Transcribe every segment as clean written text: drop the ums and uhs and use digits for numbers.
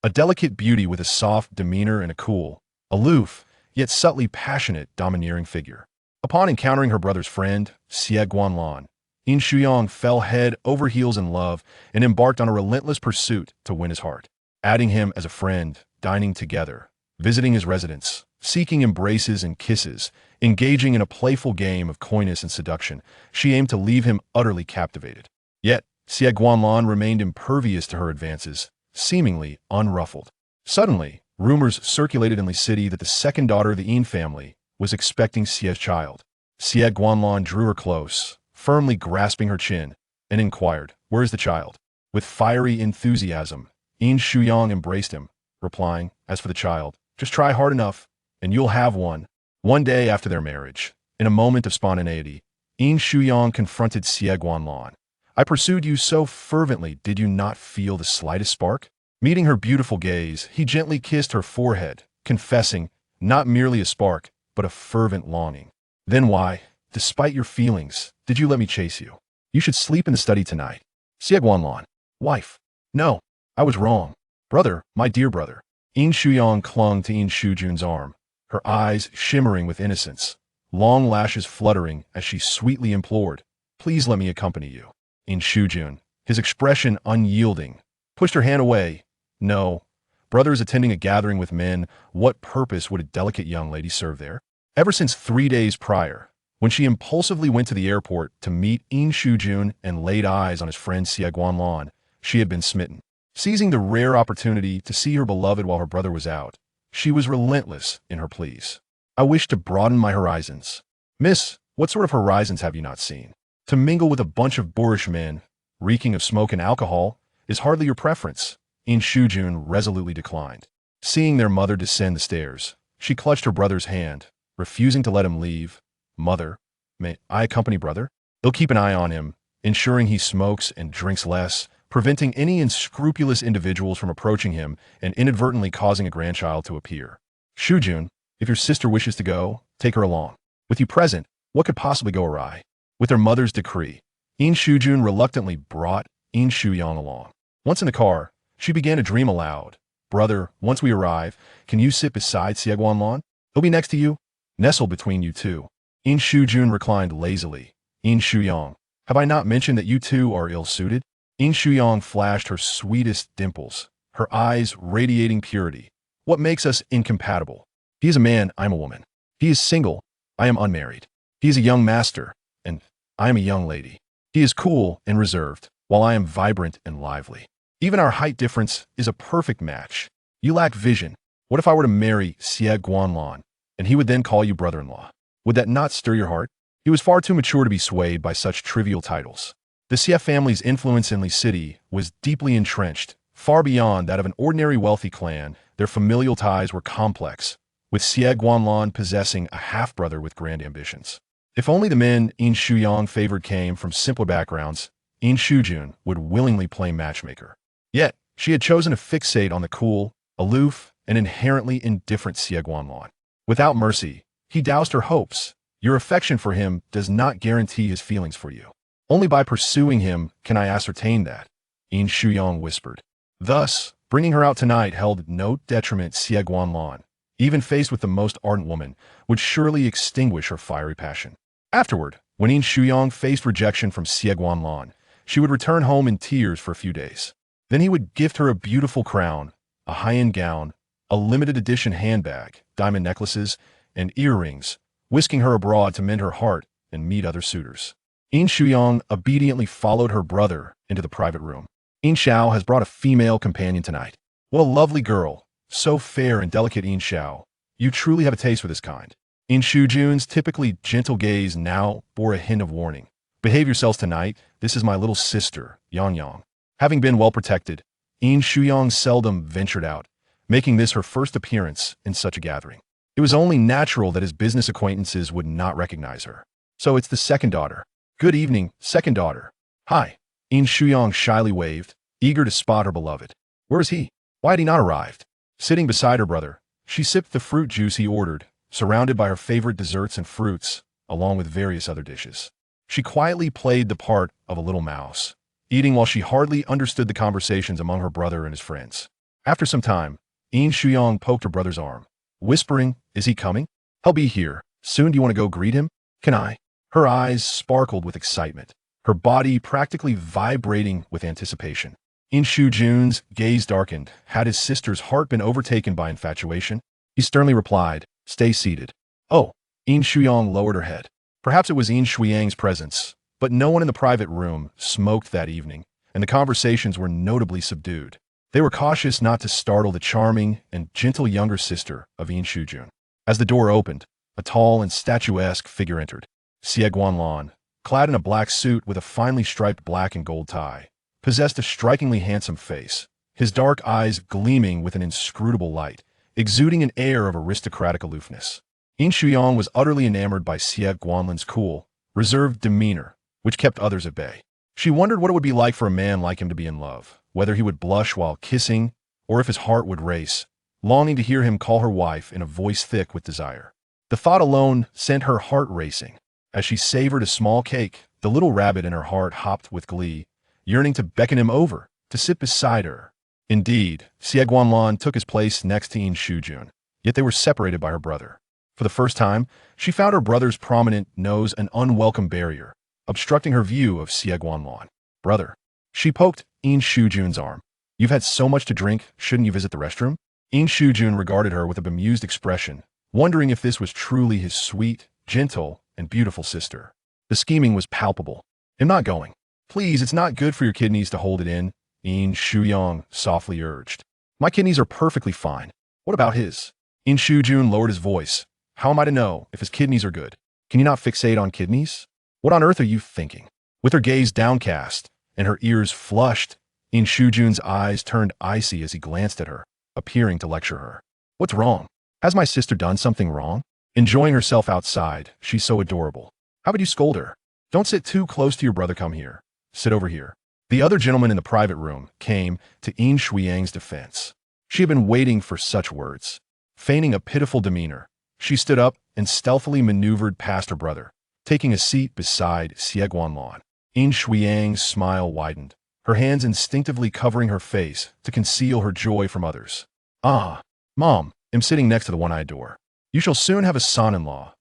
a delicate beauty with a soft demeanor and a cool, aloof, yet subtly passionate, domineering figure. Upon encountering her brother's friend, Xie Guanlan, Yin Shuyang fell head over heels in love and embarked on a relentless pursuit to win his heart. Adding him as a friend, dining together, visiting his residence, seeking embraces and kisses, engaging in a playful game of coyness and seduction, she aimed to leave him utterly captivated. Yet, Xie Guanlan remained impervious to her advances, seemingly unruffled. Suddenly, rumors circulated in the city that the second daughter of the Yin family was expecting Xie's child. Xie Guanlan drew her close, firmly grasping her chin, and inquired, "Where is the child?" With fiery enthusiasm, Yin Shuyang embraced him, replying, "As for the child, just try hard enough, and you'll have one." One day after their marriage, in a moment of spontaneity, Yin Shuyang confronted Xie Guanlan. "I pursued you so fervently, did you not feel the slightest spark?" Meeting her beautiful gaze, he gently kissed her forehead, confessing, not merely a spark, but a fervent longing. "Then why, despite your feelings, did you let me chase you? You should sleep in the study tonight." Xie Guanlan. "Wife. No, I was wrong. Brother, my dear brother." Yin Shuyang clung to Yin Shujun's arm, her eyes shimmering with innocence, long lashes fluttering as she sweetly implored, "Please let me accompany you." Yin Shujun, his expression unyielding, pushed her hand away. "No, brother is attending a gathering with men. What purpose would a delicate young lady serve there?" Ever since 3 days prior, when she impulsively went to the airport to meet Yin Shujun and laid eyes on his friend Xie Guanlan, she had been smitten. Seizing the rare opportunity to see her beloved while her brother was out, she was relentless in her pleas. "I wish to broaden my horizons." "Miss, what sort of horizons have you not seen? To mingle with a bunch of boorish men, reeking of smoke and alcohol, is hardly your preference." Yin Shujun resolutely declined. Seeing their mother descend the stairs, she clutched her brother's hand, refusing to let him leave. "Mother, may I accompany brother? He'll keep an eye on him, ensuring he smokes and drinks less, preventing any unscrupulous individuals from approaching him and inadvertently causing a grandchild to appear. Shujun, if your sister wishes to go, take her along. With you present, what could possibly go awry?" With her mother's decree, Yin Shujun reluctantly brought Yin Shuyang along. Once in the car, she began to dream aloud. "Brother, once we arrive, can you sit beside Xie Guanlan? He'll be next to you, nestled between you two." Yin Shujun reclined lazily. "Yin Shuyang, have I not mentioned that you two are ill-suited?" Yin Shuyang flashed her sweetest dimples, her eyes radiating purity. "What makes us incompatible? He is a man, I am a woman. He is single, I am unmarried. He is a young master, and I am a young lady. He is cool and reserved, while I am vibrant and lively. Even our height difference is a perfect match. You lack vision. What if I were to marry Xie Guanlan, and he would then call you brother-in-law? Would that not stir your heart?" He was far too mature to be swayed by such trivial titles. The Xie family's influence in the city was deeply entrenched. Far beyond that of an ordinary wealthy clan, their familial ties were complex, with Xie Guanlan possessing a half-brother with grand ambitions. If only the men Yin Shuyang favored came from simpler backgrounds, Yin Shujun would willingly play matchmaker. Yet, she had chosen to fixate on the cool, aloof, and inherently indifferent Xie Guanlan. Without mercy, he doused her hopes. "Your affection for him does not guarantee his feelings for you. Only by pursuing him can I ascertain that," Yin Shuyang whispered. Thus, bringing her out tonight held no detriment. Xie Guanlan, even faced with the most ardent woman, would surely extinguish her fiery passion. Afterward, when Yin Shuyang faced rejection from Xie Guanlan, she would return home in tears for a few days. Then he would gift her a beautiful crown, a high-end gown, a limited edition handbag, diamond necklaces, and earrings, whisking her abroad to mend her heart and meet other suitors. Yin Shuyang obediently followed her brother into the private room. "Yin Shao has brought a female companion tonight. What a lovely girl, so fair and delicate. Yin Shao, you truly have a taste for this kind." Yin Shujun's typically gentle gaze now bore a hint of warning. "Behave yourselves tonight, this is my little sister, Yang Yang." Having been well protected, Yin Shuyang seldom ventured out, making this her first appearance in such a gathering. It was only natural that his business acquaintances would not recognize her. "So it's the second daughter. Good evening, second daughter." "Hi." Yin Shuyang shyly waved, eager to spot her beloved. Where is he? Why had he not arrived? Sitting beside her brother, she sipped the fruit juice he ordered, surrounded by her favorite desserts and fruits, along with various other dishes. She quietly played the part of a little mouse, eating while she hardly understood the conversations among her brother and his friends. After some time, Yin Shuyang poked her brother's arm, whispering, "Is he coming? He'll be here. Soon. Do you want to go greet him? Can I?" Her eyes sparkled with excitement, her body practically vibrating with anticipation. Yin Shujun's gaze darkened. Had his sister's heart been overtaken by infatuation? He sternly replied, "Stay seated." "Oh." Yin Shuyang lowered her head. Perhaps it was Yin Shuyang's presence, but no one in the private room smoked that evening, and the conversations were notably subdued. They were cautious not to startle the charming and gentle younger sister of Yin Shujun. As the door opened, a tall and statuesque figure entered. Xie Guanlan, clad in a black suit with a finely striped black and gold tie, possessed a strikingly handsome face, his dark eyes gleaming with an inscrutable light, exuding an air of aristocratic aloofness. Yin Shuyang was utterly enamored by Xie Guanlan's cool, reserved demeanor, which kept others at bay. She wondered what it would be like for a man like him to be in love, whether he would blush while kissing, or if his heart would race, longing to hear him call her wife in a voice thick with desire. The thought alone sent her heart racing. As she savored a small cake, the little rabbit in her heart hopped with glee, yearning to beckon him over, to sit beside her. Indeed, Xie Guanlan took his place next to Yin Shujun, yet they were separated by her brother. For the first time, she found her brother's prominent nose an unwelcome barrier, obstructing her view of Xie Guanlan. "Brother." She poked Yin Shujun's arm. "You've had so much to drink, shouldn't you visit the restroom?" Yin Shujun regarded her with a bemused expression, wondering if this was truly his sweet, gentle, and beautiful sister. The scheming was palpable. "I'm not going." "Please, it's not good for your kidneys to hold it in," Yin Shuyang softly urged. "My kidneys are perfectly fine. What about his?" Yin Shujun lowered his voice. "How am I to know if his kidneys are good? Can you not fixate on kidneys? What on earth are you thinking?" With her gaze downcast and her ears flushed, Yin Shujun's eyes turned icy as he glanced at her, appearing to lecture her. "What's wrong? Has my sister done something wrong? Enjoying herself outside, she's so adorable. How would you scold her? Don't sit too close to your brother. Come here. Sit over here." The other gentleman in the private room came to Yin Shuyang's defense. She had been waiting for such words. Feigning a pitiful demeanor, she stood up and stealthily maneuvered past her brother, taking a seat beside Xie Guanlan. Yin Shuyang's smile widened, her hands instinctively covering her face to conceal her joy from others. "Ah, Mom, I'm sitting next to the one I adore. You shall soon have a son-in-law."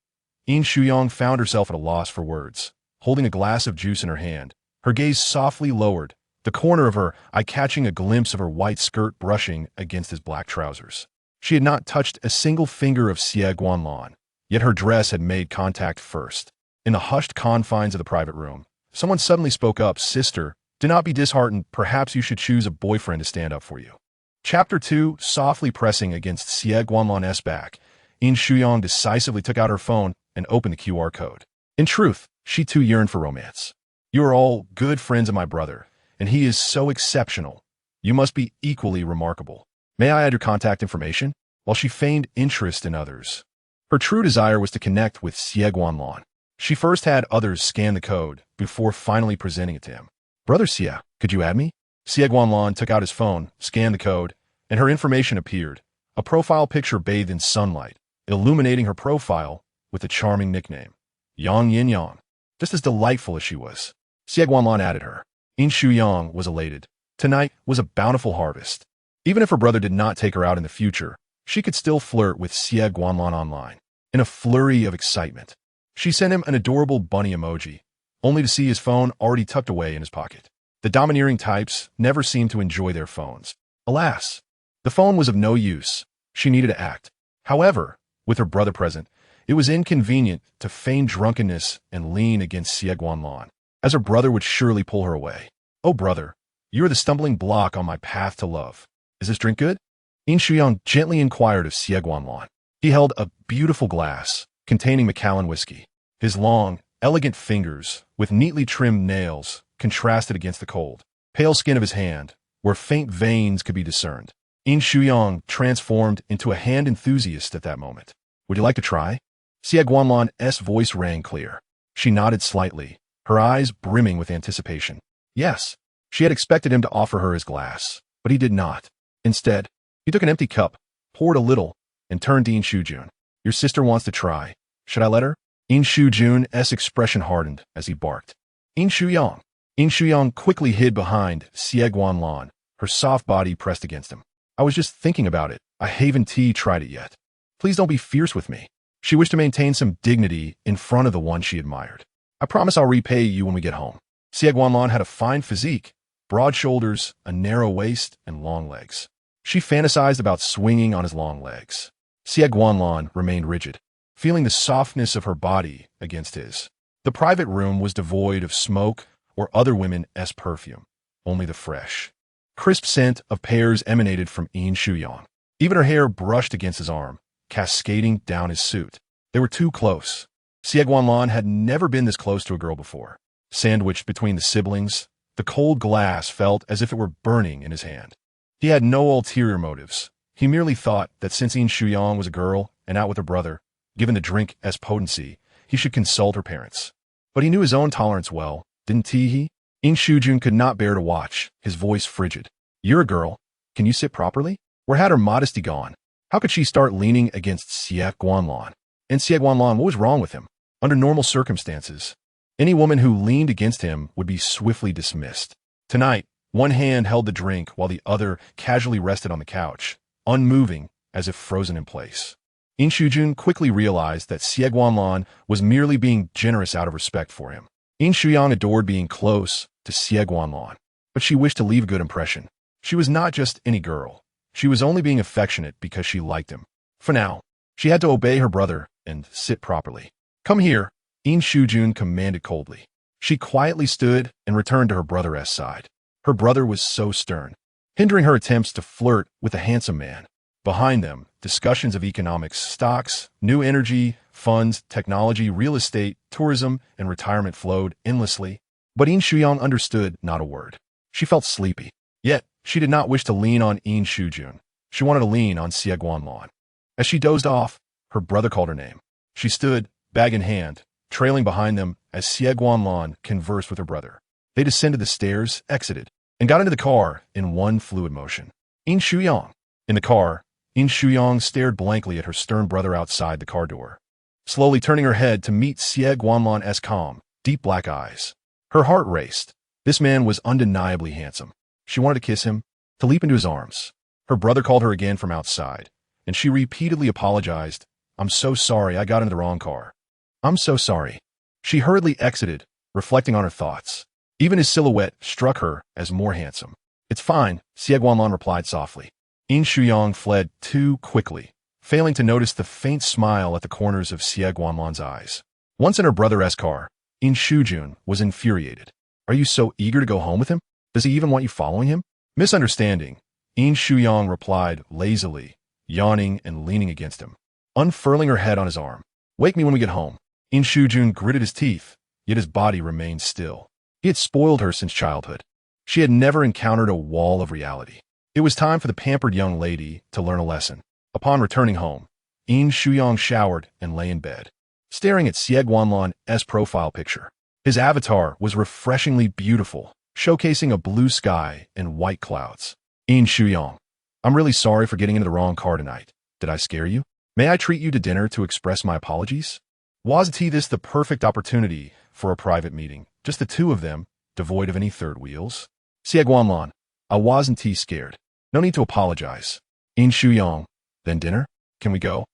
Yin Shuyang found herself at a loss for words, holding a glass of juice in her hand, her gaze softly lowered, the corner of her eye catching a glimpse of her white skirt brushing against his black trousers. She had not touched a single finger of Xie Guanlan, yet her dress had made contact first. In the hushed confines of the private room, someone suddenly spoke up. "Sister, do not be disheartened. Perhaps you should choose a boyfriend to stand up for you." Chapter 2, softly pressing against Xie Guanlan's back, Yin Shuyang decisively took out her phone and opened the QR code. In truth, she too yearned for romance. "You are all good friends of my brother, and he is so exceptional. You must be equally remarkable. May I add your contact information?" While she feigned interest in others, her true desire was to connect with Xie Guanlan. She first had others scan the code before finally presenting it to him. "Brother Xie, could you add me?" Xie Guanlan took out his phone, scanned the code, and her information appeared. A profile picture bathed in sunlight, illuminating her profile with a charming nickname, Yang Yin Yang. Just as delightful as she was, Xie Guanlan added her. Yin Shuyang was elated. Tonight was a bountiful harvest. Even if her brother did not take her out in the future, she could still flirt with Xie Guanlan online. In a flurry of excitement, she sent him an adorable bunny emoji, only to see his phone already tucked away in his pocket. The domineering types never seemed to enjoy their phones. Alas, the phone was of no use. She needed to act. However, with her brother present, it was inconvenient to feign drunkenness and lean against Xie Guanlan, as her brother would surely pull her away. "Oh, brother, you are the stumbling block on my path to love. Is this drink good?" Yin Shuyang gently inquired of Xie Guanlan. He held a beautiful glass containing Macallan whiskey. His long, elegant fingers, with neatly trimmed nails, contrasted against the cold, pale skin of his hand, where faint veins could be discerned. Yin Shuyang transformed into a hand enthusiast at that moment. "Would you like to try?" Xie Guanlan's voice rang clear. She nodded slightly, her eyes brimming with anticipation. Yes, she had expected him to offer her his glass, but he did not. Instead, he took an empty cup, poured a little, and turned to Yin Shujun. "Your sister wants to try. Should I let her?" Yin Shujun's expression hardened as he barked. "Yin Shuyang." Yin Shuyang quickly hid behind Xie Guanlan, her soft body pressed against him. I was just thinking about it. I haven't tried it yet. Please don't be fierce with me. She wished to maintain some dignity in front of the one she admired. I promise I'll repay you when we get home. Xie Guanlan had a fine physique, broad shoulders, a narrow waist, and long legs. She fantasized about swinging on his long legs. Xie Guanlan remained rigid, feeling the softness of her body against his. The private room was devoid of smoke or other women's perfume, only the fresh, crisp scent of pears emanated from Yin Shuyang. Even her hair brushed against his arm, cascading down his suit. They were too close. Xie Guanlan had never been this close to a girl before. Sandwiched between the siblings, the cold glass felt as if it were burning in his hand. He had no ulterior motives. He merely thought that since Yin Shuyang was a girl and out with her brother, given the drink's potency, he should consult her parents. But he knew his own tolerance well, didn't he? Yin Shujun could not bear to watch, his voice frigid. You're a girl. Can you sit properly? Where had her modesty gone? How could she start leaning against Xie Guanlan? And Xie Guanlan, what was wrong with him? Under normal circumstances, any woman who leaned against him would be swiftly dismissed. Tonight, one hand held the drink while the other casually rested on the couch, unmoving as if frozen in place. Yin Shujun quickly realized that Xie Guanlan was merely being generous out of respect for him. Yin Shuyang adored being close to Xie Guanlan, but she wished to leave a good impression. She was not just any girl. She was only being affectionate because she liked him. For now, she had to obey her brother and sit properly. Come here, Yin Shujun commanded coldly. She quietly stood and returned to her brother's side. Her brother was so stern, hindering her attempts to flirt with a handsome man. Behind them, discussions of economics, stocks, new energy, funds, technology, real estate, tourism, and retirement flowed endlessly. But Yin Shuyang understood not a word. She felt sleepy. Yet, she did not wish to lean on Yin Shujun. She wanted to lean on Xie Guanlan. As she dozed off, her brother called her name. She stood, bag in hand, trailing behind them as Xie Guanlan conversed with her brother. They descended the stairs, exited, and got into the car in one fluid motion. Yin Shuyang. In the car, Yin Shuyang stared blankly at her stern brother outside the car door, slowly turning her head to meet Xie Guanlan's calm, deep black eyes. Her heart raced. This man was undeniably handsome. She wanted to kiss him, to leap into his arms. Her brother called her again from outside, and she repeatedly apologized. I'm so sorry, I got into the wrong car. I'm so sorry. She hurriedly exited, reflecting on her thoughts. Even his silhouette struck her as more handsome. It's fine, Xie Guanlan replied softly. Yin Shuyang fled too quickly, failing to notice the faint smile at the corners of Xie Guanlan's eyes. Once in her brother's car, Yin Shujun was infuriated. Are you so eager to go home with him? Does he even want you following him? Misunderstanding, Yin Shuyang replied lazily, yawning and leaning against him, unfurling her head on his arm. Wake me when we get home. Yin Shujun gritted his teeth, yet his body remained still. He had spoiled her since childhood. She had never encountered a wall of reality. It was time for the pampered young lady to learn a lesson. Upon returning home, Yin Shuyang showered and lay in bed, staring at Xie Guanlan's profile picture. His avatar was refreshingly beautiful, showcasing a blue sky and white clouds. Yin Shuyang, I'm really sorry for getting into the wrong car tonight. Did I scare you? May I treat you to dinner to express my apologies? Wasn't this the perfect opportunity for a private meeting? Just the two of them, devoid of any third wheels? Xie Guanlan, I wasn't scared. No need to apologize. Yin Shuyang, then dinner? Can we go?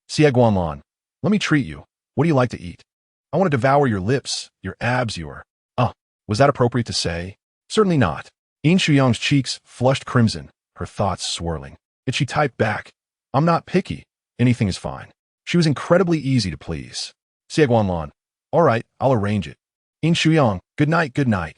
Xie Guanlan, let me treat you. What do you like to eat? I want to devour your lips, your abs, was that appropriate to say? Certainly not. Yin Shuyang's cheeks flushed crimson, her thoughts swirling. Yet she typed back, I'm not picky. Anything is fine. She was incredibly easy to please. Xie Guanlan, all right, I'll arrange it. Yin Shuyang, good night, good night.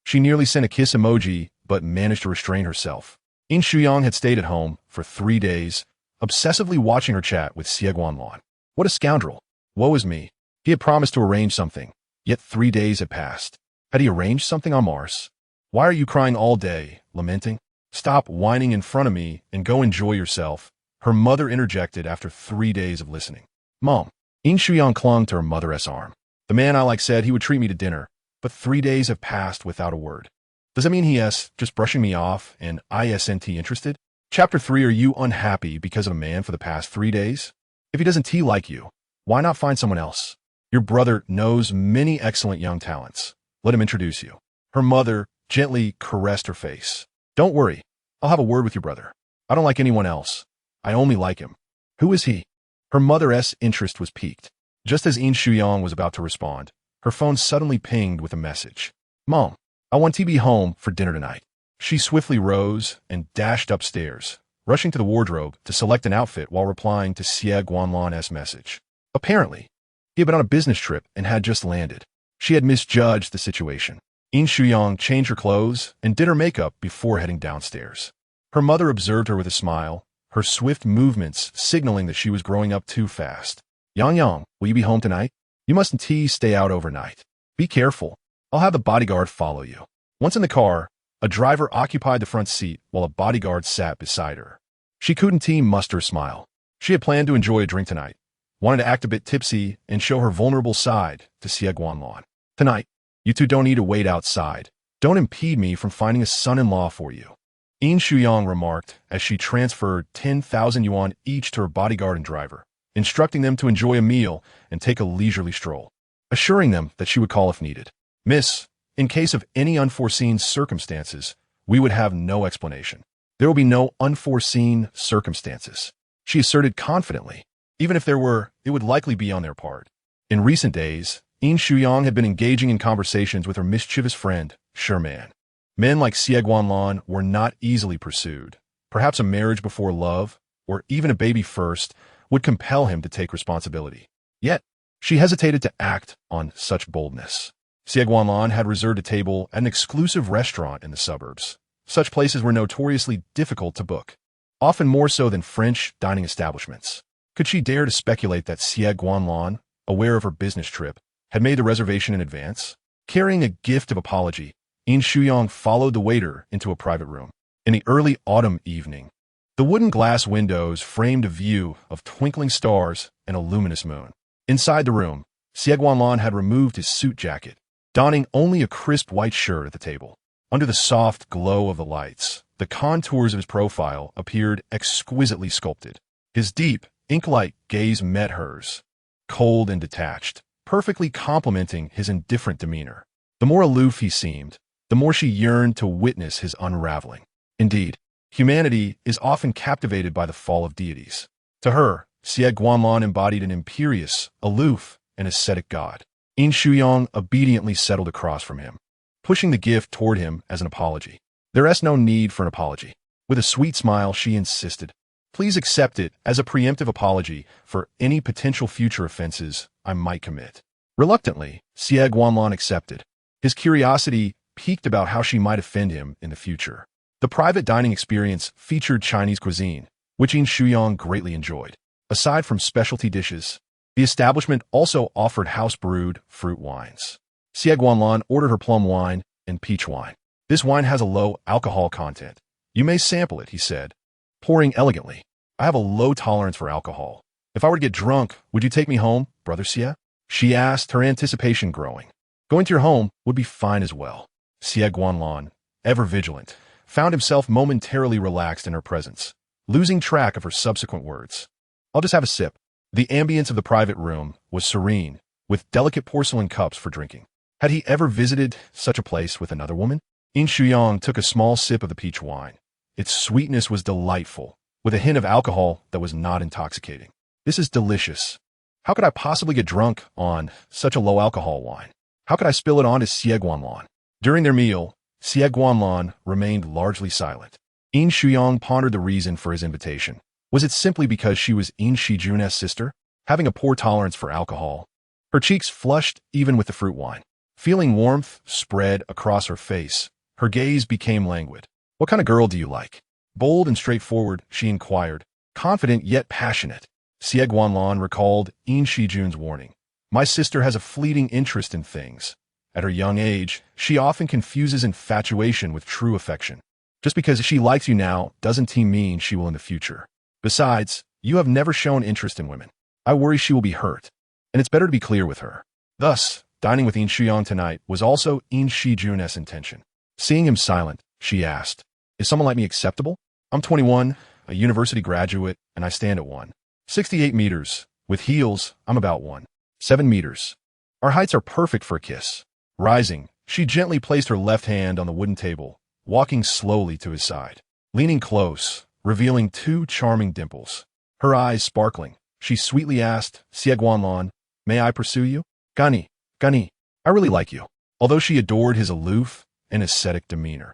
She nearly sent a kiss emoji, but managed to restrain herself. Yin Shuyang had stayed at home for 3 days, obsessively watching her chat with Xie Guanlan. What a scoundrel. Woe is me. He had promised to arrange something, yet 3 days had passed. Had he arranged something on Mars? Why are you crying all day, lamenting? Stop whining in front of me and go enjoy yourself, her mother interjected after 3 days of listening. Mom. Yin Shuyang clung to her mother's arm. The man I like said he would treat me to dinner, but 3 days have passed without a word. Does that mean he is just brushing me off and isn't interested? Chapter 3, are you unhappy because of a man for the past 3 days? If he doesn't like you, why not find someone else? Your brother knows many excellent young talents. Let him introduce you. Her mother gently caressed her face. Don't worry. I'll have a word with your brother. I don't like anyone else. I only like him. Who is he? Her mother's interest was piqued. Just as Yin Shuyang was about to respond, her phone suddenly pinged with a message. Mom, I want to be home for dinner tonight. She swiftly rose and dashed upstairs, rushing to the wardrobe to select an outfit while replying to Xie Guanlan's message. Apparently, he had been on a business trip and had just landed. She had misjudged the situation. Yin Shuyang changed her clothes and did her makeup before heading downstairs. Her mother observed her with a smile, her swift movements signaling that she was growing up too fast. Yang, will you be home tonight? You mustn't stay out overnight. Be careful. I'll have the bodyguard follow you. Once in the car, a driver occupied the front seat while a bodyguard sat beside her. She couldn't muster a smile. She had planned to enjoy a drink tonight, wanted to act a bit tipsy and show her vulnerable side to Xie Guanlan. Tonight, you two don't need to wait outside. Don't impede me from finding a son-in-law for you. Yin Shuyang remarked as she transferred 10,000 yuan each to her bodyguard and driver, instructing them to enjoy a meal and take a leisurely stroll, assuring them that she would call if needed. Miss, in case of any unforeseen circumstances, we would have no explanation. There will be no unforeseen circumstances, she asserted confidently. Even if there were, it would likely be on their part. In recent days, Yin Shuyang had been engaging in conversations with her mischievous friend, Sherman. Men like Xie Guanlan were not easily pursued. Perhaps a marriage before love, or even a baby first, would compel him to take responsibility. Yet, she hesitated to act on such boldness. Xie Guanlan had reserved a table at an exclusive restaurant in the suburbs. Such places were notoriously difficult to book, often more so than French dining establishments. Could she dare to speculate that Xie Guanlan, aware of her business trip, had made the reservation in advance? Carrying a gift of apology, Yin Shuyang followed the waiter into a private room. In the early autumn evening, the wooden glass windows framed a view of twinkling stars and a luminous moon. Inside the room, Xie Guanlan had removed his suit jacket, donning only a crisp white shirt at the table. Under the soft glow of the lights, the contours of his profile appeared exquisitely sculpted. His deep, ink-like gaze met hers, cold and detached, perfectly complementing his indifferent demeanor. The more aloof he seemed, the more she yearned to witness his unraveling. Indeed, humanity is often captivated by the fall of deities. To her, Xie Guanlan embodied an imperious, aloof, and ascetic god. Yin Shuyang obediently settled across from him, pushing the gift toward him as an apology. There is no need for an apology. With a sweet smile, she insisted, please accept it as a preemptive apology for any potential future offenses I might commit. Reluctantly, Xie Guanlan accepted. His curiosity piqued about how she might offend him in the future. The private dining experience featured Chinese cuisine, which Yin Shuyang greatly enjoyed. Aside from specialty dishes, the establishment also offered house-brewed fruit wines. Xie Guanlan ordered her plum wine and peach wine. This wine has a low alcohol content. You may sample it, he said, pouring elegantly. I have a low tolerance for alcohol. If I were to get drunk, would you take me home, Brother Xie? She asked, her anticipation growing. Going to your home would be fine as well. Xie Guanlan, ever vigilant, found himself momentarily relaxed in her presence, losing track of her subsequent words. I'll just have a sip. The ambience of the private room was serene, with delicate porcelain cups for drinking. Had he ever visited such a place with another woman? Yin Shuyang took a small sip of the peach wine. Its sweetness was delightful, with a hint of alcohol that was not intoxicating. This is delicious. How could I possibly get drunk on such a low-alcohol wine? How could I spill it on to Xie Guanlan? During their meal, Xie Guanlan remained largely silent. Yin Shuyang pondered the reason for his invitation. Was it simply because she was Yin Shijun's sister, having a poor tolerance for alcohol? Her cheeks flushed even with the fruit wine. Feeling warmth spread across her face, her gaze became languid. What kind of girl do you like? Bold and straightforward, she inquired, confident yet passionate. Xie Guanlan recalled Yin Shijun's warning. My sister has a fleeting interest in things. At her young age, she often confuses infatuation with true affection. Just because she likes you now doesn't mean she will in the future. Besides, you have never shown interest in women. I worry she will be hurt, and it's better to be clear with her. Thus, dining with Yin Shuyang tonight was also Yin Shijun's intention. Seeing him silent, she asked, is someone like me acceptable? I'm 21, a university graduate, and I stand at 1.68 meters. With heels, I'm about 1.7 meters. Our heights are perfect for a kiss. Rising, she gently placed her left hand on the wooden table, walking slowly to his side. Leaning close, revealing two charming dimples. Her eyes sparkling, she sweetly asked, Xie Guanlan, may I pursue you? Gani, I really like you. Although she adored his aloof and ascetic demeanor,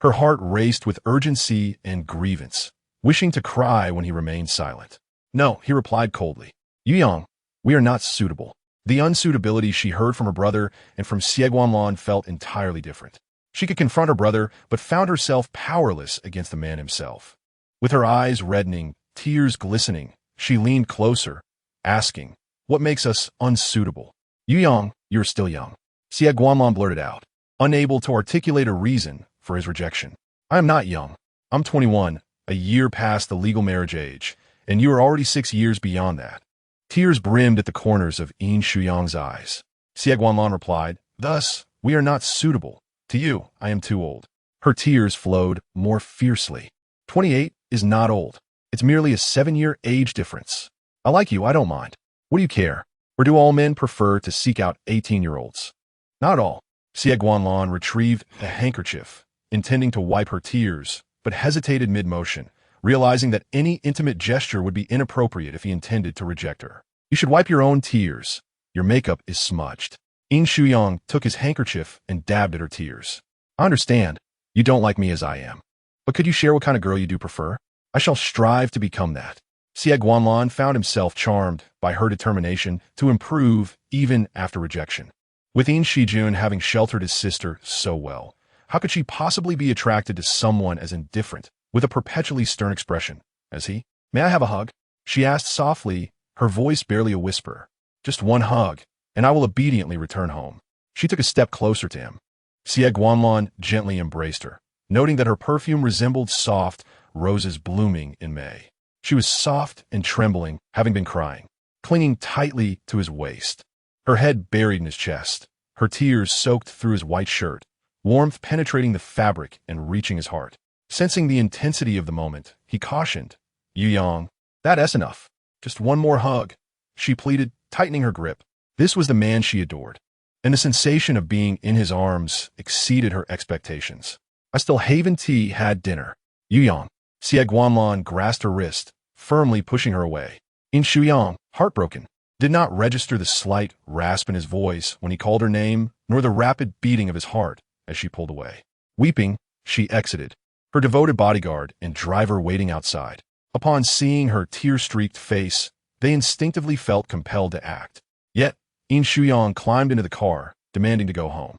her heart raced with urgency and grievance, wishing to cry when he remained silent. No, he replied coldly. Yuyang, we are not suitable. The unsuitability she heard from her brother and from Xie Guanlan felt entirely different. She could confront her brother, but found herself powerless against the man himself. With her eyes reddening, tears glistening, she leaned closer, asking, what makes us unsuitable? Yuyang, you're still young. Xie Guanlan blurted out, unable to articulate a reason for his rejection. I am not young. I'm 21, a year past the legal marriage age, and you are already 6 years beyond that. Tears brimmed at the corners of Yin Shuyang's eyes. Xie Guanlan replied, thus, we are not suitable. To you, I am too old. Her tears flowed more fiercely. 28 is not old. It's merely a 7-year age difference. I like you, I don't mind. What do you care? Or do all men prefer to seek out 18-year-olds? Not all. Xie Guanlan retrieved a handkerchief, intending to wipe her tears, but hesitated mid-motion, realizing that any intimate gesture would be inappropriate if he intended to reject her. You should wipe your own tears. Your makeup is smudged. Yin Shuyang took his handkerchief and dabbed at her tears. I understand. You don't like me as I am. But could you share what kind of girl you do prefer? I shall strive to become that. Xie Guanlan found himself charmed by her determination to improve even after rejection. With Yin Shijun having sheltered his sister so well, how could she possibly be attracted to someone as indifferent, with a perpetually stern expression, as he? May I have a hug? She asked softly, her voice barely a whisper. Just one hug, and I will obediently return home. She took a step closer to him. Xie Guanlan gently embraced her, noting that her perfume resembled soft roses blooming in May. She was soft and trembling, having been crying, clinging tightly to his waist, her head buried in his chest, her tears soaked through his white shirt, warmth penetrating the fabric and reaching his heart. Sensing the intensity of the moment, he cautioned, Yuyang, that's enough. Just one more hug, she pleaded, tightening her grip. This was the man she adored, and the sensation of being in his arms exceeded her expectations. I still haven't had dinner. Yuyang. Xie Guanlan grasped her wrist, firmly pushing her away. Yin Shuyang, heartbroken, did not register the slight rasp in his voice when he called her name, nor the rapid beating of his heart as she pulled away. Weeping, she exited, her devoted bodyguard and driver waiting outside. Upon seeing her tear-streaked face, they instinctively felt compelled to act. Yet, Yin Shuyang climbed into the car, demanding to go home.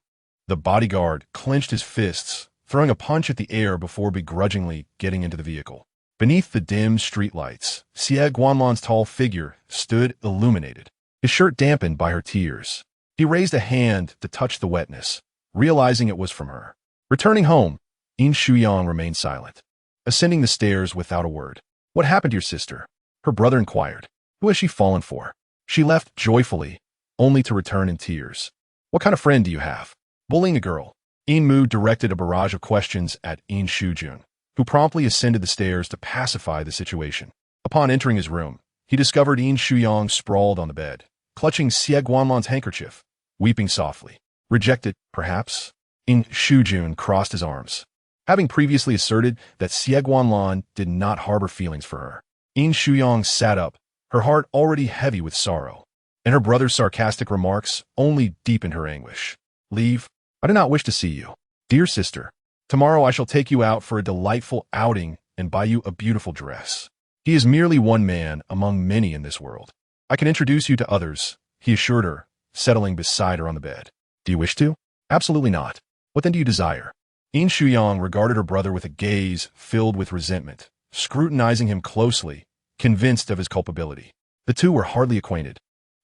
The bodyguard clenched his fists, throwing a punch at the air before begrudgingly getting into the vehicle. Beneath the dim streetlights, Xie Guanlan's tall figure stood illuminated, his shirt dampened by her tears. He raised a hand to touch the wetness, realizing it was from her. Returning home, Yin Shuyang remained silent, ascending the stairs without a word. What happened to your sister? Her brother inquired. Who has she fallen for? She left joyfully, only to return in tears. What kind of friend do you have? Bullying a girl. Yin Mu directed a barrage of questions at Yin Shujun, who promptly ascended the stairs to pacify the situation. Upon entering his room, he discovered Yin Shuyang sprawled on the bed, clutching Xie Guanlan's handkerchief, weeping softly. Rejected, perhaps? Yin Shujun crossed his arms, having previously asserted that Xie Guanlan did not harbor feelings for her. Yin Shuyang sat up, her heart already heavy with sorrow, and her brother's sarcastic remarks only deepened her anguish. Leave. I do not wish to see you. Dear sister, tomorrow I shall take you out for a delightful outing and buy you a beautiful dress. He is merely one man among many in this world. I can introduce you to others, he assured her, settling beside her on the bed. Do you wish to? Absolutely not. What then do you desire? Yin Shuyang regarded her brother with a gaze filled with resentment, scrutinizing him closely, convinced of his culpability. The two were hardly acquainted,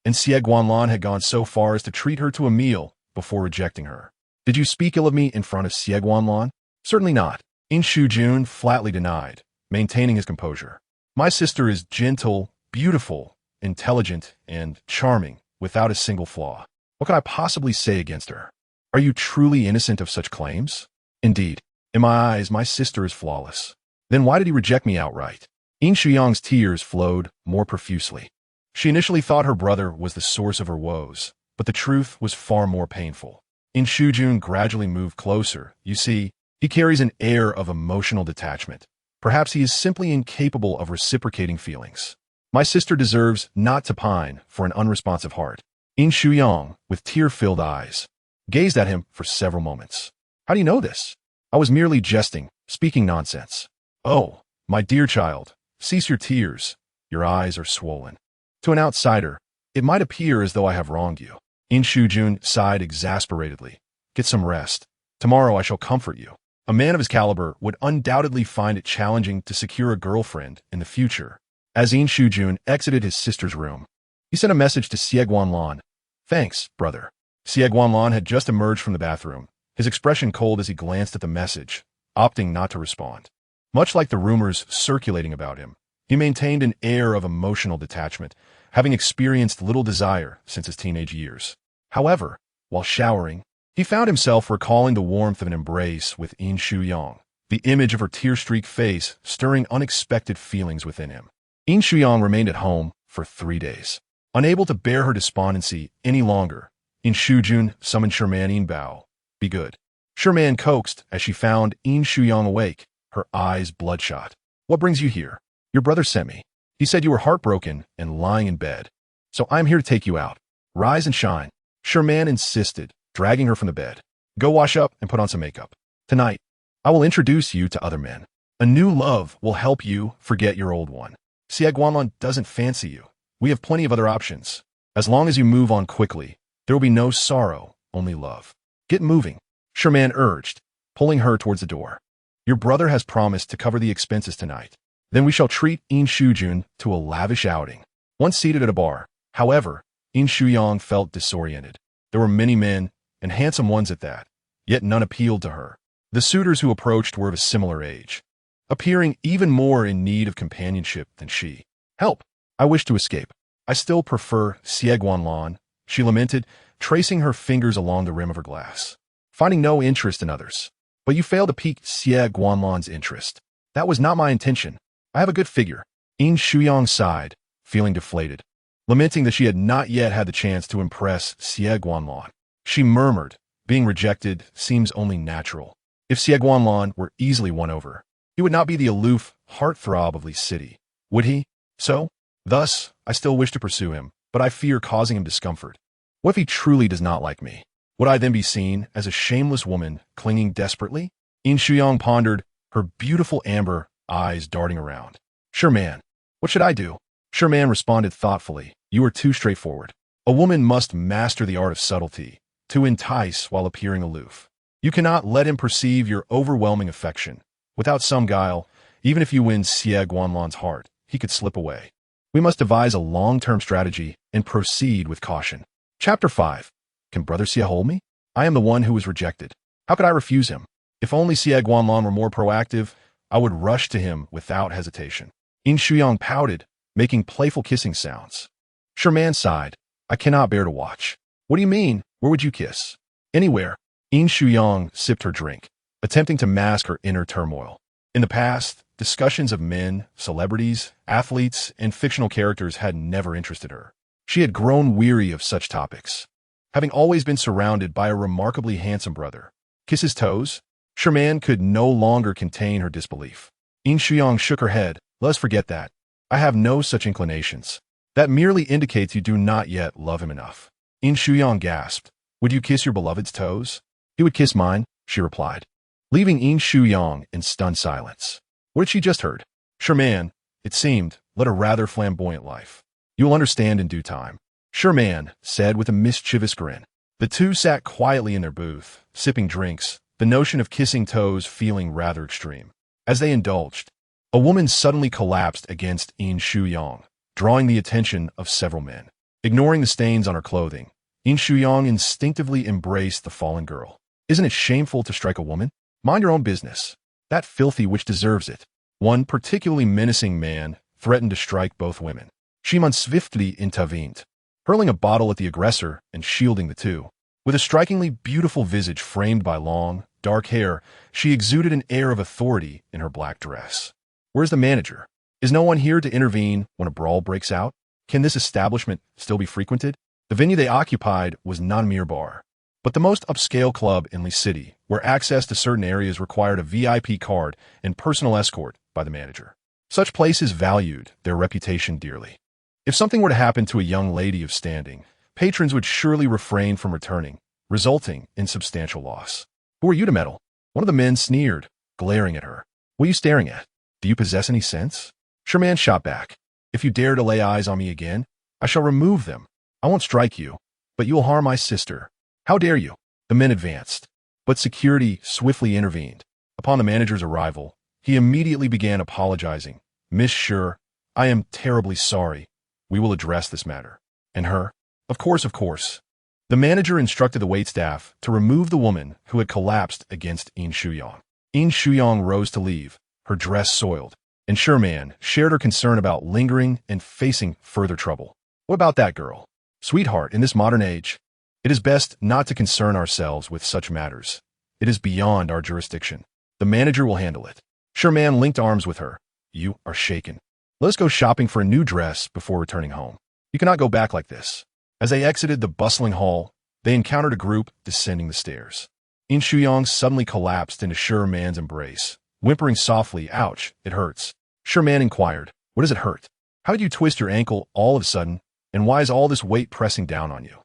and Xie Guanlan had gone so far as to treat her to a meal before rejecting her. Did you speak ill of me in front of Xie Guanlan? Certainly not. Yin Shujun flatly denied, maintaining his composure. My sister is gentle, beautiful, intelligent, and charming, without a single flaw. What could I possibly say against her? Are you truly innocent of such claims? Indeed, in my eyes, my sister is flawless. Then why did he reject me outright? Yin Shuyang's tears flowed more profusely. She initially thought her brother was the source of her woes, but the truth was far more painful. Yin Shujun gradually moved closer. You see, he carries an air of emotional detachment, Perhaps he is simply incapable of reciprocating feelings. My sister deserves not to pine for an unresponsive heart. Yin Shuyang, with tear-filled eyes, gazed at him for several moments. How do you know this? I was merely jesting, speaking nonsense. Oh, my dear child, cease your tears. Your eyes are swollen. To an outsider, it might appear as though I have wronged you. Yin Shujun sighed exasperatedly. Get some rest. Tomorrow I shall comfort you. A man of his caliber would undoubtedly find it challenging to secure a girlfriend in the future. As Yin Shujun exited his sister's room, he sent a message to Xie Guanlan. Thanks, brother. Xie Guanlan had just emerged from the bathroom, his expression cold as he glanced at the message, opting not to respond. Much like the rumors circulating about him, he maintained an air of emotional detachment, having experienced little desire since his teenage years. However, while showering, he found himself recalling the warmth of an embrace with Yin Shuyang, the image of her tear-streaked face stirring unexpected feelings within him. Yin Shuyang remained at home for 3 days. Unable to bear her despondency any longer, Yin Shujun summoned Sherman Yin Bao. Be good. Sherman coaxed as she found Yin Shuyang awake, her eyes bloodshot. What brings you here? Your brother sent me. He said you were heartbroken and lying in bed. So I'm here to take you out. Rise and shine. Sherman insisted, dragging her from the bed. Go wash up and put on some makeup. Tonight, I will introduce you to other men. A new love will help you forget your old one. Xie Guanlan doesn't fancy you. We have plenty of other options. As long as you move on quickly, there will be no sorrow, only love. Get moving, Sherman urged, pulling her towards the door. Your brother has promised to cover the expenses tonight. Then we shall treat Yin Shujun to a lavish outing. Once seated at a bar, however, Yin Shuyang felt disoriented. There were many men, and handsome ones at that, yet none appealed to her. The suitors who approached were of a similar age, appearing even more in need of companionship than she. Help! I wish to escape. I still prefer Xie Guanlan, she lamented, tracing her fingers along the rim of her glass. Finding no interest in others. But you failed to pique Xie Guanlan's interest. That was not my intention. I have a good figure. Yin Shuyang sighed, feeling deflated, lamenting that she had not yet had the chance to impress Xie Guanlan. She murmured, being rejected seems only natural. If Xie Guanlan were easily won over, he would not be the aloof heartthrob of Li City, would he? So, thus, I still wish to pursue him, but I fear causing him discomfort. What if he truly does not like me? Would I then be seen as a shameless woman clinging desperately? Yin Shuyang pondered, her beautiful amber eyes darting around. Sherman, what should I do? Sherman responded thoughtfully, you are too straightforward. A woman must master the art of subtlety, to entice while appearing aloof. You cannot let him perceive your overwhelming affection. Without some guile, even if you win Xie Guanlan's heart, he could slip away. We must devise a long-term strategy and proceed with caution. Chapter 5. Can Brother Xie hold me? I am the one who was rejected. How could I refuse him? If only Xie Guanlan were more proactive, I would rush to him without hesitation. Yin Shuyang pouted, making playful kissing sounds. Sherman sighed. I cannot bear to watch. What do you mean? Where would you kiss? Anywhere. Yin Shuyang sipped her drink, attempting to mask her inner turmoil. In the past, discussions of men, celebrities, athletes, and fictional characters had never interested her. She had grown weary of such topics. Having always been surrounded by a remarkably handsome brother. Kiss his toes? Sherman could no longer contain her disbelief. Yin Shuyang shook her head. Let us forget that. I have no such inclinations. That merely indicates you do not yet love him enough. Yin Shuyang gasped. Would you kiss your beloved's toes? He would kiss mine, she replied, leaving Yin Shuyang in stunned silence. What had she just heard? Sherman, it seemed, led a rather flamboyant life. You will understand in due time. Sherman said with a mischievous grin. The two sat quietly in their booth, sipping drinks, the notion of kissing toes feeling rather extreme. As they indulged, a woman suddenly collapsed against Yin Shuyang, drawing the attention of several men. Ignoring the stains on her clothing, Yin Shuyang instinctively embraced the fallen girl. Isn't it shameful to strike a woman? Mind your own business. That filthy witch deserves it. One particularly menacing man threatened to strike both women. Shimon swiftly intervened, hurling a bottle at the aggressor and shielding the two. With a strikingly beautiful visage framed by long, dark hair, she exuded an air of authority in her black dress. Where's the manager? Is no one here to intervene when a brawl breaks out? Can this establishment still be frequented? The venue they occupied was not a mere bar, but the most upscale club in Li City, where access to certain areas required a VIP card and personal escort by the manager. Such places valued their reputation dearly. If something were to happen to a young lady of standing, patrons would surely refrain from returning, resulting in substantial loss. Who are you to meddle? One of the men sneered, glaring at her. What are you staring at? Do you possess any sense? Sherman shot back. If you dare to lay eyes on me again, I shall remove them. I won't strike you, but you will harm my sister. How dare you? The men advanced, but security swiftly intervened. Upon the manager's arrival, he immediately began apologizing. Miss Sure, I am terribly sorry. We will address this matter. And her? Of course, of course. The manager instructed the waitstaff to remove the woman who had collapsed against Yin Shuyang. Yin Shuyang rose to leave, her dress soiled, and Sherman shared her concern about lingering and facing further trouble. What about that girl? Sweetheart, in this modern age, it is best not to concern ourselves with such matters. It is beyond our jurisdiction. The manager will handle it. Sherman linked arms with her. You are shaken. Let us go shopping for a new dress before returning home. You cannot go back like this. As they exited the bustling hall, they encountered a group descending the stairs. Yin Shuyang suddenly collapsed into Sherman's embrace, whimpering softly, ouch, it hurts. Sherman inquired, what does it hurt? How did you twist your ankle all of a sudden, and why is all this weight pressing down on you?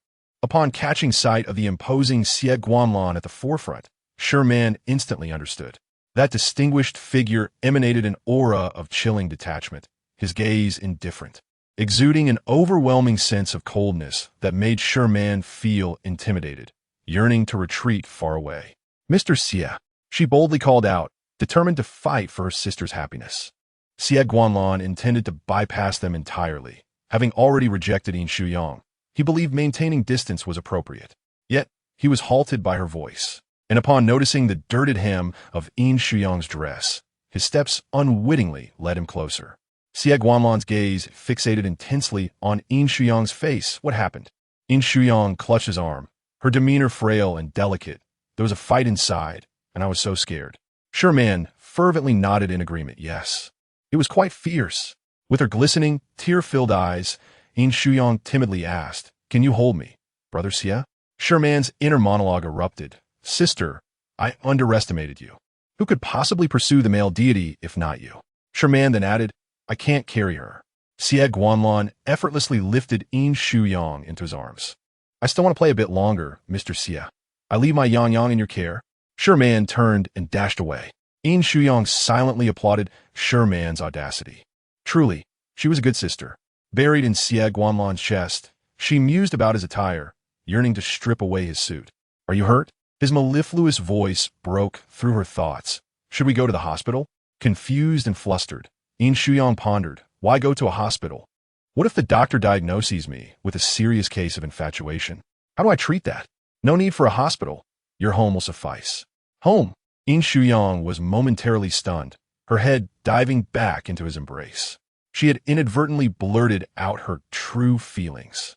Upon catching sight of the imposing Xie Guanlan at the forefront, Sherman instantly understood. That distinguished figure emanated an aura of chilling detachment, his gaze indifferent, exuding an overwhelming sense of coldness that made Sherman feel intimidated, yearning to retreat far away. Mr. Xie, she boldly called out, determined to fight for her sister's happiness. Xie Guanlan intended to bypass them entirely. Having already rejected Yin Shuyang, he believed maintaining distance was appropriate. Yet, he was halted by her voice, and upon noticing the dirted hem of Yin Shuyang's dress, his steps unwittingly led him closer. Xie Guanlan's gaze fixated intensely on Yin Shuyang's face. What happened? Yin Shuyang clutched his arm, her demeanor frail and delicate. There was a fight inside, and I was so scared. Sherman fervently nodded in agreement. Yes. It was quite fierce. With her glistening, tear-filled eyes, Yin Shuyang timidly asked, can you hold me, Brother Xie? Sherman's inner monologue erupted. Sister, I underestimated you. Who could possibly pursue the male deity if not you? Sherman then added, I can't carry her. Xie Guanlan effortlessly lifted Yin Shuyang into his arms. I still want to play a bit longer, Mr. Xie. I leave my yang in your care. Sherman turned and dashed away. Yin Shuyang silently applauded Sherman's audacity. Truly, she was a good sister. Buried in Xie Guanlan's chest, she mused about his attire, yearning to strip away his suit. Are you hurt? His mellifluous voice broke through her thoughts. Should we go to the hospital? Confused and flustered, Yin Shuyang pondered, why go to a hospital? What if the doctor diagnoses me with a serious case of infatuation? How do I treat that? No need for a hospital. Your home will suffice. Home? Yin Shuyang was momentarily stunned, her head diving back into his embrace. She had inadvertently blurted out her true feelings.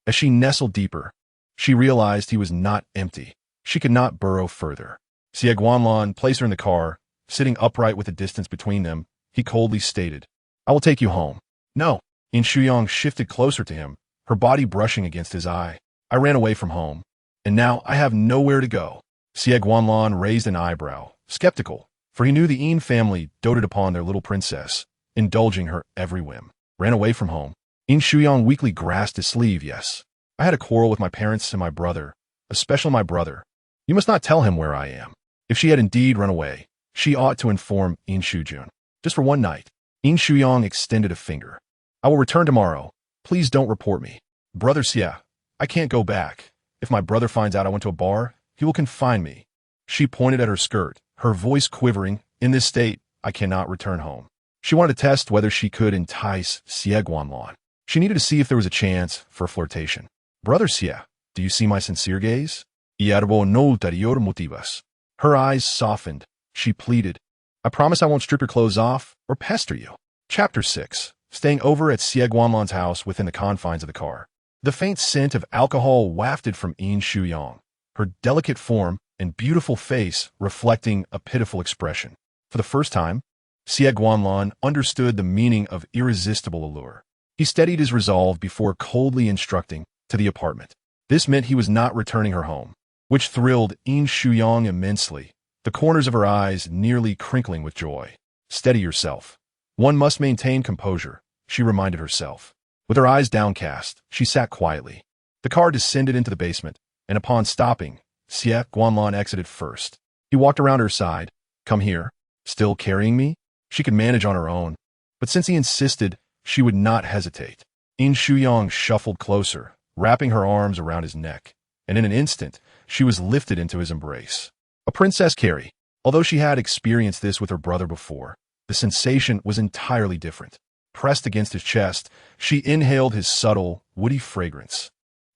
As she nestled deeper, she realized he was not empty. She could not burrow further. Xie Guanlan placed her in the car. Sitting upright with a distance between them, he coldly stated, I will take you home. No. Yin Shuyang shifted closer to him, her body brushing against his eye. I ran away from home, and now I have nowhere to go. Xie Guanlan raised an eyebrow, skeptical, for he knew the Yin family doted upon their little princess, indulging her every whim. Ran away from home. Yin Shuyang weakly grasped his sleeve. Yes, I had a quarrel with my parents and my brother, especially my brother. You must not tell him where I am. If she had indeed run away, she ought to inform Yin Shujun. Just for one night. Yin Shuyang extended a finger. I will return tomorrow. Please don't report me. Brother Xie, I can't go back. If my brother finds out I went to a bar, he will confine me. She pointed at her skirt, her voice quivering. In this state, I cannot return home. She wanted to test whether she could entice Xie Guanlan. She needed to see if there was a chance for flirtation. Brother Xie, do you see my sincere gaze? Hierbo no ulterior motivas. Her eyes softened. She pleaded, I promise I won't strip your clothes off or pester you. Chapter 6. Staying over at Xie Guanlan's house within the confines of the car. The faint scent of alcohol wafted from Yin Shuyang, her delicate form and beautiful face reflecting a pitiful expression. For the first time, Xie Guanlan understood the meaning of irresistible allure. He steadied his resolve before coldly instructing to the apartment. This meant he was not returning her home, which thrilled Yin Shuyang immensely, the corners of her eyes nearly crinkling with joy. Steady yourself. One must maintain composure, she reminded herself. With her eyes downcast, she sat quietly. The car descended into the basement, and upon stopping, Xie Guanlan exited first. He walked around her side. Come here. Still carrying me? She could manage on her own. But since he insisted, she would not hesitate. Yin Shuyang shuffled closer, wrapping her arms around his neck, and in an instant, she was lifted into his embrace. A princess carry. Although she had experienced this with her brother before, the sensation was entirely different. Pressed against his chest, she inhaled his subtle, woody fragrance,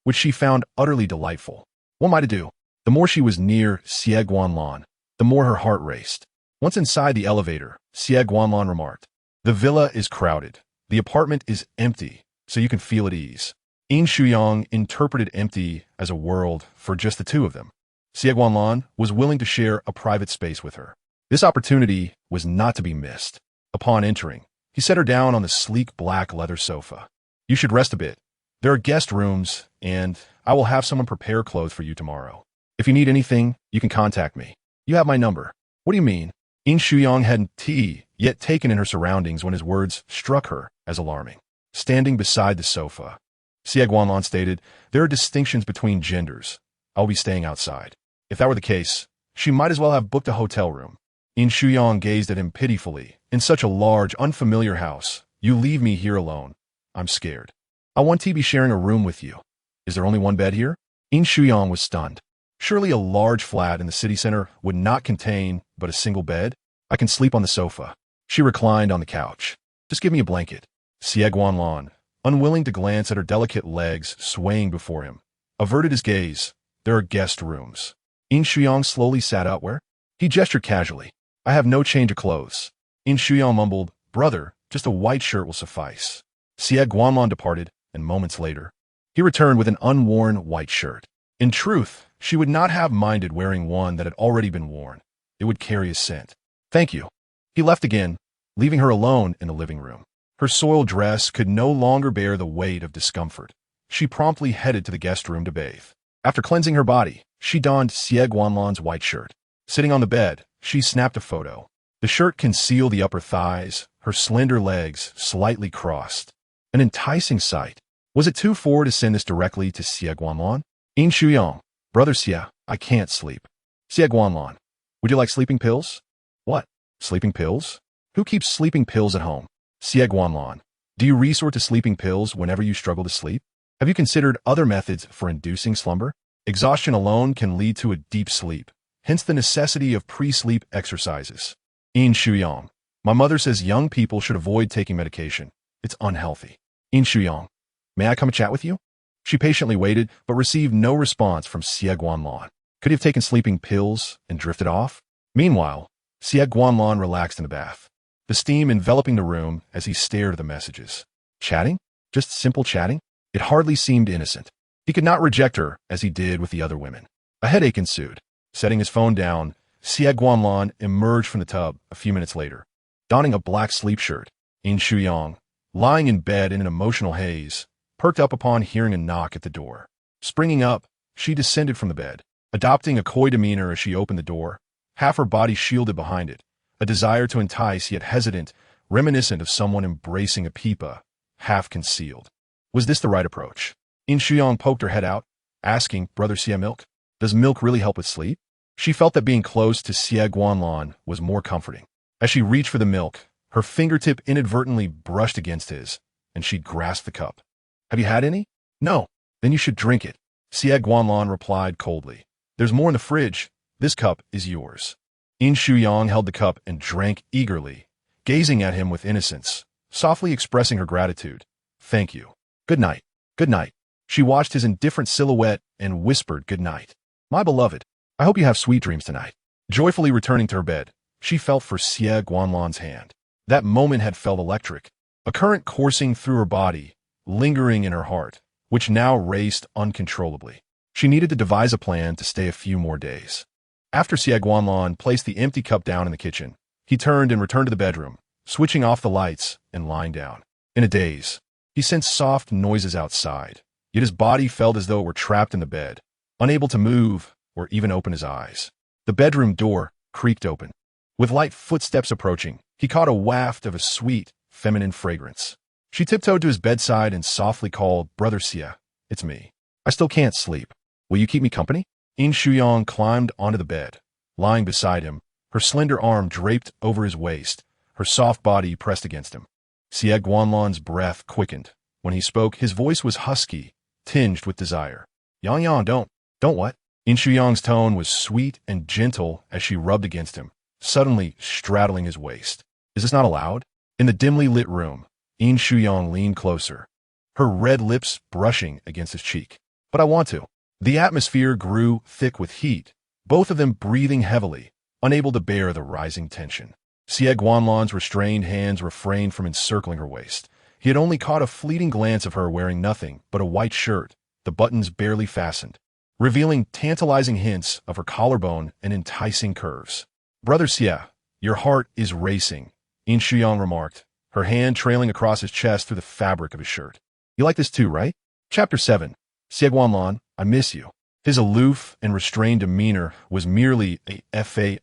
which she found utterly delightful. What am I to do? The more she was near Xie Guanlan, the more her heart raced. Once inside the elevator, Xie Guanlan remarked, "The villa is crowded. The apartment is empty, so you can feel at ease." Yin Shuyang interpreted empty as a world for just the two of them. Xie Guanlan was willing to share a private space with her. This opportunity was not to be missed. Upon entering, he set her down on the sleek black leather sofa. "You should rest a bit. There are guest rooms, and I will have someone prepare clothes for you tomorrow. If you need anything, you can contact me. You have my number." "What do you mean?" Yin Shuyang hadn't yet taken in her surroundings when his words struck her as alarming. Standing beside the sofa, Xie Guanlan stated, "There are distinctions between genders. I'll be staying outside." If that were the case, she might as well have booked a hotel room. Yin Shuyang gazed at him pitifully. "In such a large, unfamiliar house, you leave me here alone. I'm scared. I want to be sharing a room with you. Is there only one bed here?" Yin Shuyang was stunned. Surely a large flat in the city center would not contain but a single bed? "I can sleep on the sofa." She reclined on the couch. "Just give me a blanket." Xie Guanlan, unwilling to glance at her delicate legs swaying before him, averted his gaze. "There are guest rooms." Yin Shuyang slowly sat up. "Where?" He gestured casually. "I have no change of clothes." Yin Shuyang mumbled, "Brother, just a white shirt will suffice." Xie Guanlan departed, and moments later, he returned with an unworn white shirt. In truth, she would not have minded wearing one that had already been worn. It would carry a scent. "Thank you." He left again, leaving her alone in the living room. Her soiled dress could no longer bear the weight of discomfort. She promptly headed to the guest room to bathe. After cleansing her body, she donned Xie Guanlan's white shirt. Sitting on the bed, she snapped a photo. The shirt concealed the upper thighs, her slender legs slightly crossed. An enticing sight. Was it too far to send this directly to Xie Guanlan? "Yin Shuyang, Brother Xie, I can't sleep." Xie Guanlan, "Would you like sleeping pills?" "What? Sleeping pills? Who keeps sleeping pills at home?" Xie Guanlan, "Do you resort to sleeping pills whenever you struggle to sleep? Have you considered other methods for inducing slumber? Exhaustion alone can lead to a deep sleep, hence the necessity of pre-sleep exercises." Yin Shuyang, "My mother says young people should avoid taking medication. It's unhealthy." Yin Shuyang, "May I come and chat with you?" She patiently waited, but received no response from Xie Guanlan. Could he have taken sleeping pills and drifted off? Meanwhile, Xie Guanlan relaxed in the bath, the steam enveloping the room as he stared at the messages. Chatting? Just simple chatting? It hardly seemed innocent. He could not reject her as he did with the other women. A headache ensued. Setting his phone down, Xie Guanlan emerged from the tub a few minutes later, donning a black sleep shirt. Yin Shuyang, lying in bed in an emotional haze, perked up upon hearing a knock at the door. Springing up, she descended from the bed, adopting a coy demeanor as she opened the door, half her body shielded behind it, a desire to entice yet hesitant, reminiscent of someone embracing a peepa, half concealed. Was this the right approach? Yin Shuyang poked her head out, asking, "Brother Xie, milk? Does milk really help with sleep?" She felt that being close to Xie Guanlan was more comforting. As she reached for the milk, her fingertip inadvertently brushed against his, and she grasped the cup. "Have you had any?" "No." "Then you should drink it." Xie Guanlan replied coldly. "There's more in the fridge. This cup is yours." Yin Shuyang held the cup and drank eagerly, gazing at him with innocence, softly expressing her gratitude. "Thank you. Good night." "Good night." She watched his indifferent silhouette and whispered good night. "My beloved, I hope you have sweet dreams tonight." Joyfully returning to her bed, she felt for Xie Guanlan's hand. That moment had felt electric, a current coursing through her body, lingering in her heart, which now raced uncontrollably. She needed to devise a plan to stay a few more days. After Xie Guanlan placed the empty cup down in the kitchen, he turned and returned to the bedroom, switching off the lights and lying down. In a daze, he sensed soft noises outside, yet his body felt as though it were trapped in the bed, unable to move or even open his eyes. The bedroom door creaked open. With light footsteps approaching, he caught a waft of a sweet, feminine fragrance. She tiptoed to his bedside and softly called, "Brother Xie, it's me. I still can't sleep. Will you keep me company?" Yin Shuyang climbed onto the bed, lying beside him, her slender arm draped over his waist, her soft body pressed against him. Xie Guanlan's breath quickened. When he spoke, his voice was husky, tinged with desire. "Yang, don't what?" Yin Shuyang's tone was sweet and gentle as she rubbed against him, suddenly straddling his waist. "Is this not allowed?" In the dimly lit room, Yin Shuyang leaned closer, her red lips brushing against his cheek. "But I want to." The atmosphere grew thick with heat, both of them breathing heavily, unable to bear the rising tension. Xie Guanlan's restrained hands refrained from encircling her waist. He had only caught a fleeting glance of her wearing nothing but a white shirt, the buttons barely fastened, revealing tantalizing hints of her collarbone and enticing curves. "Brother Xie, your heart is racing," Yin Shuyang remarked, her hand trailing across his chest through the fabric of his shirt. "You like this too, right?" Chapter 7. Xie Guanlan, I miss you. His aloof and restrained demeanor was merely a fade.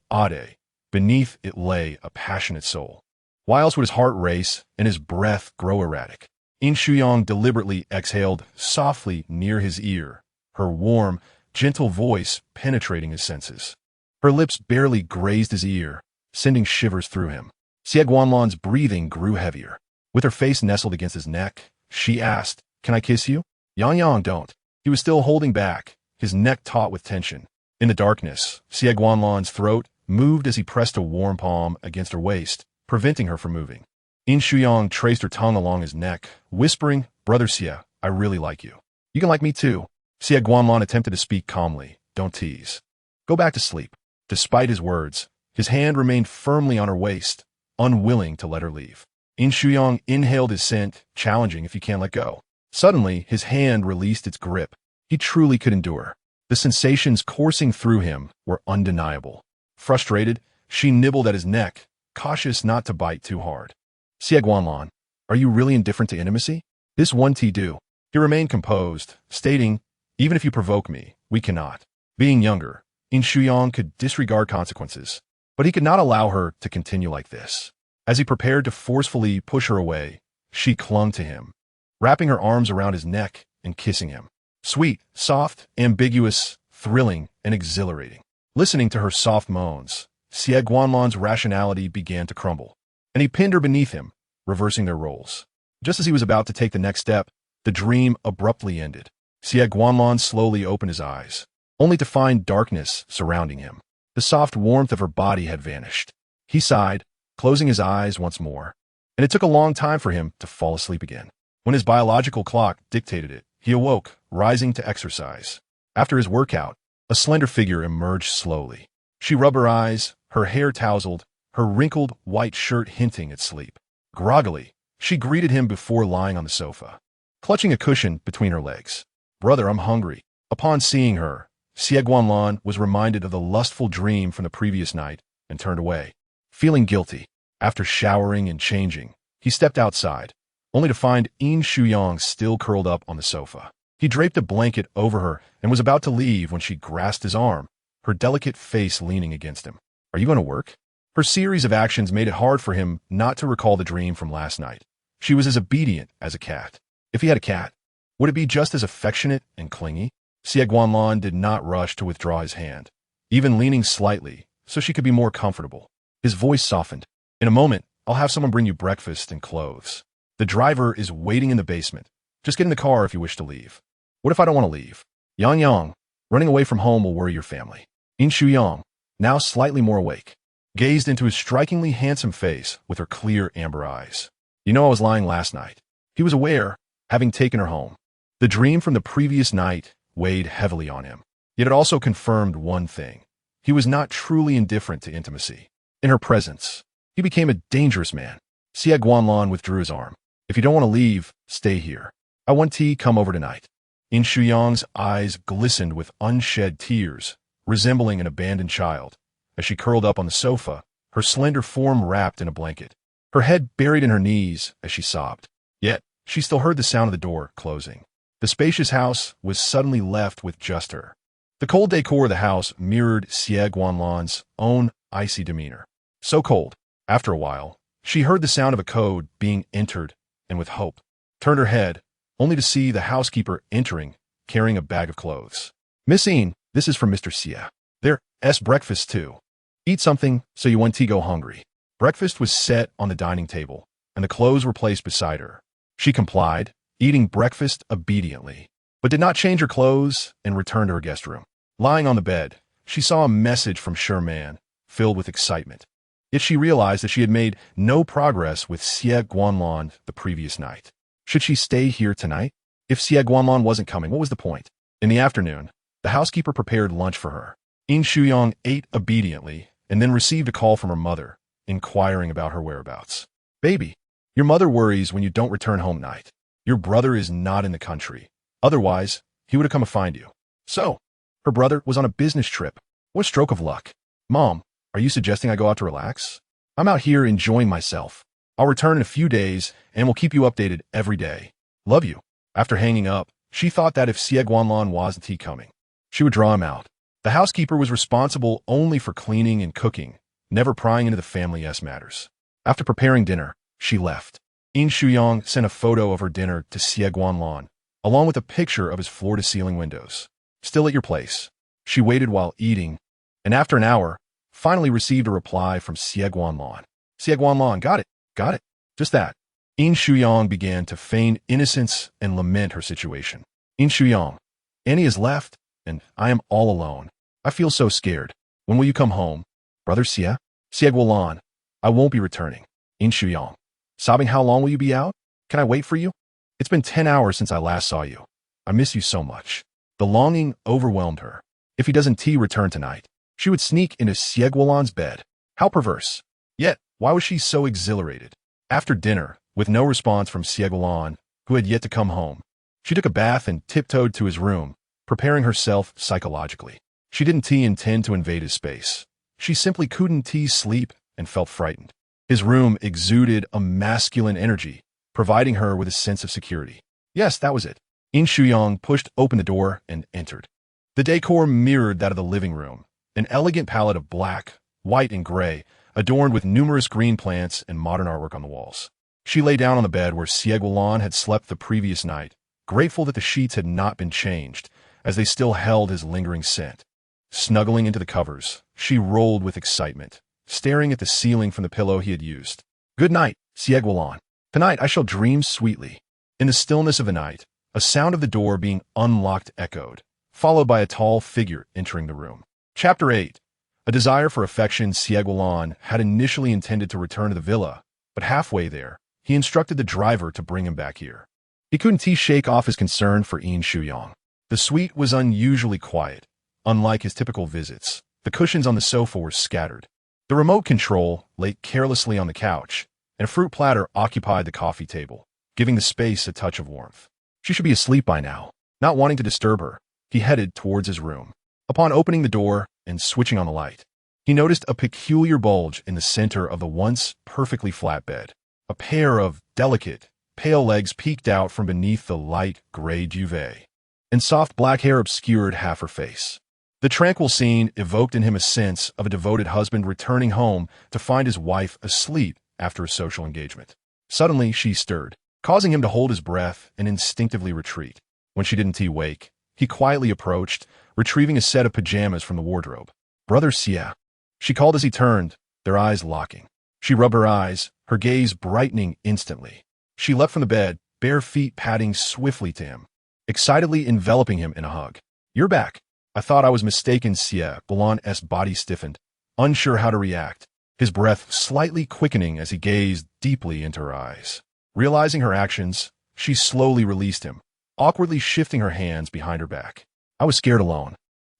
Beneath it lay a passionate soul. Why else would his heart race and his breath grow erratic? Yin Shuyang deliberately exhaled softly near his ear, her warm, gentle voice penetrating his senses. Her lips barely grazed his ear, sending shivers through him. Xie Guanlan's breathing grew heavier. With her face nestled against his neck, she asked, "Can I kiss you?" Yang, don't. He was still holding back, his neck taut with tension. In the darkness, Xie Guanlan's throat moved as he pressed a warm palm against her waist, preventing her from moving. Yin Shuyang traced her tongue along his neck, whispering, "Brother Xie, I really like you. You can like me too." Xie Guanlan attempted to speak calmly. "Don't tease. Go back to sleep." Despite his words, his hand remained firmly on her waist, unwilling to let her leave. Yin Shuyang inhaled his scent, challenging if he can't let go. Suddenly, his hand released its grip. He truly could endure. The sensations coursing through him were undeniable. Frustrated, she nibbled at his neck, cautious not to bite too hard. "Xie Guanlan, are you really indifferent to intimacy?" "This one tea do." He remained composed, stating, "Even if you provoke me, we cannot." Being younger, Yin Shuyang could disregard consequences, but he could not allow her to continue like this. As he prepared to forcefully push her away, she clung to him, wrapping her arms around his neck and kissing him. Sweet, soft, ambiguous, thrilling, and exhilarating. Listening to her soft moans, Xie Guanlan's rationality began to crumble, and he pinned her beneath him, reversing their roles. Just as he was about to take the next step, the dream abruptly ended. Xie Guanlan slowly opened his eyes, only to find darkness surrounding him. The soft warmth of her body had vanished. He sighed, closing his eyes once more, and it took a long time for him to fall asleep again. When his biological clock dictated it, he awoke, rising to exercise. After his workout, a slender figure emerged slowly. She rubbed her eyes, her hair tousled, her wrinkled white shirt hinting at sleep. Groggily, she greeted him before lying on the sofa, clutching a cushion between her legs. "Brother, I'm hungry." Upon seeing her, Xie Guanlan was reminded of the lustful dream from the previous night and turned away. Feeling guilty, after showering and changing, he stepped outside, only to find Yin Shuyang still curled up on the sofa. He draped a blanket over her and was about to leave when she grasped his arm, her delicate face leaning against him. "Are you going to work?" Her series of actions made it hard for him not to recall the dream from last night. She was as obedient as a cat. If he had a cat, would it be just as affectionate and clingy? Xie Guanlan did not rush to withdraw his hand, even leaning slightly so she could be more comfortable. His voice softened. "In a moment, I'll have someone bring you breakfast and clothes. The driver is waiting in the basement. Just get in the car if you wish to leave." "What if I don't want to leave?" Yang, running away from home will worry your family." Yin Shuyang, now slightly more awake, gazed into his strikingly handsome face with her clear amber eyes. "You know I was lying last night." He was aware, having taken her home. The dream from the previous night weighed heavily on him. Yet it also confirmed one thing. He was not truly indifferent to intimacy. In her presence, he became a dangerous man. Xie Guanlan withdrew his arm. "If you don't want to leave, stay here. I want tea, come over tonight." Yin Shuyang's eyes glistened with unshed tears, resembling an abandoned child, as she curled up on the sofa, her slender form wrapped in a blanket, her head buried in her knees as she sobbed. Yet, she still heard the sound of the door closing. The spacious house was suddenly left with just her. The cold decor of the house mirrored Xie Guanlan's own icy demeanor. So cold, after a while, She heard the sound of a code being entered and with hope, turned her head, only to see the housekeeper entering, carrying a bag of clothes. Miss Yin, this is from Mr. Xie. There's breakfast too. Eat something so you won't go hungry. Breakfast was set on the dining table, and the clothes were placed beside her. She complied, eating breakfast obediently, but did not change her clothes and return to her guest room. Lying on the bed, she saw a message from Sherman, filled with excitement. Yet she realized that she had made no progress with Xie Guanlan the previous night. Should she stay here tonight? If Xie Guanlan wasn't coming, what was the point? In the afternoon, the housekeeper prepared lunch for her. Yin Shuyang ate obediently and then received a call from her mother, inquiring about her whereabouts. Baby, your mother worries when you don't return home tonight. Your brother is not in the country. Otherwise, he would have come to find you. So, her brother was on a business trip. What a stroke of luck. Mom, are you suggesting I go out to relax? I'm out here enjoying myself. I'll return in a few days and will keep you updated every day. Love you. After hanging up, she thought that if Xie Guanlan wasn't coming, she would draw him out. The housekeeper was responsible only for cleaning and cooking, never prying into the family's matters. After preparing dinner, she left. Yin Shuyang sent a photo of her dinner to Xie Guanlan, along with a picture of his floor-to-ceiling windows. Still at your place. She waited while eating, and after an hour, finally received a reply from Xie Guanlan. Xie Guanlan, got it. Just that. Yin Shuyang began to feign innocence and lament her situation. Yin Shuyang, Annie has left, and I am all alone. I feel so scared. When will you come home? Brother Xie? Xie Guanlan, I won't be returning. Yin Shuyang, sobbing, how long will you be out? Can I wait for you? It's been 10 hours since I last saw you. I miss you so much. The longing overwhelmed her. If he doesn't return tonight, she would sneak into Xie Guanlan's bed. How perverse. Yet, why was she so exhilarated? After dinner, with no response from Xie Guanlan, who had yet to come home, she took a bath and tiptoed to his room, preparing herself psychologically. She didn't intend to invade his space. She simply couldn't sleep and felt frightened. His room exuded a masculine energy, providing her with a sense of security. Yes, that was it. Yin Shuyang pushed open the door and entered. The decor mirrored that of the living room, an elegant palette of black, white, and gray, adorned with numerous green plants and modern artwork on the walls. She lay down on the bed where Xie Guanlan had slept the previous night, grateful that the sheets had not been changed, as they still held his lingering scent. Snuggling into the covers, she rolled with excitement, staring at the ceiling from the pillow he had used. Good night, Xie Guanlan. Tonight I shall dream sweetly. In the stillness of the night, a sound of the door being unlocked echoed, followed by a tall figure entering the room. Chapter 8. A desire for affection. Xie Guanlan had initially intended to return to the villa, but halfway there, he instructed the driver to bring him back here. He couldn't shake off his concern for Yin Shuyang. The suite was unusually quiet. Unlike his typical visits, the cushions on the sofa were scattered. The remote control lay carelessly on the couch, and a fruit platter occupied the coffee table, giving the space a touch of warmth. She should be asleep by now. Not wanting to disturb her, he headed towards his room. Upon opening the door and switching on the light, he noticed a peculiar bulge in the center of the once perfectly flat bed. A pair of delicate, pale legs peeked out from beneath the light gray duvet, and soft black hair obscured half her face. The tranquil scene evoked in him a sense of a devoted husband returning home to find his wife asleep after a social engagement. Suddenly, she stirred, causing him to hold his breath and instinctively retreat. When she didn't wake, he quietly approached, retrieving a set of pajamas from the wardrobe. Brother Xie, she called as he turned, their eyes locking. She rubbed her eyes, her gaze brightening instantly. She leapt from the bed, bare feet padding swiftly to him, excitedly enveloping him in a hug. You're back. I thought I was mistaken. Xie Guanlan's body stiffened, unsure how to react, his breath slightly quickening as he gazed deeply into her eyes. Realizing her actions, she slowly released him, awkwardly shifting her hands behind her back. I was scared alone.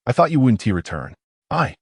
I thought you wouldn't return. I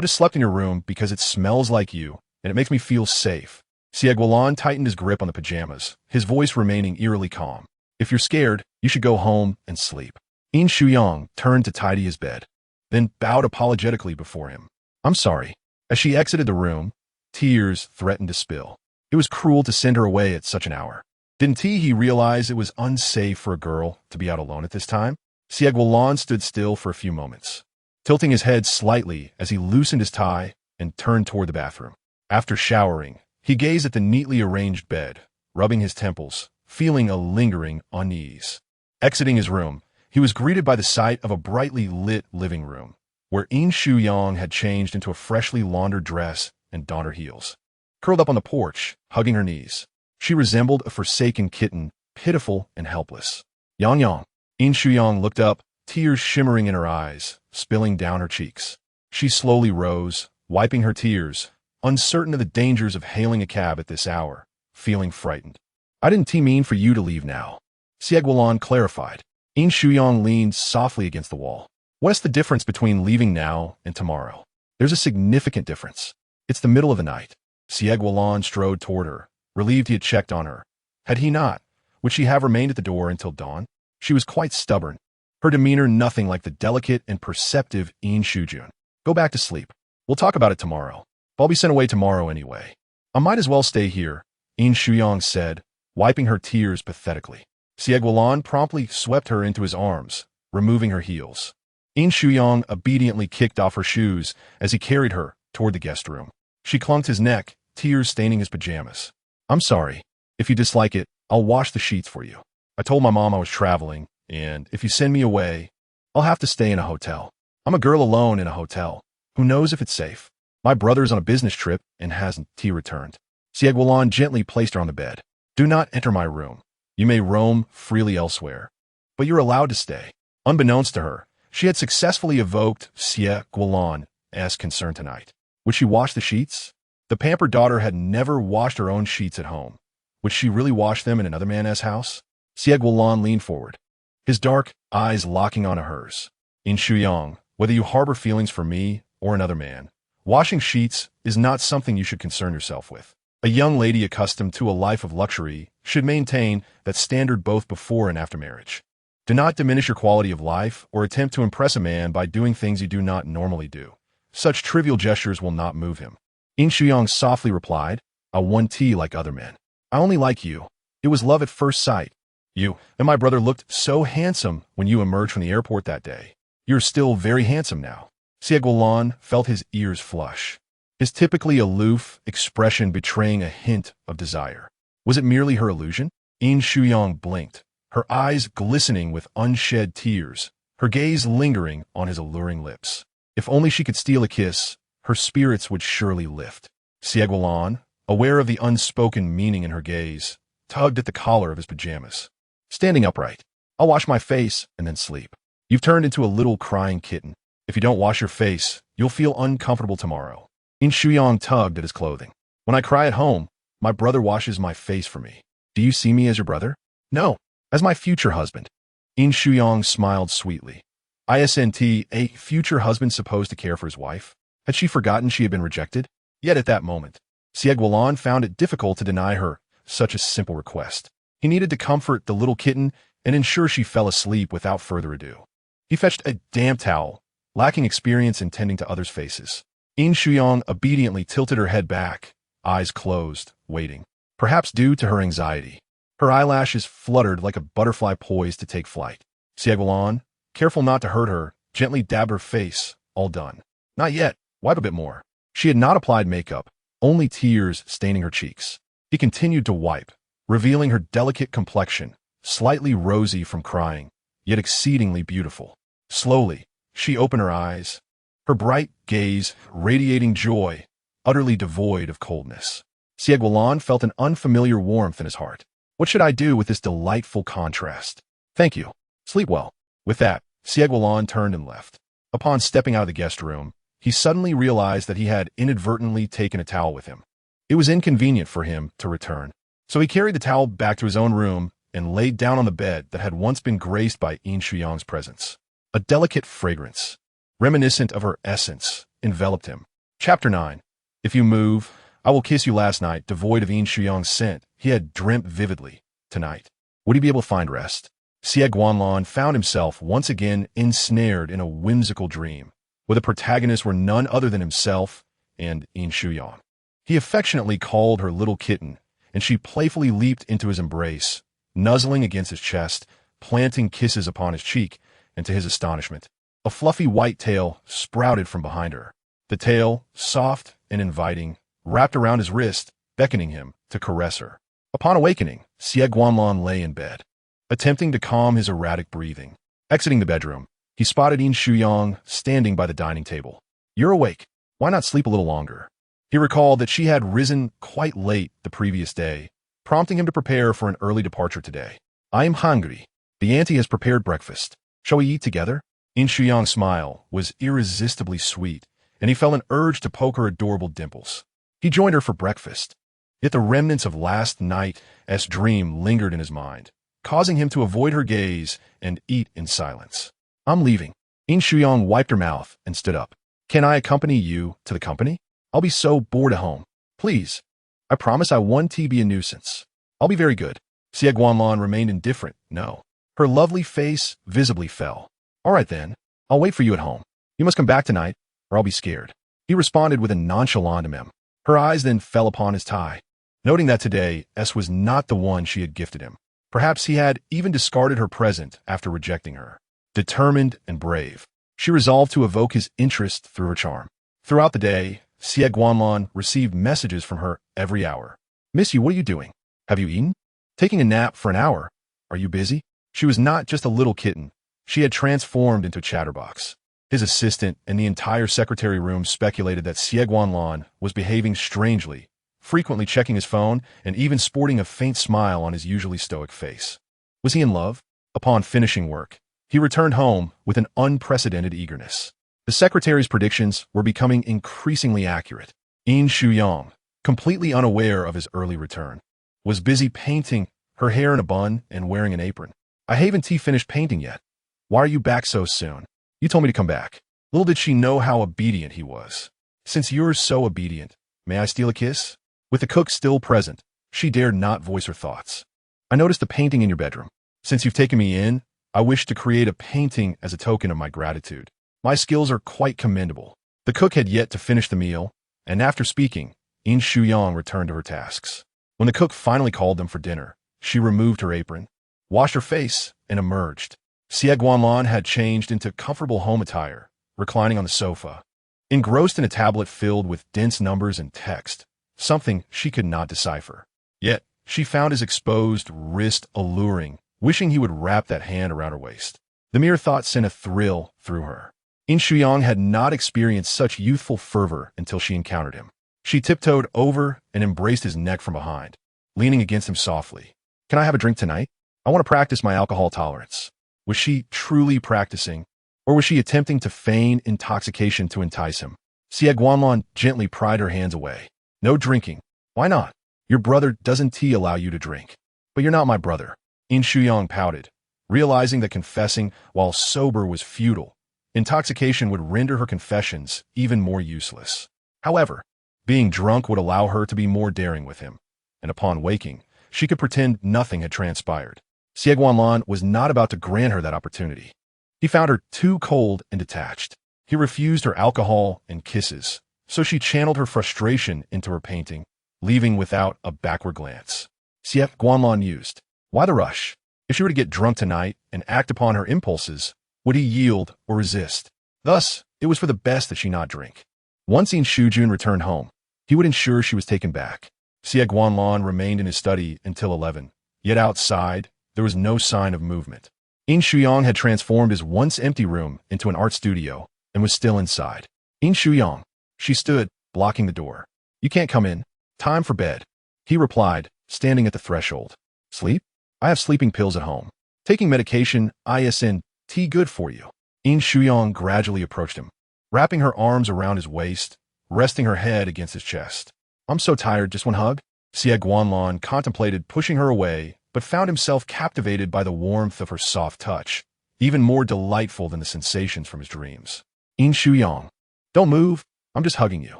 just slept in your room because it smells like you, and it makes me feel safe. Xie Guanlan tightened his grip on the pajamas, his voice remaining eerily calm. If you're scared, you should go home and sleep. Yin Shuyang turned to tidy his bed, then bowed apologetically before him. I'm sorry. As she exited the room, tears threatened to spill. It was cruel to send her away at such an hour. Didn't he realize it was unsafe for a girl to be out alone at this time? Xie Guanlan stood still for a few moments, tilting his head slightly as he loosened his tie and turned toward the bathroom. After showering, He gazed at the neatly arranged bed, rubbing his temples, feeling a lingering unease. Exiting his room, he was greeted by the sight of a brightly lit living room, where Yin Shuyang had changed into a freshly laundered dress and donned her heels. Curled up on the porch, hugging her knees, she resembled a forsaken kitten, pitiful and helpless. Yang Yang. Yin Shuyang looked up, tears shimmering in her eyes, spilling down her cheeks. She slowly rose, wiping her tears, uncertain of the dangers of hailing a cab at this hour, feeling frightened. I didn't mean for you to leave now, Xie Guanlan clarified. Yin Shuyang leaned softly against the wall. What's the difference between leaving now and tomorrow? There's a significant difference. It's the middle of the night. Xie Guanlan strode toward her, relieved he had checked on her. Had he not, would she have remained at the door until dawn? She was quite stubborn, her demeanor nothing like the delicate and perceptive Yin Shujun. Go back to sleep. We'll talk about it tomorrow. I'll be sent away tomorrow anyway. I might as well stay here, Yin Shuyang said, wiping her tears pathetically. Xie Guanlan promptly swept her into his arms, removing her heels. Yin Shuyang obediently kicked off her shoes as he carried her toward the guest room. She clung to his neck, tears staining his pajamas. I'm sorry. If you dislike it, I'll wash the sheets for you. I told my mom I was traveling, and if you send me away, I'll have to stay in a hotel. I'm a girl alone in a hotel. Who knows if it's safe? My brother's on a business trip and hasn't returned. Xie Guanlan gently placed her on the bed. Do not enter my room. You may roam freely elsewhere, but you're allowed to stay. Unbeknownst to her, she had successfully evoked Xie Guanlan's concern tonight. Would she wash the sheets? The pampered daughter had never washed her own sheets at home. Would she really wash them in another man's house? Xie Guanlan leaned forward, his dark eyes locking onto hers. Yin Shuyang, whether you harbor feelings for me or another man, washing sheets is not something you should concern yourself with. A young lady accustomed to a life of luxury should maintain that standard both before and after marriage. Do not diminish your quality of life or attempt to impress a man by doing things you do not normally do. Such trivial gestures will not move him. Yin Shuyang softly replied, I want tea like other men. I only like you. It was love at first sight. You and my brother looked so handsome when you emerged from the airport that day. You're still very handsome now. Xie Guanlan felt his ears flush, his typically aloof expression betraying a hint of desire. Was it merely her illusion? Yin Shuyang blinked, her eyes glistening with unshed tears, her gaze lingering on his alluring lips. If only she could steal a kiss, her spirits would surely lift. Xie Guanlan, aware of the unspoken meaning in her gaze, tugged at the collar of his pajamas. Standing upright, I'll wash my face and then sleep. You've turned into a little crying kitten. If you don't wash your face, you'll feel uncomfortable tomorrow. Yin Shuyang tugged at his clothing. When I cry at home, my brother washes my face for me. Do you see me as your brother? No, as my future husband. Yin Shuyang smiled sweetly. Isn't a future husband supposed to care for his wife? Had she forgotten she had been rejected? Yet at that moment, Xie Guanlan found it difficult to deny her such a simple request. He needed to comfort the little kitten and ensure she fell asleep without further ado. He fetched a damp towel, lacking experience in tending to others' faces. Yin Shuyang obediently tilted her head back, eyes closed, waiting. Perhaps due to her anxiety, her eyelashes fluttered like a butterfly poised to take flight. Xie Guanlan, careful not to hurt her, gently dabbed her face. All done. Not yet. Wipe a bit more. She had not applied makeup, only tears staining her cheeks. He continued to wipe, revealing her delicate complexion, slightly rosy from crying, yet exceedingly beautiful. Slowly, she opened her eyes, her bright gaze radiating joy, utterly devoid of coldness. Xie Guanlan felt an unfamiliar warmth in his heart. What should I do with this delightful contrast? Thank you. Sleep well. With that, Xie Guanlan turned and left. Upon stepping out of the guest room, he suddenly realized that he had inadvertently taken a towel with him. It was inconvenient for him to return, so he carried the towel back to his own room and laid down on the bed that had once been graced by Yin Shuyang's presence. A delicate fragrance, reminiscent of her essence, enveloped him. Chapter 9. If you move, I will kiss you. Last night, devoid of Yin Shuyang's scent, he had dreamt vividly. Tonight, would he be able to find rest? Xie Guanlan found himself once again ensnared in a whimsical dream, where the protagonists were none other than himself and Yin Shuyang. He affectionately called her little kitten, and she playfully leaped into his embrace, nuzzling against his chest, planting kisses upon his cheek, and to his astonishment, a fluffy white tail sprouted from behind her. The tail, soft and inviting, wrapped around his wrist beckoning him to caress her. Upon awakening, Xie Guanlan lay in bed, attempting to calm his erratic breathing. Exiting the bedroom, he spotted Yin Shuyang standing by the dining table. "You're awake. Why not sleep a little longer?" He recalled that she had risen quite late the previous day, prompting him to prepare for an early departure today. "I am hungry. The auntie has prepared breakfast. Shall we eat together?" Yin Shuyang's smile was irresistibly sweet, and he felt an urge to poke her adorable dimples. He joined her for breakfast. Yet the remnants of last night's dream lingered in his mind, causing him to avoid her gaze and eat in silence. "I'm leaving." Yin Shuyang wiped her mouth and stood up. "Can I accompany you to the company? I'll be so bored at home." "Please. I promise I won't be a nuisance. I'll be very good." Xie Guanlan remained indifferent. No. Her lovely face visibly fell. "All right then. I'll wait for you at home. You must come back tonight, or I'll be scared." He responded with a nonchalant mem. Her eyes then fell upon his tie, noting that today S was not the one she had gifted him. Perhaps he had even discarded her present after rejecting her. Determined and brave, she resolved to evoke his interest through her charm. Throughout the day, Xie Guanlan received messages from her every hour. "Miss you, what are you doing? Have you eaten? Taking a nap for an hour? Are you busy?" She was not just a little kitten. She had transformed into a chatterbox. His assistant and the entire secretary room speculated that Xie Guanlan was behaving strangely, frequently checking his phone and even sporting a faint smile on his usually stoic face. Was he in love? Upon finishing work, he returned home with an unprecedented eagerness. The secretary's predictions were becoming increasingly accurate. Yin Shuyang, completely unaware of his early return, was busy painting, her hair in a bun and wearing an apron. "I haven't finished painting yet. Why are you back so soon? You told me to come back." Little did she know how obedient he was. "Since you're so obedient, may I steal a kiss?" With the cook still present, she dared not voice her thoughts. "I noticed a painting in your bedroom. Since you've taken me in, I wish to create a painting as a token of my gratitude. My skills are quite commendable." The cook had yet to finish the meal, and after speaking, Yin Shuyang returned to her tasks. When the cook finally called them for dinner, she removed her apron, washed her face, and emerged. Xie Guanlan had changed into comfortable home attire, reclining on the sofa, engrossed in a tablet filled with dense numbers and text, something she could not decipher. Yet, she found his exposed wrist alluring, wishing he would wrap that hand around her waist. The mere thought sent a thrill through her. Yin Shuyang had not experienced such youthful fervor until she encountered him. She tiptoed over and embraced his neck from behind, leaning against him softly. "Can I have a drink tonight? I want to practice my alcohol tolerance." Was she truly practicing, or was she attempting to feign intoxication to entice him? Xie Guanlan gently pried her hands away. "No drinking." "Why not? Your brother doesn't allow you to drink." "But you're not my brother." Yin Shuyang pouted, realizing that confessing while sober was futile. Intoxication would render her confessions even more useless. However, being drunk would allow her to be more daring with him, and upon waking, she could pretend nothing had transpired. Xie Guanlan was not about to grant her that opportunity. He found her too cold and detached. He refused her alcohol and kisses, so she channeled her frustration into her painting, leaving without a backward glance. Xie Guanlan mused. Why the rush? If she were to get drunk tonight and act upon her impulses, would he yield or resist? Thus, it was for the best that she not drink. Once Yin Shujun returned home, he would ensure she was taken back. Xie Guanlan remained in his study until 11, yet outside, there was no sign of movement. Yin Shuyang had transformed his once empty room into an art studio and was still inside. Yin Shuyang. She stood, blocking the door. You can't come in. Time for bed. He replied, standing at the threshold. Sleep? I have sleeping pills at home. Taking medication, isn't good for you. Yin Shuyang gradually approached him, wrapping her arms around his waist, resting her head against his chest. I'm so tired, just one hug? Xie Guanlan contemplated pushing her away, but found himself captivated by the warmth of her soft touch, even more delightful than the sensations from his dreams. Yin Shuyang. Don't move, I'm just hugging you.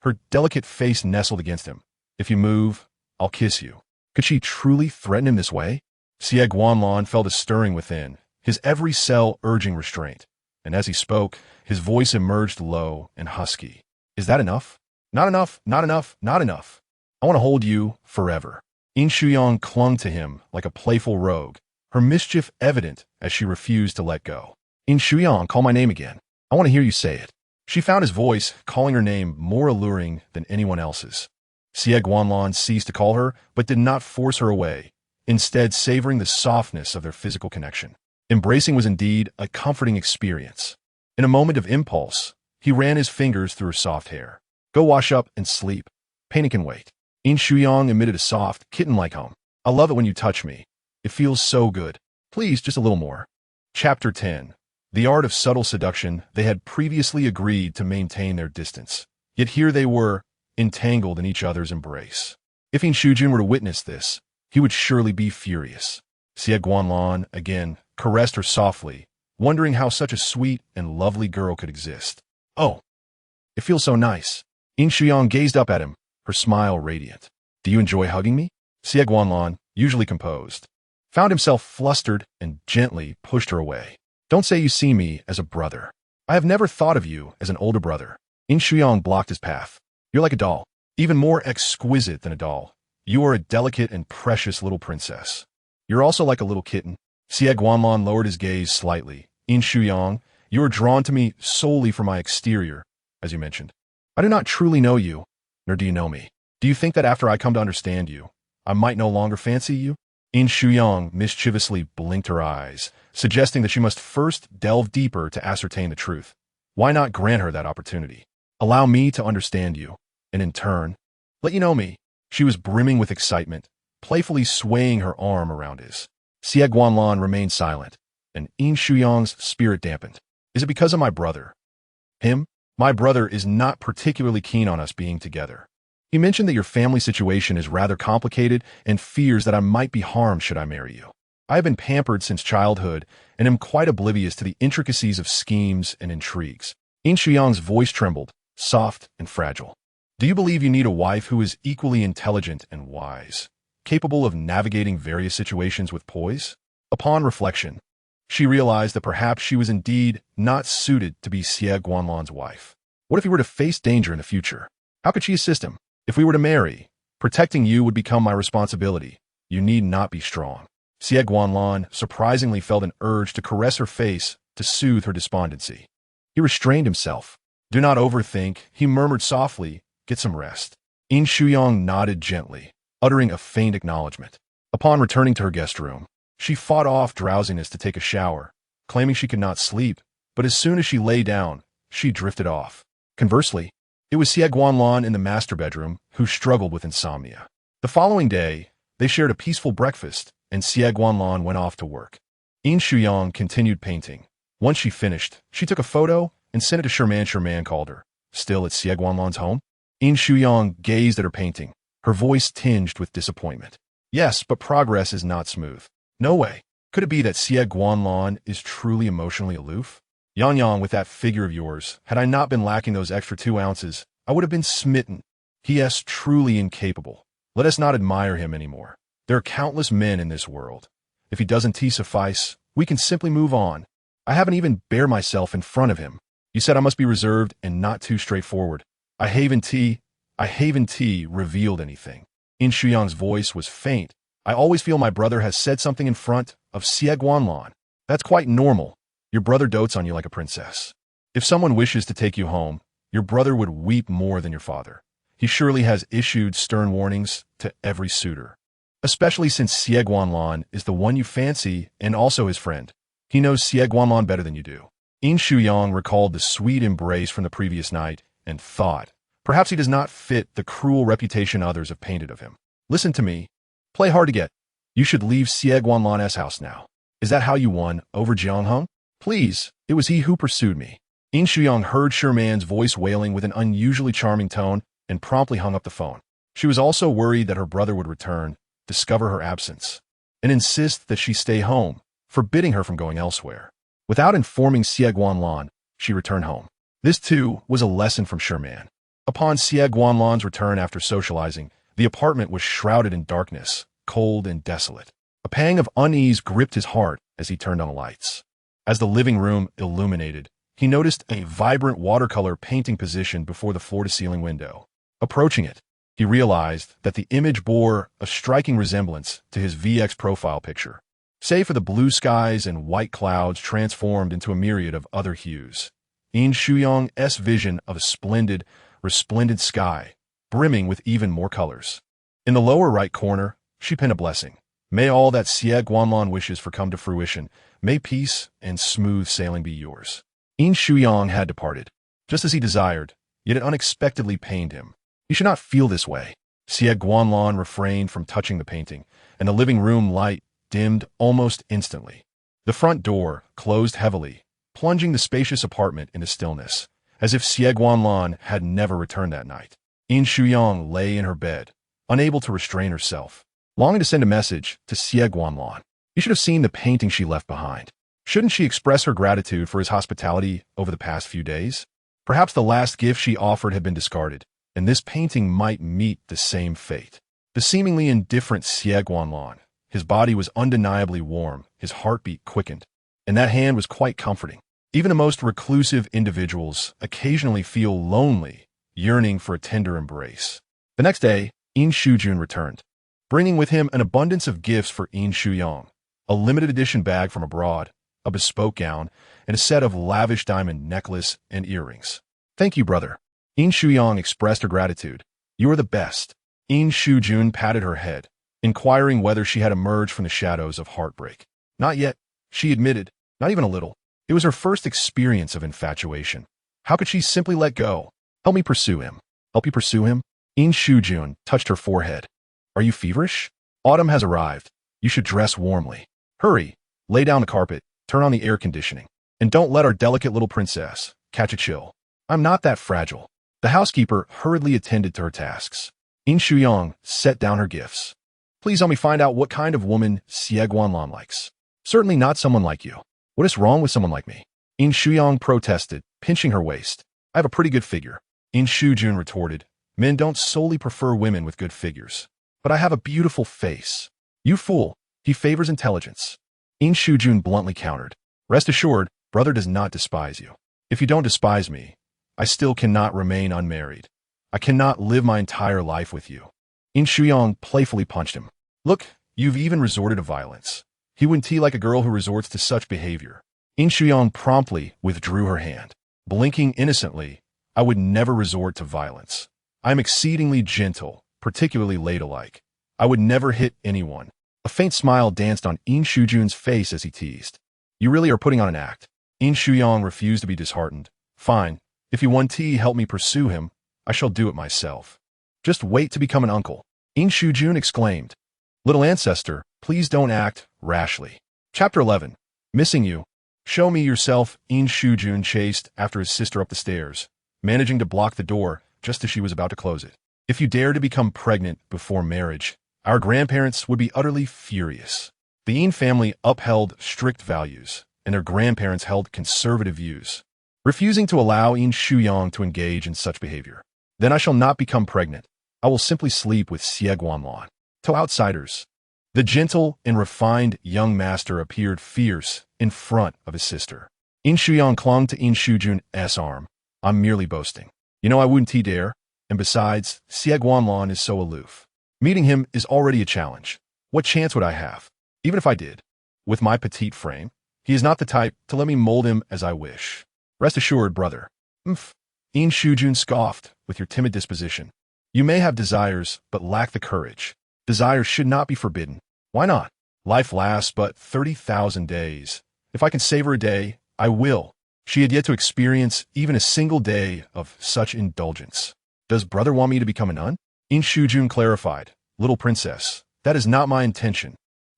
Her delicate face nestled against him. If you move, I'll kiss you. Could she truly threaten him this way? Xie Guanlan felt a stirring within, his every cell urging restraint, and as he spoke, his voice emerged low and husky. Is that enough? Not enough, not enough, not enough. I want to hold you forever. Yin Shuyang clung to him like a playful rogue, her mischief evident as she refused to let go. Yin Shuyang, call my name again. I want to hear you say it. She found his voice calling her name more alluring than anyone else's. Xie Guanlan ceased to call her, but did not force her away, instead savoring the softness of their physical connection. Embracing was indeed a comforting experience. In a moment of impulse, he ran his fingers through her soft hair. Go wash up and sleep. Pain can wait. Yin Shuyang emitted a soft, kitten-like hum. I love it when you touch me. It feels so good. Please, just a little more. Chapter 10. The art of subtle seduction. They had previously agreed to maintain their distance. Yet here they were, entangled in each other's embrace. If Yin Shujin were to witness this, he would surely be furious. Xie Guanlan, again, caressed her softly, wondering how such a sweet and lovely girl could exist. Oh, it feels so nice. Yin Shuyang gazed up at him, her smile radiant. Do you enjoy hugging me? Xie Guanlan, usually composed, found himself flustered and gently pushed her away. Don't say you see me as a brother. I have never thought of you as an older brother. Yin Shuyang blocked his path. You're like a doll, even more exquisite than a doll. You are a delicate and precious little princess. You're also like a little kitten. Xie Guanlan lowered his gaze slightly. Yin Shuyang, you are drawn to me solely for my exterior, as you mentioned. I do not truly know you, nor do you know me. Do you think that after I come to understand you, I might no longer fancy you? Yin Shuyang mischievously blinked her eyes, suggesting that she must first delve deeper to ascertain the truth. Why not grant her that opportunity? Allow me to understand you, and in turn, let you know me. She was brimming with excitement, playfully swaying her arm around his. Xie Guanlan remained silent, and Yin Shuyang's spirit dampened. Is it because of my brother? Him? My brother is not particularly keen on us being together. He mentioned that your family situation is rather complicated and fears that I might be harmed should I marry you. I have been pampered since childhood and am quite oblivious to the intricacies of schemes and intrigues. Yin Shuyang's voice trembled, soft and fragile. Do you believe you need a wife who is equally intelligent and wise, capable of navigating various situations with poise? Upon reflection, she realized that perhaps she was indeed not suited to be Xie Guanlan's wife. What if he were to face danger in the future? How could she assist him? If we were to marry, protecting you would become my responsibility. You need not be strong. Xie Guanlan surprisingly felt an urge to caress her face to soothe her despondency. He restrained himself. Do not overthink, he murmured softly. Get some rest. Yin Shuyang nodded gently, uttering a faint acknowledgement. Upon returning to her guest room, she fought off drowsiness to take a shower, claiming she could not sleep, but as soon as she lay down, she drifted off. Conversely, it was Xie Guanlan in the master bedroom who struggled with insomnia. The following day, they shared a peaceful breakfast, and Xie Guanlan went off to work. Yin Shuyang continued painting. Once she finished, she took a photo and sent it to Sherman. Sherman called her. Still at Xie Guanlan's home? Yin Shuyang gazed at her painting, her voice tinged with disappointment. Yes, but progress is not smooth. No way. Could it be that Xie Guanlan is truly emotionally aloof? Yang, with that figure of yours, had I not been lacking those extra 2 ounces, I would have been smitten. He is truly incapable. Let us not admire him anymore. There are countless men in this world. If he doesn't suffice, we can simply move on. I haven't even bare myself in front of him. You said I must be reserved and not too straightforward. I haven't revealed anything. Yin Shuyang's voice was faint. I always feel my brother has said something in front of Xie Guanlan. That's quite normal. Your brother dotes on you like a princess. If someone wishes to take you home, your brother would weep more than your father. He surely has issued stern warnings to every suitor. Especially since Xie Guanlan is the one you fancy and also his friend. He knows Xie Guanlan better than you do. Yin Shuyang recalled the sweet embrace from the previous night and thought, perhaps he does not fit the cruel reputation others have painted of him. Listen to me. Play hard to get. You should leave Xie Guanlan's house now. Is that how you won over Jiang Heng? Please, it was he who pursued me. Yin Shuyang heard Sherman's voice wailing with an unusually charming tone and promptly hung up the phone. She was also worried that her brother would return, discover her absence, and insist that she stay home, forbidding her from going elsewhere. Without informing Xie Guanlan, she returned home. This, too, was a lesson from Sherman. Upon Xie Guanlan's return after socializing, the apartment was shrouded in darkness, cold and desolate. A pang of unease gripped his heart as he turned on the lights. As the living room illuminated, he noticed a vibrant watercolor painting positioned before the floor-to-ceiling window. Approaching it, he realized that the image bore a striking resemblance to his VX profile picture, save for the blue skies and white clouds transformed into a myriad of other hues. Yin Shuyang's vision of a splendid, resplendent sky brimming with even more colors. In the lower right corner, she penned a blessing. May all that Xie Guanlan wishes for come to fruition. May peace and smooth sailing be yours. Yin Shuyang had departed, just as he desired, yet it unexpectedly pained him. He should not feel this way. Xie Guanlan refrained from touching the painting, and the living room light dimmed almost instantly. The front door closed heavily, plunging the spacious apartment into stillness, as if Xie Guanlan had never returned that night. Yin Shuyang lay in her bed, unable to restrain herself, longing to send a message to Xie Guanlan. He should have seen the painting she left behind. Shouldn't she express her gratitude for his hospitality over the past few days? Perhaps the last gift she offered had been discarded, and this painting might meet the same fate. The seemingly indifferent Xie Guanlan, his body was undeniably warm, his heartbeat quickened, and that hand was quite comforting. Even the most reclusive individuals occasionally feel lonely, yearning for a tender embrace. The next day, Yin Shuyang returned, bringing with him an abundance of gifts for Yin Shuyang, a limited edition bag from abroad, a bespoke gown, and a set of lavish diamond necklace and earrings. Thank you, brother. Yin Shuyang expressed her gratitude. You are the best. Yin Shuyang patted her head, inquiring whether she had emerged from the shadows of heartbreak. Not yet, she admitted, not even a little. It was her first experience of infatuation. How could she simply let go? Help me pursue him. Help you pursue him? Yin Shuyang touched her forehead. Are you feverish? Autumn has arrived. You should dress warmly. Hurry, lay down the carpet, turn on the air conditioning, and don't let our delicate little princess catch a chill. I'm not that fragile. The housekeeper hurriedly attended to her tasks. Yin Shuyang set down her gifts. Please help me find out what kind of woman Xie Guanlan likes. Certainly not someone like you. What is wrong with someone like me? Yin Shuyang protested, pinching her waist. I have a pretty good figure. Yin Shuyang retorted. Men don't solely prefer women with good figures. But I have a beautiful face. You fool. He favors intelligence. Yin Shuyang bluntly countered. Rest assured, brother does not despise you. If you don't despise me, I still cannot remain unmarried. I cannot live my entire life with you. Yin Shuyang playfully punched him. Look, you've even resorted to violence. He wouldn't tea like a girl who resorts to such behavior. Yin Shuyang promptly withdrew her hand. Blinking innocently, I would never resort to violence. I am exceedingly gentle, particularly ladylike. I would never hit anyone. A faint smile danced on Yin Shuyang's face as he teased. You really are putting on an act. Yin Shuyang refused to be disheartened. Fine. If you want to help me pursue him, I shall do it myself. Just wait to become an uncle. Yin Shuyang exclaimed. Little ancestor, please don't act rashly. Chapter 11. Missing you. Show me yourself. Yin Shuyang chased after his sister up the stairs, managing to block the door just as she was about to close it. If you dare to become pregnant before marriage, our grandparents would be utterly furious. The Yin family upheld strict values, and their grandparents held conservative views, refusing to allow Yin Shuyang to engage in such behavior. Then I shall not become pregnant. I will simply sleep with Xie Guanlan. To outsiders, the gentle and refined young master appeared fierce in front of his sister. Yin Shuyang clung to Yin Shuyang's arm. I'm merely boasting. You know I wouldn't dare, and besides, Xie Guanlan is so aloof. Meeting him is already a challenge. What chance would I have? Even if I did. With my petite frame, he is not the type to let me mold him as I wish. Rest assured, brother. Yin Shuyang scoffed with your timid disposition. You may have desires, but lack the courage. Desires should not be forbidden. Why not? Life lasts but 30,000 days. If I can savor a day, I will. She had yet to experience even a single day of such indulgence. Does brother want me to become a nun? Yin Shuyang clarified. Little princess, that is not my intention.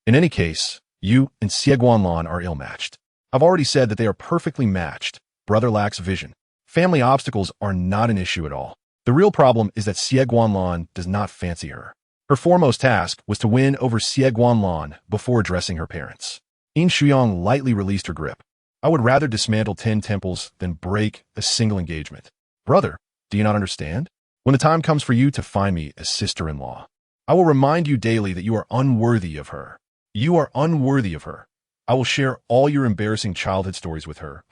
In any case, you and Xie Guanlan are ill-matched. I've already said that they are perfectly matched. Brother lacks vision. Family obstacles are not an issue at all. The real problem is that Xie Guanlan does not fancy her. Her foremost task was to win over Xie Guanlan before addressing her parents. Yin Shuyang lightly released her grip. I would rather dismantle 10 temples than break a single engagement. Brother, do you not understand? When the time comes for you to find me as sister-in-law, I will remind you daily that you are unworthy of her. You are unworthy of her. I will share all your embarrassing childhood stories with her.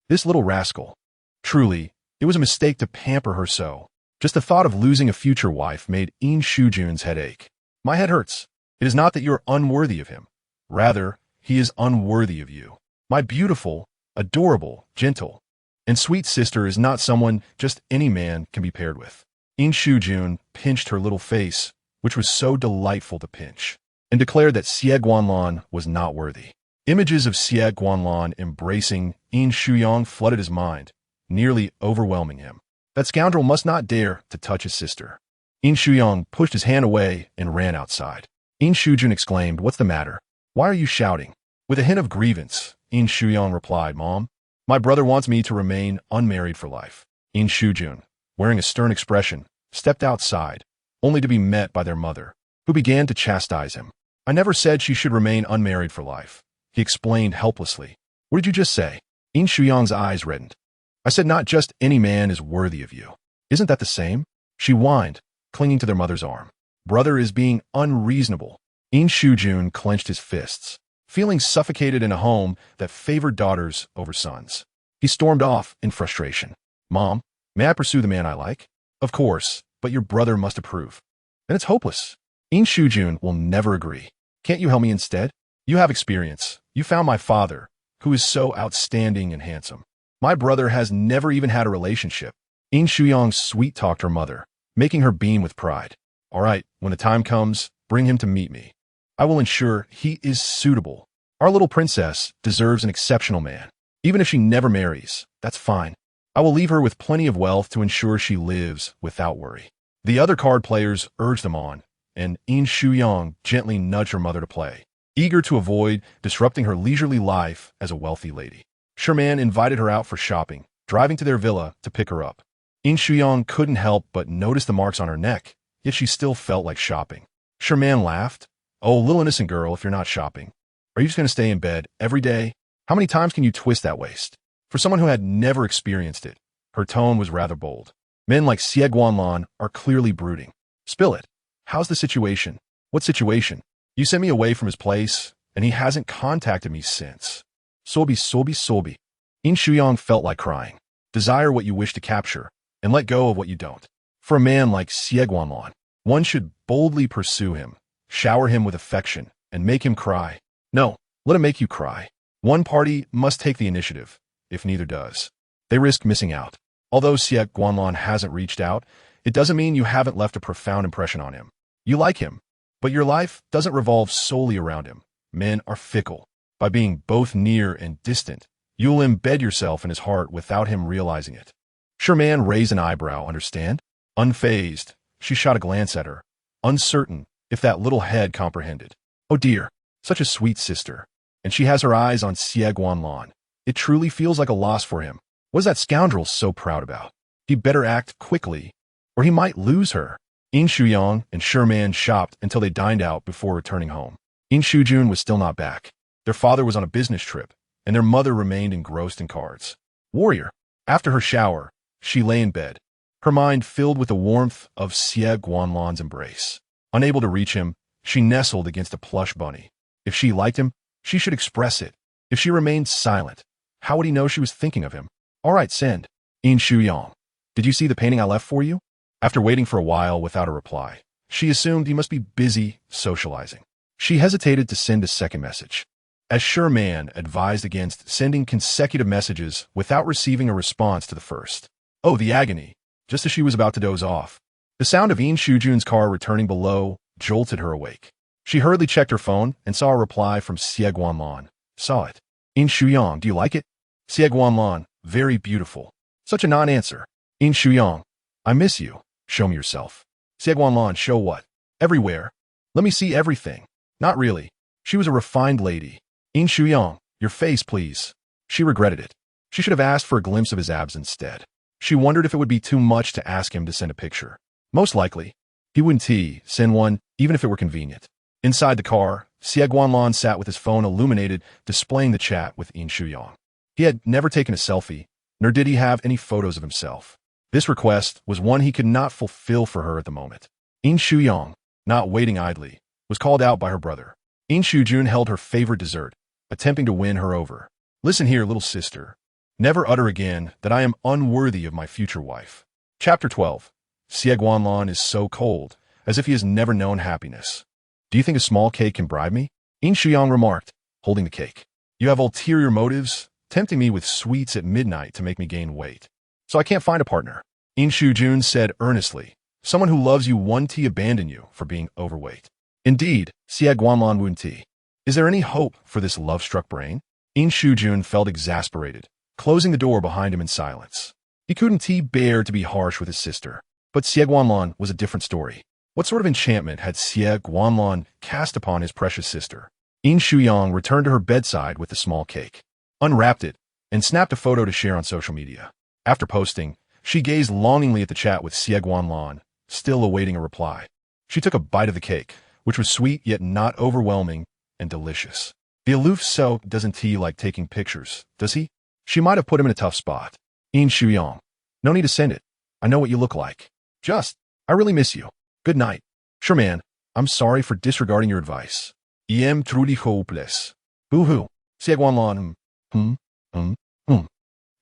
This little rascal. Truly, it was a mistake to pamper her so. Just the thought of losing a future wife made Yin Shuyang's head ache. My head hurts. It is not that you are unworthy of him. Rather, he is unworthy of you. My beautiful, adorable, gentle, and sweet sister is not someone just any man can be paired with. Yin Shuyang pinched her little face, which was so delightful to pinch, and declared that Xie Guanlan was not worthy. Images of Xie Guanlan embracing Yin Shuyang flooded his mind, nearly overwhelming him. That scoundrel must not dare to touch his sister. Yin Shuyang pushed his hand away and ran outside. Yin Shuyang exclaimed, "What's the matter? Why are you shouting?" With a hint of grievance, Yin Shuyang replied, "Mom, my brother wants me to remain unmarried for life." Yin Shuyang, wearing a stern expression, stepped outside, only to be met by their mother, who began to chastise him. "I never said she should remain unmarried for life," he explained helplessly. "What did you just say?" Yin Shuyang's eyes reddened. "I said not just any man is worthy of you. Isn't that the same?" She whined, clinging to their mother's arm. "Brother is being unreasonable." Yin Shuyang clenched his fists, feeling suffocated in a home that favored daughters over sons. He stormed off in frustration. "Mom, may I pursue the man I like?" "Of course, but your brother must approve." "Then it's hopeless. Yin Shuyang will never agree. Can't you help me instead? You have experience. You found my father, who is so outstanding and handsome. My brother has never even had a relationship." Yin Shuyang sweet-talked her mother, making her beam with pride. "All right, when the time comes, bring him to meet me. I will ensure he is suitable. Our little princess deserves an exceptional man. Even if she never marries, that's fine. I will leave her with plenty of wealth to ensure she lives without worry." The other card players urged them on, and Yin Shuyang gently nudged her mother to play, eager to avoid disrupting her leisurely life as a wealthy lady. Sherman invited her out for shopping, driving to their villa to pick her up. Yin Shuyang couldn't help but notice the marks on her neck, yet she still felt like shopping. Sherman laughed. "Oh, little innocent girl, if you're not shopping. Are you just going to stay in bed every day? How many times can you twist that waist?" For someone who had never experienced it, her tone was rather bold. "Men like Xie Guanlan are clearly brooding. Spill it. How's the situation?" "What situation? You sent me away from his place, and he hasn't contacted me since." Sobi. Yin Shuyang felt like crying. Desire what you wish to capture, and let go of what you don't. For a man like Xie Guanlan, one should boldly pursue him, shower him with affection, and make him cry. No, let him make you cry. One party must take the initiative. If neither does, they risk missing out. Although Xie Guanlan hasn't reached out, it doesn't mean you haven't left a profound impression on him. You like him, but your life doesn't revolve solely around him. Men are fickle. By being both near and distant, you'll embed yourself in his heart without him realizing it. Sherman raised an eyebrow, understand? Unfazed, she shot a glance at her, uncertain if that little head comprehended. Oh dear, such a sweet sister. And she has her eyes on Xie Guanlan. It truly feels like a loss for him. What is that scoundrel so proud about? He better act quickly, or he might lose her. Yin Shuyang and Sherman shopped until they dined out before returning home. Yin Shuyang was still not back. Their father was on a business trip, and their mother remained engrossed in cards. Warrior. After her shower, she lay in bed, her mind filled with the warmth of Xie Guanlan's embrace. Unable to reach him, she nestled against a plush bunny. If she liked him, she should express it. If she remained silent, how would he know she was thinking of him? "All right, send." "Yin Shuyang, did you see the painting I left for you?" After waiting for a while without a reply, she assumed he must be busy socializing. She hesitated to send a second message, as Sherman advised against sending consecutive messages without receiving a response to the first. Oh, the agony! Just as she was about to doze off, the sound of Yin Shuyang's car returning below jolted her awake. She hurriedly checked her phone and saw a reply from Xie Guanlan. Saw it. "Yin Shuyang, do you like it?" Xie Guanlan, very beautiful. Such a non-answer. "Yin Shuyang, I miss you. Show me yourself." Xie Guanlan, show what? "Everywhere. Let me see everything." Not really. She was a refined lady. "Yin Shuyang, your face, please." She regretted it. She should have asked for a glimpse of his abs instead. She wondered if it would be too much to ask him to send a picture. Most likely, he wouldn't send one, even if it were convenient. Inside the car, Xie Guanlan sat with his phone illuminated, displaying the chat with Yin Shuyang. He had never taken a selfie, nor did he have any photos of himself. This request was one he could not fulfill for her at the moment. Yin Shuyang, not waiting idly, was called out by her brother. Yin Shuyang held her favorite dessert, attempting to win her over. "Listen here, little sister. Never utter again that I am unworthy of my future wife." Chapter 12. Xie Guanlan is so cold, as if he has never known happiness. "Do you think a small cake can bribe me?" Yin Shuyang remarked, holding the cake. "You have ulterior motives, tempting me with sweets at midnight to make me gain weight. So I can't find a partner." Yin Shuyang said earnestly, Someone who loves you won't abandon you for being overweight. Indeed, Xie Guanlan won't. Is there any hope for this love-struck brain? Yin Shuyang felt exasperated, closing the door behind him in silence. He couldn't bear to be harsh with his sister. But Xie Guanlan was a different story. What sort of enchantment had Xie Guanlan cast upon his precious sister? Yin Shuyang returned to her bedside with the small cake, unwrapped it, and snapped a photo to share on social media. After posting, she gazed longingly at the chat with Xie Guanlan, still awaiting a reply. She took a bite of the cake, which was sweet yet not overwhelming and delicious. The aloof so doesn't like taking pictures, does he? She might have put him in a tough spot. Yin Shuyang, no need to send it. I know what you look like. I really miss you. Good night. Sure, man. I'm sorry for disregarding your advice. Truly hopeless. Boo-hoo. Xie Guanlan.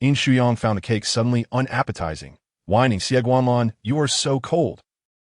Yin Shuyang found the cake suddenly unappetizing, whining, Xie Guanlan, you are so cold.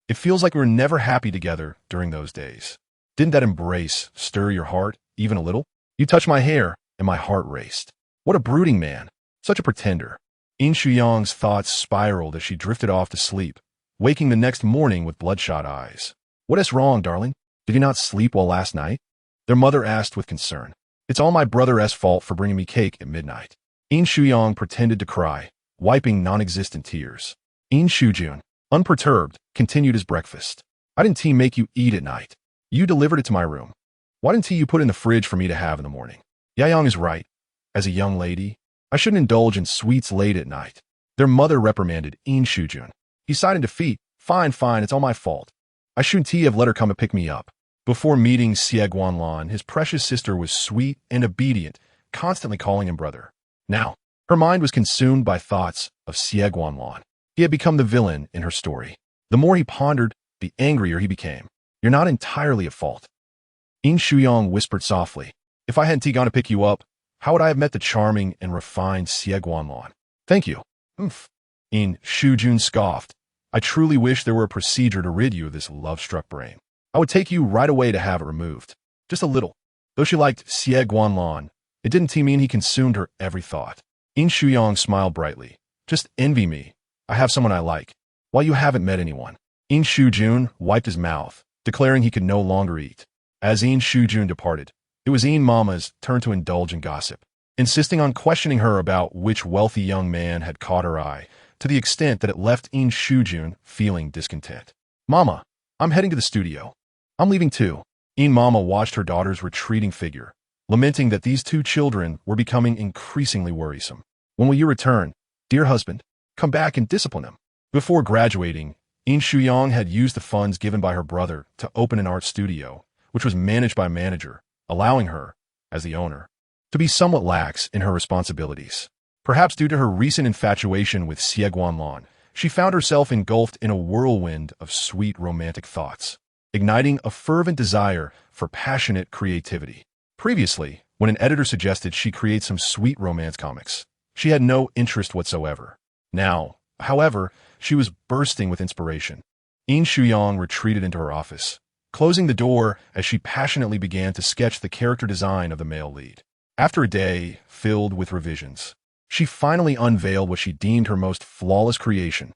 It feels like we were never happy together during those days. Didn't that embrace stir your heart, even a little? You touched my hair, and my heart raced. What a brooding man. Such a pretender. Yin Shuyang's thoughts spiraled as she drifted off to sleep, waking the next morning with bloodshot eyes. What is wrong, darling? Did you not sleep well last night? Their mother asked with concern. It's all my brother's fault for bringing me cake at midnight. Yin Shuyang pretended to cry, wiping non-existent tears. Yin Shuyang, unperturbed, continued his breakfast. I didn't make you eat at night. You delivered it to my room. Why didn't you put it in the fridge for me to have in the morning? Yayang is right. As a young lady, I shouldn't indulge in sweets late at night. Their mother reprimanded Yin Shuyang. He sighed in defeat. Fine, it's all my fault. I shouldn't have let her come and pick me up. Before meeting Xie Guanlan, his precious sister was sweet and obedient, constantly calling him brother. Now, her mind was consumed by thoughts of Xie Guanlan. He had become the villain in her story. The more he pondered, the angrier he became. You're not entirely at fault. Yin Shuyang whispered softly. If I hadn't gone to pick you up, how would I have met the charming and refined Xie Guanlan? Thank you. Yin Shuyang scoffed. I truly wish there were a procedure to rid you of this love-struck brain. I would take you right away to have it removed. Just a little. Though she liked Xie Guanlan, it didn't mean he consumed her every thought. Yin Shuyang smiled brightly. Just envy me. I have someone I like, while you haven't met anyone. Yin Shuyang wiped his mouth, declaring he could no longer eat. As Yin Shuyang departed, it was Yin Mama's turn to indulge in gossip, insisting on questioning her about which wealthy young man had caught her eye, to the extent that it left Yin Shuyang feeling discontent. Mama, I'm heading to the studio. I'm leaving too. Yin Mama watched her daughter's retreating figure, lamenting that these two children were becoming increasingly worrisome. When will you return, dear husband? Come back and discipline them. Before graduating, Yin Shuyang had used the funds given by her brother to open an art studio, which was managed by a manager, allowing her, as the owner, to be somewhat lax in her responsibilities. Perhaps due to her recent infatuation with Xie Guanlan, she found herself engulfed in a whirlwind of sweet romantic thoughts, igniting a fervent desire for passionate creativity. Previously, when an editor suggested she create some sweet romance comics, she had no interest whatsoever. Now, however, she was bursting with inspiration. Yin Shuyang retreated into her office, closing the door as she passionately began to sketch the character design of the male lead. After a day filled with revisions, she finally unveiled what she deemed her most flawless creation.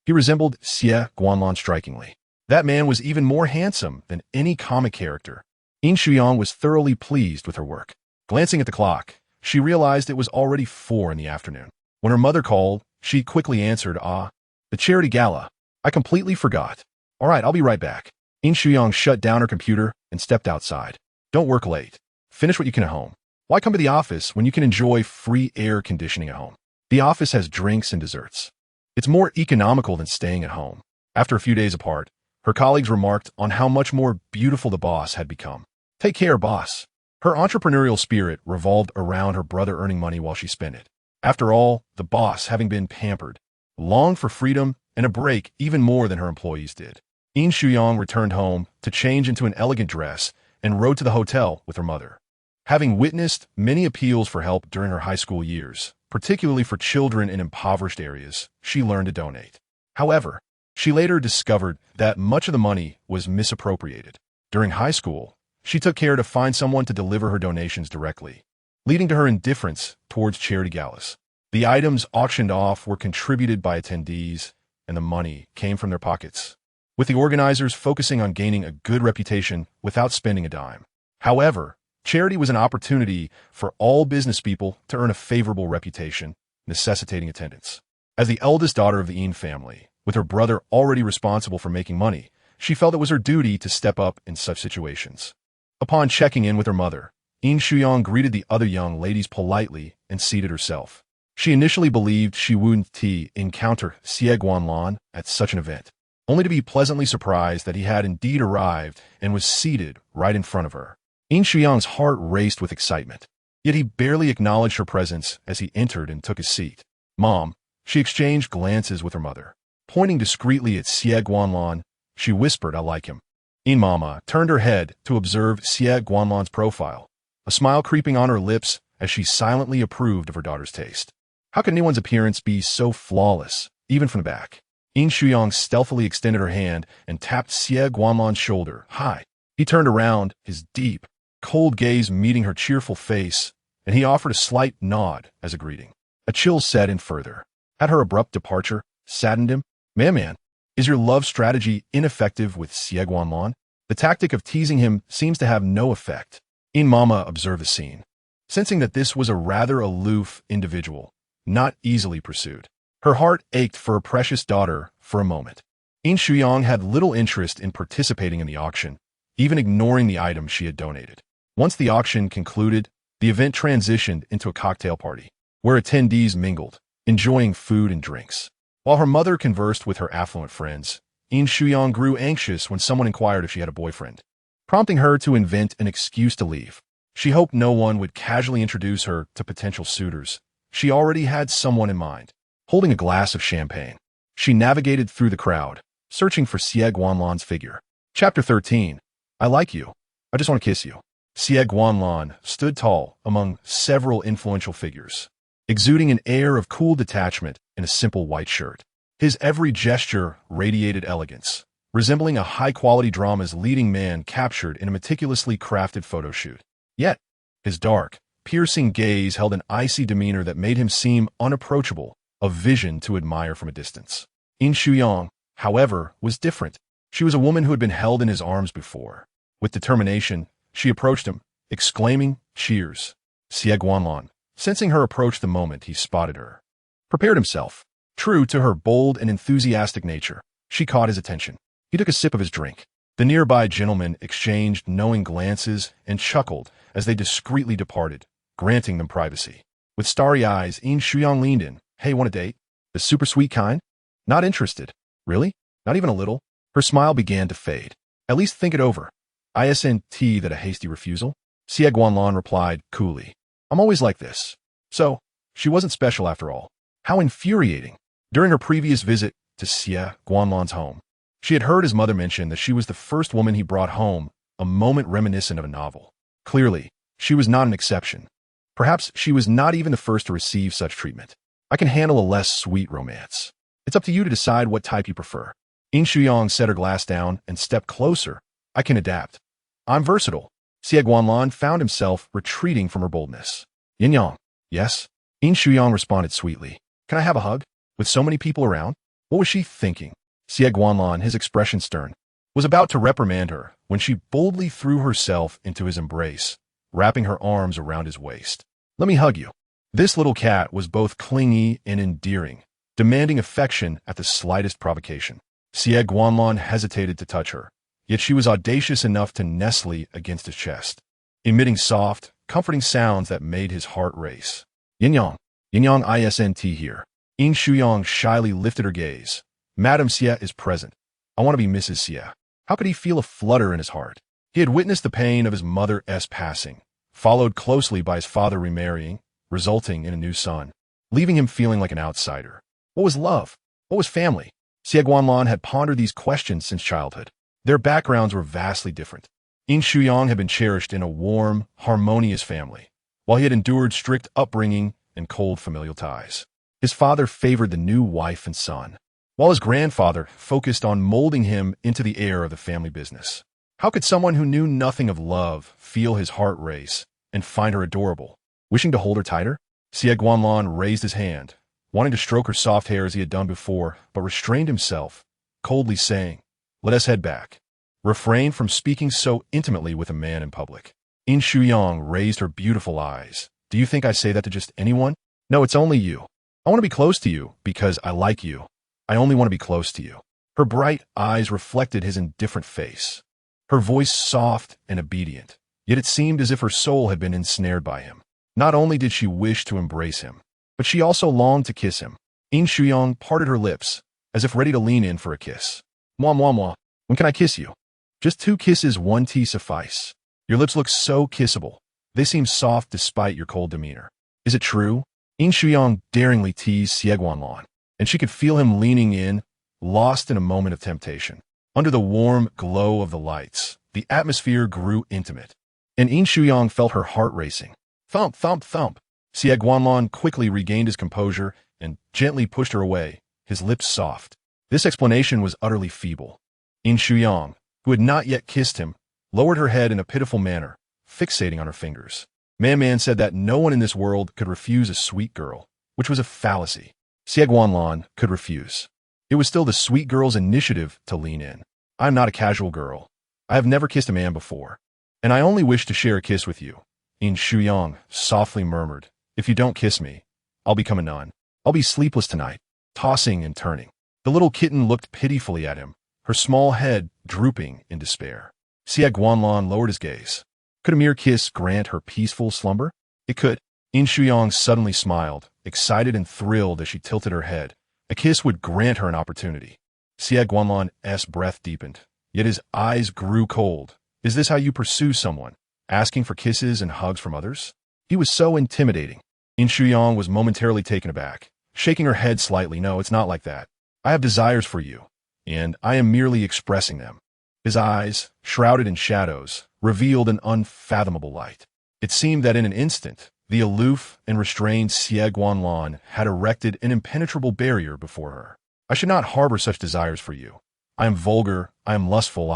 He resembled Xie Guanlan strikingly. That man was even more handsome than any comic character. Yin Shuyang was thoroughly pleased with her work. Glancing at the clock, she realized it was already 4 in the afternoon. When her mother called, she quickly answered, the charity gala. I completely forgot. All right, I'll be right back. Yin Shuyang shut down her computer and stepped outside. Don't work late. Finish what you can at home. Why come to the office when you can enjoy free air conditioning at home? The office has drinks and desserts. It's more economical than staying at home. After a few days apart, her colleagues remarked on how much more beautiful the boss had become. Take care, boss. Her entrepreneurial spirit revolved around her brother earning money while she spent it. After all, the boss, having been pampered, longed for freedom and a break even more than her employees did. Yin Shuyang returned home to change into an elegant dress and rode to the hotel with her mother. Having witnessed many appeals for help during her high school years, particularly for children in impoverished areas, she learned to donate. However, she later discovered that much of the money was misappropriated. During high school, she took care to find someone to deliver her donations directly, leading to her indifference towards charity galas. The items auctioned off were contributed by attendees, and the money came from their pockets, with the organizers focusing on gaining a good reputation without spending a dime. However, charity was an opportunity for all business people to earn a favorable reputation, necessitating attendance. As the eldest daughter of the Yin family, with her brother already responsible for making money, she felt it was her duty to step up in such situations. Upon checking in with her mother, Yin Shuyang greeted the other young ladies politely and seated herself. She initially believed she wouldn't encounter Xie Guanlan at such an event, only to be pleasantly surprised that he had indeed arrived and was seated right in front of her. Yin Shuyang's heart raced with excitement, yet he barely acknowledged her presence as he entered and took his seat. "Mom," she exchanged glances with her mother. Pointing discreetly at Xie Guanlan, she whispered, "I like him." Yin Mama turned her head to observe Xie Guanlan's profile, a smile creeping on her lips as she silently approved of her daughter's taste. How could anyone's appearance be so flawless, even from the back? Yin Shuyang stealthily extended her hand and tapped Xie Guanlan's shoulder. "Hi." He turned around, his deep, cold gaze meeting her cheerful face, and he offered a slight nod as a greeting. A chill set in further. Had her abrupt departure saddened him? Man, is your love strategy ineffective with Xie Guanlan? The tactic of teasing him seems to have no effect. Yin Mama observed the scene, sensing that this was a rather aloof individual, not easily pursued. Her heart ached for her precious daughter for a moment. Yin Shuyang had little interest in participating in the auction, even ignoring the items she had donated. Once the auction concluded, the event transitioned into a cocktail party, where attendees mingled, enjoying food and drinks. While her mother conversed with her affluent friends, Yin Shuyang grew anxious when someone inquired if she had a boyfriend, prompting her to invent an excuse to leave. She hoped no one would casually introduce her to potential suitors. She already had someone in mind. Holding a glass of champagne, she navigated through the crowd, searching for Xie Guanlan's figure. Chapter 13. I like you. I just want to kiss you. Xie Guanlan stood tall among several influential figures, exuding an air of cool detachment in a simple white shirt. His every gesture radiated elegance, resembling a high-quality drama's leading man captured in a meticulously crafted photo shoot. Yet, his dark, piercing gaze held an icy demeanor that made him seem unapproachable, a vision to admire from a distance. Yin Shuyang, however, was different. She was a woman who had been held in his arms before. With determination, she approached him, exclaiming, "Cheers." Xie Guanlan, sensing her approach the moment he spotted her, prepared himself. True to her bold and enthusiastic nature, she caught his attention. He took a sip of his drink. The nearby gentlemen exchanged knowing glances and chuckled as they discreetly departed, granting them privacy. With starry eyes, Yin Shuyang leaned in. "Hey, want a date? The super sweet kind?" "Not interested." "Really? Not even a little?" Her smile began to fade. "At least think it over." "Isn't that a hasty refusal?" Xie Guanlan replied coolly. "I'm always like this." So, she wasn't special after all. How infuriating. During her previous visit to Xie Guanlan's home, she had heard his mother mention that she was the first woman he brought home, a moment reminiscent of a novel. Clearly, she was not an exception. Perhaps she was not even the first to receive such treatment. "I can handle a less sweet romance. It's up to you to decide what type you prefer." Yin Shuyang set her glass down and stepped closer. "I can adapt. I'm versatile." Xie Guanlan found himself retreating from her boldness. "Yin Yang." "Yes?" Yin Shuyang responded sweetly. "Can I have a hug? With so many people around?" What was she thinking? Xie Guanlan, his expression stern, was about to reprimand her when she boldly threw herself into his embrace, wrapping her arms around his waist. "Let me hug you." This little cat was both clingy and endearing, demanding affection at the slightest provocation. Xie Guanlan hesitated to touch her, yet she was audacious enough to nestle against his chest, emitting soft, comforting sounds that made his heart race. "Yin Yang. Yin Yang isn't here." Yin Shuyang shyly lifted her gaze. "Madame Xie is present. I want to be Mrs. Xie." How could he feel a flutter in his heart? He had witnessed the pain of his mother's passing, followed closely by his father remarrying, resulting in a new son, leaving him feeling like an outsider. What was love? What was family? Xie Guanlan had pondered these questions since childhood. Their backgrounds were vastly different. Yin Shuyang had been cherished in a warm, harmonious family, while he had endured strict upbringing and cold familial ties. His father favored the new wife and son, while his grandfather focused on molding him into the heir of the family business. How could someone who knew nothing of love feel his heart race and find her adorable? Wishing to hold her tighter, Xie Guanlan raised his hand, wanting to stroke her soft hair as he had done before, but restrained himself, coldly saying, "Let us head back." Refrain from speaking so intimately with a man in public. Yin Shuyang raised her beautiful eyes. "Do you think I say that to just anyone? No, it's only you. I want to be close to you because I like you. I only want to be close to you." Her bright eyes reflected his indifferent face. Her voice soft and obedient, yet it seemed as if her soul had been ensnared by him. Not only did she wish to embrace him, but she also longed to kiss him. Yin Shuyang parted her lips, as if ready to lean in for a kiss. "Moi, moi, moi. When can I kiss you?" "Just 2 kisses, 1 tea suffice. Your lips look so kissable. They seem soft despite your cold demeanor." "Is it true?" Yin Shuyang daringly teased Xie Guanlan, and she could feel him leaning in, lost in a moment of temptation. Under the warm glow of the lights, the atmosphere grew intimate, and Yin Shuyang felt her heart racing. Thump, thump, thump. Xie Guanlan quickly regained his composure and gently pushed her away, his lips soft. This explanation was utterly feeble. Yin Shuyang, who had not yet kissed him, lowered her head in a pitiful manner, fixating on her fingers. Man said that no one in this world could refuse a sweet girl, which was a fallacy. Xie Guanlan could refuse. It was still the sweet girl's initiative to lean in. "I am not a casual girl. I have never kissed a man before, and I only wish to share a kiss with you." Yin Shuyang softly murmured, "If you don't kiss me, I'll become a nun. I'll be sleepless tonight," tossing and turning. The little kitten looked pitifully at him, her small head drooping in despair. Xie Guanlan lowered his gaze. Could a mere kiss grant her peaceful slumber? It could. Yin Shuyang suddenly smiled, excited and thrilled as she tilted her head. A kiss would grant her an opportunity. Xie Guanlan's breath deepened, yet his eyes grew cold. "Is this how you pursue someone? Asking for kisses and hugs from others?" He was so intimidating. Yin Shuyang was momentarily taken aback, shaking her head slightly. "No, it's not like that. I have desires for you, and I am merely expressing them." His eyes, shrouded in shadows, revealed an unfathomable light. It seemed that in an instant, the aloof and restrained Xie Guanlan had erected an impenetrable barrier before her. "I should not harbor such desires for you. I am vulgar, I am lustful,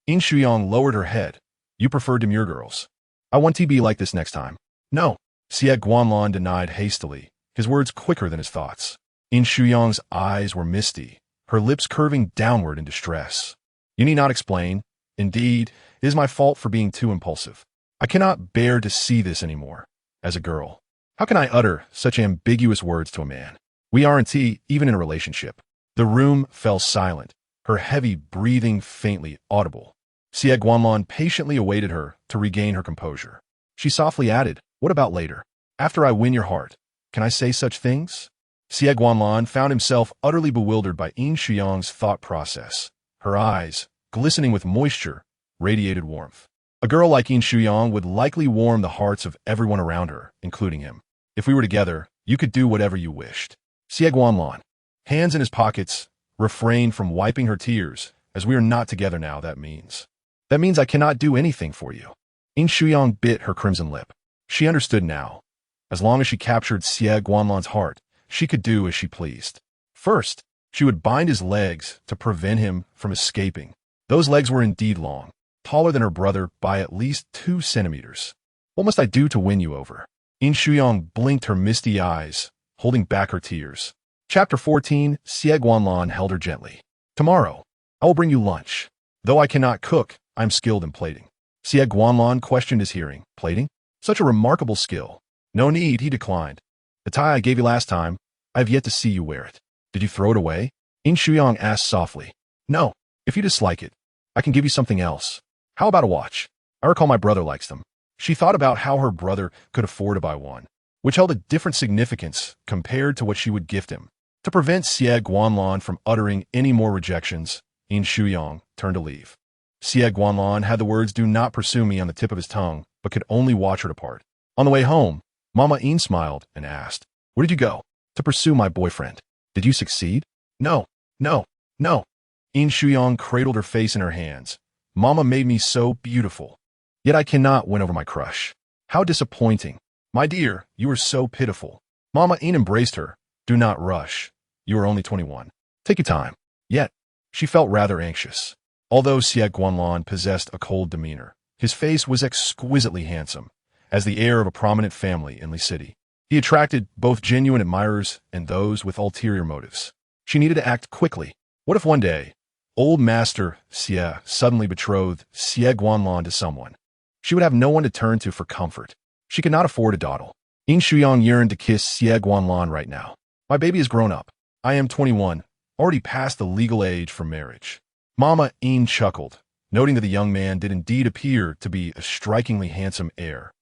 Yin Shuyang lowered her head. "You prefer demure girls. I want to be like this next time." "No," Xie Guanlan denied hastily, his words quicker than his thoughts. Yin Shuyang's eyes were misty, her lips curving downward in distress. "You need not explain. Indeed, it is my fault for being too impulsive. I cannot bear to see this anymore. As a girl, how can I utter such ambiguous words to a man? We aren't even in a relationship." The room fell silent, her heavy breathing faintly audible. Xie Guanlan patiently awaited her to regain her composure. She softly added, "What about later? After I win your heart, can I say such things?" Xie Guanlan found himself utterly bewildered by Yin Shuyang's thought process. Her eyes, glistening with moisture, radiated warmth. A girl like Yin Shuyang would likely warm the hearts of everyone around her, including him. "If we were together, you could do whatever you wished." Xie Guanlan, hands in his pockets, refrained from wiping her tears. "As we are not together now, that means I cannot do anything for you." Yin Shuyang bit her crimson lip. She understood now. As long as she captured Xie Guanlan's heart, she could do as she pleased. First, she would bind his legs to prevent him from escaping. Those legs were indeed long, taller than her brother by at least 2 centimeters. "What must I do to win you over?" Yin Shuyang blinked her misty eyes, holding back her tears. Chapter 14, Xie Guanlan held her gently. "Tomorrow, I will bring you lunch. Though I cannot cook, I am skilled in plating." Xie Guanlan questioned his hearing. "Plating? Such a remarkable skill." "No need," he declined. "The tie I gave you last time, I have yet to see you wear it." "Did you throw it away?" Yin Shuyang asked softly. "No. If you dislike it, I can give you something else. How about a watch? I recall my brother likes them." She thought about how her brother could afford to buy one, which held a different significance compared to what she would gift him. To prevent Xie Guanlan from uttering any more rejections, Yin Shuyang turned to leave. Xie Guanlan had the words "do not pursue me" on the tip of his tongue, but could only watch her depart. On the way home, Mama Yin smiled and asked, "Where did you go?" "To pursue my boyfriend." "Did you succeed?" "No, no, no." Yin Shuyang cradled her face in her hands. "Mama made me so beautiful. Yet I cannot win over my crush. How disappointing. My dear, you are so pitiful." Mama Yin embraced her. "Do not rush. You are only 21. Take your time." Yet, she felt rather anxious. Although Xie Guanlan possessed a cold demeanor, his face was exquisitely handsome, as the heir of a prominent family in the city. He attracted both genuine admirers and those with ulterior motives. She needed to act quickly. What if one day, old Master Xie suddenly betrothed Xie Guanlan to someone? She would have no one to turn to for comfort. She could not afford a dawdle. Yin Shuyang yearned to kiss Xie Guanlan right now. My baby is grown up. I am 21, already past the legal age for marriage. Mama Yin chuckled, noting that the young man did indeed appear to be a strikingly handsome heir.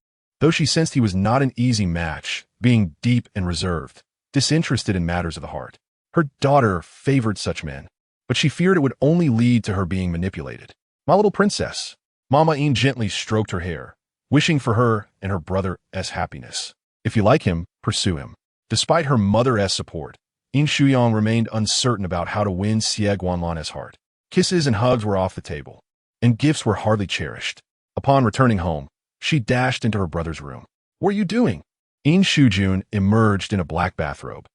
Though she sensed he was not an easy match, being deep and reserved, disinterested in matters of the heart. Her daughter favored such men, but she feared it would only lead to her being manipulated. My little princess. Mama Yin gently stroked her hair, wishing for her and her brother's happiness. If you like him, pursue him. Despite her mother's support, Yin Shuyang remained uncertain about how to win Xie Guanlan's heart. Kisses and hugs were off the table, and gifts were hardly cherished. Upon returning home, she dashed into her brother's room. What are you doing? Yin Shujun emerged in a black bathrobe,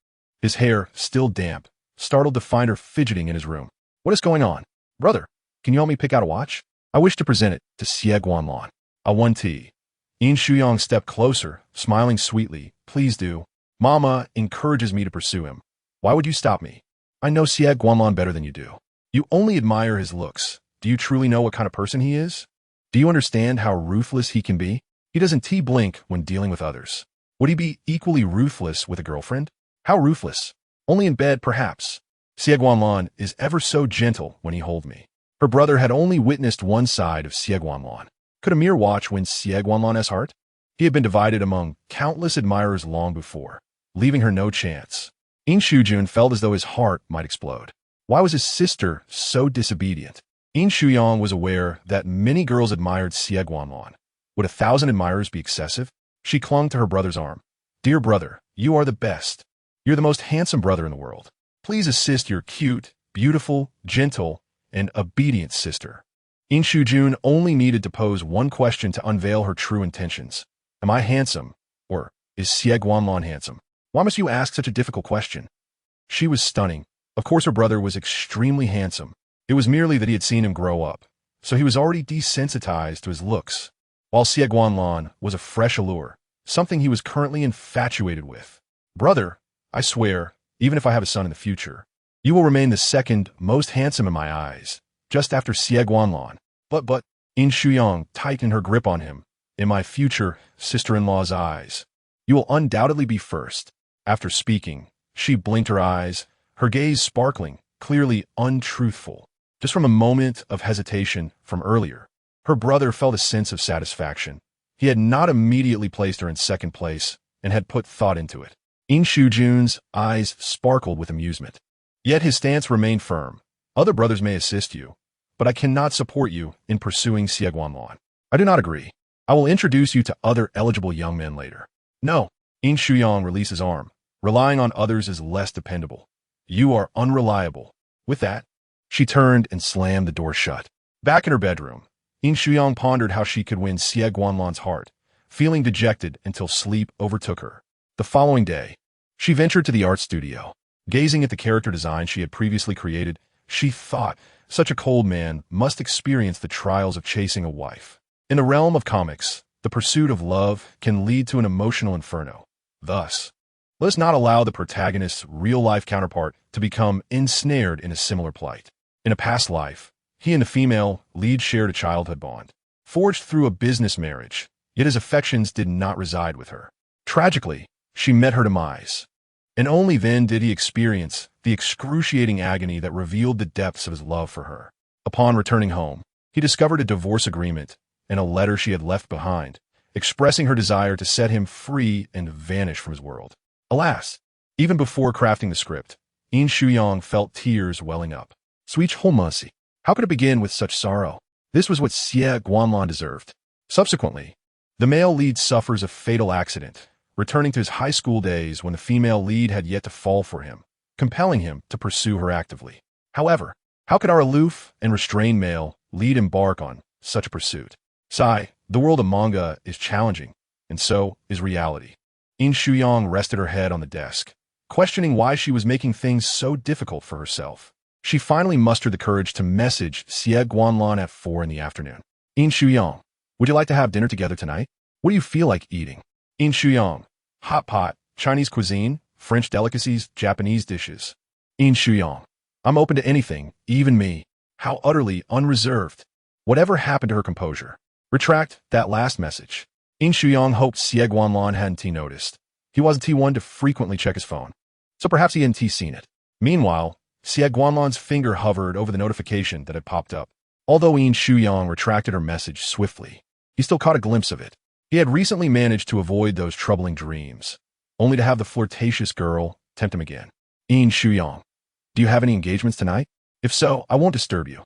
his hair still damp, startled to find her fidgeting in his room. What is going on? Brother, can you help me pick out a watch? I wish to present it to Xie Guanlan. I want tea. Yin Shuyang stepped closer, smiling sweetly. Please do. Mama encourages me to pursue him. Why would you stop me? I know Xie Guanlan better than you do. You only admire his looks. Do you truly know what kind of person he is? Do you understand how ruthless he can be? He doesn't blink when dealing with others. Would he be equally ruthless with a girlfriend? How ruthless? Only in bed, perhaps. Xie Guanlan is ever so gentle when he holds me. Her brother had only witnessed one side of Xie Guanlan. Could a mere watch win Xie Guanlan's heart? He had been divided among countless admirers long before, leaving her no chance. Yin Shujun felt as though his heart might explode. Why was his sister so disobedient? Yin Shuyang was aware that many girls admired Xie Guanlan. Would 1,000 admirers be excessive? She clung to her brother's arm. Dear brother, you are the best. You're the most handsome brother in the world. Please assist your cute, beautiful, gentle, and obedient sister. Yin Shujun only needed to pose one question to unveil her true intentions. Am I handsome? Or is Xie Guanlan handsome? Why must you ask such a difficult question? She was stunning. Of course her brother was extremely handsome. It was merely that he had seen him grow up, so he was already desensitized to his looks, while Xie Guanlan was a fresh allure, something he was currently infatuated with. Brother, I swear, even if I have a son in the future, you will remain the second most handsome in my eyes, just after Xie Guanlan. But, Yin Shuyang tightened her grip on him. In my future sister-in-law's eyes, you will undoubtedly be first. After speaking, she blinked her eyes, her gaze sparkling, clearly untruthful. Just from a moment of hesitation from earlier, her brother felt a sense of satisfaction. He had not immediately placed her in second place and had put thought into it. Yin Shujun's eyes sparkled with amusement. Yet his stance remained firm. Other brothers may assist you, but I cannot support you in pursuing Xie Guanlan. I do not agree. I will introduce you to other eligible young men later. No. Yin Shuyang released his arm. Relying on others is less dependable. You are unreliable. With that, she turned and slammed the door shut. Back in her bedroom, Yin Shuyang pondered how she could win Xie Guanlan's heart, feeling dejected until sleep overtook her. The following day, she ventured to the art studio. Gazing at the character design she had previously created, she thought such a cold man must experience the trials of chasing a wife. In the realm of comics, the pursuit of love can lead to an emotional inferno. Thus, let us not allow the protagonist's real-life counterpart to become ensnared in a similar plight. In a past life, he and the female lead shared a childhood bond, forged through a business marriage, yet his affections did not reside with her. Tragically, she met her demise, and only then did he experience the excruciating agony that revealed the depths of his love for her. Upon returning home, he discovered a divorce agreement and a letter she had left behind, expressing her desire to set him free and vanish from his world. Alas, even before crafting the script, Yin Shuyang felt tears welling up. Sweet Holmasi, how could it begin with such sorrow? This was what Xie Guanlan deserved. Subsequently, the male lead suffers a fatal accident, returning to his high school days when the female lead had yet to fall for him, compelling him to pursue her actively. However, how could our aloof and restrained male lead embark on such a pursuit? Sigh, the world of manga is challenging, and so is reality. Yin Shuyang rested her head on the desk, questioning why she was making things so difficult for herself. She finally mustered the courage to message Xie Guanlan at 4 in the afternoon. Yin Shuyang, would you like to have dinner together tonight? What do you feel like eating? Yin Shuyang, hot pot, Chinese cuisine, French delicacies, Japanese dishes. Yin Shuyang. I'm open to anything, even me. How utterly unreserved. Whatever happened to her composure? Retract that last message. Yin Shuyang hoped Xie Guanlan hadn't noticed. He wasn't one to frequently check his phone, so perhaps he hadn't seen it. Meanwhile, Xie Guanlan's finger hovered over the notification that had popped up. Although Yin Shuyang retracted her message swiftly, he still caught a glimpse of it. He had recently managed to avoid those troubling dreams, only to have the flirtatious girl tempt him again. Yin Shuyang, do you have any engagements tonight? If so, I won't disturb you.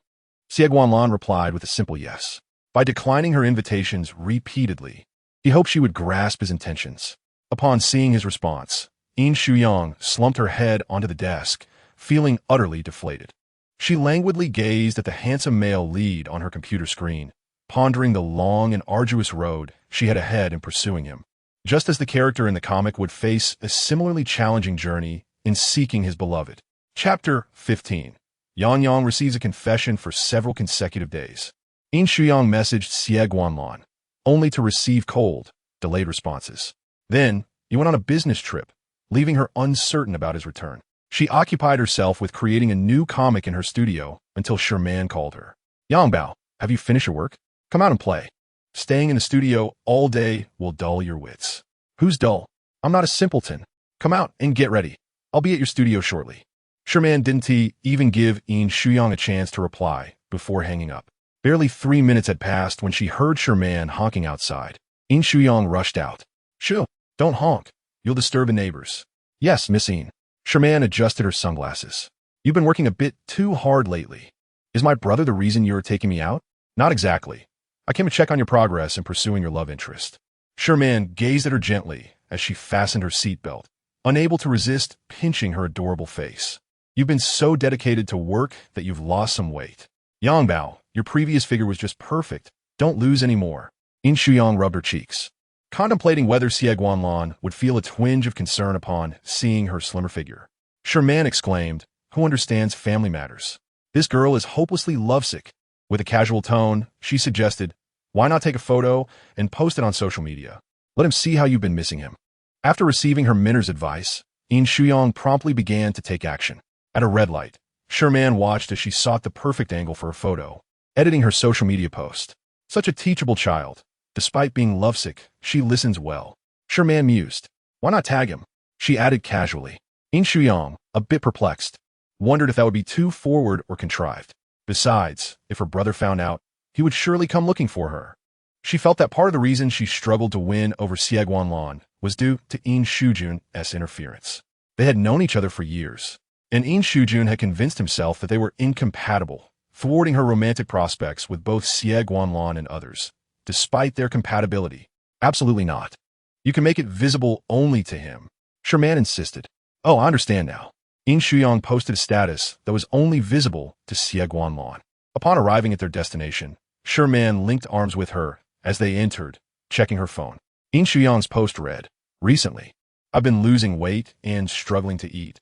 Xie Guanlan replied with a simple yes. By declining her invitations repeatedly, he hoped she would grasp his intentions. Upon seeing his response, Yin Shuyang slumped her head onto the desk, feeling utterly deflated. She languidly gazed at the handsome male lead on her computer screen, pondering the long and arduous road she had ahead in pursuing him, just as the character in the comic would face a similarly challenging journey in seeking his beloved. Chapter 15. Yang Yang receives a confession for several consecutive days. Yin Shuyang messaged Xie Guanlan, only to receive cold, delayed responses. Then, he went on a business trip, leaving her uncertain about his return. She occupied herself with creating a new comic in her studio until Sherman called her. Yang Bao, have you finished your work? Come out and play. Staying in the studio all day will dull your wits. Who's dull? I'm not a simpleton. Come out and get ready. I'll be at your studio shortly. Sherman didn't even give Yin Shuyang a chance to reply before hanging up. Barely 3 minutes had passed when she heard Sherman honking outside. Yin Shuyang rushed out. Shoo, don't honk. You'll disturb the neighbors. Yes, Miss Yin. Sherman adjusted her sunglasses. You've been working a bit too hard lately. Is my brother the reason you're taking me out? Not exactly. I came to check on your progress in pursuing your love interest. Sherman gazed at her gently as she fastened her seatbelt, unable to resist pinching her adorable face. You've been so dedicated to work that you've lost some weight. Yang Bao, your previous figure was just perfect. Don't lose any more. Yin Shuyang rubbed her cheeks, contemplating whether Xie Guanlan would feel a twinge of concern upon seeing her slimmer figure. Sherman exclaimed, who understands family matters? This girl is hopelessly lovesick. With a casual tone, she suggested, why not take a photo and post it on social media? Let him see how you've been missing him. After receiving her mentor's advice, Yin Shuyang promptly began to take action. At a red light, Sherman watched as she sought the perfect angle for a photo, editing her social media post. Such a teachable child. Despite being lovesick, she listens well. Sherman mused. Why not tag him? She added casually. Yin Shuyang, a bit perplexed, wondered if that would be too forward or contrived. Besides, if her brother found out, he would surely come looking for her. She felt that part of the reason she struggled to win over Xie Guanlan was due to Yin Shujun's interference. They had known each other for years, and Yin Shujun had convinced himself that they were incompatible, thwarting her romantic prospects with both Xie Guanlan and others. Despite their compatibility, absolutely not. You can make it visible only to him. Sherman insisted. Oh, I understand now. Yin Shuyang posted a status that was only visible to Xie Guanlan. Upon arriving at their destination, Sherman linked arms with her as they entered, checking her phone. Yin Shuyang's post read, recently, I've been losing weight and struggling to eat.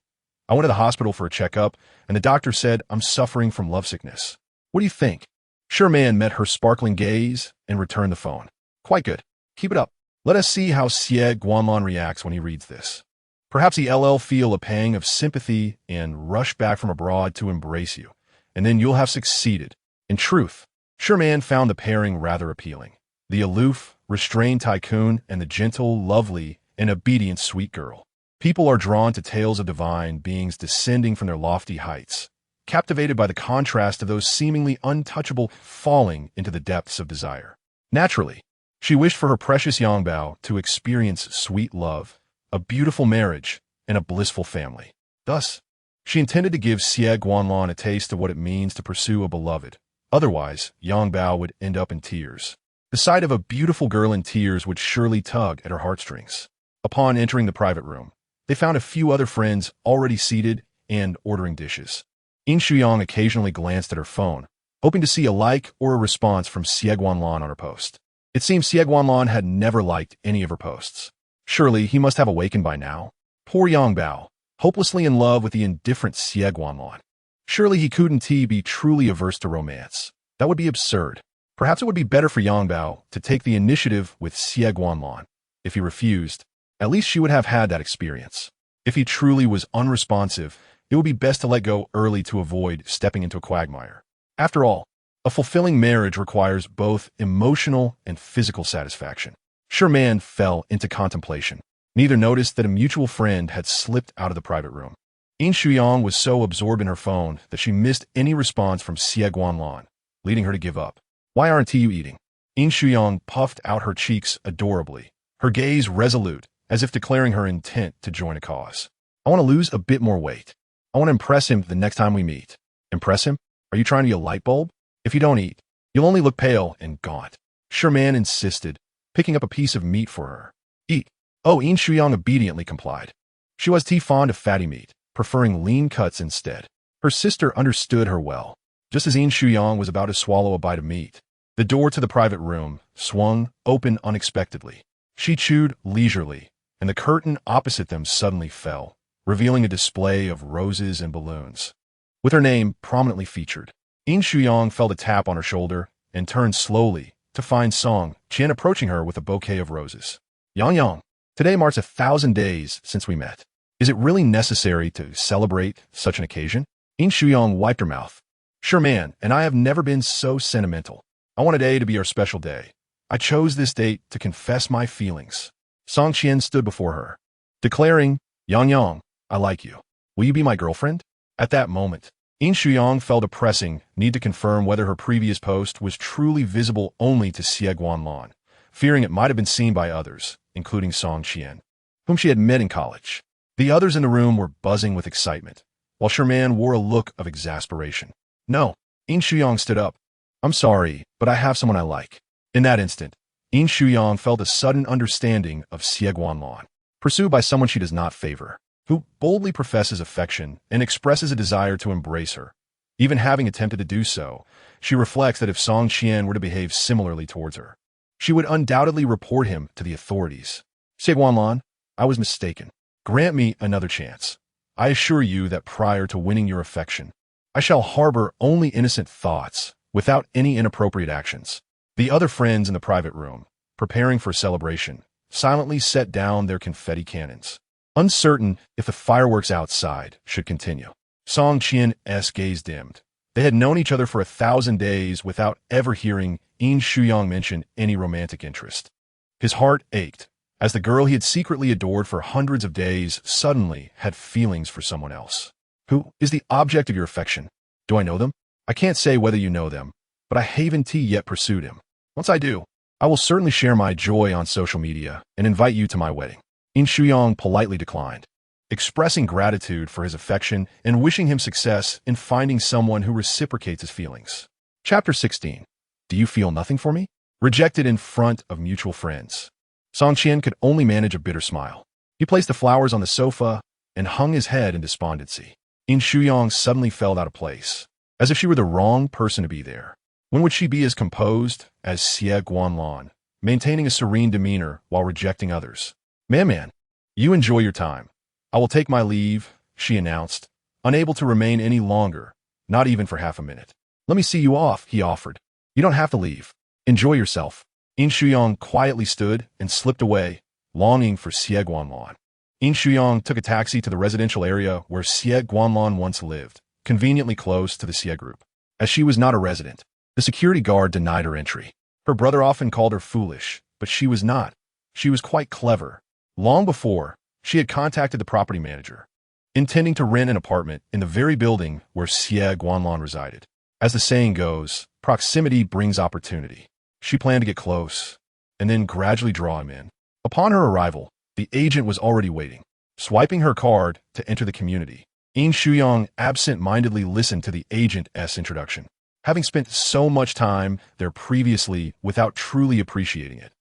I went to the hospital for a checkup, and the doctor said I'm suffering from lovesickness. What do you think? Sherman met her sparkling gaze and returned the phone. Quite good. Keep it up. Let us see how Xie Guanlan reacts when he reads this. Perhaps he'll feel a pang of sympathy and rush back from abroad to embrace you, and then you'll have succeeded. In truth, Sherman found the pairing rather appealing. The aloof, restrained tycoon and the gentle, lovely, and obedient sweet girl. People are drawn to tales of divine beings descending from their lofty heights, captivated by the contrast of those seemingly untouchable falling into the depths of desire. Naturally, she wished for her precious Yang Bao to experience sweet love, a beautiful marriage, and a blissful family. Thus, she intended to give Xie Guanlan a taste of what it means to pursue a beloved. Otherwise, Yang Bao would end up in tears. The sight of a beautiful girl in tears would surely tug at her heartstrings. Upon entering the private room, they found a few other friends already seated and ordering dishes. Yin Shuyang occasionally glanced at her phone, hoping to see a like or a response from Xie Guanlan on her post. It seemed Xie Guanlan had never liked any of her posts. Surely he must have awakened by now. Poor Yang Bao, hopelessly in love with the indifferent Xie Guanlan. Surely he couldn't be truly averse to romance. That would be absurd. Perhaps it would be better for Yang Bao to take the initiative with Xie Guanlan. If he refused, At least she would have had that experience. If he truly was unresponsive, it would be best to let go early to avoid stepping into a quagmire. After all, a fulfilling marriage requires both emotional and physical satisfaction. Sherman fell into contemplation. Neither noticed that a mutual friend had slipped out of the private room. Yin Shuyang was so absorbed in her phone that she missed any response from Xie Guanlan, leading her to give up. Why aren't you eating? Yin Shuyang puffed out her cheeks adorably, her gaze resolute, as if declaring her intent to join a cause. I want to lose a bit more weight. I want to impress him the next time we meet. Impress him? Are you trying to be a light bulb? If you don't eat, you'll only look pale and gaunt. Sherman insisted, picking up a piece of meat for her. Eat. Oh, Yin Shuyang obediently complied. She was too fond of fatty meat, preferring lean cuts instead. Her sister understood her well. Just as Yin Shuyang was about to swallow a bite of meat, the door to the private room swung open unexpectedly. She chewed leisurely, and the curtain opposite them suddenly fell, revealing a display of roses and balloons. With her name prominently featured, Yin Shuyang felt a tap on her shoulder and turned slowly to find Song Qian approaching her with a bouquet of roses. Yang, today marks 1,000 days since we met. Is it really necessary to celebrate such an occasion? Yin Shuyang wiped her mouth. Sure, man, and I have never been so sentimental. I want today to be our special day. I chose this date to confess my feelings. Song Qian stood before her, declaring, Yang, I like you. Will you be my girlfriend? At that moment, Yin Shuyang felt a pressing need to confirm whether her previous post was truly visible only to Xie Guanlan, fearing it might have been seen by others, including Song Qian, whom she had met in college. The others in the room were buzzing with excitement, while Sherman wore a look of exasperation. No, Yin Shuyang stood up. I'm sorry, but I have someone I like. In that instant, Yin Shuyang felt a sudden understanding of Xie Guanlan, pursued by someone she does not favor, who boldly professes affection and expresses a desire to embrace her. Even having attempted to do so, she reflects that if Song Qian were to behave similarly towards her, she would undoubtedly report him to the authorities. Xie Guanlan, I was mistaken. Grant me another chance. I assure you that prior to winning your affection, I shall harbor only innocent thoughts, without any inappropriate actions. The other friends in the private room, preparing for celebration, silently set down their confetti cannons, uncertain if the fireworks outside should continue. Song Qian's gaze dimmed. They had known each other for 1,000 days without ever hearing Yin Shuyang mention any romantic interest. His heart ached, as the girl he had secretly adored for hundreds of days suddenly had feelings for someone else. Who is the object of your affection? Do I know them? I can't say whether you know them, but I haven't yet pursued him. Once I do, I will certainly share my joy on social media and invite you to my wedding. Yin Shuyang politely declined, expressing gratitude for his affection and wishing him success in finding someone who reciprocates his feelings. Chapter 16. Do you feel nothing for me? Rejected in front of mutual friends. Song Qian could only manage a bitter smile. He placed the flowers on the sofa and hung his head in despondency. Yin Shuyang suddenly felt out of place, as if she were the wrong person to be there. When would she be as composed as Xie Guanlan, maintaining a serene demeanor while rejecting others? Man, you enjoy your time. I will take my leave, she announced, unable to remain any longer, not even for half a minute. Let me see you off, he offered. You don't have to leave. Enjoy yourself. Yin Shuyang quietly stood and slipped away, longing for Xie Guanlan. Yin Shuyang took a taxi to the residential area where Xie Guanlan once lived, conveniently close to the Xie group. As she was not a resident, the security guard denied her entry. Her brother often called her foolish, but she was not. She was quite clever. Long before, she had contacted the property manager, intending to rent an apartment in the very building where Xie Guanlan resided. As the saying goes, proximity brings opportunity. She planned to get close, and then gradually draw him in. Upon her arrival, the agent was already waiting, swiping her card to enter the community. Yin Shuyang absent-mindedly listened to the agent's introduction, having spent so much time there previously without truly appreciating it.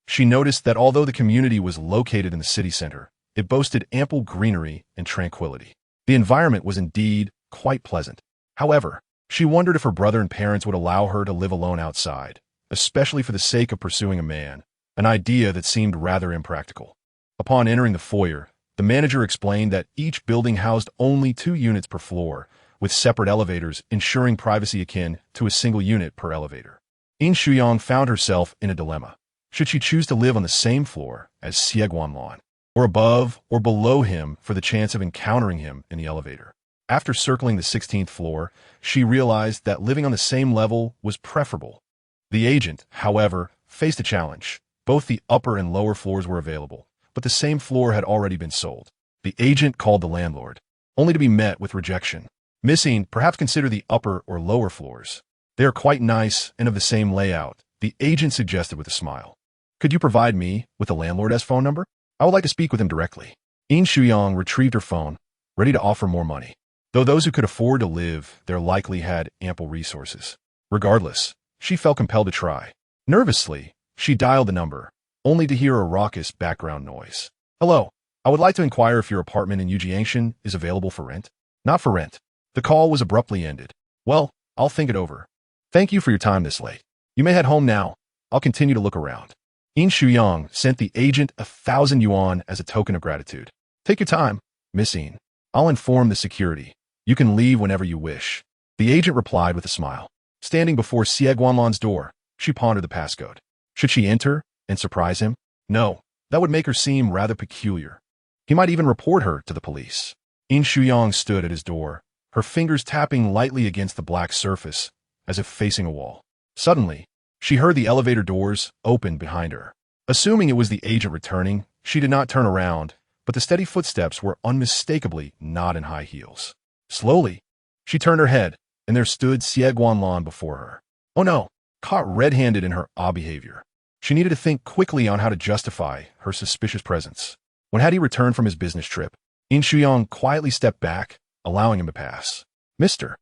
She noticed that although the community was located in the city center, it boasted ample greenery and tranquility. The environment was indeed quite pleasant. However, she wondered if her brother and parents would allow her to live alone outside, especially for the sake of pursuing a man, an idea that seemed rather impractical. Upon entering the foyer, the manager explained that each building housed only 2 units per floor, with separate elevators ensuring privacy akin to a single unit per elevator. Yin Shuyang found herself in a dilemma. Should she choose to live on the same floor as Xie Guanlan, or above or below him for the chance of encountering him in the elevator. After circling the 16th floor, she realized that living on the same level was preferable. The agent, however, faced a challenge. Both the upper and lower floors were available, but the same floor had already been sold. The agent called the landlord, only to be met with rejection. Missing, perhaps consider the upper or lower floors. They are quite nice and of the same layout, the agent suggested with a smile. Could you provide me with the landlord's phone number? I would like to speak with him directly. Yin Shuyang retrieved her phone, ready to offer more money. Though those who could afford to live there likely had ample resources. Regardless, she felt compelled to try. Nervously, she dialed the number, only to hear a raucous background noise. Hello, I would like to inquire if your apartment in Yujiangshan is available for rent. Not for rent. The call was abruptly ended. Well, I'll think it over. Thank you for your time this late. You may head home now. I'll continue to look around. Yin Shuyang sent the agent 1,000 yuan as a token of gratitude. Take your time, Miss Yin. I'll inform the security. You can leave whenever you wish. The agent replied with a smile. Standing before Xie Guanlan's door, she pondered the passcode. Should she enter and surprise him? No, that would make her seem rather peculiar. He might even report her to the police. Yin Shuyang stood at his door, her fingers tapping lightly against the black surface, as if facing a wall. Suddenly, she heard the elevator doors open behind her. Assuming it was the agent returning, she did not turn around, but the steady footsteps were unmistakably not in high heels. Slowly, she turned her head, and there stood Xie Guanlan before her. Oh no, caught red-handed in her odd behavior. She needed to think quickly on how to justify her suspicious presence. When had he returned from his business trip, Yin Shuyang quietly stepped back, allowing him to pass. Mr.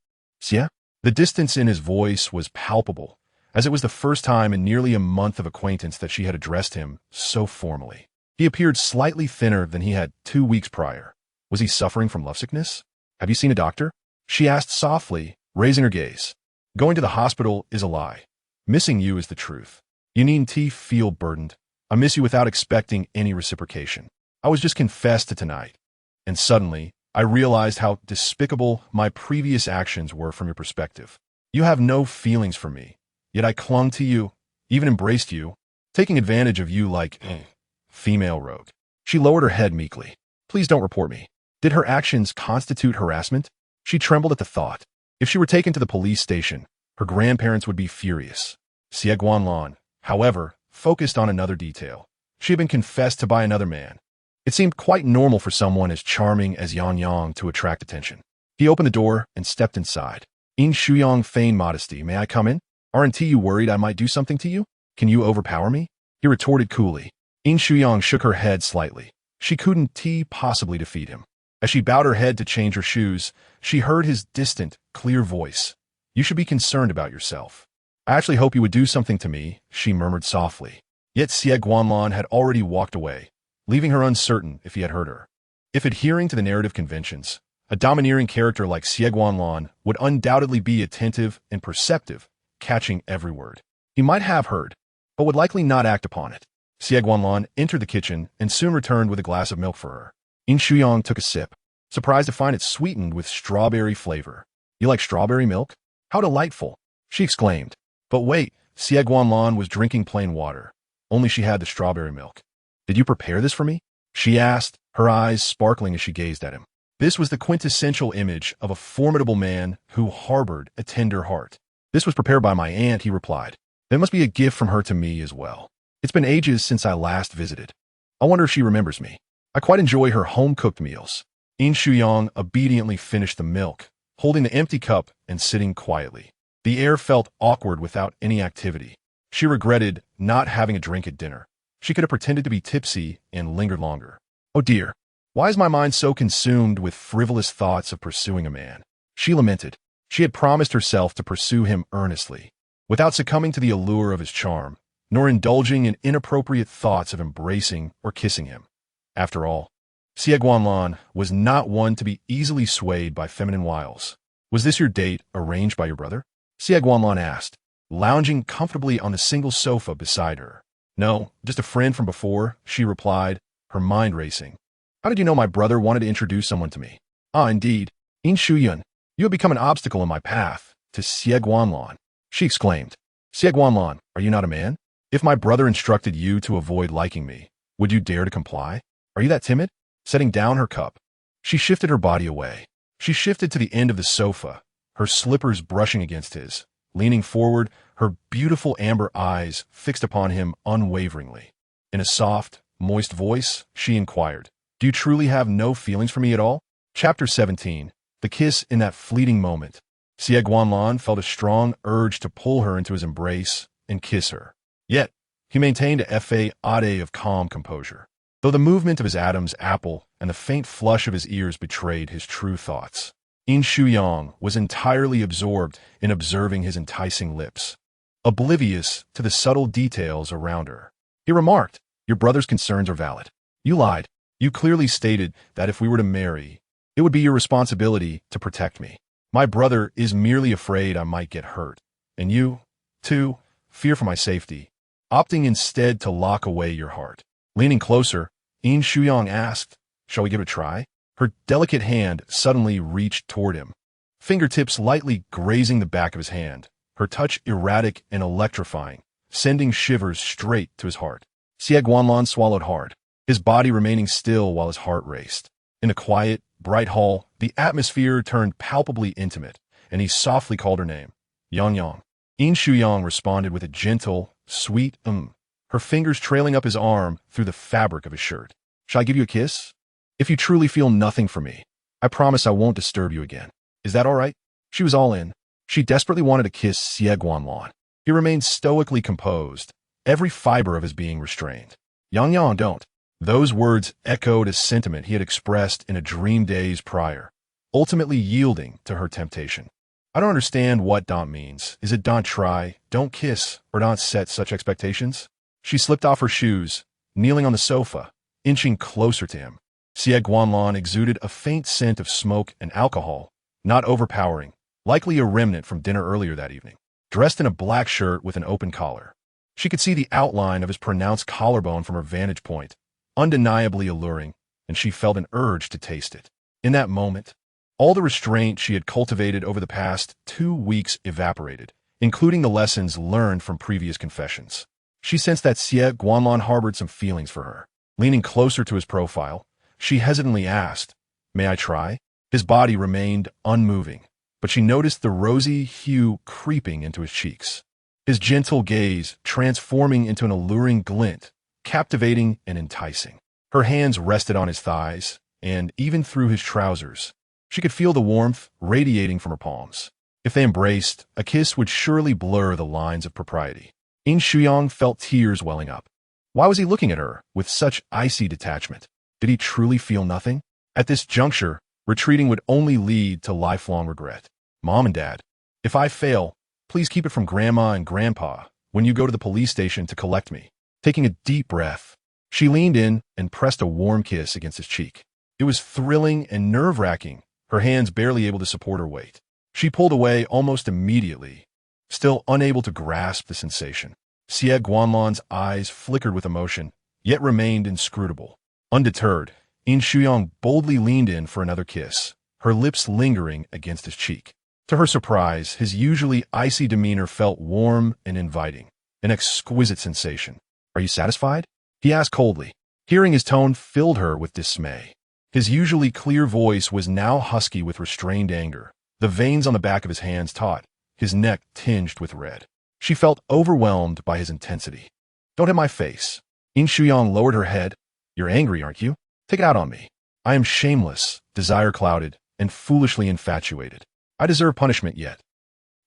Xie? The distance in his voice was palpable, as it was the first time in nearly a month of acquaintance that she had addressed him so formally. He appeared slightly thinner than he had 2 weeks prior. Was he suffering from lovesickness? Have you seen a doctor? She asked softly, raising her gaze. Going to the hospital is a lie. Missing you is the truth. You needn't feel burdened. I miss you without expecting any reciprocation. I was just confessed to tonight. And suddenly, I realized how despicable my previous actions were from your perspective. You have no feelings for me, yet I clung to you, even embraced you, taking advantage of you like female rogue. She lowered her head meekly. Please don't report me. Did her actions constitute harassment? She trembled at the thought. If she were taken to the police station, her grandparents would be furious. Xie Guanlan, however, focused on another detail. She had been confessed to by another man. It seemed quite normal for someone as charming as Yan Yang to attract attention. He opened the door and stepped inside. Yin Shuyang feigned modesty. May I come in? Aren't you worried I might do something to you? Can you overpower me? He retorted coolly. Yin Shuyang shook her head slightly. She couldn't possibly defeat him. As she bowed her head to change her shoes, she heard his distant, clear voice. You should be concerned about yourself. I actually hope you would do something to me, she murmured softly. Yet Xie Guanlan had already walked away, leaving her uncertain if he had heard her. If adhering to the narrative conventions, a domineering character like Xie Guanlan would undoubtedly be attentive and perceptive, catching every word. He might have heard, but would likely not act upon it. Xie Guanlan entered the kitchen and soon returned with a glass of milk for her. Yin Shuyang took a sip, surprised to find it sweetened with strawberry flavor. You like strawberry milk? How delightful, she exclaimed. But wait, Xie Guanlan was drinking plain water. Only she had the strawberry milk. Did you prepare this for me? She asked, her eyes sparkling as she gazed at him. This was the quintessential image of a formidable man who harbored a tender heart. This was prepared by my aunt, he replied. There must be a gift from her to me as well. It's been ages since I last visited. I wonder if she remembers me. I quite enjoy her home-cooked meals. Yin Shuyang obediently finished the milk, holding the empty cup and sitting quietly. The air felt awkward without any activity. She regretted not having a drink at dinner. She could have pretended to be tipsy and lingered longer. Oh dear, why is my mind so consumed with frivolous thoughts of pursuing a man? She lamented. She had promised herself to pursue him earnestly, without succumbing to the allure of his charm, nor indulging in inappropriate thoughts of embracing or kissing him. After all, Xie Guanlan was not one to be easily swayed by feminine wiles. Was this your date arranged by your brother? Xie Guanlan asked, lounging comfortably on the single sofa beside her. No, just a friend from before, she replied, her mind racing. How did you know my brother wanted to introduce someone to me? Ah, indeed. Yin Shuyang, you have become an obstacle in my path to Xie Guanlan, she exclaimed. Xie Guanlan, are you not a man? If my brother instructed you to avoid liking me, would you dare to comply? Are you that timid? Setting down her cup, she shifted her body away. She shifted to the end of the sofa, her slippers brushing against his. Leaning forward, her beautiful amber eyes fixed upon him unwaveringly. In a soft, moist voice, she inquired, "Do you truly have no feelings for me at all?" Chapter 17. The kiss in that fleeting moment. Xie Guanlan felt a strong urge to pull her into his embrace and kiss her. Yet, he maintained a fade of calm composure. Though the movement of his Adam's apple and the faint flush of his ears betrayed his true thoughts, Yin Shuyang was entirely absorbed in observing his enticing lips, oblivious to the subtle details around her. He remarked, "Your brother's concerns are valid. You lied. You clearly stated that if we were to marry, it would be your responsibility to protect me. My brother is merely afraid I might get hurt, and you, too, fear for my safety, opting instead to lock away your heart." Leaning closer, Yin Shuyang asked, "Shall we give it a try?" Her delicate hand suddenly reached toward him, fingertips lightly grazing the back of his hand, her touch erratic and electrifying, sending shivers straight to his heart. Xie Guanlan swallowed hard, his body remaining still while his heart raced. In a quiet, bright hall, the atmosphere turned palpably intimate, and he softly called her name, Yang Yang. Yin Shuyang responded with a gentle, sweet her fingers trailing up his arm through the fabric of his shirt. "Shall I give you a kiss? If you truly feel nothing for me, I promise I won't disturb you again. Is that all right?" She was all in. She desperately wanted to kiss Xie Guanlan. He remained stoically composed, every fiber of his being restrained. "Yang Yang, don't." Those words echoed a sentiment he had expressed in a dream days prior, ultimately yielding to her temptation. "I don't understand what don't means. Is it don't try, don't kiss, or don't set such expectations?" She slipped off her shoes, kneeling on the sofa, inching closer to him. Xie Guanlan exuded a faint scent of smoke and alcohol, not overpowering, likely a remnant from dinner earlier that evening. Dressed in a black shirt with an open collar, she could see the outline of his pronounced collarbone from her vantage point, undeniably alluring, and she felt an urge to taste it. In that moment, all the restraint she had cultivated over the past 2 weeks evaporated, including the lessons learned from previous confessions. She sensed that Xie Guanlan harbored some feelings for her. Leaning closer to his profile, she hesitantly asked, "May I try?" His body remained unmoving, but she noticed the rosy hue creeping into his cheeks. His gentle gaze transforming into an alluring glint, captivating and enticing. Her hands rested on his thighs, and even through his trousers, she could feel the warmth radiating from her palms. If they embraced, a kiss would surely blur the lines of propriety. Yin Shuyang felt tears welling up. Why was he looking at her with such icy detachment? Did he truly feel nothing? At this juncture, retreating would only lead to lifelong regret. "Mom and Dad, if I fail, please keep it from Grandma and Grandpa when you go to the police station to collect me." Taking a deep breath, she leaned in and pressed a warm kiss against his cheek. It was thrilling and nerve-wracking, her hands barely able to support her weight. She pulled away almost immediately, still unable to grasp the sensation. Xie Guanlan's eyes flickered with emotion, yet remained inscrutable. Undeterred, Yin Shuyang boldly leaned in for another kiss, her lips lingering against his cheek. To her surprise, his usually icy demeanor felt warm and inviting, an exquisite sensation. "Are you satisfied?" he asked coldly. Hearing his tone filled her with dismay. His usually clear voice was now husky with restrained anger, the veins on the back of his hands taut, his neck tinged with red. She felt overwhelmed by his intensity. "Don't hit my face." Yin Shuyang lowered her head. "You're angry, aren't you? Take it out on me. I am shameless, desire-clouded, and foolishly infatuated. I deserve punishment yet.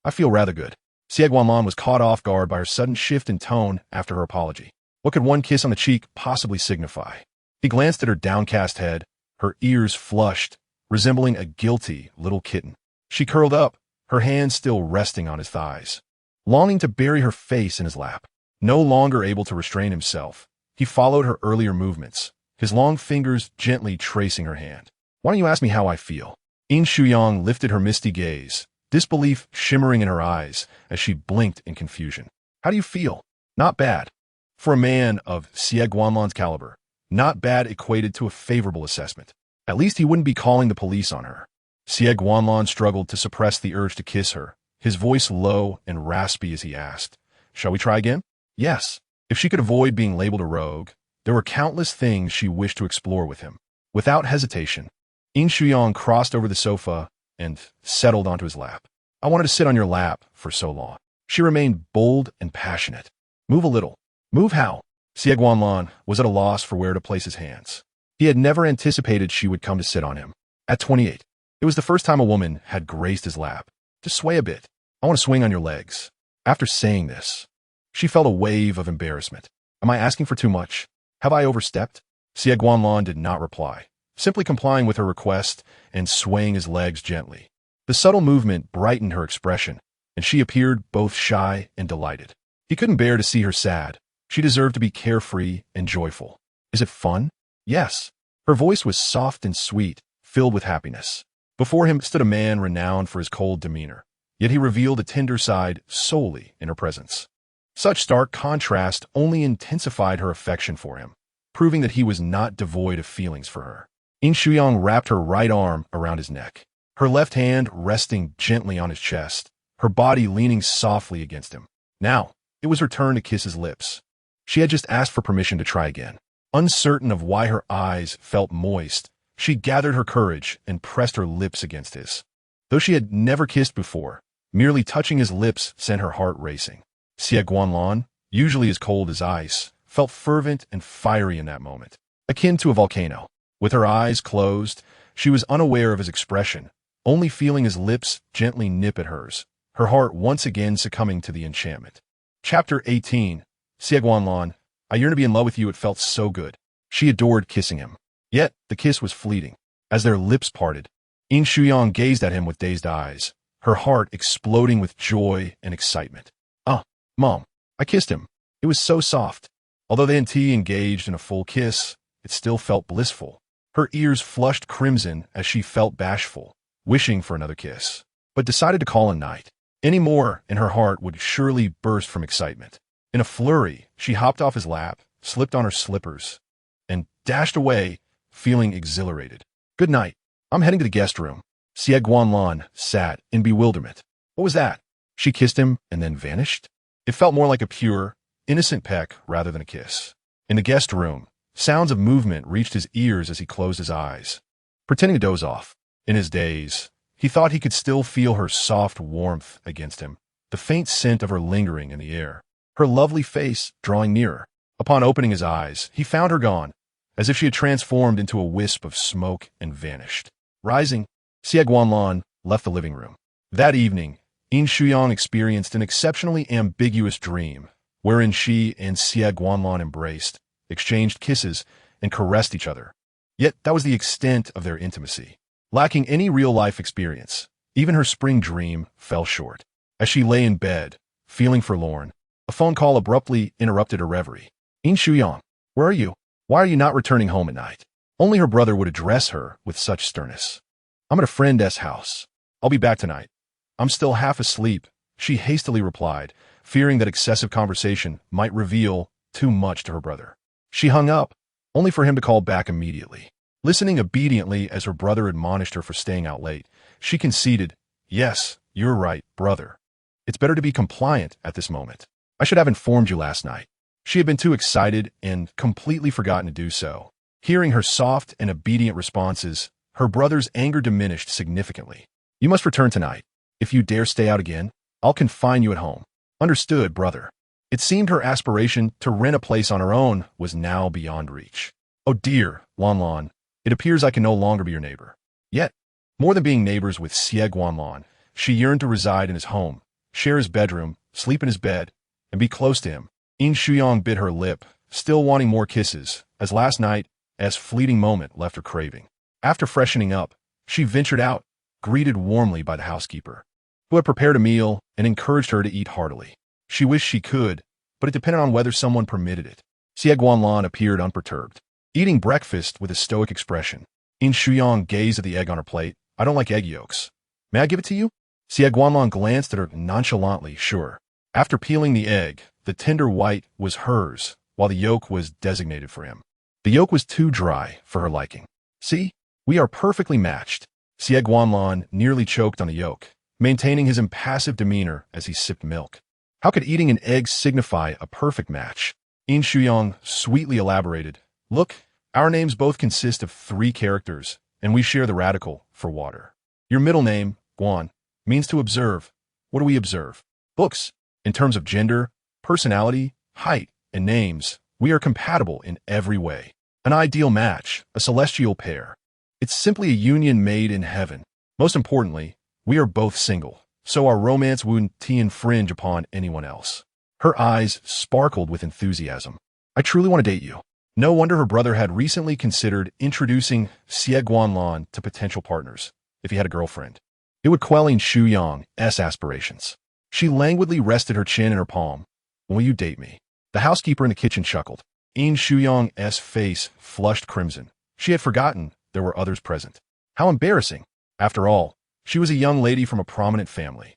I feel rather good." Xie Guanlan was caught off guard by her sudden shift in tone after her apology. What could one kiss on the cheek possibly signify? He glanced at her downcast head, her ears flushed, resembling a guilty little kitten. She curled up, her hands still resting on his thighs, longing to bury her face in his lap. No longer able to restrain himself, he followed her earlier movements, his long fingers gently tracing her hand. "Why don't you ask me how I feel?" Yin Shuyang lifted her misty gaze, disbelief shimmering in her eyes as she blinked in confusion. "How do you feel?" "Not bad." For a man of Xie Guanlan's caliber, not bad equated to a favorable assessment. At least he wouldn't be calling the police on her. Xie Guanlan struggled to suppress the urge to kiss her, his voice low and raspy as he asked, "Shall we try again?" Yes. If she could avoid being labeled a rogue, There were countless things she wished to explore with him. Without hesitation, Yin Shuyang crossed over the sofa and settled onto his lap. I wanted to sit on your lap for so long. She remained bold and passionate. Move a little. Move how? Xie Guanlan was at a loss for where to place his hands. He had never anticipated she would come to sit on him. At 28, it was the first time a woman had graced his lap. Just sway a bit. I want to swing on your legs. After saying this, she felt a wave of embarrassment. Am I asking for too much? Have I overstepped? Xie Guanlan did not reply, simply complying with her request and swaying his legs gently. The subtle movement brightened her expression, and she appeared both shy and delighted. He couldn't bear to see her sad. She deserved to be carefree and joyful. Is it fun? Yes. Her voice was soft and sweet, filled with happiness. Before him stood a man renowned for his cold demeanor, yet he revealed a tender side solely in her presence. Such stark contrast only intensified her affection for him, proving that he was not devoid of feelings for her. Yin Shuyang wrapped her right arm around his neck, her left hand resting gently on his chest, her body leaning softly against him. Now, it was her turn to kiss his lips. She had just asked for permission to try again. Uncertain of why her eyes felt moist, she gathered her courage and pressed her lips against his. Though she had never kissed before, merely touching his lips sent her heart racing. Xie Guanlan, usually as cold as ice, felt fervent and fiery in that moment, akin to a volcano. With her eyes closed, she was unaware of his expression, only feeling his lips gently nip at hers, her heart once again succumbing to the enchantment. Chapter 18. Xie Guanlan, I yearn to be in love with you. It felt so good. She adored kissing him. Yet, the kiss was fleeting. As their lips parted, Yin Shuyang gazed at him with dazed eyes, her heart exploding with joy and excitement. Mom, I kissed him. It was so soft. Although they and engaged in a full kiss, it still felt blissful. Her ears flushed crimson as she felt bashful, wishing for another kiss, but decided to call a night. Any more, and her heart would surely burst from excitement. In a flurry, she hopped off his lap, slipped on her slippers, and dashed away, feeling exhilarated. Good night. I'm heading to the guest room. Xie Guanlan sat in bewilderment. What was that? She kissed him and then vanished? It felt more like a pure, innocent peck rather than a kiss. In the guest room, sounds of movement reached his ears as he closed his eyes, pretending to doze off. In his daze, he thought he could still feel her soft warmth against him, the faint scent of her lingering in the air, her lovely face drawing nearer. Upon opening his eyes, he found her gone, as if she had transformed into a wisp of smoke and vanished. Rising, Xie Guanlan left the living room. That evening, Yin Shuyang experienced an exceptionally ambiguous dream, wherein she and Xie Guanlan embraced, exchanged kisses, and caressed each other. Yet that was the extent of their intimacy. Lacking any real-life experience, even her spring dream fell short. As she lay in bed, feeling forlorn, a phone call abruptly interrupted her reverie. Yin Shuyang, where are you? Why are you not returning home at night? Only her brother would address her with such sternness. I'm at a friend's house. I'll be back tonight. I'm still half asleep, she hastily replied, fearing that excessive conversation might reveal too much to her brother. She hung up, only for him to call back immediately. Listening obediently as her brother admonished her for staying out late, she conceded, Yes, you're right, brother. It's better to be compliant at this moment. I should have informed you last night. She had been too excited and completely forgotten to do so. Hearing her soft and obedient responses, her brother's anger diminished significantly. You must return tonight. If you dare stay out again, I'll confine you at home. Understood, brother. It seemed her aspiration to rent a place on her own was now beyond reach. Oh dear, Lanlan, it appears I can no longer be your neighbor. Yet, more than being neighbors with Xie Guanlan, she yearned to reside in his home, share his bedroom, sleep in his bed, and be close to him. Yin Shuyang bit her lip, still wanting more kisses, as last night, as fleeting moment left her craving. After freshening up, she ventured out, greeted warmly by the housekeeper, who had prepared a meal and encouraged her to eat heartily. She wished she could, but it depended on whether someone permitted it. Xie Guanlan appeared unperturbed, eating breakfast with a stoic expression. Yin Shuyang gazed at the egg on her plate. I don't like egg yolks. May I give it to you? Xie Guanlan glanced at her nonchalantly, sure. After peeling the egg, the tender white was hers, while the yolk was designated for him. The yolk was too dry for her liking. See, we are perfectly matched. Xie Guanlan nearly choked on the yolk, maintaining his impassive demeanor as he sipped milk. How could eating an egg signify a perfect match? Yin Shuyang sweetly elaborated. Look, our names both consist of 3 characters, and we share the radical for water. Your middle name, Guan, means to observe. What do we observe? Books. In terms of gender, personality, height, and names, we are compatible in every way. An ideal match, a celestial pair. It's simply a union made in heaven. Most importantly, we are both single, so our romance wouldn't infringe upon anyone else. Her eyes sparkled with enthusiasm. I truly want to date you. No wonder her brother had recently considered introducing Xie Guanlan to potential partners, if he had a girlfriend. It would quell Yin Shuyang's aspirations. She languidly rested her chin in her palm. Will you date me? The housekeeper in the kitchen chuckled. Yin Shuyang's face flushed crimson. She had forgotten there were others present. How embarrassing. After all, she was a young lady from a prominent family.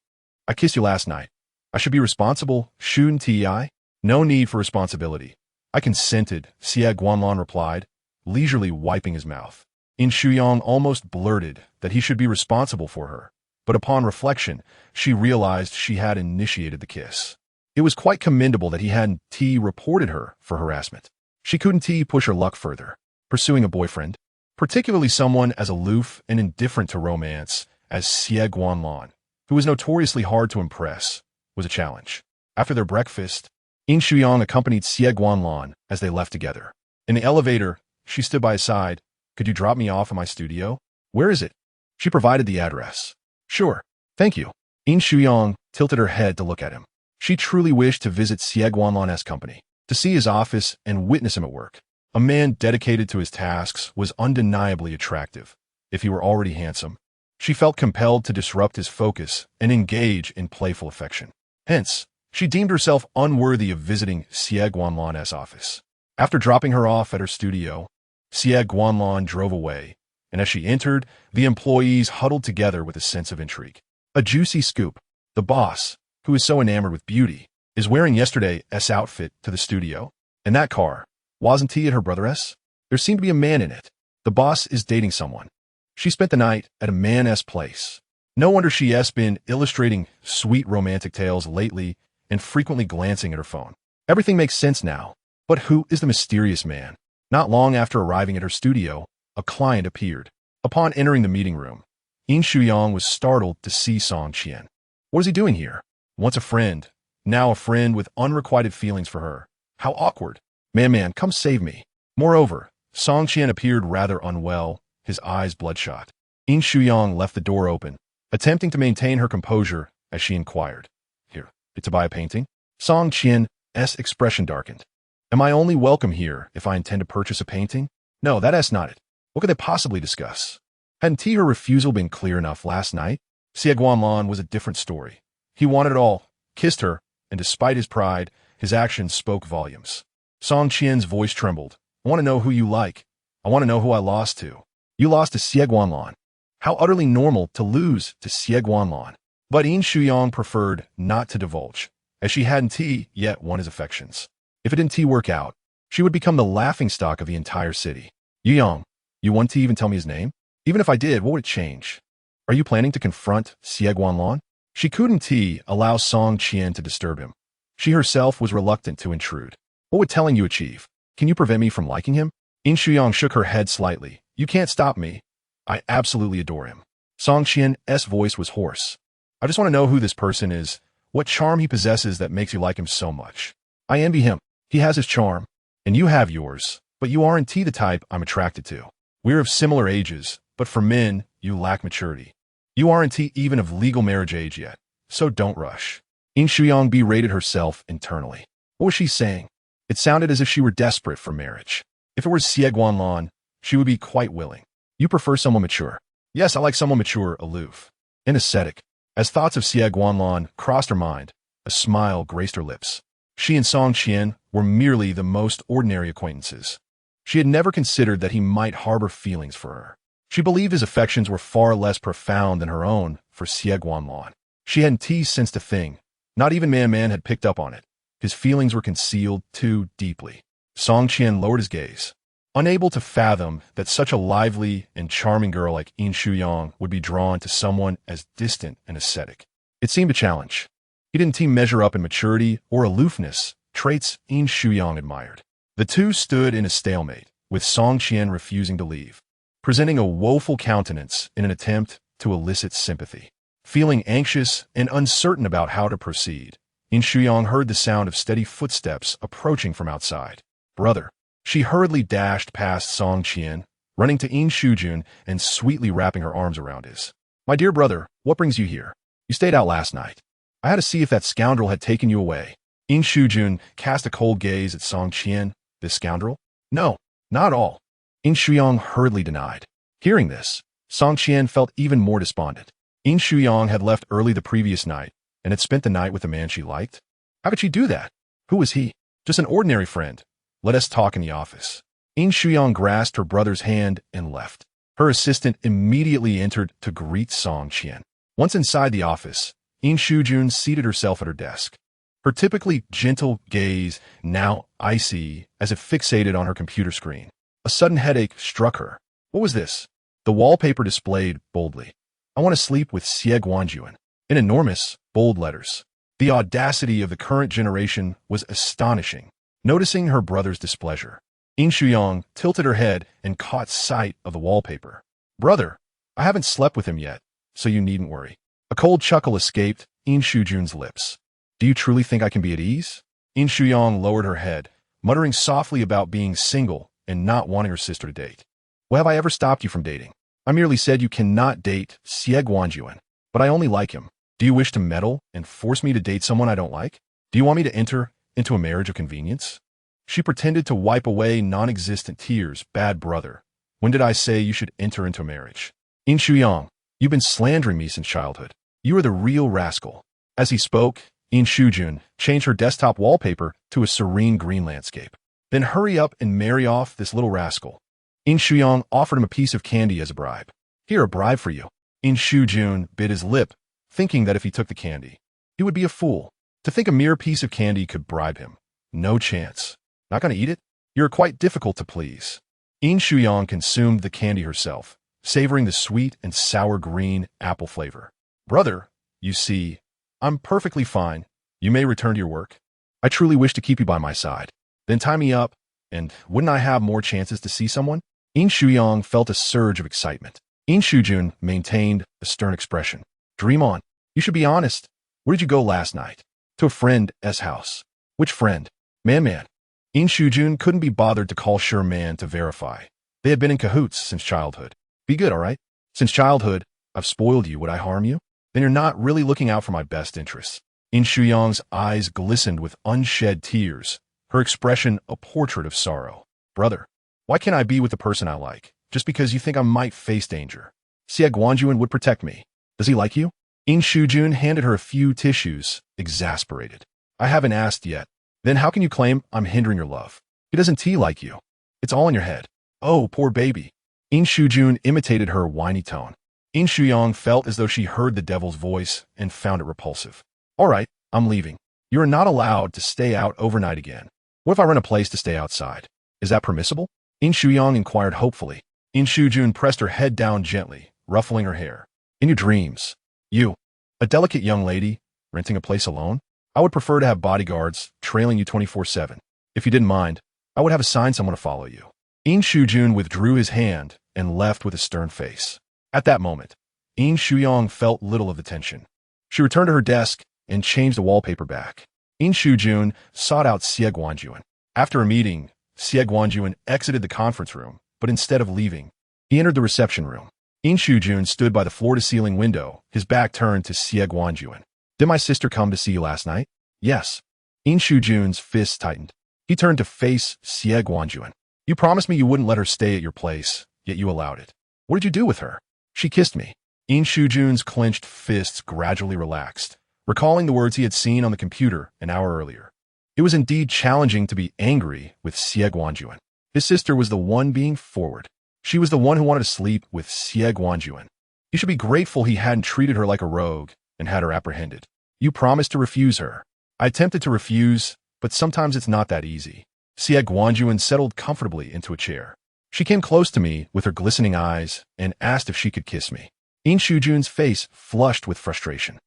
I kissed you last night. I should be responsible, shouldn't I? No need for responsibility. I consented, Xie Guanlan replied, leisurely wiping his mouth. Yin Shuyang almost blurted that he should be responsible for her, but upon reflection, she realized she had initiated the kiss. It was quite commendable that he hadn't reported her for harassment. She couldn't push her luck further. Pursuing a boyfriend, particularly someone as aloof and indifferent to romance as Xie Guanlan, who was notoriously hard to impress, was a challenge. After their breakfast, Yin Shuyang accompanied Xie Guanlan as they left together. In the elevator, she stood by his side. Could you drop me off at my studio? Where is it? She provided the address. Sure. Thank you. Yin Shuyang tilted her head to look at him. She truly wished to visit Xie Guanlan's company, to see his office and witness him at work. A man dedicated to his tasks was undeniably attractive. If he were already handsome, she felt compelled to disrupt his focus and engage in playful affection. Hence, she deemed herself unworthy of visiting Xie Guanlan's office. After dropping her off at her studio, Xie Guanlan drove away, and as she entered, the employees huddled together with a sense of intrigue. A juicy scoop. The boss, who is so enamored with beauty, is wearing yesterday's outfit to the studio. And that car, wasn't he at her brother's? There seemed to be a man in it. The boss is dating someone. She spent the night at a man's place. No wonder she's been illustrating sweet romantic tales lately and frequently glancing at her phone. Everything makes sense now. But who is the mysterious man? Not long after arriving at her studio, a client appeared. Upon entering the meeting room, Yin Shuyang was startled to see Song Qian. What is he doing here? Once a friend, now a friend with unrequited feelings for her. How awkward. Man, come save me. Moreover, Song Qian appeared rather unwell, his eyes bloodshot. Yin Shuyang left the door open, attempting to maintain her composure as she inquired. Here, to buy a painting? Song Qian's expression darkened. Am I only welcome here if I intend to purchase a painting? No, that's not it. What could they possibly discuss? Hadn't her refusal been clear enough last night? Xie Guanlan was a different story. He wanted it all, kissed her, and despite his pride, his actions spoke volumes. Song Qian's voice trembled. I want to know who you like. I want to know who I lost to. You lost to Xie Guanlan. How utterly normal to lose to Xie Guanlan. But Yin Shuyang preferred not to divulge, as she hadn't yet won his affections. If it didn't work out, she would become the laughingstock of the entire city. Yang, you want to even tell me his name? Even if I did, what would it change? Are you planning to confront Xie Guanlan? She couldn't allow Song Qian to disturb him. She herself was reluctant to intrude. What would telling you achieve? Can you prevent me from liking him? Yin Shuyang shook her head slightly. You can't stop me. I absolutely adore him. Song Qian's voice was hoarse. I just want to know who this person is, what charm he possesses that makes you like him so much. I envy him. He has his charm, and you have yours, but you aren't the type I'm attracted to. We're of similar ages, but for men, you lack maturity. You aren't even of legal marriage age yet, so don't rush. Yin Shuyang berated herself internally. What was she saying? It sounded as if she were desperate for marriage. If it were Xie Guanlan, she would be quite willing. You prefer someone mature? Yes, I like someone mature, aloof, and ascetic. As thoughts of Xie Guanlan crossed her mind, a smile graced her lips. She and Song Qian were merely the most ordinary acquaintances. She had never considered that he might harbor feelings for her. She believed his affections were far less profound than her own for Xie Guanlan. She hadn't sensed a thing. Not even Man had picked up on it. His feelings were concealed too deeply. Song Qian lowered his gaze, unable to fathom that such a lively and charming girl like Yin Shuyang would be drawn to someone as distant and ascetic. It seemed a challenge. He didn't measure up in maturity or aloofness traits Yin Shuyang admired. The two stood in a stalemate, with Song Qian refusing to leave, presenting a woeful countenance in an attempt to elicit sympathy. Feeling anxious and uncertain about how to proceed, Yin Shuyang heard the sound of steady footsteps approaching from outside. "Brother." She hurriedly dashed past Song Qian, running to Yin Shujun and sweetly wrapping her arms around his. "My dear brother, what brings you here? You stayed out last night. I had to see if that scoundrel had taken you away." Yin Shujun cast a cold gaze at Song Qian. "This scoundrel? No, not at all." Yin Shuyang hurriedly denied. Hearing this, Song Qian felt even more despondent. Yin Shuyang had left early the previous night and had spent the night with a man she liked. How could she do that? Who was he? Just an ordinary friend. Let us talk in the office. Yin Shuyang grasped her brother's hand and left. Her assistant immediately entered to greet Song Qian. Once inside the office, Yin Shujun seated herself at her desk. Her typically gentle gaze, now icy, as if fixated on her computer screen. A sudden headache struck her. What was this? The wallpaper displayed boldly, "I want to sleep with Xie Guanlan," in enormous, bold letters. The audacity of the current generation was astonishing. Noticing her brother's displeasure, Yin Shuyang tilted her head and caught sight of the wallpaper. "Brother, I haven't slept with him yet, so you needn't worry." A cold chuckle escaped Yin Shujun's lips. "Do you truly think I can be at ease?" Yin Shuyang lowered her head, muttering softly about being single and not wanting her sister to date. "Well, have I ever stopped you from dating? I merely said you cannot date Xie Guanlan, but I only like him. Do you wish to meddle and force me to date someone I don't like? Do you want me to enter into a marriage of convenience?" She pretended to wipe away non-existent tears. "Bad brother. When did I say you should enter into a marriage? Yin Shuyang, you've been slandering me since childhood. You are the real rascal." As he spoke, Yin Shujun changed her desktop wallpaper to a serene green landscape. "Then hurry up and marry off this little rascal." Yin Shuyang offered him a piece of candy as a bribe. "Here, a bribe for you." Yin Shujun bit his lip, thinking that if he took the candy, he would be a fool. To think a mere piece of candy could bribe him. No chance. "Not going to eat it? You're quite difficult to please." Yin Shuyang consumed the candy herself, savoring the sweet and sour green apple flavor. "Brother, you see, I'm perfectly fine. You may return to your work. I truly wish to keep you by my side. Then tie me up, and wouldn't I have more chances to see someone?" Yin Shuyang felt a surge of excitement. Yin Shujun maintained a stern expression. "Dream on. You should be honest. Where did you go last night?" "To a friend's house." "Which friend?" Man. Yin Shujun couldn't be bothered to call Sure Man to verify. They had been in cahoots since childhood. "Be good, all right? Since childhood, I've spoiled you. Would I harm you? Then you're not really looking out for my best interests." Yin Shuyang's eyes glistened with unshed tears, her expression a portrait of sorrow. "Brother, why can't I be with the person I like, just because you think I might face danger? Xie Guanlan would protect me. Does he like you?" Yin Shujun handed her a few tissues, exasperated. "I haven't asked yet. Then how can you claim I'm hindering your love? He doesn't like you. It's all in your head." "Oh, poor baby." Yin Shujun imitated her whiny tone. Yin Shuyang felt as though she heard the devil's voice and found it repulsive. "All right, I'm leaving. You are not allowed to stay out overnight again. What if I rent a place to stay outside? Is that permissible?" Yin Shuyang inquired hopefully. Yin Shujun pressed her head down gently, ruffling her hair. "In your dreams. You, a delicate young lady, renting a place alone? I would prefer to have bodyguards trailing you 24/7. If you didn't mind, I would have assigned someone to follow you." Yin Shujun withdrew his hand and left with a stern face. At that moment, Yin Shuyang felt little of the tension. She returned to her desk and changed the wallpaper back. Yin Shujun sought out Xie Guanlan. After a meeting, Xie Guanlan exited the conference room, but instead of leaving, he entered the reception room. Yin Shujun stood by the floor-to-ceiling window, his back turned to Xie Guanlan. "Did my sister come to see you last night?" "Yes." Yin Shujun's fists tightened. He turned to face Xie Guanlan. "You promised me you wouldn't let her stay at your place, yet you allowed it. What did you do with her?" "She kissed me." Yin Shujun's clenched fists gradually relaxed, recalling the words he had seen on the computer an hour earlier. It was indeed challenging to be angry with Xie Guanlan. His sister was the one being forward. She was the one who wanted to sleep with Xie Guanlan. He should be grateful he hadn't treated her like a rogue and had her apprehended. "You promised to refuse her." "I attempted to refuse, but sometimes it's not that easy." Xie Guanlan settled comfortably into a chair. She came close to me with her glistening eyes and asked if she could kiss me. Yin Shujun's face flushed with frustration.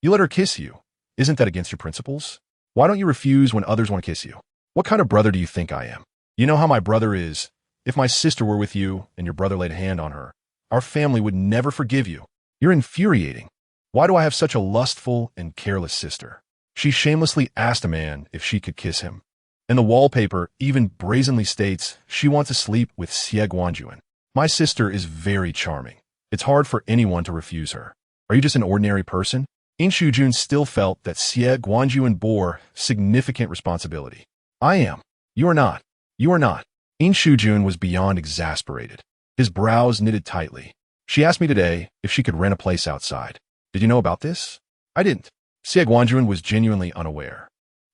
"You let her kiss you. Isn't that against your principles?" Why don't you refuse when others want to kiss you? What kind of brother do you think I am? You know how my brother is. If my sister were with you and your brother laid a hand on her, our family would never forgive you. You're infuriating. Why do I have such a lustful and careless sister? She shamelessly asked a man if she could kiss him. And the wallpaper even brazenly states she wants to sleep with Xie Guanlan. My sister is very charming. It's hard for anyone to refuse her. Are you just an ordinary person? Yin Shuyang still felt that Xie Guanlan bore significant responsibility. I am. You are not. You are not. Yin Shuyang was beyond exasperated. His brows knitted tightly. She asked me today if she could rent a place outside. Did you know about this? I didn't. Xie Guanlan was genuinely unaware.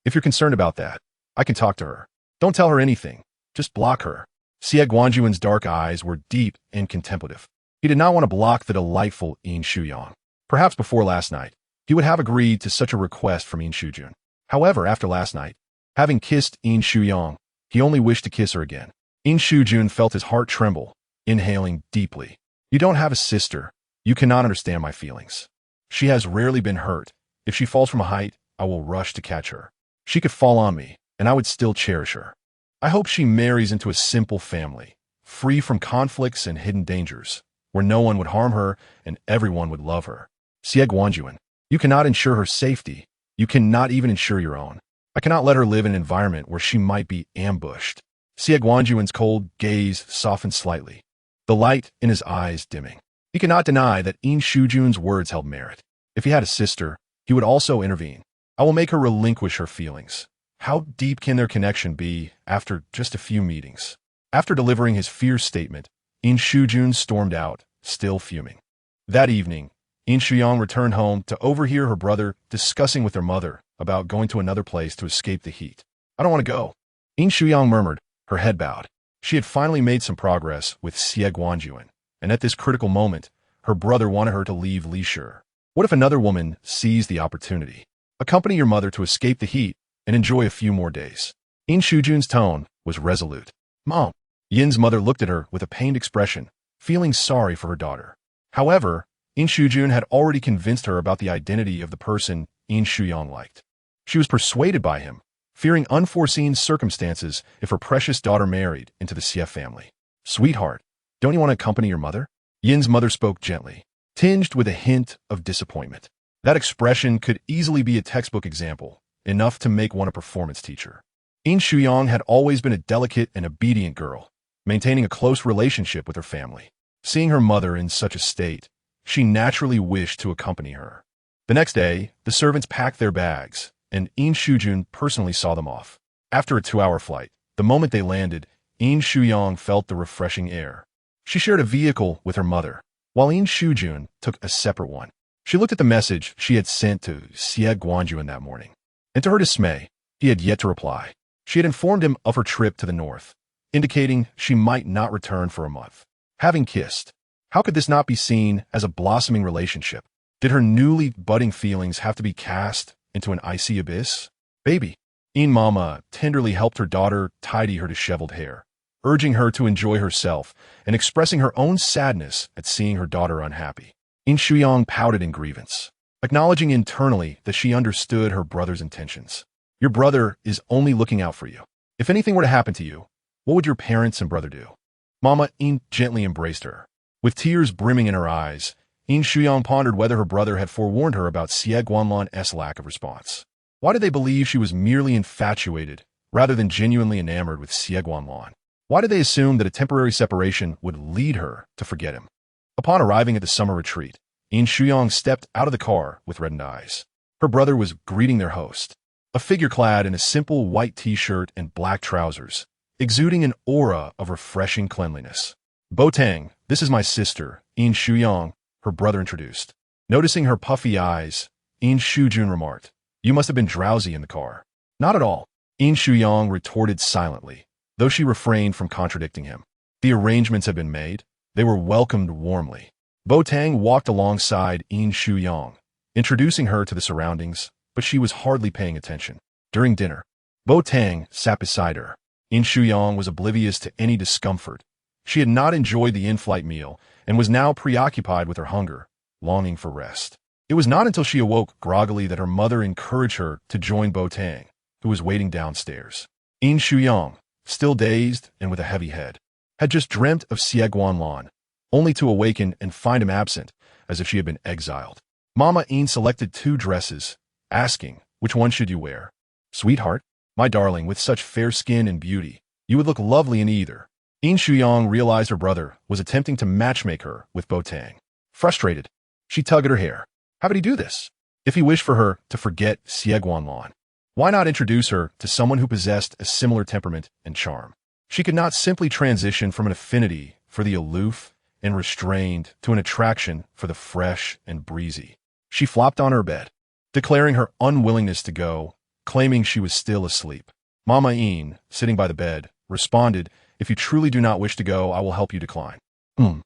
If you're concerned about that, I can talk to her. Don't tell her anything. Just block her. Xie Guanlan's dark eyes were deep and contemplative. He did not want to block the delightful Yin Shuyang. Perhaps before last night, he would have agreed to such a request from Yin Shuyang. However, after last night, having kissed Yin Shuyang, he only wished to kiss her again. Yin Shuyang felt his heart tremble, inhaling deeply. You don't have a sister. You cannot understand my feelings. She has rarely been hurt. If she falls from a height, I will rush to catch her. She could fall on me, and I would still cherish her. I hope she marries into a simple family, free from conflicts and hidden dangers, where no one would harm her and everyone would love her. Xie Guanlan, you cannot ensure her safety. You cannot even ensure your own. I cannot let her live in an environment where she might be ambushed. Xie Guanlan's cold gaze softened slightly, the light in his eyes dimming. He could not deny that Yin Shuyang's words held merit. If he had a sister, he would also intervene. I will make her relinquish her feelings. How deep can their connection be after just a few meetings? After delivering his fierce statement, Yin Shuyang stormed out, still fuming. That evening, Yin Shuyang returned home to overhear her brother discussing with her mother about going to another place to escape the heat. I don't want to go. Yin Shuyang murmured, her head bowed. She had finally made some progress with Xie Guanlan, and at this critical moment, her brother wanted her to leave Lisher. What if another woman seized the opportunity? Accompany your mother to escape the heat and enjoy a few more days. Yin Shuyang's tone was resolute. Mom. Yin's mother looked at her with a pained expression, feeling sorry for her daughter. However, Yin Shuyang had already convinced her about the identity of the person Yin Shuyang liked. She was persuaded by him, fearing unforeseen circumstances if her precious daughter married into the Xie family. Sweetheart, don't you want to accompany your mother? Yin's mother spoke gently, tinged with a hint of disappointment. That expression could easily be a textbook example, enough to make one a performance teacher. Yin Shuyang had always been a delicate and obedient girl, maintaining a close relationship with her family. Seeing her mother in such a state, she naturally wished to accompany her. The next day, the servants packed their bags, and Yin Shuyang personally saw them off. After a 2-hour flight, the moment they landed, Yin Shuyang felt the refreshing air. She shared a vehicle with her mother, while Yin Shuyang took a separate one. She looked at the message she had sent to Xie Guanlan that morning, and to her dismay, he had yet to reply. She had informed him of her trip to the north, indicating she might not return for a month. Having kissed, how could this not be seen as a blossoming relationship? Did her newly budding feelings have to be cast into an icy abyss? Baby. Yin Mama tenderly helped her daughter tidy her disheveled hair, urging her to enjoy herself and expressing her own sadness at seeing her daughter unhappy. Yin Shuyang pouted in grievance, acknowledging internally that she understood her brother's intentions. Your brother is only looking out for you. If anything were to happen to you, what would your parents and brother do? Mama Yin gently embraced her. With tears brimming in her eyes, Yin Shuyang pondered whether her brother had forewarned her about Xie Guanlan's lack of response. Why did they believe she was merely infatuated rather than genuinely enamored with Xie Guanlan? Why did they assume that a temporary separation would lead her to forget him? Upon arriving at the summer retreat, Yin Shuyang stepped out of the car with reddened eyes. Her brother was greeting their host, a figure clad in a simple white t-shirt and black trousers, exuding an aura of refreshing cleanliness. Botang, this is my sister, Yin Shuyang, her brother introduced. Noticing her puffy eyes, Yin Shuyang remarked, you must have been drowsy in the car. Not at all, Yin Shuyang retorted silently, though she refrained from contradicting him. The arrangements had been made. They were welcomed warmly. Botang walked alongside Yin Shuyang, introducing her to the surroundings, but she was hardly paying attention. During dinner, Botang sat beside her. Yin Shuyang was oblivious to any discomfort. She had not enjoyed the in-flight meal and was now preoccupied with her hunger, longing for rest. It was not until she awoke groggily that her mother encouraged her to join Botang, who was waiting downstairs. Yin Shuyang, still dazed and with a heavy head, had just dreamt of Xie Guanlan, only to awaken and find him absent, as if she had been exiled. Mama Yin selected 2 dresses, asking, "Which one should you wear?" "Sweetheart, my darling, with such fair skin and beauty, you would look lovely in either." Yin Shuyang realized her brother was attempting to matchmake her with Botang. Frustrated, she tugged at her hair. How would he do this? If he wished for her to forget Xie Guanlan, why not introduce her to someone who possessed a similar temperament and charm? She could not simply transition from an affinity for the aloof and restrained to an attraction for the fresh and breezy. She flopped on her bed, declaring her unwillingness to go, claiming she was still asleep. Mama Yin, sitting by the bed, responded, "If you truly do not wish to go, I will help you decline." Yin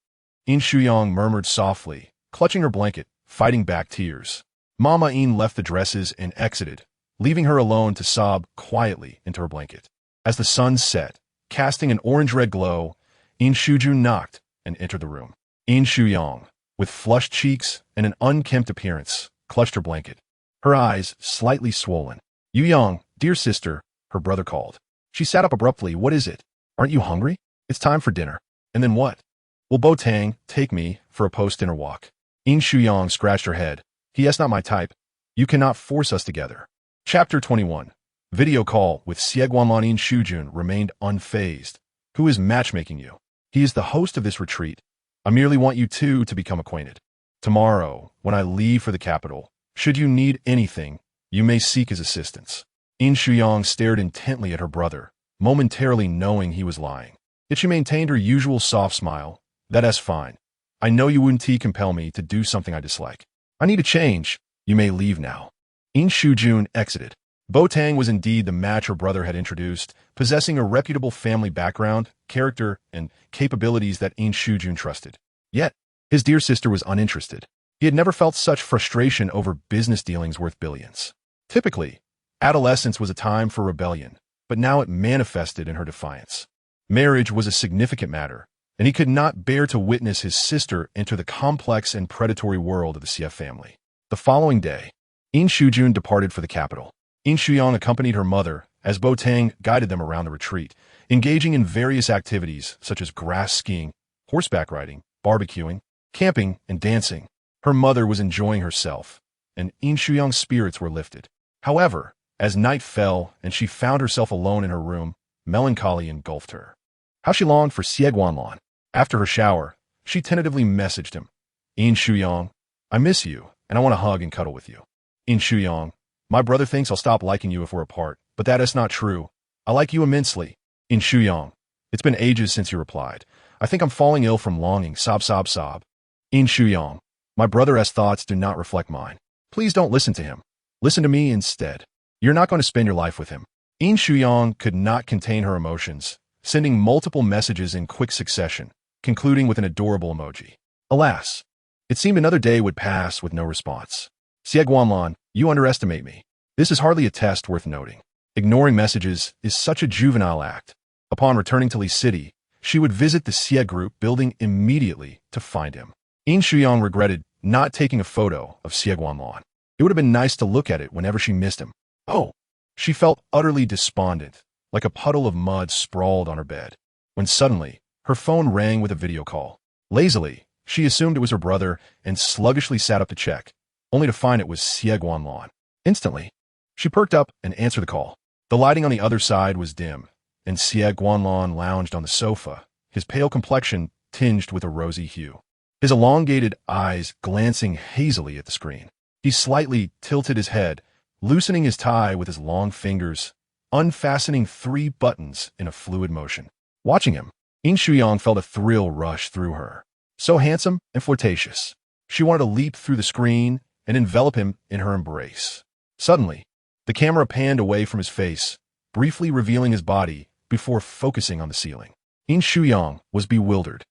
Shuyang murmured softly, clutching her blanket, fighting back tears. Mama Yin left the dresses and exited, leaving her alone to sob quietly into her blanket. As the sun set, casting an orange-red glow, Yin Shujun knocked and entered the room. Yin Shuyang, with flushed cheeks and an unkempt appearance, clutched her blanket, her eyes slightly swollen. "Yuyang, dear sister," her brother called. She sat up abruptly. "What is it? Aren't you hungry? It's time for dinner." "And then what?" "Will Botang take me for a post-dinner walk?" Yin Shuyang scratched her head. "He is not my type. You cannot force us together." Chapter 21. Video call with Xie Guanlan. Yin Shujun remained unfazed. "Who is matchmaking you?" "He is the host of this retreat. I merely want you two to become acquainted. Tomorrow, when I leave for the capital, should you need anything, you may seek his assistance." Yin Shuyang stared intently at her brother, momentarily knowing he was lying. Yet she maintained her usual soft smile. "That's fine. I know you wouldn't compel me to do something I dislike. I need a change. You may leave now." Yin Shujun exited. Botang was indeed the match her brother had introduced, possessing a reputable family background, character, and capabilities that Yin Shujun trusted. Yet, his dear sister was uninterested. He had never felt such frustration over business dealings worth billions. Typically, adolescence was a time for rebellion, but now it manifested in her defiance. Marriage was a significant matter, and he could not bear to witness his sister enter the complex and predatory world of the Xie family. The following day, Yin Shujun departed for the capital. Yin Shuyang accompanied her mother as Botang guided them around the retreat, engaging in various activities such as grass skiing, horseback riding, barbecuing, camping, and dancing. Her mother was enjoying herself, and Yin Shuyang's spirits were lifted. However, as night fell and she found herself alone in her room, melancholy engulfed her. How she longed for Xie Guanlan. After her shower, she tentatively messaged him. "Yin Shuyang, I miss you, and I want to hug and cuddle with you." "Yin Shuyang, my brother thinks I'll stop liking you if we're apart, but that is not true. I like you immensely." "Yin Shuyang, it's been ages since you replied. I think I'm falling ill from longing, sob, sob, sob." "Yin Shuyang, my brother's thoughts do not reflect mine. Please don't listen to him. Listen to me instead. You're not going to spend your life with him." Yin Shuyang could not contain her emotions, sending multiple messages in quick succession, concluding with an adorable emoji. Alas, it seemed another day would pass with no response. "Xie Guanlan, you underestimate me. This is hardly a test worth noting. Ignoring messages is such a juvenile act." Upon returning to Li City, she would visit the Xie group building immediately to find him. Yin Shuyang regretted not taking a photo of Xie Guanlan. It would have been nice to look at it whenever she missed him. Oh! She felt utterly despondent, like a puddle of mud sprawled on her bed, when suddenly, her phone rang with a video call. Lazily, she assumed it was her brother and sluggishly sat up to check, only to find it was Xie Guanlan. Instantly, she perked up and answered the call. The lighting on the other side was dim, and Xie Guanlan lounged on the sofa, his pale complexion tinged with a rosy hue. His elongated eyes glancing hazily at the screen. He slightly tilted his head, loosening his tie with his long fingers, unfastening 3 buttons in a fluid motion. Watching him, Yin Shuyang felt a thrill rush through her. So handsome and flirtatious. She wanted to leap through the screen and envelop him in her embrace. Suddenly, the camera panned away from his face, briefly revealing his body before focusing on the ceiling. Yin Shuyang was bewildered.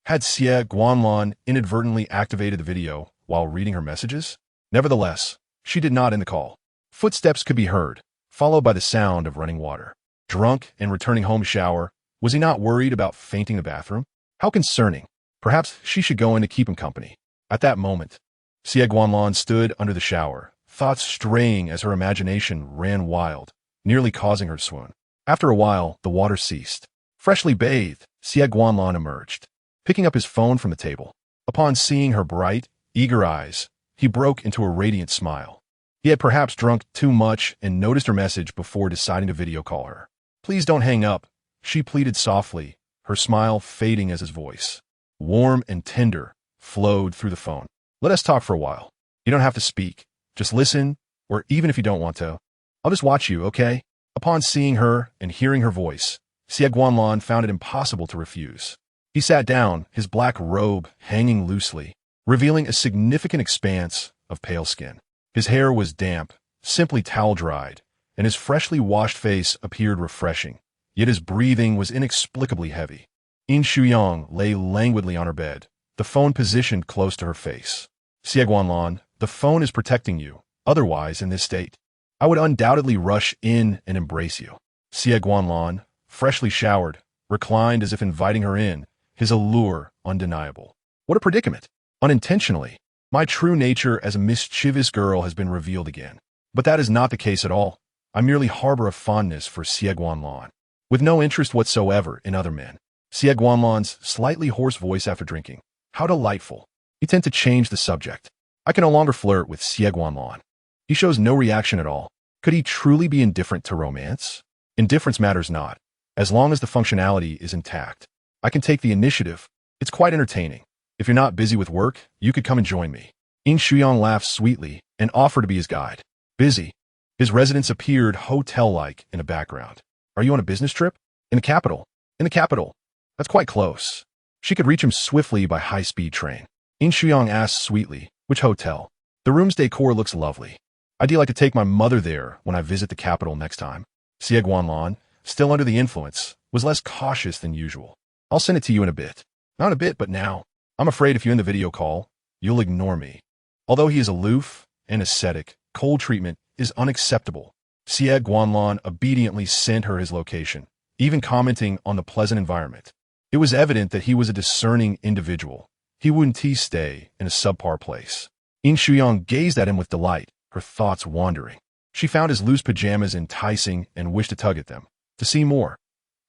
Had Xie Guanlan inadvertently activated the video while reading her messages? Nevertheless, she did not end the call. Footsteps could be heard, followed by the sound of running water. Drunk and returning home to shower, was he not worried about fainting in the bathroom? How concerning. Perhaps she should go in to keep him company. At that moment, Xie Guanlan stood under the shower, thoughts straying as her imagination ran wild, nearly causing her to swoon. After a while, the water ceased. Freshly bathed, Xie Guanlan emerged, picking up his phone from the table. Upon seeing her bright, eager eyes, he broke into a radiant smile. He had perhaps drunk too much and noticed her message before deciding to video call her. "Please don't hang up," she pleaded softly, her smile fading as his voice, warm and tender, flowed through the phone. "Let us talk for a while. You don't have to speak. Just listen, or even if you don't want to, I'll just watch you, okay?" Upon seeing her and hearing her voice, Xie Guanlan found it impossible to refuse. He sat down, his black robe hanging loosely, revealing a significant expanse of pale skin. His hair was damp, simply towel-dried, and his freshly washed face appeared refreshing, yet his breathing was inexplicably heavy. Yin Shuyang lay languidly on her bed, the phone positioned close to her face. "Xie Guanlan, the phone is protecting you. Otherwise, in this state, I would undoubtedly rush in and embrace you." Xie Guanlan, freshly showered, reclined as if inviting her in, his allure undeniable. What a predicament! Unintentionally, my true nature as a mischievous girl has been revealed again. But that is not the case at all. I merely harbor a fondness for Xie Guanlan, with no interest whatsoever in other men. Xie Guanlan's slightly hoarse voice after drinking. How delightful. You tend to change the subject. I can no longer flirt with Xie Guanlan. He shows no reaction at all. Could he truly be indifferent to romance? Indifference matters not, as long as the functionality is intact. I can take the initiative. It's quite entertaining. If you're not busy with work, you could come and join me. Yin Shuyang laughed sweetly and offered to be his guide. Busy. His residence appeared hotel-like in the background. Are you on a business trip? In the capital. In the capital. That's quite close. She could reach him swiftly by high-speed train. Yin Shuyang asked sweetly, "Which hotel?" "The room's decor looks lovely. I'd like to take my mother there when I visit the capital next time." Xie Guanlan, still under the influence, was less cautious than usual. "I'll send it to you in a bit." "Not a bit, but now. I'm afraid if you end the video call, you'll ignore me." Although he is aloof and ascetic, cold treatment is unacceptable. Xie Guanlan obediently sent her his location, even commenting on the pleasant environment. It was evident that he was a discerning individual. He wouldn't stay in a subpar place. Yin Shuyang gazed at him with delight, her thoughts wandering. She found his loose pajamas enticing and wished to tug at them, to see more.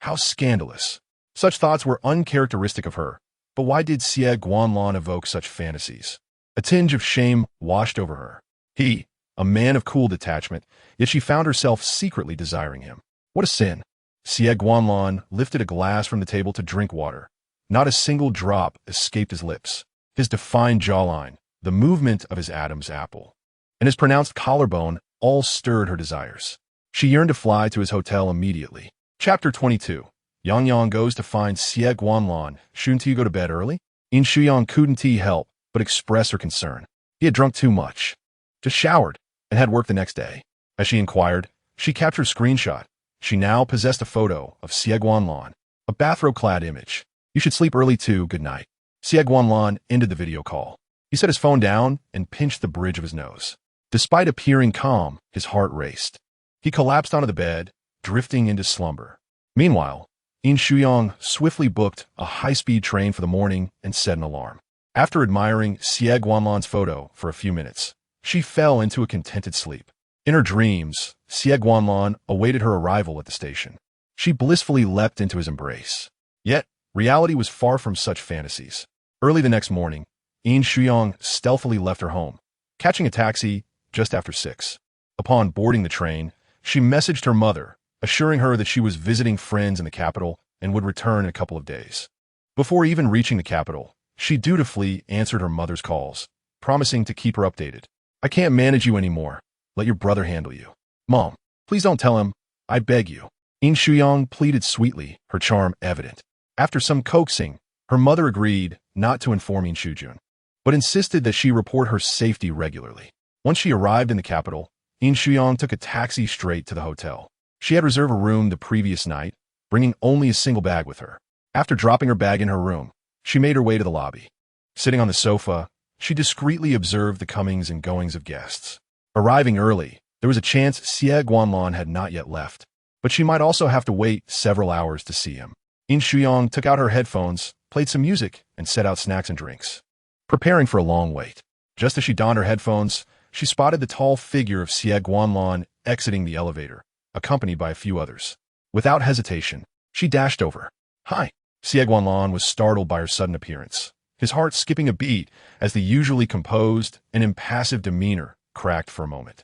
How scandalous. Such thoughts were uncharacteristic of her, but why did Xie Guanlan evoke such fantasies? A tinge of shame washed over her. He, a man of cool detachment, yet she found herself secretly desiring him. What a sin. Xie Guanlan lifted a glass from the table to drink water. Not a single drop escaped his lips. His defined jawline, the movement of his Adam's apple, and his pronounced collarbone all stirred her desires. She yearned to fly to his hotel immediately. Chapter 22. Yang Yang goes to find Xie Guanlan. "Shouldn't you go to bed early?" Yin Shuyang couldn't help but express her concern. He had drunk too much, just showered, and had work the next day. As she inquired, she captured a screenshot. She now possessed a photo of Xie Guanlan, a bathrobe-clad image. "You should sleep early too, good night." Xie Guanlan ended the video call. He set his phone down and pinched the bridge of his nose. Despite appearing calm, his heart raced. He collapsed onto the bed, drifting into slumber. Meanwhile, Yin Shuyang swiftly booked a high-speed train for the morning and set an alarm. After admiring Xie Guanlan's photo for a few minutes, she fell into a contented sleep. In her dreams, Xie Guanlan awaited her arrival at the station. She blissfully leapt into his embrace. Yet, reality was far from such fantasies. Early the next morning, Yin Shuyang stealthily left her home, catching a taxi just after 6. Upon boarding the train, she messaged her mother, assuring her that she was visiting friends in the capital and would return in a couple of days. Before even reaching the capital, she dutifully answered her mother's calls, promising to keep her updated. "I can't manage you anymore. Let your brother handle you." "Mom, please don't tell him. I beg you." Yin Shuyang pleaded sweetly, her charm evident. After some coaxing, her mother agreed not to inform Yin Shujun, but insisted that she report her safety regularly. Once she arrived in the capital, Yin Shuyang took a taxi straight to the hotel. She had reserved a room the previous night, bringing only a single bag with her. After dropping her bag in her room, she made her way to the lobby. Sitting on the sofa, she discreetly observed the comings and goings of guests. Arriving early, there was a chance Xie Guanlan had not yet left, but she might also have to wait several hours to see him. Yin Shuyang took out her headphones, played some music, and set out snacks and drinks, preparing for a long wait. Just as she donned her headphones, she spotted the tall figure of Xie Guanlan exiting the elevator, accompanied by a few others. Without hesitation, she dashed over. "Hi." Xie Guanlan was startled by her sudden appearance, his heart skipping a beat as the usually composed and impassive demeanor cracked for a moment.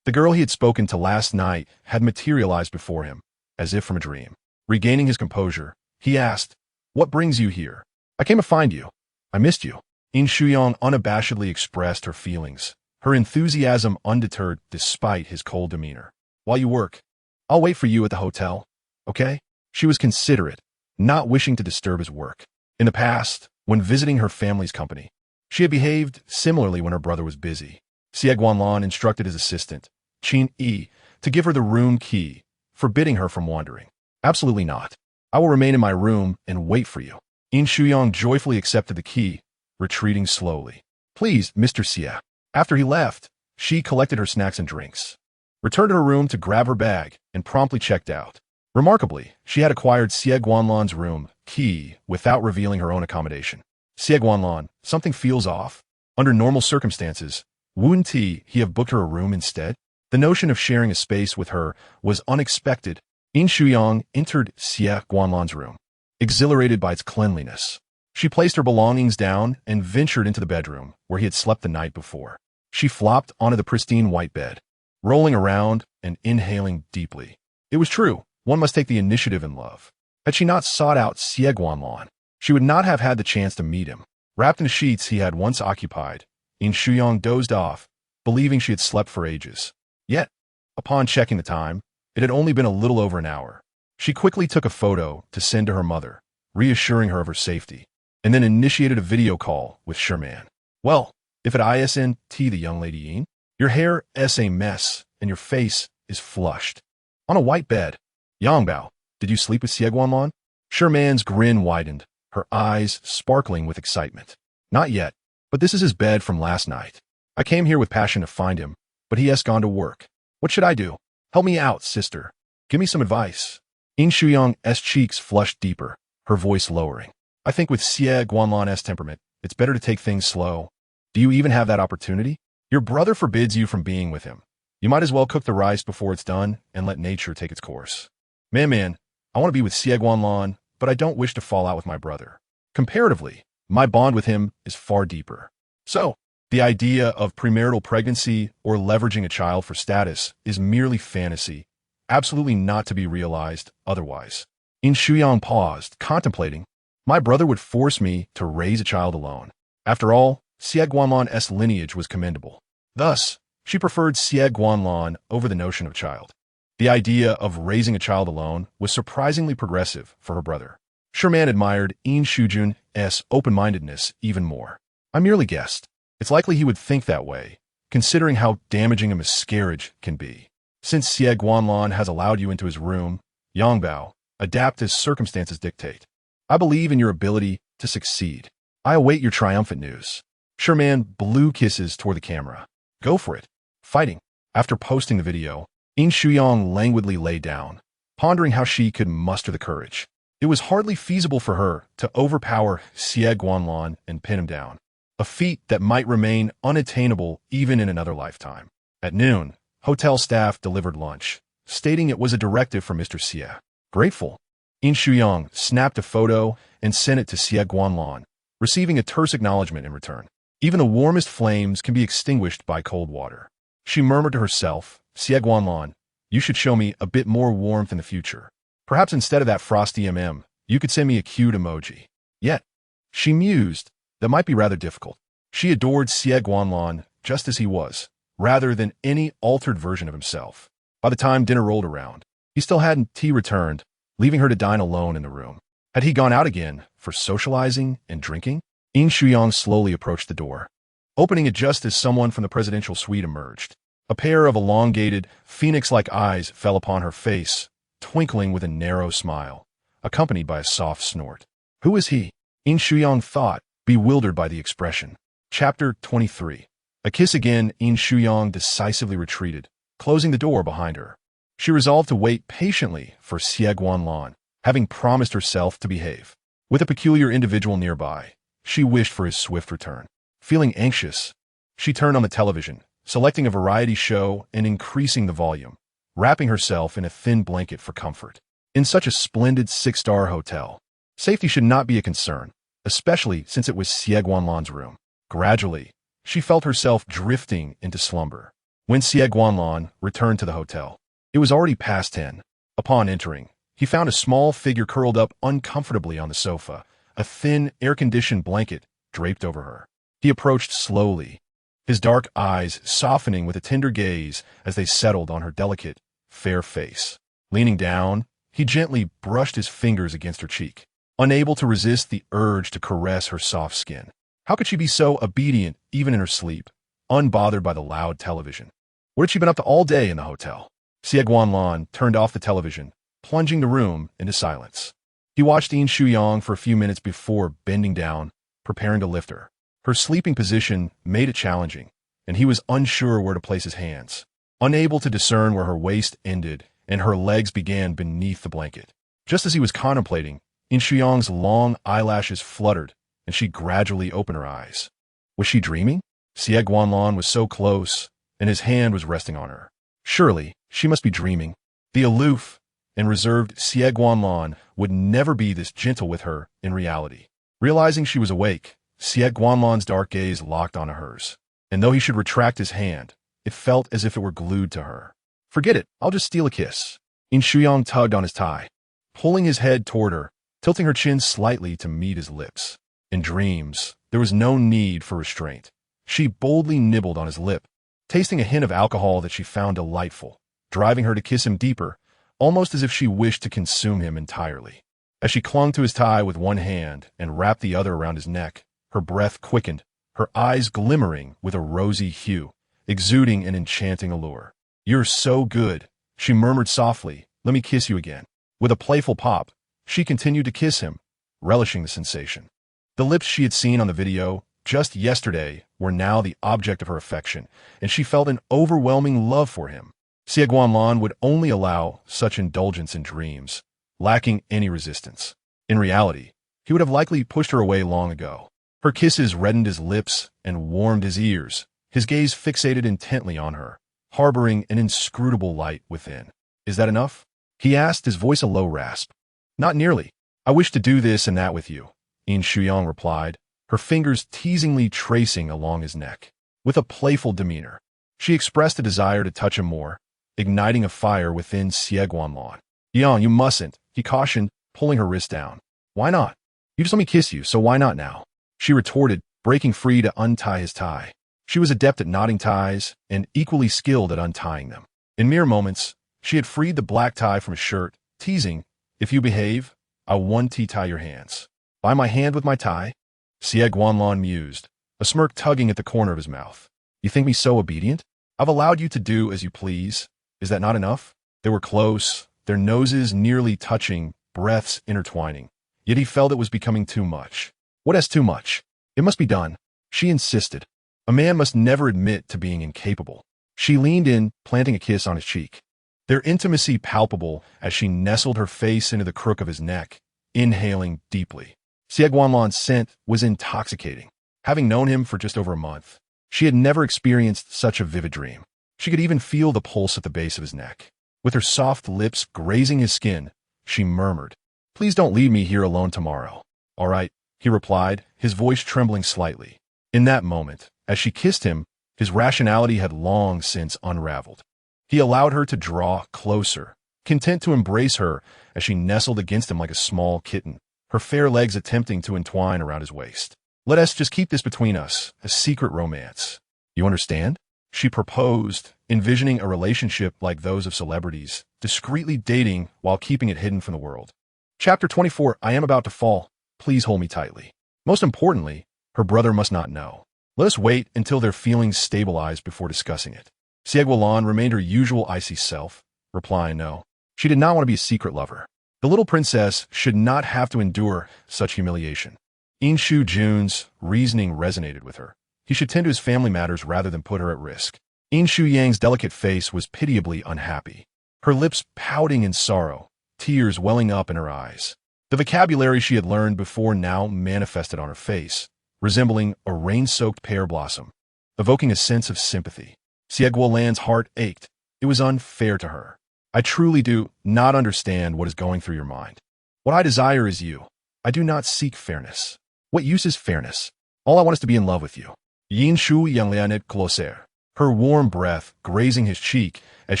The girl he had spoken to last night had materialized before him, as if from a dream. Regaining his composure, he asked, "What brings you here?" "I came to find you. I missed you." Yin Shuyang unabashedly expressed her feelings, her enthusiasm undeterred despite his cold demeanor. "While you work, I'll wait for you at the hotel, okay?" She was considerate, not wishing to disturb his work. In the past, when visiting her family's company, she had behaved similarly when her brother was busy. Xie Guanlan instructed his assistant, Qin Yi, to give her the room key, forbidding her from wandering. "Absolutely not. I will remain in my room and wait for you." Yin Shuyang joyfully accepted the key, retreating slowly. "Please, Mr. Xie." After he left, she collected her snacks and drinks, returned to her room to grab her bag, and promptly checked out. Remarkably, she had acquired Xie Guanlan's room key without revealing her own accommodation. "Xie Guanlan, something feels off." Under normal circumstances, wouldn't he have booked her a room instead? The notion of sharing a space with her was unexpected. Yin Shuyang entered Xie Guanlan's room, exhilarated by its cleanliness. She placed her belongings down and ventured into the bedroom where he had slept the night before. She flopped onto the pristine white bed, rolling around and inhaling deeply. It was true, one must take the initiative in love. Had she not sought out Xie Guanlan, she would not have had the chance to meet him. Wrapped in sheets he had once occupied, Yin Shuyang dozed off, believing she had slept for ages. Yet, upon checking the time, it had only been a little over an hour. She quickly took a photo to send to her mother, reassuring her of her safety, and then initiated a video call with Sherman. "Well, if it isn't the young lady Yin, your hair is a mess and your face is flushed. On a white bed. Yangbao, did you sleep with Xie Guanlan?" Sherman's grin widened, her eyes sparkling with excitement. "Not yet, but this is his bed from last night. I came here with passion to find him, but he has gone to work. What should I do? Help me out, sister. Give me some advice." Yin Shuyang's cheeks flushed deeper, her voice lowering. "I think with Xie Guanlan's temperament, it's better to take things slow. Do you even have that opportunity? Your brother forbids you from being with him. You might as well cook the rice before it's done and let nature take its course." Man, I want to be with Xie Guanlan, but I don't wish to fall out with my brother. Comparatively, my bond with him is far deeper. So, the idea of premarital pregnancy or leveraging a child for status is merely fantasy, absolutely not to be realized otherwise. Yin Shuyang paused, contemplating. My brother would force me to raise a child alone. After all, Xie Guanlan's lineage was commendable. Thus, she preferred Xie Guanlan over the notion of a child. The idea of raising a child alone was surprisingly progressive for her brother. Sherman admired Yin Shuyang's open-mindedness even more. "I merely guessed. It's likely he would think that way, considering how damaging a miscarriage can be. Since Xie Guanlan has allowed you into his room, Yangbao, adapt as circumstances dictate. I believe in your ability to succeed. I await your triumphant news." Sherman blew kisses toward the camera. "Go for it." Fighting. After posting the video, Yin Shuyang languidly lay down, pondering how she could muster the courage. It was hardly feasible for her to overpower Xie Guanlan and pin him down, a feat that might remain unattainable even in another lifetime. At noon, hotel staff delivered lunch, stating it was a directive from Mr. Xie. Grateful, Yin Shuyang snapped a photo and sent it to Xie Guanlan, receiving a terse acknowledgement in return. Even the warmest flames can be extinguished by cold water. She murmured to herself, "Xie Guanlan, you should show me a bit more warmth in the future. Perhaps instead of that frosty you could send me a cute emoji." Yet, she mused, that might be rather difficult. She adored Xie Guanlan just as he was, rather than any altered version of himself. By the time dinner rolled around, he still hadn't returned, leaving her to dine alone in the room. Had he gone out again for socializing and drinking? Yin Shuyang slowly approached the door, opening it just as someone from the presidential suite emerged. A pair of elongated, phoenix-like eyes fell upon her face, twinkling with a narrow smile, accompanied by a soft snort. Who is he? Yin Shuyang thought, bewildered by the expression. Chapter 23. A kiss again. Yin Shuyang decisively retreated, closing the door behind her. She resolved to wait patiently for Xie Guanlan, having promised herself to behave. With a peculiar individual nearby, she wished for his swift return. Feeling anxious, she turned on the television, selecting a variety show and increasing the volume, wrapping herself in a thin blanket for comfort. In such a splendid six-star hotel, safety should not be a concern, especially since it was Xie Guanlan's room. Gradually, she felt herself drifting into slumber. When Xie Guanlan returned to the hotel, it was already past 10. Upon entering, he found a small figure curled up uncomfortably on the sofa, a thin, air-conditioned blanket draped over her. He approached slowly, his dark eyes softening with a tender gaze as they settled on her delicate, fair face. Leaning down, he gently brushed his fingers against her cheek, unable to resist the urge to caress her soft skin. How could she be so obedient even in her sleep, unbothered by the loud television? What had she been up to all day in the hotel? Xie Guanlan turned off the television, plunging the room into silence. He watched Yin Shuyang for a few minutes before bending down, preparing to lift her. Her sleeping position made it challenging, and he was unsure where to place his hands, unable to discern where her waist ended and her legs began beneath the blanket. Just as he was contemplating, Yin Shuyang's long eyelashes fluttered, and she gradually opened her eyes. Was she dreaming? Xie Guanlan was so close, and his hand was resting on her. Surely, she must be dreaming. The aloof and reserved Xie Guanlan would never be this gentle with her in reality. Realizing she was awake, Xie Guanlan's dark gaze locked onto hers, and though he should retract his hand, it felt as if it were glued to her. Forget it, I'll just steal a kiss. Yin Shuyang tugged on his tie, pulling his head toward her, tilting her chin slightly to meet his lips. In dreams, there was no need for restraint. She boldly nibbled on his lip, tasting a hint of alcohol that she found delightful, driving her to kiss him deeper, almost as if she wished to consume him entirely. As she clung to his tie with one hand and wrapped the other around his neck, her breath quickened, her eyes glimmering with a rosy hue, exuding an enchanting allure. "You're so good," she murmured softly. "Let me kiss you again." With a playful pop, she continued to kiss him, relishing the sensation. The lips she had seen on the video just yesterday were now the object of her affection, and she felt an overwhelming love for him. Xie Guanlan would only allow such indulgence in dreams, lacking any resistance. In reality, he would have likely pushed her away long ago. Her kisses reddened his lips and warmed his ears, his gaze fixated intently on her, harboring an inscrutable light within. "Is that enough?" he asked, his voice a low rasp. "Not nearly. I wish to do this and that with you," Yin Shuyang replied, her fingers teasingly tracing along his neck. With a playful demeanor, she expressed a desire to touch him more, igniting a fire within Xie Guanlan. "Yang, you mustn't," he cautioned, pulling her wrist down. "Why not? You just let me kiss you, so why not now?" she retorted, breaking free to untie his tie. She was adept at knotting ties and equally skilled at untying them. In mere moments, she had freed the black tie from his shirt, teasing, "If you behave, I'll one-tie your hands." "By my hand with my tie?" Xie Guanlan mused, a smirk tugging at the corner of his mouth. "You think me so obedient? I've allowed you to do as you please. Is that not enough?" They were close, their noses nearly touching, breaths intertwining. Yet he felt it was becoming too much. "What is too much? It must be done," she insisted. A man must never admit to being incapable. She leaned in, planting a kiss on his cheek, their intimacy palpable as she nestled her face into the crook of his neck, inhaling deeply. Xie Guanlan's scent was intoxicating. Having known him for just over a month, she had never experienced such a vivid dream. She could even feel the pulse at the base of his neck. With her soft lips grazing his skin, she murmured, "Please don't leave me here alone tomorrow." "All right," he replied, his voice trembling slightly. In that moment, as she kissed him, his rationality had long since unraveled. He allowed her to draw closer, content to embrace her as she nestled against him like a small kitten, her fair legs attempting to entwine around his waist. "Let us just keep this between us, a secret romance. You understand?" she proposed, envisioning a relationship like those of celebrities, discreetly dating while keeping it hidden from the world. Chapter 24. I am about to fall. Please hold me tightly. Most importantly, her brother must not know. Let us wait until their feelings stabilize before discussing it. Xie Guanlan remained her usual icy self, replying no. She did not want to be a secret lover. The little princess should not have to endure such humiliation. Yin Shuyang's reasoning resonated with her. He should tend to his family matters rather than put her at risk. Yin Shuyang's delicate face was pitiably unhappy, her lips pouting in sorrow, tears welling up in her eyes. The vocabulary she had learned before now manifested on her face, resembling a rain-soaked pear blossom, evoking a sense of sympathy. Xie Guanlan's heart ached. It was unfair to her. I truly do not understand what is going through your mind. What I desire is you. I do not seek fairness. What use is fairness? All I want is to be in love with you. Yin Shuyang leanet closer. Her warm breath grazing his cheek as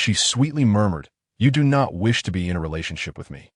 she sweetly murmured, "You do not wish to be in a relationship with me.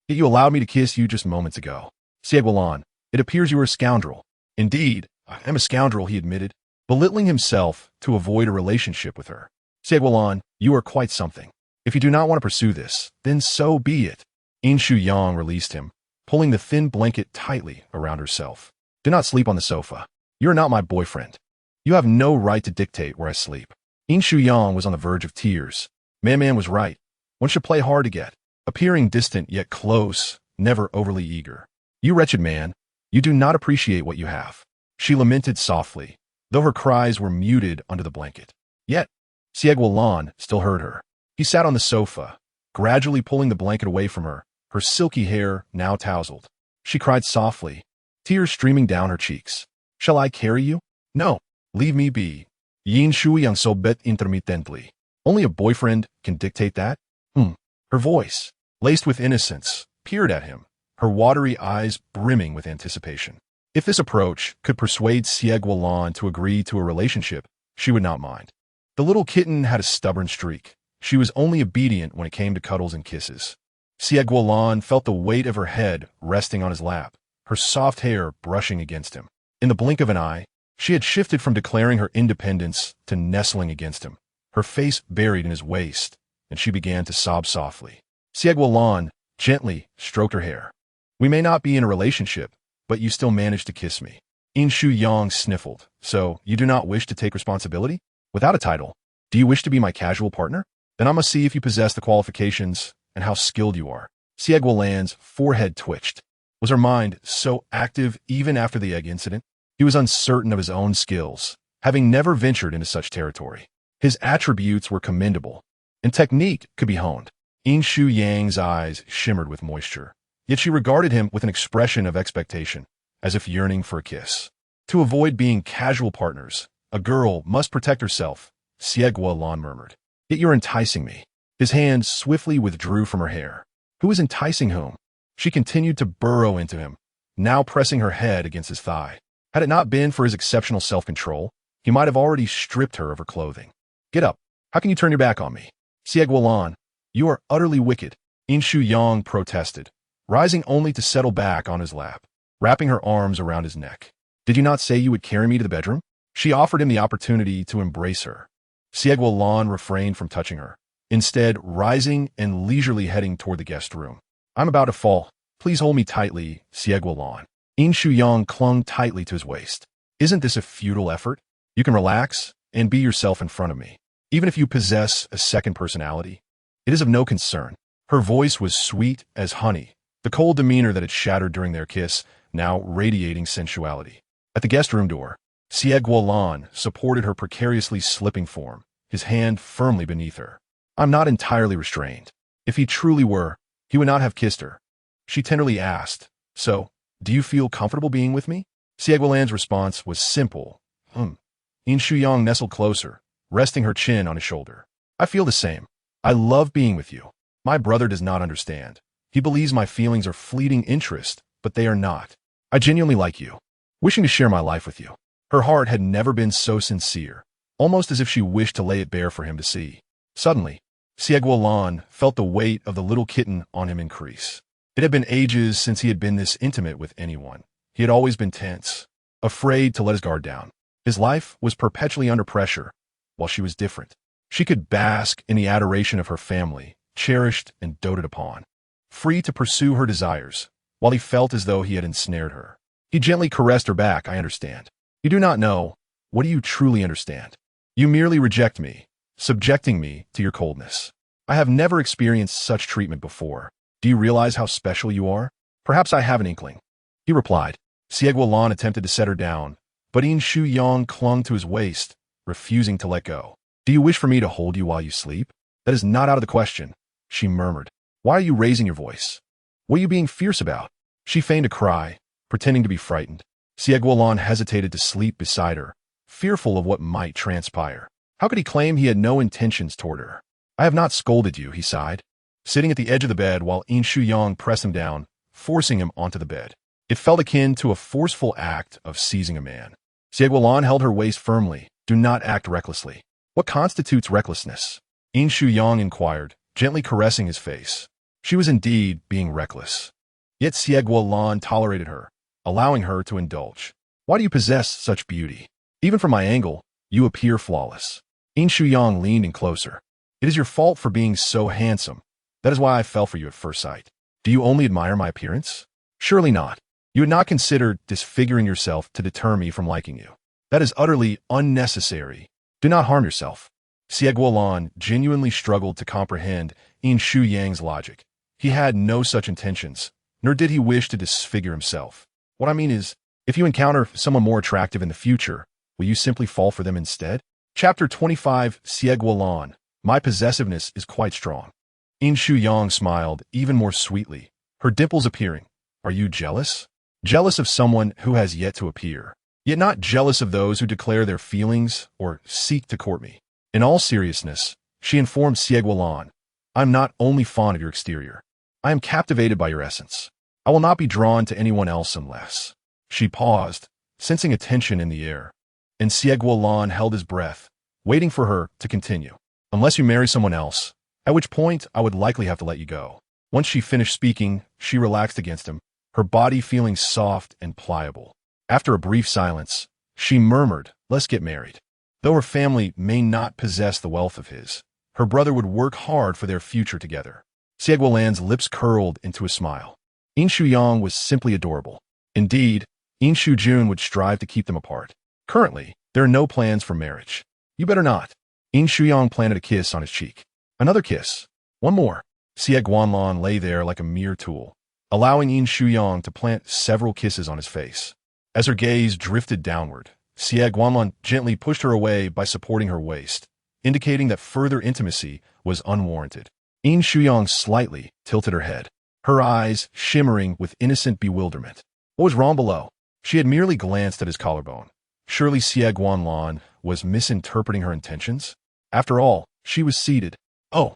Yet you allowed me to kiss you just moments ago. Xie Guanlan, it appears you are a scoundrel." "Indeed, I am a scoundrel," he admitted, belittling himself to avoid a relationship with her. "Xie Guanlan, you are quite something. If you do not want to pursue this, then so be it." Yin Shuyang released him, pulling the thin blanket tightly around herself. "Do not sleep on the sofa. You are not my boyfriend. You have no right to dictate where I sleep." Yin Shuyang was on the verge of tears. Man was right. One should play hard to get, appearing distant yet close, never overly eager. "You wretched man, you do not appreciate what you have," she lamented softly, though her cries were muted under the blanket. Yet, Xie Guanlan still heard her. He sat on the sofa, gradually pulling the blanket away from her, her silky hair now tousled. She cried softly, tears streaming down her cheeks. "Shall I carry you?" "No, leave me be." Yin Shuyang sobbed intermittently. "Only a boyfriend can dictate that?" Her voice, laced with innocence, peered at him, her watery eyes brimming with anticipation. If this approach could persuade Xie Guanlan to agree to a relationship, she would not mind. The little kitten had a stubborn streak. She was only obedient when it came to cuddles and kisses. Xie Guanlan felt the weight of her head resting on his lap, her soft hair brushing against him. In the blink of an eye, she had shifted from declaring her independence to nestling against him, her face buried in his waist, and she began to sob softly. Xie Guanlan gently stroked her hair. "We may not be in a relationship, but you still managed to kiss me." Yin Shuyang sniffled. "So, you do not wish to take responsibility? Without a title, do you wish to be my casual partner? Then I must see if you possess the qualifications and how skilled you are." Xie Guanlan's forehead twitched. Was her mind so active even after the egg incident? He was uncertain of his own skills, having never ventured into such territory. His attributes were commendable, and technique could be honed. Yin Shuyang's eyes shimmered with moisture, yet she regarded him with an expression of expectation, as if yearning for a kiss. To avoid being casual partners, a girl must protect herself, Xie Guanlan murmured. "Yet you're enticing me." His hand swiftly withdrew from her hair. Who was enticing whom? She continued to burrow into him, now pressing her head against his thigh. Had it not been for his exceptional self-control, he might have already stripped her of her clothing. "Get up. How can you turn your back on me?" "Xie Guanlan, you are utterly wicked," Yin Shuyang protested, rising only to settle back on his lap, wrapping her arms around his neck. "Did you not say you would carry me to the bedroom?" She offered him the opportunity to embrace her. Xie Guanlan refrained from touching her, instead rising and leisurely heading toward the guest room. "I'm about to fall. Please hold me tightly, Xie Guanlan." Yin Shuyang clung tightly to his waist. "Isn't this a futile effort? You can relax and be yourself in front of me. Even if you possess a second personality, it is of no concern." Her voice was sweet as honey, the cold demeanor that had shattered during their kiss now radiating sensuality. At the guest room door, Xie Guanlan supported her precariously slipping form, his hand firmly beneath her. "I'm not entirely restrained. If he truly were, he would not have kissed her." She tenderly asked, "So, do you feel comfortable being with me?" Xie Guanlan's response was simple. Yin Shuyang nestled closer, resting her chin on his shoulder. "I feel the same. I love being with you. My brother does not understand. He believes my feelings are fleeting interest, but they are not. I genuinely like you, wishing to share my life with you." Her heart had never been so sincere, almost as if she wished to lay it bare for him to see. Suddenly, Xie Guanlan felt the weight of the little kitten on him increase. It had been ages since he had been this intimate with anyone. He had always been tense, afraid to let his guard down. His life was perpetually under pressure, while she was different. She could bask in the adoration of her family, cherished and doted upon, free to pursue her desires, while he felt as though he had ensnared her. He gently caressed her back. "I understand. You do not know. What do you truly understand? You merely reject me, subjecting me to your coldness. I have never experienced such treatment before. Do you realize how special you are?" "Perhaps I have an inkling," he replied. Xie Guanlan attempted to set her down, but Yin Shuyang clung to his waist, refusing to let go. "Do you wish for me to hold you while you sleep?" "That is not out of the question," she murmured. "Why are you raising your voice? What are you being fierce about?" She feigned a cry, pretending to be frightened. Xie Guanlan hesitated to sleep beside her, fearful of what might transpire. How could he claim he had no intentions toward her? "I have not scolded you," he sighed. sitting at the edge of the bed while Yin Shuyang pressed him down, forcing him onto the bed. It felt akin to a forceful act of seizing a man. Xie Guanlan held her waist firmly. Do not act recklessly. What constitutes recklessness? Yin Shuyang inquired, gently caressing his face. She was indeed being reckless. Yet Xie Guanlan tolerated her, allowing her to indulge. Why do you possess such beauty? Even from my angle, you appear flawless. Yin Shuyang leaned in closer. It is your fault for being so handsome. That is why I fell for you at first sight. Do you only admire my appearance? Surely not. You would not consider disfiguring yourself to deter me from liking you. That is utterly unnecessary. Do not harm yourself. Xie Guanlan genuinely struggled to comprehend Yin Shuyang's logic. He had no such intentions, nor did he wish to disfigure himself. What I mean is, if you encounter someone more attractive in the future, will you simply fall for them instead? Chapter 25. Xie Guanlan. My possessiveness is quite strong. Yin Shuyang smiled even more sweetly, her dimples appearing. Are you jealous? Jealous of someone who has yet to appear, yet not jealous of those who declare their feelings or seek to court me. In all seriousness, she informed Xie Guanlan, I am not only fond of your exterior. I am captivated by your essence. I will not be drawn to anyone else unless. She paused, sensing a tension in the air, and Xie Guanlan held his breath, waiting for her to continue. Unless you marry someone else, at which point I would likely have to let you go. Once she finished speaking, she relaxed against him, her body feeling soft and pliable. After a brief silence, she murmured, let's get married. Though her family may not possess the wealth of his, her brother would work hard for their future together. Xie Guanlan's lips curled into a smile. Yin Shuyang was simply adorable. Indeed, Yin Shujun would strive to keep them apart. Currently, there are no plans for marriage. You better not. Yin Shuyang planted a kiss on his cheek. Another kiss. One more. Xie Guanlan lay there like a mere tool, allowing Yin Shuyang to plant several kisses on his face. As her gaze drifted downward, Xie Guanlan gently pushed her away by supporting her waist, indicating that further intimacy was unwarranted. Yin Shuyang slightly tilted her head, her eyes shimmering with innocent bewilderment. What was wrong below? She had merely glanced at his collarbone. Surely Xie Guanlan was misinterpreting her intentions? After all, she was seated. Oh!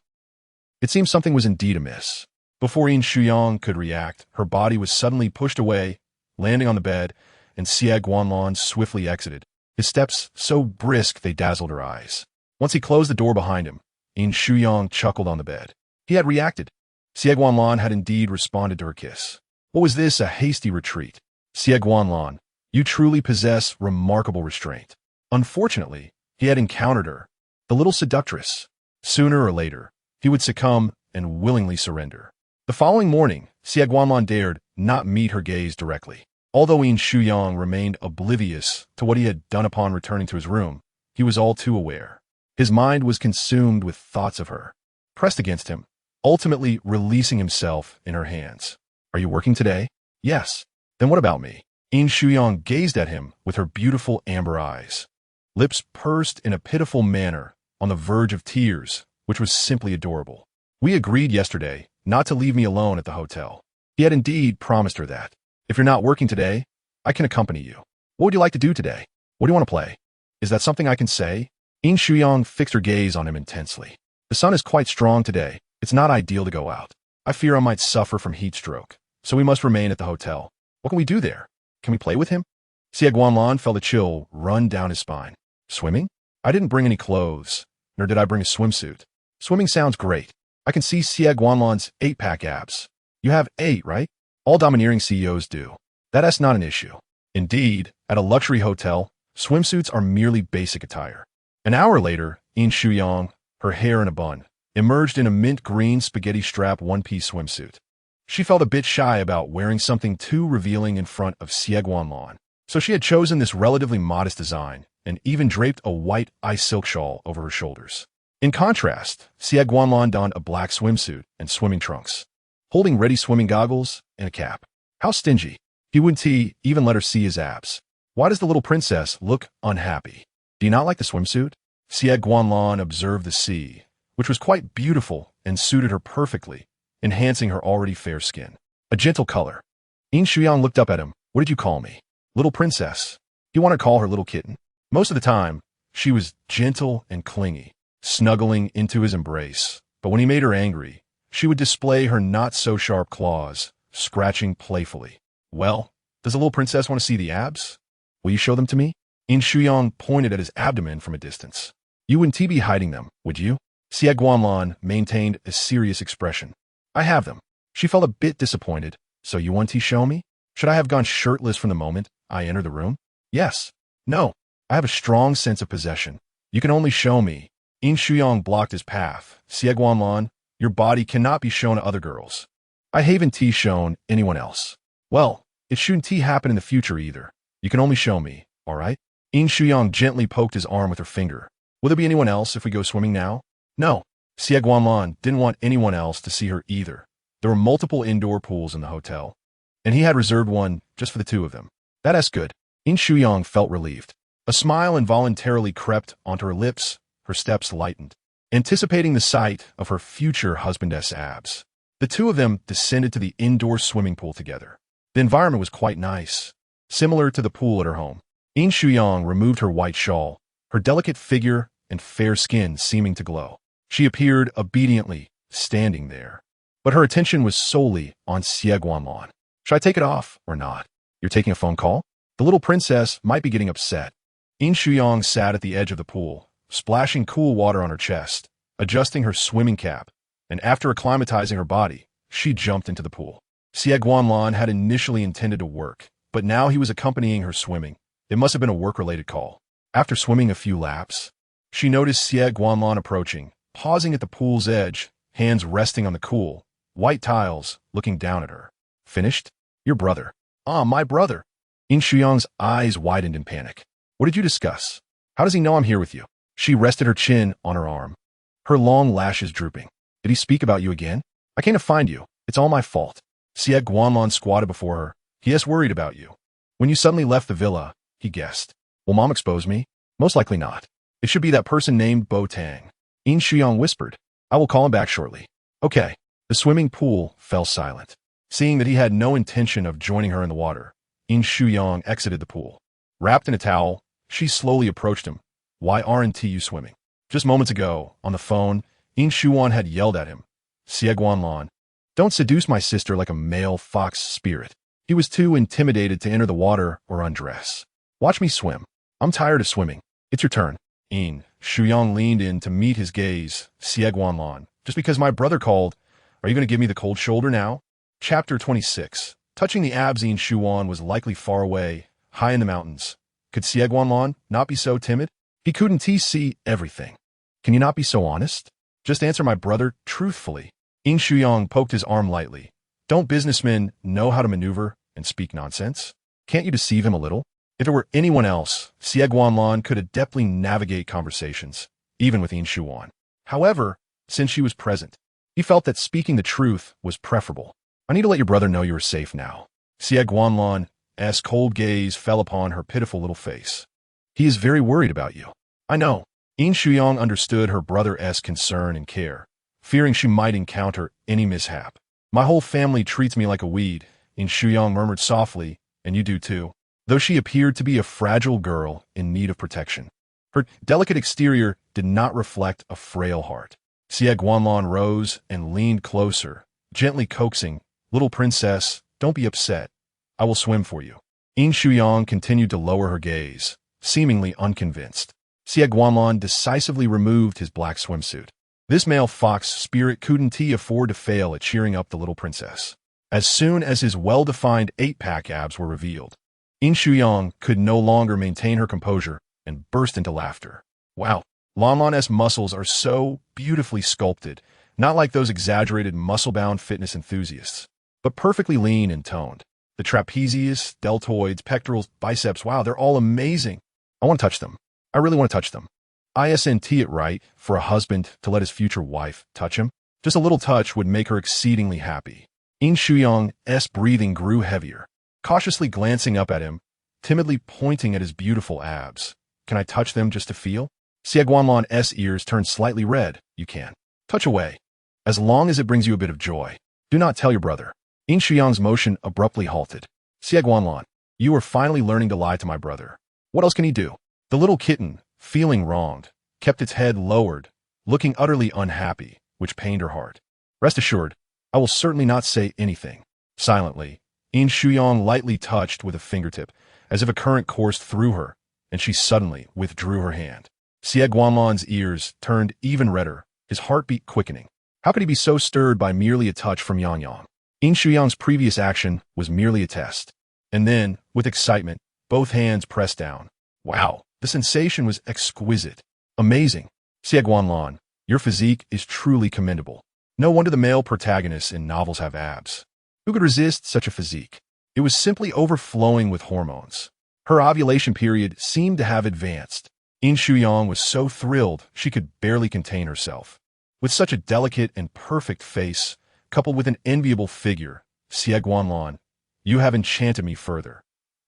It seemed something was indeed amiss. Before Yin Shuyang could react, her body was suddenly pushed away, landing on the bed, and Xie Guanlan swiftly exited, his steps so brisk they dazzled her eyes. Once he closed the door behind him, Yin Shuyang chuckled on the bed. He had reacted. Xie Guanlan had indeed responded to her kiss. What was this, a hasty retreat? Xie Guanlan, you truly possess remarkable restraint. Unfortunately, he had encountered her, the little seductress. Sooner or later, he would succumb and willingly surrender. The following morning, Xie Guanlan dared not meet her gaze directly. Although Yin Shuyang remained oblivious to what he had done upon returning to his room, he was all too aware. His mind was consumed with thoughts of her, pressed against him, ultimately releasing himself in her hands. Are you working today? Yes. Then what about me? Yin Shuyang gazed at him with her beautiful amber eyes, lips pursed in a pitiful manner, on the verge of tears, which was simply adorable. We agreed yesterday not to leave me alone at the hotel. He had indeed promised her that. If you're not working today, I can accompany you. What would you like to do today? What do you want to play? Is that something I can say? Yin Shuyang fixed her gaze on him intensely. The sun is quite strong today. It's not ideal to go out. I fear I might suffer from heat stroke, so we must remain at the hotel. What can we do there? Can we play with him? Xie Guanlan felt a chill run down his spine. Swimming? I didn't bring any clothes, nor did I bring a swimsuit. Swimming sounds great. I can see Xie Guanlan's 8-pack abs. You have 8, right? All domineering CEOs do. That's not an issue. Indeed, at a luxury hotel, swimsuits are merely basic attire. An hour later, Yin Shuyang, her hair in a bun, emerged in a mint green spaghetti strap one-piece swimsuit. She felt a bit shy about wearing something too revealing in front of Xie Guanlan, so she had chosen this relatively modest design and even draped a white ice silk shawl over her shoulders. In contrast, Xie Guanlan donned a black swimsuit and swimming trunks, holding ready swimming goggles and a cap. How stingy. He wouldn't even let her see his abs. Why does the little princess look unhappy? Do you not like the swimsuit? Xie Guanlan observed the sea, which was quite beautiful and suited her perfectly, enhancing her already fair skin. A gentle color. Yin Shuyang looked up at him. What did you call me? Little princess. He wanted to call her little kitten. Most of the time, she was gentle and clingy, snuggling into his embrace. But when he made her angry, She would display her not-so-sharp claws, scratching playfully. Well, does the little princess want to see the abs? Will you show them to me? Yin Shuyang pointed at his abdomen from a distance. You wouldn't be hiding them, would you? Xie Guanlan maintained a serious expression. I have them. She felt a bit disappointed. So you want to show me? Should I have gone shirtless from the moment I entered the room? Yes. No. I have a strong sense of possession. You can only show me. Yin Shuyang blocked his path. Xie Guanlan, your body cannot be shown to other girls. I haven't shown anyone else. Well, it shouldn't happen in the future either. You can only show me, all right? Yin Shuyang gently poked his arm with her finger. Will there be anyone else if we go swimming now? No. Xie Guanlan didn't want anyone else to see her either. There were multiple indoor pools in the hotel, and he had reserved one just for the two of them. That's good. Yin Shuyang felt relieved. A smile involuntarily crept onto her lips, her steps lightened, anticipating the sight of her future husband's abs. The two of them descended to the indoor swimming pool together. The environment was quite nice, similar to the pool at her home. Yin Shuyang removed her white shawl, her delicate figure and fair skin seeming to glow. She appeared obediently, standing there. But her attention was solely on Xie Guanlan. Should I take it off or not? You're taking a phone call? The little princess might be getting upset. Yin Shuyang sat at the edge of the pool, splashing cool water on her chest, adjusting her swimming cap, and after acclimatizing her body, she jumped into the pool. Xie Guanlan had initially intended to work, but now he was accompanying her swimming. It must have been a work-related call. After swimming a few laps, she noticed Xie Guanlan approaching, pausing at the pool's edge, hands resting on the cool, white tiles, looking down at her. Finished? Your brother. Ah, my brother. Yin Shuyang's eyes widened in panic. What did you discuss? How does he know I'm here with you? She rested her chin on her arm, her long lashes drooping. Did he speak about you again? I came to find you. It's all my fault. Xie Guanlan squatted before her. He is worried about you. When you suddenly left the villa, he guessed. Will Mom expose me? Most likely not. It should be that person named Bo Tang. Yin Shuyang whispered. I will call him back shortly. Okay. The swimming pool fell silent. Seeing that he had no intention of joining her in the water, Yin Shuyang exited the pool. Wrapped in a towel, she slowly approached him. Why aren't you swimming? Just moments ago, on the phone, Yin Shuyang had yelled at him. Xie Guanlan, don't seduce my sister like a male fox spirit. He was too intimidated to enter the water or undress. Watch me swim. I'm tired of swimming. It's your turn. Yin Shuyang leaned in to meet his gaze. Xie Guanlan, just because my brother called, are you going to give me the cold shoulder now? Chapter 26. Touching the abs, Yin Shuyang was likely far away, high in the mountains. Could Xie Guanlan not be so timid? He couldn't see everything. Can you not be so honest? Just answer my brother truthfully. Yin Shuyang poked his arm lightly. Don't businessmen know how to maneuver and speak nonsense? Can't you deceive him a little? If it were anyone else, Xie Guanlan could adeptly navigate conversations, even with Yin Shuyang. However, since she was present, he felt that speaking the truth was preferable. I need to let your brother know you are safe now. Xie Guanlan's cold gaze fell upon her pitiful little face. He is very worried about you. I know. Yin Shuyang understood her brother's concern and care, fearing she might encounter any mishap. My whole family treats me like a weed, Yin Shuyang murmured softly, and you do too, though she appeared to be a fragile girl in need of protection. Her delicate exterior did not reflect a frail heart. Xie Guanlan rose and leaned closer, gently coaxing, Little princess, don't be upset. I will swim for you. Yin Shuyang continued to lower her gaze, seemingly unconvinced. Xie Guanlan decisively removed his black swimsuit. This male fox spirit couldn't afford to fail at cheering up the little princess. As soon as his well-defined 8-pack abs were revealed, Yin Shuyang could no longer maintain her composure and burst into laughter. Wow, Lanlan's muscles are so beautifully sculpted, not like those exaggerated muscle-bound fitness enthusiasts, but perfectly lean and toned. The trapezius, deltoids, pectorals, biceps, wow, they're all amazing. I want to touch them. I really want to touch them. Isn't it right for a husband to let his future wife touch him? Just a little touch would make her exceedingly happy. Yin Shuyang's breathing grew heavier, cautiously glancing up at him, timidly pointing at his beautiful abs. Can I touch them just to feel? Xie Guanlan's ears turned slightly red. You can. Touch away. As long as it brings you a bit of joy. Do not tell your brother. Yin Shuyang's motion abruptly halted. Xie Guanlan, you are finally learning to lie to my brother. What else can he do? The little kitten, feeling wronged, kept its head lowered, looking utterly unhappy, which pained her heart. Rest assured, I will certainly not say anything. Silently, Yin Shuyang lightly touched with a fingertip, as if a current coursed through her, and she suddenly withdrew her hand. Xie Guanlan's ears turned even redder, his heartbeat quickening. How could he be so stirred by merely a touch from Yang Yang? Yin Shuyang's previous action was merely a test. And then, with excitement, both hands pressed down. Wow, the sensation was exquisite. Amazing. Xie Guanlan, your physique is truly commendable. No wonder the male protagonists in novels have abs. Who could resist such a physique? It was simply overflowing with hormones. Her ovulation period seemed to have advanced. Yin Shuyang was so thrilled she could barely contain herself. With such a delicate and perfect face, coupled with an enviable figure, Xie Guanlan, you have enchanted me further.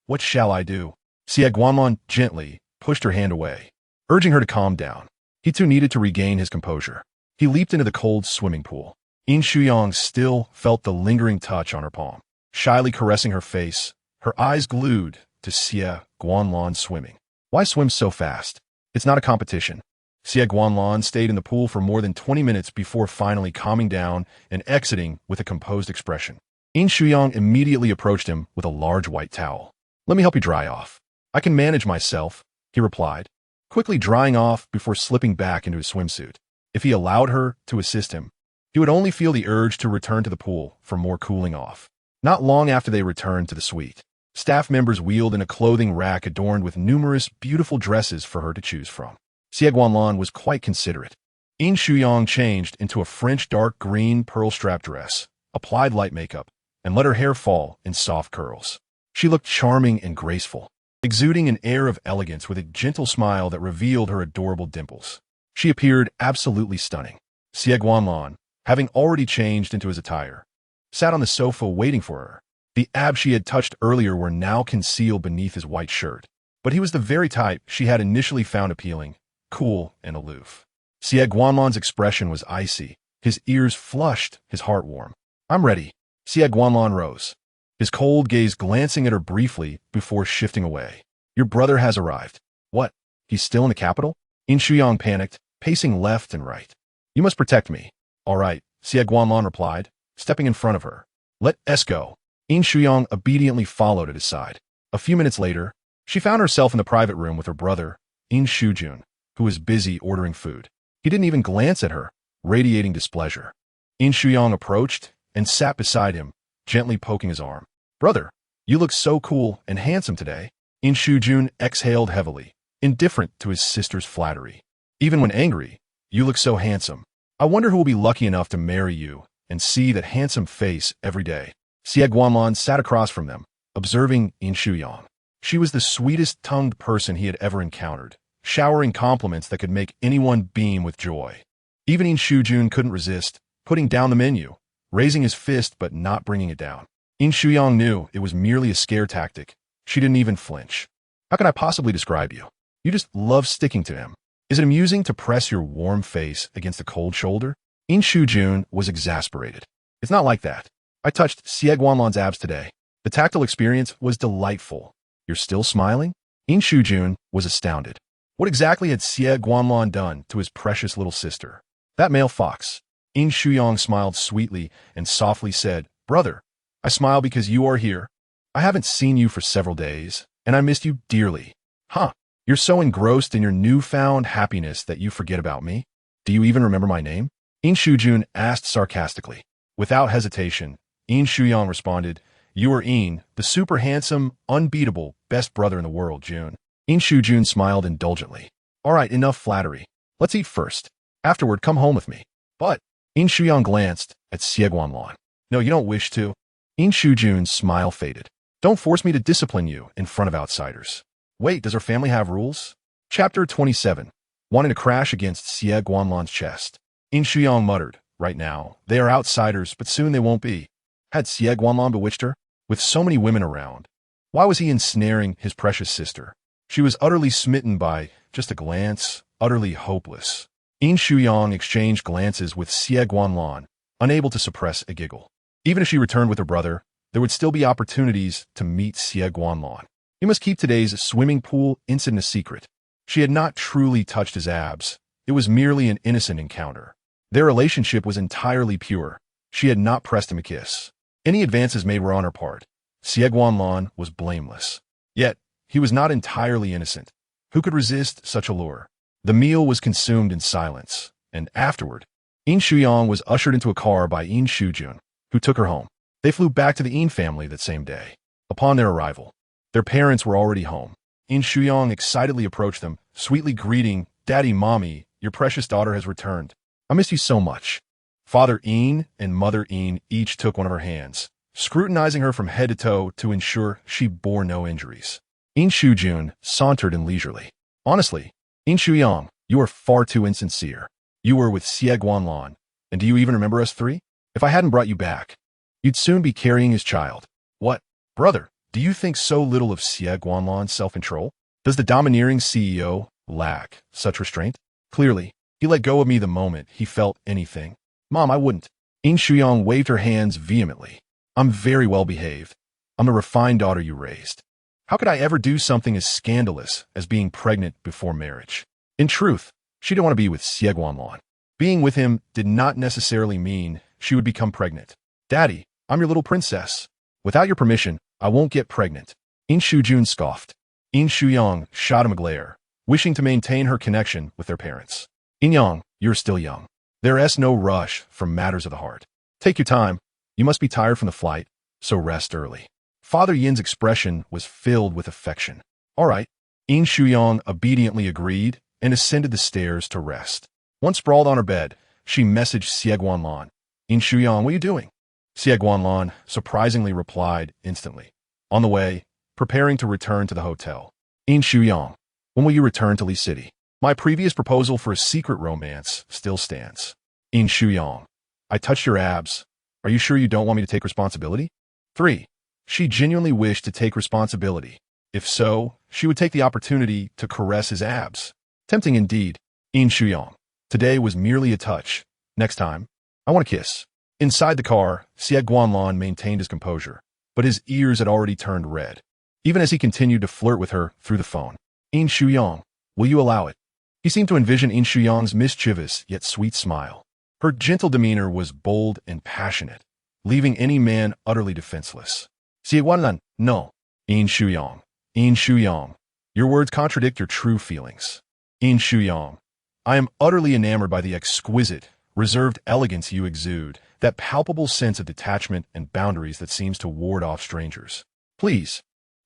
What shall I do? Xie Guanlan gently pushed her hand away, urging her to calm down. He too needed to regain his composure. He leaped into the cold swimming pool. Yin Shuyang still felt the lingering touch on her palm. Shyly caressing her face, her eyes glued to Xie Guanlan swimming. Why swim so fast? It's not a competition. Xie Guanlan stayed in the pool for more than 20 minutes before finally calming down and exiting with a composed expression. Yin Shuyang immediately approached him with a large white towel. Let me help you dry off. I can manage myself, he replied, quickly drying off before slipping back into his swimsuit. If he allowed her to assist him, he would only feel the urge to return to the pool for more cooling off. Not long after they returned to the suite, staff members wheeled in a clothing rack adorned with numerous beautiful dresses for her to choose from. Xie Guanlan was quite considerate. Yin Shuyang changed into a French dark green pearl-strap dress, applied light makeup, and let her hair fall in soft curls. She looked charming and graceful, exuding an air of elegance with a gentle smile that revealed her adorable dimples. She appeared absolutely stunning. Xie Guanlan, having already changed into his attire, sat on the sofa waiting for her. The abs she had touched earlier were now concealed beneath his white shirt, but he was the very type she had initially found appealing, cool and aloof. Xie Guanlan's expression was icy, his ears flushed, his heart warm. I'm ready. Xie Guanlan rose, his cold gaze glancing at her briefly before shifting away. Your brother has arrived. What? He's still in the capital? Yin Shuyang panicked, pacing left and right. You must protect me. All right, Xie Guanlan replied, stepping in front of her. Let us go. Yin Shuyang obediently followed at his side. A few minutes later, she found herself in the private room with her brother, Yin Shujun, who was busy ordering food. He didn't even glance at her, radiating displeasure. Yin Shuyang approached and sat beside him, gently poking his arm. Brother, you look so cool and handsome today. Yin Shujun exhaled heavily, indifferent to his sister's flattery. Even when angry, you look so handsome. I wonder who will be lucky enough to marry you and see that handsome face every day. Xie Guanlan sat across from them, observing Yin Shuyang. She was the sweetest-tongued person he had ever encountered, showering compliments that could make anyone beam with joy. Even Yin Shujun couldn't resist, putting down the menu, raising his fist but not bringing it down. Yin Shuyang knew it was merely a scare tactic. She didn't even flinch. How can I possibly describe you? You just love sticking to him. Is it amusing to press your warm face against a cold shoulder? Yin Shujun was exasperated. It's not like that. I touched Xie Guanlan's abs today. The tactile experience was delightful. You're still smiling? Yin Shujun was astounded. What exactly had Xie Guanlan done to his precious little sister? That male fox. Yin Shuyang smiled sweetly and softly said, Brother, I smile because you are here. I haven't seen you for several days, and I missed you dearly. Huh, you're so engrossed in your newfound happiness that you forget about me? Do you even remember my name? Yin Shujun asked sarcastically. Without hesitation, Yin Shuyang responded, You are Yin, the super handsome, unbeatable, best brother in the world, Jun. Yin Shujun smiled indulgently. All right, enough flattery. Let's eat first. Afterward, come home with me. But, Yin Shuyang glanced at Xie Guanlan. No, you don't wish to. Yin Shujun's smile faded. Don't force me to discipline you in front of outsiders. Wait, does our family have rules? Chapter 27. Wanting to crash against Xie Guanlan's chest. Yin Shuyang muttered, Right now, they are outsiders, but soon they won't be. Had Xie Guanlan bewitched her? With so many women around, why was he ensnaring his precious sister? She was utterly smitten by just a glance, utterly hopeless. Yin Shuyang exchanged glances with Xie Guanlan, unable to suppress a giggle. Even if she returned with her brother, there would still be opportunities to meet Xie Guanlan. He must keep today's swimming pool incident a secret. She had not truly touched his abs. It was merely an innocent encounter. Their relationship was entirely pure. She had not pressed him a kiss. Any advances made were on her part. Xie Guanlan was blameless. Yet, he was not entirely innocent. Who could resist such a lure? The meal was consumed in silence, and afterward, Yin Shuyang was ushered into a car by Yin Shuyang, who took her home. They flew back to the Yin family that same day. Upon their arrival, their parents were already home. Yin Shuyang excitedly approached them, sweetly greeting, "Daddy, Mommy, your precious daughter has returned. I miss you so much." Father Yin and Mother Yin each took one of her hands, scrutinizing her from head to toe to ensure she bore no injuries. Yin Shujun sauntered in leisurely. "Honestly, Yin Shuyang, you are far too insincere. You were with Xie Guanlan, and do you even remember us three? If I hadn't brought you back, you'd soon be carrying his child." "What? Brother, do you think so little of Xie Guanlan's self-control? Does the domineering CEO lack such restraint? Clearly, he let go of me the moment he felt anything." "Mom, I wouldn't." Yin Shuyang waved her hands vehemently. "I'm very well behaved. I'm the refined daughter you raised. How could I ever do something as scandalous as being pregnant before marriage?" In truth, she didn't want to be with Xie Guanlan. Being with him did not necessarily mean she would become pregnant. "Daddy, I'm your little princess. Without your permission, I won't get pregnant." Yin Shujun scoffed. Yin Shuyang shot him a glare, wishing to maintain her connection with their parents. "Yin Yang, you're still young. There's no rush from matters of the heart. Take your time. You must be tired from the flight, so rest early." Father Yin's expression was filled with affection. "All right." Yin Shuyang obediently agreed and ascended the stairs to rest. Once sprawled on her bed, she messaged Xie Guanlan. "Yin Shuyang, what are you doing?" Xie Guanlan surprisingly replied instantly. "On the way, preparing to return to the hotel." "Yin Shuyang, when will you return to Li City? My previous proposal for a secret romance still stands." "Yin Shuyang, I touched your abs. Are you sure you don't want me to take responsibility?" 3. She genuinely wished to take responsibility. If so, she would take the opportunity to caress his abs. Tempting indeed. "Yin Shuyang, today was merely a touch. Next time, I want a kiss." Inside the car, Xie Guanlan maintained his composure, but his ears had already turned red, even as he continued to flirt with her through the phone. "Yin Shuyang, will you allow it?" He seemed to envision Yin Shuyang's mischievous yet sweet smile. Her gentle demeanor was bold and passionate, leaving any man utterly defenseless. "Xie Guanlan, no." "Yin Shuyang, Yin Shuyang, your words contradict your true feelings." "Yin Shuyang, I am utterly enamored by the exquisite, reserved elegance you exude, that palpable sense of detachment and boundaries that seems to ward off strangers. Please,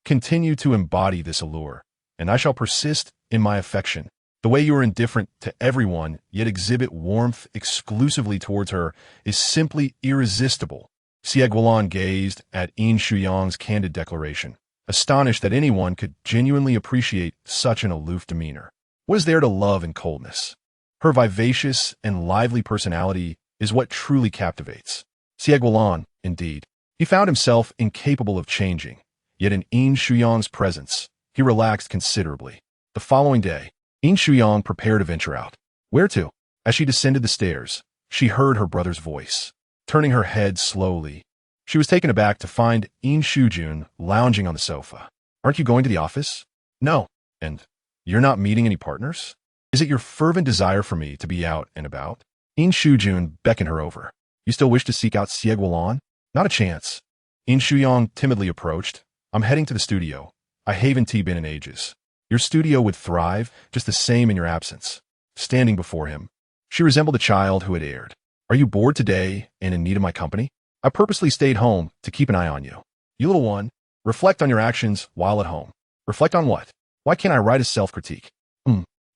continue to embody this allure, and I shall persist in my affection. The way you are indifferent to everyone, yet exhibit warmth exclusively towards her, is simply irresistible." Xie Guanlan gazed at Yin Shuyang's candid declaration, astonished that anyone could genuinely appreciate such an aloof demeanor. What is there to love in coldness? Her vivacious and lively personality is what truly captivates. Xie Guanlan, indeed, he found himself incapable of changing, yet in Yin Shuyang's presence, he relaxed considerably. The following day, Yin Shuyang prepared to venture out. Where to? As she descended the stairs, she heard her brother's voice. Turning her head slowly, she was taken aback to find Yin Shujun lounging on the sofa. "Aren't you going to the office?" "No." "And you're not meeting any partners? Is it your fervent desire for me to be out and about?" Yin Shujun beckoned her over. "You still wish to seek out Xie Guanlan?" "Not a chance." Yin Shuyang timidly approached. "I'm heading to the studio. I haven't been in ages. Your studio would thrive just the same in your absence." Standing before him, she resembled a child who had erred. "Are you bored today and in need of my company? I purposely stayed home to keep an eye on you. You little one, reflect on your actions while at home." "Reflect on what? Why can't I write a self-critique?"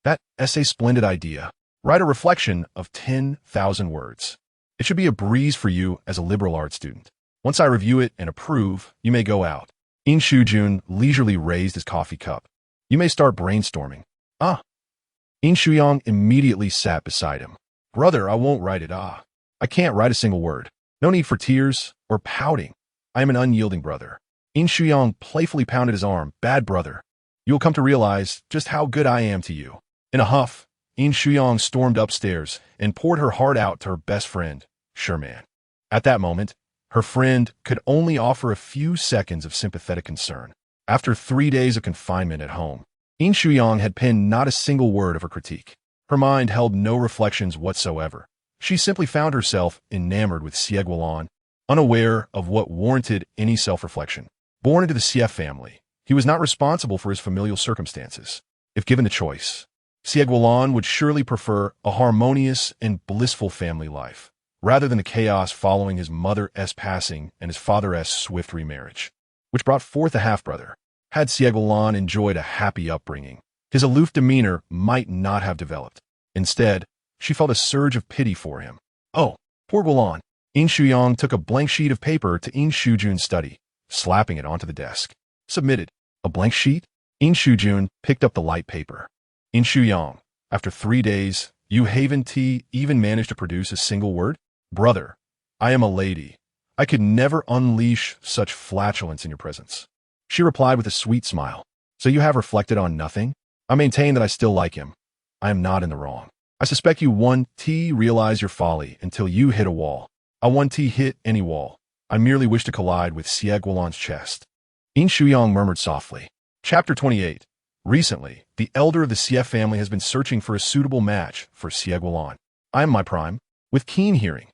That essay, splendid idea. Write a reflection of 10,000 words. It should be a breeze for you as a liberal arts student. Once I review it and approve, you may go out." Yin Shujun leisurely raised his coffee cup. "You may start brainstorming." "Ah." Yin Shuyang immediately sat beside him. "Brother, I won't write it. I can't write a single word. No need for tears or pouting. I am an unyielding brother." Yin Shuyang playfully pounded his arm. "Bad brother. You will come to realize just how good I am to you." In a huff, Yin Shuyang stormed upstairs and poured her heart out to her best friend, Sherman. At that moment, her friend could only offer a few seconds of sympathetic concern. After 3 days of confinement at home, Yin Shuyang had penned not a single word of her critique. Her mind held no reflections whatsoever, She simply found herself enamored with Xie Guanlan, unaware of what warranted any self-reflection. Born into the Xie family, he was not responsible for his familial circumstances. If given the choice, Xie Guanlan would surely prefer a harmonious and blissful family life, rather than the chaos following his mother's passing and his father's swift remarriage, which brought forth a half-brother. Had Xie Guanlan enjoyed a happy upbringing, his aloof demeanor might not have developed. Instead, she felt a surge of pity for him. Oh, poor Guanlan. Yin Shuyang took a blank sheet of paper to Yin Shujun's study, slapping it onto the desk. Submitted. A blank sheet? Yin Shujun picked up the light paper. Yin Shuyang, after 3 days, you haven't even managed to produce a single word? Brother, I am a lady. I could never unleash such flatulence in your presence. She replied with a sweet smile. So you have reflected on nothing? I maintain that I still like him. I am not in the wrong. I suspect you 1T realize your folly until you hit a wall. I 1T hit any wall. I merely wish to collide with Xie Guanlan's chest. Yin Shuyang murmured softly. Chapter 28. Recently, the elder of the Xie family has been searching for a suitable match for Xie Guanlan. I am my prime, with keen hearing.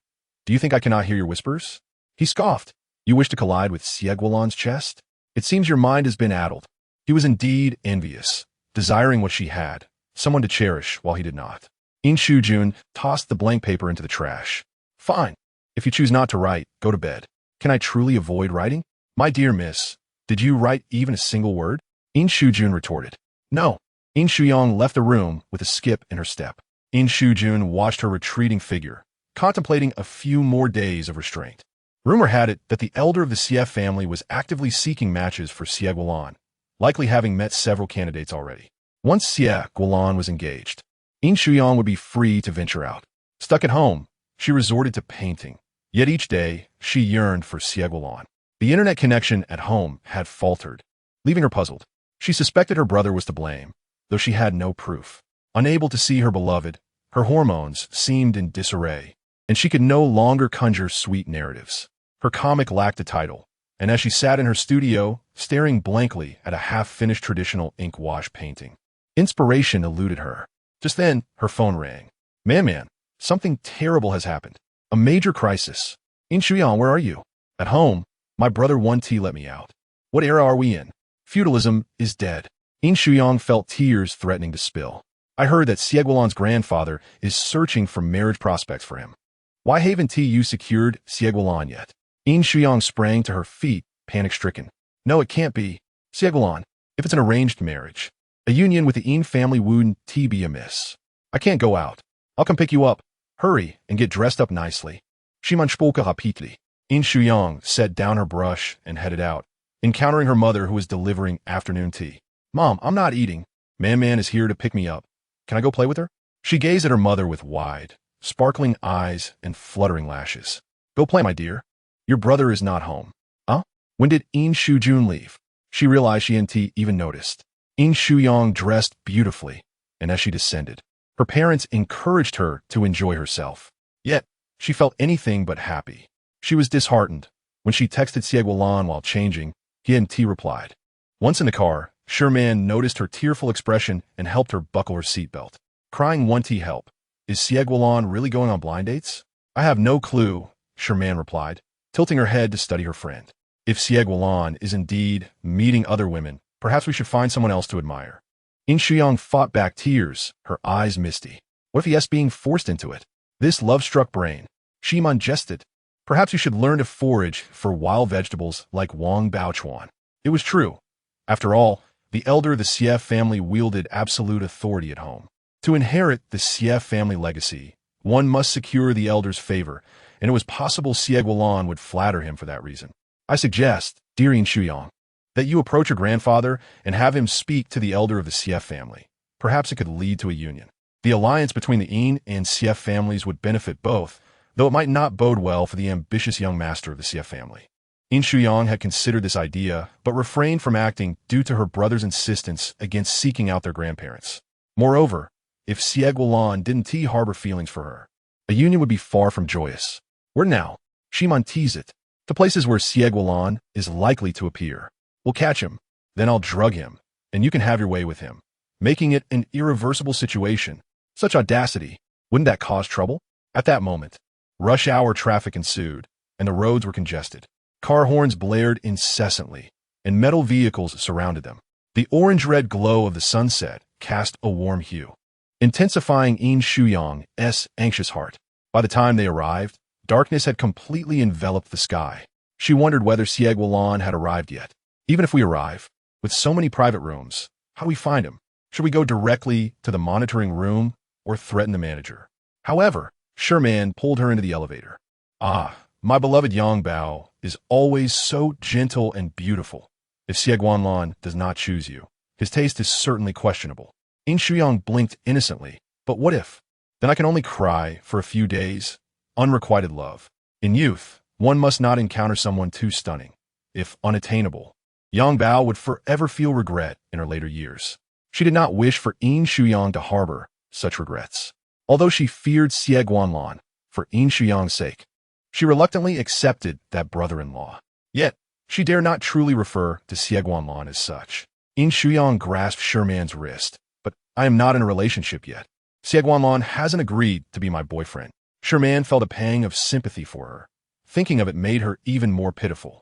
Do you think I cannot hear your whispers? He scoffed. You wish to collide with Xie Guanlan's chest? It seems your mind has been addled. He was indeed envious, desiring what she had, someone to cherish while he did not. Yin Shujun tossed the blank paper into the trash. Fine. If you choose not to write, go to bed. Can I truly avoid writing? My dear miss, did you write even a single word? Yin Shujun retorted. No. Yin Shuyang left the room with a skip in her step. Yin Shujun watched her retreating figure, contemplating a few more days of restraint. Rumor had it that the elder of the Xie family was actively seeking matches for Xie Guanlan, likely having met several candidates already. Once Xie Guanlan was engaged, Yin Shuyang would be free to venture out. Stuck at home, she resorted to painting. Yet each day, she yearned for Xie Guanlan. The internet connection at home had faltered, leaving her puzzled. She suspected her brother was to blame, though she had no proof. Unable to see her beloved, her hormones seemed in disarray, and she could no longer conjure sweet narratives. Her comic lacked a title, and as she sat in her studio, staring blankly at a half-finished traditional ink wash painting, inspiration eluded her. Just then, her phone rang. Man, something terrible has happened. A major crisis. Yin Shuyang, where are you? At home. My brother 1T let me out. What era are we in? Feudalism is dead. Yin Shuyang felt tears threatening to spill. I heard that Xie Guanlan's grandfather is searching for marriage prospects for him. Why haven't you secured Xie Guanlan yet? Yin Shuyang sprang to her feet, panic-stricken. No, it can't be. Xie Guanlan, if it's an arranged marriage, a union with the Yin family wouldn't be amiss. I can't go out. I'll come pick you up. Hurry and get dressed up nicely. Shiman spolka rapidly. Yin Shuyang set down her brush and headed out, encountering her mother who was delivering afternoon tea. Mom, I'm not eating. Man is here to pick me up. Can I go play with her? She gazed at her mother with wide, sparkling eyes and fluttering lashes. Go play, my dear. Your brother is not home. Huh? When did Yin Shujun leave? She realized she hadn't even noticed. Yin Shuyang dressed beautifully, and as she descended, her parents encouraged her to enjoy herself. Yet, she felt anything but happy. She was disheartened. When she texted Xie Guanlan while changing, he hadn't replied. Once in the car, Sherman noticed her tearful expression and helped her buckle her seatbelt. Crying 1T help. Is Xie Guanlan really going on blind dates? I have no clue, Sherman replied, tilting her head to study her friend. If Xie Guanlan is indeed meeting other women, perhaps we should find someone else to admire. Yin Shuyang fought back tears, her eyes misty. What if he is being forced into it? This love-struck brain. Shiman jested. Perhaps you should learn to forage for wild vegetables like Wang Baochuan. It was true. After all, the elder of the Xie family wielded absolute authority at home. To inherit the Xie family legacy, one must secure the elder's favor, and it was possible Xie Guanlan would flatter him for that reason. I suggest, dear Yin Shuyang, that you approach your grandfather and have him speak to the elder of the Xie family. Perhaps it could lead to a union. The alliance between the Yin and Xie families would benefit both, though it might not bode well for the ambitious young master of the Xie family. Yin Shuyang had considered this idea, but refrained from acting due to her brother's insistence against seeking out their grandparents. Moreover, if Xie Guanlan didn't harbor feelings for her, a union would be far from joyous. Where now? Shiman teased it. To places where Xie Guanlan is likely to appear. We'll catch him, then I'll drug him, and you can have your way with him, making it an irreversible situation. Such audacity, wouldn't that cause trouble? At that moment, rush hour traffic ensued, and the roads were congested. Car horns blared incessantly, and metal vehicles surrounded them. The orange-red glow of the sunset cast a warm hue, intensifying Yin Shuyang's anxious heart. By the time they arrived, darkness had completely enveloped the sky. She wondered whether Xie Guanlan had arrived yet. Even if we arrive, with so many private rooms, how do we find him? Should we go directly to the monitoring room or threaten the manager? However, Sherman pulled her into the elevator. Ah, my beloved Yang Bao is always so gentle and beautiful. If Xie Guanlan does not choose you, his taste is certainly questionable. Yin Shuyang blinked innocently. But what if? Then I can only cry for a few days. Unrequited love. In youth, one must not encounter someone too stunning. If unattainable, Yang Bao would forever feel regret in her later years. She did not wish for Yin Shuyang to harbor such regrets. Although she feared Xie Guanlan, for Yin Shuyang's sake, she reluctantly accepted that brother-in-law. Yet, she dare not truly refer to Xie Guanlan as such. Yin Shuyang grasped Sherman's wrist. But I am not in a relationship yet. Xie Guanlan hasn't agreed to be my boyfriend. Sherman felt a pang of sympathy for her. Thinking of it made her even more pitiful.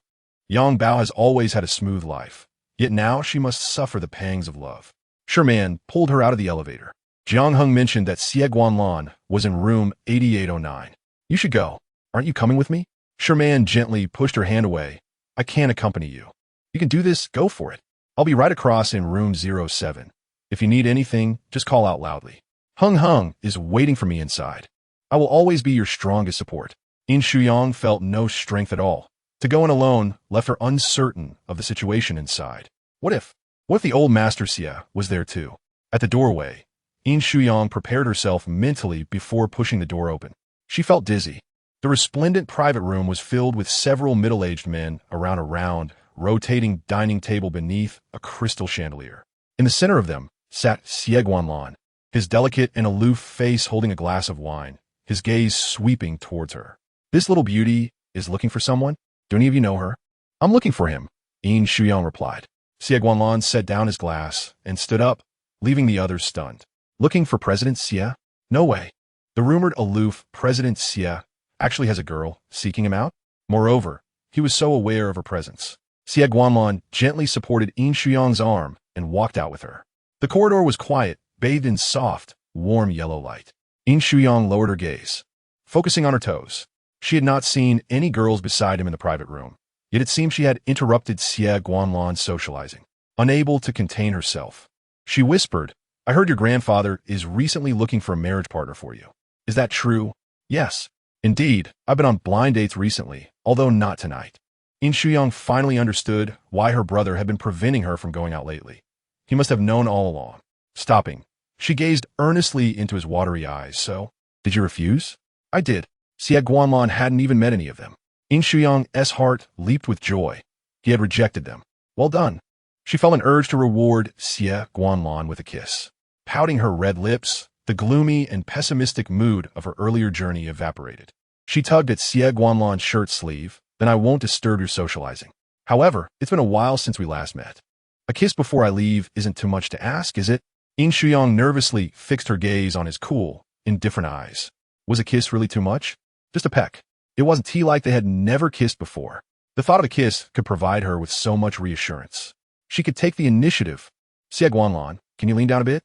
Yang Bao has always had a smooth life, yet now she must suffer the pangs of love. Sherman pulled her out of the elevator. Jiang Heng mentioned that Xie Guanlan was in room 8809. You should go. Aren't you coming with me? Sherman gently pushed her hand away. I can't accompany you. You can do this, go for it. I'll be right across in room 07. If you need anything, just call out loudly. Heng is waiting for me inside. I will always be your strongest support. Yin Shuyang felt no strength at all. To go in alone left her uncertain of the situation inside. What if the old Master Xie was there too? At the doorway, Yin Shuyang prepared herself mentally before pushing the door open. She felt dizzy. The resplendent private room was filled with several middle-aged men around a round, rotating dining table beneath a crystal chandelier. In the center of them sat Xie Guanlan, his delicate and aloof face holding a glass of wine, his gaze sweeping towards her. This little beauty is looking for someone? Do any of you know her? I'm looking for him, Yin Shuyang replied. Xie Guanlan set down his glass and stood up, leaving the others stunned. Looking for President Xie? No way. The rumored aloof President Xie actually has a girl seeking him out? Moreover, he was so aware of her presence. Xie Guanlan gently supported Yin Shuyang's arm and walked out with her. The corridor was quiet, bathed in soft, warm yellow light. Yin Shuyang lowered her gaze, focusing on her toes. She had not seen any girls beside him in the private room, yet it seemed she had interrupted Xie Guanlan's socializing. Unable to contain herself, she whispered, I heard your grandfather is recently looking for a marriage partner for you. Is that true? Yes. Indeed, I've been on blind dates recently, although not tonight. Yin Shuyang finally understood why her brother had been preventing her from going out lately. He must have known all along. Stopping, she gazed earnestly into his watery eyes. So, did you refuse? I did. Xie Guanlan hadn't even met any of them. Yin Shuyang's heart leaped with joy. He had rejected them. Well done. She felt an urge to reward Xie Guanlan with a kiss. Pouting her red lips, the gloomy and pessimistic mood of her earlier journey evaporated. She tugged at Xie Guanlan's shirt sleeve. Then I won't disturb your socializing. However, it's been a while since we last met. A kiss before I leave isn't too much to ask, is it? Yin Shuyang nervously fixed her gaze on his cool, indifferent eyes. Was a kiss really too much? Just a peck. It wasn't tea like they had never kissed before. The thought of a kiss could provide her with so much reassurance. She could take the initiative. Xie Guanlan, can you lean down a bit?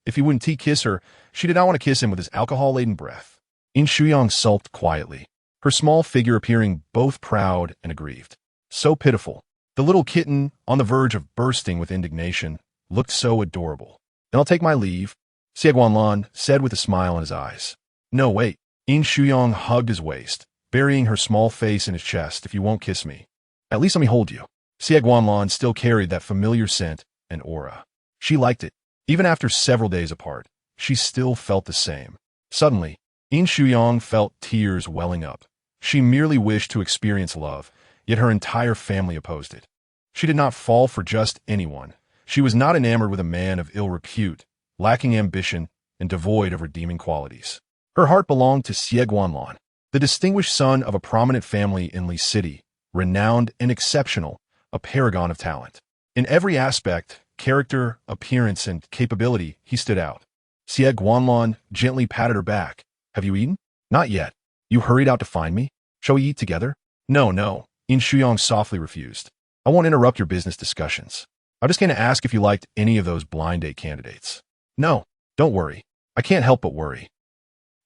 If he wouldn't kiss her, she did not want to kiss him with his alcohol-laden breath. Yin Shuyang sulked quietly, her small figure appearing both proud and aggrieved. So pitiful. The little kitten, on the verge of bursting with indignation, looked so adorable. Then I'll take my leave, Xie Guanlan said with a smile in his eyes. No, wait. Yin Shuyang hugged his waist, burying her small face in his chest. If you won't kiss me, at least let me hold you. Xie Guanlan still carried that familiar scent and aura. She liked it. Even after several days apart, she still felt the same. Suddenly, Yin Shuyang felt tears welling up. She merely wished to experience love, yet her entire family opposed it. She did not fall for just anyone. She was not enamored with a man of ill repute, lacking ambition, and devoid of redeeming qualities. Her heart belonged to Xie Guanlan, the distinguished son of a prominent family in Li City, renowned and exceptional, a paragon of talent. In every aspect, character, appearance, and capability, he stood out. Xie Guanlan gently patted her back. Have you eaten? Not yet. You hurried out to find me? Shall we eat together? No, no. Yin Shuyang softly refused. I won't interrupt your business discussions. I'm just going to ask if you liked any of those blind date candidates. No, don't worry. I can't help but worry.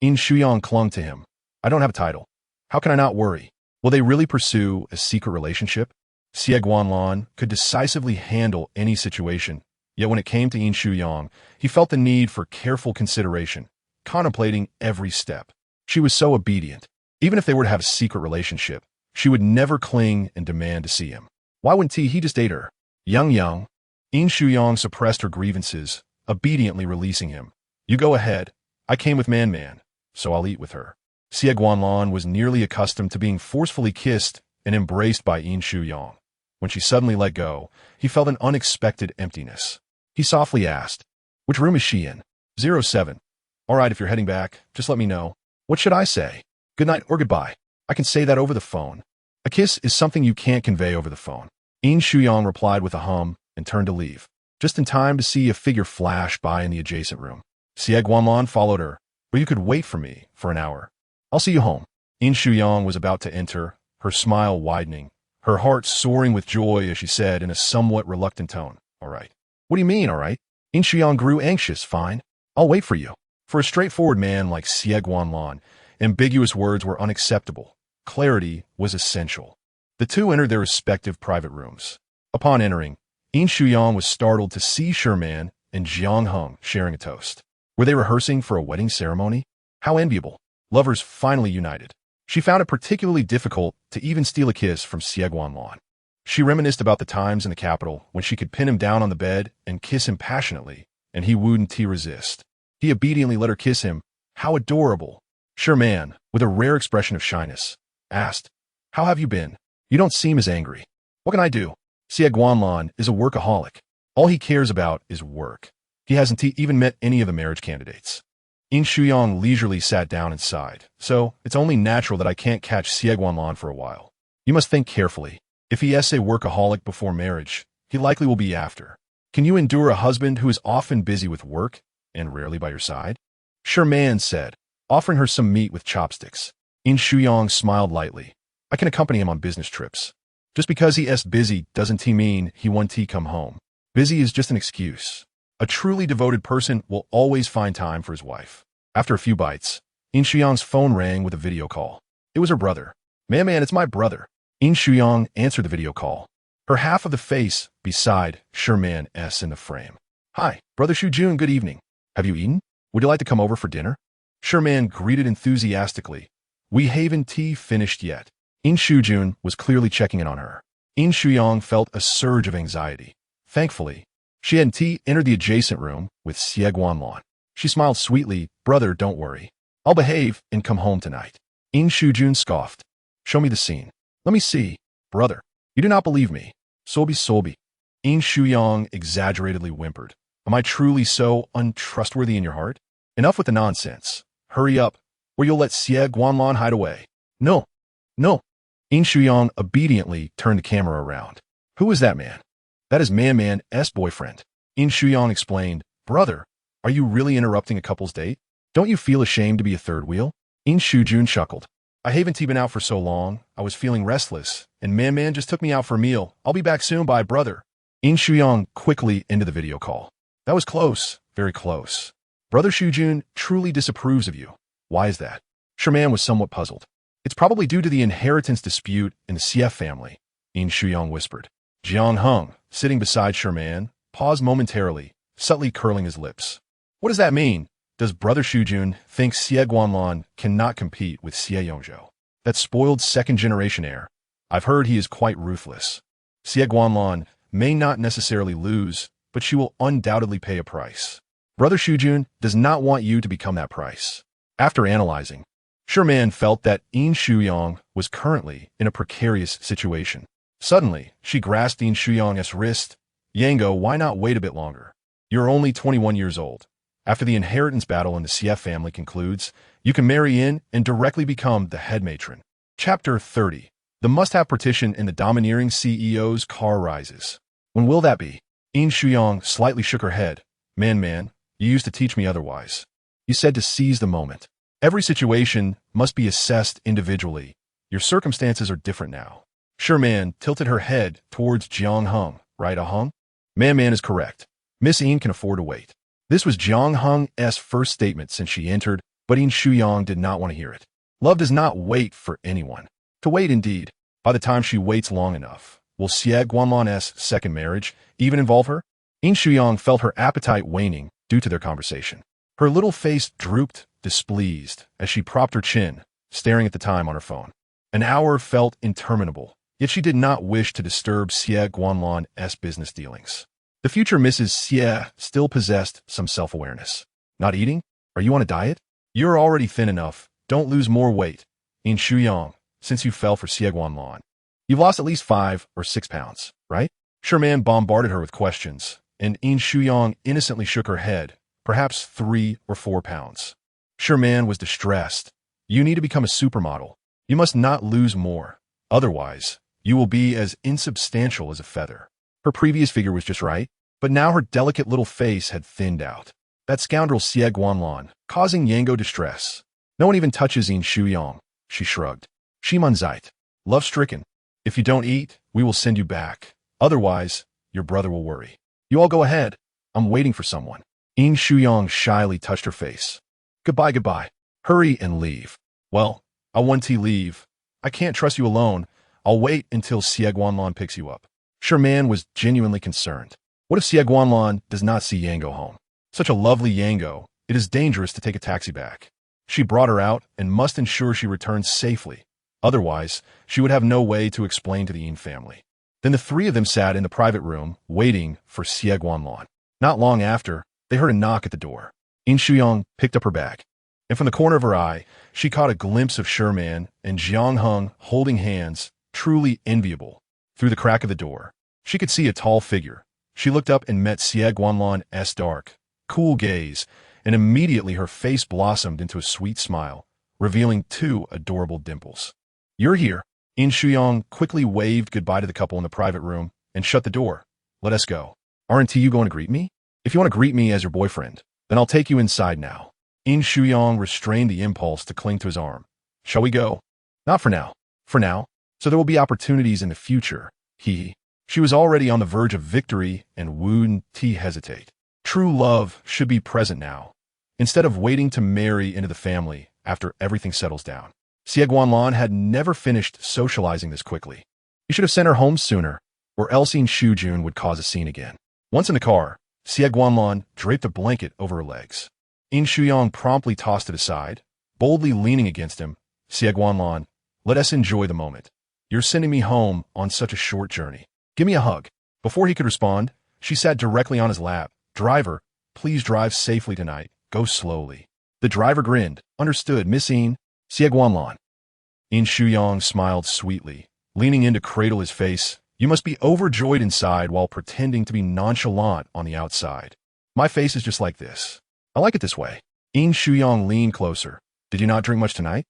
Yin Shuyang clung to him. I don't have a title. How can I not worry? Will they really pursue a secret relationship? Xie Guanlan could decisively handle any situation, yet when it came to Yin Shuyang, he felt the need for careful consideration, contemplating every step. She was so obedient. Even if they were to have a secret relationship, she would never cling and demand to see him. Why wouldn't he just date her? Yin Shuyang suppressed her grievances, obediently releasing him. You go ahead. I came with Man, so I'll eat with her. Xie Guanlan was nearly accustomed to being forcefully kissed and embraced by Yin Shuyang. When she suddenly let go, he felt an unexpected emptiness. He softly asked, which room is she in? 07. All right, if you're heading back, just let me know. What should I say? Good night or goodbye? I can say that over the phone. A kiss is something you can't convey over the phone. Yin Shuyang replied with a hum and turned to leave, just in time to see a figure flash by in the adjacent room. Xie Guanlan followed her, or you could wait for me for an hour. I'll see you home. Yin Shuyang was about to enter, her smile widening, her heart soaring with joy as she said in a somewhat reluctant tone, all right. What do you mean, all right? Yin Shuyang grew anxious. Fine. I'll wait for you. For a straightforward man like Xie Guanlan, ambiguous words were unacceptable. Clarity was essential. The two entered their respective private rooms. Upon entering, Yin Shuyang was startled to see Sherman and Jiang Heng sharing a toast. Were they rehearsing for a wedding ceremony? How enviable. Lovers finally united. She found it particularly difficult to even steal a kiss from Xie Guanlan. She reminisced about the times in the capital when she could pin him down on the bed and kiss him passionately, and he wouldn't resist. He obediently let her kiss him. How adorable. Sherman, with a rare expression of shyness, asked, how have you been? You don't seem as angry. What can I do? Xie Guanlan is a workaholic. All he cares about is work. He hasn't even met any of the marriage candidates. Yin Shuyang leisurely sat down and sighed. So, it's only natural that I can't catch Xie Guanlan for a while. You must think carefully. If he is a workaholic before marriage, he likely will be after. Can you endure a husband who is often busy with work and rarely by your side? Sherman said, offering her some meat with chopsticks. Yin Shuyang smiled lightly. I can accompany him on business trips. Just because he is busy doesn't mean he won't come home. Busy is just an excuse. A truly devoted person will always find time for his wife. After a few bites, Yin Shuyang's phone rang with a video call. It was her brother. Man, it's my brother. Yin Shuyang answered the video call. Her half of the face beside Sherman S. in the frame. Hi, Brother Shujun, good evening. Have you eaten? Would you like to come over for dinner? Sherman greeted enthusiastically. We haven't finished yet. Yin Shujun was clearly checking in on her. Yin Shuyang felt a surge of anxiety. Thankfully, she and entered the adjacent room with Xie Guanlan. She smiled sweetly. Brother, don't worry. I'll behave and come home tonight. Yin Shujun scoffed. Show me the scene. Let me see. Brother, you do not believe me. Sobi. Yin Shuyang exaggeratedly whimpered. Am I truly so untrustworthy in your heart? Enough with the nonsense. Hurry up, or you'll let Xie Guanlan hide away. No. Yin Shuyang obediently turned the camera around. Who is that man? That is Man's boyfriend. Yin Shuyang explained. Brother, are you really interrupting a couple's date? Don't you feel ashamed to be a third wheel? Yin Shujun chuckled. I haven't been out for so long. I was feeling restless, and Man just took me out for a meal. I'll be back soon. Bye, brother. Yin Shuyang quickly ended the video call. That was close, very close. Brother Shujun truly disapproves of you. Why is that? Sherman was somewhat puzzled. It's probably due to the inheritance dispute in the CF family, Yin Shuyang whispered. Jiang Heng, sitting beside Sherman, paused momentarily, subtly curling his lips. What does that mean? Does Brother Shujun think Xie Guanlan cannot compete with Xie Yongzhou? That spoiled second-generation heir. I've heard he is quite ruthless. Xie Guanlan may not necessarily lose, but she will undoubtedly pay a price. Brother Shujun does not want you to become that price. After analyzing, Sherman felt that Yin Shuyang was currently in a precarious situation. Suddenly, she grasped Yin Shuyang's wrist. Yango, why not wait a bit longer? You're only 21 years old. After the inheritance battle in the CF family concludes, you can marry in and directly become the head matron. Chapter 30. The must-have partition in the domineering CEO's car rises. When will that be? Yin Shuyang slightly shook her head. Man, you used to teach me otherwise. You said to seize the moment. Every situation must be assessed individually. Your circumstances are different now. Sure Man tilted her head towards Jiang Hung. Right, Hung? Man is correct. Miss Yin can afford to wait. This was Jiang Hung's first statement since she entered, but Yin Shuyang did not want to hear it. Love does not wait for anyone. To wait indeed. By the time she waits long enough, will Xie Guanlan's second marriage even involve her? Yin Shuyang felt her appetite waning due to their conversation. Her little face drooped, displeased, as she propped her chin, staring at the time on her phone. An hour felt interminable, yet she did not wish to disturb Xie Guanlan's business dealings. The future Mrs. Xie still possessed some self-awareness. Not eating? Are you on a diet? You're already thin enough. Don't lose more weight. Yin Shuyang, since you fell for Xie Guanlan, you've lost at least 5 or 6 pounds, right? Sure Man bombarded her with questions, and Yin Shuyang innocently shook her head, perhaps 3 or 4 pounds. Sure Man was distressed. You need to become a supermodel. You must not lose more. Otherwise, you will be as insubstantial as a feather. Her previous figure was just right, but now her delicate little face had thinned out. That scoundrel Xie Guanlan, causing Yango distress. No one even touches Yin Shuyang, she shrugged. Shimanzite, love-stricken. If you don't eat, we will send you back. Otherwise, your brother will worry. You all go ahead. I'm waiting for someone. Yin Shuyang shyly touched her face. Goodbye. Hurry and leave. Well, I want to leave. I can't trust you alone. I'll wait until Xie Guanlan picks you up. Sure Man was genuinely concerned. What if Xie Guanlan does not see Yango home? Such a lovely Yango, it is dangerous to take a taxi back. She brought her out and must ensure she returns safely. Otherwise, she would have no way to explain to the Yin family. Then the three of them sat in the private room, waiting for Xie Guanlan. Not long after, they heard a knock at the door. Yin Shuyang picked up her bag, and from the corner of her eye, she caught a glimpse of Sure Man and Jiang Hung holding hands, truly enviable. Through the crack of the door, she could see a tall figure. She looked up and met Xie Guanlan's dark, cool gaze, and immediately her face blossomed into a sweet smile, revealing 2 adorable dimples. You're here. Yin Shuyang quickly waved goodbye to the couple in the private room and shut the door. Let us go. Aren't you going to greet me? If you want to greet me as your boyfriend, then I'll take you inside now. Yin Shuyang restrained the impulse to cling to his arm. Shall we go? Not for now. For now. So there will be opportunities in the future. She was already on the verge of victory and wouldn't hesitate. True love should be present now, instead of waiting to marry into the family after everything settles down. Xie Guanlan had never finished socializing this quickly. He should have sent her home sooner, or else Yin Shujun would cause a scene again. Once in the car, Xie Guanlan draped a blanket over her legs. Yin Shuyang promptly tossed it aside, boldly leaning against him. Xie Guanlan, let us enjoy the moment. You're sending me home on such a short journey. Give me a hug. Before he could respond, she sat directly on his lap. Driver, please drive safely tonight. Go slowly. The driver grinned. Understood, Miss Yin. Xie Guanlan. Yin Shuyang smiled sweetly, leaning in to cradle his face. You must be overjoyed inside while pretending to be nonchalant on the outside. My face is just like this. I like it this way. Yin Shuyang leaned closer. Did you not drink much tonight?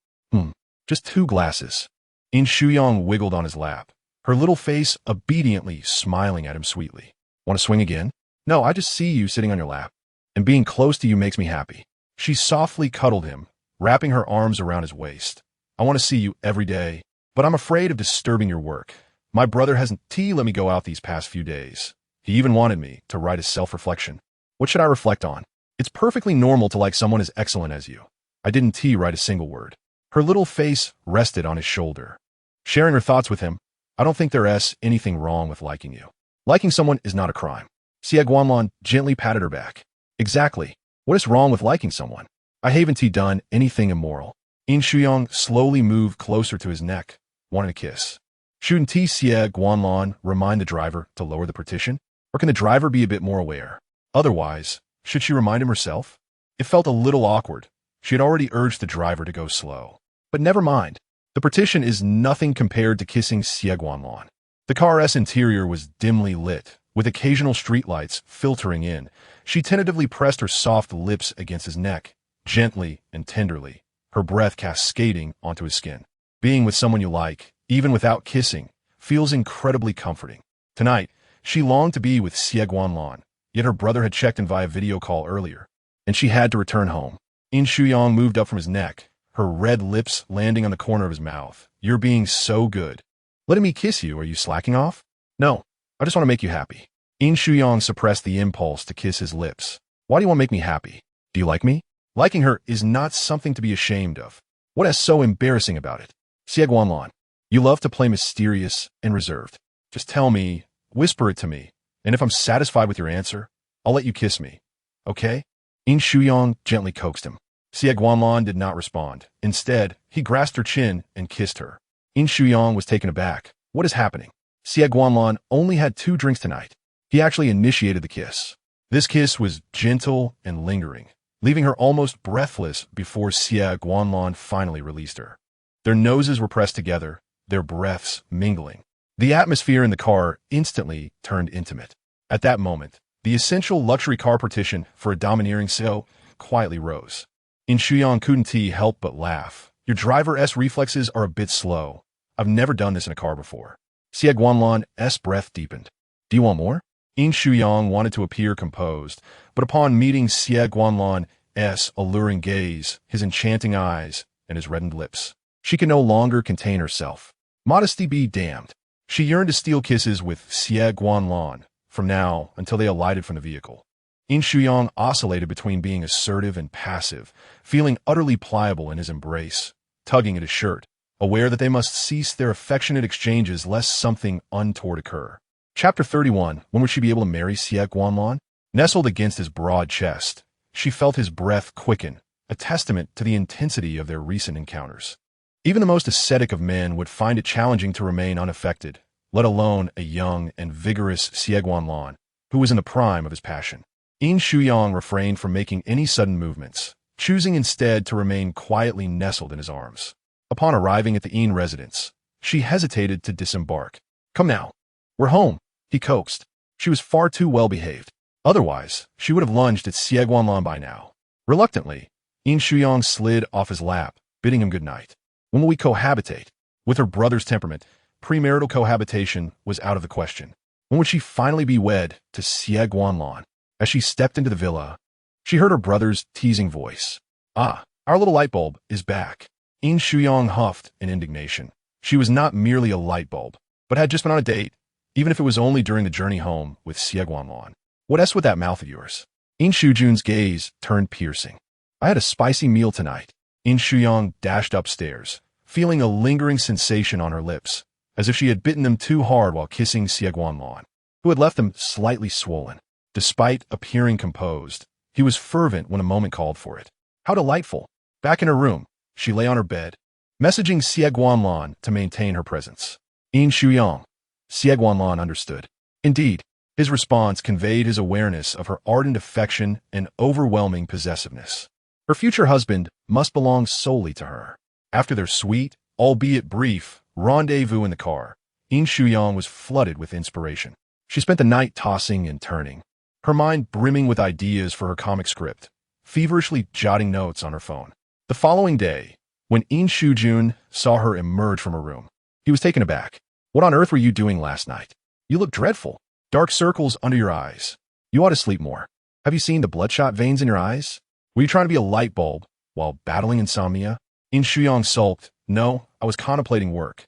Just 2 glasses. Yin Shuyang wiggled on his lap, her little face obediently smiling at him sweetly. Want to swing again? No, I just see you sitting on your lap, and being close to you makes me happy. She softly cuddled him, wrapping her arms around his waist. I want to see you every day, but I'm afraid of disturbing your work. My brother hasn't let me go out these past few days. He even wanted me to write a self-reflection. What should I reflect on? It's perfectly normal to like someone as excellent as you. I didn't write a single word. Her little face rested on his shoulder. Sharing her thoughts with him, I don't think there's anything wrong with liking you. Liking someone is not a crime. Xie Guanlan gently patted her back. Exactly. What is wrong with liking someone? I haven't done anything immoral. Yin Shuyang slowly moved closer to his neck, wanting a kiss. Shouldn't Xie Guanlan remind the driver to lower the partition? Or can the driver be a bit more aware? Otherwise, should she remind him herself? It felt a little awkward. She had already urged the driver to go slow. But never mind. The partition is nothing compared to kissing Xie Guanlan. The car's interior was dimly lit, with occasional streetlights filtering in. She tentatively pressed her soft lips against his neck, gently and tenderly, her breath cascading onto his skin. Being with someone you like, even without kissing, feels incredibly comforting. Tonight, she longed to be with Xie Guanlan, yet her brother had checked in via video call earlier, and she had to return home. Yin Shuyang moved up from his neck, her red lips landing on the corner of his mouth. You're being so good. Letting me kiss you, are you slacking off? No, I just want to make you happy. Yin Shuyang suppressed the impulse to kiss his lips. Why do you want to make me happy? Do you like me? Liking her is not something to be ashamed of. What is so embarrassing about it? Xie Guanlan, you love to play mysterious and reserved. Just tell me, whisper it to me, and if I'm satisfied with your answer, I'll let you kiss me. Okay? Yin Shuyang gently coaxed him. Xie Guanlan did not respond. Instead, he grasped her chin and kissed her. Yin Shuyang was taken aback. What is happening? Xie Guanlan only had 2 drinks tonight. He actually initiated the kiss. This kiss was gentle and lingering, leaving her almost breathless before Xie Guanlan finally released her. Their noses were pressed together, their breaths mingling. The atmosphere in the car instantly turned intimate. At that moment, the essential luxury car partition for a domineering CEO quietly rose. Yin Shuyang couldn't help but laugh. Your driver's reflexes are a bit slow. I've never done this in a car before. Xie Guanlan's breath deepened. Do you want more? Yin Shuyang wanted to appear composed, but upon meeting Xie Guanlan's alluring gaze, his enchanting eyes, and his reddened lips, she could no longer contain herself. Modesty be damned. She yearned to steal kisses with Xie Guanlan, from now until they alighted from the vehicle. Yin Shuyang oscillated between being assertive and passive, feeling utterly pliable in his embrace, tugging at his shirt, aware that they must cease their affectionate exchanges lest something untoward occur. Chapter 31. When would she be able to marry Xie Guanlan? Nestled against his broad chest, she felt his breath quicken, a testament to the intensity of their recent encounters. Even the most ascetic of men would find it challenging to remain unaffected, let alone a young and vigorous Xie Guanlan, who was in the prime of his passion. Yin Shuyang refrained from making any sudden movements, choosing instead to remain quietly nestled in his arms. Upon arriving at the Yin residence, she hesitated to disembark. Come now. We're home, he coaxed. She was far too well-behaved. Otherwise, she would have lunged at Xie Guanlan by now. Reluctantly, Yin Shuyang slid off his lap, bidding him good night. When will we cohabitate? With her brother's temperament, premarital cohabitation was out of the question. When would she finally be wed to Xie Guanlan? As she stepped into the villa, she heard her brother's teasing voice. Ah, our little light bulb is back. Yin Shuyang huffed in indignation. She was not merely a light bulb, but had just been on a date, even if it was only during the journey home with Xie Guanlan. What else with that mouth of yours? Yin Shujun's gaze turned piercing. I had a spicy meal tonight. Yin Shuyang dashed upstairs, feeling a lingering sensation on her lips, as if she had bitten them too hard while kissing Xie Guanlan, who had left them slightly swollen. Despite appearing composed, he was fervent when a moment called for it. How delightful! Back in her room, she lay on her bed, messaging Xie Guanlan to maintain her presence. Yin Shuyang. Xie Guanlan understood. Indeed, his response conveyed his awareness of her ardent affection and overwhelming possessiveness. Her future husband must belong solely to her. After their sweet, albeit brief, rendezvous in the car, Yin Shuyang was flooded with inspiration. She spent the night tossing and turning, her mind brimming with ideas for her comic script, feverishly jotting notes on her phone. The following day, when Yin Shujun saw her emerge from her room, he was taken aback. What on earth were you doing last night? You look dreadful. Dark circles under your eyes. You ought to sleep more. Have you seen the bloodshot veins in your eyes? Were you trying to be a light bulb while battling insomnia? Yin Shuyang sulked. No, I was contemplating work.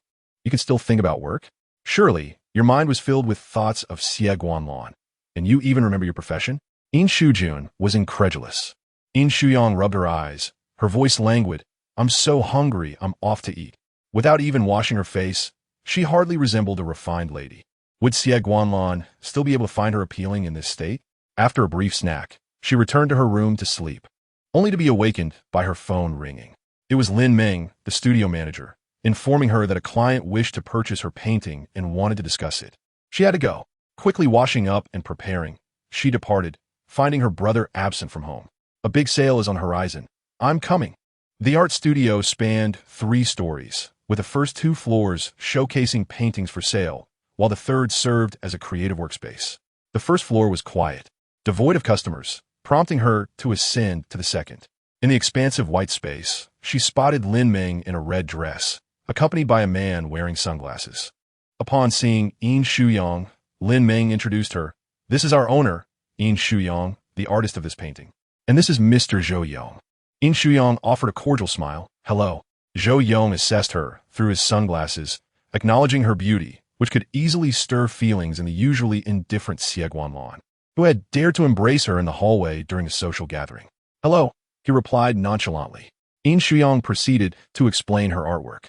You can still think about work? Surely, your mind was filled with thoughts of Xie Guanlan. And you even remember your profession? Yin Shujun was incredulous. Yin Shuyang rubbed her eyes, her voice languid. I'm so hungry, I'm off to eat. Without even washing her face, she hardly resembled a refined lady. Would Xie Guanlan still be able to find her appealing in this state? After a brief snack, she returned to her room to sleep, only to be awakened by her phone ringing. It was Lin Meng, the studio manager, informing her that a client wished to purchase her painting and wanted to discuss it. She had to go. Quickly washing up and preparing, she departed, finding her brother absent from home. A big sale is on the horizon. I'm coming. The art studio spanned 3 stories, with the first 2 floors showcasing paintings for sale, while the third served as a creative workspace. The first floor was quiet, devoid of customers, prompting her to ascend to the second. In the expansive white space, she spotted Lin Meng in a red dress, accompanied by a man wearing sunglasses. Upon seeing Yin Shuyang, Lin Meng introduced her. This is our owner, Yin Shuyang, the artist of this painting. And this is Mr. Zhou Yang. Yin Shuyang offered a cordial smile. Hello. Zhou Yong assessed her through his sunglasses, acknowledging her beauty, which could easily stir feelings in the usually indifferent Xie Guanlan, who had dared to embrace her in the hallway during a social gathering. Hello, he replied nonchalantly. Yin Shuyang proceeded to explain her artwork.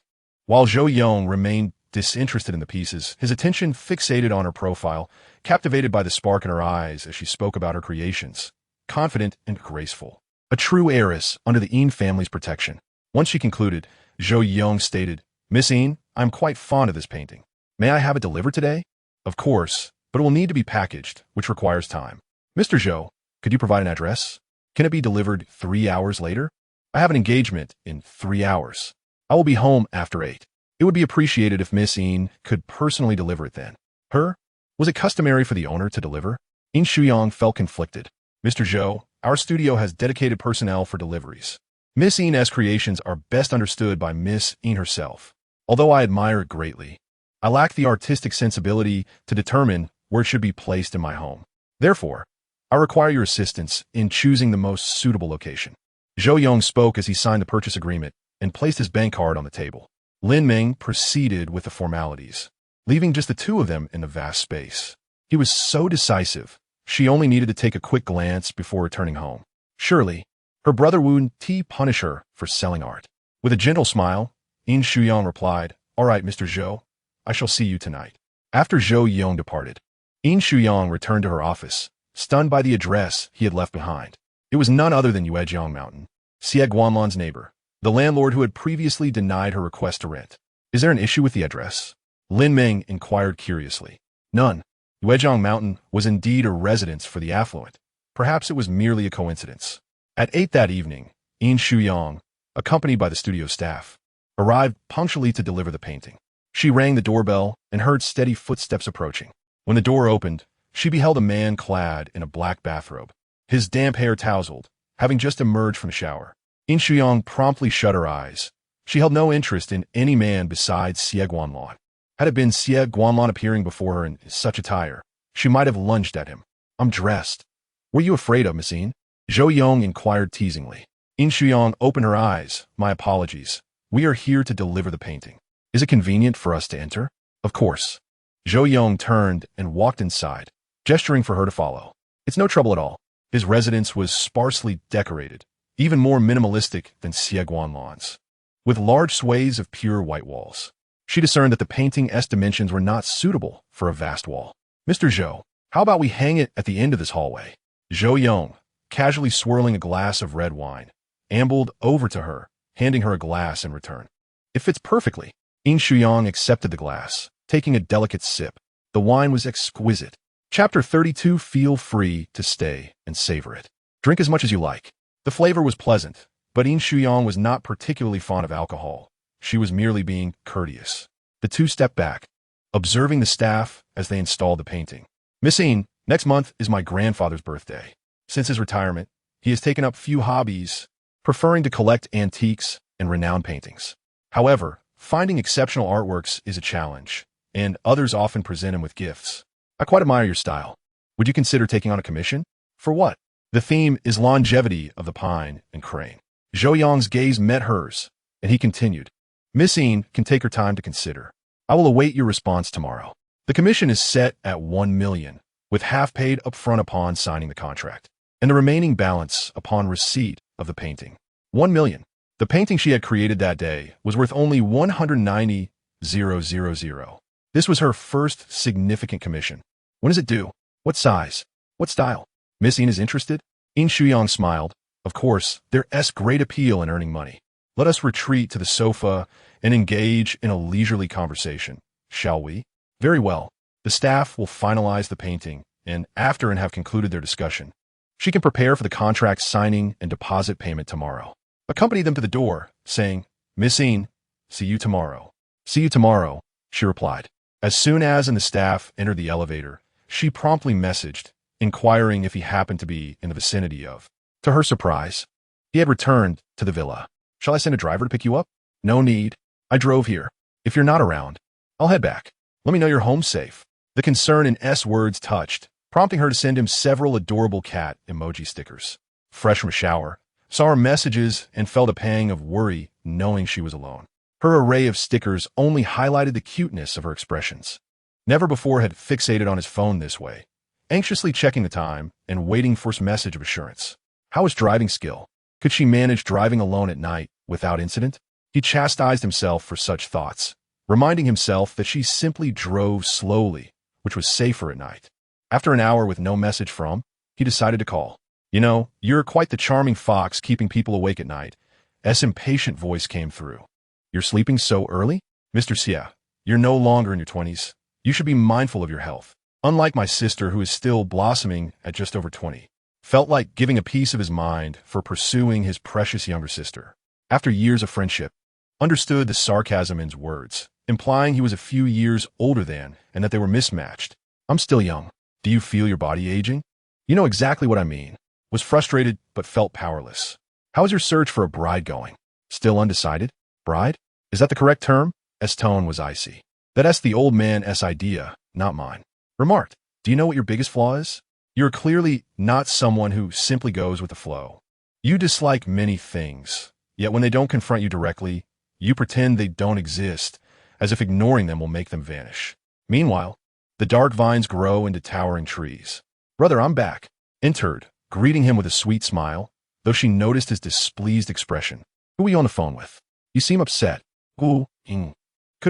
While Zhou Yong remained disinterested in the pieces, his attention fixated on her profile, captivated by the spark in her eyes as she spoke about her creations, confident and graceful. A true heiress under the Yin family's protection. Once she concluded, Zhou Yong stated, Miss Yin, I'm quite fond of this painting. May I have it delivered today? Of course, but it will need to be packaged, which requires time. Mr. Zhou, could you provide an address? Can it be delivered 3 hours later? I have an engagement in 3 hours. I will be home after 8. It would be appreciated if Miss Yin could personally deliver it then. Her? Was it customary for the owner to deliver? Yin Shuyang felt conflicted. Mr. Zhou, our studio has dedicated personnel for deliveries. Miss Yin's creations are best understood by Miss Yin herself. Although I admire it greatly, I lack the artistic sensibility to determine where it should be placed in my home. Therefore, I require your assistance in choosing the most suitable location. Zhou Yong spoke as he signed the purchase agreement and placed his bank card on the table. Lin Ming proceeded with the formalities, leaving just the two of them in the vast space. He was so decisive, she only needed to take a quick glance before returning home. Surely, her brother wouldn't punish her for selling art. With a gentle smile, Yin Shuyang replied, All right, Mr. Zhou, I shall see you tonight. After Zhou Yong departed, Yin Shuyang returned to her office, stunned by the address he had left behind. It was none other than Yuejiang Mountain, Xie Guanlan's neighbor, the landlord who had previously denied her request to rent. Is there an issue with the address? Lin Ming inquired curiously. None. Yuejiang Mountain was indeed a residence for the affluent. Perhaps it was merely a coincidence. At 8 that evening, Yin Shuyang, accompanied by the studio staff, arrived punctually to deliver the painting. She rang the doorbell and heard steady footsteps approaching. When the door opened, she beheld a man clad in a black bathrobe, his damp hair tousled, having just emerged from the shower. Yin Shuyang promptly shut her eyes. She held no interest in any man besides Xie Guanlan. Had it been Xie Guanlan appearing before her in such attire, she might have lunged at him. I'm dressed. What are you afraid of, Miss Yin? Zhou Yong inquired teasingly. Yin Shuyang opened her eyes. My apologies. We are here to deliver the painting. Is it convenient for us to enter? Of course. Zhou Yong turned and walked inside, gesturing for her to follow. It's no trouble at all. His residence was sparsely decorated, even more minimalistic than Xie Guanlan's, with large swathes of pure white walls. She discerned that the painting's dimensions were not suitable for a vast wall. Mr. Zhou, how about we hang it at the end of this hallway? Zhou Yong, casually swirling a glass of red wine, ambled over to her, handing her a glass in return. It fits perfectly. Yin Shuyang accepted the glass, taking a delicate sip. The wine was exquisite. Chapter 32. Feel free to stay and savor it. Drink as much as you like. The flavor was pleasant, but Yin Shuyang was not particularly fond of alcohol. She was merely being courteous. The two stepped back, observing the staff as they installed the painting. Miss Yin, next month is my grandfather's birthday. Since his retirement, he has taken up few hobbies, preferring to collect antiques and renowned paintings. However, finding exceptional artworks is a challenge, and others often present him with gifts. I quite admire your style. Would you consider taking on a commission? For what? The theme is longevity of the pine and crane. Zhou Yong's gaze met hers, and he continued, Miss Yin can take her time to consider. I will await your response tomorrow. The commission is set at 1 million, with half paid upfront upon signing the contract, and the remaining balance upon receipt of the painting. 1 million. The painting she had created that day was worth only 190,000. This was her first significant commission. When is it due? What size? What style? Miss Yin is interested? Yin Shuyang smiled. Of course, there's great appeal in earning money. Let us retreat to the sofa and engage in a leisurely conversation, shall we? Very well. The staff will finalize the painting, and after have concluded their discussion, she can prepare for the contract signing and deposit payment tomorrow. Accompany them to the door, saying, Miss Yin, see you tomorrow. See you tomorrow, she replied. As soon as the staff entered the elevator, she promptly messaged, inquiring if he happened to be in the vicinity of. To her surprise, he had returned to the villa. Shall I send a driver to pick you up? No need. I drove here. If you're not around, I'll head back. Let me know you're home safe. The concern in S words touched, prompting her to send him several adorable cat emoji stickers. Fresh from a shower, saw her messages, and felt a pang of worry knowing she was alone. Her array of stickers only highlighted the cuteness of her expressions. Never before had fixated on his phone this way, anxiously checking the time and waiting for his message of assurance. How was driving skill? Could she manage driving alone at night without incident? He chastised himself for such thoughts, reminding himself that she simply drove slowly, which was safer at night. After an hour with no message from, he decided to call. You know, you're quite the charming fox keeping people awake at night. S impatient voice came through. You're sleeping so early? Mr. Xie, you're no longer in your 20s. You should be mindful of your health. Unlike my sister, who is still blossoming at just over 20. Felt like giving a piece of his mind for pursuing his precious younger sister. After years of friendship, understood the sarcasm in his words, implying he was a few years older than and that they were mismatched. I'm still young. Do you feel your body aging? You know exactly what I mean. Was frustrated but felt powerless. How is your search for a bride going? Still undecided? Bride? Is that the correct term? S tone was icy. That's the old man's idea, not mine. Remarked, do you know what your biggest flaw is? You're clearly not someone who simply goes with the flow. You dislike many things, yet when they don't confront you directly, you pretend they don't exist, as if ignoring them will make them vanish. Meanwhile, the dark vines grow into towering trees. Brother, I'm back. Entered, greeting him with a sweet smile, though she noticed his displeased expression. Who are you on the phone with? You seem upset. Could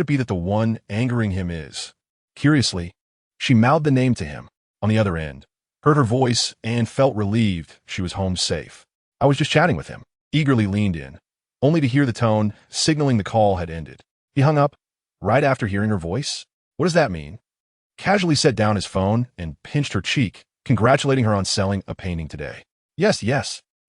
it be that the one angering him is? Curiously, she mouthed the name to him. On the other end, heard her voice and felt relieved she was home safe. I was just chatting with him. Eagerly leaned in, only to hear the tone signaling the call had ended. He hung up right after hearing her voice. What does that mean? Casually set down his phone and pinched her cheek, congratulating her on selling a painting today. Yes,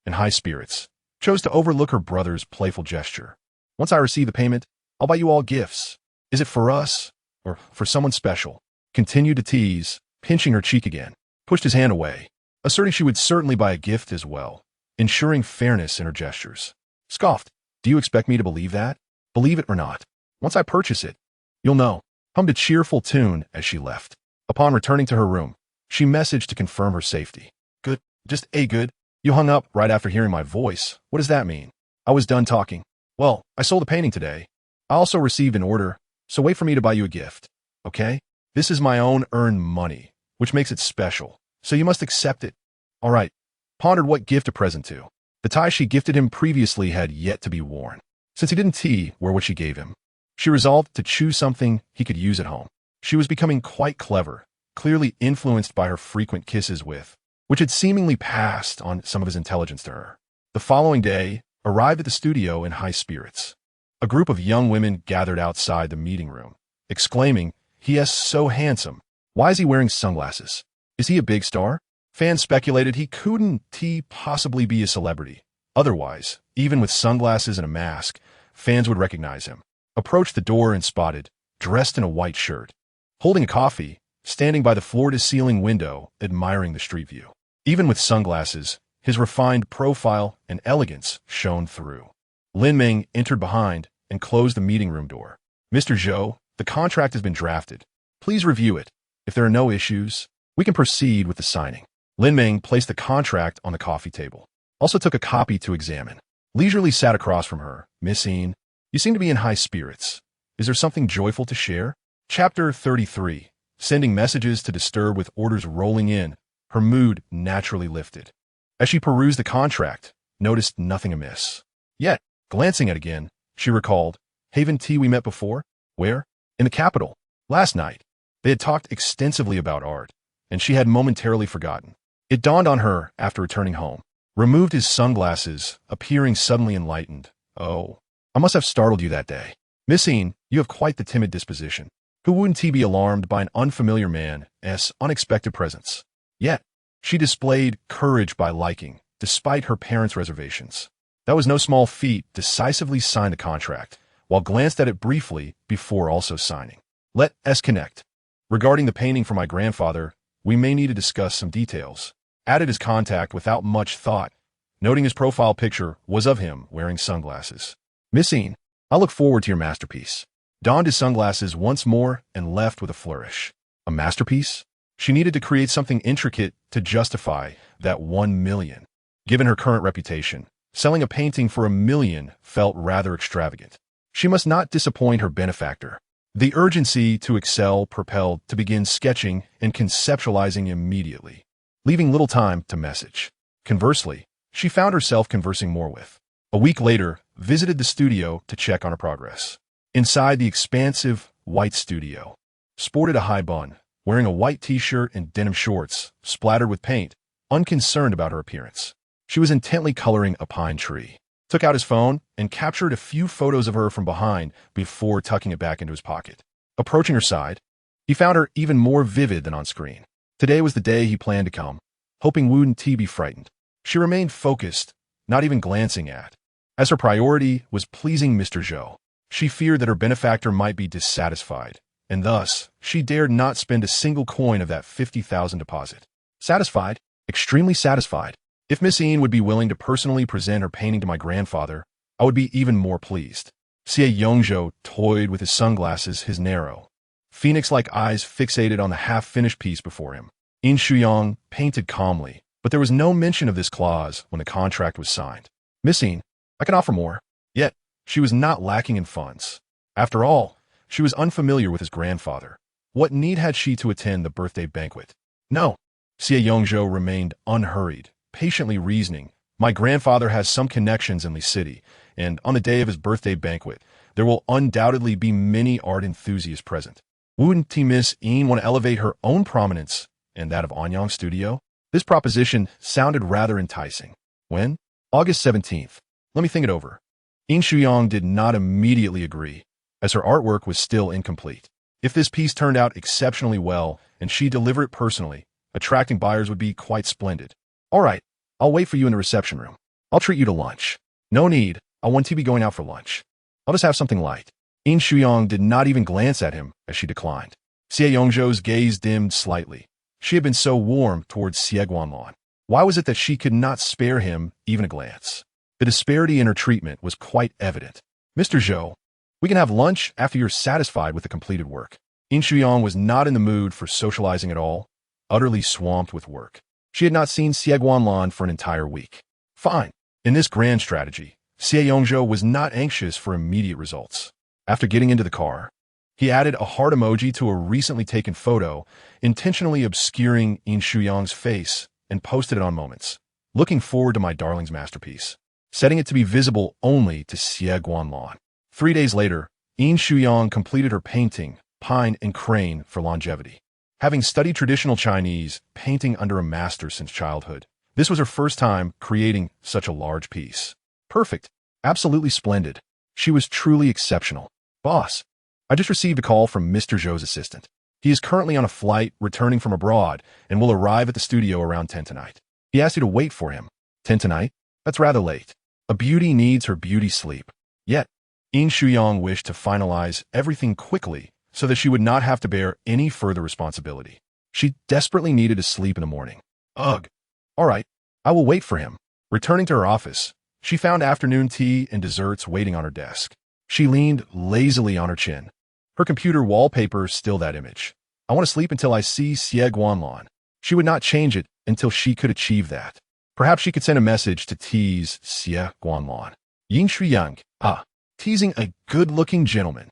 in high spirits. Chose to overlook her brother's playful gesture. Once I receive the payment, I'll buy you all gifts. Is it for us or for someone special? Continued to tease, pinching her cheek again. Pushed his hand away, asserting she would certainly buy a gift as well, ensuring fairness in her gestures. Scoffed. Do you expect me to believe that? Believe it or not. Once I purchase it, you'll know. Hummed a cheerful tune as she left. Upon returning to her room, she messaged to confirm her safety. Good. Just good. You hung up right after hearing my voice. What does that mean? I was done talking. Well, I sold a painting today. I also received an order, so wait for me to buy you a gift. Okay? This is my own earned money, which makes it special, so you must accept it. All right. Pondered what gift to present to. The tie she gifted him previously had yet to be worn. Since he didn't wear what she gave him, she resolved to choose something he could use at home. She was becoming quite clever, clearly influenced by her frequent kisses with, which had seemingly passed on some of his intelligence to her. The following day, arrived at the studio in high spirits. A group of young women gathered outside the meeting room, exclaiming, "He is so handsome. Why is he wearing sunglasses? Is he a big star?" Fans speculated he couldn't possibly be a celebrity. Otherwise, even with sunglasses and a mask, fans would recognize him. Approached the door and spotted, dressed in a white shirt, holding a coffee, standing by the floor-to-ceiling window, admiring the street view. Even with sunglasses, his refined profile and elegance shone through. Lin Meng entered behind and closed the meeting room door. Mr. Zhou, the contract has been drafted. Please review it. If there are no issues, we can proceed with the signing. Lin Meng placed the contract on the coffee table. Also took a copy to examine. Leisurely sat across from her. Miss Yin, you seem to be in high spirits. Is there something joyful to share? Chapter 33. Sending messages to disturb with orders rolling in, her mood naturally lifted. As she perused the contract, noticed nothing amiss. Yet, glancing at it again, she recalled, Haven T we met before? Where? In the capital. Last night. They had talked extensively about art, and she had momentarily forgotten. It dawned on her after returning home. Removed his sunglasses, appearing suddenly enlightened. Oh, I must have startled you that day. Missing, you have quite the timid disposition. Who wouldn't be alarmed by an unfamiliar man's unexpected presence? Yet, she displayed courage by liking, despite her parents' reservations. That was no small feat, decisively signed the contract, while glanced at it briefly before also signing. Let us connect. Regarding the painting for my grandfather, we may need to discuss some details. Added his contact without much thought, noting his profile picture was of him wearing sunglasses. Missing, I look forward to your masterpiece. Donned his sunglasses once more and left with a flourish. A masterpiece? She needed to create something intricate to justify that 1 million. Given her current reputation, Selling a painting for $1 million felt rather extravagant. She must not disappoint her benefactor. The urgency to excel propelled to begin sketching and conceptualizing immediately, leaving little time to message. Conversely, she found herself conversing more with. A week later, visited the studio to check on her progress. Inside the expansive, white studio, sported a high bun, wearing a white t-shirt and denim shorts, splattered with paint, unconcerned about her appearance. She was intently coloring a pine tree. Took out his phone and captured a few photos of her from behind before tucking it back into his pocket. Approaching her side, he found her even more vivid than on screen. Today was the day he planned to come, hoping wouldn't T be frightened. She remained focused, not even glancing at, as her priority was pleasing Mr. Zhou. She feared that her benefactor might be dissatisfied, and thus, she dared not spend a single coin of that 50,000 deposit. Satisfied? Extremely satisfied. If Miss Yin would be willing to personally present her painting to my grandfather, I would be even more pleased. Xie Guanlan toyed with his sunglasses, his narrow, phoenix-like eyes fixated on the half-finished piece before him. Yin Shuyang painted calmly, but there was no mention of this clause when the contract was signed. Miss Yin, I can offer more. Yet, she was not lacking in funds. After all, she was unfamiliar with his grandfather. What need had she to attend the birthday banquet? No. Xie Guanlan remained unhurried, patiently reasoning. My grandfather has some connections in Li City, and on the day of his birthday banquet, there will undoubtedly be many art enthusiasts present. Wouldn't Miss Yin want to elevate her own prominence and that of Anyang's studio? This proposition sounded rather enticing. When? August 17th. Let me think it over. Yin Shuyang did not immediately agree, as her artwork was still incomplete. If this piece turned out exceptionally well and she delivered it personally, attracting buyers would be quite splendid. All right, I'll wait for you in the reception room. I'll treat you to lunch. No need, I want to be going out for lunch. I'll just have something light. Yin Shuyang did not even glance at him as she declined. Xie Guanlan's gaze dimmed slightly. She had been so warm towards Xie Guanlan. Why was it that she could not spare him even a glance? The disparity in her treatment was quite evident. Mr. Zhou, we can have lunch after you're satisfied with the completed work. Yin Shuyang was not in the mood for socializing at all, utterly swamped with work. She had not seen Xie Guanlan for an entire week. Fine. In this grand strategy, Xie Guanlan was not anxious for immediate results. After getting into the car, he added a heart emoji to a recently taken photo, intentionally obscuring Yin Shuyang's face, and posted it on Moments. Looking forward to my darling's masterpiece. Setting it to be visible only to Xie Guanlan. 3 days later, Yin Shuyang completed her painting, Pine and Crane for Longevity. Having studied traditional Chinese, painting under a master since childhood, this was her first time creating such a large piece. Perfect. Absolutely splendid. She was truly exceptional. Boss, I just received a call from Mr. Zhou's assistant. He is currently on a flight returning from abroad and will arrive at the studio around 10 tonight. He asked you to wait for him. 10 tonight? That's rather late. A beauty needs her beauty sleep. Yet, Yin Shuyang wished to finalize everything quickly so that she would not have to bear any further responsibility. She desperately needed to sleep in the morning. Ugh. All right, I will wait for him. Returning to her office, she found afternoon tea and desserts waiting on her desk. She leaned lazily on her chin. Her computer wallpaper still that image. I want to sleep until I see Xie Guanlan. She would not change it until she could achieve that. Perhaps she could send a message to tease Xie Guanlan. Yin Shuyang, teasing a good-looking gentleman.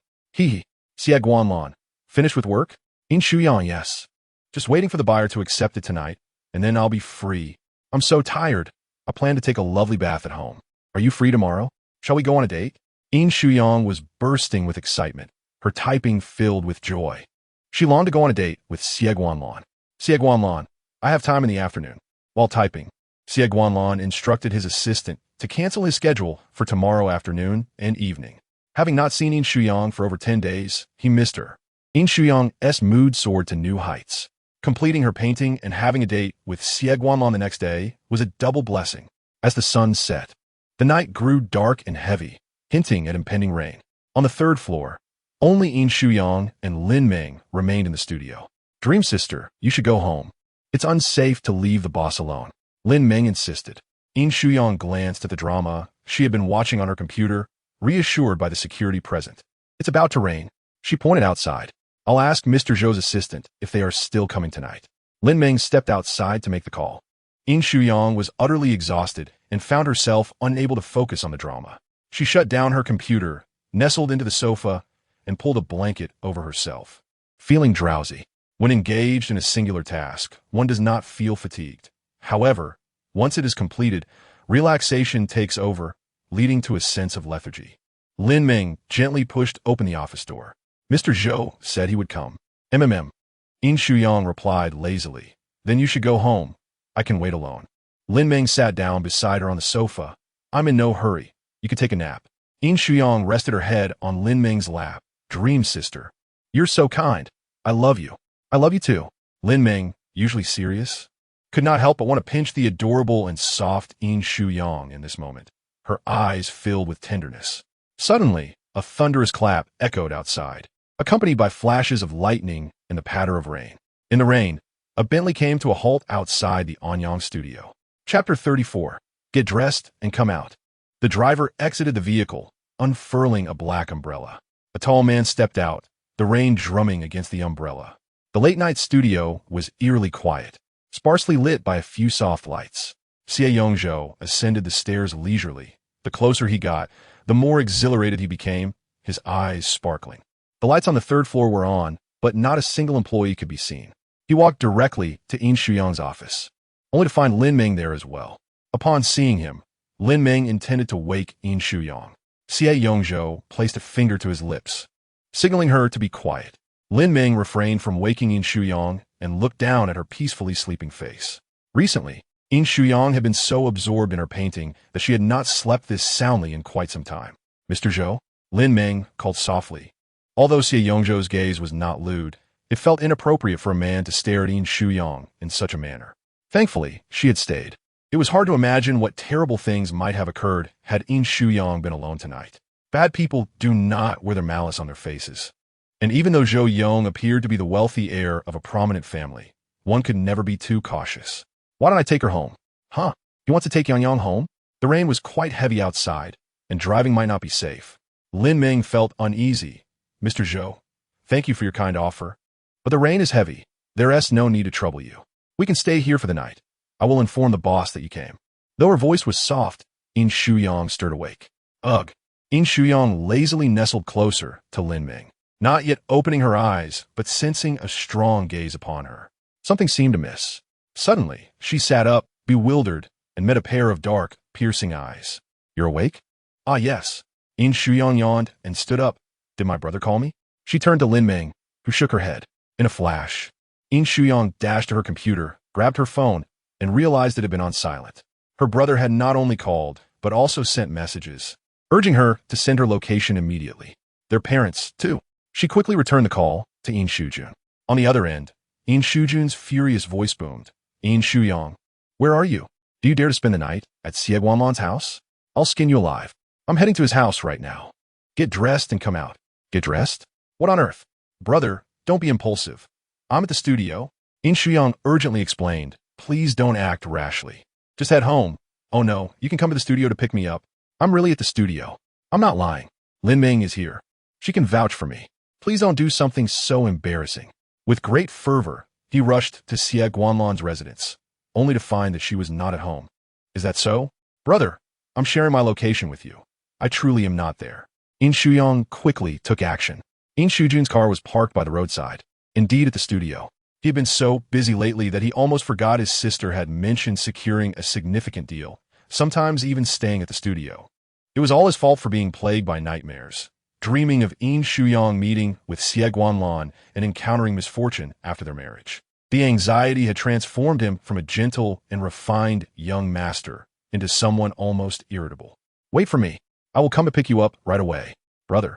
Xie Guanlan, finished with work? Yin Shuyang, yes. Just waiting for the buyer to accept it tonight, and then I'll be free. I'm so tired. I plan to take a lovely bath at home. Are you free tomorrow? Shall we go on a date? Yin Shuyang was bursting with excitement, her typing filled with joy. She longed to go on a date with Xie Guanlan. Xie Guanlan, I have time in the afternoon. While typing, Xie Guanlan instructed his assistant to cancel his schedule for tomorrow afternoon and evening. Having not seen Yin Shuyang for over 10 days, he missed her. Yin Shuyang's mood soared to new heights. Completing her painting and having a date with Xie Guanlan the next day was a double blessing. As the sun set, the night grew dark and heavy, hinting at impending rain. On the third floor, only Yin Shuyang and Lin Meng remained in the studio. Dream sister, you should go home. It's unsafe to leave the boss alone. Lin Meng insisted. Yin Shuyang glanced at the drama she had been watching on her computer, reassured by the security present. It's about to rain. She pointed outside. I'll ask Mr. Zhou's assistant if they are still coming tonight. Lin Meng stepped outside to make the call. Yin Shuyang was utterly exhausted and found herself unable to focus on the drama. She shut down her computer, nestled into the sofa, and pulled a blanket over herself. Feeling drowsy. When engaged in a singular task, one does not feel fatigued. However, once it is completed, relaxation takes over, leading to a sense of lethargy. Lin Ming gently pushed open the office door. Mr. Zhou said he would come. Yin Shuyang replied lazily. Then you should go home. I can wait alone. Lin Ming sat down beside her on the sofa. I'm in no hurry. You can take a nap. Yin Shuyang rested her head on Lin Ming's lap. Dream sister. You're so kind. I love you. I love you too. Lin Ming, usually serious, could not help but want to pinch the adorable and soft Yin Shuyang in this moment. Her eyes filled with tenderness. Suddenly, a thunderous clap echoed outside, accompanied by flashes of lightning and the patter of rain. In the rain, a Bentley came to a halt outside the Anyang studio. Chapter 34. Get dressed and come out. The driver exited the vehicle, unfurling a black umbrella. A tall man stepped out, the rain drumming against the umbrella. The late-night studio was eerily quiet, sparsely lit by a few soft lights. Xie Guanlan ascended the stairs leisurely. The closer he got, the more exhilarated he became, his eyes sparkling. The lights on the third floor were on, but not a single employee could be seen. He walked directly to Yin Shuyang's office, only to find Lin Ming there as well. Upon seeing him, Lin Ming intended to wake Yin Shuyang. Xie Guanlan placed a finger to his lips, signaling her to be quiet. Lin Ming refrained from waking Yin Shuyang and looked down at her peacefully sleeping face. Recently, Yin Shuyang had been so absorbed in her painting that she had not slept this soundly in quite some time. Mr. Zhou, Lin Ming called softly. Although Xie Guanlan's gaze was not lewd, it felt inappropriate for a man to stare at Yin Shuyang in such a manner. Thankfully, she had stayed. It was hard to imagine what terrible things might have occurred had Yin Shuyang been alone tonight. Bad people do not wear their malice on their faces. And even though Zhou Yong appeared to be the wealthy heir of a prominent family, one could never be too cautious. Why don't I take her home? Huh? He wants to take Yang Yang home? The rain was quite heavy outside, and driving might not be safe. Lin Ming felt uneasy. Mr. Zhou, thank you for your kind offer, but the rain is heavy. There is no need to trouble you. We can stay here for the night. I will inform the boss that you came. Though her voice was soft, Yin Shuyang stirred awake. Ugh. Yin Shuyang lazily nestled closer to Lin Ming, not yet opening her eyes, but sensing a strong gaze upon her. Something seemed amiss. Suddenly, she sat up, bewildered, and met a pair of dark, piercing eyes. You're awake? Ah, yes. Yin Shuyang yawned and stood up. Did my brother call me? She turned to Lin Ming, who shook her head. In a flash, Yin Shuyang dashed to her computer, grabbed her phone, and realized it had been on silent. Her brother had not only called, but also sent messages, urging her to send her location immediately. Their parents, too. She quickly returned the call to Yin Shujun. On the other end, Yin Shujun's furious voice boomed. Yin Shuyang, where are you? Do you dare to spend the night at Xie Guanlan's house? I'll skin you alive. I'm heading to his house right now. Get dressed and come out. Get dressed? What on earth? Brother, don't be impulsive. I'm at the studio. Yin Shuyang urgently explained. Please don't act rashly. Just head home. Oh no, you can come to the studio to pick me up. I'm really at the studio. I'm not lying. Lin Ming is here. She can vouch for me. Please don't do something so embarrassing. With great fervor, he rushed to Xie Guanlan's residence, only to find that she was not at home. Is that so? Brother, I'm sharing my location with you. I truly am not there. Yin Shuyang quickly took action. Yin Shujun's car was parked by the roadside, indeed at the studio. He had been so busy lately that he almost forgot his sister had mentioned securing a significant deal, sometimes even staying at the studio. It was all his fault for being plagued by nightmares, dreaming of Yin Shuyang meeting with Xie Guanlan and encountering misfortune after their marriage. The anxiety had transformed him from a gentle and refined young master into someone almost irritable. Wait for me. I will come to pick you up right away. Brother,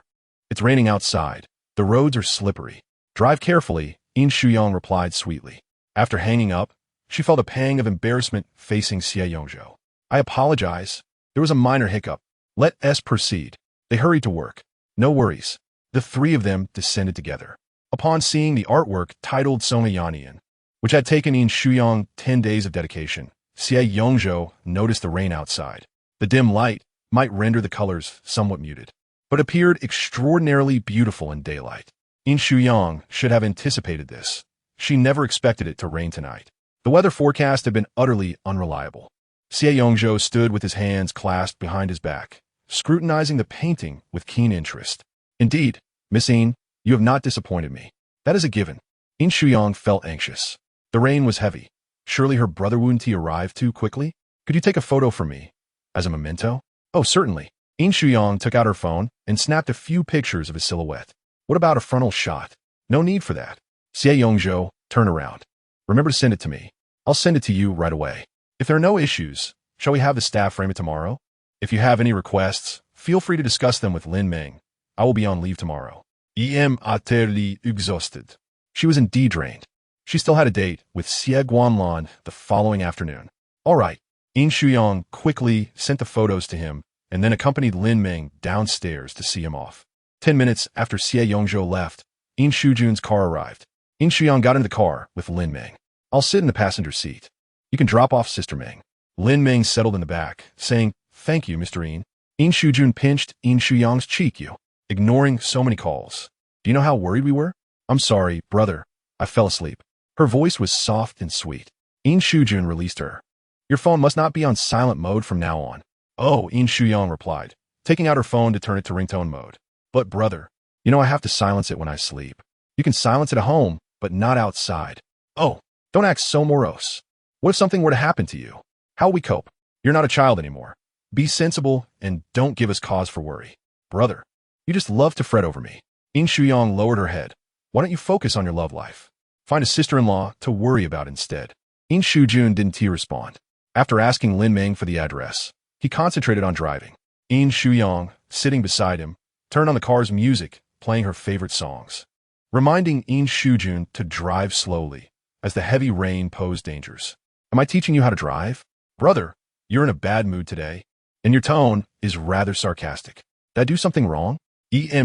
it's raining outside. The roads are slippery. Drive carefully, Yin Shuyang replied sweetly. After hanging up, she felt a pang of embarrassment facing Xie Guanlan. I apologize. There was a minor hiccup. Let us proceed. They hurried to work. No worries. The three of them descended together. Upon seeing the artwork titled Songyanian, which had taken Yin Shuyang 10 days of dedication, Xie Guanlan noticed the rain outside. The dim light might render the colors somewhat muted, but appeared extraordinarily beautiful in daylight. Yin Shuyang should have anticipated this. She never expected it to rain tonight. The weather forecast had been utterly unreliable. Xie Yongzhou stood with his hands clasped behind his back, scrutinizing the painting with keen interest. Indeed, Miss Yin, you have not disappointed me. That is a given. Yin Shuyang felt anxious. The rain was heavy. Surely her brother Wu-Ti arrived too quickly? Could you take a photo for me? As a memento? Oh, certainly. Yin Shuyang took out her phone and snapped a few pictures of his silhouette. What about a frontal shot? No need for that. Xie Yongzhou, turn around. Remember to send it to me. I'll send it to you right away. If there are no issues, shall we have the staff frame it tomorrow? If you have any requests, feel free to discuss them with Lin Ming. I will be on leave tomorrow. Em utterly exhausted. She was indeed drained. She still had a date with Xie Guanlan the following afternoon. All right. Yin Shuyang quickly sent the photos to him and then accompanied Lin Ming downstairs to see him off. 10 minutes after Xie Yongzhou left, Yin Shujun's car arrived. Yin Shuyang got into the car with Lin Ming. I'll sit in the passenger seat. You can drop off Sister Ming. Lin Ming settled in the back, saying, Thank you, Mr. Yin. Yin Shujun pinched Yin Shuyang's cheek, ignoring so many calls. Do you know how worried we were? I'm sorry, brother. I fell asleep. Her voice was soft and sweet. Yin Shujun released her. Your phone must not be on silent mode from now on. Oh, Yin Shuyang replied, taking out her phone to turn it to ringtone mode. But brother, you know I have to silence it when I sleep. You can silence it at home, but not outside. Oh, don't act so morose. What if something were to happen to you? How will we cope? You're not a child anymore. Be sensible and don't give us cause for worry. Brother, you just love to fret over me. Yin Shuyang lowered her head. Why don't you focus on your love life? Find a sister-in-law to worry about instead. Yin Shujun didn't respond. After asking Lin Ming for the address, he concentrated on driving. Yin Shuyang, sitting beside him, turned on the car's music, playing her favorite songs, reminding Yin Shujun to drive slowly, as the heavy rain posed dangers. Am I teaching you how to drive? Brother, you're in a bad mood today, and your tone is rather sarcastic. Did I do something wrong?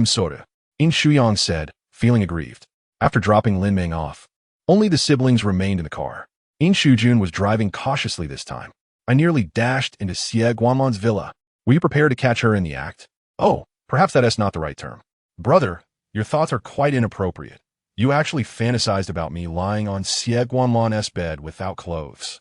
Sorta. Yin Shuyang said, feeling aggrieved. After dropping Lin Ming off, only the siblings remained in the car. Yin Shujun was driving cautiously this time. I nearly dashed into Xie Guanlan's villa. Were you prepared to catch her in the act? Oh, perhaps that is not the right term. Brother, your thoughts are quite inappropriate. You actually fantasized about me lying on Xie Guanlan's bed without clothes.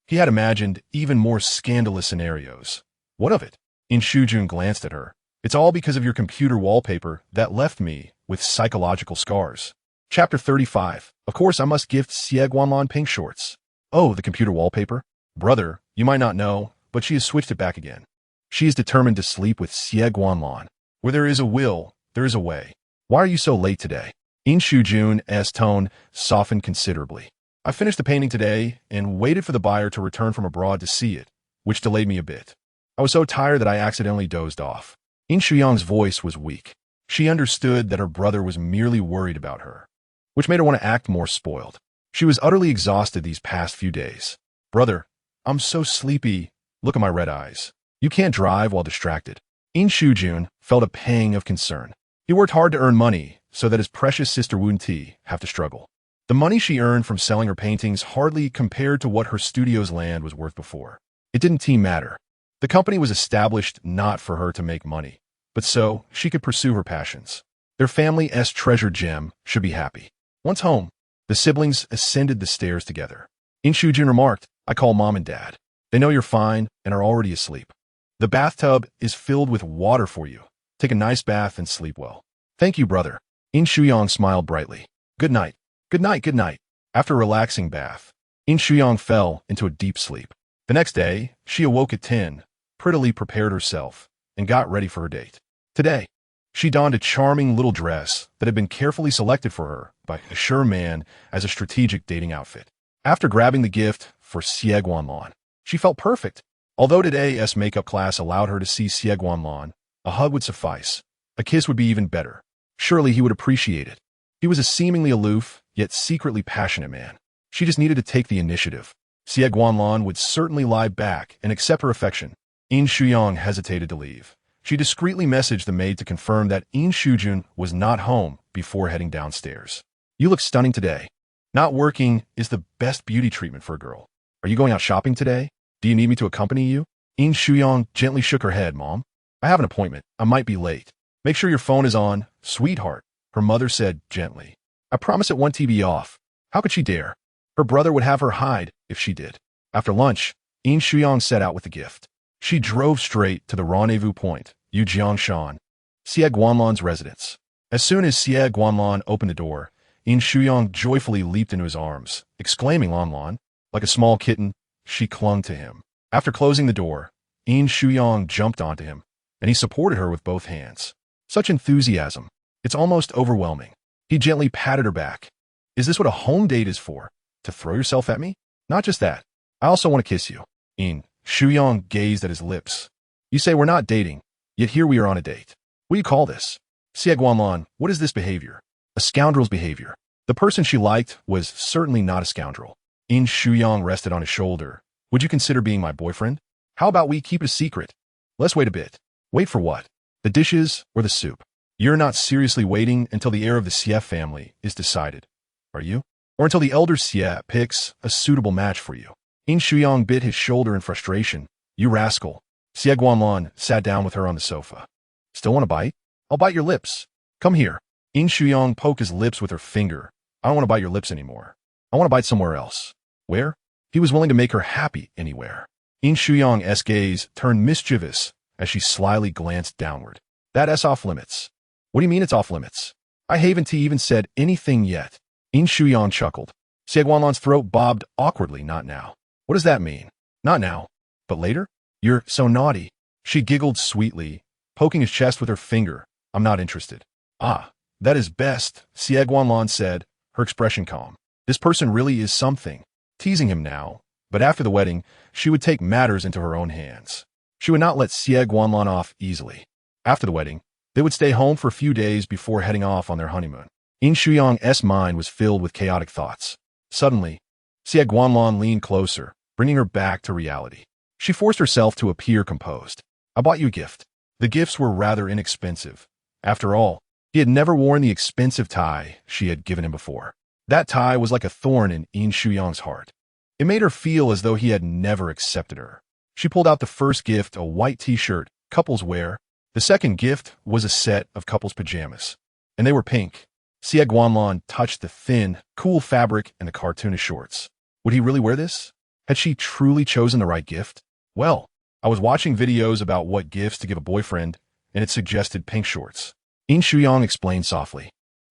He had imagined even more scandalous scenarios. What of it? Yin Shujun glanced at her. It's all because of your computer wallpaper that left me with psychological scars. Chapter 35. Of course, I must gift Xie Guanlan pink shorts. Oh, the computer wallpaper? Brother, you might not know, but she has switched it back again. She is determined to sleep with Xie Guanlan. Where there is a will, there is a way. Why are you so late today? Yin Shujun's tone softened considerably. I finished the painting today and waited for the buyer to return from abroad to see it, which delayed me a bit. I was so tired that I accidentally dozed off. Yin Shuyang's voice was weak. She understood that her brother was merely worried about her, which made her want to act more spoiled. She was utterly exhausted these past few days. Brother, I'm so sleepy. Look at my red eyes. You can't drive while distracted. Yin Shujun felt a pang of concern. He worked hard to earn money so that his precious sister Wu-Ti have to struggle. The money she earned from selling her paintings hardly compared to what her studio's land was worth before. It didn't matter. The company was established not for her to make money, but so she could pursue her passions. Their family's treasured gem should be happy. Once home, the siblings ascended the stairs together. Yin Shujun remarked, I call Mom and Dad. They know you're fine and are already asleep. The bathtub is filled with water for you. Take a nice bath and sleep well. Thank you, brother. Yin Shuyang smiled brightly. Good night. Good night, good night. After a relaxing bath, Yin Shuyang fell into a deep sleep. The next day, she awoke at 10, prettily prepared herself, and got ready for her date. Today, she donned a charming little dress that had been carefully selected for her by a sure man as a strategic dating outfit. After grabbing the gift for Xie Guanlan, she felt perfect. Although today's makeup class allowed her to see Xie Guanlan, a hug would suffice. A kiss would be even better. Surely he would appreciate it. He was a seemingly aloof, yet secretly passionate man. She just needed to take the initiative. Xie Guanlan would certainly lie back and accept her affection. Yin Shuyang hesitated to leave. She discreetly messaged the maid to confirm that Yin Shujun was not home before heading downstairs. You look stunning today. Not working is the best beauty treatment for a girl. Are you going out shopping today? Do you need me to accompany you? Yin Shuyang gently shook her head, Mom. I have an appointment. I might be late. Make sure your phone is on, sweetheart, her mother said gently. I promise it won't be off. How could she dare? Her brother would have her hide if she did. After lunch, Yin Shuyang set out with the gift. She drove straight to the rendezvous point, Yujiangshan, Xie Guanlan's residence. As soon as Xie Guanlan opened the door, Yin Shuyang joyfully leaped into his arms, exclaiming Lan Lan. Like a small kitten, she clung to him. After closing the door, Yin Shuyang jumped onto him, and he supported her with both hands. Such enthusiasm. It's almost overwhelming. He gently patted her back. Is this what a home date is for? To throw yourself at me? Not just that. I also want to kiss you. Yin Shuyang gazed at his lips. You say we're not dating, yet here we are on a date. What do you call this? Xie Guanlan, what is this behavior? A scoundrel's behavior. The person she liked was certainly not a scoundrel. Yin Shuyang rested on his shoulder. Would you consider being my boyfriend? How about we keep it a secret? Let's wait a bit. Wait for what? The dishes or the soup? You're not seriously waiting until the heir of the Xie family is decided, are you? Or until the elder Xie picks a suitable match for you? Yin Shuyang bit his shoulder in frustration. You rascal. Xie Guanlan sat down with her on the sofa. Still want to bite? I'll bite your lips. Come here. Yin Shuyang poked his lips with her finger. I don't want to bite your lips anymore. I want to bite somewhere else. Where? He was willing to make her happy anywhere. Yin Shuyang's gaze turned mischievous as she slyly glanced downward. That's off limits. What do you mean it's off limits? I haven't even said anything yet. Yin Shuyang chuckled. Xie Guanlan's throat bobbed awkwardly. Not now. What does that mean? Not now. But later? You're so naughty. She giggled sweetly, poking his chest with her finger. I'm not interested. Ah, that is best, Xie Guanlan said, her expression calm. This person really is something. Teasing him now, but after the wedding, she would take matters into her own hands. She would not let Xie Guanlan off easily. After the wedding, they would stay home for a few days before heading off on their honeymoon. Yin Shuyang's mind was filled with chaotic thoughts. Suddenly, Xie Guanlan leaned closer, bringing her back to reality. She forced herself to appear composed. I bought you a gift. The gifts were rather inexpensive. After all, he had never worn the expensive tie she had given him before. That tie was like a thorn in Yin Shuyang's heart. It made her feel as though he had never accepted her. She pulled out the first gift, a white t-shirt, couples wear. The second gift was a set of couples pajamas. And they were pink. Xie Guanlan touched the thin, cool fabric and the cartoonish shorts. Would he really wear this? Had she truly chosen the right gift? Well, I was watching videos about what gifts to give a boyfriend, and it suggested pink shorts. Yin Shuyang explained softly.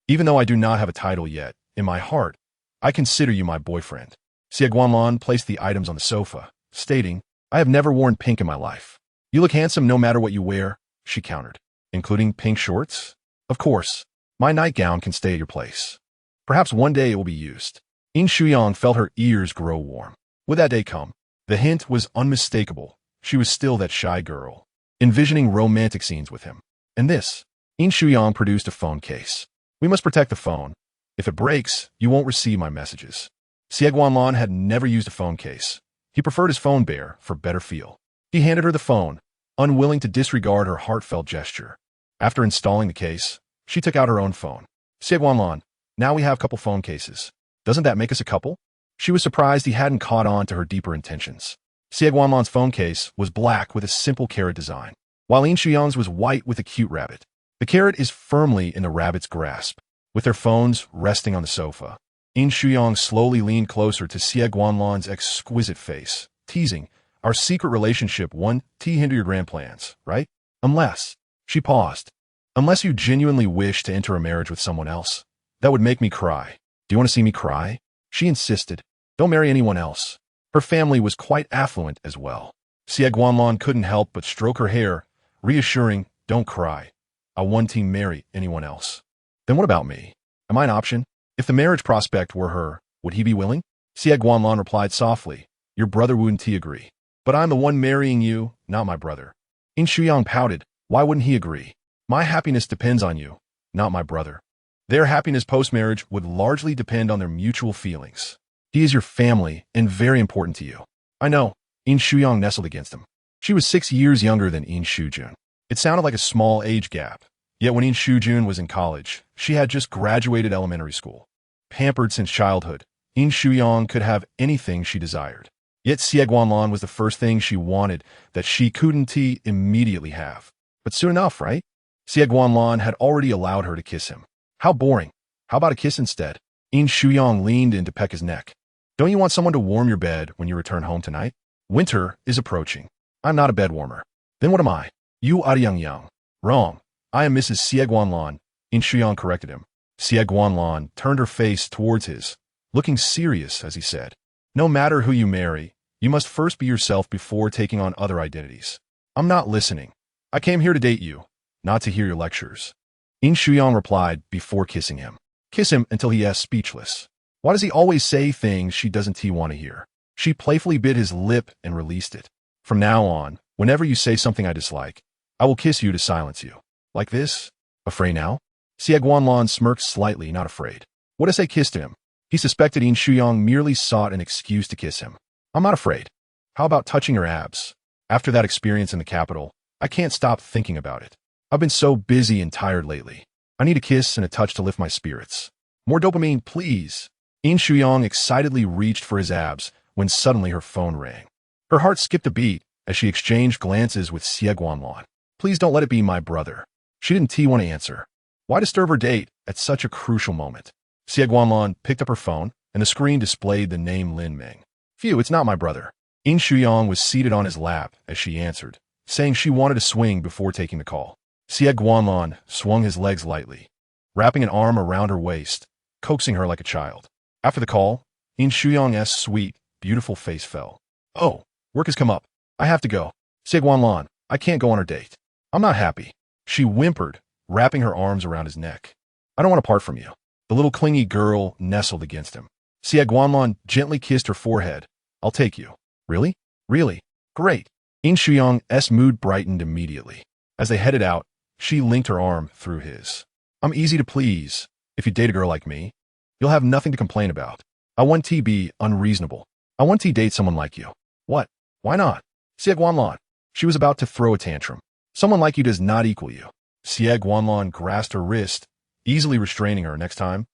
Even though I do not have a title yet, in my heart, I consider you my boyfriend. Xie Guanlan placed the items on the sofa, stating, I have never worn pink in my life. You look handsome no matter what you wear, she countered. Including pink shorts? Of course. My nightgown can stay at your place. Perhaps one day it will be used. Yin Shuyang felt her ears grow warm. Would that day come? The hint was unmistakable. She was still that shy girl, envisioning romantic scenes with him. And this, Yin Shuyang produced a phone case. We must protect the phone. If it breaks, you won't receive my messages. Xie Guanlan had never used a phone case. He preferred his phone bearer for better feel. He handed her the phone, unwilling to disregard her heartfelt gesture. After installing the case, she took out her own phone. Xie Guanlan, now we have couple phone cases. Doesn't that make us a couple? She was surprised he hadn't caught on to her deeper intentions. Xie Guanlan's phone case was black with a simple carrot design, while Yin Shuyang's was white with a cute rabbit. The carrot is firmly in the rabbit's grasp, with their phones resting on the sofa. Yin Shuyang slowly leaned closer to Xie Guanlan's exquisite face, teasing, our secret relationship won't hinder your grand plans, right? Unless, she paused, unless you genuinely wish to enter a marriage with someone else. That would make me cry. Do you want to see me cry? She insisted. Don't marry anyone else. Her family was quite affluent as well. Xie Guanlan couldn't help but stroke her hair, reassuring, don't cry. I won't marry anyone else. Then what about me? Am I an option? If the marriage prospect were her, would he be willing? Xie Guanlan replied softly, your brother wouldn't he agree? But I'm the one marrying you, not my brother. Yin Shuyang pouted, why wouldn't he agree? My happiness depends on you, not my brother. Their happiness post-marriage would largely depend on their mutual feelings. He is your family and very important to you. I know. Yin Shuyang nestled against him. She was 6 years younger than Yin Shujun. It sounded like a small age gap. Yet when Yin Shujun was in college, she had just graduated elementary school. Pampered since childhood, Yin Shuyang could have anything she desired. Yet Xie Guanlan was the first thing she wanted that she couldn't immediately have. But soon enough, right? Xie Guanlan had already allowed her to kiss him. How boring. How about a kiss instead? Yin Shuyang leaned in to peck his neck. Don't you want someone to warm your bed when you return home tonight? Winter is approaching. I'm not a bed warmer. Then what am I? You are Yang. Wrong. I am Mrs. Xie Guanlan, Yin Shuyang corrected him. Xie Guanlan turned her face towards his, looking serious as he said, no matter who you marry, you must first be yourself before taking on other identities. I'm not listening. I came here to date you, not to hear your lectures. Yin Shuyang replied before kissing him. Kiss him until he is speechless. Why does he always say things she doesn't want to hear? She playfully bit his lip and released it. From now on, whenever you say something I dislike, I will kiss you to silence you. Like this? Afraid now? Xie Guanlan smirked slightly, not afraid. What if I kissed him? He suspected Yin Shuyang merely sought an excuse to kiss him. I'm not afraid. How about touching her abs? After that experience in the capital, I can't stop thinking about it. I've been so busy and tired lately. I need a kiss and a touch to lift my spirits. More dopamine, please. Yin Shuyang excitedly reached for his abs when suddenly her phone rang. Her heart skipped a beat as she exchanged glances with Xie Guanlan. Please don't let it be my brother. She didn't want to answer. Why disturb her date at such a crucial moment? Xie Guanlan picked up her phone, and the screen displayed the name Lin Meng. Phew, it's not my brother. Yin Shuyang was seated on his lap as she answered, saying she wanted to swing before taking the call. Xie Guanlan swung his legs lightly, wrapping an arm around her waist, coaxing her like a child. After the call, Yin Shuyang's sweet, beautiful face fell. Oh, work has come up. I have to go. Xie Guanlan, I can't go on our date. I'm not happy. She whimpered, wrapping her arms around his neck. I don't want to part from you. The little clingy girl nestled against him. Xie Guanlan gently kissed her forehead. I'll take you. Really? Really? Great. Yin Shuyang's mood brightened immediately. As they headed out, she linked her arm through his. I'm easy to please. If you date a girl like me, you'll have nothing to complain about. I want to be unreasonable. I want to date someone like you. What? Why not? Xie Guanlan. She was about to throw a tantrum. Someone like you does not equal you. Xie Guanlan grasped her wrist, easily restraining her. Next time,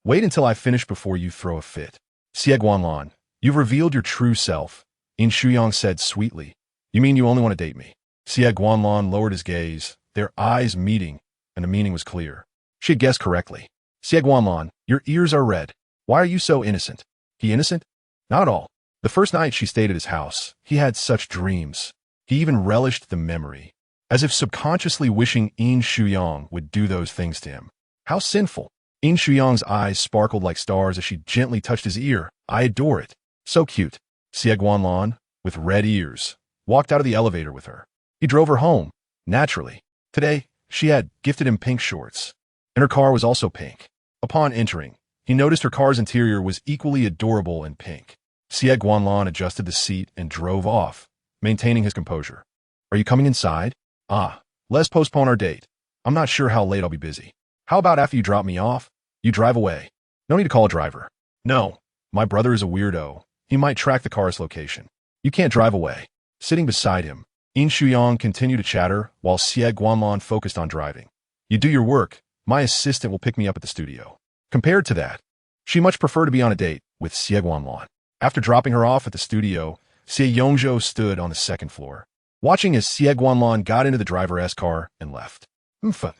wait until I finish before you throw a fit. Xie Guanlan, you've revealed your true self. Yin Shuyang said sweetly. You mean you only want to date me? Xie Guanlan lowered his gaze, their eyes meeting, and the meaning was clear. She had guessed correctly. Xie Guanlan, your ears are red. Why are you so innocent? He innocent? Not at all. The first night she stayed at his house, he had such dreams. He even relished the memory, as if subconsciously wishing Yin Shuyang would do those things to him. How sinful. Yin Shuyang's eyes sparkled like stars as she gently touched his ear. I adore it. So cute. Xie Guanlan, with red ears, walked out of the elevator with her. He drove her home, naturally. Today, she had gifted him pink shorts, and her car was also pink. Upon entering, he noticed her car's interior was equally adorable and pink. Xie Guanlan adjusted the seat and drove off, maintaining his composure. Are you coming inside? Let's postpone our date. I'm not sure how late I'll be busy. How about after you drop me off, you drive away? No need to call a driver. No, my brother is a weirdo. He might track the car's location. You can't drive away. Sitting beside him, Yin Shuyang continued to chatter while Xie Guanlan focused on driving. You do your work. My assistant will pick me up at the studio. Compared to that, she much preferred to be on a date with Xie Guanlan. After dropping her off at the studio, Xie Yongzhou stood on the second floor, watching as Xie Guanlan got into the driver's car and left.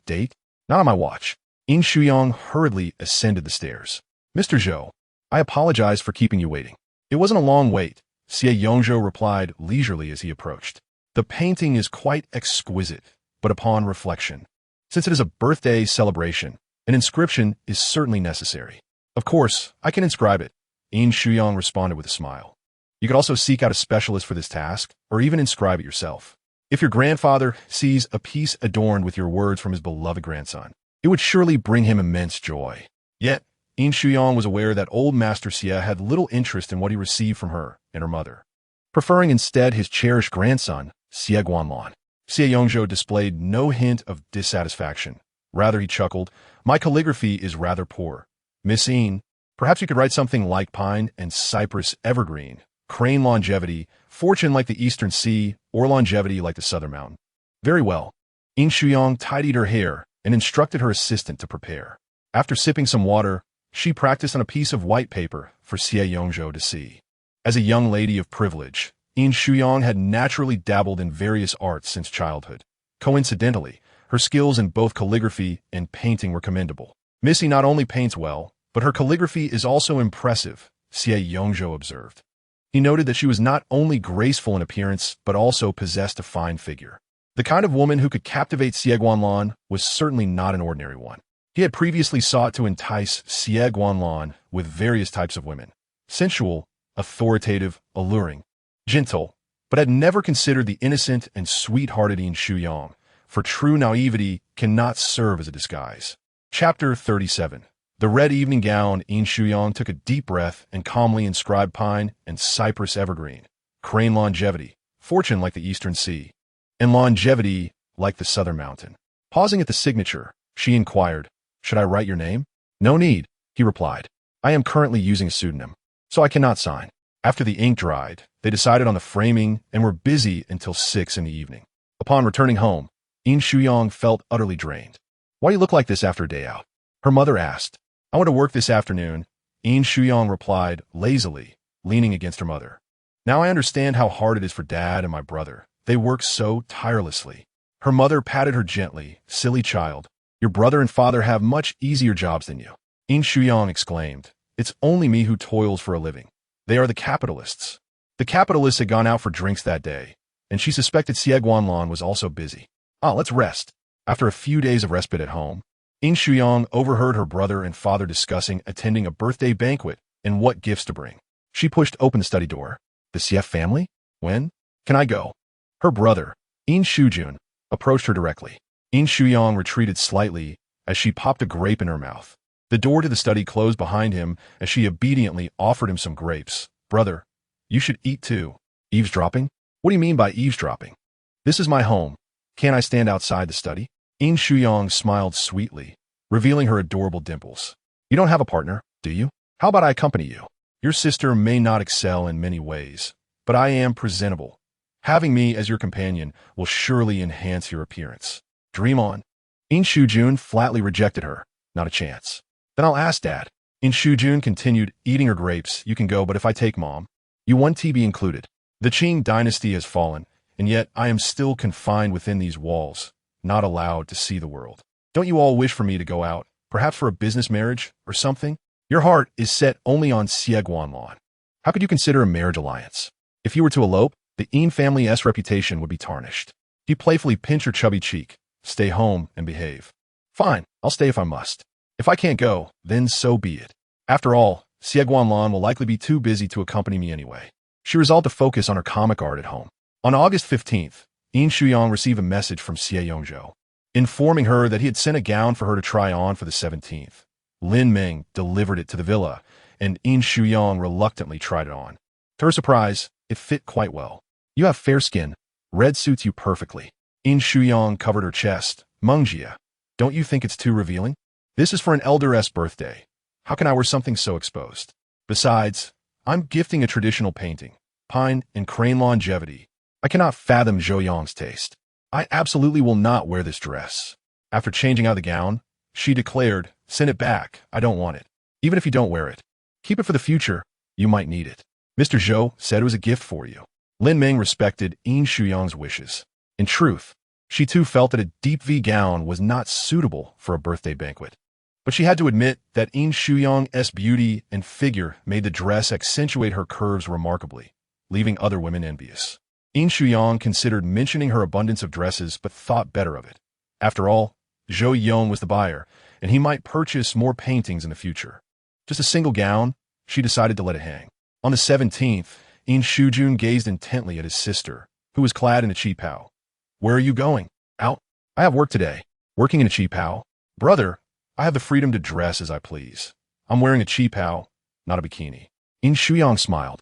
Date? Not on my watch. Yin Shuyang hurriedly ascended the stairs. Mr. Zhou, I apologize for keeping you waiting. It wasn't a long wait, Xie Yongzhou replied leisurely as he approached. The painting is quite exquisite, but upon reflection, since it is a birthday celebration, an inscription is certainly necessary. Of course, I can inscribe it, Yin Shuyang responded with a smile. You could also seek out a specialist for this task, or even inscribe it yourself. If your grandfather sees a piece adorned with your words from his beloved grandson, it would surely bring him immense joy. Yet, Yin Shuyang was aware that old Master Xie had little interest in what he received from her and her mother, preferring instead his cherished grandson, Xie Guanlan. Xie Yongzhou displayed no hint of dissatisfaction. Rather, he chuckled, my calligraphy is rather poor. Miss Yin, perhaps you could write something like pine and cypress evergreen, crane longevity, fortune like the eastern sea, or longevity like the southern mountain. Very well. Yin Shuyang tidied her hair and instructed her assistant to prepare. After sipping some water, she practiced on a piece of white paper for Xie Yongzhou to see. As a young lady of privilege, Yin Shuyang had naturally dabbled in various arts since childhood. Coincidentally, her skills in both calligraphy and painting were commendable. Missy not only paints well, but her calligraphy is also impressive, Xie Guanlan observed. He noted that she was not only graceful in appearance, but also possessed a fine figure. The kind of woman who could captivate Xie Guanlan was certainly not an ordinary one. He had previously sought to entice Xie Guanlan with various types of women: sensual, authoritative, alluring, gentle, but had never considered the innocent and sweet-hearted Yin Shuyang, for true naivety cannot serve as a disguise. Chapter 37. The red evening gown. Yin Shuyang took a deep breath and calmly inscribed pine and cypress evergreen, crane longevity, fortune like the eastern sea, and longevity like the southern mountain. Pausing at the signature, she inquired, "Should I write your name?" "No need," he replied. "I am currently using a pseudonym, so I cannot sign." After the ink dried, they decided on the framing and were busy until 6 in the evening. Upon returning home, Yin Shuyang felt utterly drained. "Why do you look like this after a day out?" her mother asked. "I want to work this afternoon," Yin Shuyang replied lazily, leaning against her mother. "Now I understand how hard it is for Dad and my brother. They work so tirelessly." Her mother patted her gently. "Silly child, your brother and father have much easier jobs than you." Yin Shuyang exclaimed, "It's only me who toils for a living. They are the capitalists." The capitalists had gone out for drinks that day, and she suspected Xie Guanlan was also busy. Let's rest." After a few days of respite at home, Yin Shuyang overheard her brother and father discussing attending a birthday banquet and what gifts to bring. She pushed open the study door. "The Xie family? When? Can I go?" Her brother, Yin Shujun, approached her directly. Yin Shuyang retreated slightly as she popped a grape in her mouth. The door to the study closed behind him as she obediently offered him some grapes. "Brother, you should eat too." "Eavesdropping? What do you mean by eavesdropping?" "This is my home. Can't I stand outside the study?" Yin Shuyang smiled sweetly, revealing her adorable dimples. "You don't have a partner, do you? How about I accompany you? Your sister may not excel in many ways, but I am presentable. Having me as your companion will surely enhance your appearance." "Dream on." Yin Shujun flatly rejected her. "Not a chance." "Then I'll ask Dad." Yin Shujun continued eating her grapes. "You can go, but if I take Mom, you want to be included. The Qing dynasty has fallen, and yet I am still confined within these walls, not allowed to see the world. Don't you all wish for me to go out, perhaps for a business marriage or something? Your heart is set only on Xie Guanlan. How could you consider a marriage alliance? If you were to elope, the Yin family's reputation would be tarnished." He playfully pinched her chubby cheek. "Stay home and behave." "Fine, I'll stay if I must. If I can't go, then so be it. After all, Xie Guanlan will likely be too busy to accompany me anyway." She resolved to focus on her comic art at home. On August 15th, Yin Shuyang received a message from Xie Guanlan, informing her that he had sent a gown for her to try on for the 17th. Lin Ming delivered it to the villa, and Yin Shuyang reluctantly tried it on. To her surprise, it fit quite well. "You have fair skin. Red suits you perfectly." Yin Shuyang covered her chest. "Mengjia, don't you think it's too revealing? This is for an elder's birthday. How can I wear something so exposed? Besides, I'm gifting a traditional painting, pine and crane longevity. I cannot fathom Zhou Yang's taste. I absolutely will not wear this dress." After changing out the gown, she declared, "Send it back. I don't want it. Even if you don't wear it, keep it for the future. You might need it. Mr. Zhou said it was a gift for you." Lin Ming respected Yin Shuyang's wishes. In truth, she too felt that a deep V gown was not suitable for a birthday banquet. But she had to admit that Yin Shuyang's beauty and figure made the dress accentuate her curves remarkably, leaving other women envious. Yin Shuyang considered mentioning her abundance of dresses but thought better of it. After all, Zhou Yong was the buyer, and he might purchase more paintings in the future. Just a single gown, she decided to let it hang. On the 17th, Yin Shujun gazed intently at his sister, who was clad in a qipao. "Where are you going?" "Out. I have work today." "Working in a qipao?" "Brother, I have the freedom to dress as I please. I'm wearing a qipao, not a bikini." Yin Shuyang smiled.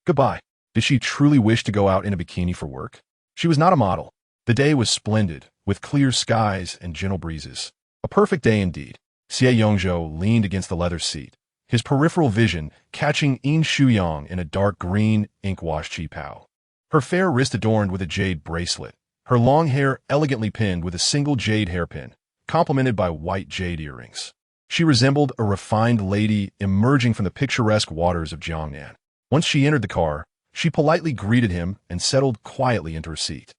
"Goodbye." Did she truly wish to go out in a bikini for work? She was not a model. The day was splendid, with clear skies and gentle breezes. A perfect day indeed. Xie Guanlan leaned against the leather seat, his peripheral vision catching Yin Shuyang in a dark green ink-washed qipao. Her fair wrist adorned with a jade bracelet, her long hair elegantly pinned with a single jade hairpin, complemented by white jade earrings. She resembled a refined lady emerging from the picturesque waters of Jiangnan. Once she entered the car, she politely greeted him and settled quietly into her seat.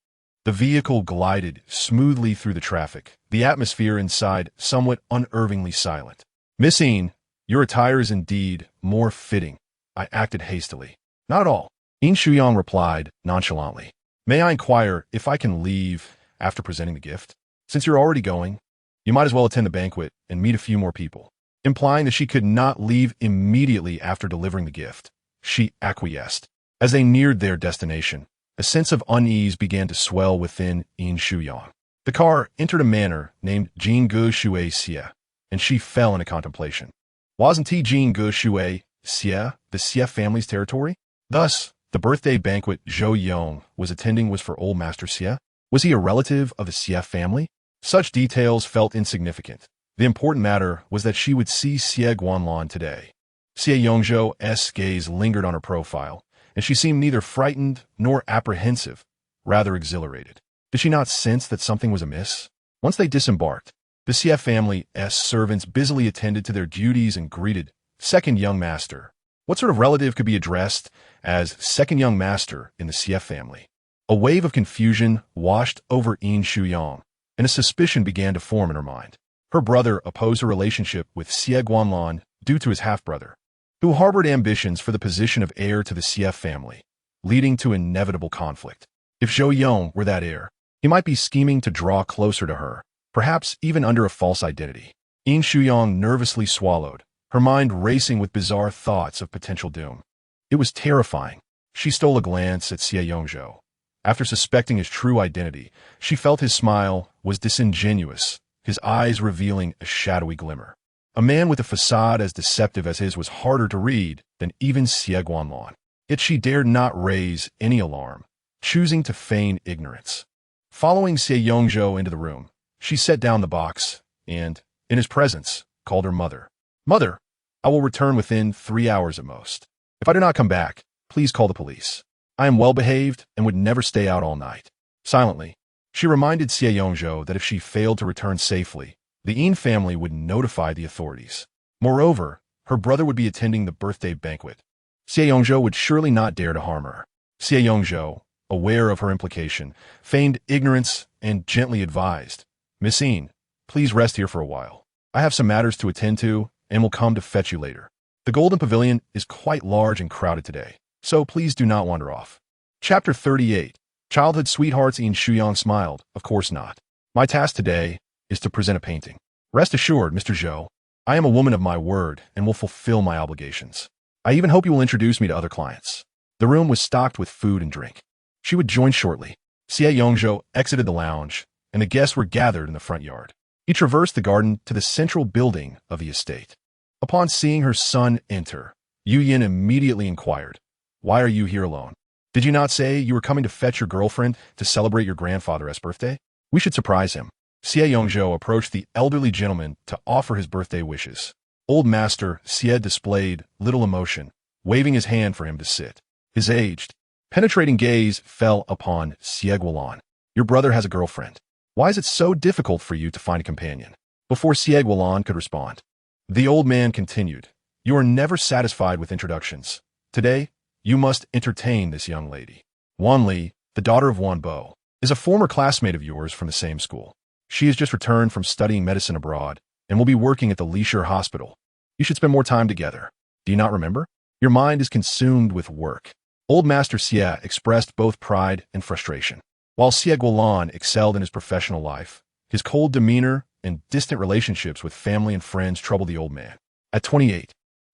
The vehicle glided smoothly through the traffic, the atmosphere inside somewhat unnervingly silent. "Miss Yin, your attire is indeed more fitting. I acted hastily. Not at all. Yin Shuyang replied nonchalantly. May I inquire if I can leave after presenting the gift? Since you're already going, you might as well attend the banquet and meet a few more people. Implying that she could not leave immediately after delivering the gift, she acquiesced. As they neared their destination, a sense of unease began to swell within Yin Shuyang. The car entered a manor named Jin Xie, and she fell into contemplation. Wasn't Jin Xie the Xie family's territory? Thus, the birthday banquet Zhou Yong was attending was for old Master Xie? Was he a relative of the Xie family? Such details felt insignificant. The important matter was that she would see Xie Guanlan today. Xie Yongzhou's gaze lingered on her profile, and she seemed neither frightened nor apprehensive, rather exhilarated. Did she not sense that something was amiss? Once they disembarked, the Xie family's servants busily attended to their duties and greeted Second Young Master. What sort of relative could be addressed as Second Young Master in the Xie family? A wave of confusion washed over Yin Shuyang, and a suspicion began to form in her mind. Her brother opposed her relationship with Xie Guanlan due to his half-brother, who harbored ambitions for the position of heir to the Xie family, leading to inevitable conflict. If Zhou Yong were that heir, he might be scheming to draw closer to her, perhaps even under a false identity. Yin Shuyang nervously swallowed, her mind racing with bizarre thoughts of potential doom. It was terrifying. She stole a glance at Xie Yongzhou. After suspecting his true identity, she felt his smile was disingenuous, his eyes revealing a shadowy glimmer. A man with a facade as deceptive as his was harder to read than even Xie Guanlan. Yet she dared not raise any alarm, choosing to feign ignorance. Following Xie Yongzhou into the room, she set down the box and, in his presence, called her mother. Mother, I will return within 3 hours at most. If I do not come back, please call the police. I am well-behaved and would never stay out all night. Silently, she reminded Xie Yongzhou that if she failed to return safely, the Yin family would notify the authorities. Moreover, her brother would be attending the birthday banquet. Xie Yongzhou would surely not dare to harm her. Xie Yongzhou, aware of her implication, feigned ignorance and gently advised, Miss Yin, please rest here for a while. I have some matters to attend to and will come to fetch you later. The Golden Pavilion is quite large and crowded today, so please do not wander off. Chapter 38. Childhood sweethearts. Yin Shuyang smiled. Of course not. My task today is to present a painting. Rest assured, Mr. Zhou, I am a woman of my word and will fulfill my obligations. I even hope you will introduce me to other clients. The room was stocked with food and drink. She would join shortly. Xie Yongzhou exited the lounge, and the guests were gathered in the front yard. He traversed the garden to the central building of the estate. Upon seeing her son enter, Yu Yin immediately inquired, Why are you here alone? Did you not say you were coming to fetch your girlfriend to celebrate your grandfather's birthday? We should surprise him. Xie Yongzhou approached the elderly gentleman to offer his birthday wishes. Old Master Xie displayed little emotion, waving his hand for him to sit. His aged, penetrating gaze fell upon Xie Guanlan. Your brother has a girlfriend. Why is it so difficult for you to find a companion? Before Xie Guanlan could respond, the old man continued, You are never satisfied with introductions. Today, you must entertain this young lady. Wan Li, the daughter of Wan Bo, is a former classmate of yours from the same school. She has just returned from studying medicine abroad and will be working at the Leisure Hospital. You should spend more time together. Do you not remember? Your mind is consumed with work. Old Master Xie expressed both pride and frustration. While Xie Guanlan excelled in his professional life, his cold demeanor and distant relationships with family and friends troubled the old man. At 28,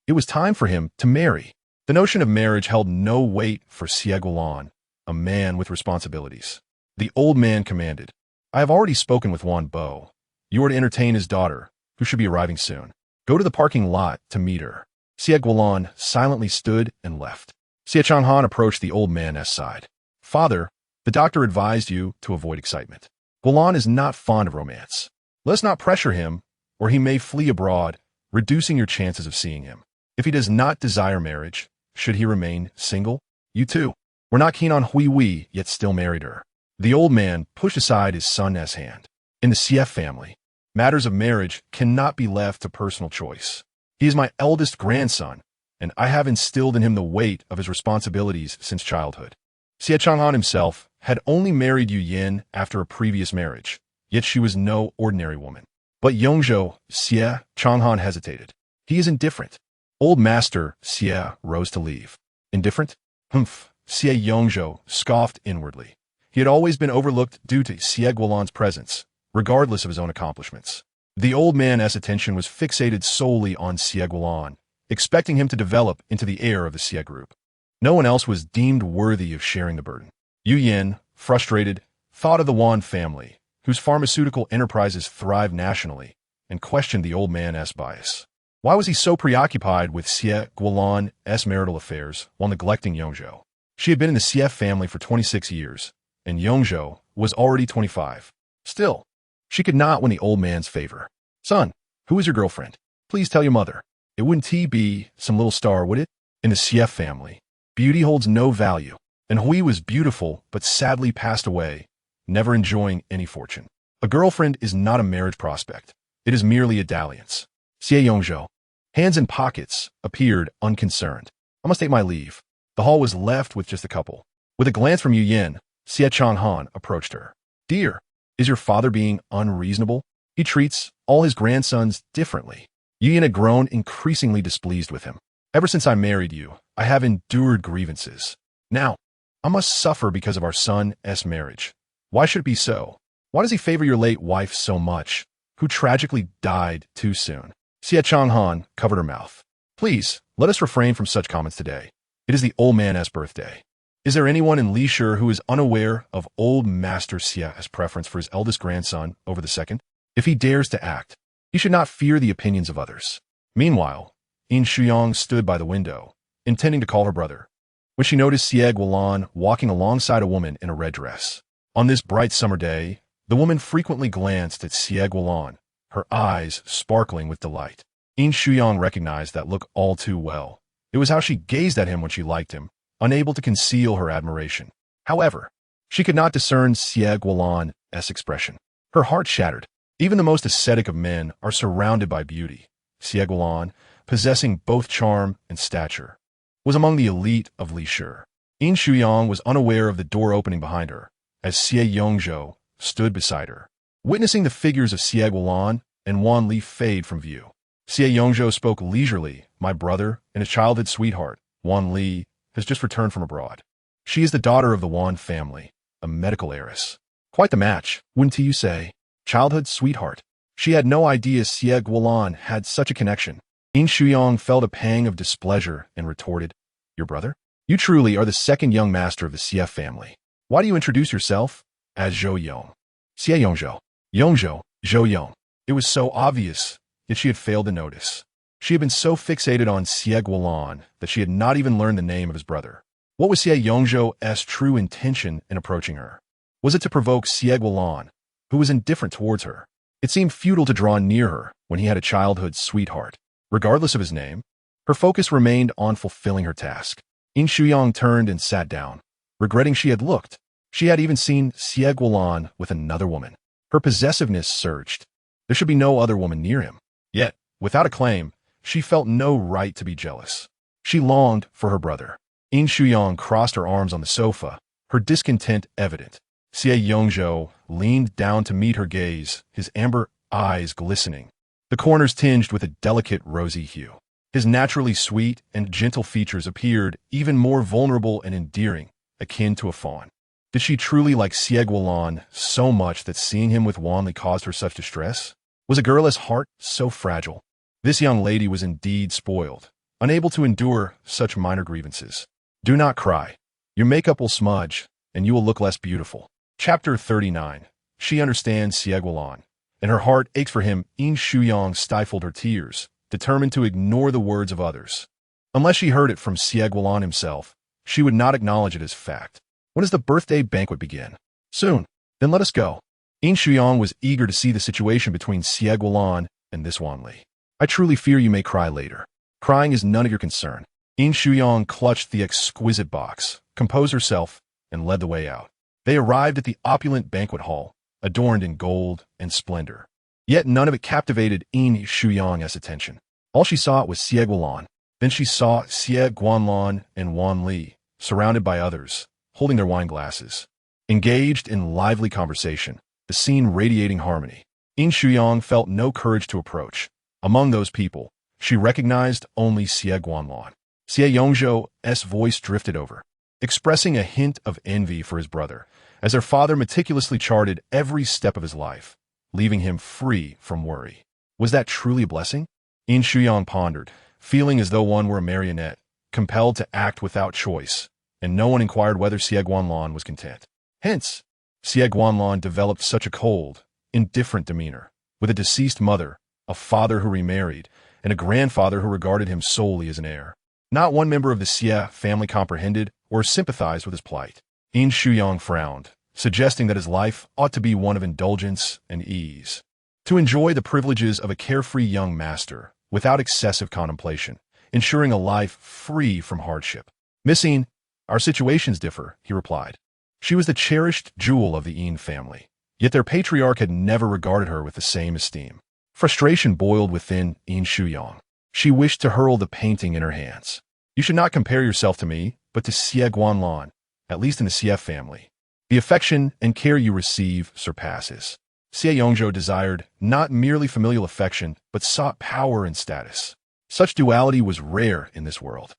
it was time for him to marry. The notion of marriage held no weight for Xie Guanlan, a man with responsibilities. The old man commanded, I have already spoken with Wan Bo. You are to entertain his daughter, who should be arriving soon. Go to the parking lot to meet her. Xie Guanlan silently stood and left. Xie Changhan approached the old man's side. Father, the doctor advised you to avoid excitement. Guanlan is not fond of romance. Let's not pressure him, or he may flee abroad, reducing your chances of seeing him. If he does not desire marriage, should he remain single? You too. We're not keen on Hui Wei, yet still married her. The old man pushed aside his son's hand. In the Xie family, matters of marriage cannot be left to personal choice. He is my eldest grandson, and I have instilled in him the weight of his responsibilities since childhood. Xie Changhan himself had only married Yu Yin after a previous marriage, yet she was no ordinary woman. But Yongzhou Xie Changhan hesitated. He is indifferent. Old Master Xie rose to leave. Indifferent? Humph, Xie Yongzhou scoffed inwardly. He had always been overlooked due to Xie Guanlan's presence, regardless of his own accomplishments. The old man's attention was fixated solely on Xie Guanlan, expecting him to develop into the heir of the Xie group. No one else was deemed worthy of sharing the burden. Yu Yin, frustrated, thought of the Wan family, whose pharmaceutical enterprises thrived nationally, and questioned the old man's bias. Why was he so preoccupied with Xie Guanlan's marital affairs while neglecting Yongzhou? She had been in the Xie family for 26 years, and Yongzhou was already 25. Still, she could not win the old man's favor. Son, who is your girlfriend? Please tell your mother. It wouldn't be some little star, would it? In the Xie family, beauty holds no value, and Hui was beautiful but sadly passed away, never enjoying any fortune. A girlfriend is not a marriage prospect. It is merely a dalliance. Xie Yongzhou, hands in pockets, appeared unconcerned. I must take my leave. The hall was left with just a couple. With a glance from Yu Yin, Xie Changhan approached her. Dear, is your father being unreasonable? He treats all his grandsons differently. Yu Yin had grown increasingly displeased with him. Ever since I married you, I have endured grievances. Now, I must suffer because of our son's marriage. Why should it be so? Why does he favor your late wife so much, who tragically died too soon? Xie Changhan covered her mouth. Please, let us refrain from such comments today. It is the old man's birthday. Is there anyone in Lishur who is unaware of old Master Xie's preference for his eldest grandson over the second? If he dares to act, he should not fear the opinions of others. Meanwhile, Yin Shuyang stood by the window, intending to call her brother, when she noticed Xie Guanlan walking alongside a woman in a red dress. On this bright summer day, the woman frequently glanced at Xie Guanlan, her eyes sparkling with delight. Yin Shuyang recognized that look all too well. It was how she gazed at him when she liked him, unable to conceal her admiration. However, she could not discern Xie Guanlan's expression. Her heart shattered. Even the most ascetic of men are surrounded by beauty. Xie Guanlan, possessing both charm and stature, was among the elite of Lishur. Yin Shuyang was unaware of the door opening behind her, as Xie Yongzhou stood beside her. Witnessing the figures of Xie Guanlan and Wan Li fade from view, Xie Yongzhou spoke leisurely. My brother and his childhood sweetheart, Wan Li, has just returned from abroad. She is the daughter of the Wan family, a medical heiress. Quite the match, wouldn't you say? Childhood sweetheart. She had no idea Xie Guanlan had such a connection. Yin Shuyang felt a pang of displeasure and retorted, Your brother? You truly are the second young master of the Xie family. Why do you introduce yourself as Zhou Yong? Xie Yongzhou. Yongzhou, Zhou Yong. It was so obvious, yet she had failed to notice. She had been so fixated on Xie Guanlan that she had not even learned the name of his brother. What was Xie Yongzhou's true intention in approaching her? Was it to provoke Xie Guanlan, who was indifferent towards her? It seemed futile to draw near her when he had a childhood sweetheart. Regardless of his name, her focus remained on fulfilling her task. Yin Shuyang turned and sat down, regretting she had looked. She had even seen Xie Guanlan with another woman. Her possessiveness surged. There should be no other woman near him. Yet, without a claim, she felt no right to be jealous. She longed for her brother. Yin Shuyang crossed her arms on the sofa, her discontent evident. Xie Yongzhou leaned down to meet her gaze, his amber eyes glistening, the corners tinged with a delicate rosy hue. His naturally sweet and gentle features appeared even more vulnerable and endearing, akin to a fawn. Did she truly like Xie Guanlan so much that seeing him with Wan Li caused her such distress? Was a girl's heart so fragile? This young lady was indeed spoiled, unable to endure such minor grievances. Do not cry. Your makeup will smudge, and you will look less beautiful. Chapter 39. She understands Xie Guanlan, and her heart aches for him. Yin Shuyang stifled her tears, determined to ignore the words of others. Unless she heard it from Xie Guanlan himself, she would not acknowledge it as fact. When does the birthday banquet begin? Soon. Then let us go. Yin Shuyang was eager to see the situation between Xie Guanlan and this Wan Li. I truly fear you may cry later. Crying is none of your concern. Yin Shuyang clutched the exquisite box, composed herself, and led the way out. They arrived at the opulent banquet hall, adorned in gold and splendor. Yet none of it captivated Yin Shuyang's attention. All she saw was Xie Guanlan. Then she saw Xie Guanlan and Wan Li, surrounded by others, holding their wine glasses, engaged in lively conversation, the scene radiating harmony. Yin Shuyang felt no courage to approach. Among those people, She recognized only Xie Guanlan. Xie Yongzhou's voice drifted over, expressing a hint of envy for his brother, as their father meticulously charted every step of his life, leaving him free from worry. Was that truly a blessing? Yin Shuyang pondered, feeling as though one were a marionette, compelled to act without choice, and no one inquired whether Xie Guanlan was content. Hence, Xie Guanlan developed such a cold, indifferent demeanor, with a deceased mother, a father who remarried, and a grandfather who regarded him solely as an heir. Not one member of the Xie family comprehended or sympathized with his plight. Yin Shuyang frowned, suggesting that his life ought to be one of indulgence and ease, to enjoy the privileges of a carefree young master without excessive contemplation, ensuring a life free from hardship. Missing, our situations differ, he replied. She was the cherished jewel of the Yin family, yet their patriarch had never regarded her with the same esteem. Frustration boiled within Yin Shuyang. She wished to hurl the painting in her hands. You should not compare yourself to me, but to Xie Guanlan, at least in the Xie family. The affection and care you receive surpasses. Xie Yongzhou desired not merely familial affection, but sought power and status. Such duality was rare in this world.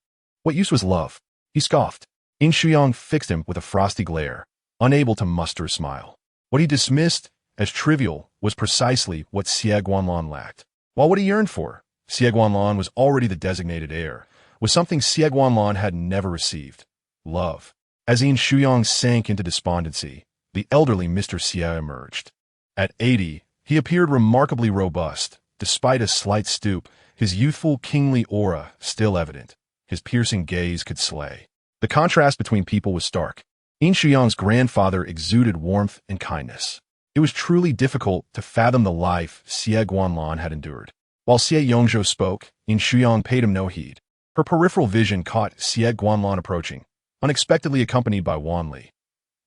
What use was love? He scoffed. Yin Shuyang fixed him with a frosty glare, unable to muster a smile. What he dismissed as trivial was precisely what Xie Guanlan lacked. While what he yearned for, Xie Guanlan was already the designated heir, was something Xie Guanlan had never received: love. As Yin Shuyang sank into despondency, the elderly Mr. Xie emerged. At 80, he appeared remarkably robust, despite a slight stoop, his youthful, kingly aura still evident. His piercing gaze could slay. The contrast between people was stark. Yin Shuyang's grandfather exuded warmth and kindness. It was truly difficult to fathom the life Xie Guanlan had endured. While Xie Yongzhou spoke, Yin Shuyang paid him no heed. Her peripheral vision caught Xie Guanlan approaching, unexpectedly accompanied by Wanli.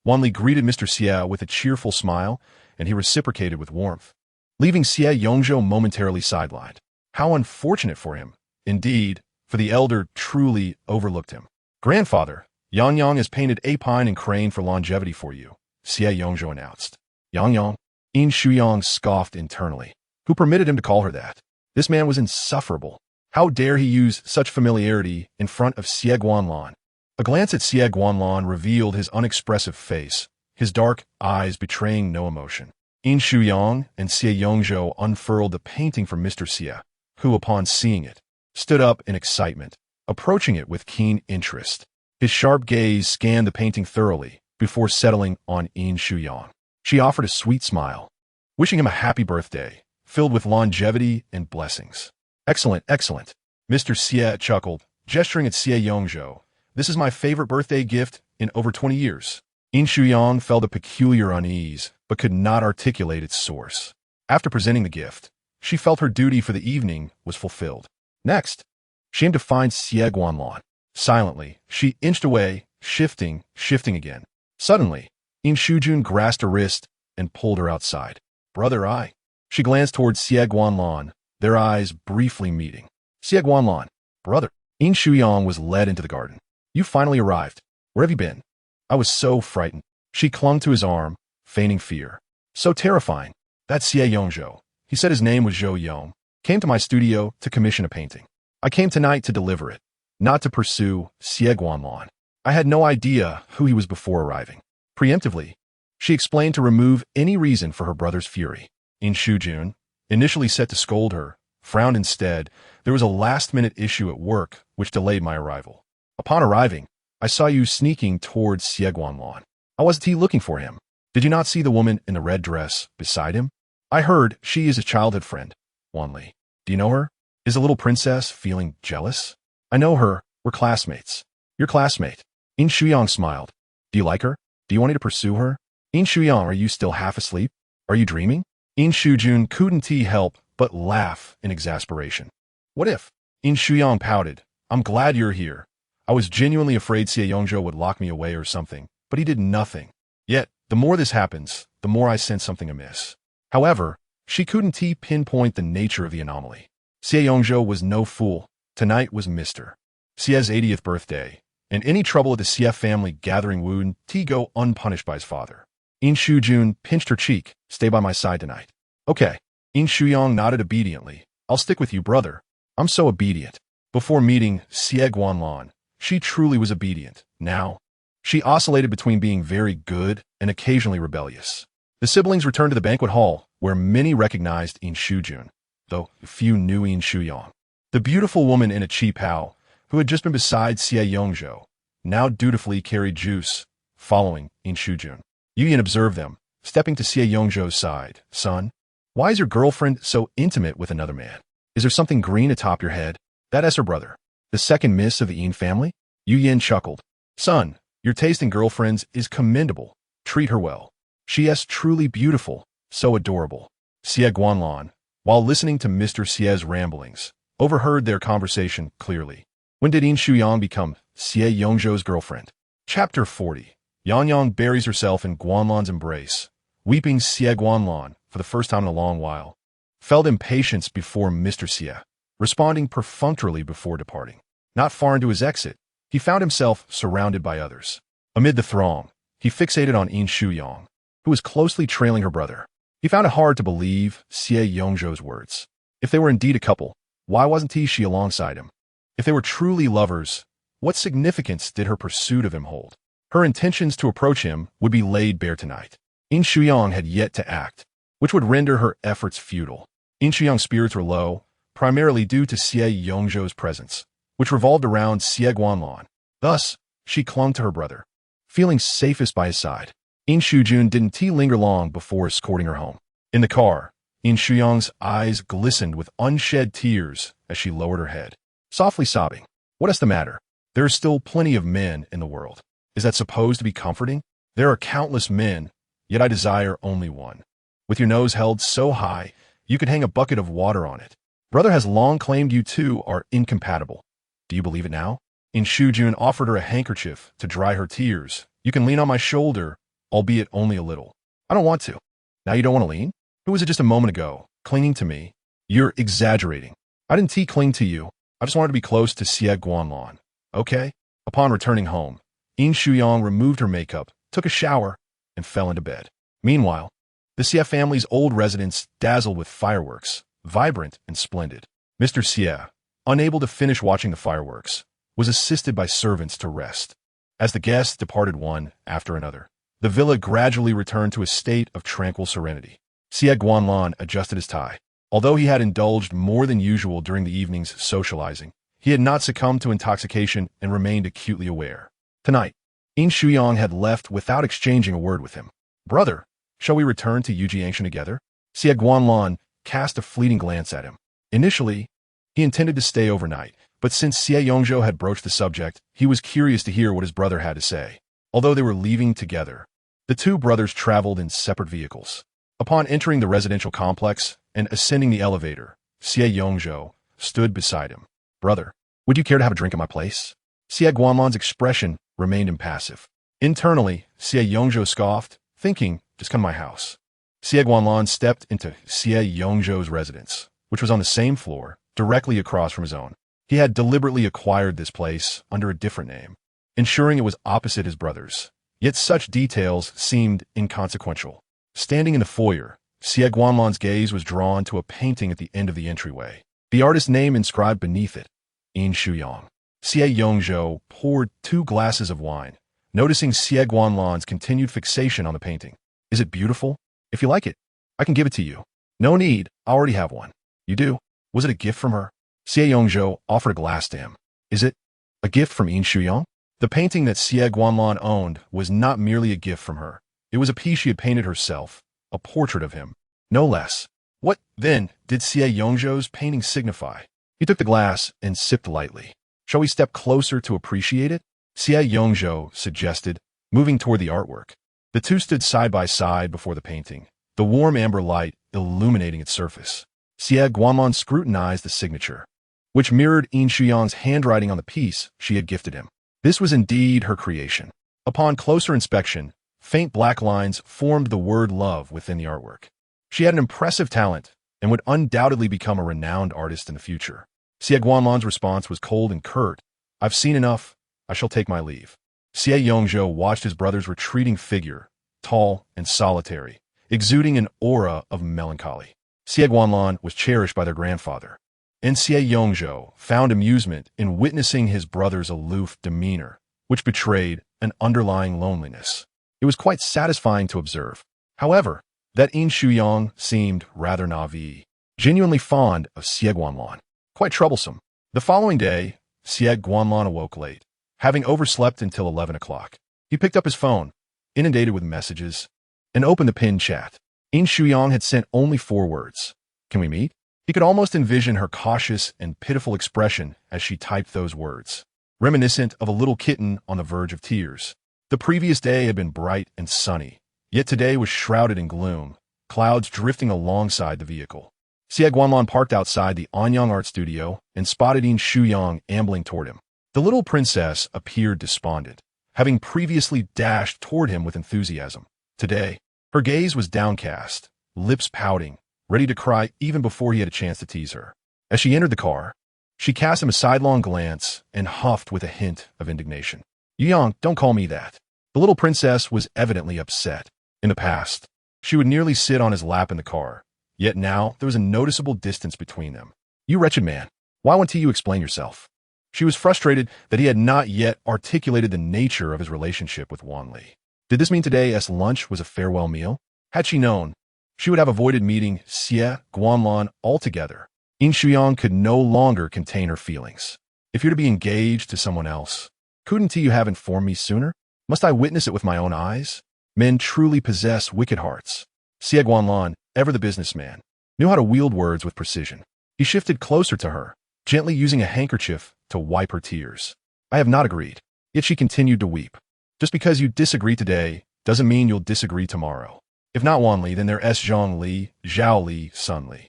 Wanli greeted Mr. Xie with a cheerful smile, and he reciprocated with warmth, leaving Xie Yongzhou momentarily sidelined. How unfortunate for him. Indeed, for the elder truly overlooked him. Grandfather, Yang has painted apine and crane for longevity for you, Xie Yongzhou announced. Yang? Yin Shuyang scoffed internally. Who permitted him to call her that? This man was insufferable. How dare he use such familiarity in front of Xie Guanlan? A glance at Xie Guanlan revealed his unexpressive face, his dark eyes betraying no emotion. Yin Shuyang and Xie Yongzhou unfurled the painting from Mr. Xie, who, upon seeing it, stood up in excitement, approaching it with keen interest. His sharp gaze scanned the painting thoroughly before settling on Yin Shuyang. She offered a sweet smile, wishing him a happy birthday, filled with longevity and blessings. Excellent, excellent. Mr. Xie chuckled, gesturing at Xie Yongzhou. This is my favorite birthday gift in over 20 years. Yin Shuyang felt a peculiar unease, but could not articulate its source. After presenting the gift, she felt her duty for the evening was fulfilled. Next, she aimed to find Xie Guanlan. Silently, she inched away, shifting again. Suddenly, Yin Shujun grasped her wrist and pulled her outside. Brother, She glanced towards Xie Guanlan, their eyes briefly meeting. Xie Guanlan, brother. Yin Shuyang was led into the garden. You finally arrived. Where have you been? I was so frightened. She clung to his arm, feigning fear. So terrifying. That's Xie Yongzhou. He said his name was Zhou Yong. Came to my studio to commission a painting. I came tonight to deliver it, not to pursue Xie Guanlan. I had no idea who he was before arriving. Preemptively, she explained to remove any reason for her brother's fury. Yin Shujun, initially set to scold her, frowned instead. There was a last-minute issue at work which delayed my arrival. Upon arriving, I saw you sneaking towards Xie Guanlan. How wasn't he looking for him? Did you not see the woman in the red dress beside him? I heard she is a childhood friend, Wanli. Do you know her? Is the little princess feeling jealous? I know her. We're classmates. Your classmate. Yin Shuyang smiled. Do you like her? Do you want me to pursue her? Yin Shuyang, are you still half asleep? Are you dreaming? Yin Shujun couldn't help but laugh in exasperation. What if? Yin Shuyang pouted. I'm glad you're here. I was genuinely afraid Xie Yongzhou would lock me away or something, but he did nothing. Yet, the more this happens, the more I sense something amiss. However, she couldn't pinpoint the nature of the anomaly. Xie Yongzhou was no fool. Tonight was Mr. Xie's 80th birthday, and any trouble at the Xie family gathering wouldn't go unpunished by his father. Yin Shujun pinched her cheek. Stay by my side tonight. Okay. Yin Shuyang nodded obediently. I'll stick with you, brother. I'm so obedient. Before meeting Xie Guanlan, she truly was obedient. Now, she oscillated between being very good and occasionally rebellious. The siblings returned to the banquet hall, where many recognized Yin Shuyang, though few knew Yin Shuyang. The beautiful woman in a cheap how, who had just been beside Xie Yongzhou, now dutifully carried juice, following Yin Shuyang. Yin observed them, stepping to Xie Yongzhou's side. Son, why is your girlfriend so intimate with another man? Is there something green atop your head? That is her brother, the second miss of the Yin family? Yin chuckled. Son, your taste in girlfriends is commendable. Treat her well. She is truly beautiful, so adorable. Xie Guanlan, while listening to Mr. Xie's ramblings, overheard their conversation clearly. When did Yin Shuyang become Xie Yongzhou's girlfriend? Chapter 40. Yang buries herself in Guanlan's embrace, weeping. Xie Guanlan, for the first time in a long while, felt impatience before Mr. Xie, responding perfunctorily before departing. Not far into his exit, he found himself surrounded by others. Amid the throng, he fixated on Yin Shuyang, who was closely trailing her brother. He found it hard to believe Xie Yongzhou's words. If they were indeed a couple, why wasn't she alongside him? If they were truly lovers, what significance did her pursuit of him hold? Her intentions to approach him would be laid bare tonight. Yin Shuyang had yet to act, which would render her efforts futile. Yin Shuyang's spirits were low, primarily due to Xie Yongzhou's presence, which revolved around Xie Guanlan. Thus, she clung to her brother, feeling safest by his side. Yin Shuyang didn't linger long before escorting her home. In the car, Yin Shuyang's eyes glistened with unshed tears as she lowered her head, softly sobbing. What is the matter? There are still plenty of men in the world. Is that supposed to be comforting? There are countless men, yet I desire only one. With your nose held so high, you could hang a bucket of water on it. Brother has long claimed you two are incompatible. Do you believe it now? Yin Shuyang offered her a handkerchief to dry her tears. You can lean on my shoulder, albeit only a little. I don't want to. Now you don't want to lean? Who was it just a moment ago, clinging to me? You're exaggerating. I didn't cling to you. I just wanted to be close to Xie Guanlan. Okay? Upon returning home, Yin Shuyang removed her makeup, took a shower, and fell into bed. Meanwhile, the Xie family's old residence dazzled with fireworks, vibrant and splendid. Mr. Xie, unable to finish watching the fireworks, was assisted by servants to rest. As the guests departed one after another, the villa gradually returned to a state of tranquil serenity. Xie Guanlan adjusted his tie. Although he had indulged more than usual during the evening's socializing, he had not succumbed to intoxication and remained acutely aware. Tonight, Yin Shuyang had left without exchanging a word with him. Brother, shall we return to Yujiangshan together? Xie Guanlan cast a fleeting glance at him. Initially, he intended to stay overnight, but since Xie Yongzhou had broached the subject, he was curious to hear what his brother had to say. Although they were leaving together, the two brothers traveled in separate vehicles. Upon entering the residential complex and ascending the elevator, Xie Yongzhou stood beside him. Brother, would you care to have a drink at my place? Xie Guanlan's expression remained impassive. Internally, Xie Yongzhou scoffed, thinking, just come to my house. Xie Guanlan stepped into Xie Yongzhou's residence, which was on the same floor, directly across from his own. He had deliberately acquired this place under a different name, ensuring it was opposite his brother's. Yet such details seemed inconsequential. Standing in the foyer, Xie Guanlan's gaze was drawn to a painting at the end of the entryway. The artist's name inscribed beneath it, Yin Shuyang. Xie Yongzhou poured 2 glasses of wine, noticing Xie Guanlan's continued fixation on the painting. Is it beautiful? If you like it, I can give it to you. No need, I already have one. You do? Was it a gift from her? Xie Yongzhou offered a glass to him. Is it a gift from Yin Shuyang? The painting that Xie Guanlan owned was not merely a gift from her. It was a piece she had painted herself, a portrait of him, no less. What, then, did Xie Yongzhou's painting signify? He took the glass and sipped lightly. Shall we step closer to appreciate it? Xie Yongzhou suggested, moving toward the artwork. The two stood side by side before the painting, the warm amber light illuminating its surface. Xie Guanlan scrutinized the signature, which mirrored Yin Shuyang's handwriting on the piece she had gifted him. This was indeed her creation. Upon closer inspection, faint black lines formed the word love within the artwork. She had an impressive talent and would undoubtedly become a renowned artist in the future. Xie Guanlan's response was cold and curt. I've seen enough. I shall take my leave. Xie Yongzhou watched his brother's retreating figure, tall and solitary, exuding an aura of melancholy. Xie Guanlan was cherished by their grandfather, and Xie Yongzhou found amusement in witnessing his brother's aloof demeanor, which betrayed an underlying loneliness. It was quite satisfying to observe. However, that Yin Shuyang seemed rather naive, genuinely fond of Xie Guanlan. Quite troublesome. The following day, Xie Guanlan awoke late, having overslept until 11 o'clock. He picked up his phone, inundated with messages, and opened the pinned chat. Yin Shuyang had sent only 4 words. Can we meet? He could almost envision her cautious and pitiful expression as she typed those words, reminiscent of a little kitten on the verge of tears. The previous day had been bright and sunny, yet today was shrouded in gloom, clouds drifting alongside the vehicle. Xie Guanlan parked outside the Anyang art studio and spotted Yin Shuyang ambling toward him. The little princess appeared despondent, having previously dashed toward him with enthusiasm. Today, her gaze was downcast, lips pouting, ready to cry even before he had a chance to tease her. As she entered the car, she cast him a sidelong glance and huffed with a hint of indignation. "Yang, don't call me that." The little princess was evidently upset. In the past, she would nearly sit on his lap in the car, yet now there was a noticeable distance between them. "You wretched man, why won't you explain yourself?" She was frustrated that he had not yet articulated the nature of his relationship with Wanli. Did this mean today's lunch was a farewell meal? Had she known, she would have avoided meeting Xie Guanlan altogether. Yin Shuyang could no longer contain her feelings. "If you're to be engaged to someone else, couldn't you have informed me sooner? Must I witness it with my own eyes? Men truly possess wicked hearts." Xie Guanlan, ever the businessman, knew how to wield words with precision. He shifted closer to her, gently using a handkerchief to wipe her tears. "I have not agreed." Yet she continued to weep. "Just because you disagree today doesn't mean you'll disagree tomorrow. If not Wanli, then there's Zhang Li, Zhao Li, Sun Li."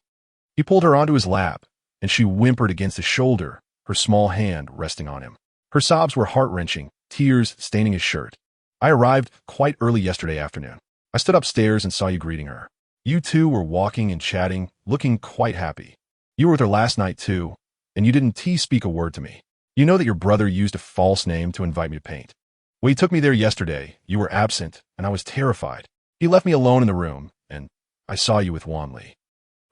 He pulled her onto his lap, and she whimpered against his shoulder, her small hand resting on him. Her sobs were heart-wrenching, tears staining his shirt. "I arrived quite early yesterday afternoon. I stood upstairs and saw you greeting her. You two were walking and chatting, looking quite happy. You were with her last night too, and you didn't speak a word to me. You know that your brother used a false name to invite me to paint. When he took me there yesterday, you were absent, and I was terrified. He left me alone in the room, and I saw you with Wanli."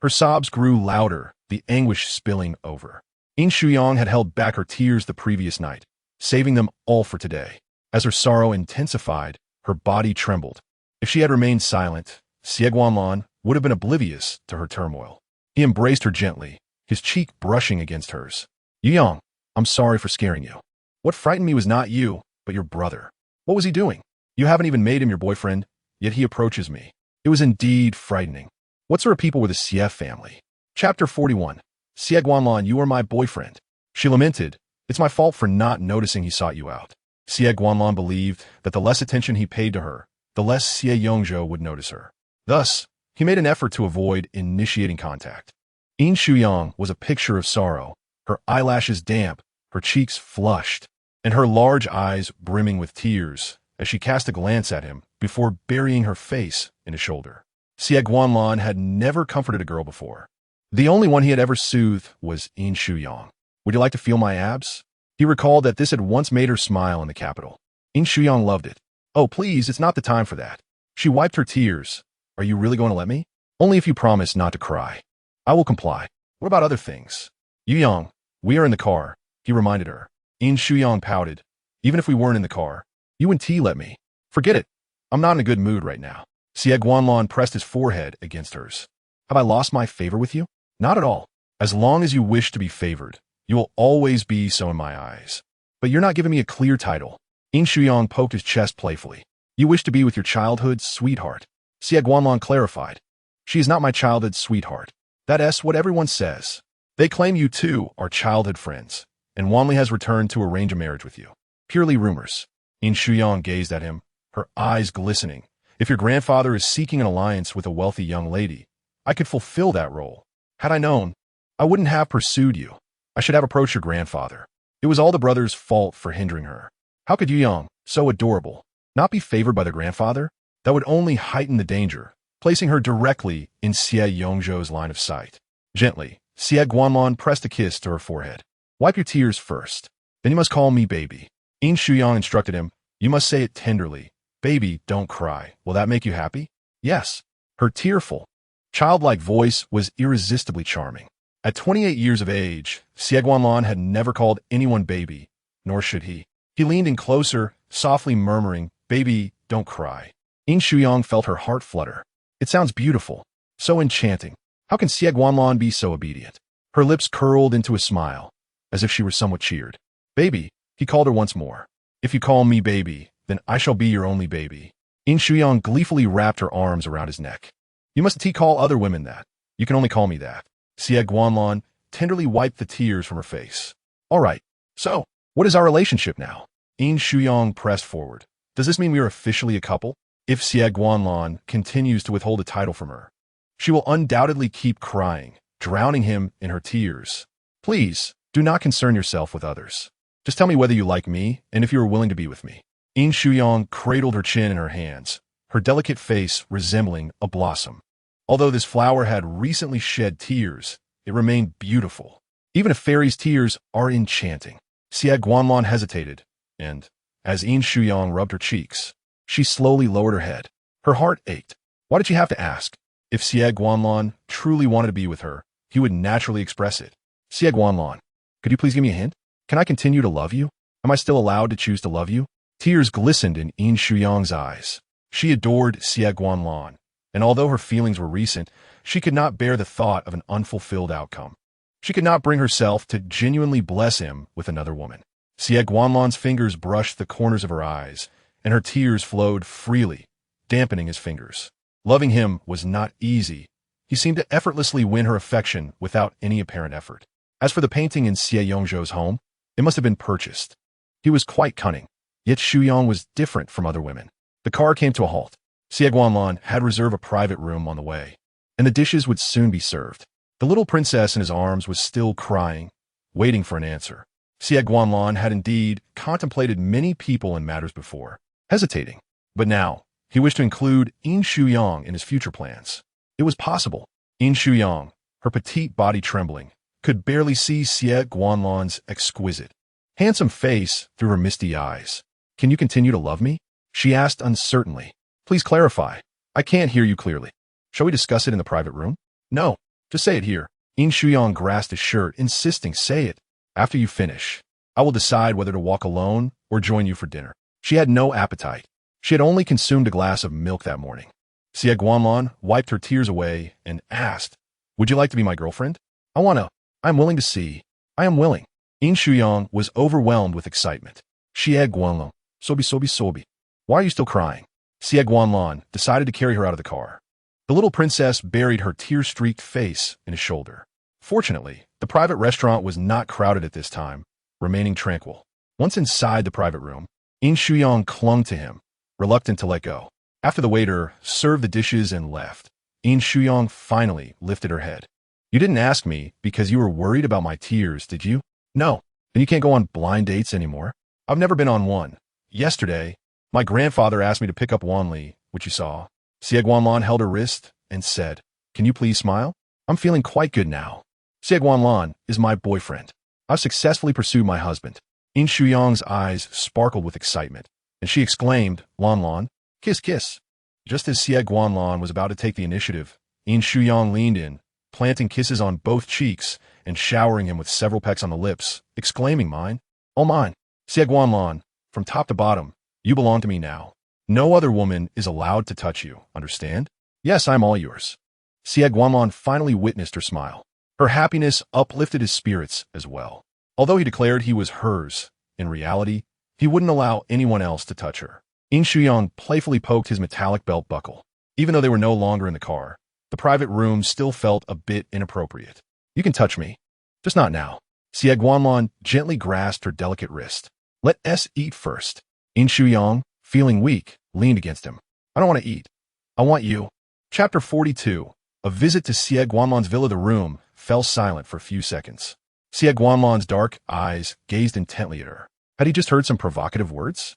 Her sobs grew louder, the anguish spilling over. Yin Shuyang had held back her tears the previous night, saving them all for today. As her sorrow intensified, her body trembled. If she had remained silent, Xie Guanlan would have been oblivious to her turmoil. He embraced her gently, his cheek brushing against hers. "Yang, I'm sorry for scaring you. What frightened me was not you, but your brother. What was he doing? You haven't even made him your boyfriend, yet he approaches me. It was indeed frightening. What sort of people were the Xie family?" Chapter 41. "Xie Guanlan, you are my boyfriend." She lamented, "It's my fault for not noticing he sought you out." Xie Guanlan believed that the less attention he paid to her, the less Xie Yongzhou would notice her. Thus, he made an effort to avoid initiating contact. Yin Shuyang was a picture of sorrow, her eyelashes damp, her cheeks flushed, and her large eyes brimming with tears as she cast a glance at him before burying her face in his shoulder. Xie Guanlan had never comforted a girl before. The only one he had ever soothed was Yin Shuyang. "Would you like to feel my abs?" He recalled that this had once made her smile in the capital. Yin Shuyang loved it. "Oh, please, it's not the time for that." She wiped her tears. "Are you really going to let me?" "Only if you promise not to cry." "I will comply. What about other things?" "Yang, we are in the car," he reminded her. Yin Shuyang pouted. "Even if we weren't in the car, you and T let me." "Forget it. I'm not in a good mood right now." Xie Guanlan pressed his forehead against hers. "Have I lost my favor with you?" "Not at all. As long as you wish to be favored, you will always be so in my eyes. But you're not giving me a clear title." Yin Shuyang poked his chest playfully. "You wish to be with your childhood sweetheart." Xie Guanlan clarified. "She is not my childhood sweetheart. That's what everyone says. They claim you two are childhood friends, and Wanli has returned to arrange a marriage with you. Purely rumors." Yin Shuyang gazed at him, her eyes glistening. "If your grandfather is seeking an alliance with a wealthy young lady, I could fulfill that role. Had I known, I wouldn't have pursued you. I should have approached your grandfather. It was all the brother's fault for hindering her. How could you, young, so adorable, not be favored by the grandfather? That would only heighten the danger, placing her directly in Xie Yongzhou's line of sight." Gently, Xie Guanlan pressed a kiss to her forehead. "Wipe your tears first. Then you must call me baby." Yin Shuyang instructed him. "You must say it tenderly. Baby, don't cry. Will that make you happy?" "Yes." Her tearful, childlike voice was irresistibly charming. At 28 years of age, Xie Guanlan had never called anyone baby, nor should he. He leaned in closer, softly murmuring, "Baby, don't cry." Yin Shuyang felt her heart flutter. It sounds beautiful, so enchanting. How can Xie Guanlan be so obedient? Her lips curled into a smile, as if she were somewhat cheered. "Baby," he called her once more. "If you call me baby, then I shall be your only baby." Yin Shuyang gleefully wrapped her arms around his neck. "You mustn't call other women that. You can only call me that." Xie Guanlan tenderly wiped the tears from her face. "All right, so, what is our relationship now?" Yin Shuyang pressed forward. "Does this mean we are officially a couple?" If Xie Guanlan continues to withhold a title from her, she will undoubtedly keep crying, drowning him in her tears. "Please, do not concern yourself with others. Just tell me whether you like me and if you are willing to be with me." Yin Shuyang cradled her chin in her hands, her delicate face resembling a blossom. Although this flower had recently shed tears, it remained beautiful. Even a fairy's tears are enchanting. Xie Guanlan hesitated, and, as Yin Shuyang rubbed her cheeks, she slowly lowered her head. Her heart ached. Why did she have to ask? If Xie Guanlan truly wanted to be with her, he would naturally express it. "Xie Guanlan, could you please give me a hint? Can I continue to love you? Am I still allowed to choose to love you?" Tears glistened in Yin Shuyang's eyes. She adored Xie Guanlan, and although her feelings were recent, she could not bear the thought of an unfulfilled outcome. She could not bring herself to genuinely bless him with another woman. Xie Guanlan's fingers brushed the corners of her eyes, and her tears flowed freely, dampening his fingers. Loving him was not easy. He seemed to effortlessly win her affection without any apparent effort. As for the painting in Xie Yongzhou's home, it must have been purchased. He was quite cunning, yet Shuyang was different from other women. The car came to a halt. Xie Guanlan had reserved a private room on the way, and the dishes would soon be served. The little princess in his arms was still crying, waiting for an answer. Xie Guanlan had indeed contemplated many people and matters before, hesitating. But now, he wished to include Yin Shuyang in his future plans. It was possible. Yin Shuyang, her petite body trembling, could barely see Xie Guanlan's exquisite, handsome face through her misty eyes. "Can you continue to love me?" she asked uncertainly. "Please clarify. I can't hear you clearly. Shall we discuss it in the private room?" "No, just say it here." Yin Shuyang grasped his shirt, insisting, "Say it. After you finish, I will decide whether to walk alone or join you for dinner." She had no appetite. She had only consumed a glass of milk that morning. Xie Guanlan wiped her tears away and asked, "Would you like to be my girlfriend?" I'm willing to see. I am willing." Yin Shuyang was overwhelmed with excitement. "Xie Guanlan, sobi. Why are you still crying?" Xie Guanlan decided to carry her out of the car. The little princess buried her tear-streaked face in his shoulder. Fortunately, the private restaurant was not crowded at this time, remaining tranquil. Once inside the private room, Yin Shuyang clung to him, reluctant to let go. After the waiter served the dishes and left, Yin Shuyang finally lifted her head. "You didn't ask me because you were worried about my tears, did you?" "No. Then you can't go on blind dates anymore." "I've never been on one. Yesterday, my grandfather asked me to pick up Wanli, which you saw." Xie Guanlan held her wrist and said, "Can you please smile? I'm feeling quite good now. Xie Guanlan is my boyfriend. I've successfully pursued my husband." Yin Shuyang's eyes sparkled with excitement, and she exclaimed, "Lan, kiss, kiss." Just as Xie Guanlan was about to take the initiative, Yin Shuyang leaned in, planting kisses on both cheeks and showering him with several pecks on the lips, exclaiming, "Mine, all mine. Xie Guanlan, from top to bottom, you belong to me now. No other woman is allowed to touch you, understand? Yes, I'm all yours." Xie Guanlan finally witnessed her smile. Her happiness uplifted his spirits as well. Although he declared he was hers, in reality, he wouldn't allow anyone else to touch her. Yin Shuyang playfully poked his metallic belt buckle. Even though they were no longer in the car, the private room still felt a bit inappropriate. "You can touch me, just not now." Xie Guanlan gently grasped her delicate wrist. "Let us eat first." Yin Shuyang, feeling weak, leaned against him. "I don't want to eat. I want you." Chapter 42. A visit to Xie Guanlan's villa. The room fell silent for a few seconds. Xie Guanlan's dark eyes gazed intently at her. Had he just heard some provocative words?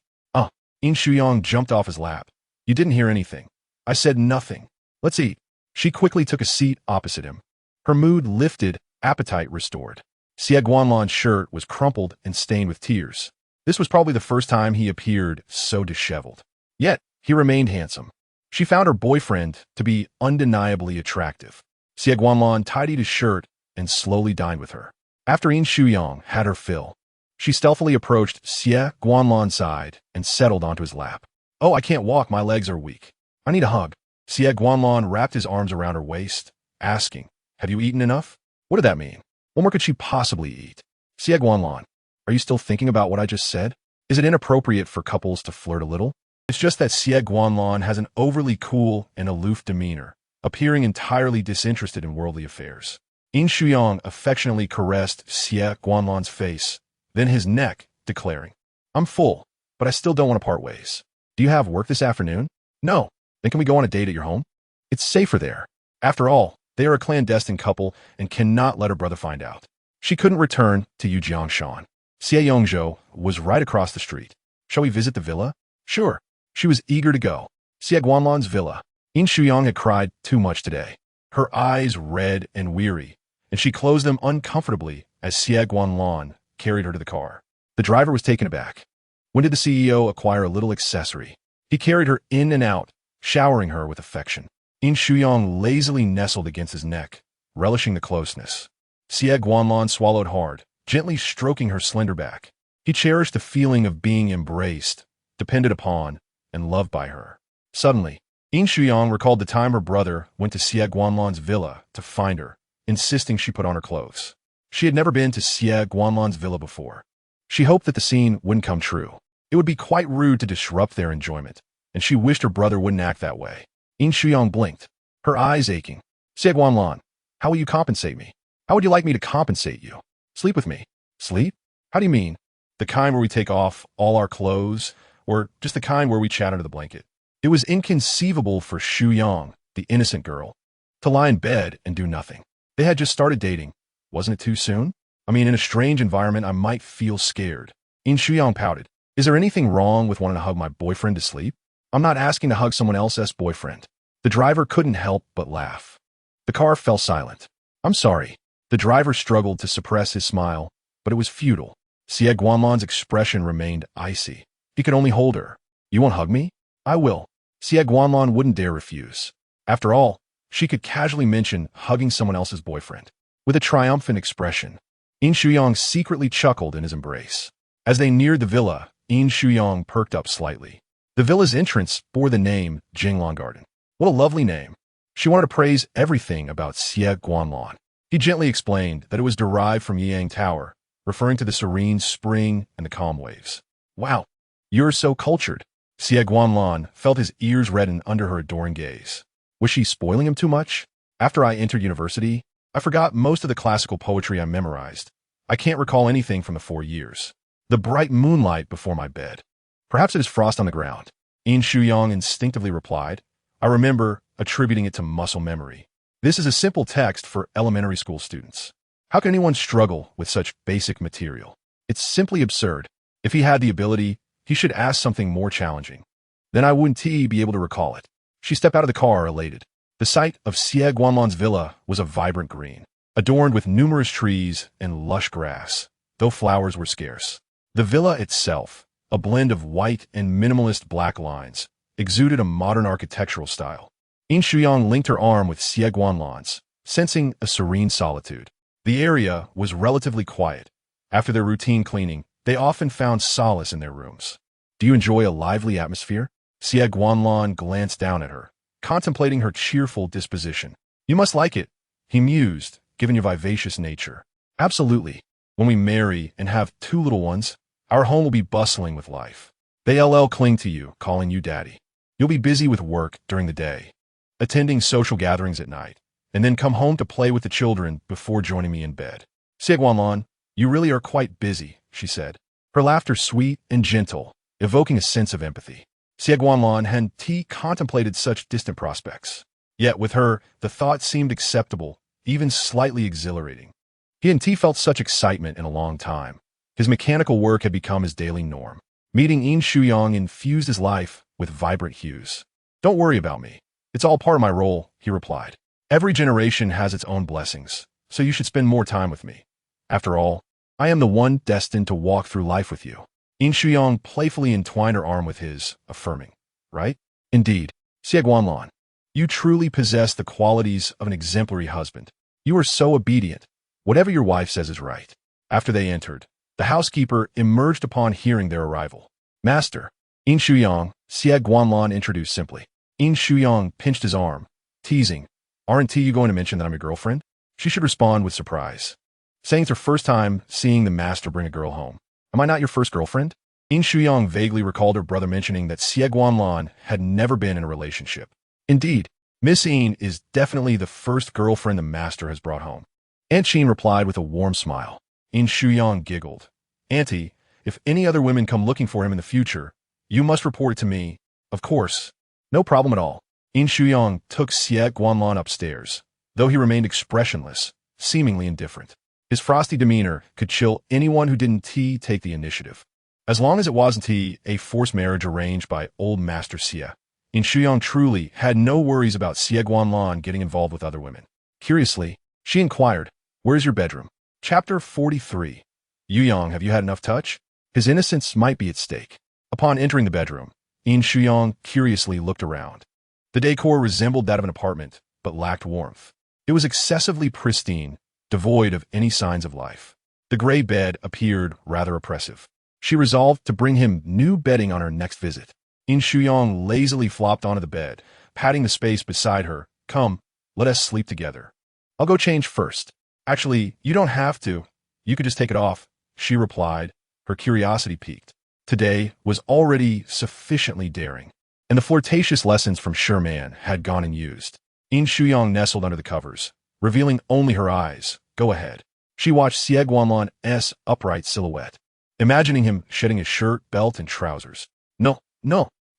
Yin Shuyang jumped off his lap. "You didn't hear anything. I said nothing. Let's eat." She quickly took a seat opposite him. Her mood lifted, appetite restored. Xie Guanlan's shirt was crumpled and stained with tears. This was probably the first time he appeared so disheveled. Yet, he remained handsome. She found her boyfriend to be undeniably attractive. Xie Guanlan tidied his shirt and slowly dined with her. After Yin Shuyang had her fill, she stealthily approached Xie Guanlan's side and settled onto his lap. "Oh, I can't walk, my legs are weak. I need a hug." Xie Guanlan wrapped his arms around her waist, asking, "Have you eaten enough?" What did that mean? What more could she possibly eat? "Xie Guanlan, are you still thinking about what I just said? Is it inappropriate for couples to flirt a little?" It's just that Xie Guanlan has an overly cool and aloof demeanor, appearing entirely disinterested in worldly affairs. Yin Shuyang affectionately caressed Xie Guanlan's face, then his neck, declaring, "I'm full, but I still don't want to part ways. Do you have work this afternoon?" "No." "Then can we go on a date at your home? It's safer there. After all, they are a clandestine couple and cannot let her brother find out." She couldn't return to Yujiangshan. Xie Yongzhou was right across the street. "Shall we visit the villa?" "Sure." She was eager to go. Xie Guanlan's villa. Yin Shuyang had cried too much today. Her eyes red and weary, and she closed them uncomfortably as Xie Guanlan carried her to the car. The driver was taken aback. When did the CEO acquire a little accessory? He carried her in and out, showering her with affection. Yin Shuyang lazily nestled against his neck, relishing the closeness. Xie Guanlan swallowed hard, gently stroking her slender back. He cherished the feeling of being embraced, depended upon, and loved by her. Suddenly, Yin Shuyang recalled the time her brother went to Xie Guanlan's villa to find her, insisting she put on her clothes. She had never been to Xie Guanlan's villa before. She hoped that the scene wouldn't come true. It would be quite rude to disrupt their enjoyment, and she wished her brother wouldn't act that way. Yin Shuyang blinked, her eyes aching. "Xie Guanlan, how will you compensate me? How would you like me to compensate you? Sleep with me." "Sleep? How do you mean? The kind where we take off all our clothes, or just the kind where we chat under the blanket?" It was inconceivable for Shuyang, the innocent girl, to lie in bed and do nothing. They had just started dating. Wasn't it too soon? I mean, in a strange environment, I might feel scared. Yin Shuyang pouted. "Is there anything wrong with wanting to hug my boyfriend to sleep? I'm not asking to hug someone else's boyfriend." The driver couldn't help but laugh. The car fell silent. "I'm sorry." The driver struggled to suppress his smile, but it was futile. Xie Guanlan's expression remained icy. He could only hold her. "You won't hug me?" "I will." Xie Guanlan wouldn't dare refuse. After all, she could casually mention hugging someone else's boyfriend. With a triumphant expression, Yin Shuyang secretly chuckled in his embrace. As they neared the villa, Yin Shuyang perked up slightly. The villa's entrance bore the name Jinglan Garden. What a lovely name. She wanted to praise everything about Xie Guanlan. He gently explained that it was derived from Yang Tower, referring to the serene spring and the calm waves. "Wow, you're so cultured." Xie Guanlan felt his ears redden under her adoring gaze. Was she spoiling him too much? "After I entered university, I forgot most of the classical poetry I memorized. I can't recall anything from the 4 years. The bright moonlight before my bed. Perhaps it is frost on the ground." Yin Shuyang instinctively replied, "I remember attributing it to muscle memory. This is a simple text for elementary school students. How can anyone struggle with such basic material? It's simply absurd. If he had the ability, he should ask something more challenging. Then I wouldn't be able to recall it." She stepped out of the car, elated. The site of Xie Guanlan's villa was a vibrant green, adorned with numerous trees and lush grass, though flowers were scarce. The villa itself, a blend of white and minimalist black lines, exuded a modern architectural style. Yin Shuyang linked her arm with Xie Guanlan's, sensing a serene solitude. The area was relatively quiet. After their routine cleaning, they often found solace in their rooms. "Do you enjoy a lively atmosphere?" Xie Guanlan glanced down at her, contemplating her cheerful disposition. "You must like it," he mused, given your vivacious nature. "Absolutely. When we marry and have 2 little ones, our home will be bustling with life. They'll cling to you, calling you daddy. You'll be busy with work during the day, attending social gatherings at night, and then come home to play with the children before joining me in bed." "Xie Guanlan, you really are quite busy," she said, her laughter sweet and gentle, evoking a sense of empathy. Xie Guanlan had contemplated such distant prospects. Yet with her, the thought seemed acceptable, even slightly exhilarating. He and T felt such excitement in a long time. His mechanical work had become his daily norm. Meeting Yin Shuyang infused his life with vibrant hues. "Don't worry about me. It's all part of my role," he replied. "Every generation has its own blessings, so you should spend more time with me. After all, I am the one destined to walk through life with you." Yin Shuyang playfully entwined her arm with his, affirming, "Right? Indeed. Xie Guanlan, you truly possess the qualities of an exemplary husband. You are so obedient, Whatever your wife says is right. After they entered, the housekeeper emerged upon hearing their arrival. Master, Yin Shuyang, Xie Guanlan introduced simply. Yin Shuyang pinched his arm, teasing, "Aren't you going to mention that I'm your girlfriend?" She should respond with surprise, saying it's her first time seeing the master bring a girl home. "Am I not your first girlfriend?" Yin Shuyang vaguely recalled her brother mentioning that Xie Guanlan had never been in a relationship. Indeed, Miss Yin is definitely the first girlfriend the master has brought home. Aunt Sheen replied with a warm smile. Yin Shuyang giggled. "Auntie, if any other women come looking for him in the future, you must report it to me." "Of course. No problem at all." Yin Shuyang took Xie Guanlan upstairs, though he remained expressionless, seemingly indifferent. His frosty demeanor could chill anyone who didn't take the initiative. As long as it wasn't a forced marriage arranged by old Master Xie, Yin Shuyang truly had no worries about Xie Guanlan getting involved with other women. Curiously, she inquired, "Where's your bedroom?" Chapter 43. Yuyang, have you had enough touch? His innocence might be at stake. Upon entering the bedroom, Yin Shuyang curiously looked around. The decor resembled that of an apartment, but lacked warmth. It was excessively pristine, devoid of any signs of life. The gray bed appeared rather oppressive. She resolved to bring him new bedding on her next visit. Yin Shuyang lazily flopped onto the bed, patting the space beside her. "Come, let us sleep together." "I'll go change first." "Actually, you don't have to. You could just take it off," she replied, her curiosity piqued. Today was already sufficiently daring, and the flirtatious lessons from Sherman had gone unused. Yin Shuyang nestled under the covers, revealing only her eyes. "Go ahead." She watched Xie Guanlan's upright silhouette, imagining him shedding his shirt, belt, and trousers. No.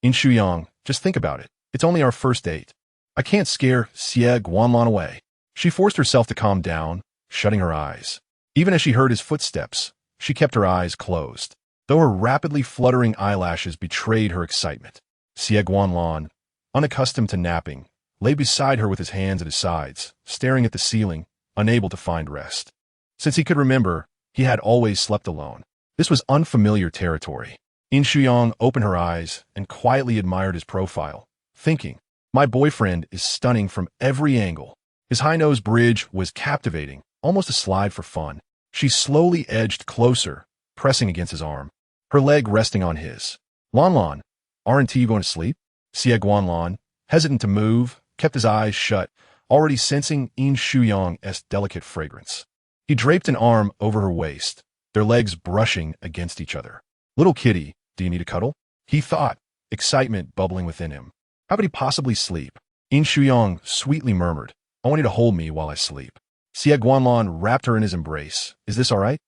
Yin Shuyang, just think about it. It's only our first date. I can't scare Xie Guanlan away. She forced herself to calm down, shutting her eyes. Even as she heard his footsteps, she kept her eyes closed, though her rapidly fluttering eyelashes betrayed her excitement. Xie Guanlan, unaccustomed to napping, lay beside her with his hands at his sides, staring at the ceiling, unable to find rest. Since he could remember, he had always slept alone. This was unfamiliar territory. Yin Shuyang opened her eyes and quietly admired his profile, thinking, "My boyfriend is stunning from every angle." His high-nose bridge was captivating, almost a slide for fun. She slowly edged closer, pressing against his arm, her leg resting on his. "Lan, aren't you going to sleep?" Xie Guanlan, hesitant to move, kept his eyes shut, already sensing Yin Shuyang's delicate fragrance. He draped an arm over her waist, their legs brushing against each other. "Little kitty, do you need a cuddle?" he thought, excitement bubbling within him. How could he possibly sleep? Yin Shuyang sweetly murmured, "I want you to hold me while I sleep." Xie Guanlan wrapped her in his embrace. "Is this all right?"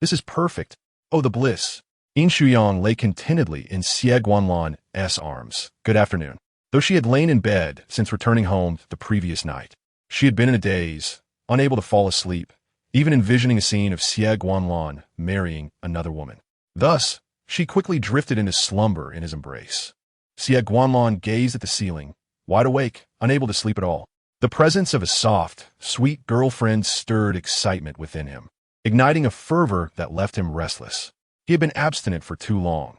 This is perfect. Oh, the bliss." Yin Shuyang lay contentedly in Xie Guanlan's arms. "Good afternoon." Though she had lain in bed since returning home the previous night, she had been in a daze, unable to fall asleep, even envisioning a scene of Xie Guanlan marrying another woman. Thus, she quickly drifted into slumber in his embrace. Xie Guanlan gazed at the ceiling, wide awake, unable to sleep at all. The presence of a soft, sweet girlfriend stirred excitement within him, igniting a fervor that left him restless. He had been abstinent for too long.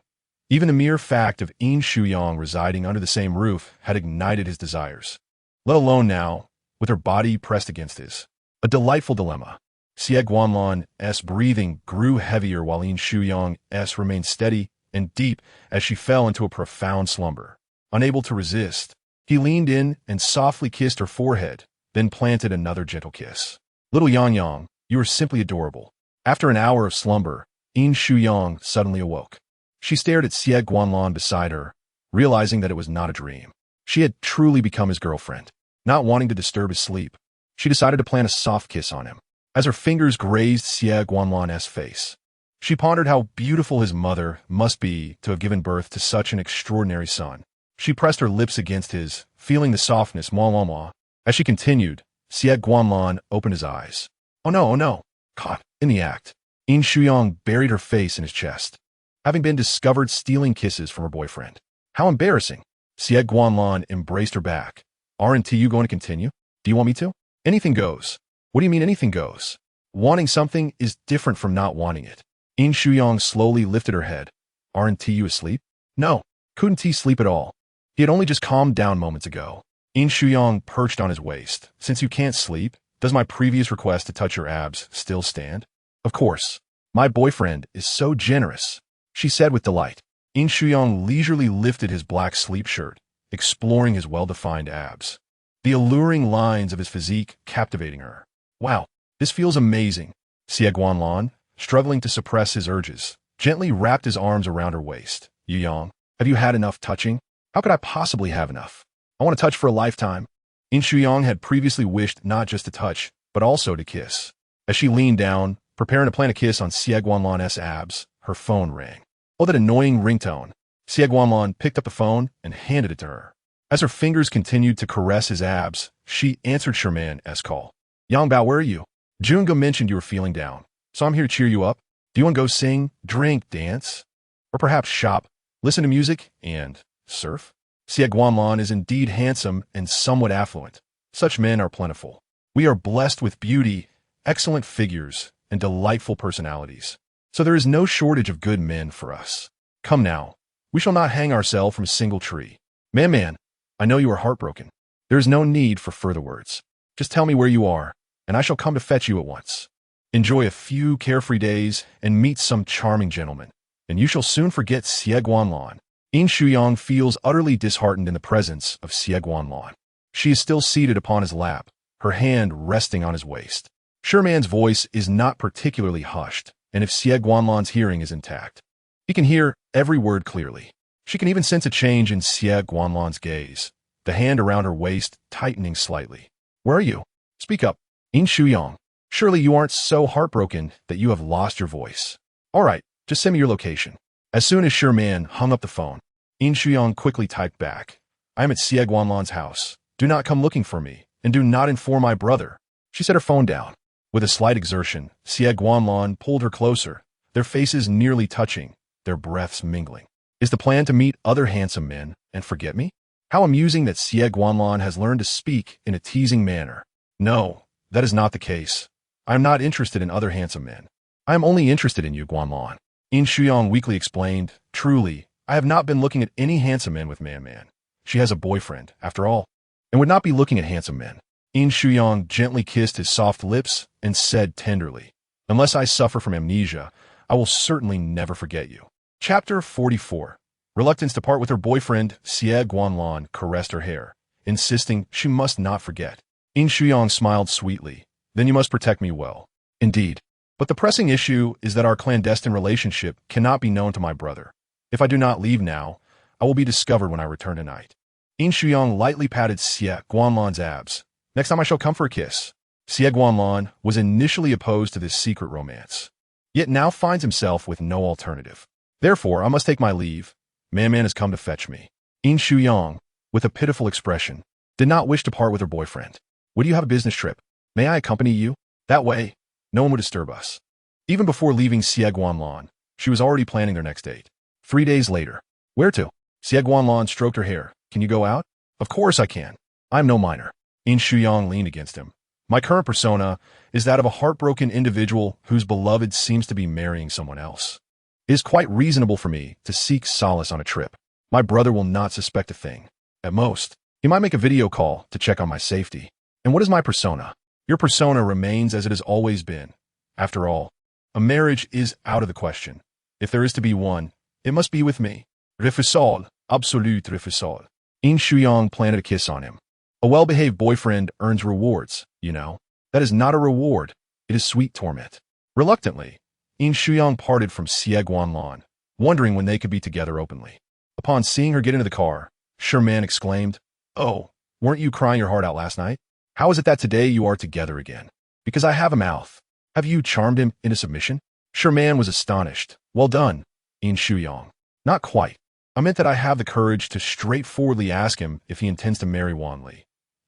Even the mere fact of Yin Shuyang residing under the same roof had ignited his desires, let alone now, with her body pressed against his. A delightful dilemma. Xie Guanlan's breathing grew heavier while Yin Shuyang's remained steady and deep as she fell into a profound slumber. Unable to resist, he leaned in and softly kissed her forehead, then planted another gentle kiss. "Little Yang, you are simply adorable." After an hour of slumber, Yin Shuyang suddenly awoke. She stared at Xie Guanlan beside her, realizing that it was not a dream. She had truly become his girlfriend. Not wanting to disturb his sleep, she decided to plant a soft kiss on him. As her fingers grazed Xie Guanlan's face, she pondered how beautiful his mother must be to have given birth to such an extraordinary son. She pressed her lips against his, feeling the softness. Mwah. As she continued, Xie Guanlan opened his eyes. Oh no. Caught in the act. Yin Shuyang buried her face in his chest, having been discovered stealing kisses from her boyfriend. How embarrassing. Xie Guanlan embraced her back. "Aren't you going to continue? Do you want me to?" "Anything goes." "What do you mean anything goes?" "Wanting something is different from not wanting it." Yin Shuyang slowly lifted her head. "Aren't you asleep?" "No, couldn't he sleep at all?" He had only just calmed down moments ago. Yin Shuyang perched on his waist. "Since you can't sleep, Does my previous request to touch your abs still stand? Of course. My boyfriend is so generous, she said with delight. Yin Shuyang leisurely lifted his black sleep shirt, exploring his well-defined abs. The alluring lines of his physique captivating her. Wow, this feels amazing. Xie Guanlan, struggling to suppress his urges, gently wrapped his arms around her waist. Yuyang, have you had enough touching? How could I possibly have enough? I want to touch for a lifetime. Yin Shuyang had previously wished not just to touch, but also to kiss. As she leaned down, preparing to plant a kiss on Xie Guanlan's abs, her phone rang. Oh, that annoying ringtone. Xie Guanlan picked up the phone and handed it to her. As her fingers continued to caress his abs, she answered Sherman's call. Yang Bao, where are you? Junga mentioned you were feeling down, so I'm here to cheer you up. Do you want to go sing, drink, dance? Or perhaps shop, listen to music, and surf? Xie Guanlan is indeed handsome and somewhat affluent. Such men are plentiful. We are blessed with beauty, excellent figures, and delightful personalities. So there is no shortage of good men for us. Come now, we shall not hang ourselves from a single tree. Man, I know you are heartbroken. There is no need for further words. Just tell me where you are, and I shall come to fetch you at once. Enjoy a few carefree days and meet some charming gentlemen, and you shall soon forget Xie Guanlan. Yin Shuyang feels utterly disheartened in the presence of Xie Guanlan. She is still seated upon his lap, her hand resting on his waist. Sherman's voice is not particularly hushed, and if Xie Guanlan's hearing is intact, he can hear every word clearly. She can even sense a change in Xie Guanlan's gaze, the hand around her waist tightening slightly. Where are you? Speak up. Yin Shuyang, surely you aren't so heartbroken that you have lost your voice. All right, just send me your location. As soon as Sherman hung up the phone, Yin Shuyang quickly typed back, I am at Xie Guanlan's house. Do not come looking for me, and do not inform my brother. She set her phone down. With a slight exertion, Xie Guanlan pulled her closer, their faces nearly touching, their breaths mingling. Is the plan to meet other handsome men and forget me? How amusing that Xie Guanlan has learned to speak in a teasing manner. No, that is not the case. I am not interested in other handsome men. I am only interested in you, Guanlan. Yin Shuyang weakly explained, truly, I have not been looking at any handsome men with Man. She has a boyfriend, after all, and would not be looking at handsome men. Yin Shuyang gently kissed his soft lips and said tenderly, unless I suffer from amnesia, I will certainly never forget you. Chapter 44. Reluctance to part with her boyfriend, Xie Guanlan caressed her hair, insisting she must not forget. Yin Shuyang smiled sweetly. Then you must protect me well. Indeed. But the pressing issue is that our clandestine relationship cannot be known to my brother. If I do not leave now, I will be discovered when I return tonight. Yin Shuyang lightly patted Xie Guanlan's abs. Next time I shall come for a kiss. Xie Guanlan was initially opposed to this secret romance, yet now finds himself with no alternative. Therefore, I must take my leave. Man has come to fetch me. Yin Shuyang, with a pitiful expression, did not wish to part with her boyfriend. Would you have a business trip? May I accompany you? That way, no one would disturb us. Even before leaving Xie Guanlan, she was already planning their next date. 3 days later. Where to? Xie Guanlan stroked her hair. Can you go out? Of course I can. I'm no minor. Yin Shuyang leaned against him. My current persona is that of a heartbroken individual whose beloved seems to be marrying someone else. It is quite reasonable for me to seek solace on a trip. My brother will not suspect a thing. At most, he might make a video call to check on my safety. And what is my persona? Your persona remains as it has always been. After all, a marriage is out of the question. If there is to be one, it must be with me. Refusal, absolute refusal. Yin Shuyang planted a kiss on him. A well-behaved boyfriend earns rewards, you know. That is not a reward. It is sweet torment. Reluctantly, Yin Shuyang parted from Xie Guanlan, wondering when they could be together openly. Upon seeing her get into the car, Sherman exclaimed, Oh, weren't you crying your heart out last night? How is it that today you are together again? Because I have a mouth. Have you charmed him into submission? Sherman was astonished. Well done, Yin Shuyang. Not quite. I meant that I have the courage to straightforwardly ask him if he intends to marry Wanli.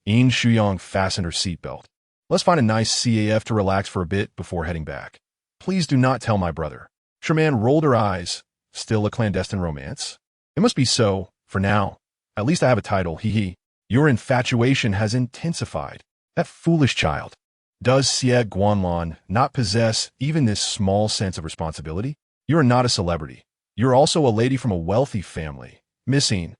Yin Shuyang fastened her seatbelt. Let's find a nice CAF to relax for a bit before heading back. Please do not tell my brother. Sherman rolled her eyes. Still a clandestine romance? It must be so, for now. At least I have a title, hee. Your infatuation has intensified. That foolish child. Does Xie Guanlan not possess even this small sense of responsibility? You are not a celebrity. You're also a lady from a wealthy family. Missing.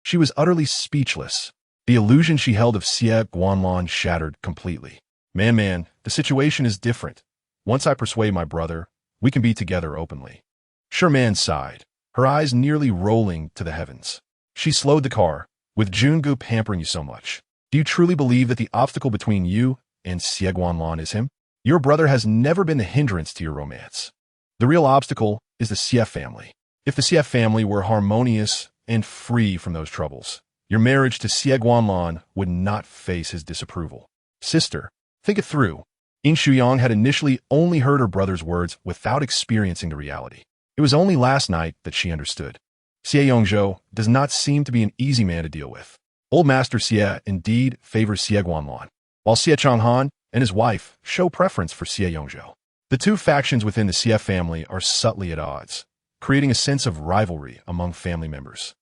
She was utterly speechless. The illusion she held of Xie Guanlan shattered completely. Man, the situation is different. Once I persuade my brother, we can be together openly. Sherman sighed, her eyes nearly rolling to the heavens. She slowed the car. With Jungu pampering you so much, do you truly believe that the obstacle between you and Xie Guanlan is him? Your brother has never been the hindrance to your romance. The real obstacle is the Xie family. If the Xie family were harmonious and free from those troubles, your marriage to Xie Guanlan would not face his disapproval. Sister, think it through. Yin Shuyang had initially only heard her brother's words without experiencing the reality. It was only last night that she understood. Xie Yongzhou does not seem to be an easy man to deal with. Old Master Xie indeed favors Xie Guanlan, while Xie Changhan and his wife show preference for Xie Yongzhou. The two factions within the Xie family are subtly at odds, creating a sense of rivalry among family members.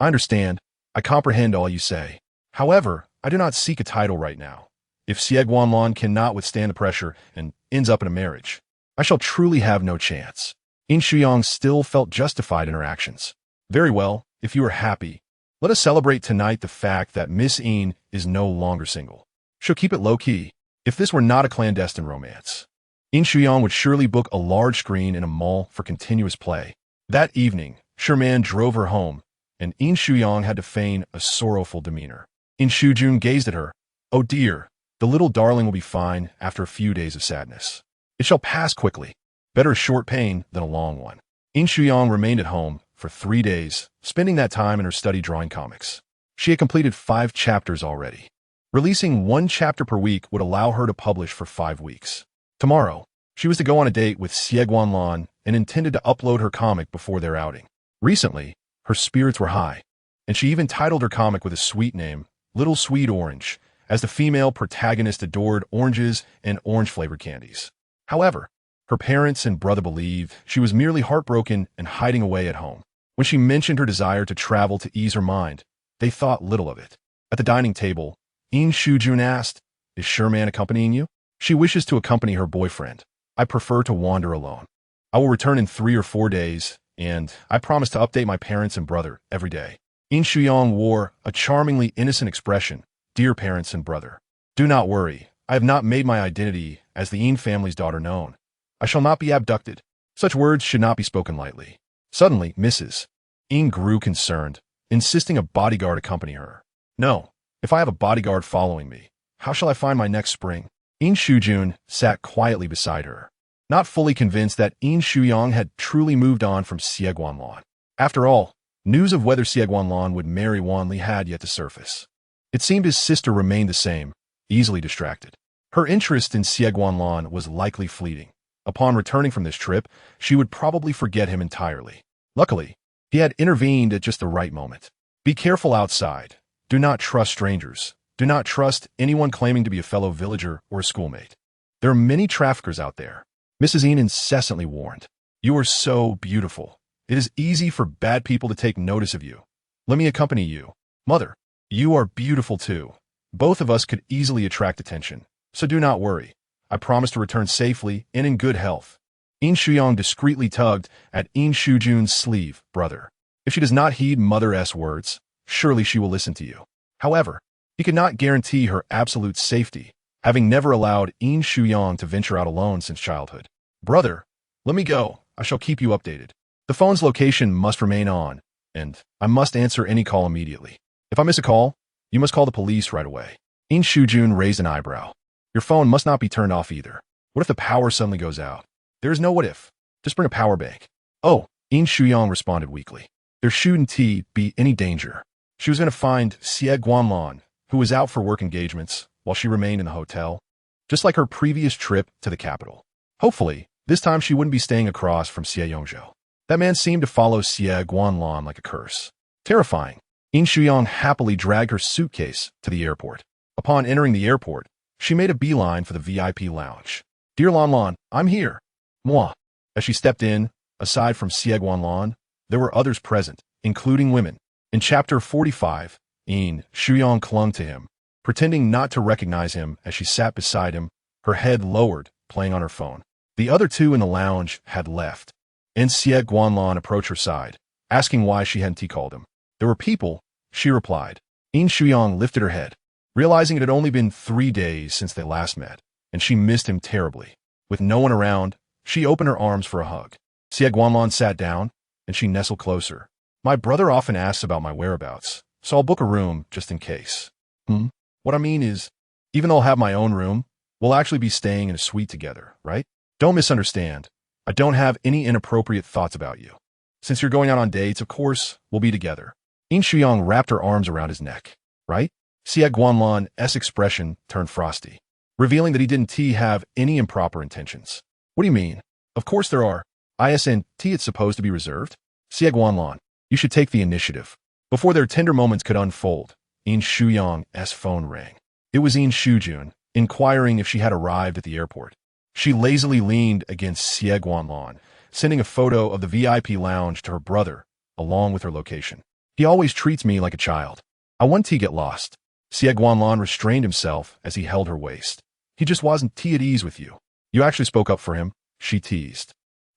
I understand. I comprehend all you say. However, I do not seek a title right now. If Xie Guanlan cannot withstand the pressure and ends up in a marriage, I shall truly have no chance. Yin Shuyang still felt justified in her actions. Very well, if you are happy, let us celebrate tonight the fact that Miss Yin is no longer single. She'll keep it low-key. If this were not a clandestine romance, Yin Shuyang would surely book a large screen in a mall for continuous play. That evening, Sherman drove her home, and Yin Shuyang had to feign a sorrowful demeanor. Yin Shujun gazed at her. Oh dear, the little darling will be fine after a few days of sadness. It shall pass quickly. Better a short pain than a long one. Yin Shuyang remained at home for 3 days, spending that time in her study drawing comics. She had completed 5 chapters already. Releasing 1 chapter per week would allow her to publish for 5 weeks. Tomorrow, she was to go on a date with Xie Guanlan and intended to upload her comic before their outing. Recently, her spirits were high, and she even titled her comic with a sweet name, Little Sweet Orange, as the female protagonist adored oranges and orange-flavored candies. However, her parents and brother believed she was merely heartbroken and hiding away at home. When she mentioned her desire to travel to ease her mind, they thought little of it. At the dining table, Yin Shujun asked, "Is Sherman accompanying you?" "She wishes to accompany her boyfriend. I prefer to wander alone. I will return in 3 or 4 days, and I promise to update my parents and brother every day." Yin Shuyang wore a charmingly innocent expression. "Dear parents and brother, do not worry. I have not made my identity as the Yin family's daughter known. I shall not be abducted. Such words should not be spoken lightly." Suddenly, Mrs. Yin grew concerned, insisting a bodyguard accompany her. "No, if I have a bodyguard following me, how shall I find my next spring?" Yin Shujun sat quietly beside her, not fully convinced that Yin Shuyang had truly moved on from Xie Guanlan. After all, news of whether Xie Guanlan would marry Wanli had yet to surface. It seemed his sister remained the same, easily distracted. Her interest in Xie Guanlan was likely fleeting. Upon returning from this trip, she would probably forget him entirely. Luckily, he had intervened at just the right moment. "Be careful outside. Do not trust strangers. Do not trust anyone claiming to be a fellow villager or a schoolmate. There are many traffickers out there," Mrs. Yin incessantly warned. "You are so beautiful. It is easy for bad people to take notice of you. Let me accompany you. Mother, you are beautiful too. Both of us could easily attract attention, so do not worry. I promise to return safely and in good health." Yin Shuyang discreetly tugged at Yin Shujun's sleeve. "Brother, if she does not heed Mother's words, surely she will listen to you." However, he could not guarantee her absolute safety, having never allowed Yin Shuyang to venture out alone since childhood. "Brother, let me go. I shall keep you updated. The phone's location must remain on, and I must answer any call immediately. If I miss a call, you must call the police right away." Yin Shujun raised an eyebrow. "Your phone must not be turned off either. What if the power suddenly goes out?" "There is no what if. Just bring a power bank." "Oh," Yin Shuyang responded weakly. "There shouldn't be any danger." She was going to find Xie Guanlan, who was out for work engagements, while she remained in the hotel, just like her previous trip to the capital. Hopefully, this time she wouldn't be staying across from Xie Yongzhou. That man seemed to follow Xie Guanlan like a curse. Terrifying. Yin Shuyang happily dragged her suitcase to the airport. Upon entering the airport, she made a beeline for the VIP lounge. "Dear Lanlan, I'm here. Moi." As she stepped in, aside from Xie Guanlan, there were others present, including women. In Chapter 45, Yin Shuyang clung to him, pretending not to recognize him as she sat beside him, her head lowered, playing on her phone. The other two in the lounge had left, and Xie Guanlan approached her side, asking why she hadn't called him. "There were people," she replied. Yin Shuyang lifted her head, realizing it had only been 3 days since they last met, and she missed him terribly. With no one around, she opened her arms for a hug. Xie Guanlan sat down, and she nestled closer. My brother often asks about my whereabouts, so I'll book a room just in case. What I mean is, even though I'll have my own room, we'll actually be staying in a suite together, right? Don't misunderstand. I don't have any inappropriate thoughts about you. Since you're going out on dates, of course, we'll be together. Yin Shuyang wrapped her arms around his neck, right? Xie Guanlan's expression turned frosty, revealing that he didn't have any improper intentions. What do you mean? Of course there are. It's supposed to be reserved. Xie Guanlan, you should take the initiative. Before their tender moments could unfold, Yin Shuyang's phone rang. It was Yin Shujun, inquiring if she had arrived at the airport. She lazily leaned against Xie Guanlan, sending a photo of the VIP lounge to her brother, along with her location. He always treats me like a child. I want to get lost. Xie Guanlan restrained himself as he held her waist. He just wasn't at ease with you. You actually spoke up for him, she teased.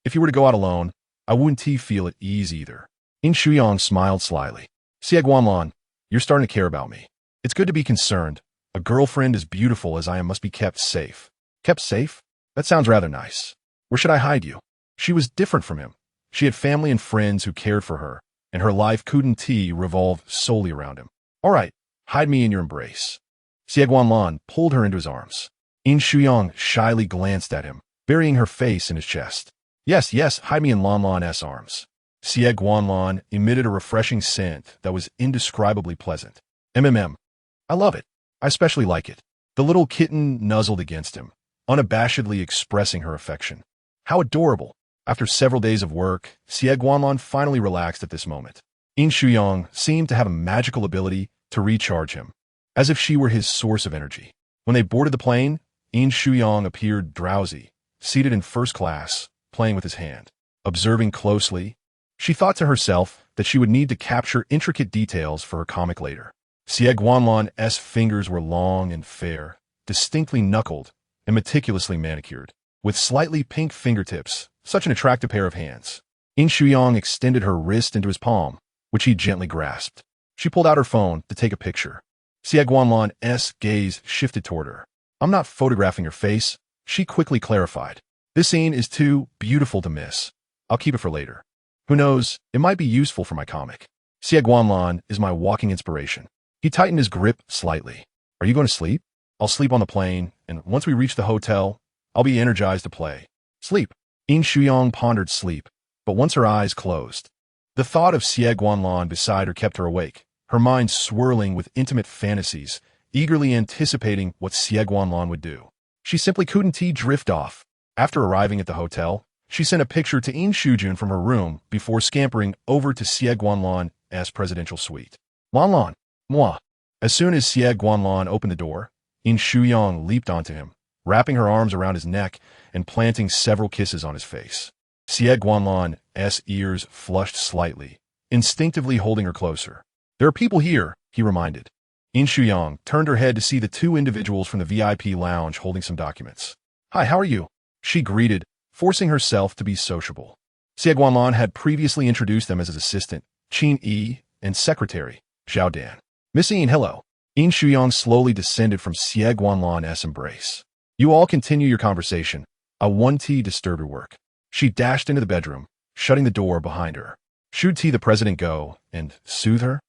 If you were to go out alone, I wouldn't feel at ease either. Yin Shuyang smiled slyly. Xie Guanlan, you're starting to care about me. It's good to be concerned. A girlfriend as beautiful as I am must be kept safe. Kept safe? That sounds rather nice. Where should I hide you? She was different from him. She had family and friends who cared for her, and her life couldn't revolve solely around him. All right, hide me in your embrace. Xie Guanlan pulled her into his arms. Yin Shuyang shyly glanced at him, burying her face in his chest. Yes, hide me in Lanlan's arms. Xie Guanlan emitted a refreshing scent that was indescribably pleasant. I love it. I especially like it. The little kitten nuzzled against him, unabashedly expressing her affection. How adorable. After several days of work, Xie Guanlan finally relaxed at this moment. Yin Shuyang seemed to have a magical ability to recharge him, as if she were his source of energy. When they boarded the plane, Yin Shuyang appeared drowsy, seated in first class, playing with his hand. Observing closely, she thought to herself that she would need to capture intricate details for her comic later. Xie Guanlan's fingers were long and fair, distinctly knuckled, and meticulously manicured, with slightly pink fingertips, such an attractive pair of hands. Yin Shuyang extended her wrist into his palm, which he gently grasped. She pulled out her phone to take a picture. Xie Guanlan's gaze shifted toward her. I'm not photographing your face, she quickly clarified. This scene is too beautiful to miss. I'll keep it for later. Who knows, it might be useful for my comic. Xie Guanlan is my walking inspiration. He tightened his grip slightly. Are you going to sleep? I'll sleep on the plane, and once we reach the hotel, I'll be energized to play. Sleep. Yin Shuyang pondered sleep, but once her eyes closed, the thought of Xie Guanlan beside her kept her awake, her mind swirling with intimate fantasies, eagerly anticipating what Xie Guanlan would do. She simply couldn't drift off. After arriving at the hotel, she sent a picture to Yin Shujun from her room before scampering over to Xie Guanlan's presidential suite. Lanlan, moi. As soon as Xie Guanlan opened the door, Yin Shuyang leaped onto him, wrapping her arms around his neck and planting several kisses on his face. Xie Guanlan's ears flushed slightly, instinctively holding her closer. There are people here, he reminded. Yin Shuyang turned her head to see the two individuals from the VIP lounge holding some documents. Hi, how are you? She greeted, forcing herself to be sociable. Xie Guanlan had previously introduced them as his assistant, Qin Yi, and secretary, Zhao Dan. Miss Yin, hello. Yin Shuyang slowly descended from Xie Guanlan's embrace. You all continue your conversation. I won't disturb your work. She dashed into the bedroom, shutting the door behind her. Should the president go and soothe her?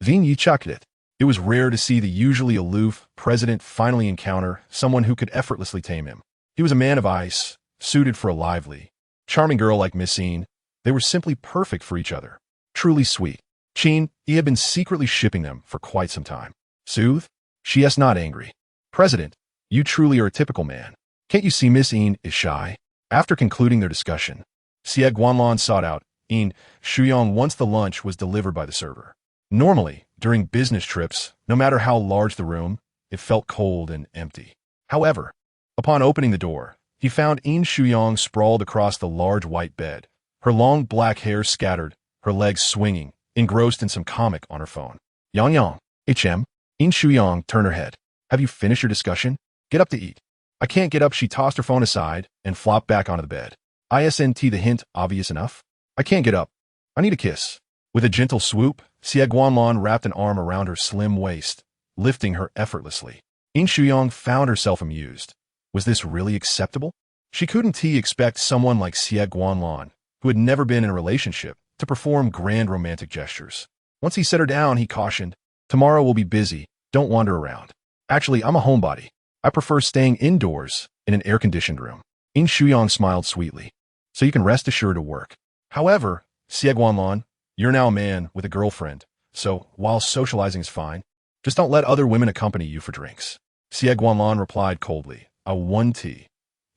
Vin Yi chocolate. It was rare to see the usually aloof president finally encounter someone who could effortlessly tame him. He was a man of ice, suited for a lively, charming girl like Miss Yin. They were simply perfect for each other. Truly sweet. Qin, he had been secretly shipping them for quite some time. Soothe? She is not angry. President, you truly are a typical man. Can't you see Miss Yin is shy? After concluding their discussion, Xie Guanlan sought out Yin Shuyang once the lunch was delivered by the server. Normally, during business trips, no matter how large the room, it felt cold and empty. However, upon opening the door, he found Yin Shuyang sprawled across the large white bed, her long black hair scattered, her legs swinging, engrossed in some comic on her phone. Yang, HM. Yin Shuyang turned her head. Have you finished your discussion? Get up to eat. I can't get up. She tossed her phone aside and flopped back onto the bed. The hint obvious enough? I can't get up. I need a kiss. With a gentle swoop, Xie Guanlan wrapped an arm around her slim waist, lifting her effortlessly. Yin Shuyang found herself amused. Was this really acceptable? She couldn't expect someone like Xie Guanlan, who had never been in a relationship, to perform grand romantic gestures. Once he set her down, he cautioned, "Tomorrow will be busy. Don't wander around. Actually, I'm a homebody. I prefer staying indoors in an air-conditioned room." Yin Shuyang smiled sweetly. "So you can rest assured to work. However, Xie Guanlan, you're now a man with a girlfriend, so while socializing is fine, just don't let other women accompany you for drinks." Xie Guanlan replied coldly, "A 1T.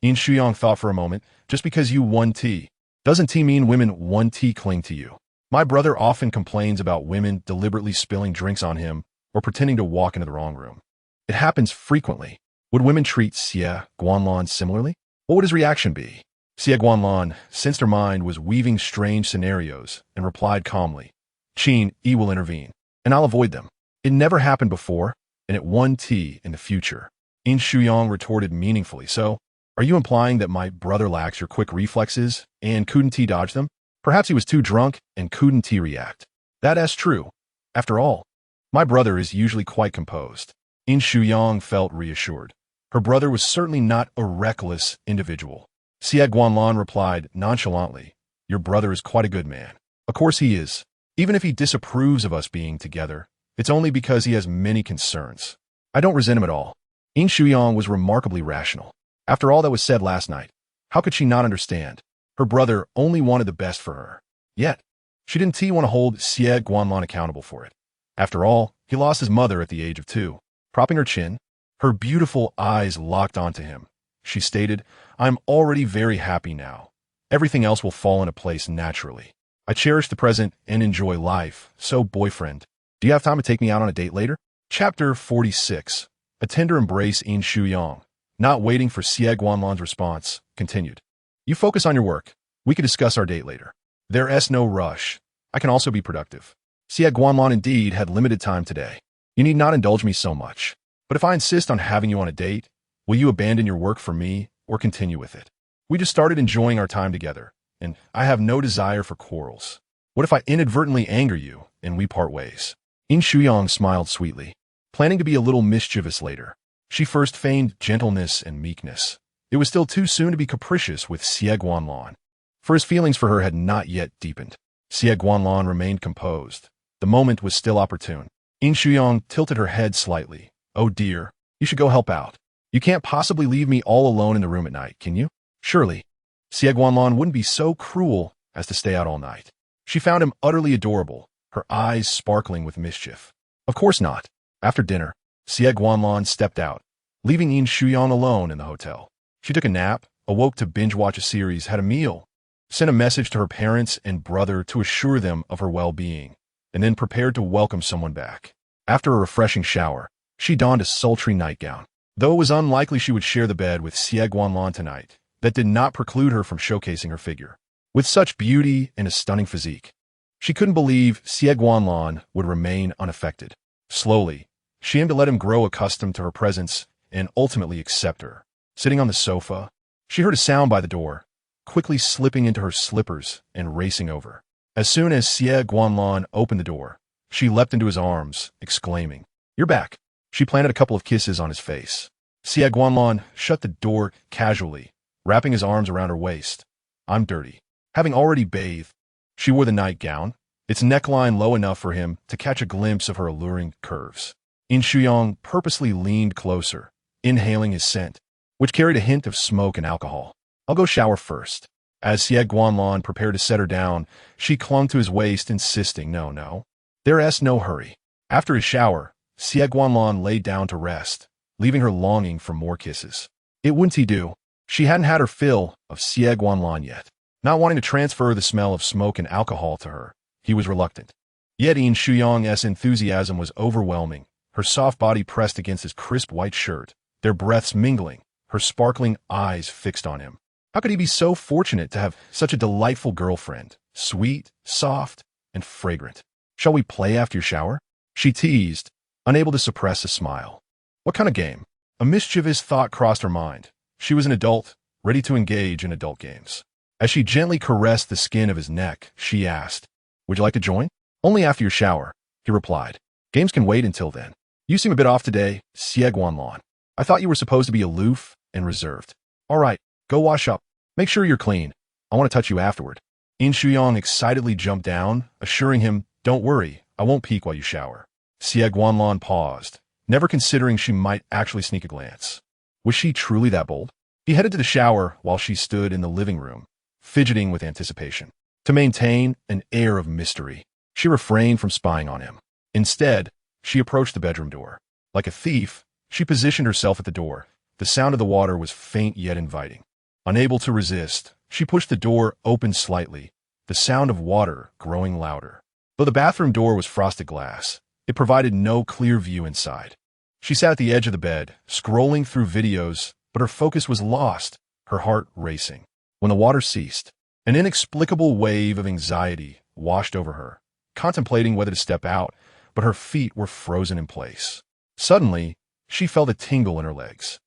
Yin Shuyang thought for a moment. "Just because you 1T, doesn't T mean women 1T cling to you? My brother often complains about women deliberately spilling drinks on him or pretending to walk into the wrong room. It happens frequently. Would women treat Xie Guanlan similarly? What would his reaction be?" Xie Guanlan, sensed her mind was weaving strange scenarios, and replied calmly, "Qin Yi will intervene, and I'll avoid them. It never happened before, and it 1T in the future." Yin Shuyang retorted meaningfully, "So, are you implying that my brother lacks your quick reflexes and couldn't he dodge them? Perhaps he was too drunk and couldn't he react. That's true. After all, my brother is usually quite composed." Yin Shuyang felt reassured. Her brother was certainly not a reckless individual. Xie Guanlan replied nonchalantly, "Your brother is quite a good man. Of course he is. Even if he disapproves of us being together, it's only because he has many concerns. I don't resent him at all." Yin Shuyang was remarkably rational. After all that was said last night, how could she not understand? Her brother only wanted the best for her. Yet, she didn't want to hold Xie Guanlan accountable for it. After all, he lost his mother at the age of 2. Propping her chin, her beautiful eyes locked onto him, she stated, "I'm already very happy now. Everything else will fall into place naturally. I cherish the present and enjoy life. So, boyfriend, do you have time to take me out on a date later?" Chapter 46. A tender embrace. Yin Shuyang, not waiting for Xie Guanlan's response, continued, "You focus on your work. We can discuss our date later. There's no rush. I can also be productive." Xie Guanlan indeed had limited time today. "You need not indulge me so much. But if I insist on having you on a date, will you abandon your work for me or continue with it? We just started enjoying our time together, and I have no desire for quarrels. What if I inadvertently anger you and we part ways?" Yin Shuyang smiled sweetly, planning to be a little mischievous later. She first feigned gentleness and meekness. It was still too soon to be capricious with Xie Guanlan, for his feelings for her had not yet deepened. Xie Guanlan remained composed. The moment was still opportune. Yin Shuyang tilted her head slightly. "Oh dear, you should go help out. You can't possibly leave me all alone in the room at night, can you? Surely, Xie Guanlan wouldn't be so cruel as to stay out all night." She found him utterly adorable, her eyes sparkling with mischief. "Of course not." After dinner, Xie Guanlan stepped out, leaving Yin Shuyang alone in the hotel. She took a nap, awoke to binge-watch a series, had a meal, sent a message to her parents and brother to assure them of her well-being, and then prepared to welcome someone back. After a refreshing shower, she donned a sultry nightgown. Though it was unlikely she would share the bed with Xie Guanlan tonight, that did not preclude her from showcasing her figure. With such beauty and a stunning physique, she couldn't believe Xie Guanlan would remain unaffected. Slowly, she aimed to let him grow accustomed to her presence and ultimately accept her. Sitting on the sofa, she heard a sound by the door, quickly slipping into her slippers and racing over. As soon as Xie Guanlan opened the door, she leapt into his arms, exclaiming, "You're back." She planted a couple of kisses on his face. Xie Guanlan shut the door casually, wrapping his arms around her waist. "I'm dirty." Having already bathed, she wore the nightgown, its neckline low enough for him to catch a glimpse of her alluring curves. Yin Shuyang purposely leaned closer, inhaling his scent, which carried a hint of smoke and alcohol. "I'll go shower first." As Xie Guanlan prepared to set her down, she clung to his waist, insisting, No, there's no hurry." After his shower, Xie Guanlan laid down to rest, leaving her longing for more kisses. It wouldn't he do? She hadn't had her fill of Xie Guanlan yet. Not wanting to transfer the smell of smoke and alcohol to her, he was reluctant. Yet Yin Shuyang's enthusiasm was overwhelming, her soft body pressed against his crisp white shirt, their breaths mingling, her sparkling eyes fixed on him. How could he be so fortunate to have such a delightful girlfriend, sweet, soft, and fragrant? "Shall we play after your shower?" she teased, unable to suppress a smile. What kind of game? A mischievous thought crossed her mind. She was an adult, ready to engage in adult games. As she gently caressed the skin of his neck, she asked, "Would you like to join?" "Only after your shower," he replied. "Games can wait until then." "You seem a bit off today, Xie Guanlan. I thought you were supposed to be aloof and reserved. All right, go wash up. Make sure you're clean. I want to touch you afterward. Yin Shuyang excitedly jumped down, assuring him, don't worry, I won't peek while you shower. Xie Guanlan paused, never considering she might actually sneak a glance. Was she truly that bold? He headed to the shower while she stood in the living room, fidgeting with anticipation. To maintain an air of mystery, she refrained from spying on him. Instead, she approached the bedroom door. Like a thief, she positioned herself at the door. The sound of the water was faint yet inviting. Unable to resist, she pushed the door open slightly, the sound of water growing louder. Though the bathroom door was frosted glass, it provided no clear view inside. She sat at the edge of the bed, scrolling through videos, but her focus was lost, her heart racing. When the water ceased, an inexplicable wave of anxiety washed over her, contemplating whether to step out, but her feet were frozen in place. Suddenly, she felt a tingle in her legs.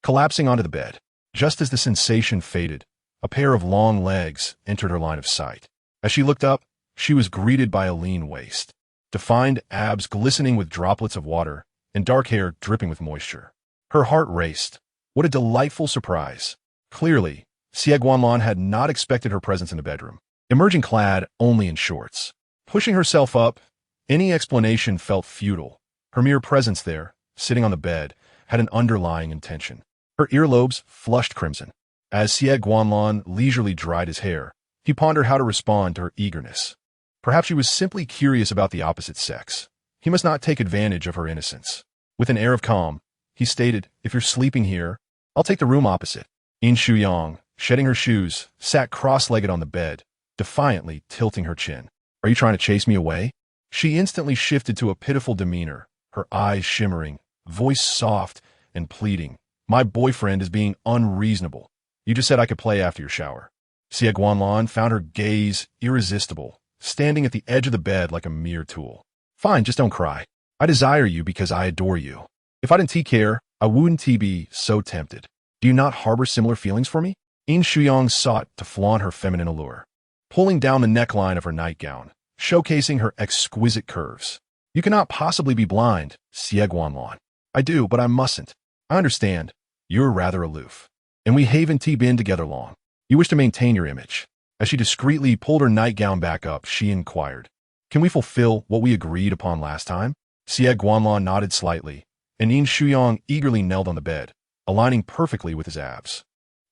Collapsing onto the bed, just as the sensation faded, a pair of long legs entered her line of sight. As she looked up, she was greeted by a lean waist, defined abs glistening with droplets of water, and dark hair dripping with moisture. Her heart raced. What a delightful surprise. Clearly, Xie Guanlan had not expected her presence in the bedroom, emerging clad only in shorts. Pushing herself up, any explanation felt futile. Her mere presence there, sitting on the bed, had an underlying intention. Her earlobes flushed crimson. As Xie Guanlan leisurely dried his hair, he pondered how to respond to her eagerness. Perhaps she was simply curious about the opposite sex. He must not take advantage of her innocence. With an air of calm, he stated, if you're sleeping here, I'll take the room opposite. Yin Shuyang, shedding her shoes, sat cross-legged on the bed, defiantly tilting her chin. Are you trying to chase me away? She instantly shifted to a pitiful demeanor, her eyes shimmering, voice soft and pleading. My boyfriend is being unreasonable. You just said I could play after your shower. Xie Guanlan found her gaze irresistible, standing at the edge of the bed like a mere tool. Fine, just don't cry. I desire you because I adore you. If I didn't take care, I wouldn't be so tempted. Do you not harbor similar feelings for me? Yin Shuyang sought to flaunt her feminine allure, pulling down the neckline of her nightgown, showcasing her exquisite curves. You cannot possibly be blind, Xie Guanlan. I do, but I mustn't. I understand. You're rather aloof. And we haven't been together long. You wish to maintain your image. As she discreetly pulled her nightgown back up, she inquired, can we fulfill what we agreed upon last time? Xie Guanlan nodded slightly, and Yin Shuyang eagerly knelt on the bed, aligning perfectly with his abs.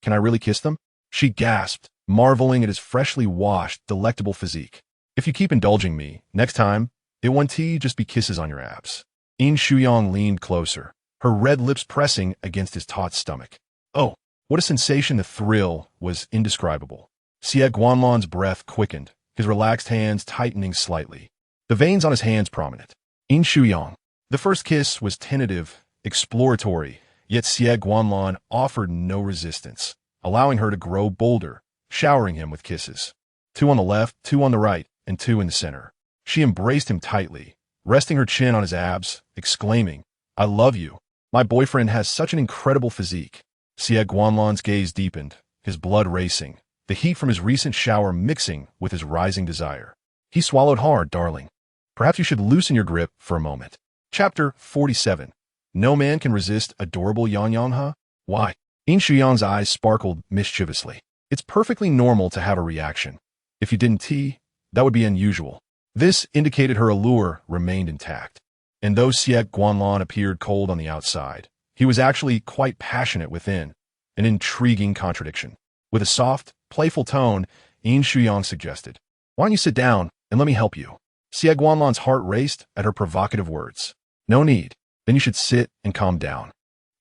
Can I really kiss them? She gasped, marveling at his freshly washed, delectable physique. If you keep indulging me, next time, it won't just be kisses on your abs. Yin Shuyang leaned closer, her red lips pressing against his taut stomach. Oh, what a sensation! The thrill was indescribable. Xie Guanlan's breath quickened, his relaxed hands tightening slightly, the veins on his hands prominent. Yin Shuyang. The first kiss was tentative, exploratory, yet Xie Guanlan offered no resistance, allowing her to grow bolder, showering him with kisses. 2 on the left, 2 on the right, and 2 in the center. She embraced him tightly, resting her chin on his abs, exclaiming, I love you. My boyfriend has such an incredible physique. Xie Guanlan's gaze deepened, his blood racing, the heat from his recent shower mixing with his rising desire. He swallowed hard, darling. Perhaps you should loosen your grip for a moment. Chapter 47. No man can resist adorable Yang Yang, huh? Why? Yin Shuyang's eyes sparkled mischievously. It's perfectly normal to have a reaction. If you didn't that would be unusual. This indicated her allure remained intact. And though Xie Guanlan appeared cold on the outside, he was actually quite passionate within, an intriguing contradiction. With a soft, playful tone, Yin Shuyang suggested, why don't you sit down and let me help you? Xie Guanlan's heart raced at her provocative words. No need. Then you should sit and calm down.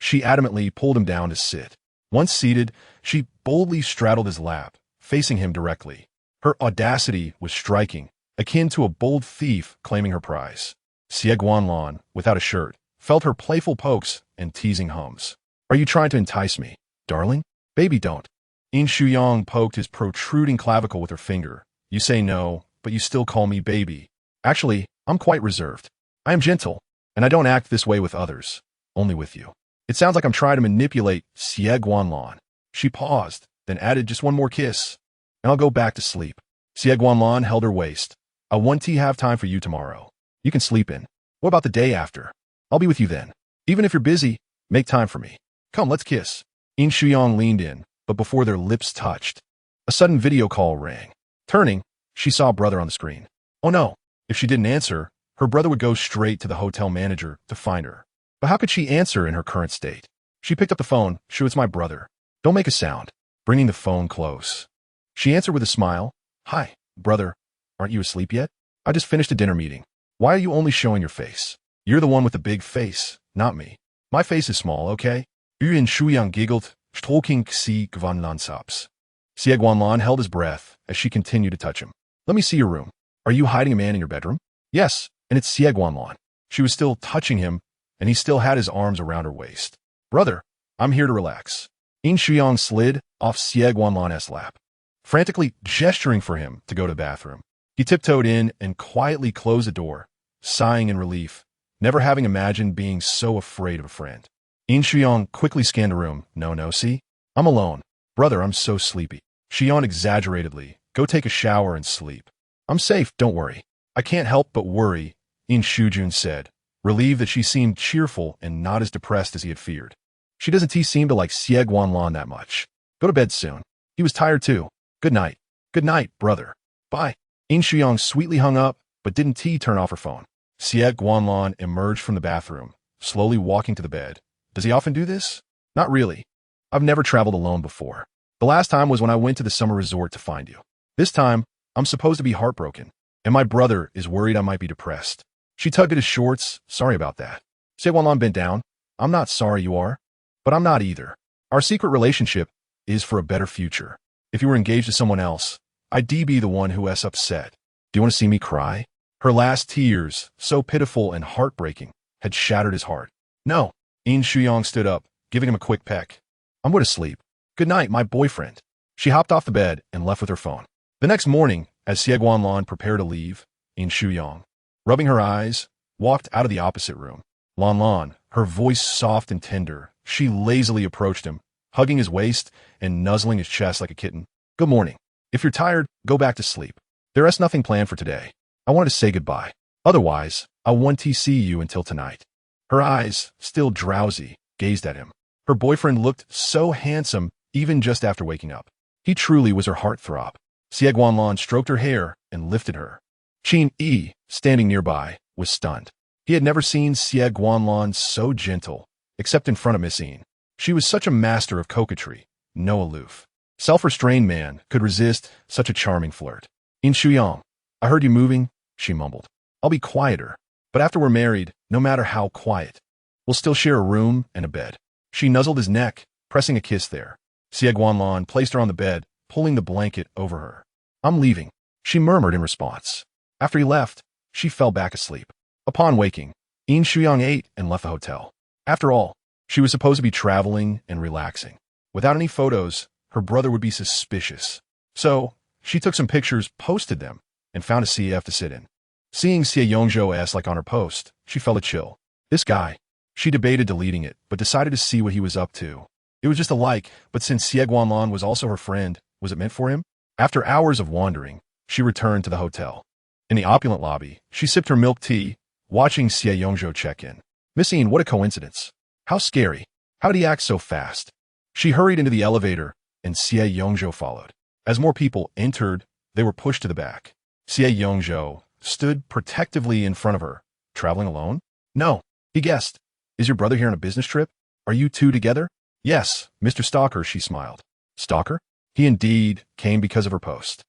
She adamantly pulled him down to sit. Once seated, she boldly straddled his lap, facing him directly. Her audacity was striking, akin to a bold thief claiming her prize. Xie Guanlan, without a shirt, felt her playful pokes and teasing hums. Are you trying to entice me, darling? Baby, don't. Yin Shuyang poked his protruding clavicle with her finger. You say no, but you still call me baby. Actually, I'm quite reserved. I am gentle, and I don't act this way with others, only with you. It sounds like I'm trying to manipulate Xie Guanlan. She paused, then added just one more kiss, and I'll go back to sleep. Xie Guanlan held her waist. I won't have time for you tomorrow. You can sleep in. What about the day after? I'll be with you then. Even if you're busy, make time for me. Come, let's kiss. Yin Shuyang leaned in, but before their lips touched, a sudden video call rang. Turning, she saw brother on the screen. Oh no! If she didn't answer, her brother would go straight to the hotel manager to find her. But how could she answer in her current state? She picked up the phone. Shoo, it's my brother. Don't make a sound. Bringing the phone close. She answered with a smile. Hi, brother. Aren't you asleep yet? I just finished a dinner meeting. Why are you only showing your face? You're the one with the big face, not me. My face is small, okay? Yin Shuyang giggled, stroking Xie Guanlan subs. Xie Guanlan held his breath as she continued to touch him. Let me see your room. Are you hiding a man in your bedroom? Yes, and it's Xie Guanlan. She was still touching him, and he still had his arms around her waist. Brother, I'm here to relax. Yin Shuyang slid off Xie Guanlan's lap, frantically gesturing for him to go to the bathroom. He tiptoed in and quietly closed the door, sighing in relief, never having imagined being so afraid of a friend. Yin Shuyang quickly scanned the room. No, see? I'm alone. Brother, I'm so sleepy. She yawned exaggeratedly. Go take a shower and sleep. I'm safe, don't worry. I can't help but worry, Yin Shujun said, relieved that she seemed cheerful and not as depressed as he had feared. She doesn't seem to like Xie Guanlan that much. Go to bed soon. He was tired too. Good night. Good night, brother. Bye. Yin Shuyang sweetly hung up, but didn't turn off her phone. Xie Guanlan emerged from the bathroom, slowly walking to the bed. Does he often do this? Not really. I've never traveled alone before. The last time was when I went to the summer resort to find you. This time, I'm supposed to be heartbroken, and my brother is worried I might be depressed. She tugged at his shorts. Sorry about that. Xie Guanlan bent down. I'm not sorry you are, but I'm not either. Our secret relationship is for a better future. If you were engaged to someone else, I'd be the one who is upset. Do you want to see me cry? Her last tears, so pitiful and heartbreaking, had shattered his heart. No. Yin Shuyang stood up, giving him a quick peck. I'm going to sleep. Good night, my boyfriend. She hopped off the bed and left with her phone. The next morning, as Xie Guanlan prepared to leave, Yin Shuyang, rubbing her eyes, walked out of the opposite room. Lan, her voice soft and tender, she lazily approached him, hugging his waist and nuzzling his chest like a kitten. Good morning. If you're tired, go back to sleep. There is nothing planned for today. I wanted to say goodbye. Otherwise, I won't see you until tonight. Her eyes, still drowsy, gazed at him. Her boyfriend looked so handsome even just after waking up. He truly was her heartthrob. Xie Guanlan stroked her hair and lifted her. Qin Yi, standing nearby, was stunned. He had never seen Xie Guanlan so gentle, except in front of Miss Yin. She was such a master of coquetry, no aloof. Self-restrained man could resist such a charming flirt. Yin Shuyang, I heard you moving, she mumbled. I'll be quieter, but after we're married, no matter how quiet, we'll still share a room and a bed. She nuzzled his neck, pressing a kiss there. Xie Guanlan placed her on the bed, pulling the blanket over her. I'm leaving, she murmured in response. After he left, she fell back asleep. Upon waking, Yin Shuyang ate and left the hotel. After all, she was supposed to be traveling and relaxing. Without any photos, her brother would be suspicious. So, she took some pictures, posted them, and found a CF to sit in. Seeing Xie Yongzhou like on her post, she felt a chill. This guy. She debated deleting it, but decided to see what he was up to. It was just a like, but since Xie Guanlan was also her friend, was it meant for him? After hours of wandering, she returned to the hotel. In the opulent lobby, she sipped her milk tea, watching Xie Yongzhou check in. Miss Yin, what a coincidence. How scary. How did he act so fast? She hurried into the elevator, and Xie Yongzhou followed. As more people entered, they were pushed to the back. Xie Yongzhou stood protectively in front of her. Traveling alone? No. He guessed. Is your brother here on a business trip? Are you two together? Yes, Mr. Stalker, she smiled. Stalker? He indeed came because of her post.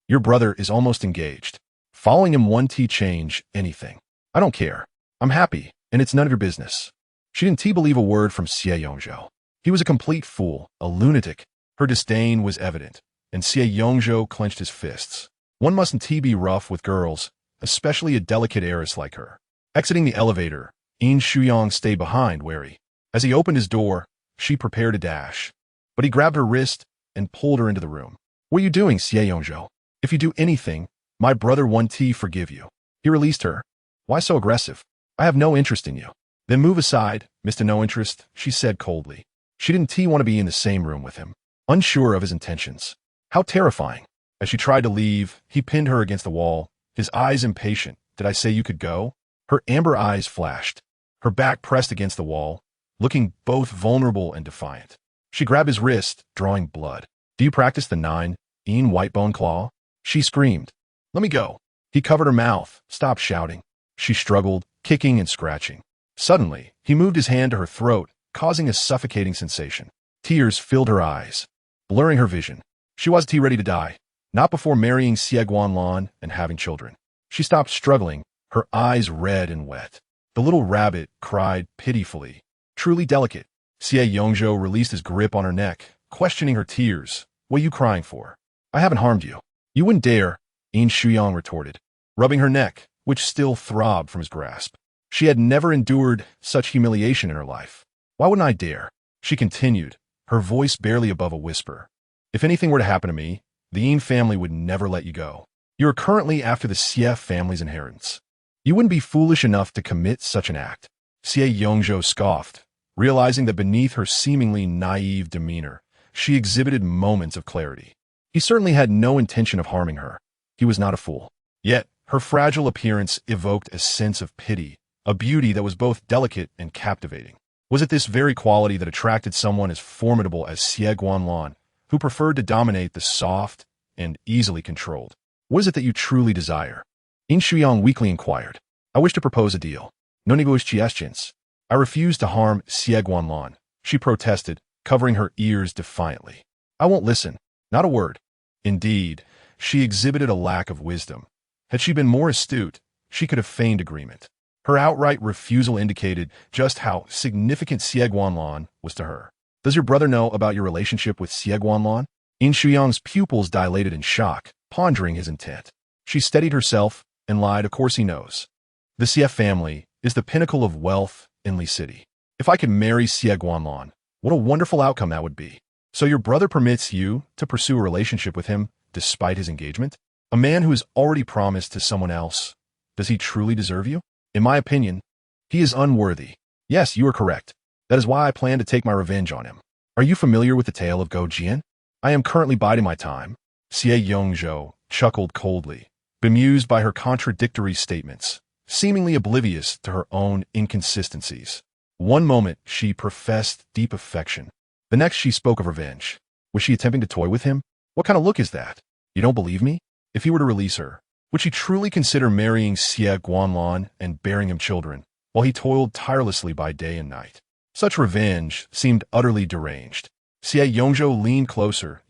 Your brother is almost engaged. Following him won't change anything. I don't care. I'm happy, and it's none of your business. She didn't believe a word from Xie Yongzhou. He was a complete fool, a lunatic. Her disdain was evident, and Xie Yongzhou clenched his fists. One mustn't be rough with girls, especially a delicate heiress like her. Exiting the elevator, Yin Shuyang stayed behind, wary. As he opened his door, she prepared to dash. But he grabbed her wrist and pulled her into the room. What are you doing, Xie Yongzhou? If you do anything, my brother won't forgive you. He released her. Why so aggressive? I have no interest in you. Then move aside, Mr. No Interest, she said coldly. She didn't want to be in the same room with him, unsure of his intentions. How terrifying. As she tried to leave, he pinned her against the wall, his eyes impatient. Did I say you could go? Her amber eyes flashed, her back pressed against the wall, looking both vulnerable and defiant. She grabbed his wrist, drawing blood. Do you practice the 9 Yin white bone claw? She screamed. Let me go. He covered her mouth, stopped shouting. She struggled, kicking and scratching. Suddenly, he moved his hand to her throat, causing a suffocating sensation. Tears filled her eyes, blurring her vision. She wasn't ready to die, not before marrying Xie Guanlan and having children. She stopped struggling, her eyes red and wet. The little rabbit cried pitifully. Truly delicate. Xie Yongzhou released his grip on her neck, questioning her tears. What are you crying for? I haven't harmed you. You wouldn't dare, Yin Shuyang retorted, rubbing her neck, which still throbbed from his grasp. She had never endured such humiliation in her life. Why wouldn't I dare? She continued, her voice barely above a whisper. If anything were to happen to me, the Yin family would never let you go. You are currently after the Xie family's inheritance. You wouldn't be foolish enough to commit such an act. Xie Yongzhou scoffed, realizing that beneath her seemingly naive demeanor, she exhibited moments of clarity. He certainly had no intention of harming her. He was not a fool. Yet, her fragile appearance evoked a sense of pity, a beauty that was both delicate and captivating. Was it this very quality that attracted someone as formidable as Xie Guanlan, who preferred to dominate the soft and easily controlled? What is it that you truly desire? Yin Shuyang weakly inquired. I wish to propose a deal. No negotiations. I refuse to harm Xie Guanlan, she protested, covering her ears defiantly. I won't listen. Not a word. Indeed, she exhibited a lack of wisdom. Had she been more astute, she could have feigned agreement. Her outright refusal indicated just how significant Xie Guanlan was to her. Does your brother know about your relationship with Xie Guanlan? Yin Shuyang's pupils dilated in shock, pondering his intent. She steadied herself and lied, of course he knows. The Xie family is the pinnacle of wealth in Li City. If I could marry Xie Guanlan, what a wonderful outcome that would be. So your brother permits you to pursue a relationship with him despite his engagement? A man who has already promised to someone else, does he truly deserve you? In my opinion, he is unworthy. Yes, you are correct. That is why I plan to take my revenge on him. Are you familiar with the tale of Go Jian? I am currently biding my time. Xie Yongzhou chuckled coldly, bemused by her contradictory statements, seemingly oblivious to her own inconsistencies. One moment she professed deep affection. The next she spoke of revenge. Was she attempting to toy with him? What kind of look is that? You don't believe me? If he were to release her, would she truly consider marrying Xie Guanlan and bearing him children, while he toiled tirelessly by day and night? Such revenge seemed utterly deranged. Xie Yongzhou leaned closer,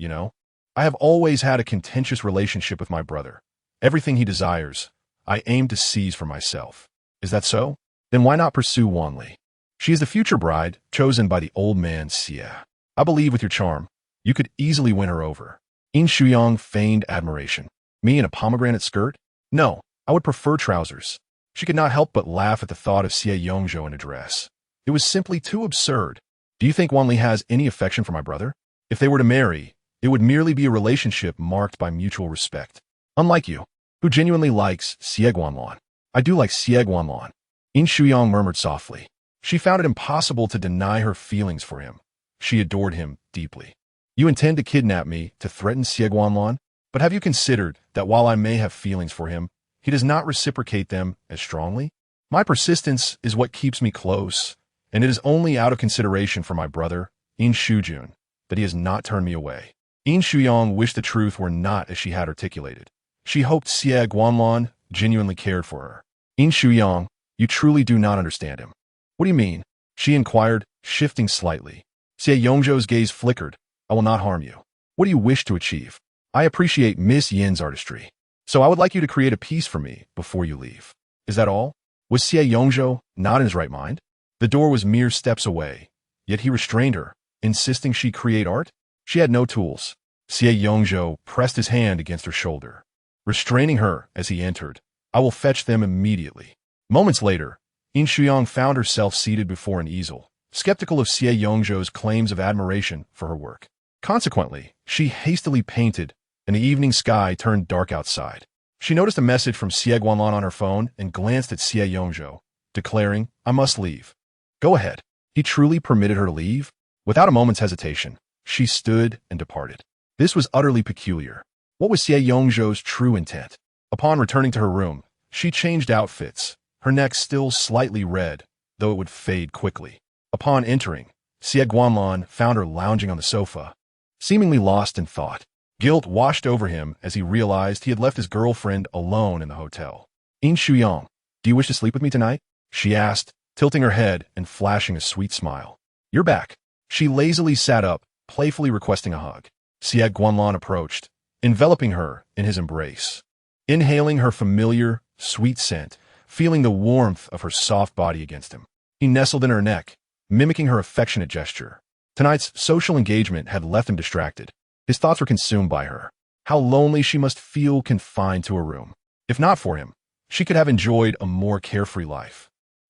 I have always had a contentious relationship with my brother. Everything he desires, I aim to seize for myself. Is that so? Then why not pursue Wanli? She is the future bride, chosen by the old man Xie. I believe with your charm, you could easily win her over. Yin Shuyang feigned admiration. Me in a pomegranate skirt? No, I would prefer trousers. She could not help but laugh at the thought of Xie Yongzhou in a dress. It was simply too absurd. Do you think Wanli has any affection for my brother? If they were to marry, it would merely be a relationship marked by mutual respect. Unlike you, who genuinely likes Xie Guanlan. I do like Xie Guanlan. Yin Shuyang murmured softly. She found it impossible to deny her feelings for him. She adored him deeply. You intend to kidnap me to threaten Xie Guanlan? But have you considered that while I may have feelings for him, he does not reciprocate them as strongly? My persistence is what keeps me close, and it is only out of consideration for my brother, Yin Shujun, that he has not turned me away. Yin Shuyang wished the truth were not as she had articulated. She hoped Xie Guanlan genuinely cared for her. Yin Shuyang, you truly do not understand him. What do you mean? She inquired, shifting slightly. Xie Yongzhou's gaze flickered. I will not harm you. What do you wish to achieve? I appreciate Miss Yin's artistry, so I would like you to create a piece for me before you leave. Is that all? Was Xie Yongzhou not in his right mind? The door was mere steps away, yet he restrained her, insisting she create art? She had no tools. Xie Yongzhou pressed his hand against her shoulder, restraining her as he entered. I will fetch them immediately. Moments later, Yin Shuyang found herself seated before an easel, skeptical of Xie Yongzhou's claims of admiration for her work. Consequently, she hastily painted, and the evening sky turned dark outside. She noticed a message from Xie Guanlan on her phone and glanced at Xie Yongzhou, declaring, I must leave. Go ahead. He truly permitted her to leave? Without a moment's hesitation, she stood and departed. This was utterly peculiar. What was Xie Yongzhou's true intent? Upon returning to her room, she changed outfits, her neck still slightly red, though it would fade quickly. Upon entering, Xie Guanlan found her lounging on the sofa, seemingly lost in thought. Guilt washed over him as he realized he had left his girlfriend alone in the hotel. Yin Shuyang, do you wish to sleep with me tonight? She asked, tilting her head and flashing a sweet smile. You're back. She lazily sat up, playfully requesting a hug. Xie Guanlan approached, enveloping her in his embrace. Inhaling her familiar, sweet scent, feeling the warmth of her soft body against him. He nestled in her neck, mimicking her affectionate gesture. Tonight's social engagement had left him distracted. His thoughts were consumed by her. How lonely she must feel confined to a room. If not for him, she could have enjoyed a more carefree life.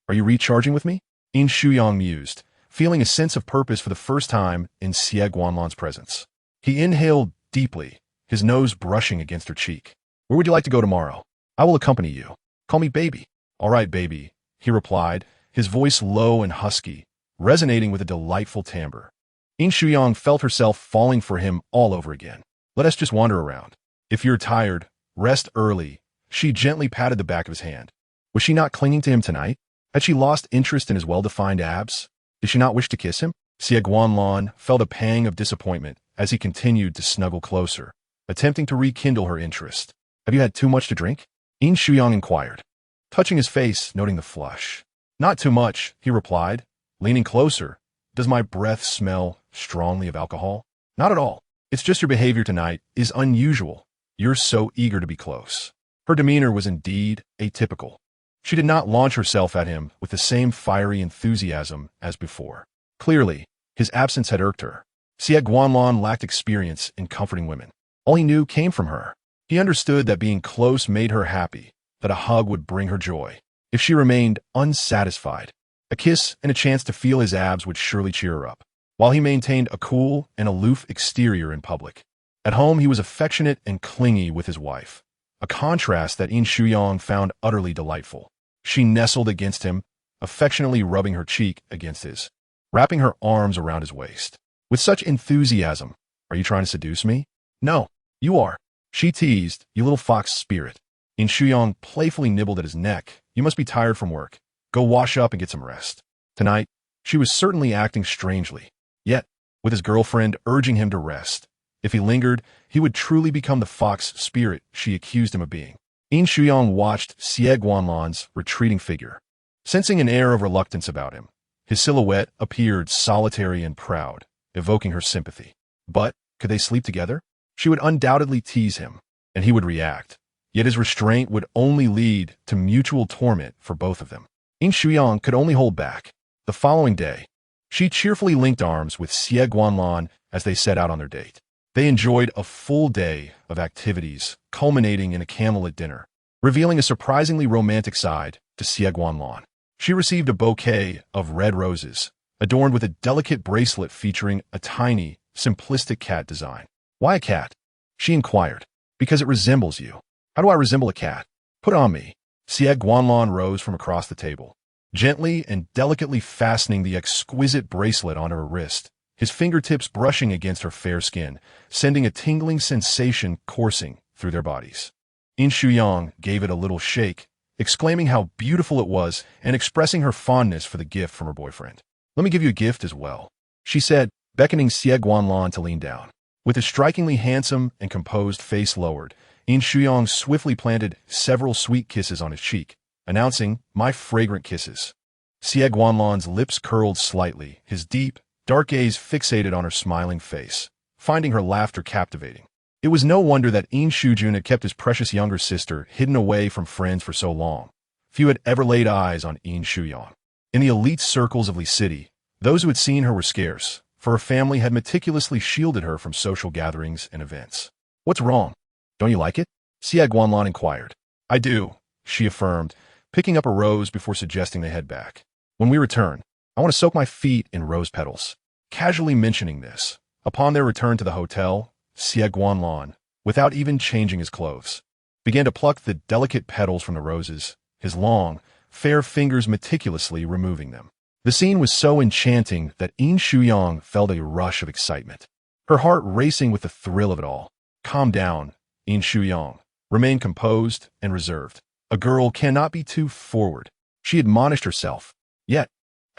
Are you recharging with me? Yin Shuyang mused, feeling a sense of purpose for the first time in Xie Guanlan's presence. He inhaled deeply, his nose brushing against her cheek. Where would you like to go tomorrow? I will accompany you. Call me baby. All right, baby, he replied, his voice low and husky, resonating with a delightful timbre. Yin Shuyang felt herself falling for him all over again. Let us just wander around. If you're tired, rest early. She gently patted the back of his hand. Was she not clinging to him tonight? Had she lost interest in his well-defined abs? Did she not wish to kiss him? Xie Guanlan felt a pang of disappointment as he continued to snuggle closer, attempting to rekindle her interest. Have you had too much to drink? Yin Shuyang inquired, touching his face, noting the flush. Not too much, he replied, leaning closer. Does my breath smell strongly of alcohol? Not at all. It's just your behavior tonight is unusual. You're so eager to be close. Her demeanor was indeed atypical. She did not launch herself at him with the same fiery enthusiasm as before. Clearly, his absence had irked her. Xie Guanlan lacked experience in comforting women. All he knew came from her. He understood that being close made her happy, that a hug would bring her joy. If she remained unsatisfied, a kiss and a chance to feel his abs would surely cheer her up. While he maintained a cool and aloof exterior in public, at home he was affectionate and clingy with his wife, a contrast that Yin Shuyang found utterly delightful. She nestled against him, affectionately rubbing her cheek against his, wrapping her arms around his waist. With such enthusiasm, are you trying to seduce me? No, you are. She teased, you little fox spirit. Yin Shuyang playfully nibbled at his neck. You must be tired from work. Go wash up and get some rest. Tonight, she was certainly acting strangely. Yet, with his girlfriend urging him to rest, if he lingered, he would truly become the fox spirit she accused him of being. Yin Shuyang watched Xie Guanlan's retreating figure. Sensing an air of reluctance about him, his silhouette appeared solitary and proud, evoking her sympathy. But, could they sleep together? She would undoubtedly tease him, and he would react. Yet his restraint would only lead to mutual torment for both of them. Yin Shuyang could only hold back. The following day, she cheerfully linked arms with Xie Guanlan as they set out on their date. They enjoyed a full day of activities, culminating in a candlelit dinner, revealing a surprisingly romantic side to Xie Guanlan. She received a bouquet of red roses, adorned with a delicate bracelet featuring a tiny, simplistic cat design. Why a cat? She inquired. Because it resembles you. How do I resemble a cat? Put on me. Xie Guanlan rose from across the table, gently and delicately fastening the exquisite bracelet onto her wrist, his fingertips brushing against her fair skin, sending a tingling sensation coursing through their bodies. Yin Shuyang gave it a little shake, exclaiming how beautiful it was and expressing her fondness for the gift from her boyfriend. Let me give you a gift as well, she said, beckoning Xie Guanlan to lean down. With his strikingly handsome and composed face lowered, Yin Shuyang swiftly planted several sweet kisses on his cheek, announcing, my fragrant kisses. Xie Guanlan's lips curled slightly, his deep, dark gaze fixated on her smiling face, finding her laughter captivating. It was no wonder that Yin Shujun had kept his precious younger sister hidden away from friends for so long. Few had ever laid eyes on Yin Shuyang. In the elite circles of Li City, those who had seen her were scarce, for her family had meticulously shielded her from social gatherings and events. What's wrong? Don't you like it? Xie Guanlan inquired. I do, she affirmed, picking up a rose before suggesting they head back. When we return, I want to soak my feet in rose petals. Casually mentioning this, upon their return to the hotel, Xie Guanlan, without even changing his clothes, began to pluck the delicate petals from the roses, his long, fair fingers meticulously removing them. The scene was so enchanting that Yin Shuyang felt a rush of excitement, her heart racing with the thrill of it all. Calm down, Yin Shuyang. Remain composed and reserved. A girl cannot be too forward, she admonished herself. Yet,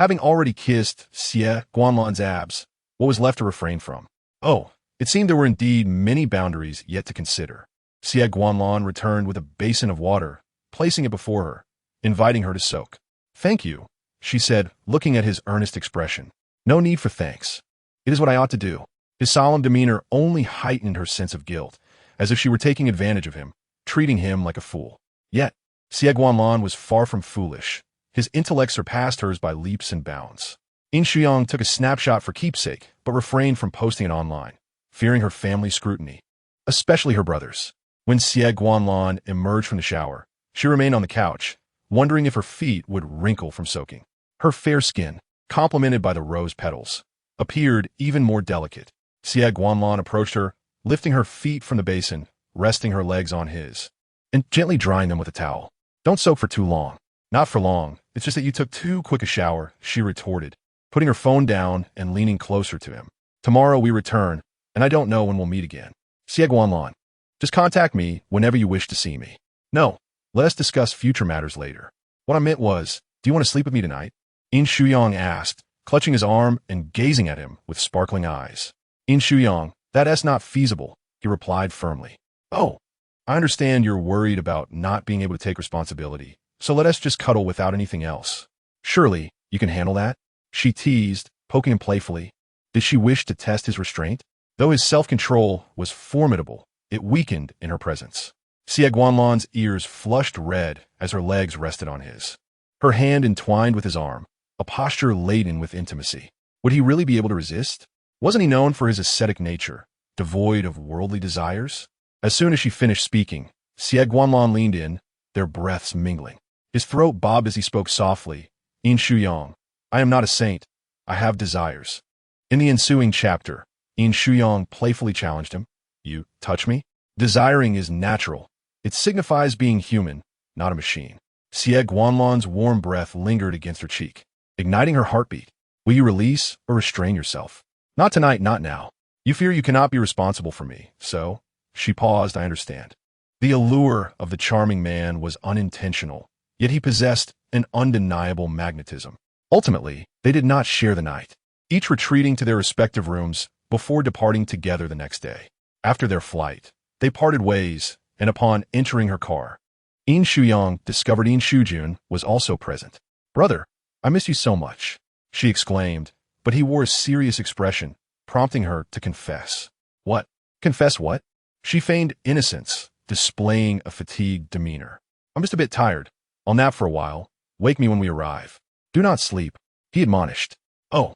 Having already kissed Xie Guanlan's abs, what was left to refrain from? Oh, it seemed there were indeed many boundaries yet to consider. Xie Guanlan returned with a basin of water, placing it before her, inviting her to soak. "Thank you," she said, looking at his earnest expression. "No need for thanks. It is what I ought to do." His solemn demeanor only heightened her sense of guilt, as if she were taking advantage of him, treating him like a fool. Yet, Xie Guanlan was far from foolish. His intellect surpassed hers by leaps and bounds. Yin Shuyang took a snapshot for keepsake, but refrained from posting it online, fearing her family's scrutiny, especially her brother's. When Xie Guanlan emerged from the shower, she remained on the couch, wondering if her feet would wrinkle from soaking. Her fair skin, complemented by the rose petals, appeared even more delicate. Xie Guanlan approached her, lifting her feet from the basin, resting her legs on his, and gently drying them with a towel. "Don't soak for too long." "Not for long. It's just that you took too quick a shower," she retorted, putting her phone down and leaning closer to him. "Tomorrow we return, and I don't know when we'll meet again. Xie Guanlan, just contact me whenever you wish to see me. No, let us discuss future matters later." "What I meant was, do you want to sleep with me tonight?" Yin Shuyang asked, clutching his arm and gazing at him with sparkling eyes. "Yin Shuyang, that's not feasible," he replied firmly. "Oh, I understand you're worried about not being able to take responsibility, so let us just cuddle without anything else. Surely, you can handle that?" she teased, poking him playfully. Did she wish to test his restraint? Though his self-control was formidable, it weakened in her presence. Xie Guanlan's ears flushed red as her legs rested on his. Her hand entwined with his arm, a posture laden with intimacy. Would he really be able to resist? Wasn't he known for his ascetic nature, devoid of worldly desires? As soon as she finished speaking, Xie Guanlan leaned in, their breaths mingling. His throat bobbed as he spoke softly. "Yin Shuyang, I am not a saint. I have desires." In the ensuing chapter, Yin Shuyang playfully challenged him. "You touch me?" Desiring is natural. It signifies being human, not a machine. Xie Guanlan's warm breath lingered against her cheek, igniting her heartbeat. "Will you release or restrain yourself?" "Not tonight, not now. You fear you cannot be responsible for me, so—" She paused, "I understand." The allure of the charming man was unintentional, yet he possessed an undeniable magnetism. Ultimately, they did not share the night, each retreating to their respective rooms before departing together the next day. After their flight, they parted ways, and upon entering her car, Yin Shuyang discovered Yin Shujun was also present. "Brother, I miss you so much," she exclaimed, but he wore a serious expression, prompting her to confess. "What? Confess what?" She feigned innocence, displaying a fatigued demeanor. "I'm just a bit tired. I'll nap for a while. Wake me when we arrive." "Do not sleep," he admonished. "Oh,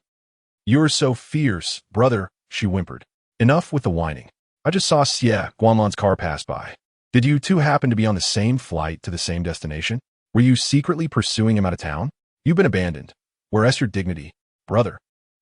you're so fierce, brother," she whimpered. "Enough with the whining. I just saw Xie Guanlan's car pass by. Did you two happen to be on the same flight to the same destination? Were you secretly pursuing him out of town? You've been abandoned. Whereas your dignity, brother."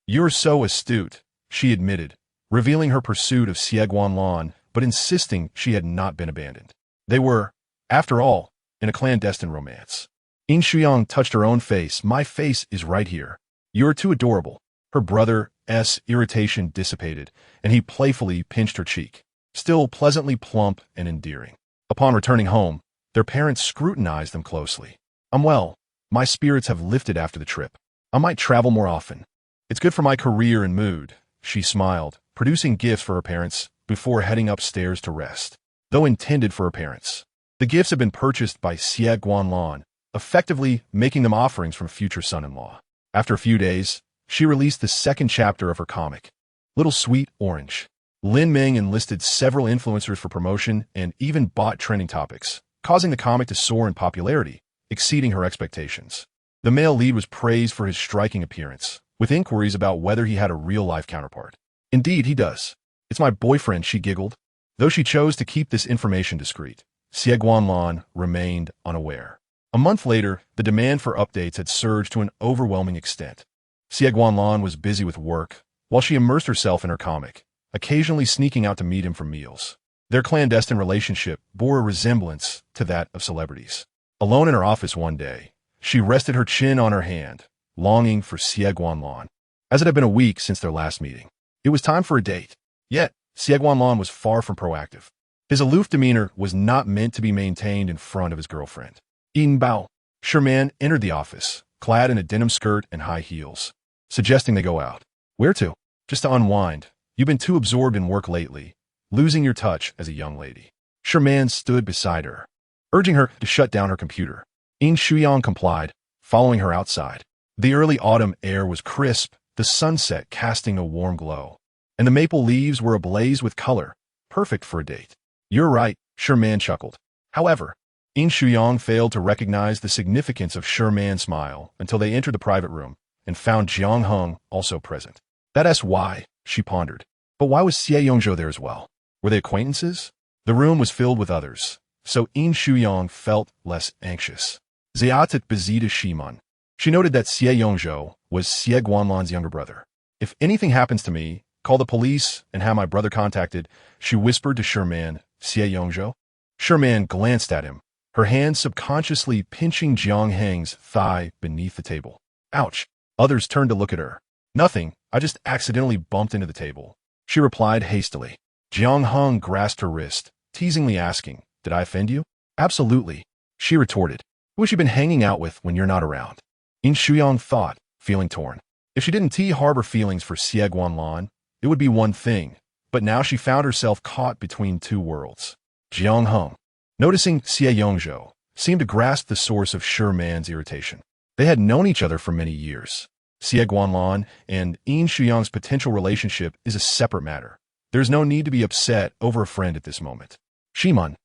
"You're so astute," she admitted, revealing her pursuit of Xie Guanlan, but insisting she had not been abandoned. They were, after all, in a clandestine romance. Yin Shuyang touched her own face. "My face is right here. You're too adorable." Her brother's irritation dissipated, and he playfully pinched her cheek, still pleasantly plump and endearing. Upon returning home, their parents scrutinized them closely. "I'm well. My spirits have lifted after the trip. I might travel more often. It's good for my career and mood," she smiled, producing gifts for her parents before heading upstairs to rest. Though intended for her parents, the gifts had been purchased by Xie Guanlan, effectively making them offerings from future son-in-law. After a few days, she released the second chapter of her comic, Little Sweet Orange. Lin Meng enlisted several influencers for promotion and even bought trending topics, causing the comic to soar in popularity, exceeding her expectations. The male lead was praised for his striking appearance, with inquiries about whether he had a real-life counterpart. "Indeed, he does. It's my boyfriend," she giggled. Though she chose to keep this information discreet, Xie Guanlan remained unaware. A month later, the demand for updates had surged to an overwhelming extent. Xie Guanlan was busy with work, while she immersed herself in her comic, occasionally sneaking out to meet him for meals. Their clandestine relationship bore a resemblance to that of celebrities. Alone in her office one day, she rested her chin on her hand, longing for Xie Guanlan. As it had been a week since their last meeting, it was time for a date. Yet, Xie Guanlan was far from proactive. His aloof demeanor was not meant to be maintained in front of his girlfriend. Yin Bao, Sherman entered the office, clad in a denim skirt and high heels, suggesting they go out. Where to? Just to unwind. You've been too absorbed in work lately, losing your touch as a young lady. Sherman stood beside her, urging her to shut down her computer. Yin Shuyang complied, following her outside. The early autumn air was crisp, the sunset casting a warm glow, and the maple leaves were ablaze with color, perfect for a date. You're right, Sherman chuckled. However, Yin Shuyang failed to recognize the significance of Sherman's smile until they entered the private room and found Jiang Heng also present. That's why, she pondered. But why was Xie Yongzhou there as well? Were they acquaintances? The room was filled with others, so Yin Shuyang felt less anxious. Ziatat Bezita Shiman. She noted that Xie Yongzhou was Xie Guanlan's younger brother. If anything happens to me, call the police and have my brother contacted, she whispered to Sherman, Xie Yongzhou. Sherman glanced at him, her hand subconsciously pinching Jiang Heng's thigh beneath the table. Ouch. Others turned to look at her. Nothing, I just accidentally bumped into the table, she replied hastily. Jiang Heng grasped her wrist, teasingly asking, Did I offend you? Absolutely, she retorted. Who has she been hanging out with when you're not around? Yin Shuyang thought, feeling torn. If she didn't harbor feelings for Xie Guanlan, it would be one thing, but now she found herself caught between two worlds. Jiang Heng, noticing Xie Yongzhou, seemed to grasp the source of Sherman's irritation. They had known each other for many years. Xie Guanlan and Yin Shuyang's potential relationship is a separate matter. There's no need to be upset over a friend at this moment. Shiman,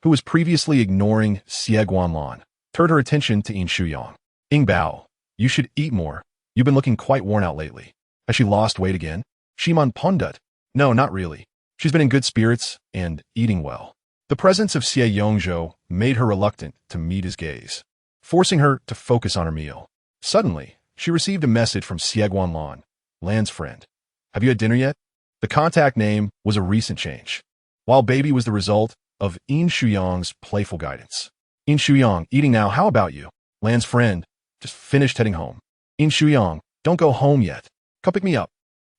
who was previously ignoring Xie Guanlan, turned her attention to Yin Shuyang. Ying Bao, you should eat more. You've been looking quite worn out lately. Has she lost weight again? Shiman pondered. No, not really. She's been in good spirits and eating well. The presence of Xie Yongzhou made her reluctant to meet his gaze, forcing her to focus on her meal. Suddenly, she received a message from Xie Guanlan, Lan's friend. Have you had dinner yet? The contact name was a recent change, while baby was the result of Yin Shuyang's playful guidance. Yin Shuyang, eating now, how about you? Lan's friend, just finished heading home. Yin Shuyang, don't go home yet. Come pick me up.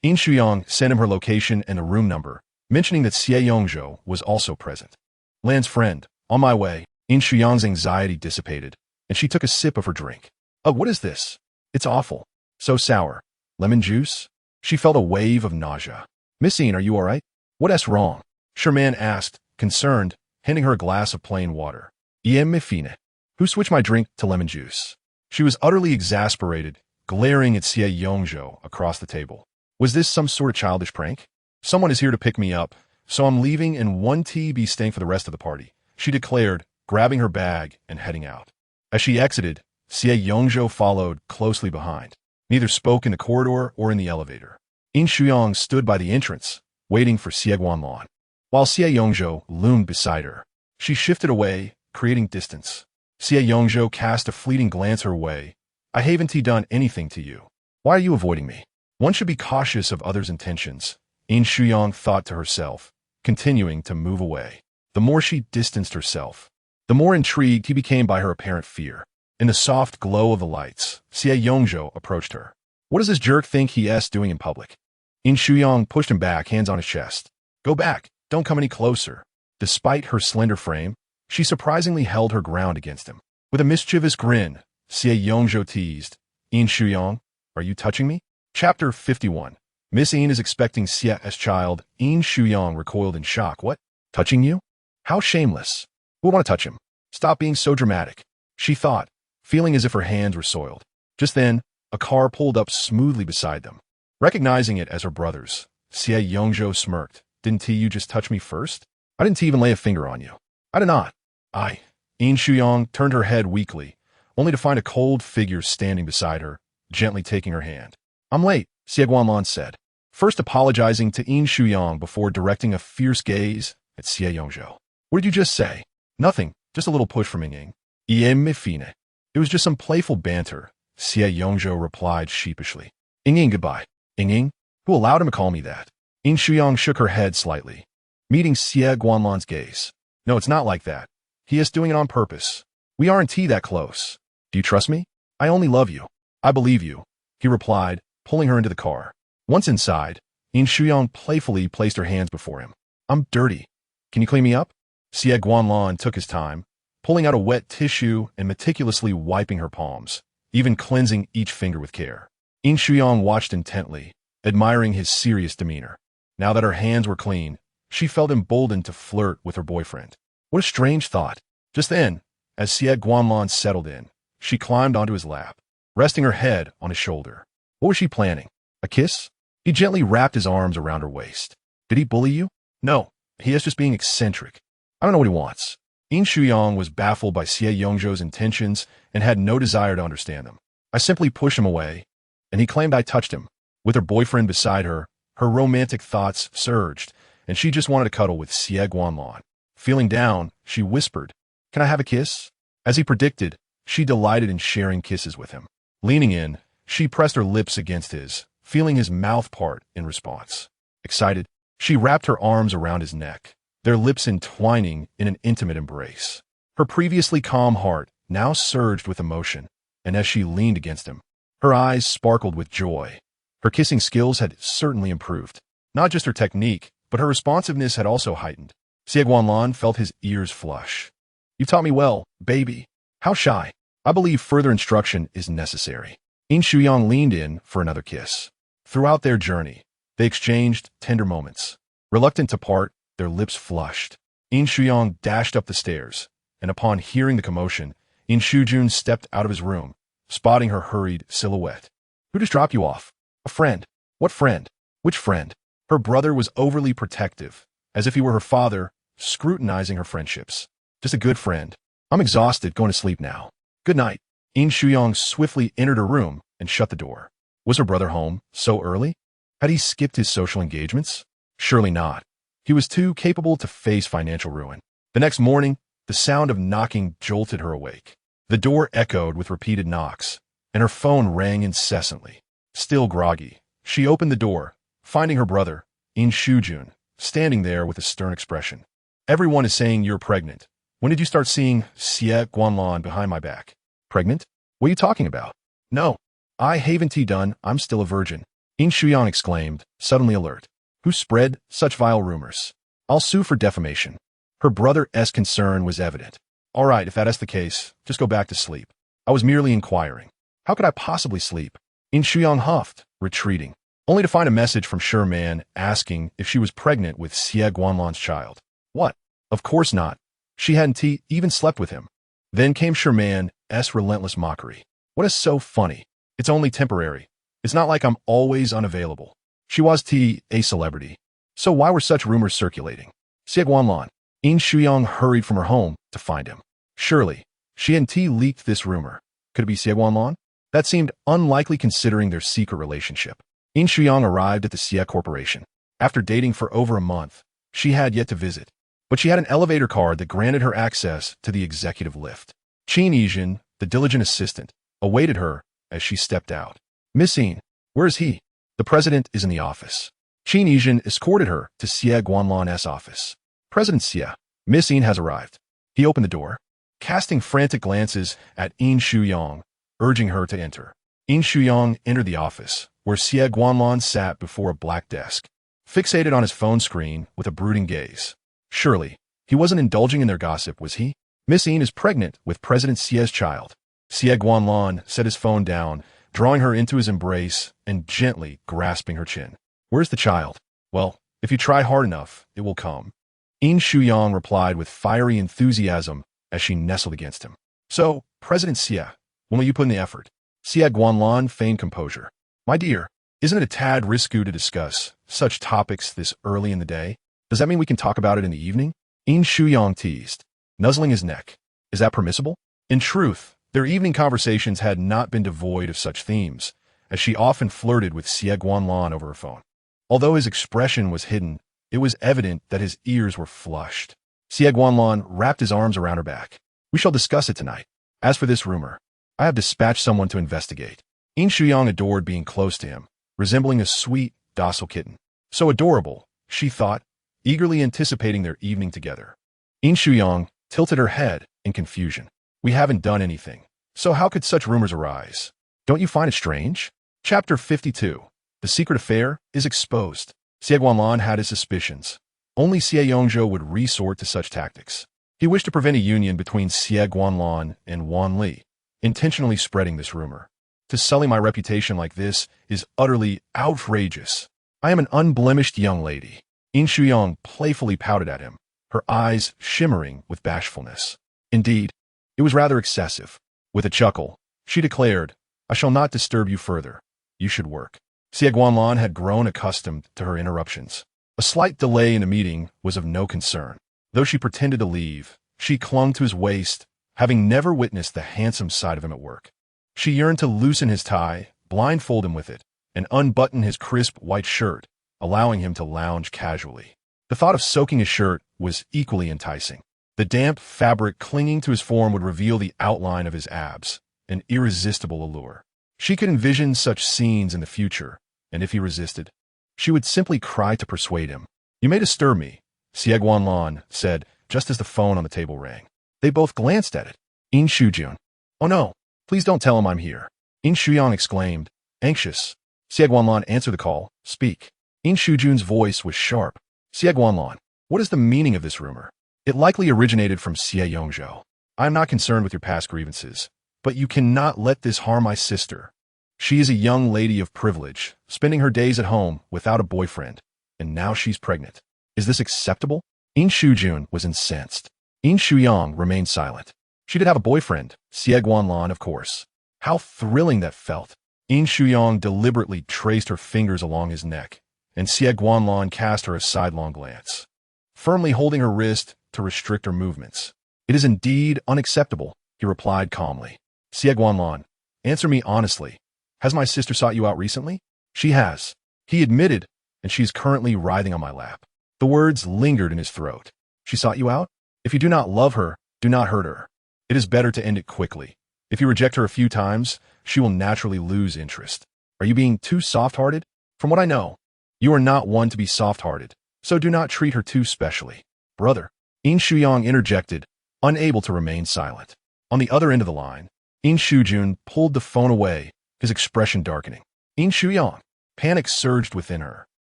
Yin Shuyang sent him her location and a room number, mentioning that Xie Yongzhou was also present. Lan's friend, on my way. Yin Shuyang's anxiety dissipated, and she took a sip of her drink. Oh, what is this? It's awful. So sour. Lemon juice? She felt a wave of nausea. Miss Yin, are you all right? What's wrong? Sherman asked, concerned, handing her a glass of plain water. Iem fine. Who switched my drink to lemon juice? She was utterly exasperated, glaring at Xie Yongzhou across the table. Was this some sort of childish prank? Someone is here to pick me up, so I'm leaving and one tea be staying for the rest of the party, she declared, grabbing her bag and heading out. As she exited, Xie Yongzhou followed closely behind. Neither spoke in the corridor or in the elevator. Yin Shuyang stood by the entrance, waiting for Xie Guanlan. While Xie Yongzhou loomed beside her, she shifted away, creating distance. Xie Yongzhou cast a fleeting glance her way. I haven't done anything to you. Why are you avoiding me? One should be cautious of others' intentions, Yin Shuyang thought to herself, continuing to move away. The more she distanced herself, the more intrigued he became by her apparent fear. In the soft glow of the lights, Xie Yongzhou approached her. What does this jerk think he's doing in public? Yin Shuyang pushed him back, hands on his chest. Go back, don't come any closer. Despite her slender frame, she surprisingly held her ground against him. With a mischievous grin, Xie Yongzhou teased, Yin Shuyang, are you touching me? Chapter 51. Miss Yin is expecting Xie's child. Yin Shuyang recoiled in shock. What? Touching you? How shameless. Who would want to touch him? Stop being so dramatic, she thought, feeling as if her hands were soiled. Just then, a car pulled up smoothly beside them. Recognizing it as her brother's, Xie Yongzhou smirked. Didn't you just touch me first? I didn't even lay a finger on you. I did not. Yin Shuyang turned her head weakly, only to find a cold figure standing beside her, gently taking her hand. I'm late, Xie Guanlan said, first apologizing to Yin Shuyang before directing a fierce gaze at Xie Yongzhou. What did you just say? Nothing, just a little push from Ying. Iem fine. It was just some playful banter, Xie Yongzhou replied sheepishly. Ying, goodbye. Ying, who allowed him to call me that? Yin Shuyang shook her head slightly, meeting Xie Guanlan's gaze. No, it's not like that. He is doing it on purpose. We aren't that close. Do you trust me? I only love you. I believe you, he replied, pulling her into the car. Once inside, Yin Shuyang playfully placed her hands before him. I'm dirty. Can you clean me up? Xie Guanlan took his time, pulling out a wet tissue and meticulously wiping her palms. even cleansing each finger with care. Yin Shuyang watched intently, admiring his serious demeanor. Now that her hands were clean, she felt emboldened to flirt with her boyfriend. What a strange thought. Just then, as Xie Guanlan settled in, she climbed onto his lap, resting her head on his shoulder. What was she planning? A kiss? He gently wrapped his arms around her waist. Did he bully you? No, he is just being eccentric. I don't know what he wants. Yin Shuyang was baffled by Xie Yongzhou's intentions and had no desire to understand them. I simply pushed him away, and he claimed I touched him. With her boyfriend beside her, her romantic thoughts surged, and she just wanted to cuddle with Xie Guanlan. Feeling down, she whispered, "Can I have a kiss?" As he predicted, she delighted in sharing kisses with him. Leaning in, she pressed her lips against his, feeling his mouth part in response. Excited, she wrapped her arms around his neck, their lips entwining in an intimate embrace. Her previously calm heart now surged with emotion, and as she leaned against him, her eyes sparkled with joy. Her kissing skills had certainly improved. Not just her technique, but her responsiveness had also heightened. Xie Guanlan felt his ears flush. "You taught me well, baby. How shy. I believe further instruction is necessary." Yin Shuyang leaned in for another kiss. Throughout their journey, they exchanged tender moments. Reluctant to part, their lips flushed. Yin Shuyang dashed up the stairs, and upon hearing the commotion, Yin Shujun stepped out of his room, spotting her hurried silhouette. "Who just dropped you off?" "A friend." "What friend? Which friend?" Her brother was overly protective, as if he were her father, scrutinizing her friendships. "Just a good friend. I'm exhausted, going to sleep now. Good night." Yin Shuyang swiftly entered her room and shut the door. Was her brother home so early? Had he skipped his social engagements? Surely not. He was too capable to face financial ruin. The next morning, the sound of knocking jolted her awake. The door echoed with repeated knocks, and her phone rang incessantly. Still groggy, she opened the door, finding her brother, Yin Shujun, standing there with a stern expression. "Everyone is saying you're pregnant. When did you start seeing Xie Guanlan behind my back?" "Pregnant? What are you talking about?" "No, I haven't done. I'm still a virgin," Yin Shuyang exclaimed, suddenly alert. "Who spread such vile rumors? I'll sue for defamation." Her brother's concern was evident. "All right, if that is the case, just go back to sleep. I was merely inquiring." "How could I possibly sleep?" Yin Shuyang huffed, retreating, only to find a message from Sherman asking if she was pregnant with Xie Guanlan's child. What? Of course not. She hadn't even slept with him. Then came Sherman's relentless mockery. "What is so funny? It's only temporary. It's not like I'm always unavailable." She was a celebrity. So why were such rumors circulating? Xie Guanlan. Yin Shuyang hurried from her home to find him. Surely, she and leaked this rumor. Could it be Xie Guanlan? That seemed unlikely considering their secret relationship. Yin Shuyang arrived at the Xie Corporation. After dating for over a month, she had yet to visit. But she had an elevator card that granted her access to the executive lift. Qin Yizhen, the diligent assistant, awaited her as she stepped out. "Miss Yin, where is he?" "The president is in the office." Qin Yizhen escorted her to Xie Guanlan's office. "President Xie, Miss Yin has arrived." He opened the door, casting frantic glances at Yin Shuyang, urging her to enter. Yin Shuyang entered the office, where Xie Guanlan sat before a black desk, fixated on his phone screen with a brooding gaze. Surely, he wasn't indulging in their gossip, was he? Miss Yin is pregnant with President Xie's child. Xie Guanlan set his phone down, drawing her into his embrace and gently grasping her chin. "Where's the child?" "Well, if you try hard enough, it will come." Yin Shuyang replied with fiery enthusiasm as she nestled against him. "So, President Xie, when will you put in the effort?" Xie Guanlan feigned composure. "My dear, isn't it a tad risky to discuss such topics this early in the day? Does that mean we can talk about it in the evening?" Yin Shuyang teased, nuzzling his neck. "Is that permissible?" In truth, their evening conversations had not been devoid of such themes, as she often flirted with Xie Guanlan over her phone. Although his expression was hidden, it was evident that his ears were flushed. Xie Guanlan wrapped his arms around her back. "We shall discuss it tonight. As for this rumor, I have dispatched someone to investigate." Yin Shuyang adored being close to him, resembling a sweet, docile kitten. So adorable, she thought, eagerly anticipating their evening together. Yin Shuyang tilted her head in confusion. "We haven't done anything. So how could such rumors arise? Don't you find it strange?" Chapter 52. The secret affair is exposed. Xie Guanlan had his suspicions. Only Xie Yongzhou would resort to such tactics. He wished to prevent a union between Xie Guanlan and Wan Li, intentionally spreading this rumor. To sully my reputation like this is utterly outrageous. I am an unblemished young lady. Yin Shuyang playfully pouted at him, her eyes shimmering with bashfulness. Indeed, it was rather excessive. With a chuckle, she declared, I shall not disturb you further. You should work. Xie Guanlan had grown accustomed to her interruptions. A slight delay in the meeting was of no concern. Though she pretended to leave, she clung to his waist, having never witnessed the handsome side of him at work. She yearned to loosen his tie, blindfold him with it, and unbutton his crisp white shirt, allowing him to lounge casually. The thought of soaking his shirt was equally enticing. The damp fabric clinging to his form would reveal the outline of his abs, an irresistible allure. She could envision such scenes in the future, and if he resisted, she would simply cry to persuade him. You may disturb me, Xie Guanlan said, just as the phone on the table rang. They both glanced at it. Yin Shuyang. Oh no, please don't tell him I'm here. Yin Shuyang exclaimed, anxious. Xie Guanlan answered the call. Speak. Yin Shuyang's voice was sharp. Xie Guanlan, what is the meaning of this rumor? It likely originated from Xie Yongzhou. I am not concerned with your past grievances, but you cannot let this harm my sister. She is a young lady of privilege, spending her days at home without a boyfriend, and now she's pregnant. Is this acceptable? Yin Shuyang was incensed. Yin Shuyang remained silent. She did have a boyfriend, Xie Guanlan, of course. How thrilling that felt. Yin Shuyang deliberately traced her fingers along his neck, and Xie Guanlan cast her a sidelong glance, firmly holding her wrist to restrict her movements. It is indeed unacceptable, he replied calmly. Xie Guanlan, answer me honestly. Has my sister sought you out recently? She has, he admitted, and she is currently writhing on my lap. The words lingered in his throat. She sought you out? If you do not love her, do not hurt her. It is better to end it quickly. If you reject her a few times, she will naturally lose interest. Are you being too soft-hearted? From what I know, you are not one to be soft-hearted, so do not treat her too specially. Brother, Yin Shuyang interjected, unable to remain silent. On the other end of the line, Yin Shuyang pulled the phone away, his expression darkening. Yin Shuyang. Panic surged within her.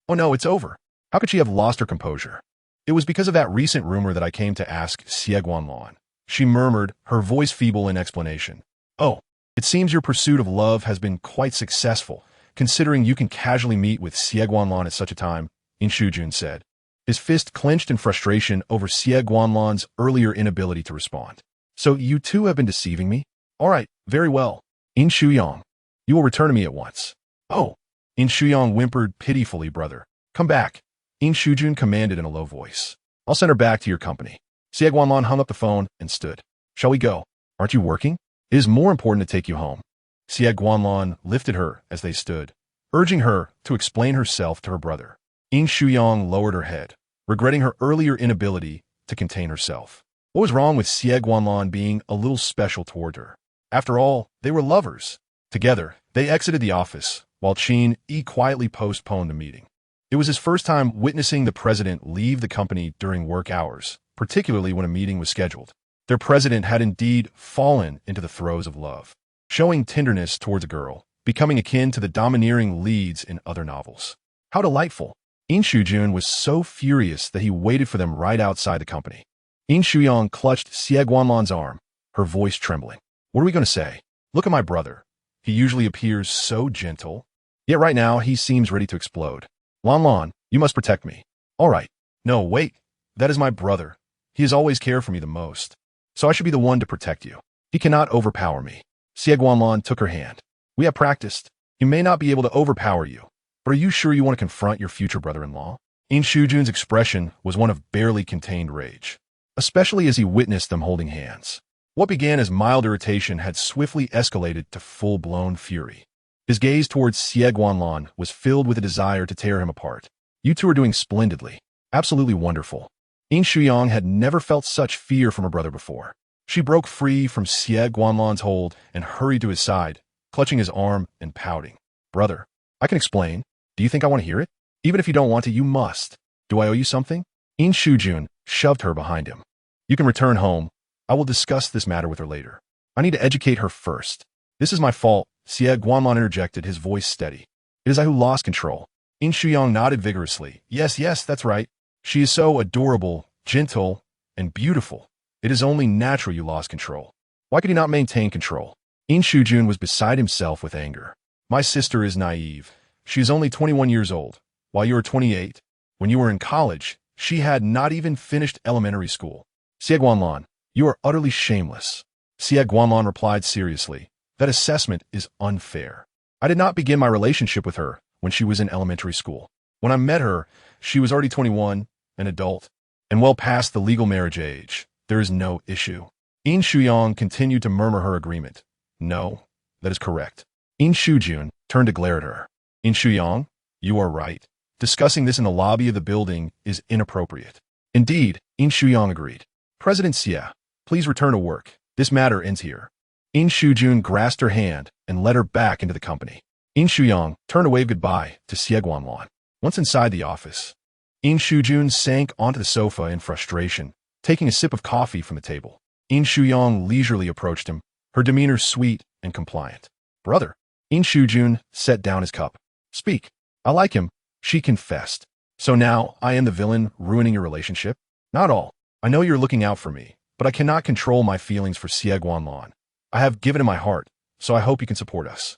Oh no, it's over. How could she have lost her composure? It was because of that recent rumor that I came to ask Xie Guanlan. She murmured, her voice feeble in explanation. Oh, it seems your pursuit of love has been quite successful, considering you can casually meet with Xie Guanlan at such a time, Yin Shuyang said. His fist clenched in frustration over Xie Guanlan's earlier inability to respond. So you two have been deceiving me? All right, very well. Yin Shuyang, you will return to me at once. Oh, Yin Shuyang whimpered pitifully, brother. Come back. Yin Shuyang commanded in a low voice. I'll send her back to your company. Xie Guanlan hung up the phone and stood. Shall we go? Aren't you working? It is more important to take you home. Xie Guanlan lifted her as they stood, urging her to explain herself to her brother. Yin Shuyang lowered her head, regretting her earlier inability to contain herself. What was wrong with Xie Guanlan being a little special toward her? After all, they were lovers. Together, they exited the office, while Qin Yi quietly postponed the meeting. It was his first time witnessing the president leave the company during work hours, particularly when a meeting was scheduled. Their president had indeed fallen into the throes of love, showing tenderness towards a girl, becoming akin to the domineering leads in other novels. How delightful! Yin Shuyang was so furious that he waited for them right outside the company. Yin Shuyang clutched Xie Guanlan's arm, her voice trembling. What are we going to say? Look at my brother. He usually appears so gentle, yet right now he seems ready to explode. Lan, you must protect me. All right. No, wait. That is my brother. He has always cared for me the most. So I should be the one to protect you. He cannot overpower me. Xie Guanlan took her hand. We have practiced. He may not be able to overpower you, but are you sure you want to confront your future brother-in-law? Yin Shuyang's expression was one of barely contained rage, especially as he witnessed them holding hands. What began as mild irritation had swiftly escalated to full-blown fury. His gaze towards Xie Guanlan was filled with a desire to tear him apart. You two are doing splendidly. Absolutely wonderful. Yin Shuyang had never felt such fear from her brother before. She broke free from Xie Guanlan's hold and hurried to his side, clutching his arm and pouting. Brother, I can explain. Do you think I want to hear it? Even if you don't want to, you must. Do I owe you something? Yin Shuyang shoved her behind him. You can return home. I will discuss this matter with her later. I need to educate her first. This is my fault, Xie Guanlan interjected, his voice steady. It is I who lost control. Yin Shuyang nodded vigorously. Yes, that's right. She is so adorable, gentle, and beautiful. It is only natural you lost control. Why could you not maintain control? Yin Shuyang was beside himself with anger. My sister is naive. She is only 21 years old, while you are 28. When you were in college, she had not even finished elementary school. Xie Guanlan, you are utterly shameless. Xie Guanlan replied seriously. That assessment is unfair. I did not begin my relationship with her when she was in elementary school. When I met her, she was already 21, an adult, and well past the legal marriage age. There is no issue. Yin Shuyang continued to murmur her agreement. No, that is correct. Yin Shuyang turned to glare at her. Yin Shuyang, you are right. Discussing this in the lobby of the building is inappropriate. Indeed, Yin Shuyang agreed. President Xie, please return to work. This matter ends here. Yin Shuyang grasped her hand and led her back into the company. Yin Shuyang turned to wave goodbye to Xie Guanlan. Once inside the office, Yin Shuyang sank onto the sofa in frustration, taking a sip of coffee from the table. Yin Shuyang leisurely approached him, her demeanor sweet and compliant. Brother. Yin Shuyang set down his cup. Speak. I like him, she confessed. So now I am the villain ruining your relationship? Not all. I know you're looking out for me, but I cannot control my feelings for Xie Guanlan. I have given him my heart, so I hope you can support us.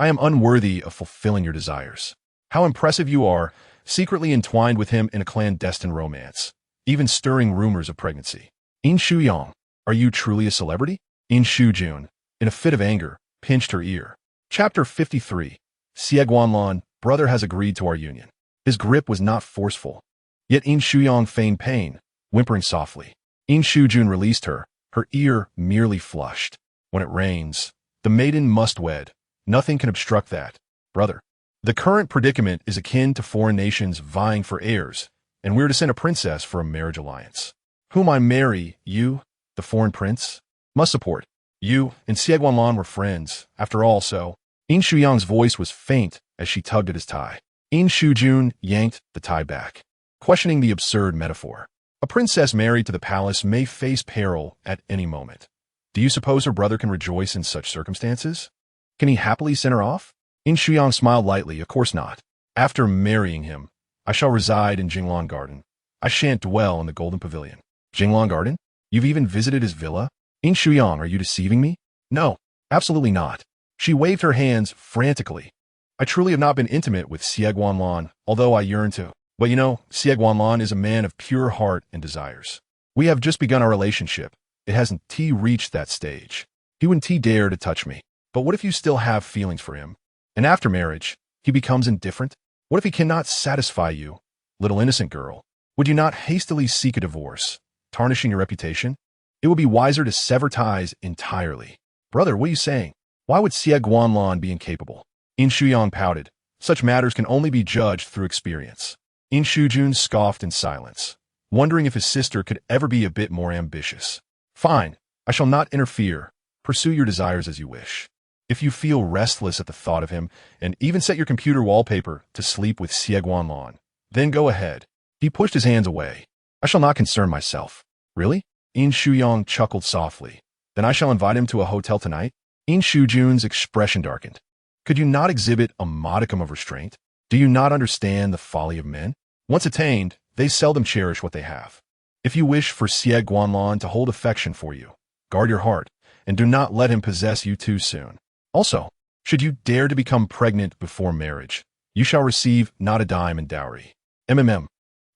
I am unworthy of fulfilling your desires. How impressive you are, secretly entwined with him in a clandestine romance, even stirring rumors of pregnancy. Yin Shuyang, are you truly a celebrity? Yin Shuyang, in a fit of anger, pinched her ear. Chapter 53. Xie Guanlan, brother has agreed to our union. His grip was not forceful. Yet Yin Shuyang feigned pain, whimpering softly. Yin Shuyang released her, her ear merely flushed. When it rains, the maiden must wed. Nothing can obstruct that. Brother. The current predicament is akin to foreign nations vying for heirs, and we're to send a princess for a marriage alliance. Whom I marry, you, the foreign prince, must support. You and Xie Guanlan were friends, after all, so. Yin Shuyang's voice was faint as she tugged at his tie. Yin Shuyang yanked the tie back, questioning the absurd metaphor. A princess married to the palace may face peril at any moment. Do you suppose her brother can rejoice in such circumstances? Can he happily send her off? Yin Shuyang smiled lightly. Of course not. After marrying him, I shall reside in Jinglan Garden. I shan't dwell in the Golden Pavilion. Jinglan Garden? You've even visited his villa? Yin Shuyang, are you deceiving me? No, absolutely not. She waved her hands frantically. I truly have not been intimate with Xie Guanlan, although I yearn to. But you know, Xie Guanlan is a man of pure heart and desires. We have just begun our relationship. It hasn't reached that stage. He wouldn't dare to touch me. But what if you still have feelings for him? And after marriage, he becomes indifferent? What if he cannot satisfy you? Little innocent girl, would you not hastily seek a divorce, tarnishing your reputation? It would be wiser to sever ties entirely. Brother, what are you saying? Why would Xie Guanlan be incapable? Yin Shuyang pouted. Such matters can only be judged through experience. Yin Shuyang scoffed in silence, wondering if his sister could ever be a bit more ambitious. Fine, I shall not interfere. Pursue your desires as you wish. If you feel restless at the thought of him, and even set your computer wallpaper to sleep with Xie Guanlan, then go ahead. He pushed his hands away. I shall not concern myself. Really? Yin Shuyang chuckled softly. Then I shall invite him to a hotel tonight? Yin Shuyang's expression darkened. Could you not exhibit a modicum of restraint? Do you not understand the folly of men? Once attained, they seldom cherish what they have. If you wish for Xie Guanlan to hold affection for you, guard your heart, and do not let him possess you too soon. Also, should you dare to become pregnant before marriage, you shall receive not a dime in dowry.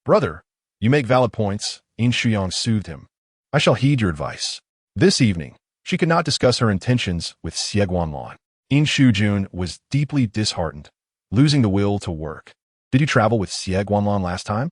Brother, you make valid points, Yin Shuyang soothed him. I shall heed your advice. This evening, she could not discuss her intentions with Xie Guanlan. Yin Shuyang was deeply disheartened, losing the will to work. Did you travel with Xie Guanlan last time?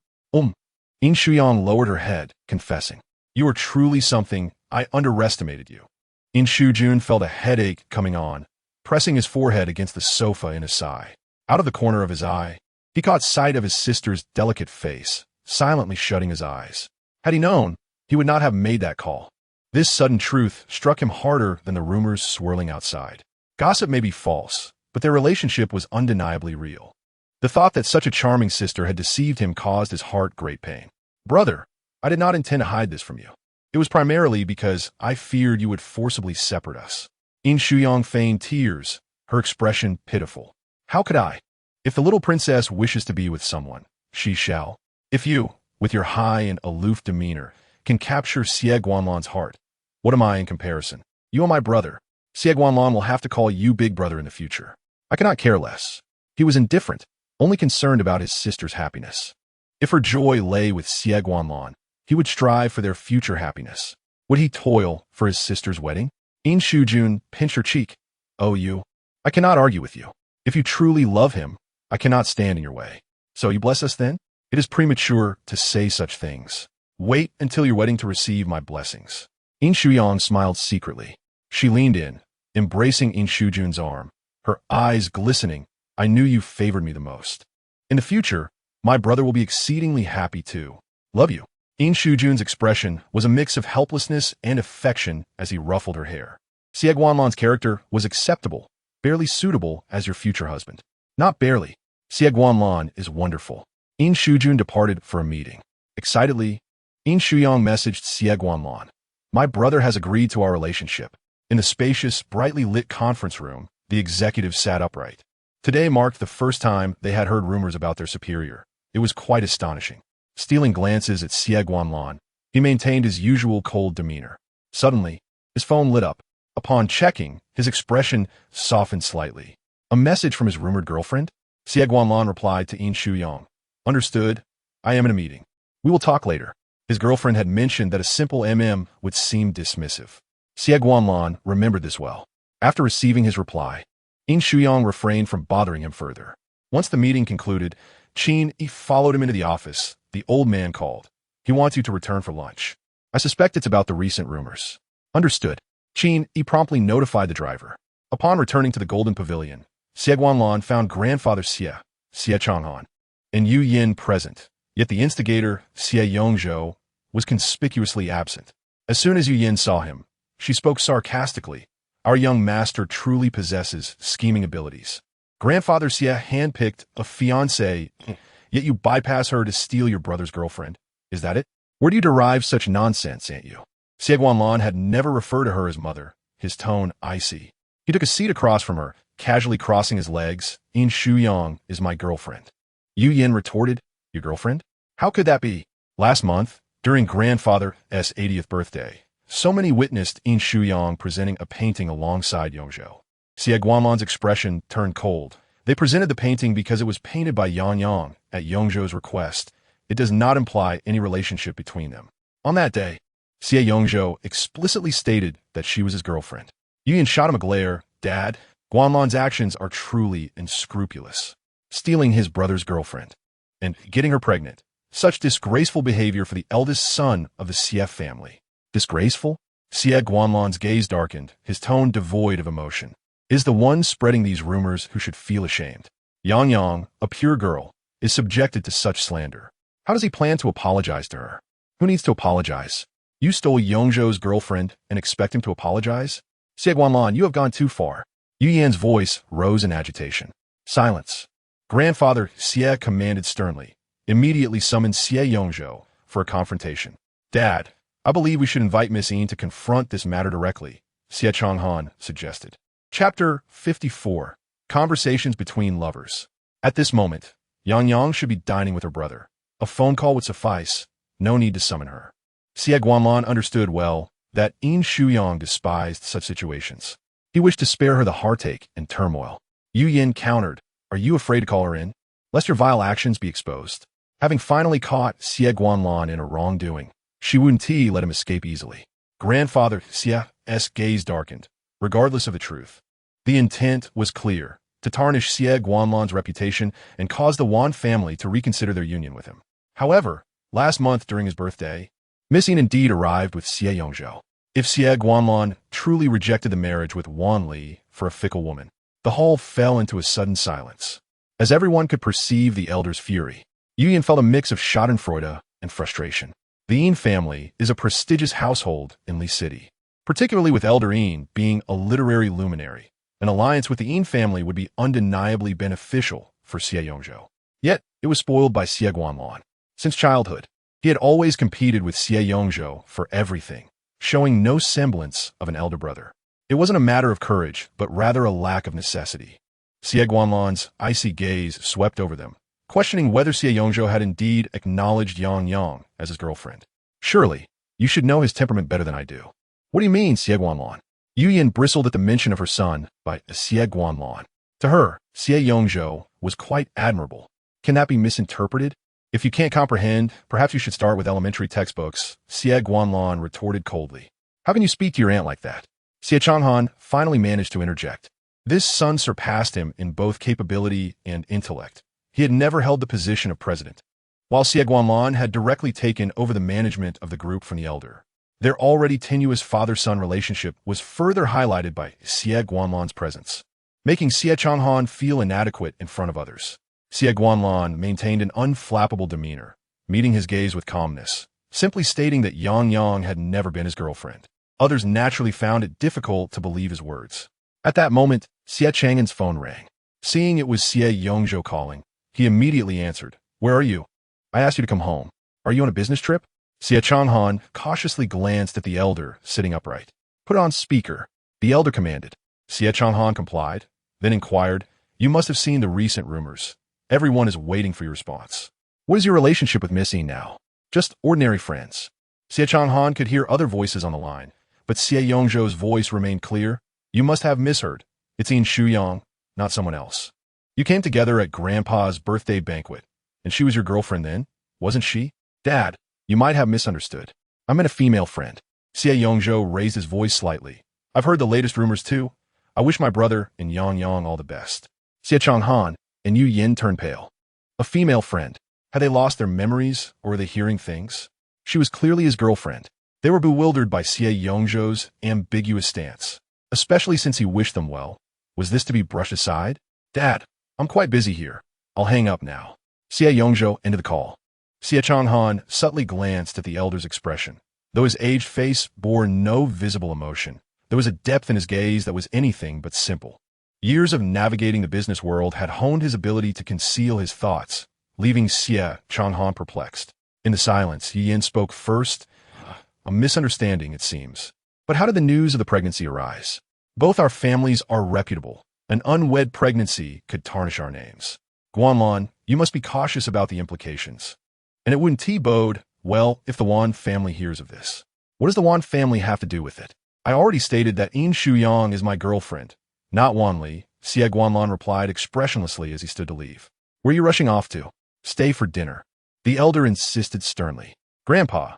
Yin Shuyang lowered her head, confessing. You are truly something. I underestimated you. Yin Shuyang felt a headache coming on, pressing his forehead against the sofa in a sigh. Out of the corner of his eye, he caught sight of his sister's delicate face, silently shutting his eyes. Had he known, he would not have made that call. This sudden truth struck him harder than the rumors swirling outside. Gossip may be false, but their relationship was undeniably real. The thought that such a charming sister had deceived him caused his heart great pain. Brother, I did not intend to hide this from you. It was primarily because I feared you would forcibly separate us. Yin Shuyang feigned tears, her expression pitiful. How could I? If the little princess wishes to be with someone, she shall. If you, with your high and aloof demeanor, can capture Xie Guanlan's heart, what am I in comparison? You are my brother. Xie Guanlan will have to call you big brother in the future. I cannot care less. He was indifferent, only concerned about his sister's happiness. If her joy lay with Xie Guanlan, he would strive for their future happiness. Would he toil for his sister's wedding? Yin Shuyang pinched her cheek. Oh, you. I cannot argue with you. If you truly love him, I cannot stand in your way. So you bless us then? It is premature to say such things. Wait until your wedding to receive my blessings. Yin Shuyang smiled secretly. She leaned in, embracing Yin Shuyang's arm, her eyes glistening. I knew you favored me the most. In the future, my brother will be exceedingly happy too. Love you. Yin Shuyang's expression was a mix of helplessness and affection as he ruffled her hair. Xie Guanlan's character was acceptable, barely suitable as your future husband. Not barely. Xie Guanlan is wonderful. Yin Shuyang departed for a meeting. Excitedly, Yin Shuyang messaged Xie Guanlan. My brother has agreed to our relationship. In the spacious, brightly lit conference room, the executives sat upright. Today marked the first time they had heard rumors about their superior. It was quite astonishing. Stealing glances at Xie Guanlan, he maintained his usual cold demeanor. Suddenly, his phone lit up. Upon checking, his expression softened slightly. A message from his rumored girlfriend? Xie Guanlan replied to Yin Shuyang. Understood. I am in a meeting. We will talk later. His girlfriend had mentioned that a simple would seem dismissive. Xie Guanlan remembered this well. After receiving his reply, Yin Shuyang refrained from bothering him further. Once the meeting concluded, Qin Yi followed him into the office. The old man called. He wants you to return for lunch. I suspect it's about the recent rumors. Understood. Qin Yi promptly notified the driver. Upon returning to the Golden Pavilion, Xie Guanlan found grandfather Xie Changhan, and Yu Yin present, yet the instigator, Xie Yongzhou, was conspicuously absent. As soon as Yu Yin saw him, she spoke sarcastically. Our young master truly possesses scheming abilities. Grandfather Xie handpicked a fiancée, yet you bypass her to steal your brother's girlfriend. Is that it? Where do you derive such nonsense, Aunt Yu? Xie Guanlan had never referred to her as mother, his tone icy. He took a seat across from her, casually crossing his legs. Yin Shuyang is my girlfriend. Yu Yin retorted, your girlfriend? How could that be? Last month, during grandfather's 80th birthday, so many witnessed Yin Shuyang presenting a painting alongside Yongzhou. Xie Guanlan's expression turned cold. They presented the painting because it was painted by Yang at Yongzhou's request. It does not imply any relationship between them. On that day, Xie Yongzhou explicitly stated that she was his girlfriend. Yu Yin shot him a glare. Dad, Guanlan's actions are truly unscrupulous. Stealing his brother's girlfriend and getting her pregnant. Such disgraceful behavior for the eldest son of the Xie family. Disgraceful? Xie Guanlan's gaze darkened, his tone devoid of emotion. Is the one spreading these rumors who should feel ashamed. Yang, a pure girl, is subjected to such slander. How does he plan to apologize to her? Who needs to apologize? You stole Yongzhou's girlfriend and expect him to apologize? Xie Guanlan, you have gone too far. Yu Yan's voice rose in agitation. Silence. Grandfather Xie commanded sternly. Immediately summoned Xie Yongzhou for a confrontation. Dad, I believe we should invite Miss Yin to confront this matter directly, Xie Changhan suggested. Chapter 54. Conversations between lovers. At this moment, Yang should be dining with her brother. A phone call would suffice. No need to summon her. Xie Guanlan understood well that Yin Shuyang despised such situations. He wished to spare her the heartache and turmoil. Yu Yin countered, are you afraid to call her in? Lest your vile actions be exposed. Having finally caught Xie Guanlan in her wrongdoing, Shi Wunti let him escape easily. Grandfather Xie's gaze darkened, regardless of the truth. The intent was clear, to tarnish Xie Guanlan's reputation and cause the Wan family to reconsider their union with him. However, last month during his birthday, Miss Yin indeed arrived with Xie Yongzhou. If Xie Guanlan truly rejected the marriage with Wan Li for a fickle woman, the hall fell into a sudden silence. As everyone could perceive the elder's fury, Yu Yin felt a mix of schadenfreude and frustration. The Yin family is a prestigious household in Li City, particularly with Elder Yin being a literary luminary. An alliance with the Yin family would be undeniably beneficial for Xie Yongzhou. Yet, it was spoiled by Xie Guanlan. Since childhood, he had always competed with Xie Yongzhou for everything, showing no semblance of an elder brother. It wasn't a matter of courage, but rather a lack of necessity. Xie Guanlan's icy gaze swept over them, questioning whether Xie Yongzhou had indeed acknowledged Yang as his girlfriend. Surely, you should know his temperament better than I do. What do you mean, Xie Guanlan? Yu Yin bristled at the mention of her son by Xie Guanlan. To her, Xie Yongzhou was quite admirable. Can that be misinterpreted? If you can't comprehend, perhaps you should start with elementary textbooks, Xie Guanlan retorted coldly. How can you speak to your aunt like that? Xie Changhan finally managed to interject. This son surpassed him in both capability and intellect. He had never held the position of president, while Xie Guanlan had directly taken over the management of the group from the elder. Their already tenuous father-son relationship was further highlighted by Xie Guanlan's presence, making Xie Changhan feel inadequate in front of others. Xie Guanlan maintained an unflappable demeanor, meeting his gaze with calmness, simply stating that Yang had never been his girlfriend. Others naturally found it difficult to believe his words. At that moment, Xie Chang'an's phone rang. Seeing it was Xie Yongzhou calling, he immediately answered, "Where are you? I asked you to come home. Are you on a business trip?" Xie Changhan cautiously glanced at the elder sitting upright. "Put on speaker," the elder commanded. Xie Changhan complied, then inquired, "You must have seen the recent rumors. Everyone is waiting for your response. What is your relationship with Miss Yi now?" "Just ordinary friends." Xie Changhan could hear other voices on the line, but Xie Yongzhou's voice remained clear. "You must have misheard. It's Yin Shuyang, not someone else. You came together at Grandpa's birthday banquet, and she was your girlfriend then, wasn't she?" "Dad, you might have misunderstood. I meant a female friend." Xie Yongzhou raised his voice slightly. "I've heard the latest rumors too. I wish my brother and Yang all the best." Xie Changhan and Yu Yin turned pale. A female friend. Had they lost their memories, or were they hearing things? She was clearly his girlfriend. They were bewildered by Xie Yongzhou's ambiguous stance, especially since he wished them well. Was this to be brushed aside? "Dad, I'm quite busy here. I'll hang up now." Xie Yongzhou ended the call. Xie Changhan subtly glanced at the elder's expression. Though his aged face bore no visible emotion, there was a depth in his gaze that was anything but simple. Years of navigating the business world had honed his ability to conceal his thoughts, leaving Xie Changhan perplexed. In the silence, Yin spoke first. "A misunderstanding, it seems. But how did the news of the pregnancy arise? Both our families are reputable. An unwed pregnancy could tarnish our names. Guanlan, you must be cautious about the implications. And it wouldn't bode well if the Wan family hears of this." "What does the Wan family have to do with it?" "I already stated that Yin Shuyang is my girlfriend, not Wan Li," Xie Guanlan replied expressionlessly as he stood to leave. "Where are you rushing off to?" "Stay for dinner," the elder insisted sternly. "Grandpa,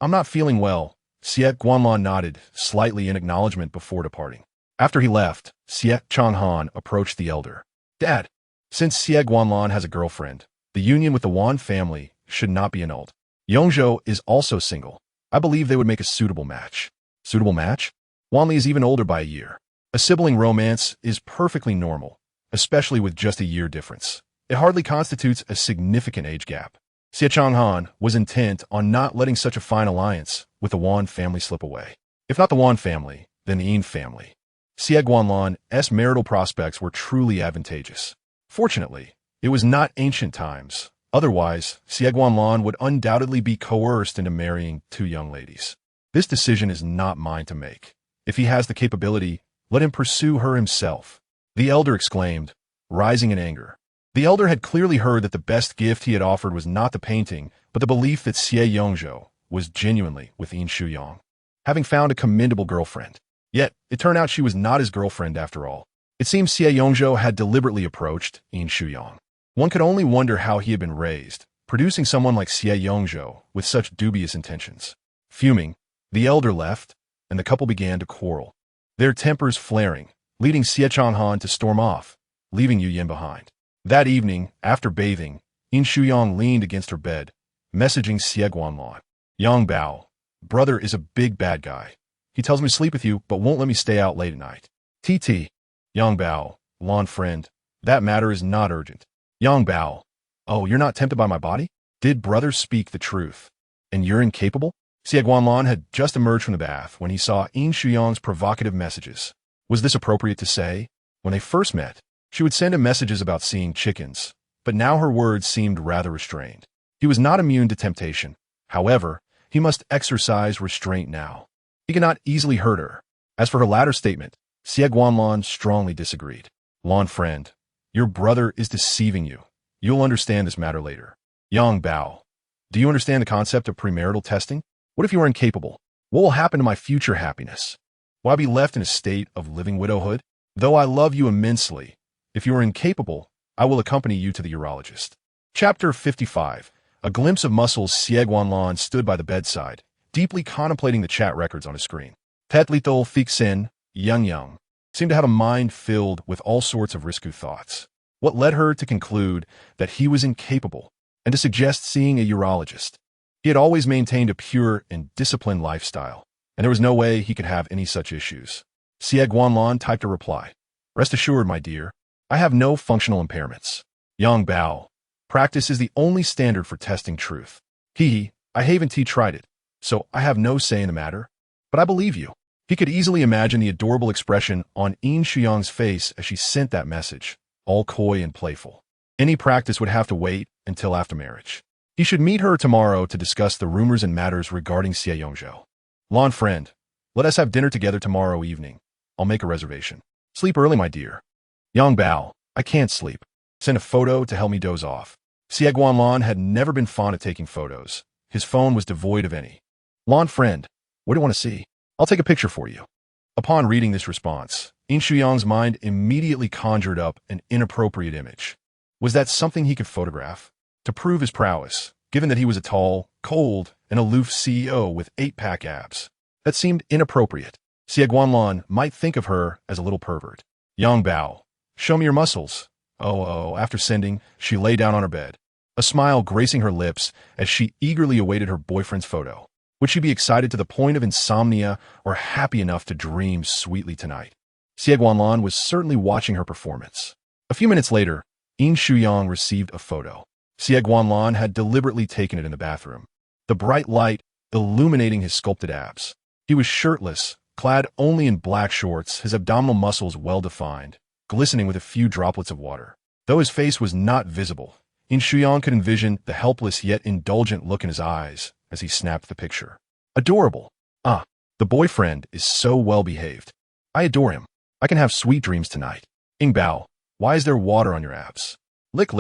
I'm not feeling well." Xie Guanlan nodded, slightly in acknowledgement before departing. After he left, Xie Changhan approached the elder. "Dad, since Xie Guanlan has a girlfriend, the union with the Wan family should not be annulled. Yongzhou is also single. I believe they would make a suitable match." "Suitable match?" "Wan Li is even older by a year. A sibling romance is perfectly normal, especially with just a year difference. It hardly constitutes a significant age gap." Xie Changhan was intent on not letting such a fine alliance with the Wan family slip away. If not the Wan family, then the Yin family. Xie Guanlan's marital prospects were truly advantageous. Fortunately, it was not ancient times. Otherwise, Xie Guanlan would undoubtedly be coerced into marrying two young ladies. This decision is not mine to make. If he has the capability, let him pursue her himself, the elder exclaimed, rising in anger. The elder had clearly heard that the best gift he had offered was not the painting, but the belief that Xie Yongzhou was genuinely with Yin Shuyang, having found a commendable girlfriend. Yet, it turned out she was not his girlfriend after all. It seems Xie Yongzhou had deliberately approached Yin Shuyang. One could only wonder how he had been raised, producing someone like Xie Yongzhou with such dubious intentions. Fuming, the elder left, and the couple began to quarrel, their tempers flaring, leading Xie Changhan to storm off, leaving Yu Yin behind. That evening, after bathing, Yin Shuyang leaned against her bed, messaging Xie Guanlan. "Yang Bao, brother is a big bad guy. He tells me to sleep with you, but won't let me stay out late at night. TT. Yang Bao, Lan friend, that matter is not urgent. Yang Bao, oh, you're not tempted by my body? Did brother speak the truth? And you're incapable?" Xie Guanlan had just emerged from the bath when he saw Yin Shuyang's provocative messages. Was this appropriate to say? When they first met, she would send him messages about seeing chickens, but now her words seemed rather restrained. He was not immune to temptation. However, he must exercise restraint now. He could not easily hurt her. As for her latter statement, Xie Guanlan strongly disagreed. "Lan friend, your brother is deceiving you. You'll understand this matter later." "Yang Bao, do you understand the concept of premarital testing? What if you are incapable? What will happen to my future happiness?" Will I be left in a state of living widowhood? Though I love you immensely, if you are incapable, I will accompany you to the urologist. Chapter 55. A glimpse of muscles. Xie Guanlan stood by the bedside, deeply contemplating the chat records on his screen. Tet Little Fixin, Yang seemed to have a mind filled with all sorts of risky thoughts. What led her to conclude that he was incapable and to suggest seeing a urologist? He had always maintained a pure and disciplined lifestyle, and there was no way he could have any such issues. Xie Guanlan typed a reply. Rest assured, my dear, I have no functional impairments. Yang Bao. Practice is the only standard for testing truth. I haven't tried it, so I have no say in the matter. But I believe you. He could easily imagine the adorable expression on Yin Shuyang's face as she sent that message, all coy and playful. Any practice would have to wait until after marriage. He should meet her tomorrow to discuss the rumors and matters regarding Xie Yongzhou. Lan friend, let us have dinner together tomorrow evening. I'll make a reservation. Sleep early, my dear. Yang Bao, I can't sleep. Send a photo to help me doze off. Xie Guanlan had never been fond of taking photos. His phone was devoid of any. Lan friend, what do you want to see? I'll take a picture for you. Upon reading this response, Yin Shuyang's mind immediately conjured up an inappropriate image. Was that something he could photograph? To prove his prowess, given that he was a tall, cold, and aloof CEO with 8-pack abs. That seemed inappropriate. Xie Guanlan might think of her as a little pervert. Yang Bao, show me your muscles. After sending, she lay down on her bed, a smile gracing her lips as she eagerly awaited her boyfriend's photo. Would she be excited to the point of insomnia or happy enough to dream sweetly tonight? Xie Guanlan was certainly watching her performance. A few minutes later, Yin Shuyang received a photo. Xie Guanlan had deliberately taken it in the bathroom, the bright light illuminating his sculpted abs. He was shirtless, clad only in black shorts, his abdominal muscles well-defined, glistening with a few droplets of water. Though his face was not visible, Yin Shuyang could envision the helpless yet indulgent look in his eyes as he snapped the picture. Adorable. The boyfriend is so well-behaved. I adore him. I can have sweet dreams tonight. Ying Bao, why is there water on your abs? Lick.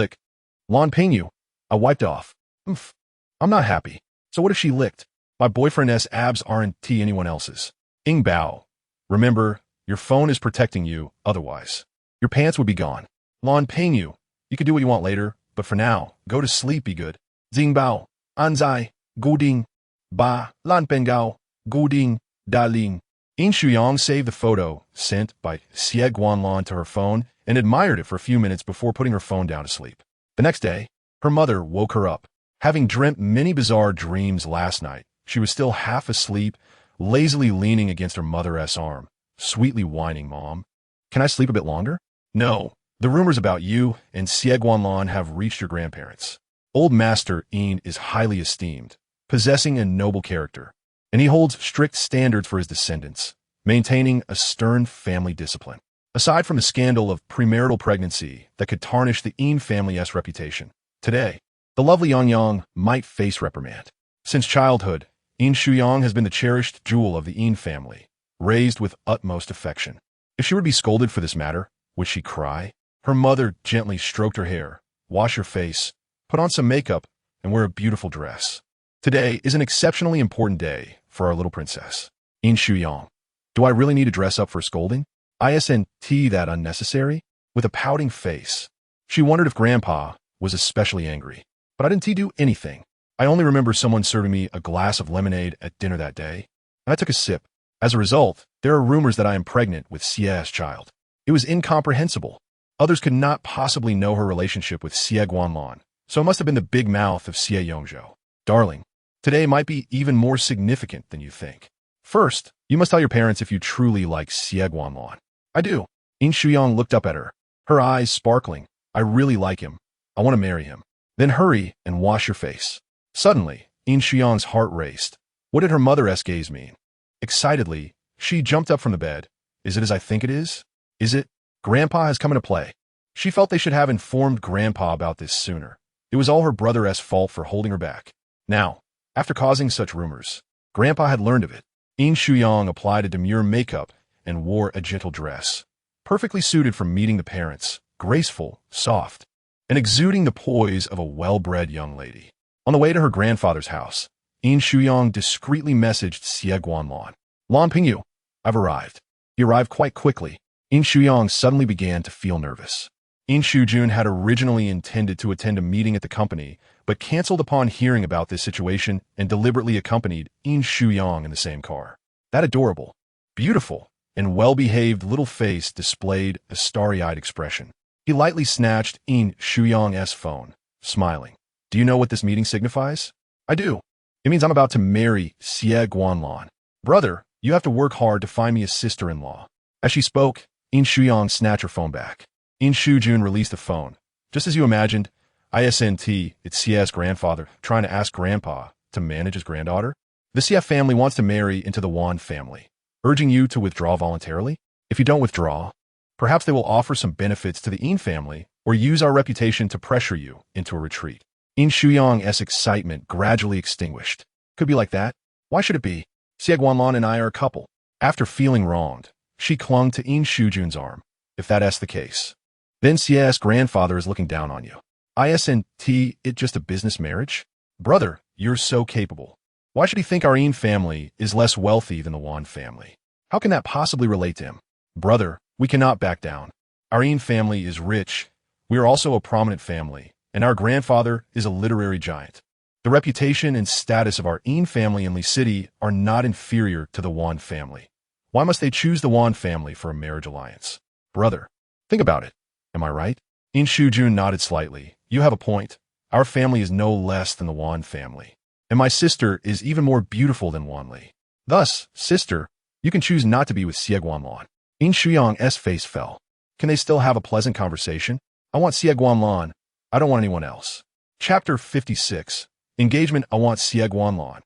Lan Pingyu. I wiped off. I'm not happy. So what if she licked? My boyfriend's abs aren't anyone else's. Ying Bao, remember, your phone is protecting you, otherwise your pants would be gone. Lan Pingyu, you can do what you want later, but for now, go to sleep, be good. Xing Bao, Anzai, Guding, Ba, Lan Pengao, Guding, Daling. Yin Shuyang saved the photo sent by Xie Guanlan to her phone and admired it for a few minutes before putting her phone down to sleep. The next day, her mother woke her up. Having dreamt many bizarre dreams last night, she was still half asleep, lazily leaning against her mother's arm, sweetly whining, Mom, can I sleep a bit longer? No. The rumors about you and Xie Guanlan have reached your grandparents. Old Master Yin is highly esteemed, possessing a noble character, and he holds strict standards for his descendants, maintaining a stern family discipline. Aside from the scandal of premarital pregnancy that could tarnish the Yin family's reputation, today, the lovely Yang might face reprimand. Since childhood, Yin Shuyang has been the cherished jewel of the Yin family, raised with utmost affection. If she would be scolded for this matter, would she cry? Her mother gently stroked her hair, washed her face, put on some makeup, and wear a beautiful dress. Today is an exceptionally important day for our little princess. Yin Shuyang, do I really need to dress up for scolding? Isn't that unnecessary? With a pouting face, she wondered if Grandpa was especially angry. But I didn't do anything. I only remember someone serving me a glass of lemonade at dinner that day, and I took a sip. As a result, there are rumors that I am pregnant with Xie's child. It was incomprehensible. Others could not possibly know her relationship with Xie Guanlan, so it must have been the big mouth of Xie Yongzhou. Darling, today might be even more significant than you think. First, you must tell your parents if you truly like Xie Guanlan. I do. Yin Shuyang looked up at her, her eyes sparkling. I really like him. I want to marry him. Then hurry and wash your face. Suddenly, Yin Shuyang's heart raced. What did her mother's gaze mean? Excitedly, she jumped up from the bed. Is it as I think it is? Is it? Grandpa has come into play. She felt they should have informed Grandpa about this sooner. It was all her brother's fault for holding her back. Now, after causing such rumors, Grandpa had learned of it. Yin Shuyang applied a demure makeup and wore a gentle dress, perfectly suited for meeting the parents, graceful, soft, and exuding the poise of a well-bred young lady. On the way to her grandfather's house, Yin Shuyang discreetly messaged Xie Guanlan. Lan Pingyu, I've arrived. He arrived quite quickly. Yin Shuyang suddenly began to feel nervous. Yin Shujun had originally intended to attend a meeting at the company, but canceled upon hearing about this situation and deliberately accompanied Yin Shuyang in the same car. That adorable, beautiful, and well-behaved little face displayed a starry-eyed expression. He lightly snatched Yin Shuyang's phone, smiling. Do you know what this meeting signifies? I do. It means I'm about to marry Xie Guanlan. Brother, you have to work hard to find me a sister-in-law. As she spoke, Yin Shuyang snatched her phone back. Yin Shujun released the phone. Just as you imagined, ISNT, it's Xie's grandfather, trying to ask Grandpa to manage his granddaughter. The Xie family wants to marry into the Wan family, urging you to withdraw voluntarily. If you don't withdraw, perhaps they will offer some benefits to the Yin family or use our reputation to pressure you into a retreat. Yin Shuyang's excitement gradually extinguished. Could be like that. Why should it be? Xie Guanlan and I are a couple. After feeling wronged, she clung to Yin Shujun's arm. If that's the case, then Xie's grandfather is looking down on you. ISNT, it just a business marriage? Brother, you're so capable. Why should he think our Yin family is less wealthy than the Wan family? How can that possibly relate to him? Brother, we cannot back down. Our Yin family is rich. We are also a prominent family, and our grandfather is a literary giant. The reputation and status of our Yin family in Li City are not inferior to the Wan family. Why must they choose the Wan family for a marriage alliance? Brother, think about it. Am I right? Yin Shujun nodded slightly. You have a point. Our family is no less than the Wan family. And my sister is even more beautiful than Wan Li. Thus, sister, you can choose not to be with Xie Guanlan. Yin Shuyang's face fell. Can they still have a pleasant conversation? I want Xie Guanlan. I don't want anyone else. Chapter 56. Engagement. I want Xie Guanlan.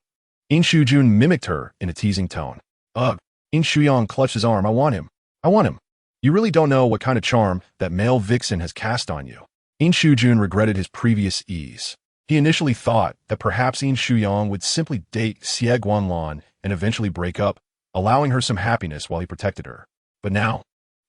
Yin Shujun mimicked her in a teasing tone. Ugh. Yin Shuyang clutched his arm. I want him. I want him. You really don't know what kind of charm that male vixen has cast on you. Yin Shujun regretted his previous ease. He initially thought that perhaps Yin Shuyang would simply date Xie Guanlan and eventually break up, allowing her some happiness while he protected her. But now,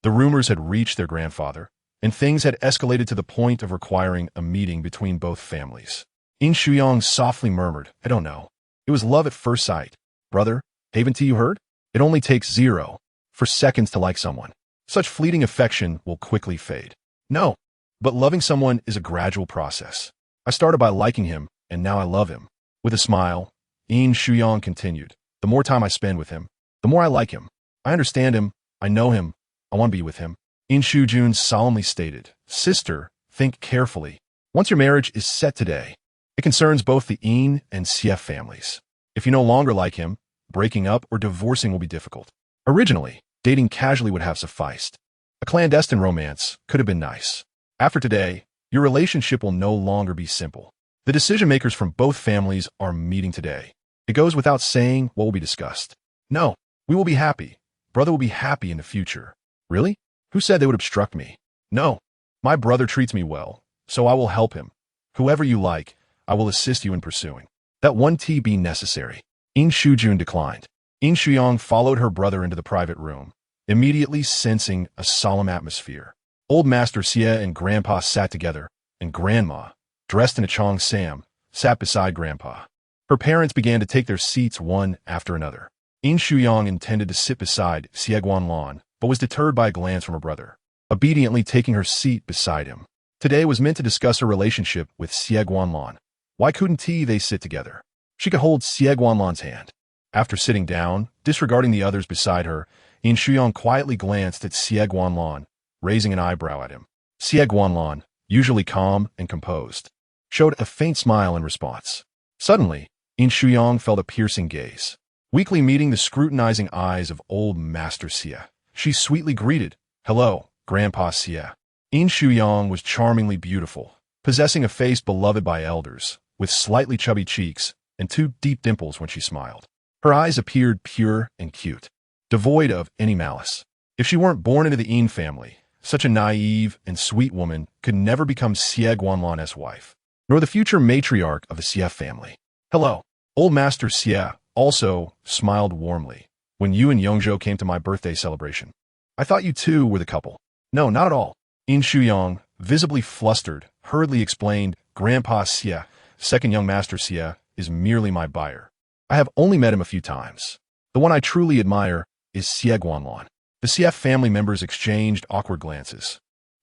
the rumors had reached their grandfather, and things had escalated to the point of requiring a meeting between both families. Yin Shuyang softly murmured, I don't know. It was love at first sight. Brother, haven't you heard? It only takes 0 for seconds to like someone. Such fleeting affection will quickly fade. No, but loving someone is a gradual process. I started by liking him, and now I love him. With a smile, Yin Shuyang continued, the more time I spend with him, the more I like him. I understand him, I know him, I want to be with him. Yin Shujun solemnly stated, Sister, think carefully. Once your marriage is set today, it concerns both the Yin and Xie families. If you no longer like him, breaking up or divorcing will be difficult. Originally, dating casually would have sufficed. A clandestine romance could have been nice. After today, your relationship will no longer be simple. The decision-makers from both families are meeting today. It goes without saying what will be discussed. No, we will be happy. Brother will be happy in the future. Really? Who said they would obstruct me? No. My brother treats me well, so I will help him. Whoever you like, I will assist you in pursuing. That one tea be necessary. Yin Shujun declined. Yin Shuyang followed her brother into the private room, immediately sensing a solemn atmosphere. Old Master Xie and Grandpa sat together, and Grandma, dressed in a Chong Sam, sat beside Grandpa. Her parents began to take their seats one after another. Yin Shuyang intended to sit beside Xie Guanlan, but was deterred by a glance from her brother, obediently taking her seat beside him. Today was meant to discuss her relationship with Xie Guanlan. Why couldn't they sit together? She could hold Xie Guanlan's hand. After sitting down, disregarding the others beside her, Yin Shuyang quietly glanced at Xie Guanlan, raising an eyebrow at him. Xie Guanlan, usually calm and composed, showed a faint smile in response. Suddenly, Yin Shuyang felt a piercing gaze. Weakly meeting the scrutinizing eyes of old Master Xie, she sweetly greeted, Hello, Grandpa Xie. Yin Shuyang was charmingly beautiful, possessing a face beloved by elders, with slightly chubby cheeks and 2 deep dimples when she smiled. Her eyes appeared pure and cute, devoid of any malice. If she weren't born into the Yin family, such a naive and sweet woman could never become Xie Guanlan's wife, nor the future matriarch of the Xie family. Hello. Old Master Xie also smiled warmly when you and Yongzhou came to my birthday celebration. I thought you two were the couple. No, not at all. Yin Shuyang, visibly flustered, hurriedly explained, Grandpa Xie, second young Master Xie, is merely my buyer. I have only met him a few times. The one I truly admire is Xie Guanlan. The CF family members exchanged awkward glances,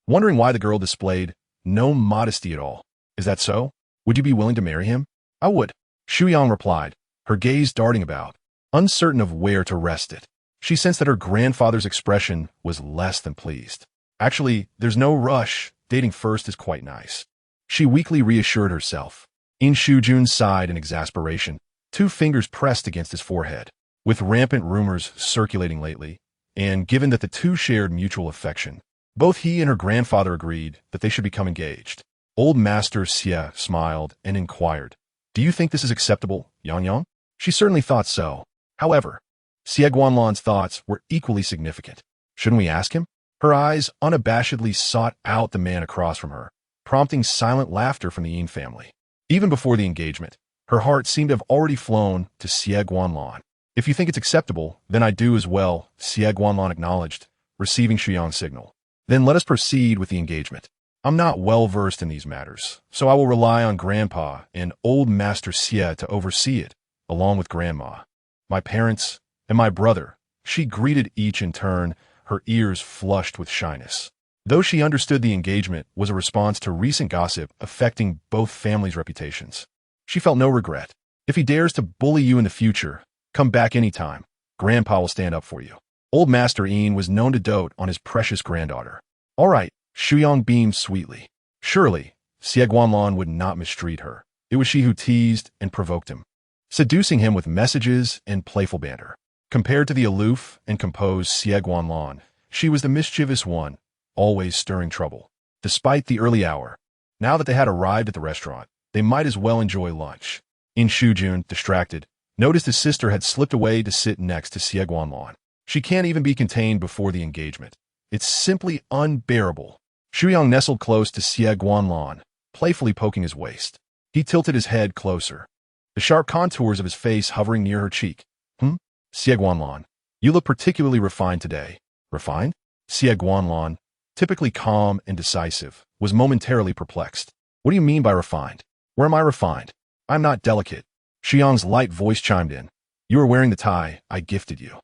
wondering why the girl displayed no modesty at all. Is that so? Would you be willing to marry him? I would, Shuyang replied, her gaze darting about, uncertain of where to rest it. She sensed that her grandfather's expression was less than pleased. Actually, there's no rush. Dating first is quite nice. She weakly reassured herself. Yin Shuyang sighed in exasperation, 2 fingers pressed against his forehead. With rampant rumors circulating lately, and given that the two shared mutual affection, both he and her grandfather agreed that they should become engaged. Old Master Xie smiled and inquired, "Do you think this is acceptable, Yang Yang?" She certainly thought so. However, Xie Guanlan's thoughts were equally significant. Shouldn't we ask him? Her eyes unabashedly sought out the man across from her, prompting silent laughter from the Yin family. Even before the engagement, her heart seemed to have already flown to Xie Guanlan. "If you think it's acceptable, then I do as well," Xie Guanlan acknowledged, receiving Shuyang's signal. "Then let us proceed with the engagement. I'm not well versed in these matters, so I will rely on Grandpa and Old Master Xie to oversee it, along with Grandma, my parents, and my brother." She greeted each in turn, her ears flushed with shyness. Though she understood the engagement was a response to recent gossip affecting both families' reputations, she felt no regret. If he dares to bully you in the future, come back anytime. Grandpa will stand up for you. Old Master Yin was known to dote on his precious granddaughter. All right, Shuyang beamed sweetly. Surely, Xie Guanlan would not mistreat her. It was she who teased and provoked him, seducing him with messages and playful banter. Compared to the aloof and composed Xie Guanlan, she was the mischievous one, always stirring trouble. Despite the early hour, now that they had arrived at the restaurant, they might as well enjoy lunch. Yin Shuyang, distracted, noticed his sister had slipped away to sit next to Xie Guanlan. She can't even be contained before the engagement. It's simply unbearable. Shuyang nestled close to Xie Guanlan, playfully poking his waist. He tilted his head closer, the sharp contours of his face hovering near her cheek. Xie Guanlan, you look particularly refined today. Refined? Xie Guanlan, typically calm and decisive, was momentarily perplexed. What do you mean by refined? Where am I refined? I'm not delicate. Shuyang's light voice chimed in. You are wearing the tie I gifted you.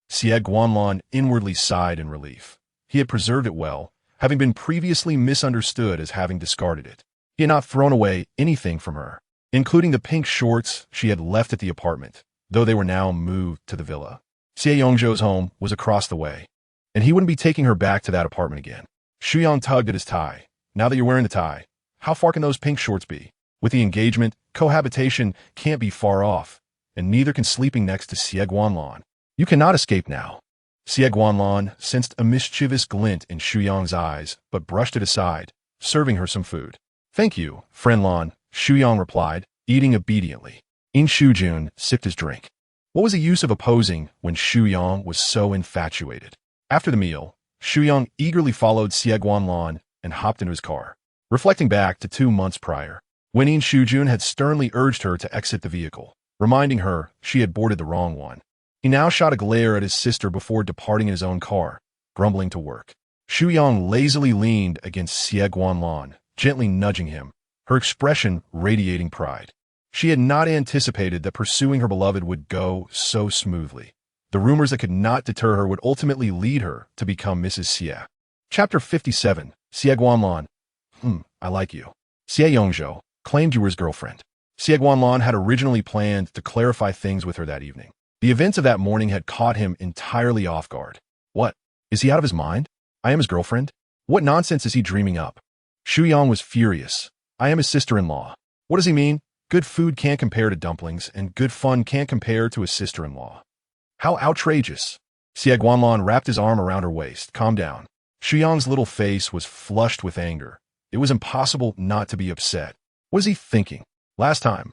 Xie Guanlan inwardly sighed in relief. He had preserved it well, having been previously misunderstood as having discarded it. He had not thrown away anything from her, including the pink shorts she had left at the apartment, though they were now moved to the villa. Xie Yongzhou's home was across the way, and he wouldn't be taking her back to that apartment again. Shuyang tugged at his tie. Now that you're wearing the tie, how far can those pink shorts be? With the engagement, cohabitation can't be far off, and neither can sleeping next to Xie Guanlan. You cannot escape now. Xie Guanlan sensed a mischievous glint in Shuyang's eyes, but brushed it aside, serving her some food. Thank you, friend Lan, Shuyang replied, eating obediently. Yin Shuyang sipped his drink. What was the use of opposing when Shuyang was so infatuated? After the meal, Shuyang eagerly followed Xie Guanlan and hopped into his car, reflecting back to 2 months prior, when Yin Shuyang had sternly urged her to exit the vehicle, reminding her she had boarded the wrong one. He now shot a glare at his sister before departing in his own car, grumbling to work. Shuyang lazily leaned against Xie Guanlan, gently nudging him, her expression radiating pride. She had not anticipated that pursuing her beloved would go so smoothly. The rumors that could not deter her would ultimately lead her to become Mrs. Xie. Chapter 57, Xie Guanlan. I like you. Xie Yongzhou claimed you were his girlfriend. Xie Guanlan had originally planned to clarify things with her that evening. The events of that morning had caught him entirely off guard. What? Is he out of his mind? I am his girlfriend? What nonsense is he dreaming up? Shuyang was furious. I am his sister-in-law. What does he mean? Good food can't compare to dumplings, and good fun can't compare to a sister-in-law. How outrageous. Xie Guanlan wrapped his arm around her waist. Calm down. Shuyang's little face was flushed with anger. It was impossible not to be upset. What is he thinking? Last time,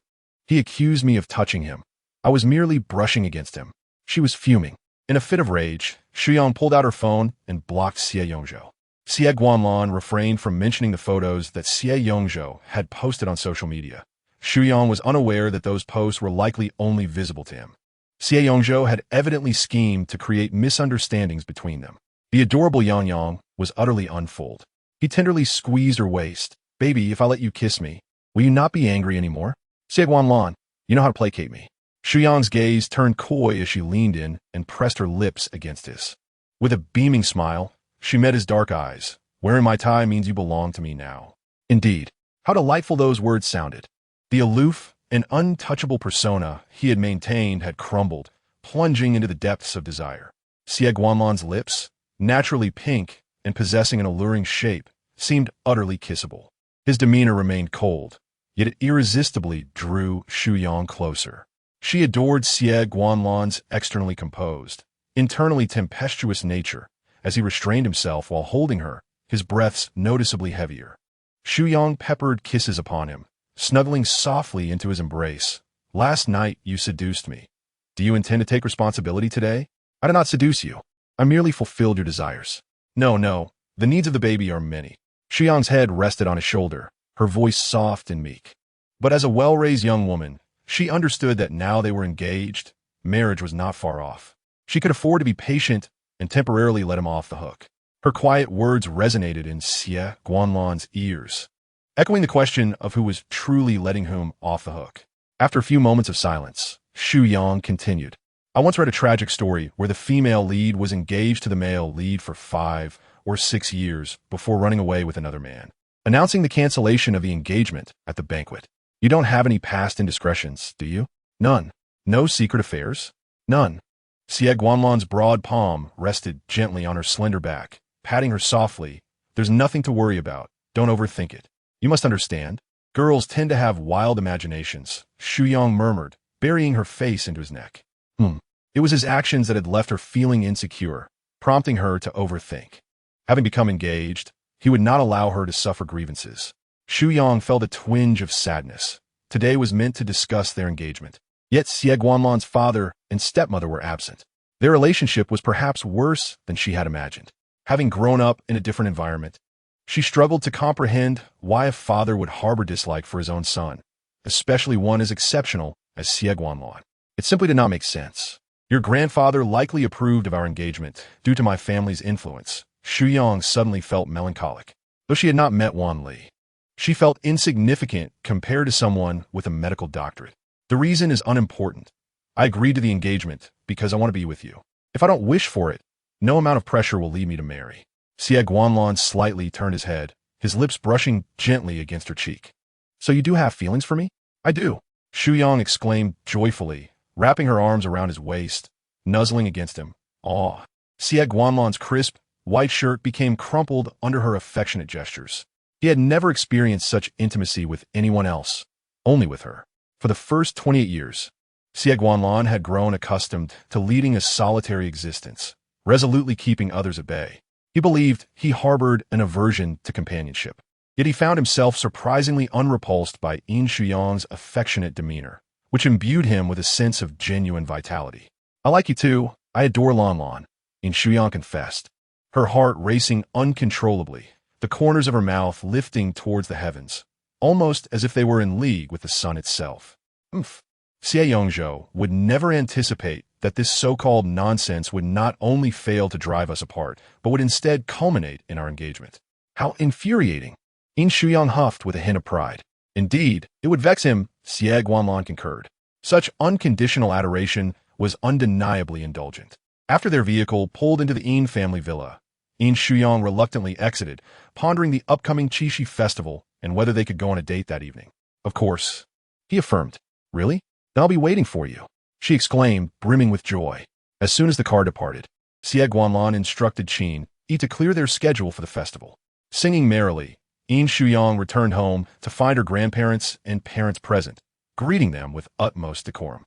he accused me of touching him. I was merely brushing against him. She was fuming. In a fit of rage, Shuyang pulled out her phone and blocked Xie Yongzhou. Xie Guanlan refrained from mentioning the photos that Xie Yongzhou had posted on social media. Shuyang was unaware that those posts were likely only visible to him. Xie Yongzhou had evidently schemed to create misunderstandings between them. The adorable Yang Yang was utterly unfooled. He tenderly squeezed her waist. Baby, if I let you kiss me, will you not be angry anymore? Xie Guanlan, you know how to placate me. Shuyang's gaze turned coy as she leaned in and pressed her lips against his. With a beaming smile, she met his dark eyes. Wearing my tie means you belong to me now. Indeed, how delightful those words sounded. The aloof and untouchable persona he had maintained had crumbled, plunging into the depths of desire. Xie Guanlan's lips, naturally pink and possessing an alluring shape, seemed utterly kissable. His demeanor remained cold, yet it irresistibly drew Shuyang closer. She adored Xie Guanlan's externally composed, internally tempestuous nature. As he restrained himself while holding her, his breaths noticeably heavier. Shuyang peppered kisses upon him, snuggling softly into his embrace. Last night you seduced me. Do you intend to take responsibility today? I did not seduce you. I merely fulfilled your desires. No, the needs of the baby are many. Shuyang's head rested on his shoulder, her voice soft and meek. But as a well-raised young woman, she understood that now they were engaged, marriage was not far off. She could afford to be patient and temporarily let him off the hook. Her quiet words resonated in Xie Guanlan's ears, echoing the question of who was truly letting whom off the hook. After a few moments of silence, Shuyang continued. I once read a tragic story where the female lead was engaged to the male lead for 5 or 6 years before running away with another man, announcing the cancellation of the engagement at the banquet. You don't have any past indiscretions, do you? None. No secret affairs? None. Xie Guanlan's broad palm rested gently on her slender back, patting her softly. There's nothing to worry about. Don't overthink it. You must understand. Girls tend to have wild imaginations, Shuyang murmured, burying her face into his neck. It was his actions that had left her feeling insecure, prompting her to overthink. Having become engaged, he would not allow her to suffer grievances. Shuyang felt a twinge of sadness. Today was meant to discuss their engagement. Yet Xie Guanlan's father and stepmother were absent. Their relationship was perhaps worse than she had imagined. Having grown up in a different environment, she struggled to comprehend why a father would harbor dislike for his own son, especially one as exceptional as Xie Guanlan. It simply did not make sense. Your grandfather likely approved of our engagement due to my family's influence. Shuyang suddenly felt melancholic. Though she had not met Wan Li, she felt insignificant compared to someone with a medical doctorate. The reason is unimportant. I agreed to the engagement because I want to be with you. If I don't wish for it, no amount of pressure will lead me to marry. Xie Guanlan slightly turned his head, his lips brushing gently against her cheek. So you do have feelings for me? I do. Shuyang exclaimed joyfully, wrapping her arms around his waist, nuzzling against him. Aw. Xie Guanlan's crisp, white shirt became crumpled under her affectionate gestures. He had never experienced such intimacy with anyone else, only with her. For the first 28 years, Xie Guanlan had grown accustomed to leading a solitary existence, resolutely keeping others at bay. He believed he harbored an aversion to companionship. Yet he found himself surprisingly unrepulsed by Yin Shuyang's affectionate demeanor, which imbued him with a sense of genuine vitality. I like you too. I adore Lanlan, Yin Shuyang confessed, her heart racing uncontrollably, the corners of her mouth lifting towards the heavens, almost as if they were in league with the sun itself. Xie Yongzhou would never anticipate that this so-called nonsense would not only fail to drive us apart, but would instead culminate in our engagement. How infuriating! Yin Shuyang huffed with a hint of pride. Indeed, it would vex him, Xie Guanlan concurred. Such unconditional adoration was undeniably indulgent. After their vehicle pulled into the Yin family villa, Yin Shuyang reluctantly exited, pondering the upcoming Qixi festival and whether they could go on a date that evening. Of course, he affirmed. Really? Then I'll be waiting for you, she exclaimed, brimming with joy. As soon as the car departed, Xie Guanlan instructed Qin Yi to clear their schedule for the festival. Singing merrily, Yin Shuyang returned home to find her grandparents and parents present, greeting them with utmost decorum.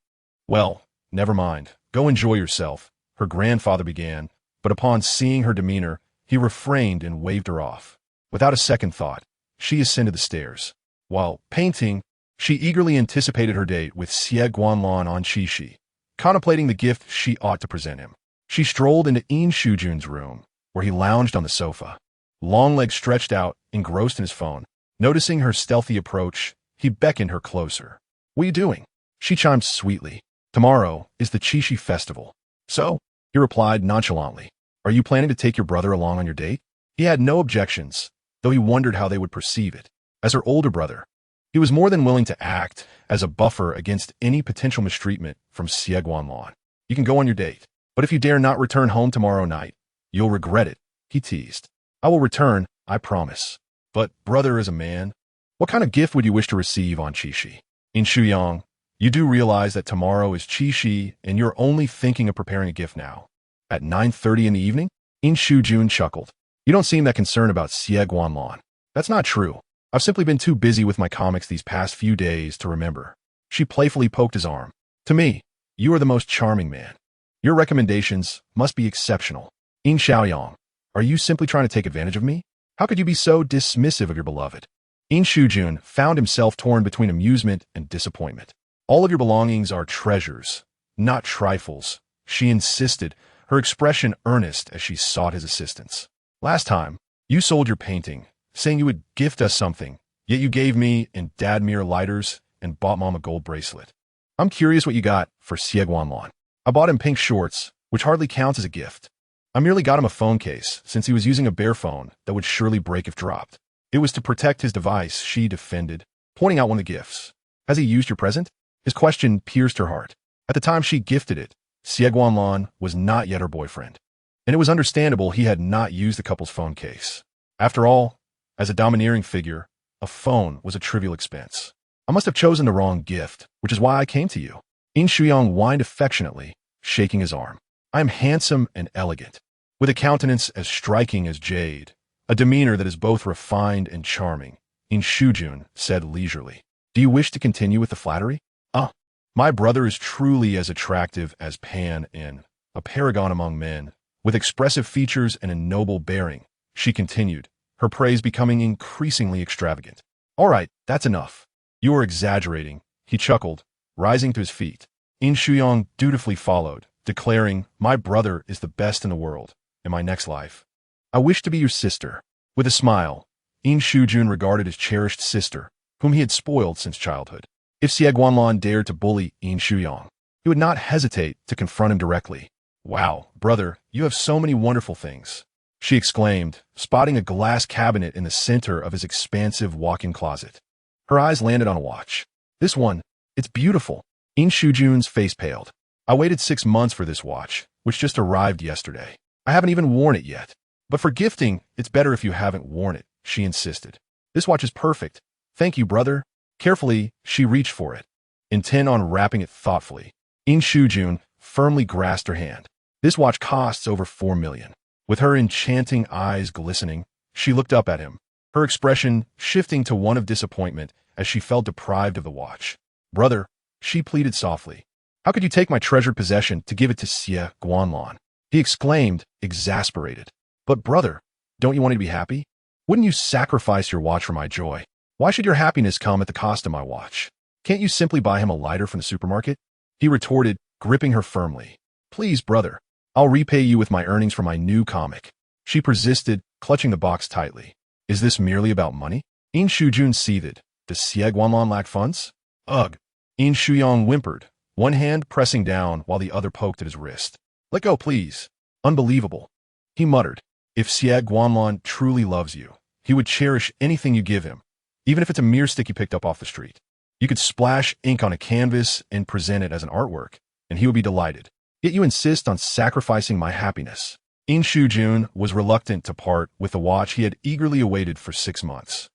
Well, never mind. Go enjoy yourself, her grandfather began, but upon seeing her demeanor, he refrained and waved her off. Without a second thought, she ascended the stairs. While painting, she eagerly anticipated her date with Xie Guanlan on Qixi, contemplating the gift she ought to present him. She strolled into Yin Shujun's room, where he lounged on the sofa, long legs stretched out, engrossed in his phone. Noticing her stealthy approach, he beckoned her closer. What are you doing? She chimed sweetly. Tomorrow is the Qixi festival. So, he replied nonchalantly, are you planning to take your brother along on your date? He had no objections, though he wondered how they would perceive it. As her older brother, He was more than willing to act as a buffer against any potential mistreatment from Xie Guanlan. You can go on your date, but if you dare not return home tomorrow night, you'll regret it, he teased. I will return, I promise. But brother is a man. What kind of gift would you wish to receive on Qixi? Yin Shuyang, you do realize that tomorrow is Qixi and you're only thinking of preparing a gift now. At 9:30 in the evening? Yin Shujun chuckled. You don't seem that concerned about Xie Guanlan. That's not true. I've simply been too busy with my comics these past few days to remember. She playfully poked his arm. To me, you are the most charming man. Your recommendations must be exceptional. Yin Shuyang, are you simply trying to take advantage of me? How could you be so dismissive of your beloved? Yin Shujun found himself torn between amusement and disappointment. All of your belongings are treasures, not trifles, she insisted, her expression earnest as she sought his assistance. Last time, you sold your painting, saying you would gift us something, yet you gave me and Dadmir lighters and bought Mom a gold bracelet. I'm curious what you got for Xie Guanlan. I bought him pink shorts, which hardly counts as a gift. I merely got him a phone case, since he was using a bare phone that would surely break if dropped. It was to protect his device, she defended, pointing out one of the gifts. Has he used your present? His question pierced her heart. At the time she gifted it, Xie Guanlan was not yet her boyfriend, and it was understandable he had not used the couple's phone case. After all, as a domineering figure, a phone was a trivial expense. I must have chosen the wrong gift, which is why I came to you. Yin Shuyang whined affectionately, shaking his arm. I am handsome and elegant, with a countenance as striking as jade, a demeanor that is both refined and charming, Yin Shujun said leisurely. Do you wish to continue with the flattery? My brother is truly as attractive as Pan Yin, a paragon among men, with expressive features and a noble bearing, she continued, her praise becoming increasingly extravagant. All right, that's enough. You are exaggerating, he chuckled, rising to his feet. Yin Shuyang dutifully followed, declaring, my brother is the best in the world, in my next life. I wish to be your sister. With a smile, Yin Shujun regarded his cherished sister, whom he had spoiled since childhood. If Xie Guanlan dared to bully Yin Shuyang, he would not hesitate to confront him directly. Wow, brother, you have so many wonderful things, she exclaimed, spotting a glass cabinet in the center of his expansive walk-in closet. Her eyes landed on a watch. This one, it's beautiful. Yin Shujun's face paled. I waited 6 months for this watch, which just arrived yesterday. I haven't even worn it yet. But for gifting, it's better if you haven't worn it, she insisted. This watch is perfect. Thank you, brother. Carefully, she reached for it, intent on wrapping it thoughtfully. Yin Shujun firmly grasped her hand. This watch costs over 4 million. With her enchanting eyes glistening, she looked up at him, her expression shifting to one of disappointment as she felt deprived of the watch. Brother, she pleaded softly, how could you take my treasured possession to give it to Xie Guanlan? He exclaimed, exasperated. But brother, don't you want me to be happy? Wouldn't you sacrifice your watch for my joy? Why should your happiness come at the cost of my watch? Can't you simply buy him a lighter from the supermarket? He retorted, gripping her firmly. Please, brother, I'll repay you with my earnings from my new comic. She persisted, clutching the box tightly. Is this merely about money? Yin Shujun seethed. Does Xie Guanlan lack funds? Ugh. Yin Shuyang whimpered, one hand pressing down while the other poked at his wrist. Let go, please. Unbelievable. He muttered. If Xie Guanlan truly loves you, he would cherish anything you give him, even if it's a mere stick you picked up off the street. You could splash ink on a canvas and present it as an artwork, and he would be delighted. Yet you insist on sacrificing my happiness. Yin Shujun was reluctant to part with the watch he had eagerly awaited for 6 months.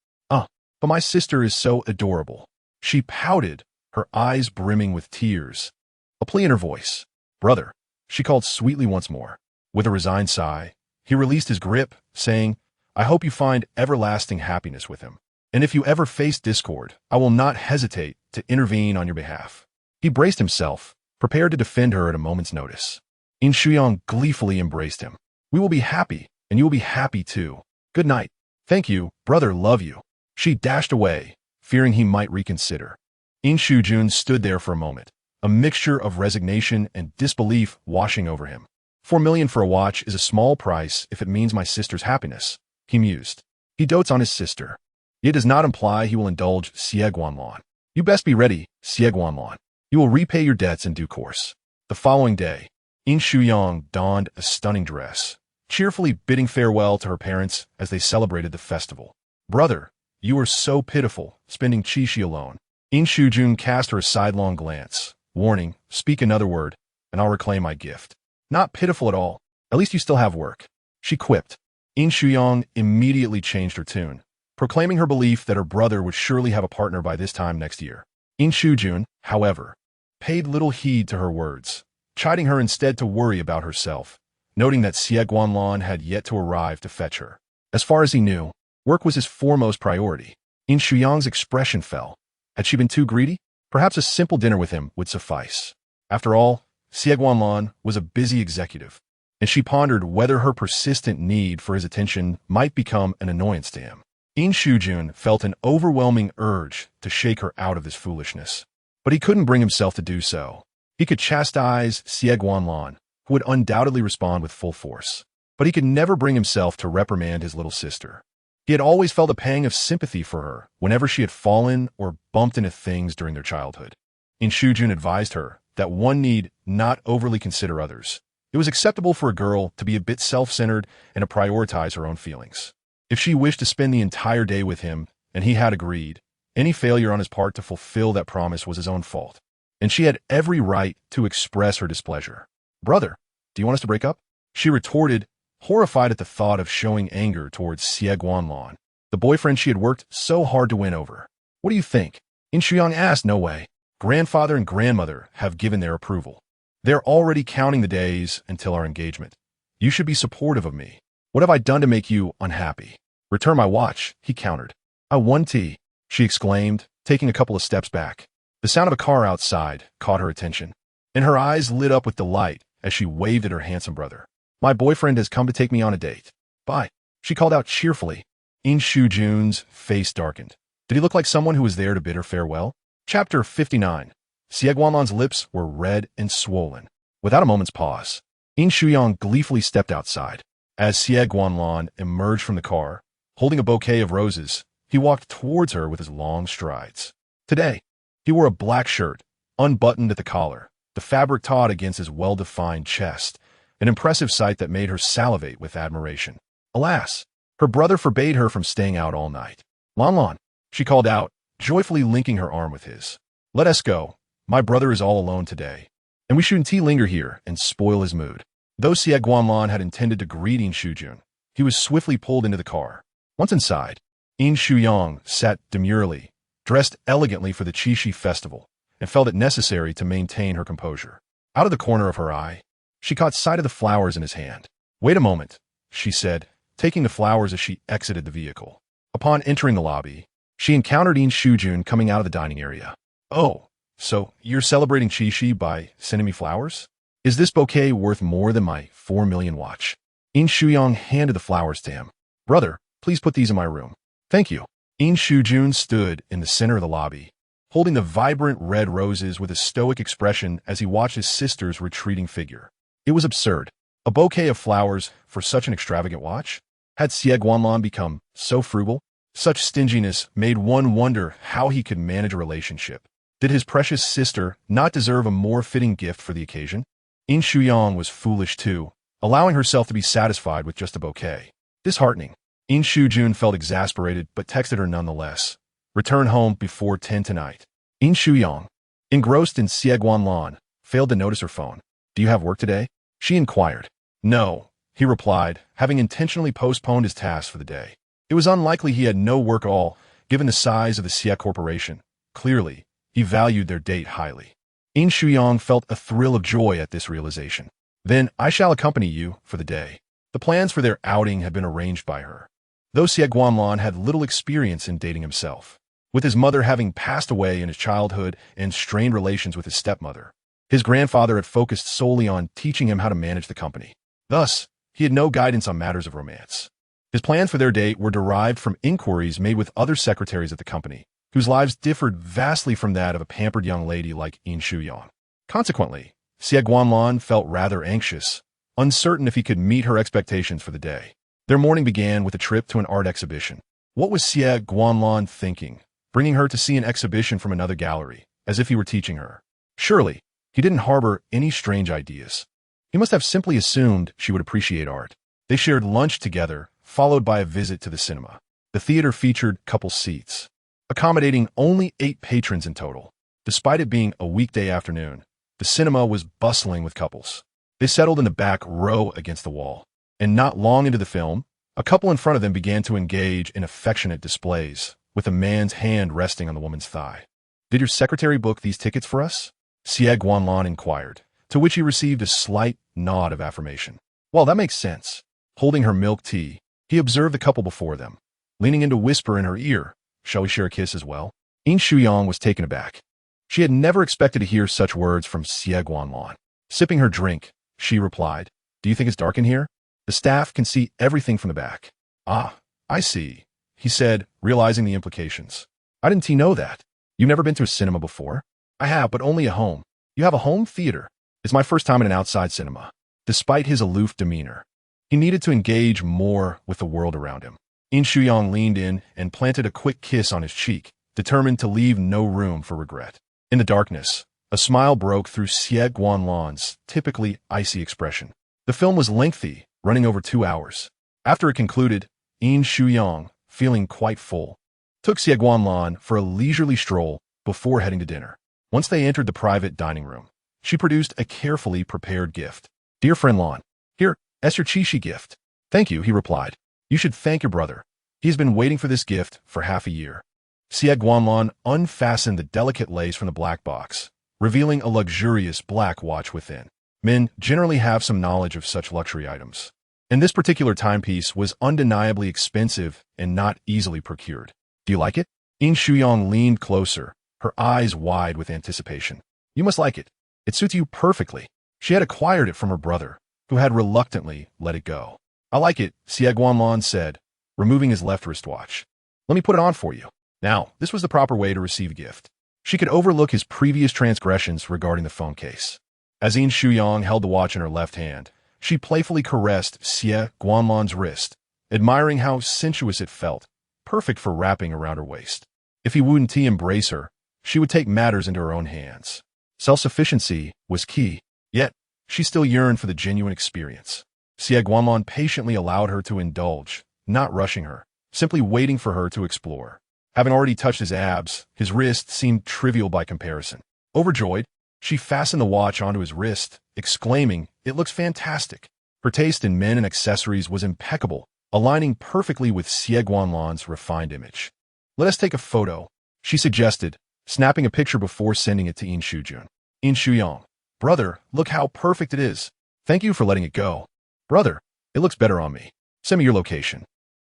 But my sister is so adorable. She pouted, her eyes brimming with tears. A plea in her voice. Brother, she called sweetly once more. With a resigned sigh, he released his grip, saying, I hope you find everlasting happiness with him. And if you ever face discord, I will not hesitate to intervene on your behalf. He braced himself, prepared to defend her at a moment's notice. Yin Shuyang gleefully embraced him. We will be happy, and you will be happy too. Good night. Thank you, brother, love you. She dashed away, fearing he might reconsider. Yin Shujun stood there for a moment, a mixture of resignation and disbelief washing over him. 4 million for a watch is a small price if it means my sister's happiness, he mused. He dotes on his sister. It does not imply he will indulge Xie Guanlan. You best be ready, Xie Guanlan. You will repay your debts in due course. The following day, Yin Shuyang donned a stunning dress, cheerfully bidding farewell to her parents as they celebrated the festival. Brother, You are so pitiful, spending Qixi alone. Yin Shujun cast her a sidelong glance, warning, speak another word, and I'll reclaim my gift. Not pitiful at all. At least you still have work. She quipped. Yin Shuyang immediately changed her tune, proclaiming her belief that her brother would surely have a partner by this time next year. Yin Shujun, however, paid little heed to her words, chiding her instead to worry about herself, noting that Xie Guanlan had yet to arrive to fetch her. As far as he knew, work was his foremost priority. Yin Shuyang's expression fell. Had she been too greedy? Perhaps a simple dinner with him would suffice. After all, Xie Guanlan was a busy executive, and she pondered whether her persistent need for his attention might become an annoyance to him. Yin Shujun felt an overwhelming urge to shake her out of this foolishness, but he couldn't bring himself to do so. He could chastise Xie Guanlan, who would undoubtedly respond with full force, but he could never bring himself to reprimand his little sister. He had always felt a pang of sympathy for her whenever she had fallen or bumped into things during their childhood. Yin Shujun advised her that one need not overly consider others. It was acceptable for a girl to be a bit self-centered and to prioritize her own feelings. If she wished to spend the entire day with him, and he had agreed, any failure on his part to fulfill that promise was his own fault, and she had every right to express her displeasure. Brother, do you want us to break up? She retorted, horrified at the thought of showing anger towards Xie Guanlan, the boyfriend she had worked so hard to win over. What do you think? Yin Shuyang asked. No way. Grandfather and grandmother have given their approval. They're already counting the days until our engagement. You should be supportive of me. What have I done to make you unhappy? Return my watch, he countered. I want tea, she exclaimed, taking a couple of steps back. The sound of a car outside caught her attention, and her eyes lit up with delight as she waved at her handsome brother. My boyfriend has come to take me on a date. Bye, she called out cheerfully. Yin Shujun's face darkened. Did he look like someone who was there to bid her farewell? Chapter 59. Xie Guanlan's lips were red and swollen. Without a moment's pause, Yin Shuyang gleefully stepped outside. As Xie Guanlan emerged from the car, holding a bouquet of roses, he walked towards her with his long strides. Today, he wore a black shirt, unbuttoned at the collar, the fabric taut against his well-defined chest, an impressive sight that made her salivate with admiration. Alas, her brother forbade her from staying out all night. Lanlan, she called out, joyfully linking her arm with his. Let us go. My brother is all alone today, and we shouldn't linger here and spoil his mood. Though Xie Guanlan had intended to greet Yin Shujun, he was swiftly pulled into the car. Once inside, Yin Shuyang sat demurely, dressed elegantly for the Qixi festival, and felt it necessary to maintain her composure. Out of the corner of her eye, she caught sight of the flowers in his hand. Wait a moment, she said, taking the flowers as she exited the vehicle. Upon entering the lobby, she encountered Yin Shujun coming out of the dining area. Oh, so you're celebrating Qixi by sending me flowers? Is this bouquet worth more than my 4 million watch? Yin Shuyang handed the flowers to him. Brother, please put these in my room. Thank you. Yin Shujun stood in the center of the lobby, holding the vibrant red roses with a stoic expression as he watched his sister's retreating figure. It was absurd. A bouquet of flowers for such an extravagant watch? Had Xie Guanlan become so frugal? Such stinginess made one wonder how he could manage a relationship. Did his precious sister not deserve a more fitting gift for the occasion? Yin Shuyang was foolish too, allowing herself to be satisfied with just a bouquet. Disheartening. Yin Shujun felt exasperated but texted her nonetheless. Return home before 10 tonight. Yin Shuyang, engrossed in Xie Guanlan, failed to notice her phone. Do you have work today? She inquired. No, he replied, having intentionally postponed his task for the day. It was unlikely he had no work at all, given the size of the Xie Corporation. Clearly, he valued their date highly. Yin Shuyang felt a thrill of joy at this realization. Then I shall accompany you for the day. The plans for their outing had been arranged by her. Though Xie Guanlan had little experience in dating himself, with his mother having passed away in his childhood and strained relations with his stepmother, his grandfather had focused solely on teaching him how to manage the company. Thus, he had no guidance on matters of romance. His plans for their date were derived from inquiries made with other secretaries at the company, whose lives differed vastly from that of a pampered young lady like Yin Shuyang. Consequently, Xie Guanlan felt rather anxious, uncertain if he could meet her expectations for the day. Their morning began with a trip to an art exhibition. What was Xie Guanlan thinking, bringing her to see an exhibition from another gallery, as if he were teaching her? Surely, he didn't harbor any strange ideas. He must have simply assumed she would appreciate art. They shared lunch together, followed by a visit to the cinema. The theater featured couple seats, accommodating only 8 patrons in total. Despite it being a weekday afternoon, the cinema was bustling with couples. They settled in the back row against the wall, and not long into the film, a couple in front of them began to engage in affectionate displays, with a man's hand resting on the woman's thigh. "Did your secretary book these tickets for us?" Xie Guanlan inquired, to which he received a slight nod of affirmation. "Well, that makes sense." Holding her milk tea, he observed the couple before them, leaning in to whisper in her ear, "Shall we share a kiss as well?" Yin Shuyang was taken aback. She had never expected to hear such words from Xie Guanlan. Sipping her drink, she replied, "Do you think it's dark in here? The staff can see everything from the back." "Ah, I see," he said, realizing the implications. "I didn't know that. You've never been to a cinema before?" "I have, but only at home." "You have a home theater?" "It's my first time in an outside cinema." Despite his aloof demeanor, he needed to engage more with the world around him. Yin Shuyang leaned in and planted a quick kiss on his cheek, determined to leave no room for regret. In the darkness, a smile broke through Xie Guanlan's typically icy expression. The film was lengthy, running over 2 hours. After it concluded, Yin Shuyang, feeling quite full, took Xie Guanlan for a leisurely stroll before heading to dinner. Once they entered the private dining room, she produced a carefully prepared gift. "Dear friend Lan, here, that's your Qixi gift." "Thank you," he replied. "You should thank your brother. He's been waiting for this gift for half a year." Xie Guanlan unfastened the delicate lace from the black box, revealing a luxurious black watch within. Men generally have some knowledge of such luxury items, and this particular timepiece was undeniably expensive and not easily procured. "Do you like it?" Yin Shuyang leaned closer, her eyes wide with anticipation. "You must like it. It suits you perfectly." She had acquired it from her brother, who had reluctantly let it go. "I like it," Xie Guanlan said, removing his left wristwatch. "Let me put it on for you." Now, this was the proper way to receive a gift. She could overlook his previous transgressions regarding the phone case. As Yin Shuyang held the watch in her left hand, she playfully caressed Xie Guanlan's wrist, admiring how sensuous it felt, perfect for wrapping around her waist. If he wouldn't embrace her, she would take matters into her own hands. Self-sufficiency was key, yet she still yearned for the genuine experience. Xie Guanlan patiently allowed her to indulge, not rushing her, simply waiting for her to explore. Having already touched his abs, his wrist seemed trivial by comparison. Overjoyed, she fastened the watch onto his wrist, exclaiming, "It looks fantastic." Her taste in men and accessories was impeccable, aligning perfectly with Xie Guanlan's refined image. "Let us take a photo," she suggested, snapping a picture before sending it to Yin Shuyang. Yin Shuyang, "Brother, look how perfect it is. Thank you for letting it go." "Brother, it looks better on me. Send me your location."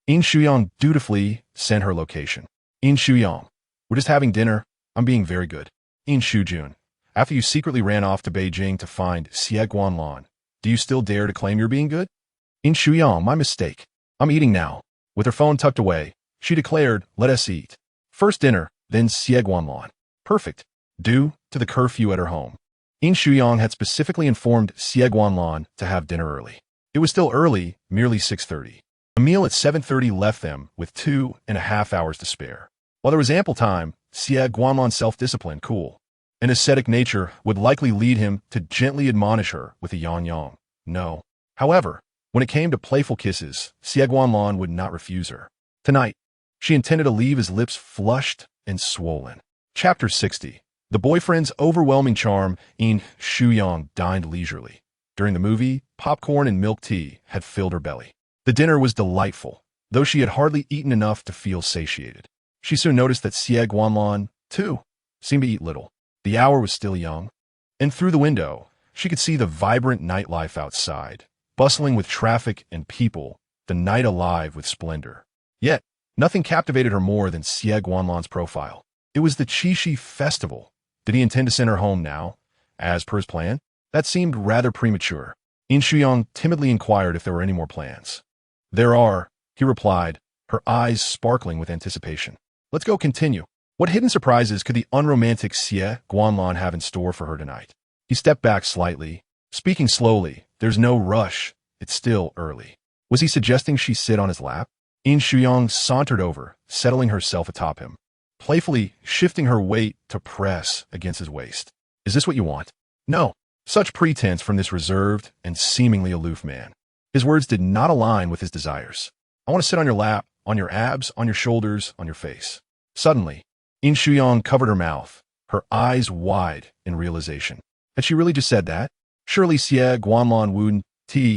Yin Shuyang dutifully sent her location. "Yin Shuyang, we're just having dinner. I'm being very good." "Yin Shujun, after you secretly ran off to Beijing to find Xie Guanlan, do you still dare to claim you're being good?" "Yin Shuyang, my mistake. I'm eating now." With her phone tucked away, she declared, "Let us eat. First dinner, then Xie Guanlan." Perfect, due to the curfew at her home. Yin Shuyang had specifically informed Xie Guanlan to have dinner early. It was still early, merely 6:30. A meal at 7:30 left them with 2.5 hours to spare. While there was ample time, Xie Guanlan's self-discipline, cool, an ascetic nature would likely lead him to gently admonish her with a yang-yang, no. However, when it came to playful kisses, Xie Guanlan would not refuse her. Tonight, she intended to leave his lips flushed and swollen. Chapter 60. The boyfriend's overwhelming charm. Yin Shuyang dined leisurely. During the movie, popcorn and milk tea had filled her belly. The dinner was delightful, though she had hardly eaten enough to feel satiated. She soon noticed that Xie Guanlan, too, seemed to eat little. The hour was still young, and through the window, she could see the vibrant nightlife outside, bustling with traffic and people, the night alive with splendor. Yet, nothing captivated her more than Xie Guanlan's profile. It was the Qixi festival. Did he intend to send her home now, as per his plan? That seemed rather premature. Yin Shuyang timidly inquired if there were any more plans. "There are," he replied, her eyes sparkling with anticipation. "Let's go continue. What hidden surprises could the unromantic Xie Guanlan have in store for her tonight?" He stepped back slightly, speaking slowly. "There's no rush. It's still early." Was he suggesting she sit on his lap? Yin Shuyang sauntered over, settling herself atop him, playfully shifting her weight to press against his waist. "Is this what you want?" "No." Such pretense from this reserved and seemingly aloof man. His words did not align with his desires. "I want to sit on your lap on your abs, on your shoulders, on your face. Suddenly, Yin Shuyang covered her mouth, her eyes wide in realization. Had she really just said that? Surely Xie Guanlan wouldn't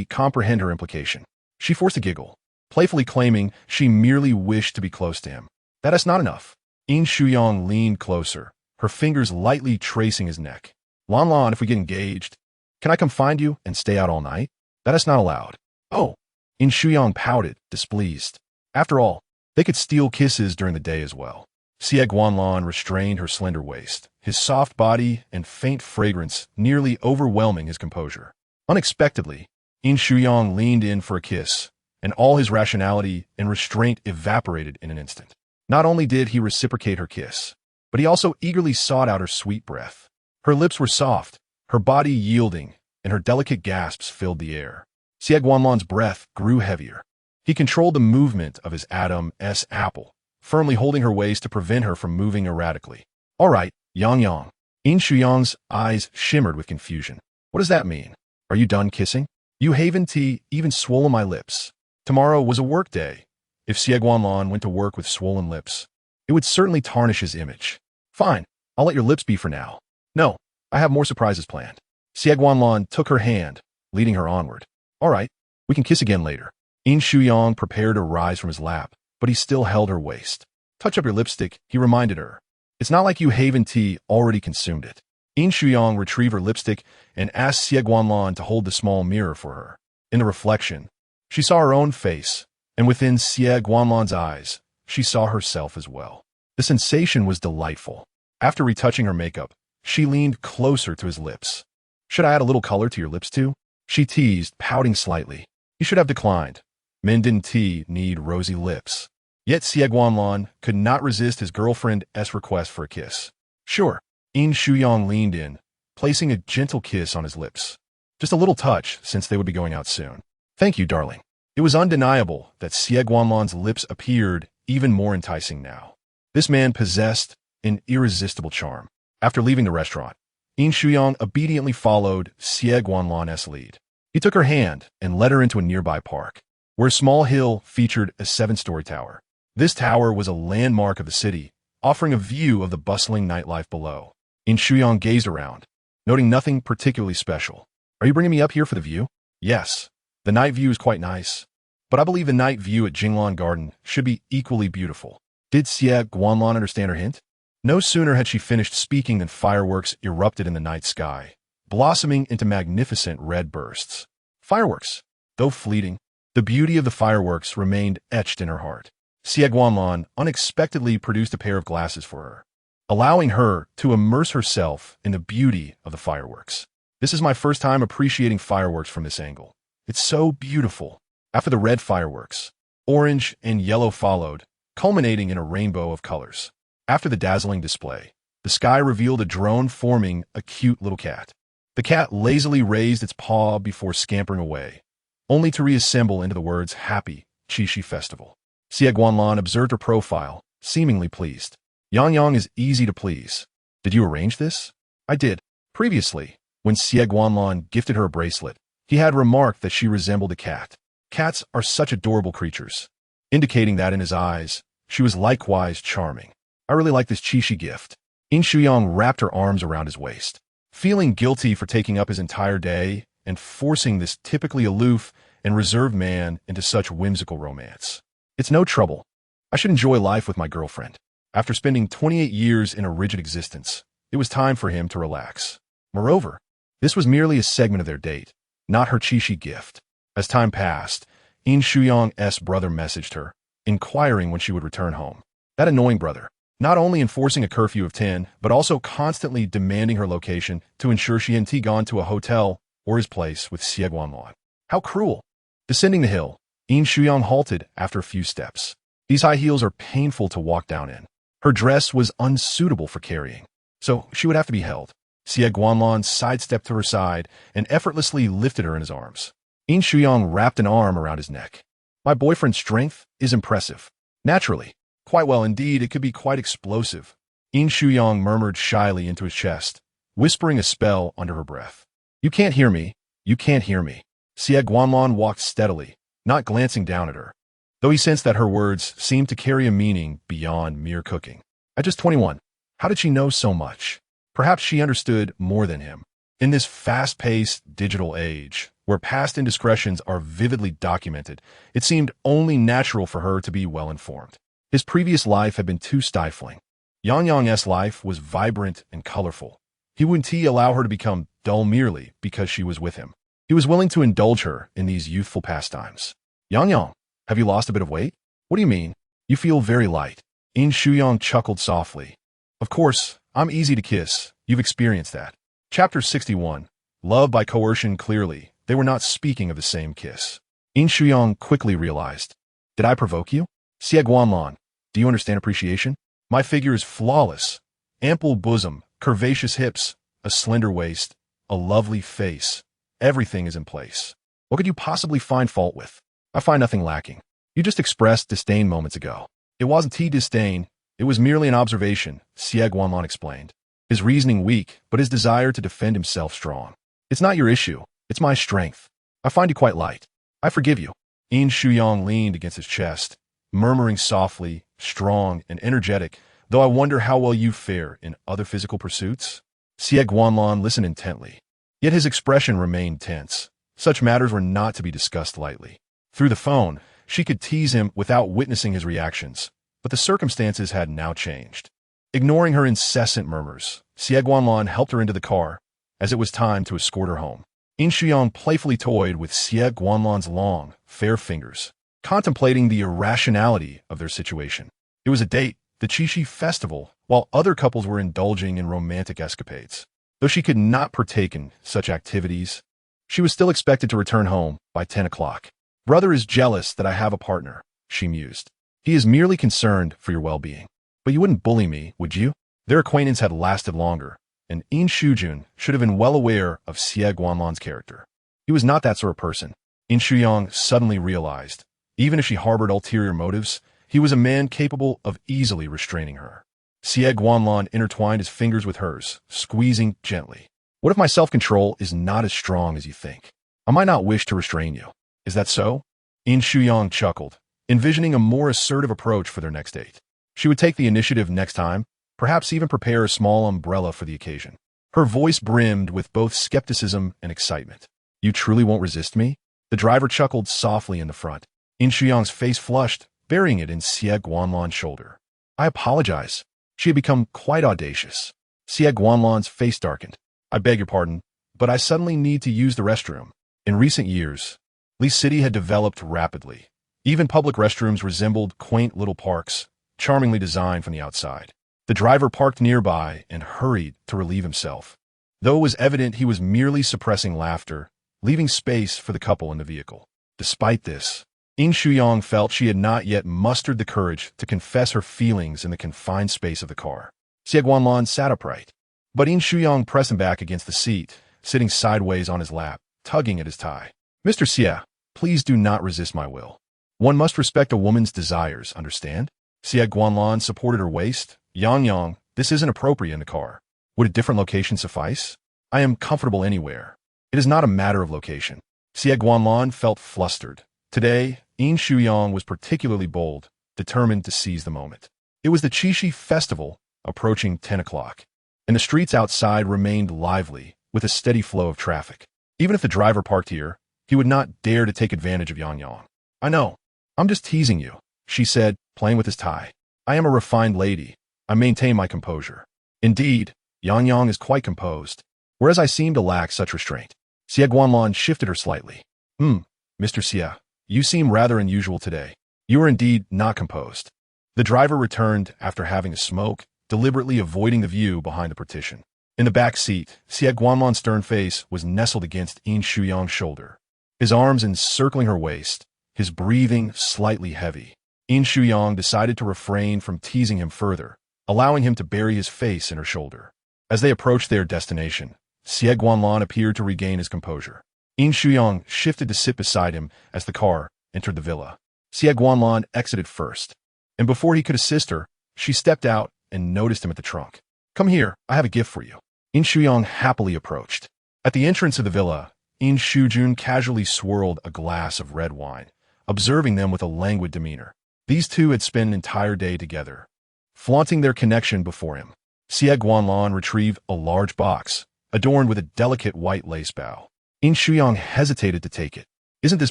comprehend her implication. She forced a giggle, playfully claiming she merely wished to be close to him. That is not enough. Yin Shuyang leaned closer, her fingers lightly tracing his neck. Lan, if we get engaged, can I come find you and stay out all night? That is not allowed. Oh, Yin Shuyang pouted, displeased. After all, they could steal kisses during the day as well. Xie Guanlan restrained her slender waist, his soft body and faint fragrance nearly overwhelming his composure. Unexpectedly, Yin Shuyang leaned in for a kiss, and all his rationality and restraint evaporated in an instant. Not only did he reciprocate her kiss, but he also eagerly sought out her sweet breath. Her lips were soft, her body yielding, and her delicate gasps filled the air. Xie Guanlan's breath grew heavier. He controlled the movement of his Adam's apple, firmly holding her waist to prevent her from moving erratically. All right, Yang. Yin Shuyang's eyes shimmered with confusion. What does that mean? Are you done kissing? You haven't even swollen my lips. Tomorrow was a work day. If Xie Guanlan went to work with swollen lips, it would certainly tarnish his image. Fine, I'll let your lips be for now. No, I have more surprises planned. Xie Guanlan took her hand, leading her onward. All right, we can kiss again later. Yin Shuyang prepared to rise from his lap, but he still held her waist. Touch up your lipstick, he reminded her. It's not like you haven't already consumed it. Yin Shuyang retrieved her lipstick and asked Xie Guanlan to hold the small mirror for her. In the reflection, she saw her own face, and within Xie Guanlan's eyes, she saw herself as well. The sensation was delightful. After retouching her makeup, she leaned closer to his lips. Should I add a little color to your lips too? She teased, pouting slightly. He should have declined. Men didn't need rosy lips. Yet Xie Guanlan could not resist his girlfriend's request for a kiss. Sure, Yin Shuyang leaned in, placing a gentle kiss on his lips. Just a little touch, since they would be going out soon. Thank you, darling. It was undeniable that Xie Guanlan's lips appeared even more enticing now. This man possessed an irresistible charm. After leaving the restaurant, Yin Shuyang obediently followed Xie Guanlan's lead. He took her hand and led her into a nearby park, where a small hill featured a 7-story tower. This tower was a landmark of the city, offering a view of the bustling nightlife below. Yin Shuyang gazed around, noting nothing particularly special. Are you bringing me up here for the view? Yes. The night view is quite nice, but I believe the night view at Jinglan Garden should be equally beautiful. Did Xie Guanlan understand her hint? No sooner had she finished speaking than fireworks erupted in the night sky, blossoming into magnificent red bursts. Fireworks, though fleeting, the beauty of the fireworks remained etched in her heart. Xie Guanlan unexpectedly produced a pair of glasses for her, allowing her to immerse herself in the beauty of the fireworks. This is my first time appreciating fireworks from this angle. It's so beautiful. After the red fireworks, orange and yellow followed, culminating in a rainbow of colors. After the dazzling display, the sky revealed a drone forming a cute little cat. The cat lazily raised its paw before scampering away, only to reassemble into the words Happy Qixi Festival. Xie Guanlan observed her profile, seemingly pleased. Yang is easy to please. Did you arrange this? I did. Previously, when Xie Guanlan gifted her a bracelet, he had remarked that she resembled a cat. Cats are such adorable creatures, indicating that in his eyes, she was likewise charming. I really like this Qixi gift. Yin Shuyang wrapped her arms around his waist, feeling guilty for taking up his entire day and forcing this typically aloof and reserved man into such whimsical romance. It's no trouble. I should enjoy life with my girlfriend. After spending 28 years in a rigid existence, it was time for him to relax. Moreover, this was merely a segment of their date, not her Qixi gift. As time passed, Yin Shuyang's brother messaged her, inquiring when she would return home. That annoying brother, not only enforcing a curfew of 10, but also constantly demanding her location to ensure she hadn't gone to a hotel or his place with Xie Guanlan. How cruel! Descending the hill, Yin Shuyang halted after a few steps. These high heels are painful to walk down in. Her dress was unsuitable for carrying, so she would have to be held. Xie Guanlan sidestepped to her side and effortlessly lifted her in his arms. Yin Shuyang wrapped an arm around his neck. My boyfriend's strength is impressive. Naturally, quite well indeed, it could be quite explosive. Yin Shuyang murmured shyly into his chest, whispering a spell under her breath. You can't hear me. You can't hear me. Xie Guanlan walked steadily, not glancing down at her. though he sensed that her words seemed to carry a meaning beyond mere cooking. At just 21, how did she know so much? Perhaps she understood more than him. In this fast-paced digital age, where past indiscretions are vividly documented, it seemed only natural for her to be well-informed. His previous life had been too stifling. Yang Yang's life was vibrant and colorful. He wouldn't allow her to become dull merely because she was with him. He was willing to indulge her in these youthful pastimes. Yang, have you lost a bit of weight? What do you mean? You feel very light. Yin Shuyang chuckled softly. Of course, I'm easy to kiss. You've experienced that. Chapter 61. Love by coercion. Clearly, they were not speaking of the same kiss. Yin Shuyang quickly realized. Did I provoke you? Xie Guanlan, do you understand appreciation? My figure is flawless. Ample bosom, curvaceous hips, a slender waist, a lovely face. Everything is in place. What could you possibly find fault with? I find nothing lacking. You just expressed disdain moments ago. It wasn't disdain, it was merely an observation, Xie Guanlan explained. His reasoning weak, but his desire to defend himself strong. It's not your issue, it's my strength. I find you quite light. I forgive you. Yin Shuyang leaned against his chest, murmuring softly, strong and energetic, though I wonder how well you fare in other physical pursuits. Xie Guanlan listened intently. Yet his expression remained tense. Such matters were not to be discussed lightly. Through the phone, she could tease him without witnessing his reactions, but the circumstances had now changed. Ignoring her incessant murmurs, Xie Guanlan helped her into the car, as it was time to escort her home. Yin Shuyang playfully toyed with Xie Guanlan's long, fair fingers, contemplating the irrationality of their situation. It was a date, the Qixi festival, while other couples were indulging in romantic escapades. Though she could not partake in such activities, she was still expected to return home by 10 o'clock. Brother is jealous that I have a partner, she mused. He is merely concerned for your well-being. But you wouldn't bully me, would you? Their acquaintance had lasted longer, and Yin Shujun should have been well aware of Xie Guanlan's character. He was not that sort of person. Yin Shuyang suddenly realized, even if she harbored ulterior motives, he was a man capable of easily restraining her. Xie Guanlan intertwined his fingers with hers, squeezing gently. What if my self-control is not as strong as you think? I might not wish to restrain you. Is that so? Yin Shuyang chuckled, envisioning a more assertive approach for their next date. She would take the initiative next time, perhaps even prepare a small umbrella for the occasion. Her voice brimmed with both skepticism and excitement. You truly won't resist me? The driver chuckled softly in the front. Yin Shuyang's face flushed, burying it in Xie Guanlan's shoulder. I apologize. She had become quite audacious. Xie Guanlan's face darkened. I beg your pardon, but I suddenly need to use the restroom. In recent years, Li City had developed rapidly. Even public restrooms resembled quaint little parks, charmingly designed from the outside. The driver parked nearby and hurried to relieve himself. Though it was evident he was merely suppressing laughter, leaving space for the couple in the vehicle. Despite this, Yin Shuyang felt she had not yet mustered the courage to confess her feelings in the confined space of the car. Xie Guanlan sat upright, but Yin Shuyang pressed him back against the seat, sitting sideways on his lap, tugging at his tie. Mr. Xie, please do not resist my will. One must respect a woman's desires, understand? Xie Guanlan supported her waist. Yang, this isn't appropriate in the car. Would a different location suffice? I am comfortable anywhere. It is not a matter of location. Xie Guanlan felt flustered. Today, Yin Shuyang was particularly bold, determined to seize the moment. It was the Qixi festival, approaching 10 o'clock, and the streets outside remained lively, with a steady flow of traffic. Even if the driver parked here, he would not dare to take advantage of Yang. I know. I'm just teasing you, she said, playing with his tie. I am a refined lady. I maintain my composure. Indeed, Yang is quite composed, whereas I seem to lack such restraint. Xie Guanlan shifted her slightly. Mr. Xie, you seem rather unusual today. You are indeed not composed. The driver returned after having a smoke, deliberately avoiding the view behind the partition. In the back seat, Xie Guanlan's stern face was nestled against Yin Shuyang's shoulder, his arms encircling her waist, his breathing slightly heavy. Yin Shuyang decided to refrain from teasing him further, allowing him to bury his face in her shoulder. As they approached their destination, Xie Guanlan appeared to regain his composure. Yin Shuyang shifted to sit beside him as the car entered the villa. Xie Guanlan exited first, and before he could assist her, she stepped out and noticed him at the trunk. Come here, I have a gift for you. Yin Shuyang happily approached. At the entrance of the villa, Yin Shujun casually swirled a glass of red wine, observing them with a languid demeanor. These two had spent an entire day together, flaunting their connection before him. Xie Guanlan retrieved a large box, adorned with a delicate white lace bow. Yin Shuyang hesitated to take it. "Isn't this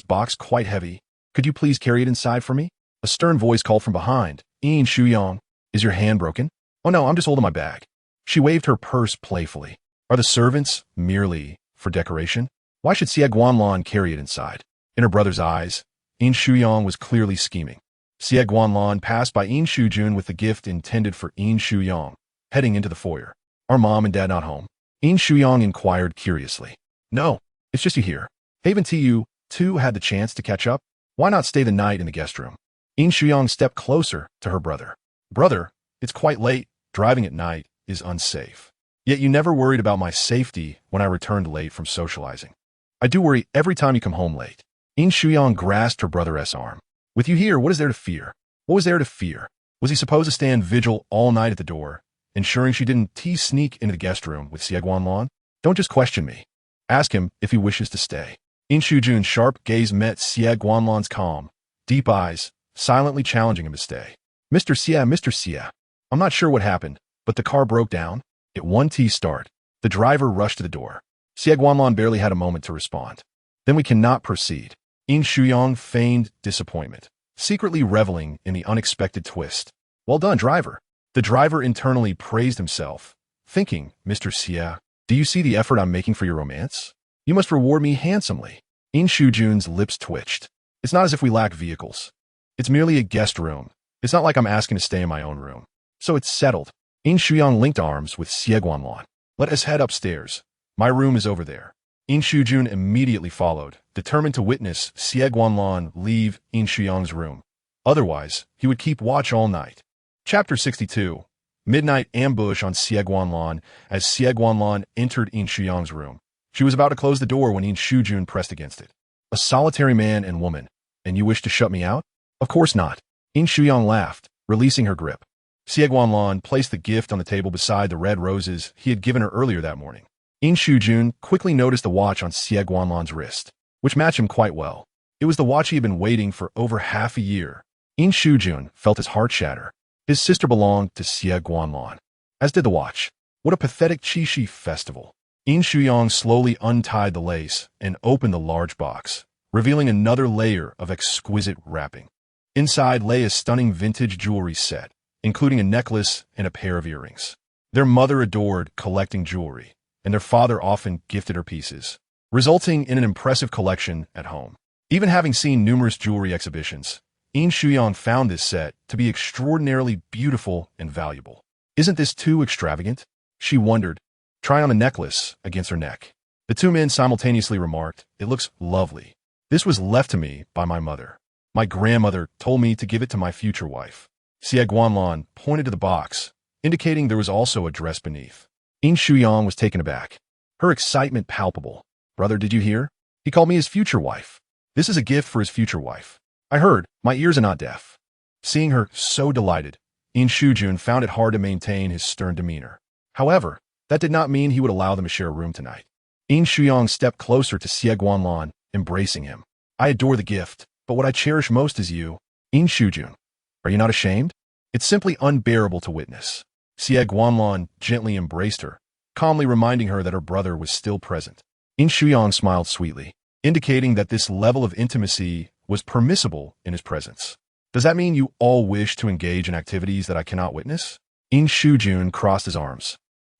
box quite heavy? Could you please carry it inside for me?" A stern voice called from behind. "Yin Shuyang, is your hand broken?" "Oh no, I'm just holding my bag." She waved her purse playfully. "Are the servants merely for decoration? Why should Xie Guanlan carry it inside?" In her brother's eyes, Yin Shuyang was clearly scheming. Xie Guanlan passed by Yin Shujun with the gift intended for Yin Shuyang, heading into the foyer. "Are Mom and Dad not home?" Yin Shuyang inquired curiously. "No, it's just you here. Haven't you two had the chance to catch up? Why not stay the night in the guest room?" Yin Shuyang stepped closer to her brother. "Brother, it's quite late. Driving at night is unsafe. Yet you never worried about my safety when I returned late from socializing." "I do worry every time you come home late." Yin Shuyang grasped her brother's arm. "With you here, what is there to fear?" What was there to fear? Was he supposed to stand vigil all night at the door, ensuring she didn't sneak into the guest room with Xie Guanlan? "Don't just question me. Ask him if he wishes to stay." Yin Shujun's sharp gaze met Xie Guanlan's calm, deep eyes, silently challenging him to stay. Mr. Xie, I'm not sure what happened, but the car broke down. At 1 start. The driver rushed to the door. Xie Guanlan barely had a moment to respond. "Then we cannot proceed." Yin Shuyang feigned disappointment, secretly reveling in the unexpected twist. "Well done, driver." The driver internally praised himself, thinking, "Mr. Xie, do you see the effort I'm making for your romance? You must reward me handsomely." Yin Shujun's lips twitched. "It's not as if we lack vehicles. It's merely a guest room. It's not like I'm asking to stay in my own room. So it's settled." Yin Shuyang linked arms with Xie Guanlan. "Let us head upstairs. My room is over there." Yin Shujun immediately followed, determined to witness Xie Guanlan leave Yin Shuyang's room. Otherwise, he would keep watch all night. Chapter 62. Midnight ambush on Xie Guanlan. As Xie Guanlan entered Yin Shuyang's room, she was about to close the door when Yin Shujun pressed against it. "A solitary man and woman, and you wish to shut me out?" "Of course not." Yin Shuyang laughed, releasing her grip. Xie Guanlan placed the gift on the table beside the red roses he had given her earlier that morning. Yin Shujun quickly noticed the watch on Xie Guanlan's wrist, which matched him quite well. It was the watch he had been waiting for over half a year. Yin Shujun felt his heart shatter. His sister belonged to Xie Guanlan, as did the watch. What a pathetic Qixi festival. Yin Shuyang slowly untied the lace and opened the large box, revealing another layer of exquisite wrapping. Inside lay a stunning vintage jewelry set, including a necklace and a pair of earrings. Their mother adored collecting jewelry, and their father often gifted her pieces, resulting in an impressive collection at home. Even having seen numerous jewelry exhibitions, Yin Shuyang found this set to be extraordinarily beautiful and valuable. "Isn't this too extravagant?" she wondered, trying on the necklace against her neck. The two men simultaneously remarked, "It looks lovely. This was left to me by my mother. My grandmother told me to give it to my future wife." Xie Guanlan pointed to the box, indicating there was also a dress beneath. Yin Shuyang was taken aback, her excitement palpable. "Brother, did you hear? He called me his future wife. This is a gift for his future wife." "I heard. My ears are not deaf." Seeing her so delighted, Yin Shujun found it hard to maintain his stern demeanor. However, that did not mean he would allow them to share a room tonight. Yin Shuyang stepped closer to Xie Guanlan, embracing him. "I adore the gift, but what I cherish most is you." "Yin Shujun, are you not ashamed? It's simply unbearable to witness." Xie Guanlan gently embraced her, calmly reminding her that her brother was still present. Yin Shuyang smiled sweetly, indicating that this level of intimacy was permissible in his presence. "Does that mean you all wish to engage in activities that I cannot witness?" Yin Shujun crossed his arms.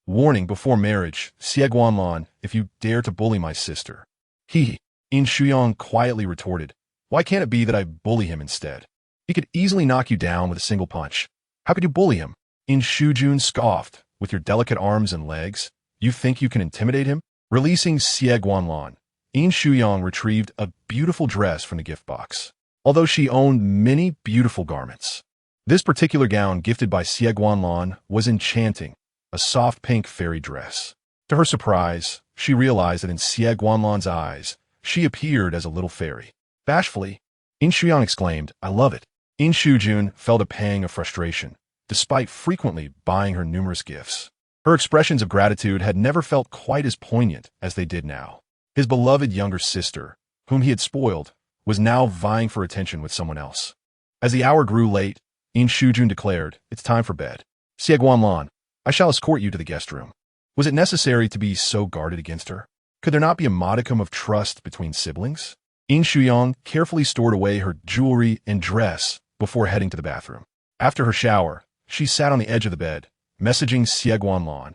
"Warning before marriage, Xie Guanlan, if you dare to bully my sister." Yin Shuyang quietly retorted, "Why can't it be that I bully him instead? He could easily knock you down with a single punch. How could you bully him?" Yin Shujun scoffed, "With your delicate arms and legs, you think you can intimidate him?" Releasing Xie Guanlan, Yin Shuyang retrieved a beautiful dress from the gift box. Although she owned many beautiful garments, this particular gown gifted by Xie Guanlan was enchanting, a soft pink fairy dress. To her surprise, she realized that in Xie Guanlan's eyes, she appeared as a little fairy. Bashfully, Yin Shuyang exclaimed, "I love it." Yin Shujun felt a pang of frustration, despite frequently buying her numerous gifts. Her expressions of gratitude had never felt quite as poignant as they did now. His beloved younger sister, whom he had spoiled, was now vying for attention with someone else. As the hour grew late, Yin Shuyang declared, "It's time for bed. Xie Guanlan, I shall escort you to the guest room." Was it necessary to be so guarded against her? Could there not be a modicum of trust between siblings? Yin Shuyang carefully stored away her jewelry and dress before heading to the bathroom. After her shower, she sat on the edge of the bed, messaging Xie Guanlan.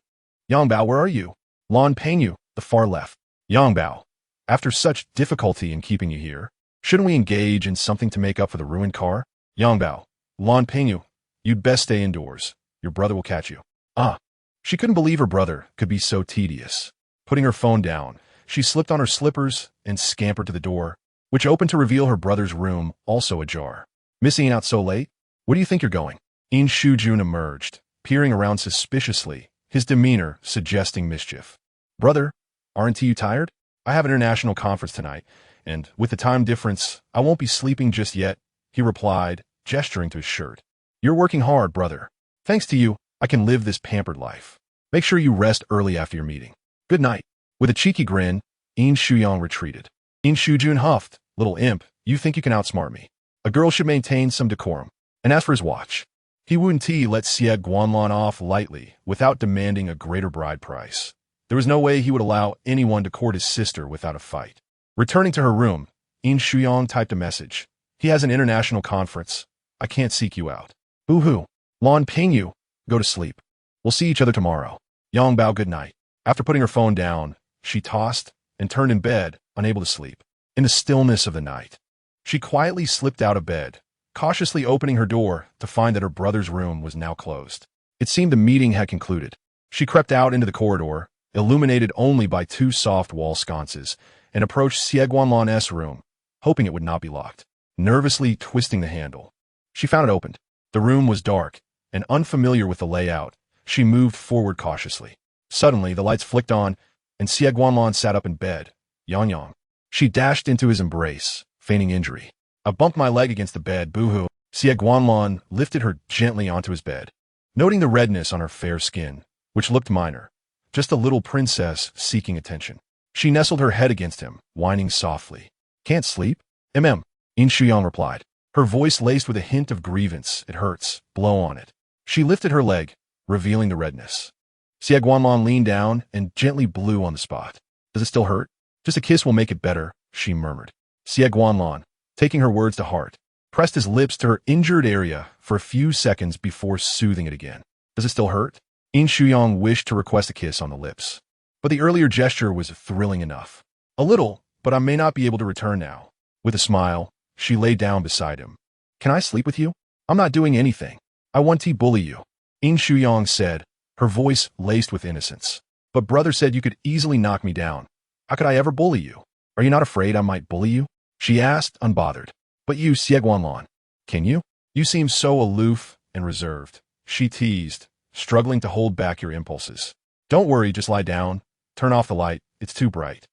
"Yangbao, where are you? Lan Pengyu, the far left." "Yangbao, after such difficulty in keeping you here, shouldn't we engage in something to make up for the ruined car?" "Yangbao, Lan Pengyu, you'd best stay indoors. Your brother will catch you." "Ah." She couldn't believe her brother could be so tedious. Putting her phone down, she slipped on her slippers and scampered to the door, which opened to reveal her brother's room, also ajar. "Missing out so late? Where do you think you're going?" Yin Shuyang emerged, peering around suspiciously, his demeanor suggesting mischief. "Brother, aren't you tired? I have an international conference tonight, and with the time difference, I won't be sleeping just yet," he replied, gesturing to his shirt. "You're working hard, brother. Thanks to you, I can live this pampered life. Make sure you rest early after your meeting. Good night." With a cheeky grin, Yin Shuyang retreated. Yin Shuyang huffed, "Little imp, you think you can outsmart me. A girl should maintain some decorum." And as for his watch, he wouldn't let Xie Guanlan off lightly without demanding a greater bride price. There was no way he would allow anyone to court his sister without a fight. Returning to her room, Yin Shuyang typed a message. "He has an international conference. I can't seek you out. Boo-hoo. Lan Pengyu, go to sleep. We'll see each other tomorrow. Yangbao, good night." After putting her phone down, she tossed and turned in bed, unable to sleep. In the stillness of the night, she quietly slipped out of bed, cautiously opening her door to find that her brother's room was now closed. It seemed the meeting had concluded. She crept out into the corridor, illuminated only by two soft wall sconces, and approached Xie Guanlan's room, hoping it would not be locked. Nervously twisting the handle, she found it opened. The room was dark, and unfamiliar with the layout, she moved forward cautiously. Suddenly, the lights flicked on, and Xie Guanlan sat up in bed. "Yang." She dashed into his embrace, feigning injury. "I bumped my leg against the bed, boo-hoo." Xie Guanlan lifted her gently onto his bed, noting the redness on her fair skin, which looked minor, just a little princess seeking attention. She nestled her head against him, whining softly. "Can't sleep?" Yin Shuyang replied, her voice laced with a hint of grievance. "It hurts. Blow on it." She lifted her leg, revealing the redness. Xie Guanlan leaned down and gently blew on the spot. "Does it still hurt?" "Just a kiss will make it better," she murmured. Xie Guanlan, taking her words to heart, pressed his lips to her injured area for a few seconds before soothing it again. "Does it still hurt?" Yin Shuyang wished to request a kiss on the lips, but the earlier gesture was thrilling enough. "A little, but I may not be able to return now." With a smile, she lay down beside him. "Can I sleep with you? I'm not doing anything. I want to bully you," Yin Shuyang said, her voice laced with innocence. "But brother said you could easily knock me down. How could I ever bully you? Are you not afraid I might bully you?" she asked, unbothered. "But you, Xie Guanlan, can you? You seem so aloof and reserved," she teased, struggling to hold back your impulses. "Don't worry, just lie down. Turn off the light. It's too bright."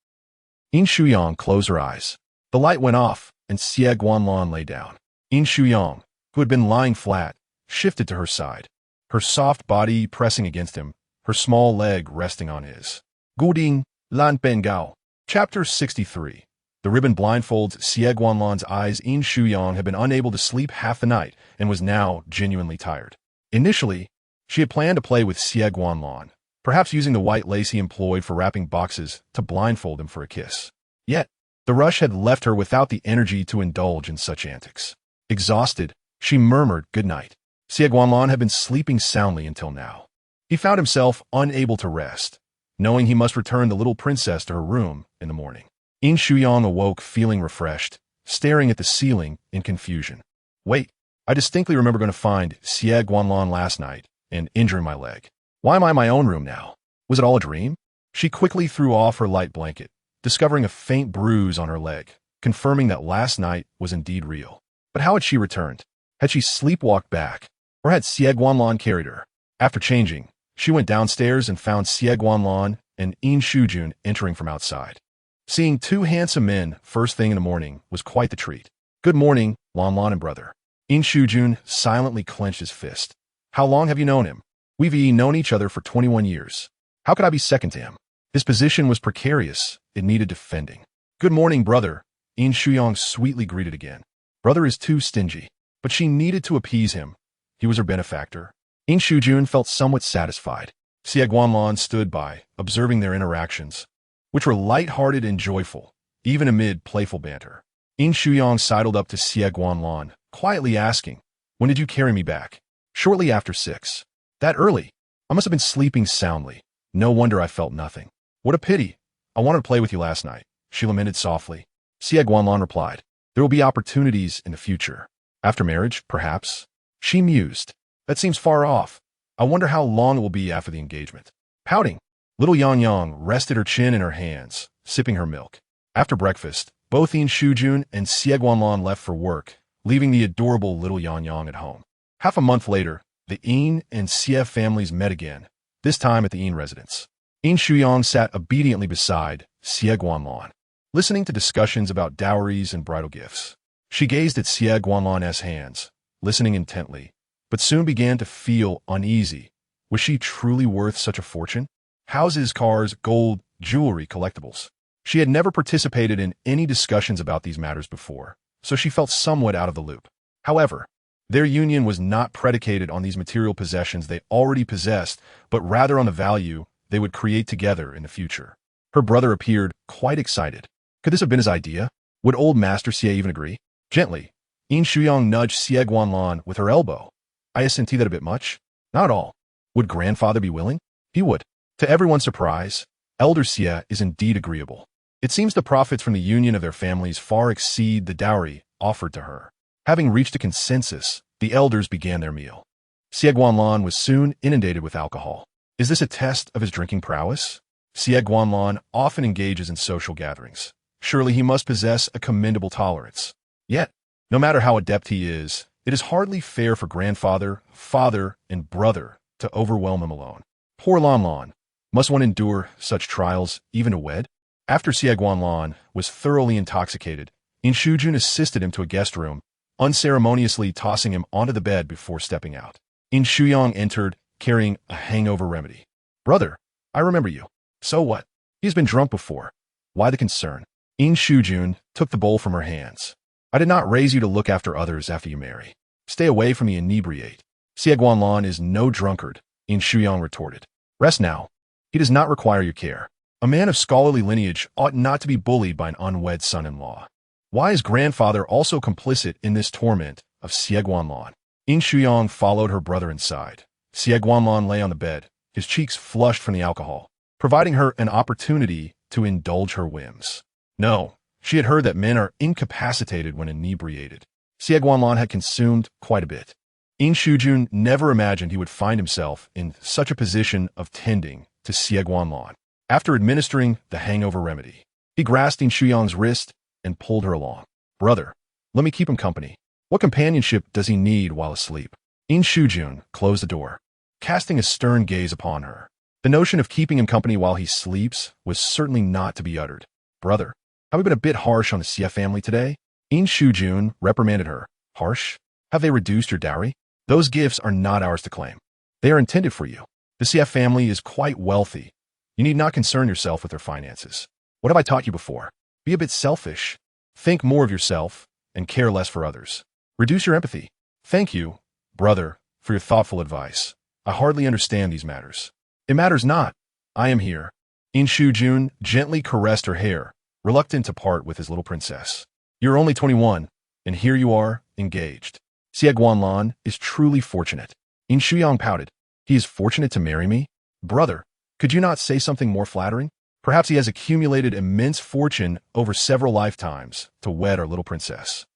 Yin Shuyang closed her eyes. The light went off, and Xie Guanlan lay down. Yin Shuyang, who had been lying flat, shifted to her side, her soft body pressing against him, her small leg resting on his. Guding Lan Bengao. Chapter 63. The ribbon blindfolds Xie Guanlan's eyes. Yin Shuyang had been unable to sleep half the night and was now genuinely tired. Initially, she had planned to play with Xie Guanlan, perhaps using the white lace he employed for wrapping boxes to blindfold him for a kiss. Yet, the rush had left her without the energy to indulge in such antics. Exhausted, she murmured good night. Xie Guanlan had been sleeping soundly until now. He found himself unable to rest, knowing he must return the little princess to her room in the morning. Yin Shuyang awoke feeling refreshed, staring at the ceiling in confusion. "Wait, I distinctly remember going to find Xie Guanlan last night and injuring my leg. Why am I in my own room now? Was it all a dream?" She quickly threw off her light blanket, discovering a faint bruise on her leg, confirming that last night was indeed real. But how had she returned? Had she sleepwalked back, or had Xie Guanlan carried her? After changing, she went downstairs and found Xie Guanlan and Yin Shuyang entering from outside. Seeing two handsome men first thing in the morning was quite the treat. "Good morning, Lan and brother." Yin Shuyang silently clenched his fist. "How long have you known him?" "We've known each other for 21 years. How could I be second to him?" His position was precarious. It needed defending. "Good morning, brother," Yin Shuyang sweetly greeted again. Brother is too stingy. But she needed to appease him. He was her benefactor. Yin Shujun felt somewhat satisfied. Xie Guanlan stood by, observing their interactions, which were light-hearted and joyful, even amid playful banter. Yin Shuyang sidled up to Xie Guanlan, quietly asking, "When did you carry me back?" "Shortly after 6. That early? I must have been sleeping soundly. No wonder I felt nothing." "What a pity. I wanted to play with you last night," she lamented softly. Xie Guanlan replied, "There will be opportunities in the future. After marriage, perhaps?" She mused. "That seems far off. I wonder how long it will be after the engagement." Pouting, little Yang Yang rested her chin in her hands, sipping her milk. After breakfast, both Yin Shujun and Xie Guanlan left for work, leaving the adorable little Yang Yang at home. Half a month later, the Yin and Xie families met again, this time at the Yin residence. Yin Shuyang sat obediently beside Xie Guanlan, listening to discussions about dowries and bridal gifts. She gazed at Xie Guanlan's hands, listening intently, but soon began to feel uneasy. Was she truly worth such a fortune? Houses, cars, gold, jewelry, collectibles. She had never participated in any discussions about these matters before, so she felt somewhat out of the loop. However, their union was not predicated on these material possessions they already possessed, but rather on the value they would create together in the future. Her brother appeared quite excited. Could this have been his idea? Would old Master Xie even agree? Gently, Yin Shuyang nudged Xie Guanlan with her elbow. "I senti that a bit much?" "Not at all." "Would grandfather be willing?" "He would." To everyone's surprise, Elder Xie is indeed agreeable. It seems the profits from the union of their families far exceed the dowry offered to her. Having reached a consensus, the elders began their meal. Xie Guanlan was soon inundated with alcohol. Is this a test of his drinking prowess? Xie Guanlan often engages in social gatherings. Surely he must possess a commendable tolerance. Yet, no matter how adept he is, it is hardly fair for grandfather, father, and brother to overwhelm him alone. Poor Lan Lan. Must one endure such trials even to wed? After Xie Guanlan was thoroughly intoxicated, Yin Shujun assisted him to a guest room, unceremoniously tossing him onto the bed before stepping out. Yin Shuyang entered, carrying a hangover remedy. "Brother, I remember you." "So what? He's been drunk before. Why the concern?" Yin Shujun took the bowl from her hands. "I did not raise you to look after others after you marry. Stay away from the inebriate." "Xie Guanlan is no drunkard," Yin Shuyang retorted. "Rest now. He does not require your care. A man of scholarly lineage ought not to be bullied by an unwed son-in-law. Why is grandfather also complicit in this torment of Xie Guanlan?" Yin Shuyang followed her brother inside. Xie Guanlan lay on the bed, his cheeks flushed from the alcohol, providing her an opportunity to indulge her whims. No, she had heard that men are incapacitated when inebriated. Xie Guanlan had consumed quite a bit. Yin Shujun never imagined he would find himself in such a position of tending to Xie Guanlan. After administering the hangover remedy, he grasped Yin Shuyang's wrist and pulled her along. "Brother, let me keep him company. What companionship does he need while asleep?" Yin Shujun closed the door, casting a stern gaze upon her. The notion of keeping him company while he sleeps was certainly not to be uttered. "Brother, have we been a bit harsh on the Xie family today?" Yin Shujun reprimanded her. "Harsh? Have they reduced your dowry? Those gifts are not ours to claim. They are intended for you. The Xie family is quite wealthy. You need not concern yourself with their finances. What have I taught you before? Be a bit selfish. Think more of yourself and care less for others. Reduce your empathy. Thank you, brother, for your thoughtful advice. I hardly understand these matters." "It matters not. I am here." Yin Shujun gently caressed her hair, reluctant to part with his little princess. "You're only 21, and here you are, engaged. Xie Guanlan is truly fortunate." Yin Shuyang pouted. "He is fortunate to marry me? Brother, could you not say something more flattering? Perhaps he has accumulated immense fortune over several lifetimes to wed our little princess."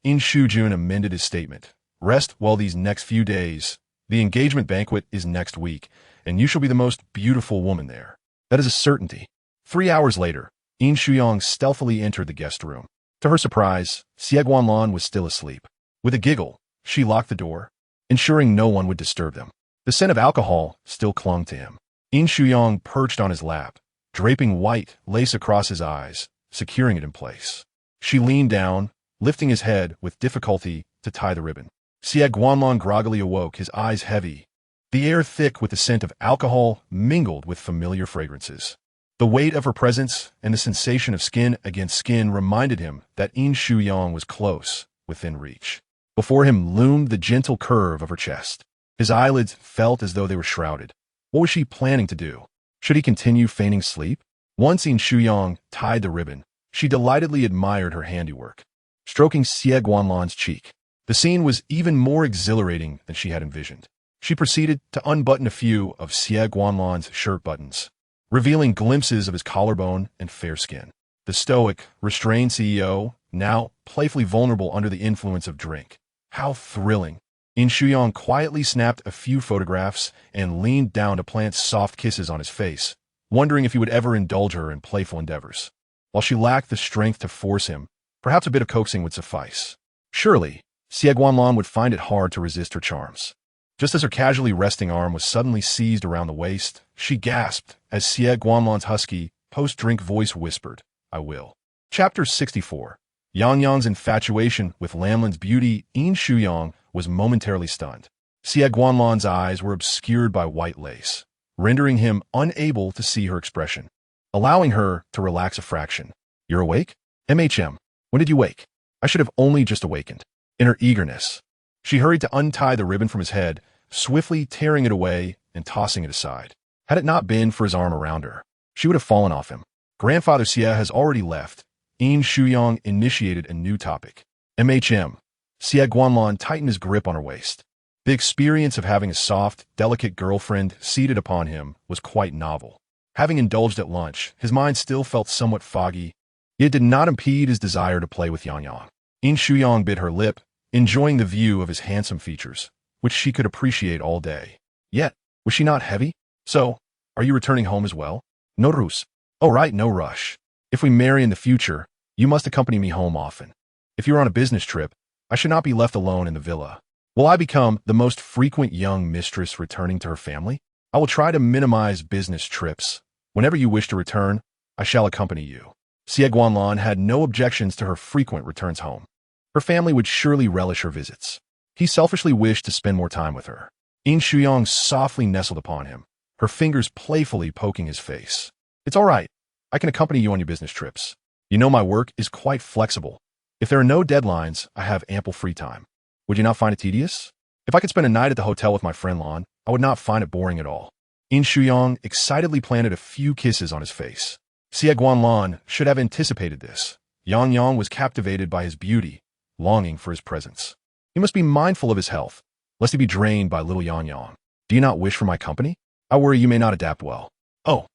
Yin Shujun amended his statement. "Rest well these next few days. The engagement banquet is next week, and you shall be the most beautiful woman there. That is a certainty." 3 hours later, Yin Shuyang stealthily entered the guest room. To her surprise, Xie Guanlan was still asleep. With a giggle, she locked the door, ensuring no one would disturb them. The scent of alcohol still clung to him. Yin Shuyang perched on his lap, draping white lace across his eyes, securing it in place. She leaned down, lifting his head with difficulty to tie the ribbon. Xie Guanlan groggily awoke, his eyes heavy, the air thick with the scent of alcohol mingled with familiar fragrances. The weight of her presence and the sensation of skin against skin reminded him that Yin Shuyang was close, within reach. Before him loomed the gentle curve of her chest. His eyelids felt as though they were shrouded. What was she planning to do? Should he continue feigning sleep? Once Yin Shuyang tied the ribbon, she delightedly admired her handiwork, stroking Xie Guanlan's cheek. The scene was even more exhilarating than she had envisioned. She proceeded to unbutton a few of Xie Guanlan's shirt buttons, revealing glimpses of his collarbone and fair skin. The stoic, restrained CEO, now playfully vulnerable under the influence of drink. How thrilling! Yin Shuyang quietly snapped a few photographs and leaned down to plant soft kisses on his face, wondering if he would ever indulge her in playful endeavors. While she lacked the strength to force him, perhaps a bit of coaxing would suffice. Surely, Xie Guanlan would find it hard to resist her charms. Just as her casually resting arm was suddenly seized around the waist, she gasped as Xie Guanlan's husky, post-drink voice whispered, "I will." Chapter 64. Yang Yang's infatuation with Lamlin's beauty. Yin Shuyang was momentarily stunned. Xie Guanlan's eyes were obscured by white lace, rendering him unable to see her expression, allowing her to relax a fraction. "You're awake? MHM. When did you wake? I should have only just awakened." In her eagerness, she hurried to untie the ribbon from his head, swiftly tearing it away and tossing it aside. Had it not been for his arm around her, she would have fallen off him. "Grandfather Xie has already left." Yin Shuyang initiated a new topic. MHM. Xie Guanlan tightened his grip on her waist. The experience of having a soft, delicate girlfriend seated upon him was quite novel. Having indulged at lunch, his mind still felt somewhat foggy, yet did not impede his desire to play with Yang Yang. Yin Shuyang bit her lip, enjoying the view of his handsome features, which she could appreciate all day. Yet, was she not heavy? "So, are you returning home as well?" "No ruse." "Oh right, no rush. If we marry in the future, you must accompany me home often. If you're on a business trip, I should not be left alone in the villa. Will I become the most frequent young mistress returning to her family? I will try to minimize business trips. Whenever you wish to return, I shall accompany you." Xie Guanlan had no objections to her frequent returns home. Her family would surely relish her visits. He selfishly wished to spend more time with her. Yin Shuyang softly nestled upon him, her fingers playfully poking his face. "It's all right. I can accompany you on your business trips. You know my work is quite flexible. If there are no deadlines, I have ample free time. Would you not find it tedious? If I could spend a night at the hotel with my friend Lan, I would not find it boring at all." Yin Shuyang excitedly planted a few kisses on his face. Xie Guanlan should have anticipated this. Yang Yang was captivated by his beauty, longing for his presence. He must be mindful of his health, lest he be drained by little Yang Yang. "Do you not wish for my company? I worry you may not adapt well." "Oh."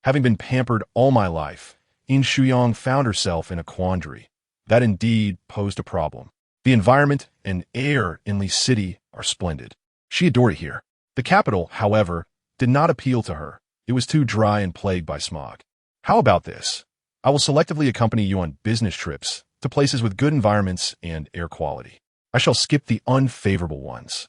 Having been pampered all my life, Yin Shuyang found herself in a quandary. That indeed posed a problem. The environment and air in Li City are splendid. She adored it here. The capital, however, did not appeal to her. It was too dry and plagued by smog. "How about this? I will selectively accompany you on business trips to places with good environments and air quality. I shall skip the unfavorable ones,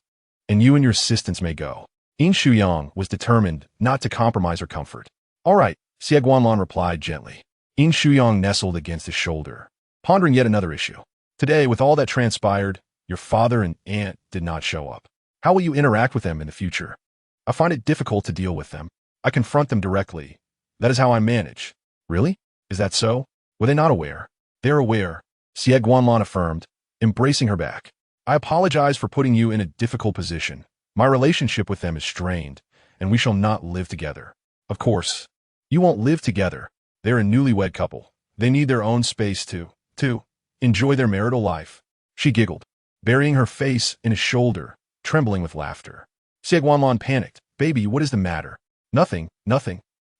and you and your assistants may go." Yin Shuyang was determined not to compromise her comfort. "All right," Xie Guanlan replied gently. Yin Shuyang nestled against his shoulder, pondering yet another issue. "Today, with all that transpired, your father and aunt did not show up. How will you interact with them in the future?" "I find it difficult to deal with them. I confront them directly. That is how I manage." "Really? Is that so? Were they not aware?" "They are aware," Xie Guanlan affirmed, embracing her back. "I apologize for putting you in a difficult position. My relationship with them is strained, and we shall not live together." "Of course. You won't live together. They're a newlywed couple. They need their own space to enjoy their marital life." She giggled, burying her face in his shoulder, trembling with laughter. Xie Guanlan panicked. "Baby, what is the matter?" Nothing.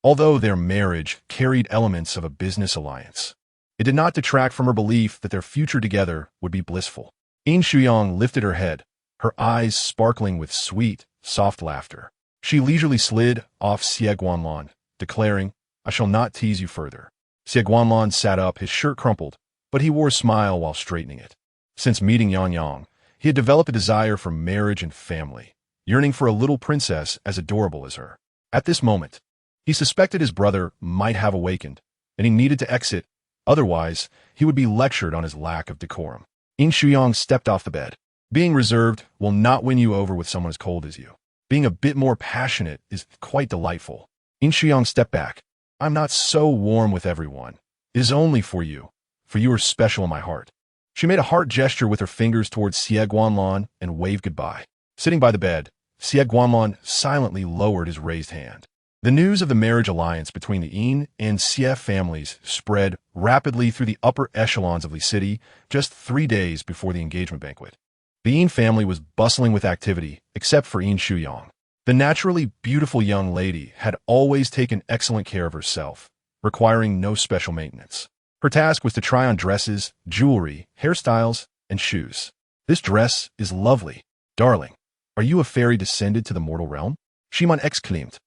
Although their marriage carried elements of a business alliance, it did not detract from her belief that their future together would be blissful. Yin Shuyang lifted her head, her eyes sparkling with sweet, soft laughter. She leisurely slid off Xie Guanlan, declaring, "I shall not tease you further." Xie Guanlan sat up, his shirt crumpled, but he wore a smile while straightening it. Since meeting Yang Yang, he had developed a desire for marriage and family, yearning for a little princess as adorable as her. At this moment, he suspected his brother might have awakened, and he needed to exit, otherwise he would be lectured on his lack of decorum. Yin Shuyang stepped off the bed. "Being reserved will not win you over with someone as cold as you. Being a bit more passionate is quite delightful." Yin Shuyang stepped back, I'm not so warm with everyone. It is only for you are special in my heart. She made a heart gesture with her fingers towards Xie Guanlan and waved goodbye. Sitting by the bed, Xie Guanlan silently lowered his raised hand. The news of the marriage alliance between the Yin and Xie families spread rapidly through the upper echelons of the city just 3 days before the engagement banquet. The Yin family was bustling with activity, except for Yin Shuyang. The naturally beautiful young lady had always taken excellent care of herself, requiring no special maintenance. Her task was to try on dresses, jewelry, hairstyles, and shoes. This dress is lovely. Darling, are you a fairy descended to the mortal realm? Shimon exclaimed,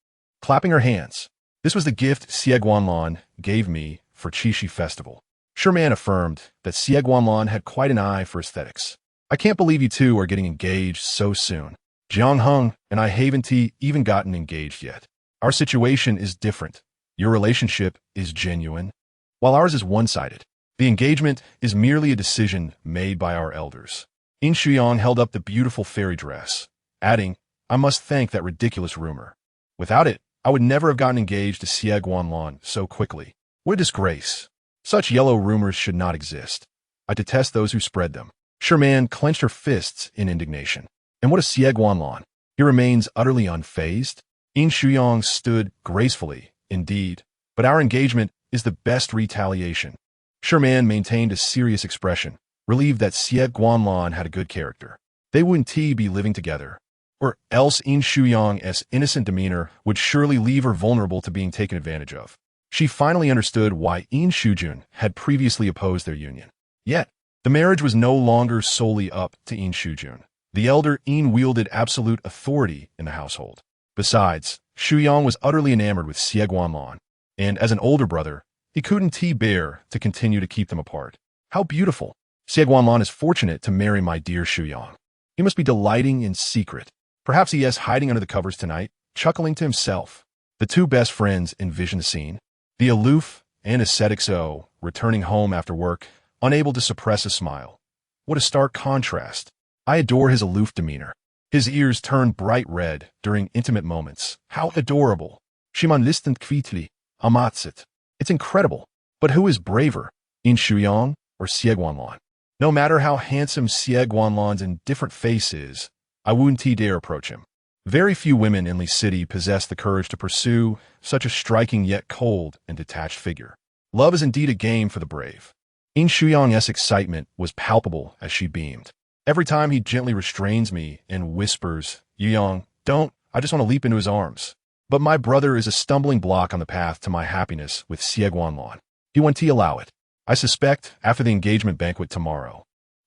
clapping her hands. This was the gift Xie Guanlan gave me for Qixi Festival. Sherman affirmed that Xie Guanlan had quite an eye for aesthetics. I can't believe you two are getting engaged so soon. Jiang Heng and I haven't even gotten engaged yet. Our situation is different. Your relationship is genuine, while ours is one-sided. The engagement is merely a decision made by our elders. Yin Shuyang held up the beautiful fairy dress, adding, I must thank that ridiculous rumor. Without it, I would never have gotten engaged to Xie Guanlan so quickly. What a disgrace. Such yellow rumors should not exist. I detest those who spread them. Sherman clenched her fists in indignation. And what of Xie Guanlan? He remains utterly unfazed. Yin Shuyang stood gracefully, indeed, but our engagement is the best retaliation. Sherman maintained a serious expression, relieved that Xie Guanlan had a good character. They wouldn't be living together, or else Yin Shuyang's innocent demeanor would surely leave her vulnerable to being taken advantage of. She finally understood why Yin Shujun had previously opposed their union. Yet, the marriage was no longer solely up to Yin Shujun. The elder Yin wielded absolute authority in the household. Besides, Shuyang was utterly enamored with Xie Guanlan, and as an older brother, he couldn't bear to continue to keep them apart. How beautiful! Xie Guanlan is fortunate to marry my dear Shuyang. He must be delighting in secret. Perhaps he is hiding under the covers tonight, chuckling to himself. The two best friends envisioned the scene. The aloof and ascetic Xo, returning home after work, unable to suppress a smile. What a stark contrast. I adore his aloof demeanor. His ears turn bright red during intimate moments. How adorable. Shimon listent kvitli, amatsit. It's incredible. But who is braver, Yin Shuyang or Xie Guanlan? No matter how handsome Xie Guanlan's indifferent face is, I wouldn't dare approach him. Very few women in Li City possess the courage to pursue such a striking yet cold and detached figure. Love is indeed a game for the brave. Yin Shuyang's excitement was palpable as she beamed. Every time he gently restrains me and whispers, Yuyang, don't, I just want to leap into his arms. But my brother is a stumbling block on the path to my happiness with Xie Guanlan. He won't allow it. I suspect after the engagement banquet tomorrow.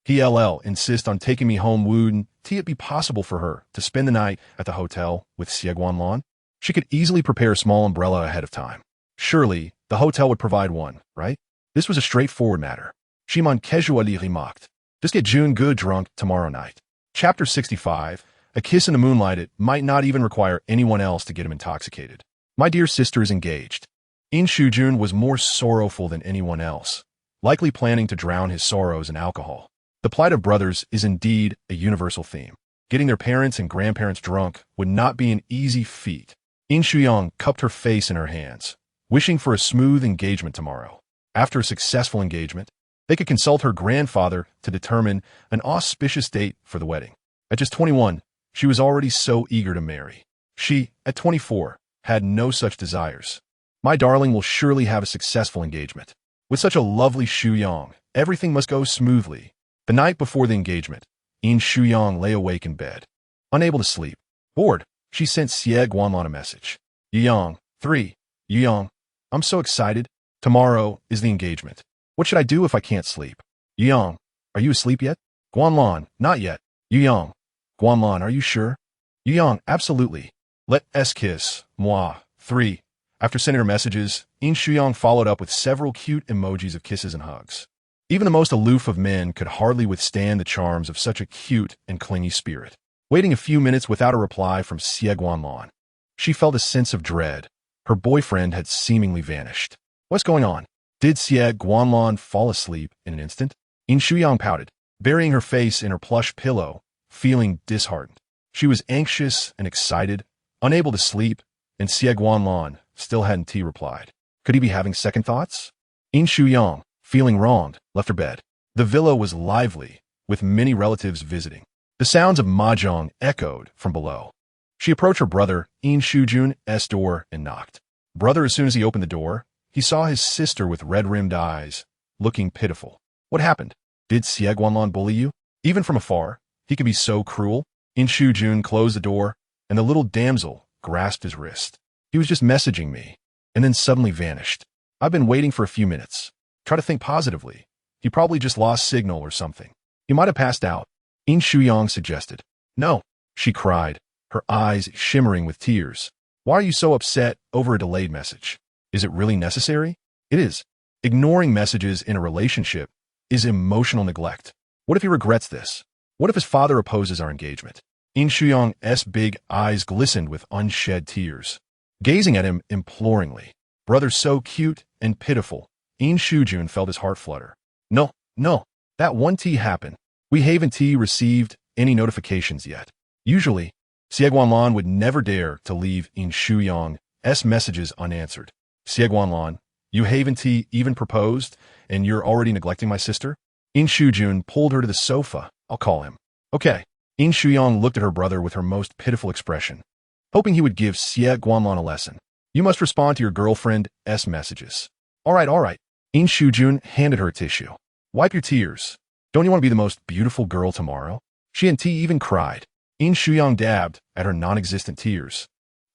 He'll insist on taking me home. Wouldn't it be possible for her to spend the night at the hotel with Xie Guanlan? She could easily prepare a small umbrella ahead of time. Surely, the hotel would provide one, right? This was a straightforward matter. Shimon casually remarked. Just get June good drunk tomorrow night. Chapter 65. A kiss in the moonlight. It might not even require anyone else to get him intoxicated. My dear sister is engaged. Yin Shujun was more sorrowful than anyone else, likely planning to drown his sorrows in alcohol. The plight of brothers is indeed a universal theme. Getting their parents and grandparents drunk would not be an easy feat. Yin Shuyang cupped her face in her hands, wishing for a smooth engagement tomorrow. After a successful engagement, they could consult her grandfather to determine an auspicious date for the wedding. At just 21, she was already so eager to marry. She, at 24, had no such desires. My darling will surely have a successful engagement. With such a lovely Shuyang, everything must go smoothly. The night before the engagement, Yin Shuyang lay awake in bed. Unable to sleep, bored, she sent Xie Guanlan a message. Yuyang, 3. Yuyang, I'm so excited. Tomorrow is the engagement. What should I do if I can't sleep? Yuyang, are you asleep yet? Guanlan, not yet. Yuyang, Guanlan, are you sure? Yuyang, absolutely. Let's kiss, moi, 3. After sending her messages, Yin Shuyang followed up with several cute emojis of kisses and hugs. Even the most aloof of men could hardly withstand the charms of such a cute and clingy spirit. Waiting a few minutes without a reply from Xie Guanlan, she felt a sense of dread. Her boyfriend had seemingly vanished. What's going on? Did Xie Guanlan fall asleep in an instant? Yin Shuyang pouted, burying her face in her plush pillow, feeling disheartened. She was anxious and excited, unable to sleep, and Xie Guanlan still hadn't replied. Could he be having second thoughts? Yin Shuyang, feeling wronged, left her bed. The villa was lively, with many relatives visiting. The sounds of mahjong echoed from below. She approached her brother, Yin Shujun's door, and knocked. Brother, as soon as he opened the door, he saw his sister with red-rimmed eyes, looking pitiful. What happened? Did Xie Guanlan bully you? Even from afar, he could be so cruel. Yin Shujun closed the door, and the little damsel grasped his wrist. He was just messaging me, and then suddenly vanished. I've been waiting for a few minutes. Try to think positively. He probably just lost signal or something. He might have passed out. Yin Shuyang suggested. No, she cried, her eyes shimmering with tears. Why are you so upset over a delayed message? Is it really necessary? It is. Ignoring messages in a relationship is emotional neglect. What if he regrets this? What if his father opposes our engagement? Yin Shuyang's big eyes glistened with unshed tears, gazing at him imploringly. Brother so cute and pitiful. Yin Shujun felt his heart flutter. No, that one tea happened. We haven't received any notifications yet. Usually, Xie Guanlan would never dare to leave Yin Shuyang's messages unanswered. Xie Guanlan, you haven't even proposed, and you're already neglecting my sister? Yin Shujun pulled her to the sofa. I'll call him. Okay. Yin Shuyang looked at her brother with her most pitiful expression, hoping he would give Xie Guanlan a lesson. You must respond to your girlfriend's messages. All right. Yin Shujun handed her a tissue. Wipe your tears. Don't you want to be the most beautiful girl tomorrow? She and T even cried. Yin Shuyang dabbed at her non-existent tears,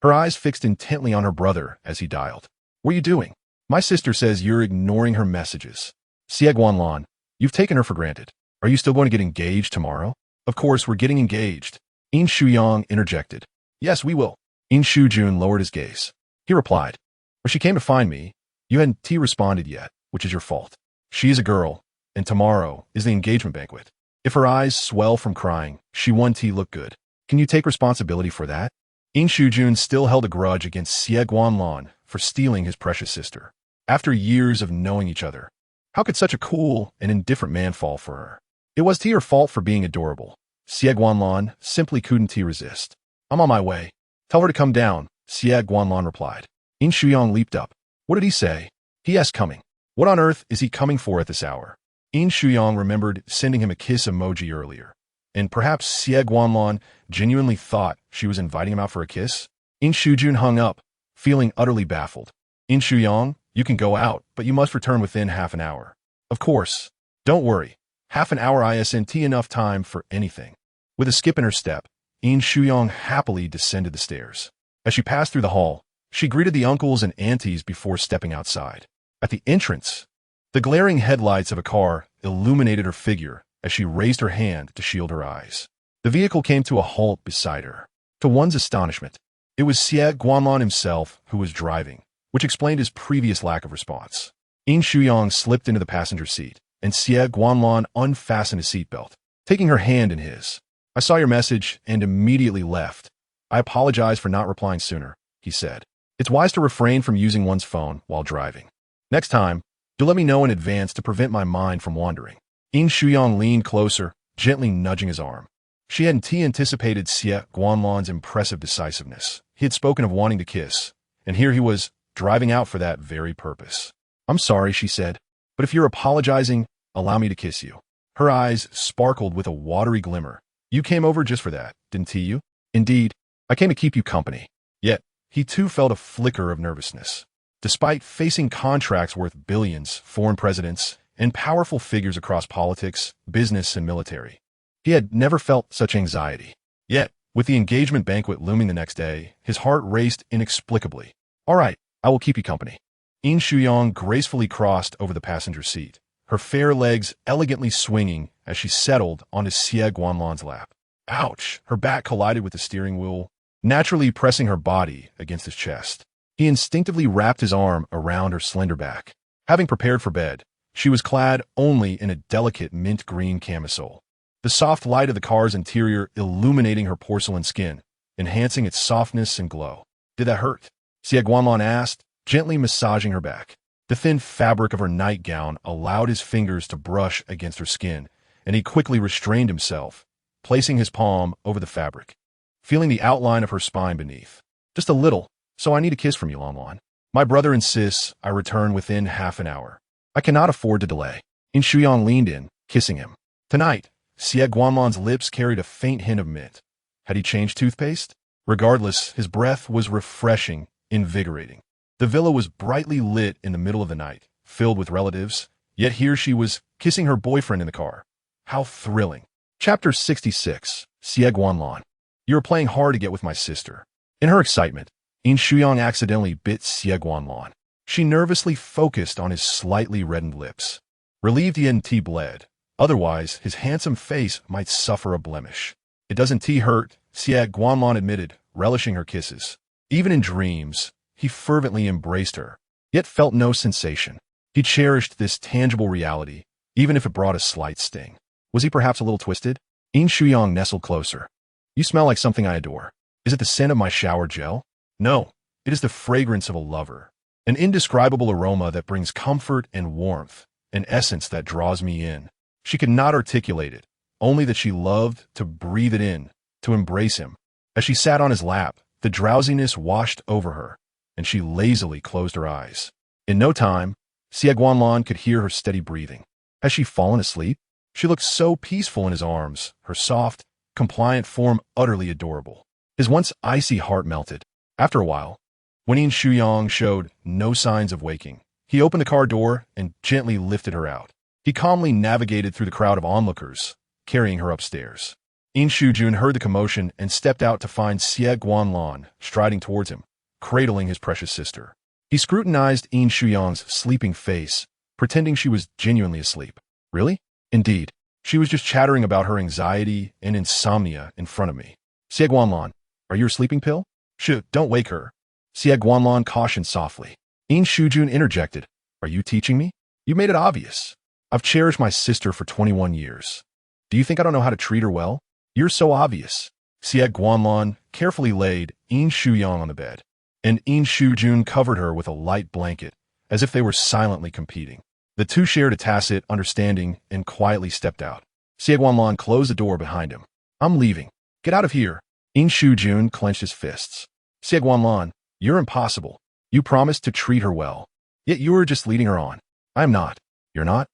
her eyes fixed intently on her brother as he dialed. What are you doing? My sister says you're ignoring her messages. Xie Guanlan, you've taken her for granted. Are you still going to get engaged tomorrow? Of course, we're getting engaged. Yin Shuyang interjected. Yes, we will. Yin Shujun lowered his gaze. He replied, Well, she came to find me. You hadn't responded yet, which is your fault. She is a girl, and tomorrow is the engagement banquet. If her eyes swell from crying, she won't look good. Can you take responsibility for that? Yin Shujun still held a grudge against Xie Guanlan for stealing his precious sister. After years of knowing each other, how could such a cool and indifferent man fall for her? It was her fault for being adorable. Xie Guanlan simply couldn't resist. I'm on my way. Tell her to come down, Xie Guanlan replied. Yin Shuyang leaped up. What did he say? He.S. coming. What on earth is he coming for at this hour? Yin Shuyang remembered sending him a kiss emoji earlier, and perhaps Xie Guanlan genuinely thought she was inviting him out for a kiss? Yin Shujun hung up, feeling utterly baffled. Yin Shuyang, you can go out, but you must return within half an hour. Of course. Don't worry. Half an hour isn't enough time for anything. With a skip in her step, Yin Shuyang happily descended the stairs. As she passed through the hall, she greeted the uncles and aunties before stepping outside. At the entrance, the glaring headlights of a car illuminated her figure as she raised her hand to shield her eyes. The vehicle came to a halt beside her. To one's astonishment, it was Xie Guanlan himself who was driving, which explained his previous lack of response. Yin Shuyang slipped into the passenger seat, and Xie Guanlan unfastened his seatbelt, taking her hand in his. I saw your message and immediately left. I apologize for not replying sooner, he said. It's wise to refrain from using one's phone while driving. Next time, do let me know in advance to prevent my mind from wandering. Yin Shuyang leaned closer, gently nudging his arm. She hadn't anticipated Xie Guanlan's impressive decisiveness. He had spoken of wanting to kiss, and here he was, driving out for that very purpose. I'm sorry, she said, but if you're apologizing, allow me to kiss you. Her eyes sparkled with a watery glimmer. You came over just for that, didn't you? Indeed, I came to keep you company. Yet, he too felt a flicker of nervousness. Despite facing contracts worth billions, foreign presidents, and powerful figures across politics, business, and military, he had never felt such anxiety. Yet, with the engagement banquet looming the next day, his heart raced inexplicably. All right, I will keep you company. Yin Shuyang gracefully crossed over the passenger seat, her fair legs elegantly swinging as she settled onto Xie Guanlan's lap. Ouch! Her back collided with the steering wheel, naturally pressing her body against his chest. He instinctively wrapped his arm around her slender back. Having prepared for bed, she was clad only in a delicate mint green camisole, the soft light of the car's interior illuminating her porcelain skin, enhancing its softness and glow. Did that hurt? Xie Guanlan asked, gently massaging her back. The thin fabric of her nightgown allowed his fingers to brush against her skin, and he quickly restrained himself, placing his palm over the fabric, feeling the outline of her spine beneath. Just a little, so I need a kiss from you, Lanlan. My brother insists I return within half an hour. I cannot afford to delay. Yin Shuyang leaned in, kissing him. Tonight, Xie Guanlan's lips carried a faint hint of mint. Had he changed toothpaste? Regardless, his breath was refreshing, invigorating. The villa was brightly lit in the middle of the night, filled with relatives, yet here she was, kissing her boyfriend in the car. How thrilling. Chapter 66, Xie Guanlan. You are playing hard to get with my sister. In her excitement, Yin Shuyang accidentally bit Xie Guanlan. She nervously focused on his slightly reddened lips. Relieved he hadn't bled. Otherwise, his handsome face might suffer a blemish. It doesn't hurt, Xie Guanlan admitted, relishing her kisses. Even in dreams, he fervently embraced her, yet felt no sensation. He cherished this tangible reality, even if it brought a slight sting. Was he perhaps a little twisted? Yin Shuyang nestled closer. You smell like something I adore. Is it the scent of my shower gel? No, it is the fragrance of a lover. An indescribable aroma that brings comfort and warmth, an essence that draws me in. She could not articulate it, only that she loved to breathe it in, to embrace him. As she sat on his lap, the drowsiness washed over her, and she lazily closed her eyes. In no time, Xie Guanlan could hear her steady breathing. Has she fallen asleep? She looked so peaceful in his arms, her soft, compliant form utterly adorable. His once icy heart melted. After a while, when Yin Shuyang showed no signs of waking, he opened the car door and gently lifted her out. He calmly navigated through the crowd of onlookers, carrying her upstairs. Yin Shujun heard the commotion and stepped out to find Xie Guanlan striding towards him, cradling his precious sister. He scrutinized Yin Shuyang's sleeping face, pretending she was genuinely asleep. Really? Indeed. She was just chattering about her anxiety and insomnia in front of me. Xie Guanlan, are you a sleeping pill? Shh, don't wake her. Xie Guanlan cautioned softly. Yin Shujun interjected. Are you teaching me? You made it obvious. I've cherished my sister for 21 years. Do you think I don't know how to treat her well? You're so obvious. Xie Guanlan carefully laid Yin Shuyang on the bed, and Yin Shujun covered her with a light blanket, as if they were silently competing. The two shared a tacit understanding and quietly stepped out. Xie Guanlan closed the door behind him. I'm leaving. Get out of here. Yin Shujun clenched his fists. Xie Guanlan, you're impossible. You promised to treat her well. Yet you are just leading her on. I am not. You're not?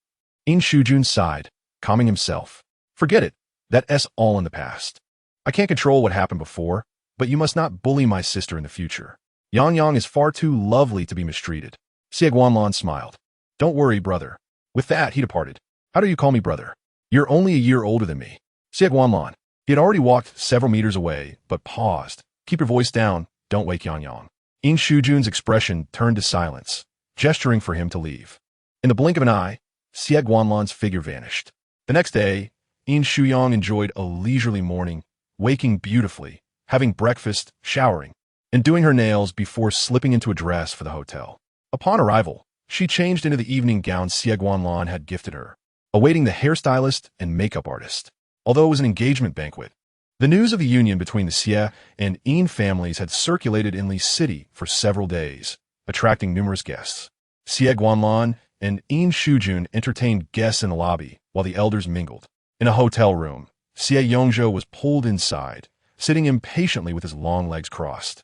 Yin Shujun sighed, calming himself. Forget it. That's all in the past. I can't control what happened before, but you must not bully my sister in the future. Yang is far too lovely to be mistreated. Xie Guanlan smiled. Don't worry, brother. With that, he departed. How do you call me brother? You're only a year older than me. Xie Guanlan. He had already walked several meters away, but paused. Keep your voice down. Don't wake Yang. Yin Shujun's expression turned to silence, gesturing for him to leave. In the blink of an eye, Xie Guanlan's figure vanished. The next day, Yin Shuyang enjoyed a leisurely morning, waking beautifully, having breakfast, showering, and doing her nails before slipping into a dress for the hotel. Upon arrival, she changed into the evening gown Xie Guanlan had gifted her, awaiting the hairstylist and makeup artist. Although it was an engagement banquet, the news of the union between the Xie and Yin families had circulated in Li City for several days, attracting numerous guests. Xie Guanlan and Yin Shujun entertained guests in the lobby while the elders mingled. In a hotel room, Xie Yongzhou was pulled inside, sitting impatiently with his long legs crossed.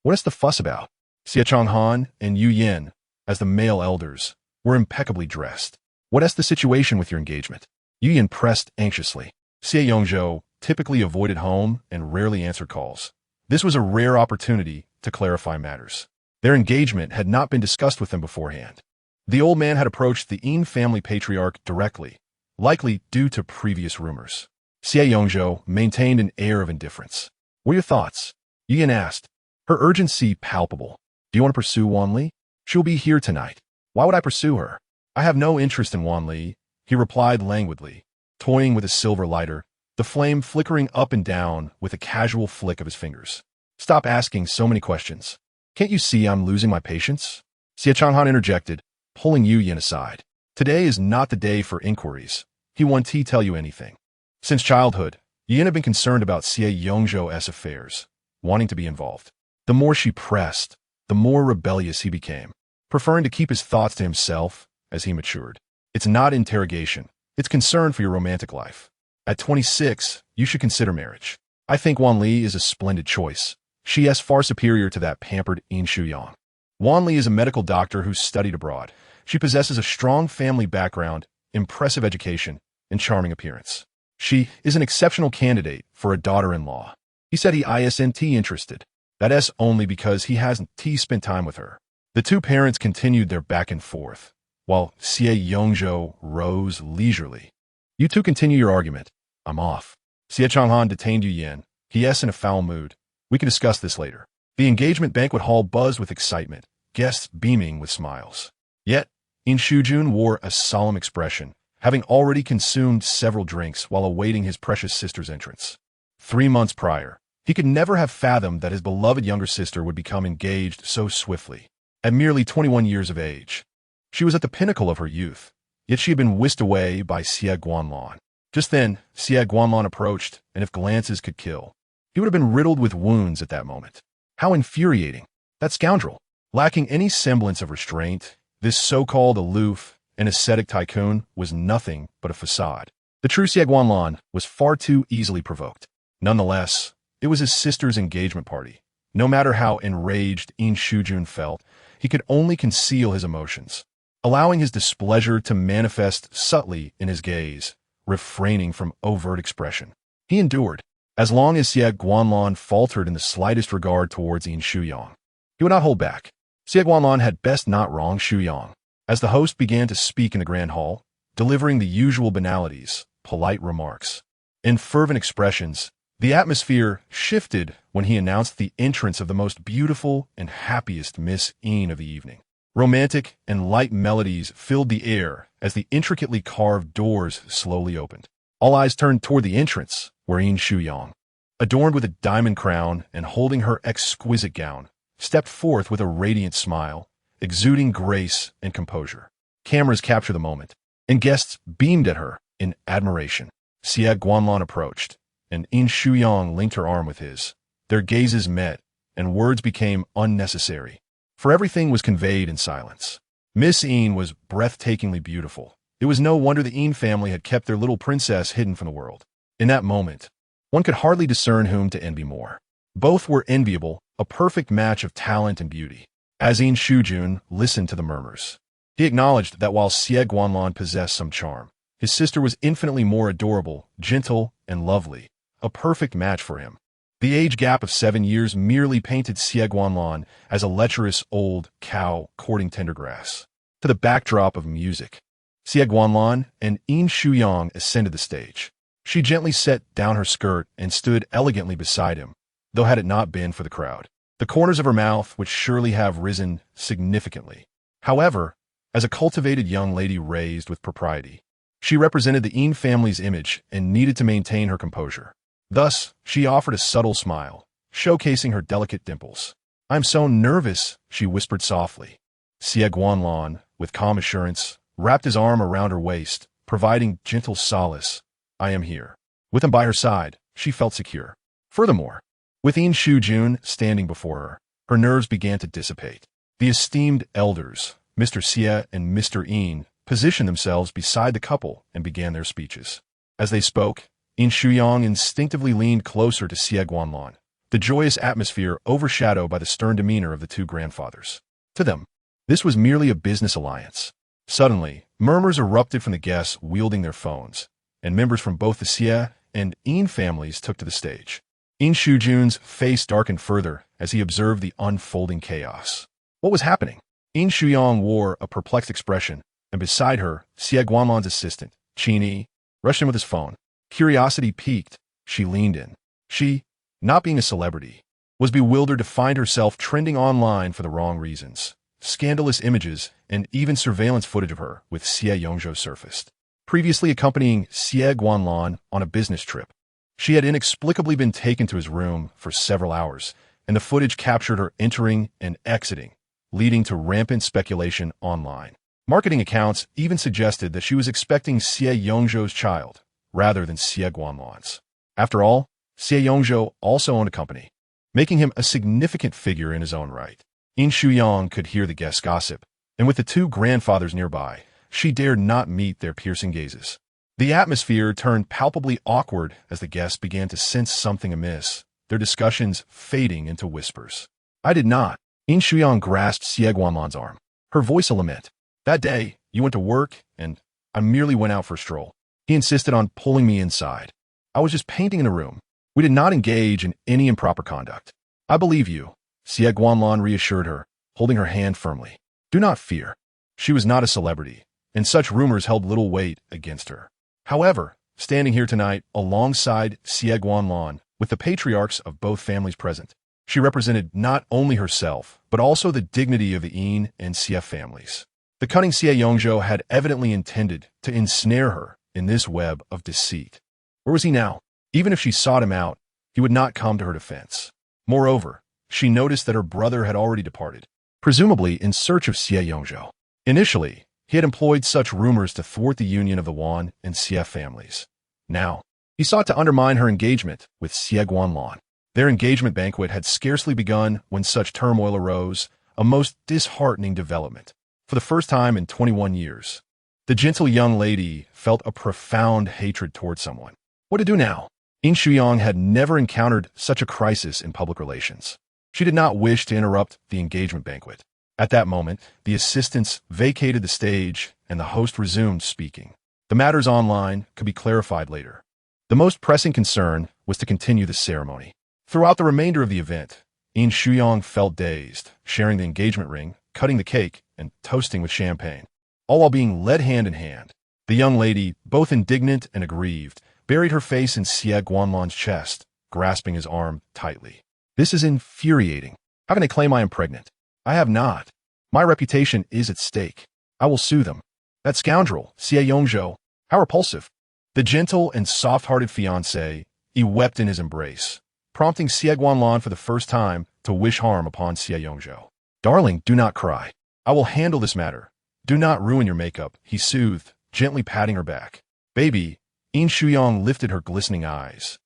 What is the fuss about? Xie Changhan and Yu Yin, as the male elders, were impeccably dressed. What is the situation with your engagement? Yu Yin pressed anxiously. Xie Yongzhou typically avoided home and rarely answered calls. This was a rare opportunity to clarify matters. Their engagement had not been discussed with them beforehand. The old man had approached the Yin family patriarch directly, likely due to previous rumors. Xie Yongzhou maintained an air of indifference. What are your thoughts? Yu Yin asked, her urgency palpable. Do you want to pursue Wan Li? She'll be here tonight. Why would I pursue her? I have no interest in Wan Li, he replied languidly, toying with a silver lighter, the flame flickering up and down with a casual flick of his fingers. Stop asking so many questions. Can't you see I'm losing my patience? Xie Changhan interjected, pulling Yu Yin aside. Today is not the day for inquiries. He won't tell you anything. Since childhood, Yu Yin had been concerned about Xie Yongzhou's affairs, wanting to be involved. The more she pressed, the more rebellious he became, preferring to keep his thoughts to himself as he matured. It's not interrogation. It's concern for your romantic life. At 26, you should consider marriage. I think Wan Li is a splendid choice. She is far superior to that pampered Yin Shuyang. Guanli is a medical doctor who studied abroad. She possesses a strong family background, impressive education, and charming appearance. She is an exceptional candidate for a daughter-in-law. He said he isn't interested. That is only because he hasn't spent time with her. The two parents continued their back and forth, while Xie Yongzhou rose leisurely. You two continue your argument. I'm off. Xie Changhan detained Yu Yin. He is in a foul mood. We can discuss this later. The engagement banquet hall buzzed with excitement, guests beaming with smiles. Yet, Yin Shuyang wore a solemn expression, having already consumed several drinks while awaiting his precious sister's entrance. 3 months prior, he could never have fathomed that his beloved younger sister would become engaged so swiftly. At merely 21 years of age, she was at the pinnacle of her youth, yet she had been whisked away by Xie Guanlan. Just then, Xie Guanlan approached, and if glances could kill, he would have been riddled with wounds at that moment. How infuriating! That scoundrel! Lacking any semblance of restraint, this so-called aloof and ascetic tycoon was nothing but a facade. The true Xie Guanlan was far too easily provoked. Nonetheless, it was his sister's engagement party. No matter how enraged Yin Shuyang felt, he could only conceal his emotions, allowing his displeasure to manifest subtly in his gaze, refraining from overt expression. He endured. As long as Xie Guanlan faltered in the slightest regard towards Yin Shuyang, he would not hold back. Xie Guanlan had best not wrong Shuyang. As the host began to speak in the grand hall, delivering the usual banalities, polite remarks, and fervent expressions, the atmosphere shifted when he announced the entrance of the most beautiful and happiest Miss Yin of the evening. Romantic and light melodies filled the air as the intricately carved doors slowly opened. All eyes turned toward the entrance, where Yin Shuyang, adorned with a diamond crown and holding her exquisite gown, stepped forth with a radiant smile, exuding grace and composure. Cameras captured the moment, and guests beamed at her in admiration. Xie Guanlan approached, and Yin Shuyang linked her arm with his. Their gazes met, and words became unnecessary, for everything was conveyed in silence. Miss Yin was breathtakingly beautiful. It was no wonder the Yin family had kept their little princess hidden from the world. In that moment, one could hardly discern whom to envy more. Both were enviable, a perfect match of talent and beauty. As Yin Shuyang listened to the murmurs, he acknowledged that while Xie Guanlan possessed some charm, his sister was infinitely more adorable, gentle, and lovely, a perfect match for him. The age gap of 7 years merely painted Xie Guanlan as a lecherous old cow courting tender grass. To the backdrop of music, Xie Guanlan and Yin Shuyang ascended the stage. She gently set down her skirt and stood elegantly beside him, though had it not been for the crowd, the corners of her mouth would surely have risen significantly. However, as a cultivated young lady raised with propriety, she represented the Yin family's image and needed to maintain her composure. Thus, she offered a subtle smile, showcasing her delicate dimples. "I'm so nervous," she whispered softly. Xie Guanlan, with calm assurance, wrapped his arm around her waist, providing gentle solace. "I am here." With him by her side, she felt secure. Furthermore, with Yin Shuyang standing before her, her nerves began to dissipate. The esteemed elders, Mr. Xie and Mr. Yin, positioned themselves beside the couple and began their speeches. As they spoke, Yin Shuyang instinctively leaned closer to Xie Guanlan, the joyous atmosphere overshadowed by the stern demeanor of the two grandfathers. To them, this was merely a business alliance. Suddenly, murmurs erupted from the guests wielding their phones, and members from both the Xie and Yin families took to the stage. Yin Shuyang's face darkened further as he observed the unfolding chaos. What was happening? Yin Shuyang wore a perplexed expression, and beside her, Xie Guanlan's assistant, Qini, rushed in with his phone. Curiosity piqued, she leaned in. She, not being a celebrity, was bewildered to find herself trending online for the wrong reasons. Scandalous images and even surveillance footage of her with Xie Yongzhou surfaced. Previously accompanying Xie Guanlan on a business trip, she had inexplicably been taken to his room for several hours, and the footage captured her entering and exiting, leading to rampant speculation online. Marketing accounts even suggested that she was expecting Xie Yongzhou's child, rather than Xie Guanlan's. After all, Xie Yongzhou also owned a company, making him a significant figure in his own right. Yin Shuyang could hear the guests' gossip, and with the two grandfathers nearby, she dared not meet their piercing gazes. The atmosphere turned palpably awkward as the guests began to sense something amiss, their discussions fading into whispers. "I did not." Yin Shuyang grasped Xie Guanlan's arm, her voice a lament. That day, you went to work, and I merely went out for a stroll. He insisted on pulling me inside. I was just painting in a room. We did not engage in any improper conduct. I believe you, Xie Guanlan reassured her, holding her hand firmly. Do not fear. She was not a celebrity, and such rumors held little weight against her. However, standing here tonight alongside Xie Guanlan, with the patriarchs of both families present, she represented not only herself, but also the dignity of the Yin and Xie families. The cunning Xie Yongzhou had evidently intended to ensnare her in this web of deceit. Where was he now? Even if she sought him out, he would not come to her defense. Moreover, she noticed that her brother had already departed, presumably in search of Xie Yongzhou. Initially, he had employed such rumors to thwart the union of the Wan and Xie families. Now, he sought to undermine her engagement with Xie Guanlan. Their engagement banquet had scarcely begun when such turmoil arose, a most disheartening development. For the first time in 21 years, the gentle young lady felt a profound hatred toward someone. What to do now? Yin Shuyang had never encountered such a crisis in public relations. She did not wish to interrupt the engagement banquet. At that moment, the assistants vacated the stage and the host resumed speaking. The matters online could be clarified later. The most pressing concern was to continue the ceremony. Throughout the remainder of the event, Yin Shuyang felt dazed, sharing the engagement ring, cutting the cake, and toasting with champagne, all while being led hand in hand. The young lady, both indignant and aggrieved, buried her face in Xie Guanlan's chest, grasping his arm tightly. This is infuriating. How can they claim I am pregnant? I have not. My reputation is at stake. I will sue them. That scoundrel, Xie Yongzhou, how repulsive. The gentle and soft-hearted fiancé, he wept in his embrace, prompting Xie Guanlan for the first time to wish harm upon Xie Yongzhou. Darling, do not cry. I will handle this matter. Do not ruin your makeup, he soothed, gently patting her back. Baby, Yin Shuyang lifted her glistening eyes.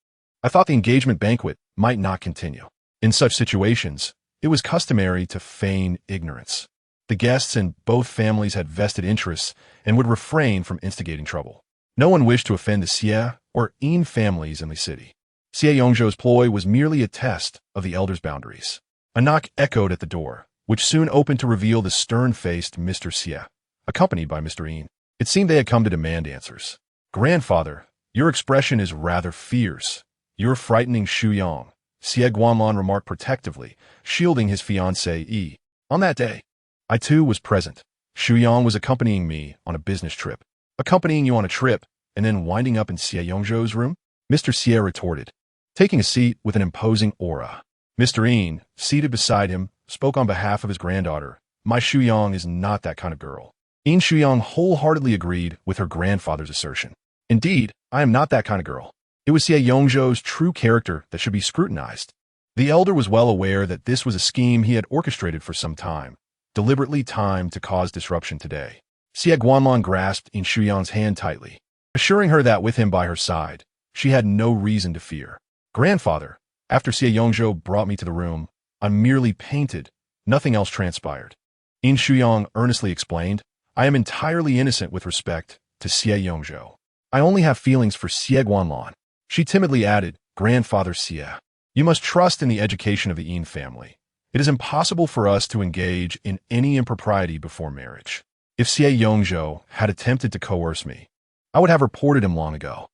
I thought the engagement banquet might not continue. In such situations, it was customary to feign ignorance. The guests in both families had vested interests and would refrain from instigating trouble. No one wished to offend the Xie or Yin families in the city. Xie Yongzhou's ploy was merely a test of the elders' boundaries. A knock echoed at the door, which soon opened to reveal the stern-faced Mr. Xie, accompanied by Mr. Yin. It seemed they had come to demand answers. Grandfather, your expression is rather fierce. You're frightening Shuyang, Xie Guanlan remarked protectively, shielding his fiancée Yi. On that day, I too was present. Shuyang was accompanying me on a business trip. Accompanying you on a trip, and then winding up in Xie Yongzhou's room? Mr. Xie retorted, taking a seat with an imposing aura. Mr. Yin, seated beside him, spoke on behalf of his granddaughter. My Shuyang is not that kind of girl. Yin Shuyang wholeheartedly agreed with her grandfather's assertion. Indeed, I am not that kind of girl. It was Xie Yongzhou's true character that should be scrutinized. The elder was well aware that this was a scheme he had orchestrated for some time, deliberately timed to cause disruption today. Xie Guanlan grasped Yin Shuyang's hand tightly, assuring her that with him by her side, she had no reason to fear. Grandfather, after Xie Yongzhou brought me to the room, I merely painted. Nothing else transpired. Yin Shuyang earnestly explained, I am entirely innocent with respect to Xie Yongzhou. I only have feelings for Xie Guanlan. She timidly added, Grandfather Xie, you must trust in the education of the Yin family. It is impossible for us to engage in any impropriety before marriage. If Xie Yongzhou had attempted to coerce me, I would have reported him long ago.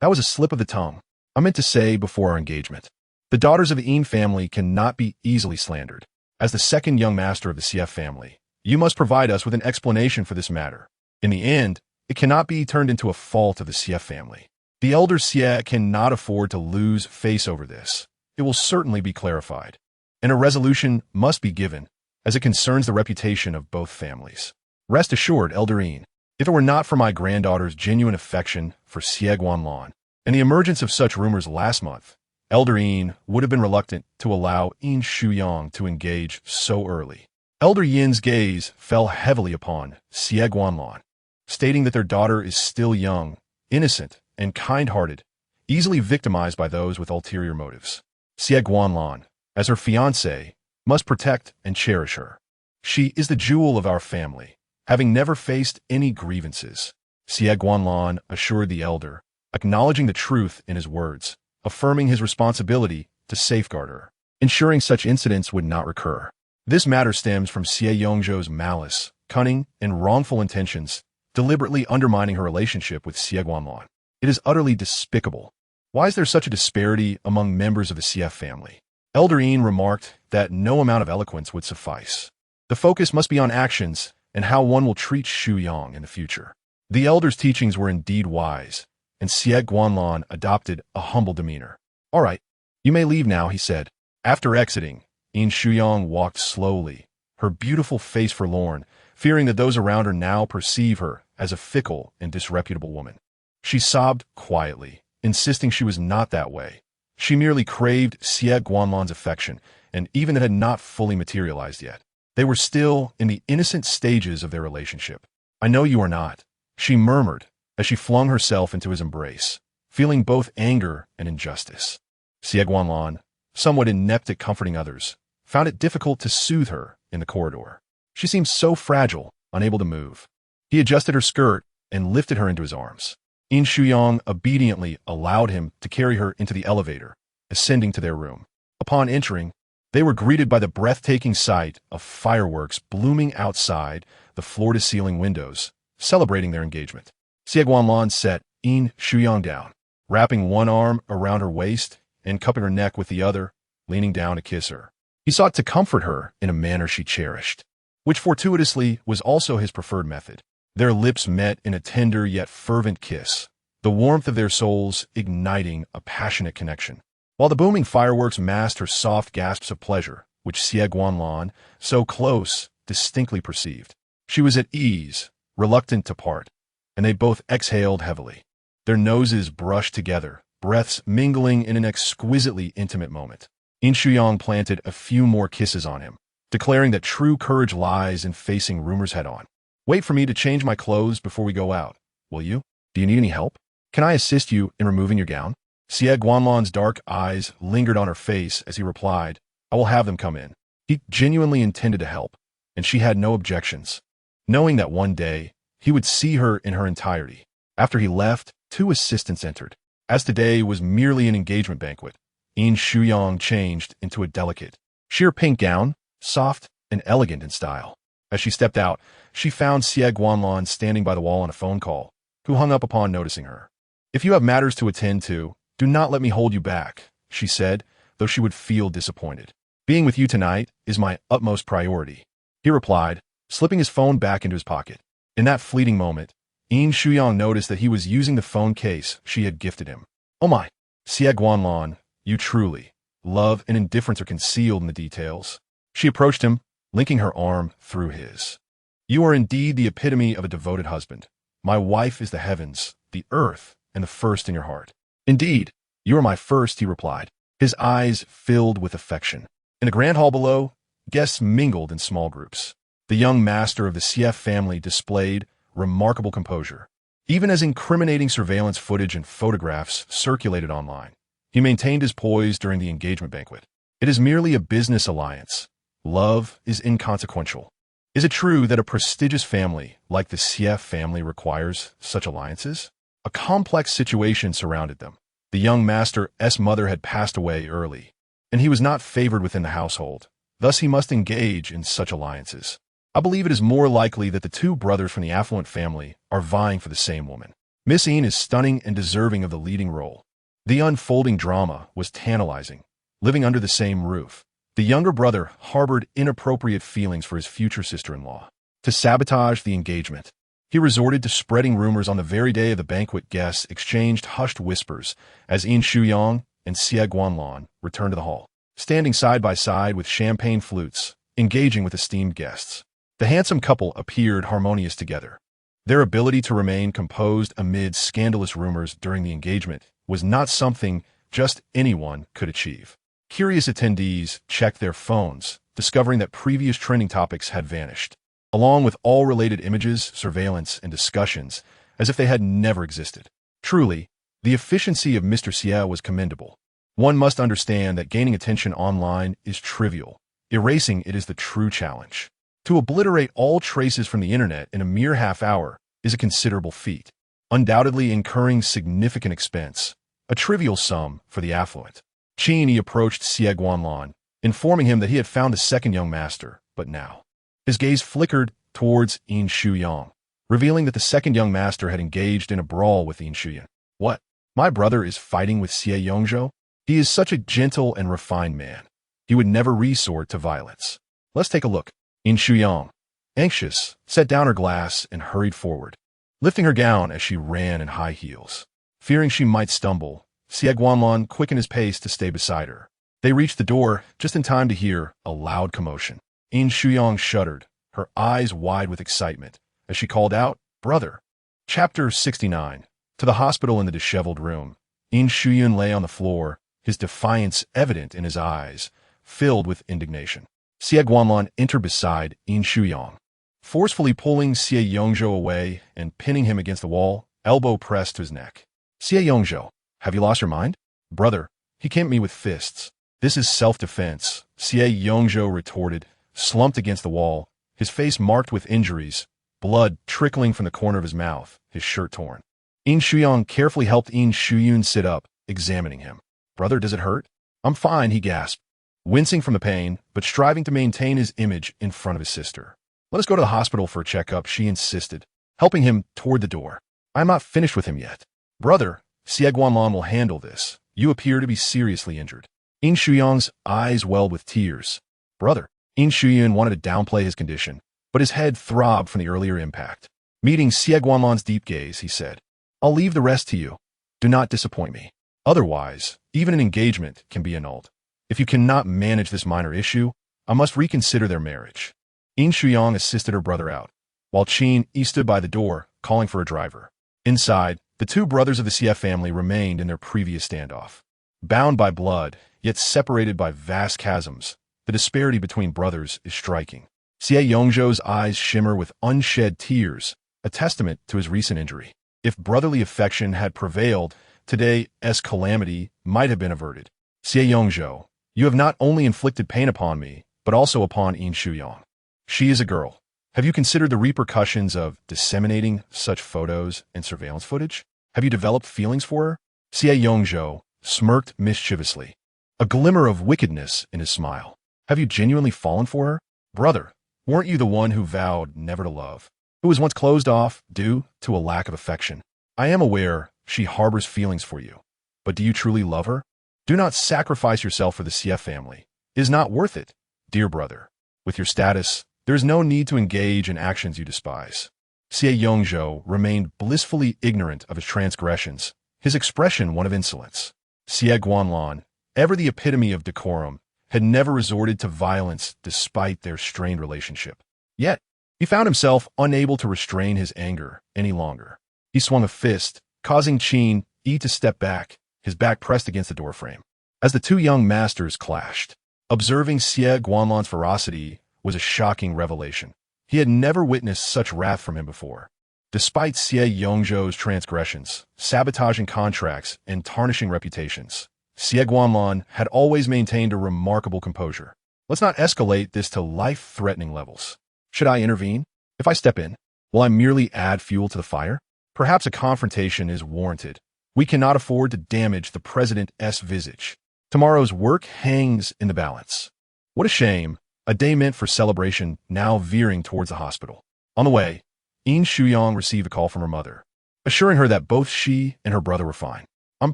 That was a slip of the tongue. I meant to say before our engagement. The daughters of the Yin family cannot be easily slandered. As the second young master of the Xie family, you must provide us with an explanation for this matter. In the end, it cannot be turned into a fault of the Xie family. The elder Xie cannot afford to lose face over this. It will certainly be clarified, and a resolution must be given, as it concerns the reputation of both families. Rest assured, Elder Yin, if it were not for my granddaughter's genuine affection for Xie Guanlan and the emergence of such rumors last month, Elder Yin would have been reluctant to allow Yin Shuyang to engage so early. Elder Yin's gaze fell heavily upon Xie Guanlan, stating that their daughter is still young, innocent, and kind-hearted, easily victimized by those with ulterior motives. Xie Guanlan, as her fiancé, must protect and cherish her. She is the jewel of our family, having never faced any grievances. Xie Guanlan assured the elder, acknowledging the truth in his words, affirming his responsibility to safeguard her, ensuring such incidents would not recur. This matter stems from Xie Yongzhou's malice, cunning, and wrongful intentions, deliberately undermining her relationship with Xie Guanlan. It is utterly despicable. Why is there such a disparity among members of the Xie family? Elder Yin remarked that no amount of eloquence would suffice. The focus must be on actions and how one will treat Shuyang in the future. The elder's teachings were indeed wise, and Xie Guanlan adopted a humble demeanor. "All right, you may leave now," he said. After exiting, Yin Shuyang walked slowly, her beautiful face forlorn, fearing that those around her now perceive her as a fickle and disreputable woman. She sobbed quietly, insisting she was not that way. She merely craved Xie Guanlan's affection, and even it had not fully materialized yet. They were still in the innocent stages of their relationship. "I know you are not," she murmured as she flung herself into his embrace, feeling both anger and injustice. Xie Guanlan, somewhat inept at comforting others, found it difficult to soothe her in the corridor. She seemed so fragile, unable to move. He adjusted her skirt and lifted her into his arms. Yin Shuyang obediently allowed him to carry her into the elevator, ascending to their room. Upon entering, they were greeted by the breathtaking sight of fireworks blooming outside the floor-to-ceiling windows, celebrating their engagement. Xie Guanlan set Yin Shuyang down, wrapping one arm around her waist and cupping her neck with the other, leaning down to kiss her. He sought to comfort her in a manner she cherished, which fortuitously was also his preferred method. Their lips met in a tender yet fervent kiss, the warmth of their souls igniting a passionate connection. While the booming fireworks masked her soft gasps of pleasure, which Xie Guanlan, so close, distinctly perceived. She was at ease, reluctant to part, and they both exhaled heavily. Their noses brushed together, breaths mingling in an exquisitely intimate moment. Yin Shuyang planted a few more kisses on him, declaring that true courage lies in facing rumors head-on. "Wait for me to change my clothes before we go out, will you? Do you need any help? Can I assist you in removing your gown?" Xie Guanlan's dark eyes lingered on her face as he replied, "I will have them come in." He genuinely intended to help, and she had no objections, knowing that one day he would see her in her entirety. After he left, 2 assistants entered. As today was merely an engagement banquet, Yin Shuyang changed into a delicate, sheer pink gown, soft and elegant in style. As she stepped out, she found Xie Guanlan standing by the wall on a phone call, who hung up upon noticing her. "If you have matters to attend to, do not let me hold you back," she said, though she would feel disappointed. "Being with you tonight is my utmost priority," he replied, slipping his phone back into his pocket. In that fleeting moment, Yin Shuyang noticed that he was using the phone case she had gifted him. "Oh my, Xie Guanlan, you truly, love and indifference are concealed in the details." She approached him, linking her arm through his. "You are indeed the epitome of a devoted husband. My wife is the heavens, the earth, and the first in your heart." "Indeed, you are my first," he replied, his eyes filled with affection. In the grand hall below, guests mingled in small groups. The young master of the Xie family displayed remarkable composure. Even as incriminating surveillance footage and photographs circulated online, he maintained his poise during the engagement banquet. It is merely a business alliance. Love is inconsequential. Is it true that a prestigious family like the Xie family requires such alliances? A complex situation surrounded them. The young master's mother had passed away early, and he was not favored within the household. Thus he must engage in such alliances. I believe it is more likely that the 2 brothers from the affluent family are vying for the same woman. Miss Yin is stunning and deserving of the leading role. The unfolding drama was tantalizing. Living under the same roof, the younger brother harbored inappropriate feelings for his future sister-in-law. To sabotage the engagement, he resorted to spreading rumors on the very day of the banquet. Guests exchanged hushed whispers as Yin Shuyang and Xie Guanlan returned to the hall, standing side by side with champagne flutes, engaging with esteemed guests. The handsome couple appeared harmonious together. Their ability to remain composed amid scandalous rumors during the engagement was not something just anyone could achieve. Curious attendees checked their phones, discovering that previous trending topics had vanished, along with all related images, surveillance, and discussions, as if they had never existed. Truly, the efficiency of Mr. Xie was commendable. One must understand that gaining attention online is trivial. Erasing it is the true challenge. To obliterate all traces from the internet in a mere half hour is a considerable feat, undoubtedly incurring significant expense, a trivial sum for the affluent. He approached Xie Guanlan, informing him that he had found a second young master, but now. His gaze flickered towards Yin Shuyang, revealing that the second young master had engaged in a brawl with Yin Shuyang. What? My brother is fighting with Xie Yongzhou? He is such a gentle and refined man. He would never resort to violence. Let's take a look. Yin Shuyang, anxious, set down her glass and hurried forward, lifting her gown as she ran in high heels. Fearing she might stumble, Xie Guanlan quickened his pace to stay beside her. They reached the door just in time to hear a loud commotion. Yin Shuyang shuddered, her eyes wide with excitement, as she called out, "Brother!" Chapter 69. To the hospital in the disheveled room. Yin Shuyang lay on the floor, his defiance evident in his eyes, filled with indignation. Xie Guanlan entered beside Yin Shuyang, forcefully pulling Xie Yongzhou away and pinning him against the wall, elbow pressed to his neck. "Xie Yongzhou, have you lost your mind?" "Brother, he came at me with fists. This is self-defense," Xie Yongzhou retorted, slumped against the wall, his face marked with injuries, blood trickling from the corner of his mouth, his shirt torn. Yin Shuyang carefully helped Yin Shuyang sit up, examining him. "Brother, does it hurt?" "I'm fine," he gasped, wincing from the pain, but striving to maintain his image in front of his sister. "Let us go to the hospital for a checkup," she insisted, helping him toward the door. "I'm not finished with him yet." "Brother, Xie Guanlan will handle this. You appear to be seriously injured." Yin Shuyang's eyes welled with tears. "Brother." Yin Shuyang wanted to downplay his condition, but his head throbbed from the earlier impact. Meeting Xie Guanlan's deep gaze, he said, "I'll leave the rest to you. Do not disappoint me. Otherwise, even an engagement can be annulled. If you cannot manage this minor issue, I must reconsider their marriage." Yin Shuyang assisted her brother out, while Qin Yi stood by the door, calling for a driver. Inside, the two brothers of the Xie family remained in their previous standoff. Bound by blood, yet separated by vast chasms, the disparity between brothers is striking. Xie Yongzhou's eyes shimmer with unshed tears, a testament to his recent injury. If brotherly affection had prevailed, today's calamity might have been averted. "Xie Yongzhou, you have not only inflicted pain upon me, but also upon Yin Shuyang. She is a girl. Have you considered the repercussions of disseminating such photos and surveillance footage? Have you developed feelings for her?" Xie Yongzhou smirked mischievously, a glimmer of wickedness in his smile. "Have you genuinely fallen for her? Brother, weren't you the one who vowed never to love, who was once closed off due to a lack of affection? I am aware she harbors feelings for you, but do you truly love her? Do not sacrifice yourself for the Xie family. It is not worth it, dear brother. With your status, there is no need to engage in actions you despise." Xie Yongzhou remained blissfully ignorant of his transgressions, his expression one of insolence. Xie Guanlan, ever the epitome of decorum, had never resorted to violence despite their strained relationship. Yet, he found himself unable to restrain his anger any longer. He swung a fist, causing Qin Yi to step back, his back pressed against the doorframe. As the two young masters clashed, observing Xie Guanlan's ferocity was a shocking revelation. He had never witnessed such wrath from him before. Despite Xie Yongzhou's transgressions, sabotaging contracts, and tarnishing reputations, Xie Guanlan had always maintained a remarkable composure. "Let's not escalate this to life-threatening levels. Should I intervene? If I step in, will I merely add fuel to the fire? Perhaps a confrontation is warranted. We cannot afford to damage the president's visage. Tomorrow's work hangs in the balance." What a shame, a day meant for celebration now veering towards the hospital. On the way, Yin Shuyang received a call from her mother, assuring her that both she and her brother were fine. "I'm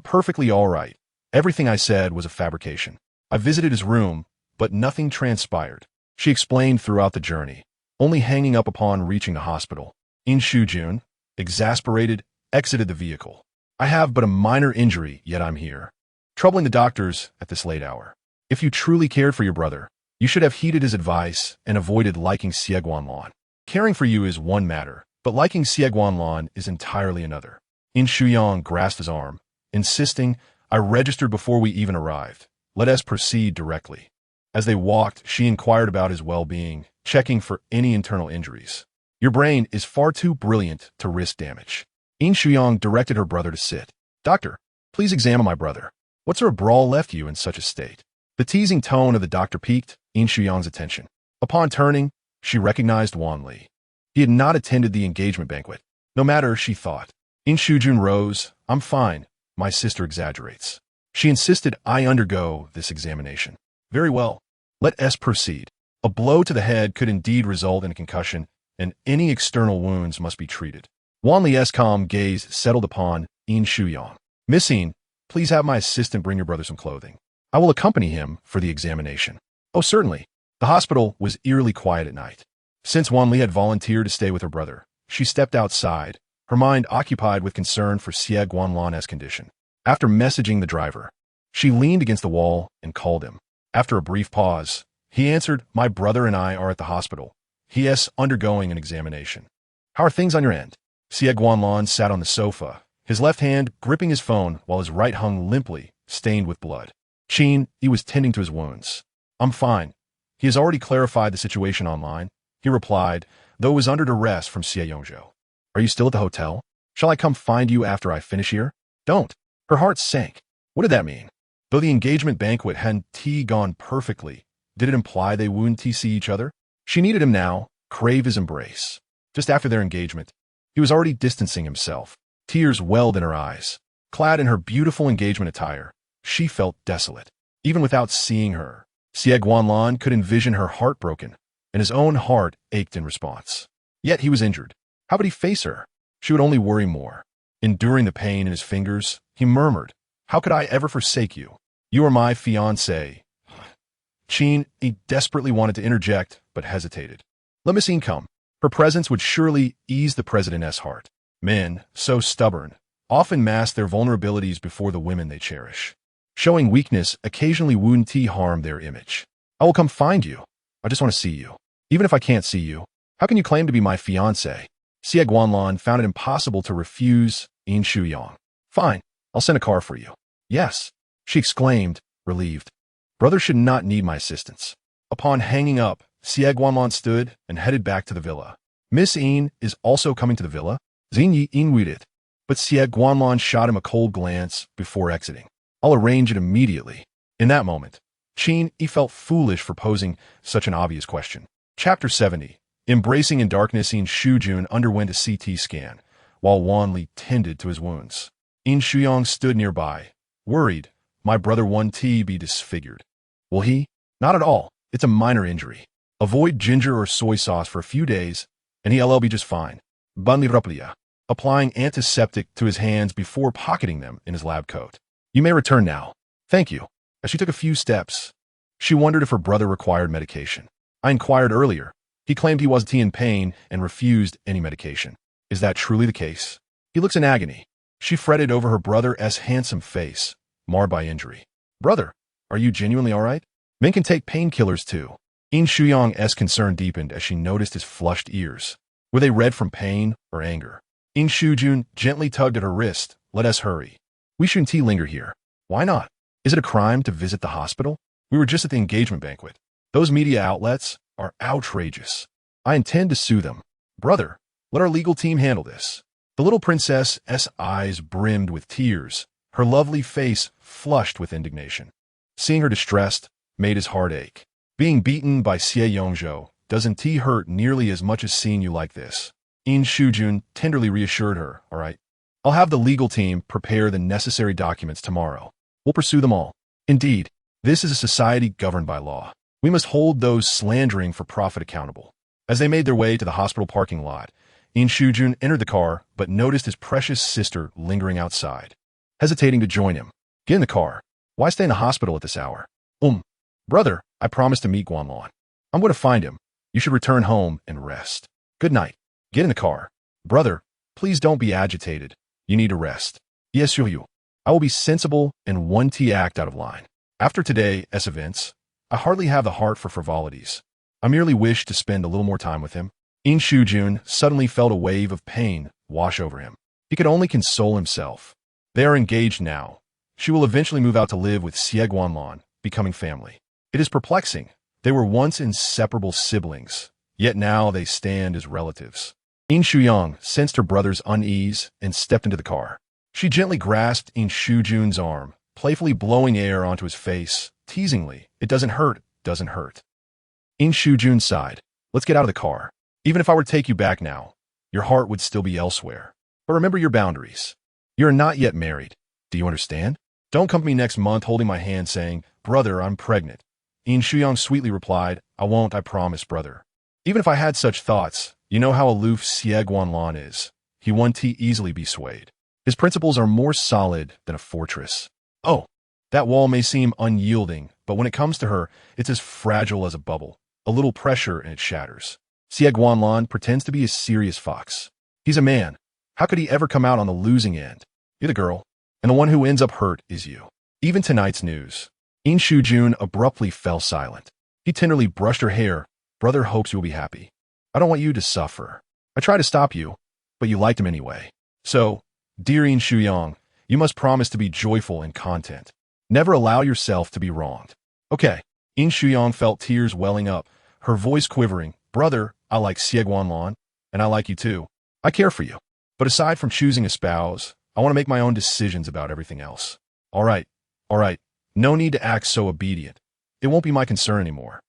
perfectly all right. Everything I said was a fabrication. I visited his room, but nothing transpired," she explained throughout the journey, only hanging up upon reaching the hospital. Yin Shuyang, exasperated, exited the vehicle. "I have but a minor injury, yet I'm here, troubling the doctors at this late hour. If you truly cared for your brother, you should have heeded his advice and avoided liking Xie Guanlan. Caring for you is one matter, but liking Xie Guanlan is entirely another." Yin Shuyang grasped his arm, insisting, "I registered before we even arrived. Let us proceed directly." As they walked, she inquired about his well-being, checking for any internal injuries. "Your brain is far too brilliant to risk damage." Yin Shuyang directed her brother to sit. "Doctor, please examine my brother. What sort of brawl left you in such a state?" The teasing tone of the doctor piqued Yin Shuyang's attention. Upon turning, she recognized Wan Li. He had not attended the engagement banquet. No matter, she thought. Yin Shuyang rose. "I'm fine. My sister exaggerates. She insisted I undergo this examination." "Very well. Let S proceed. A blow to the head could indeed result in a concussion, and any external wounds must be treated. Guanlan's calm gaze settled upon Yin Shuyang. Miss Yin, please have my assistant bring your brother some clothing. I will accompany him for the examination. Oh, certainly. The hospital was eerily quiet at night. Since Guanlan had volunteered to stay with her brother, she stepped outside, her mind occupied with concern for Xie Guanlan's condition. After messaging the driver, she leaned against the wall and called him. After a brief pause, he answered, "My brother and I are at the hospital. He is undergoing an examination. How are things on your end?" Xie Guanlan sat on the sofa, his left hand gripping his phone while his right hung limply, stained with blood. Qin, he was tending to his wounds. "I'm fine. He has already clarified the situation online," he replied, though it was under duress from Xie Yongzhou. "Are you still at the hotel? Shall I come find you after I finish here?" "Don't." Her heart sank. What did that mean? Though the engagement banquet hadn't gone perfectly, did it imply they wouldn't see each other? She needed him now, crave his embrace. Just after their engagement, he was already distancing himself. Tears welled in her eyes. Clad in her beautiful engagement attire, she felt desolate. Even without seeing her, Xie Guanlan could envision her heartbroken, and his own heart ached in response. Yet he was injured. How would he face her? She would only worry more. Enduring the pain in his fingers, he murmured, "How could I ever forsake you? You are my fiancé." Qin, he desperately wanted to interject, but hesitated. Let Miss Yin come. Her presence would surely ease the president's heart. Men, so stubborn, often mask their vulnerabilities before the women they cherish. Showing weakness occasionally wouldn't harm their image. "I will come find you. I just want to see you. Even if I can't see you, how can you claim to be my fiancé?" Xie Guanlan found it impossible to refuse Yin Shuyang. "Fine, I'll send a car for you." "Yes," she exclaimed, relieved. "Brother should not need my assistance." Upon hanging up, Xie Guanlan stood and headed back to the villa. "Miss Yin is also coming to the villa?" Xin Yi inwitted, but Xie Guanlan shot him a cold glance before exiting. "I'll arrange it immediately." In that moment, Qin, he felt foolish for posing such an obvious question. Chapter 70. Embracing in darkness, Yin Shuyang underwent a CT scan, while Guanlan tended to his wounds. Yin Shuyang stood nearby, worried. "My brother won't be disfigured. Will he?" "Not at all. It's a minor injury. Avoid ginger or soy sauce for a few days, and he'll be just fine." Bunli applying antiseptic to his hands before pocketing them in his lab coat. "You may return now." "Thank you." As she took a few steps, she wondered if her brother required medication. "I inquired earlier. He claimed he wasn't in pain and refused any medication." "Is that truly the case?" "He looks in agony." She fretted over her brother's handsome face, marred by injury. "Brother, are you genuinely all right? Men can take painkillers too." Yin Shuyang's concern deepened as she noticed his flushed ears. Were they red from pain or anger? Yin Shuyang gently tugged at her wrist. "Let us hurry. We shouldn't linger here." "Why not? Is it a crime to visit the hospital? We were just at the engagement banquet. Those media outlets are outrageous. I intend to sue them." "Brother, let our legal team handle this." The little princess's eyes brimmed with tears, her lovely face flushed with indignation. Seeing her distressed made his heart ache. Being beaten by Xie Yongzhou doesn't hurt nearly as much as seeing you like this. Yin Shuyang tenderly reassured her. "All right. I'll have the legal team prepare the necessary documents tomorrow. We'll pursue them all." "Indeed, this is a society governed by law. We must hold those slandering for profit accountable." As they made their way to the hospital parking lot, Yin Shuyang entered the car but noticed his precious sister lingering outside. Hesitating to join him. "Get in the car. Why stay in the hospital at this hour?" Brother, I promised to meet Guanlan. I'm going to find him. You should return home and rest. Good night. Get in the car." "Brother, please don't be agitated. You need to rest." "Yes, you. I will be sensible and won't act out of line. After today's events, I hardly have the heart for frivolities. I merely wish to spend a little more time with him." Yin Shuyang suddenly felt a wave of pain wash over him. He could only console himself. They are engaged now. She will eventually move out to live with Xie Guanlan, becoming family. It is perplexing. They were once inseparable siblings, yet now they stand as relatives. Yin Shuyang sensed her brother's unease and stepped into the car. She gently grasped Yin Shuyang's arm, playfully blowing air onto his face, teasingly. "It doesn't hurt, doesn't hurt." Yin Shuyang sighed. "Let's get out of the car. Even if I were to take you back now, your heart would still be elsewhere. But remember your boundaries. You are not yet married. Do you understand? Don't come to me next month holding my hand saying, 'Brother, I'm pregnant.' Yin Shuyang sweetly replied, I won't, I promise, brother. Even if I had such thoughts, you know how aloof Xie Guanlan is. He won't easily be swayed. His principles are more solid than a fortress. Oh, that wall may seem unyielding, but when it comes to her, it's as fragile as a bubble. A little pressure and it shatters. Xie Guanlan pretends to be a serious fox. He's a man. How could he ever come out on the losing end? You're the girl, and the one who ends up hurt is you. Even tonight's news. Yin Shujun abruptly fell silent. He tenderly brushed her hair. Brother hopes you'll be happy. I don't want you to suffer. I tried to stop you, but you liked him anyway. So, dear Yin Shuyang, you must promise to be joyful and content. Never allow yourself to be wronged. Okay. Yin Shuyang felt tears welling up, her voice quivering. Brother, I like Xie Guanlan, and I like you too. I care for you. But aside from choosing a spouse, I want to make my own decisions about everything else. All right. No need to act so obedient. It won't be my concern anymore.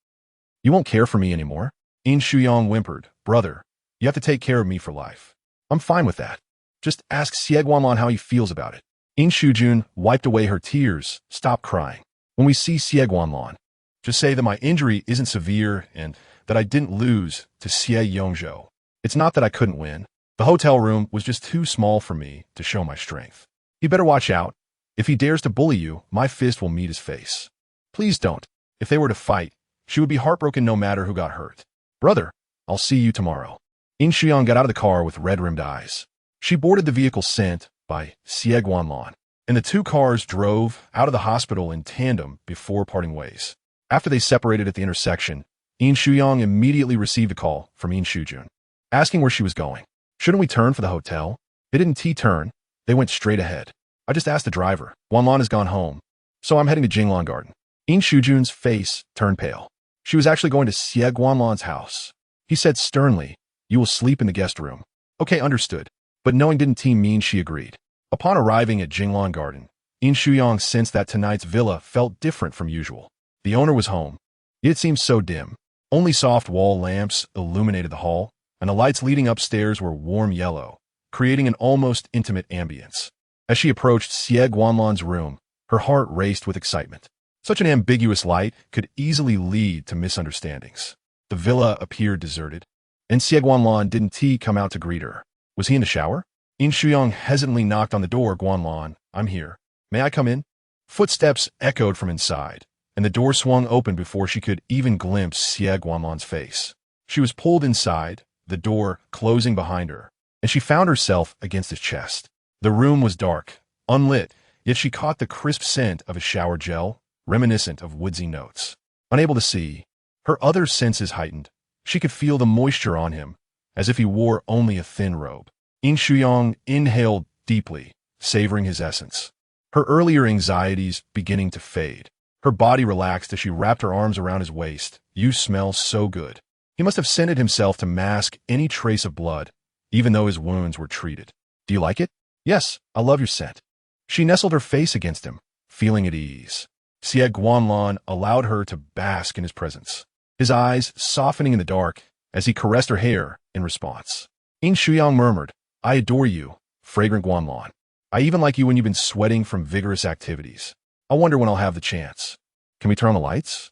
You won't care for me anymore? Yin Shuyang whimpered. Brother, you have to take care of me for life. I'm fine with that. Just ask Xie Guanlan how he feels about it. Yin Shujun wiped away her tears. Stop crying. When we see Xie Guanlan, just say that my injury isn't severe and that I didn't lose to Xie Yongzhou. It's not that I couldn't win. The hotel room was just too small for me to show my strength. You better watch out. If he dares to bully you, my fist will meet his face. Please don't. If they were to fight, she would be heartbroken no matter who got hurt. Brother, I'll see you tomorrow. Yin Shuyang got out of the car with red-rimmed eyes. She boarded the vehicle sent by Xie Guanlan, and the two cars drove out of the hospital in tandem before parting ways. After they separated at the intersection, Yin Shuyang immediately received a call from Yin Shujun, asking where she was going. Shouldn't we turn for the hotel? They didn't T-turn. They went straight ahead. I just asked the driver. Guanlan has gone home, so I'm heading to Jinglan Garden. Yin Shujun's face turned pale. She was actually going to Xie Guanlan's house. He said sternly, you will sleep in the guest room. Okay, understood. But knowing didn't mean she agreed. Upon arriving at Jinglan Garden, Yin Shuyang sensed that tonight's villa felt different from usual. The owner was home, yet it seemed so dim. Only soft wall lamps illuminated the hall, and the lights leading upstairs were warm yellow, creating an almost intimate ambience. As she approached Xie Guanlan's room, her heart raced with excitement. Such an ambiguous light could easily lead to misunderstandings. The villa appeared deserted, and Xie Guanlan didn't come out to greet her. Was he in the shower? Yin Shuyang hesitantly knocked on the door. Guanlan, I'm here. May I come in? Footsteps echoed from inside, and the door swung open before she could even glimpse Xie Guanlan's face. She was pulled inside, the door closing behind her, and she found herself against his chest. The room was dark, unlit, yet she caught the crisp scent of his shower gel, reminiscent of woodsy notes. Unable to see, her other senses heightened. She could feel the moisture on him, as if he wore only a thin robe. Yin Shuyang inhaled deeply, savoring his essence. Her earlier anxieties beginning to fade. Her body relaxed as she wrapped her arms around his waist. You smell so good. He must have scented himself to mask any trace of blood, even though his wounds were treated. Do you like it? Yes, I love your scent. She nestled her face against him, feeling at ease. Xie Guanlan allowed her to bask in his presence, his eyes softening in the dark as he caressed her hair in response. Yin Shuyang murmured, I adore you, fragrant Guanlan. I even like you when you've been sweating from vigorous activities. I wonder when I'll have the chance. Can we turn on the lights?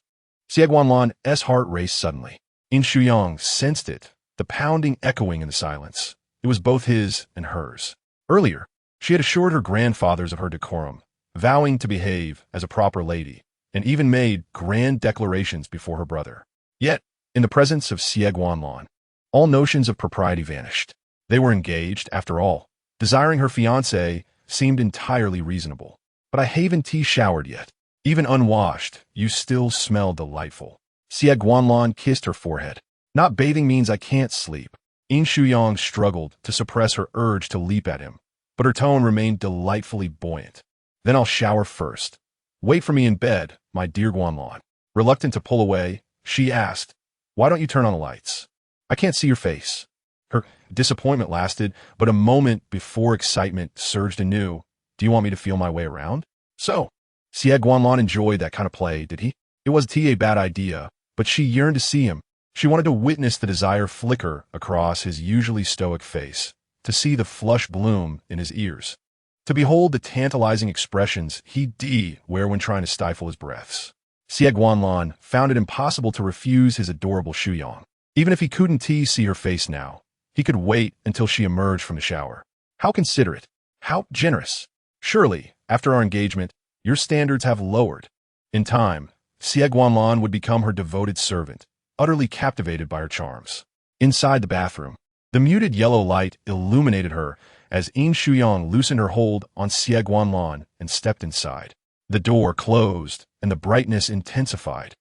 Xie Guanlan's heart raced suddenly. Yin Shuyang sensed it, the pounding echoing in the silence. It was both his and hers. Earlier, she had assured her grandfathers of her decorum, vowing to behave as a proper lady, and even made grand declarations before her brother. Yet, in the presence of Xie Guanlan, all notions of propriety vanished. They were engaged, after all. Desiring her fiancé seemed entirely reasonable. But I haven't showered yet. Even unwashed, you still smell delightful. Xie Guanlan kissed her forehead. Not bathing means I can't sleep. Yin Shuyang struggled to suppress her urge to leap at him, but her tone remained delightfully buoyant. Then I'll shower first. Wait for me in bed, my dear Guanlan. Reluctant to pull away, she asked, why don't you turn on the lights? I can't see your face. Her disappointment lasted but a moment before excitement surged anew. Do you want me to feel my way around? So, Xie Guanlan enjoyed that kind of play, did he? It wasn't a bad idea, but she yearned to see him. She wanted to witness the desire flicker across his usually stoic face, to see the flush bloom in his ears, to behold the tantalizing expressions he'd wear when trying to stifle his breaths. Xie Guanlan found it impossible to refuse his adorable Shuyang. Even if he couldn't see her face now, he could wait until she emerged from the shower. How considerate. How generous. Surely, after our engagement, your standards have lowered. In time, Xie Guanlan would become her devoted servant, utterly captivated by her charms. Inside the bathroom, the muted yellow light illuminated her as Yin Shuyang loosened her hold on Xie Guanlan and stepped inside. The door closed, and the brightness intensified.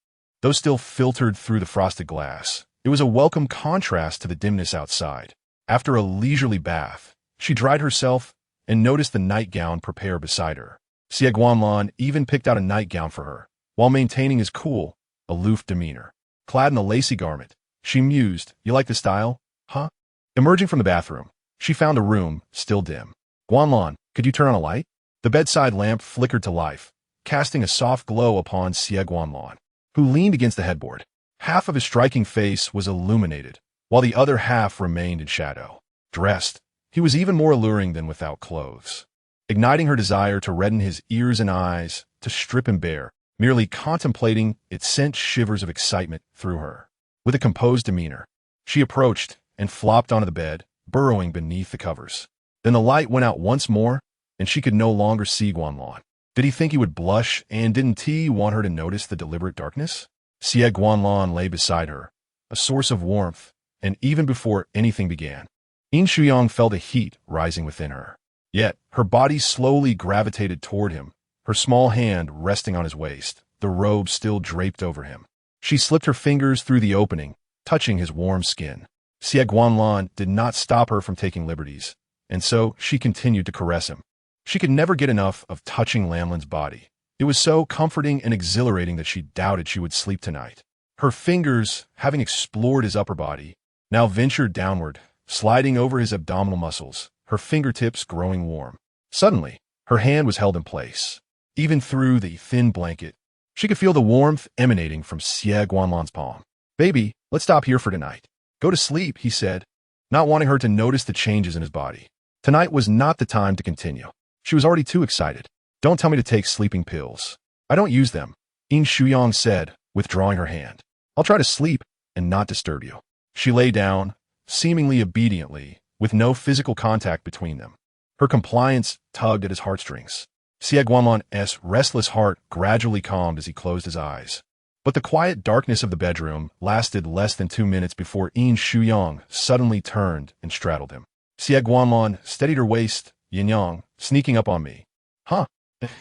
Though still filtered through the frosted glass, it was a welcome contrast to the dimness outside. After a leisurely bath, she dried herself and noticed the nightgown prepared beside her. Xie Guanlan even picked out a nightgown for her, while maintaining his cool, aloof demeanor. Clad in a lacy garment, she mused, "You like the style, huh?" Emerging from the bathroom, she found the room still dim. "Guanlan, could you turn on a light?" The bedside lamp flickered to life, casting a soft glow upon Xie Guanlan, who leaned against the headboard. Half of his striking face was illuminated, while the other half remained in shadow. Dressed, he was even more alluring than without clothes, igniting her desire to redden his ears and eyes, to strip him bare. Merely contemplating it sent shivers of excitement through her. With a composed demeanor, she approached and flopped onto the bed, burrowing beneath the covers. Then the light went out once more, and she could no longer see Guanlan. Did he think he would blush, and didn't he want her to notice the deliberate darkness? Xie Guanlan lay beside her, a source of warmth, and even before anything began, Yin Shuyang felt a heat rising within her. Yet, her body slowly gravitated toward him, her small hand resting on his waist, the robe still draped over him. She slipped her fingers through the opening, touching his warm skin. Xie Guanlan did not stop her from taking liberties, and so she continued to caress him. She could never get enough of touching Lanlan's body. It was so comforting and exhilarating that she doubted she would sleep tonight. Her fingers, having explored his upper body, now ventured downward, sliding over his abdominal muscles, her fingertips growing warm. Suddenly, her hand was held in place. Even through the thin blanket, she could feel the warmth emanating from Xie Guanlan's palm. "Baby, let's stop here for tonight. Go to sleep," he said, not wanting her to notice the changes in his body. Tonight was not the time to continue. She was already too excited. "Don't tell me to take sleeping pills. I don't use them," Yin Shuyang said, withdrawing her hand. "I'll try to sleep and not disturb you." She lay down, seemingly obediently, with no physical contact between them. Her compliance tugged at his heartstrings. Xie Guanlan's restless heart gradually calmed as he closed his eyes. But the quiet darkness of the bedroom lasted less than 2 minutes before Yin Shuyang suddenly turned and straddled him. Xie Guanlan steadied her waist, "Yin Yang, sneaking up on me." "Huh?"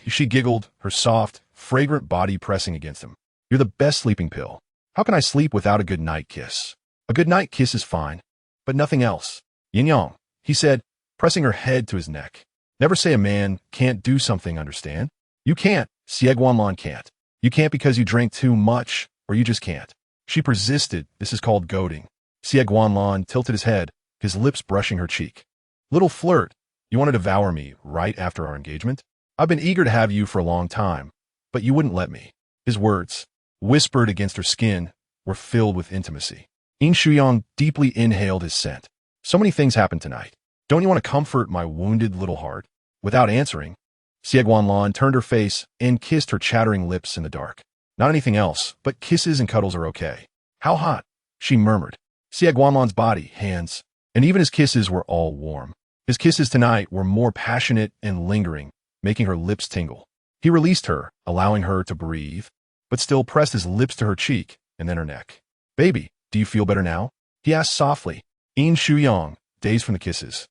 She giggled, her soft, fragrant body pressing against him. "You're the best sleeping pill. How can I sleep without a good night kiss?" "A good night kiss is fine, but nothing else." "Yin Yang," he said, pressing her head to his neck. "Never say a man can't do something, understand? You can't. Xie Guanlan can't. You can't because you drank too much, or you just can't." She persisted. "This is called goading." Xie Guanlan tilted his head, his lips brushing her cheek. "Little flirt, you want to devour me right after our engagement? I've been eager to have you for a long time, but you wouldn't let me." His words, whispered against her skin, were filled with intimacy. Yin Shuyang deeply inhaled his scent. "So many things happened tonight. Don't you want to comfort my wounded little heart?" Without answering, Xie Guanlan turned her face and kissed her chattering lips in the dark. "Not anything else, but kisses and cuddles are okay." "How hot?" she murmured. Xie Guanlan's body, hands, and even his kisses were all warm. His kisses tonight were more passionate and lingering, making her lips tingle. He released her, allowing her to breathe, but still pressed his lips to her cheek and then her neck. "Baby, do you feel better now?" he asked softly. Yin Shuyang, dazed from the kisses,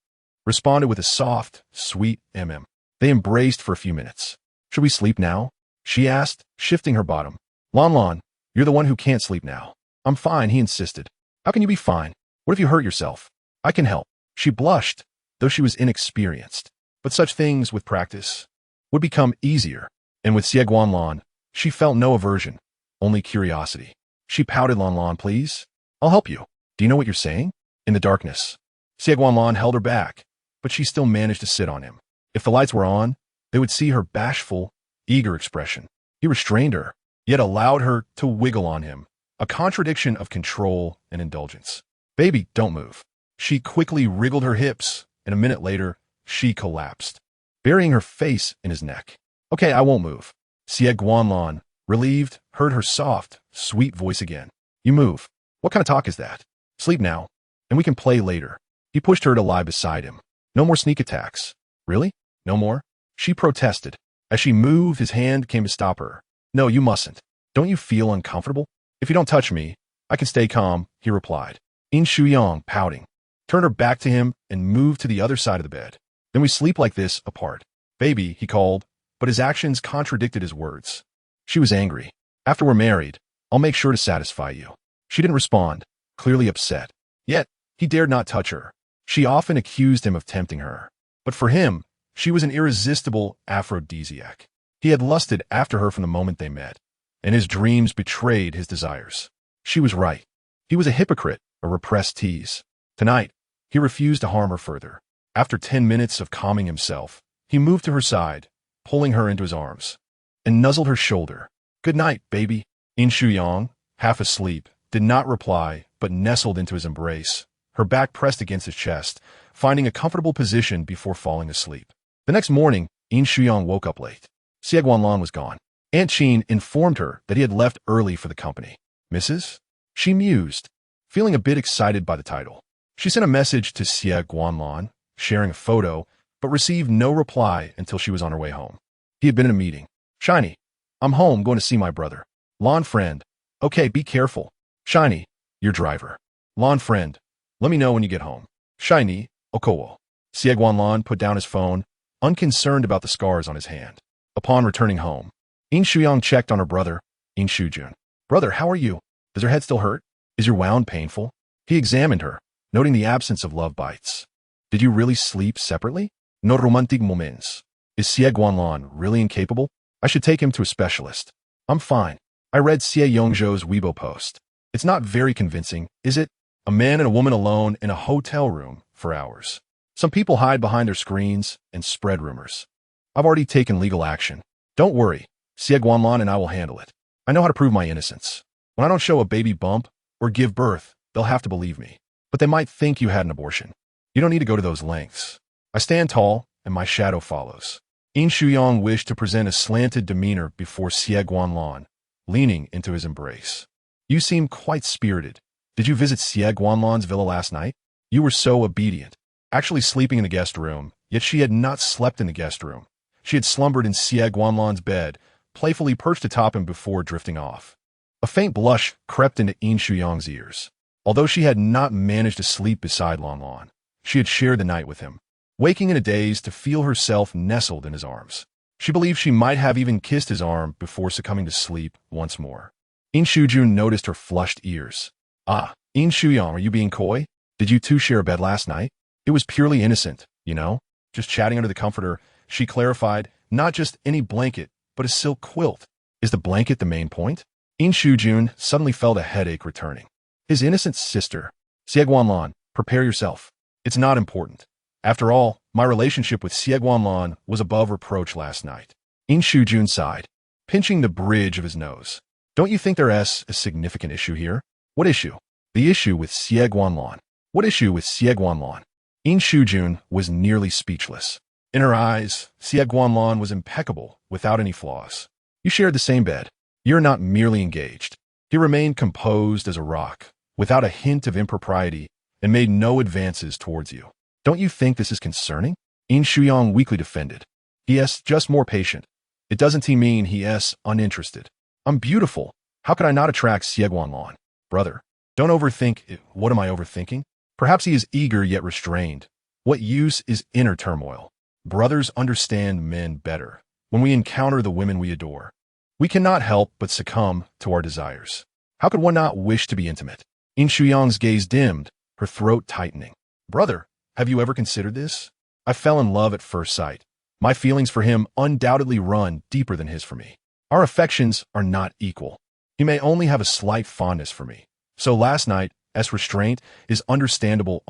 responded with a soft, sweet mm. They embraced for a few minutes. "Should we sleep now?" she asked, shifting her bottom. "Lanlan, you're the one who can't sleep now." "I'm fine," he insisted. "How can you be fine? What if you hurt yourself?" "I can help." She blushed, though she was inexperienced. But such things, with practice, would become easier. And with Xie Guanlan, she felt no aversion, only curiosity. She pouted. "Lanlan, please. I'll help you. Do you know what you're saying?" In the darkness, Xie Guanlan held her back, but she still managed to sit on him. If the lights were on, they would see her bashful, eager expression. He restrained her, yet allowed her to wiggle on him, a contradiction of control and indulgence. "Baby, don't move." She quickly wriggled her hips, and a minute later, she collapsed, burying her face in his neck. "Okay, I won't move." Xie Guanlan relieved, heard her soft, sweet voice again. You move. What kind of talk is that? Sleep now, and we can play later. He pushed her to lie beside him. No more sneak attacks. Really? No more? She protested. As she moved, his hand came to stop her. No, you mustn't. Don't you feel uncomfortable? If you don't touch me, I can stay calm, he replied. Yin Shuyang, pouting, turned her back to him and moved to the other side of the bed. Then we sleep like this, apart. Baby, he called, but his actions contradicted his words. She was angry. After we're married, I'll make sure to satisfy you. She didn't respond, clearly upset. Yet, he dared not touch her. She often accused him of tempting her. But for him, she was an irresistible aphrodisiac. He had lusted after her from the moment they met, and his dreams betrayed his desires. She was right. He was a hypocrite, a repressed tease. Tonight, he refused to harm her further. After 10 minutes of calming himself, he moved to her side, pulling her into his arms, and nuzzled her shoulder. Good night, baby. Yin Shuyang, half asleep, did not reply, but nestled into his embrace, her back pressed against his chest, finding a comfortable position before falling asleep. The next morning, Yin Shuyang woke up late. Xie Guanlan was gone. Aunt Qin informed her that he had left early for the company. Mrs.? She mused, feeling a bit excited by the title. She sent a message to Xie Guanlan, sharing a photo, but received no reply until she was on her way home. He had been in a meeting. Shiny, I'm home going to see my brother. Lawn friend. Okay, be careful. Shiny, your driver. Lawn friend. Let me know when you get home. Shiny, Okowo. Xie Guanlan put down his phone, unconcerned about the scars on his hand. Upon returning home, Yin Shuyang checked on her brother, Yin Shujun. Brother, how are you? Does your head still hurt? Is your wound painful? He examined her, noting the absence of love bites. Did you really sleep separately? No romantic moments. Is Xie Guanlan really incapable? I should take him to a specialist. I'm fine. I read Xie Yongzhou's Weibo post. It's not very convincing, is it? A man and a woman alone in a hotel room for hours. Some people hide behind their screens and spread rumors. I've already taken legal action. Don't worry. Xie Guanlan and I will handle it. I know how to prove my innocence. When I don't show a baby bump or give birth, they'll have to believe me. But they might think you had an abortion. You don't need to go to those lengths. I stand tall, and my shadow follows. Yin Shuyang wished to present a slanted demeanor before Xie Guanlan, leaning into his embrace. You seem quite spirited. Did you visit Xie Guanlan's villa last night? You were so obedient, actually sleeping in the guest room, yet she had not slept in the guest room. She had slumbered in Xie Guanlan's bed, playfully perched atop him before drifting off. A faint blush crept into Yin Shuyang's ears. Although she had not managed to sleep beside Lanlan, she had shared the night with him, waking in a daze to feel herself nestled in his arms. She believed she might have even kissed his arm before succumbing to sleep once more. Yin Shujun noticed her flushed ears. Ah, Yin Shuyang, are you being coy? Did you two share a bed last night? It was purely innocent, you know? Just chatting under the comforter, she clarified, not just any blanket, but a silk quilt. Is the blanket the main point? Yin Shujun suddenly felt a headache returning. His innocent sister. Xie Guanlan, prepare yourself. It's not important. After all, my relationship with Xie Guanlan was above reproach last night. Yin Shujun sighed, pinching the bridge of his nose. Don't you think there's a significant issue here? What issue? The issue with Xie Guanlan. What issue with Xie Guanlan? Yin Shujun was nearly speechless. In her eyes, Xie Guanlan was impeccable, without any flaws. You shared the same bed. You're not merely engaged. He remained composed as a rock, without a hint of impropriety, and made no advances towards you. Don't you think this is concerning? Yin Shuyang weakly defended. He.S. just more patient. It doesn't he mean he.S. uninterested. I'm beautiful. How could I not attract Xie Guanlan? Brother, don't overthink it. What am I overthinking? Perhaps he is eager yet restrained. What use is inner turmoil? Brothers understand men better when we encounter the women we adore. We cannot help but succumb to our desires. How could one not wish to be intimate? Yin Shuyang's gaze dimmed, her throat tightening. Brother, have you ever considered this? I fell in love at first sight. My feelings for him undoubtedly run deeper than his for me. Our affections are not equal. He may only have a slight fondness for me. So last night, as restraint is understandable.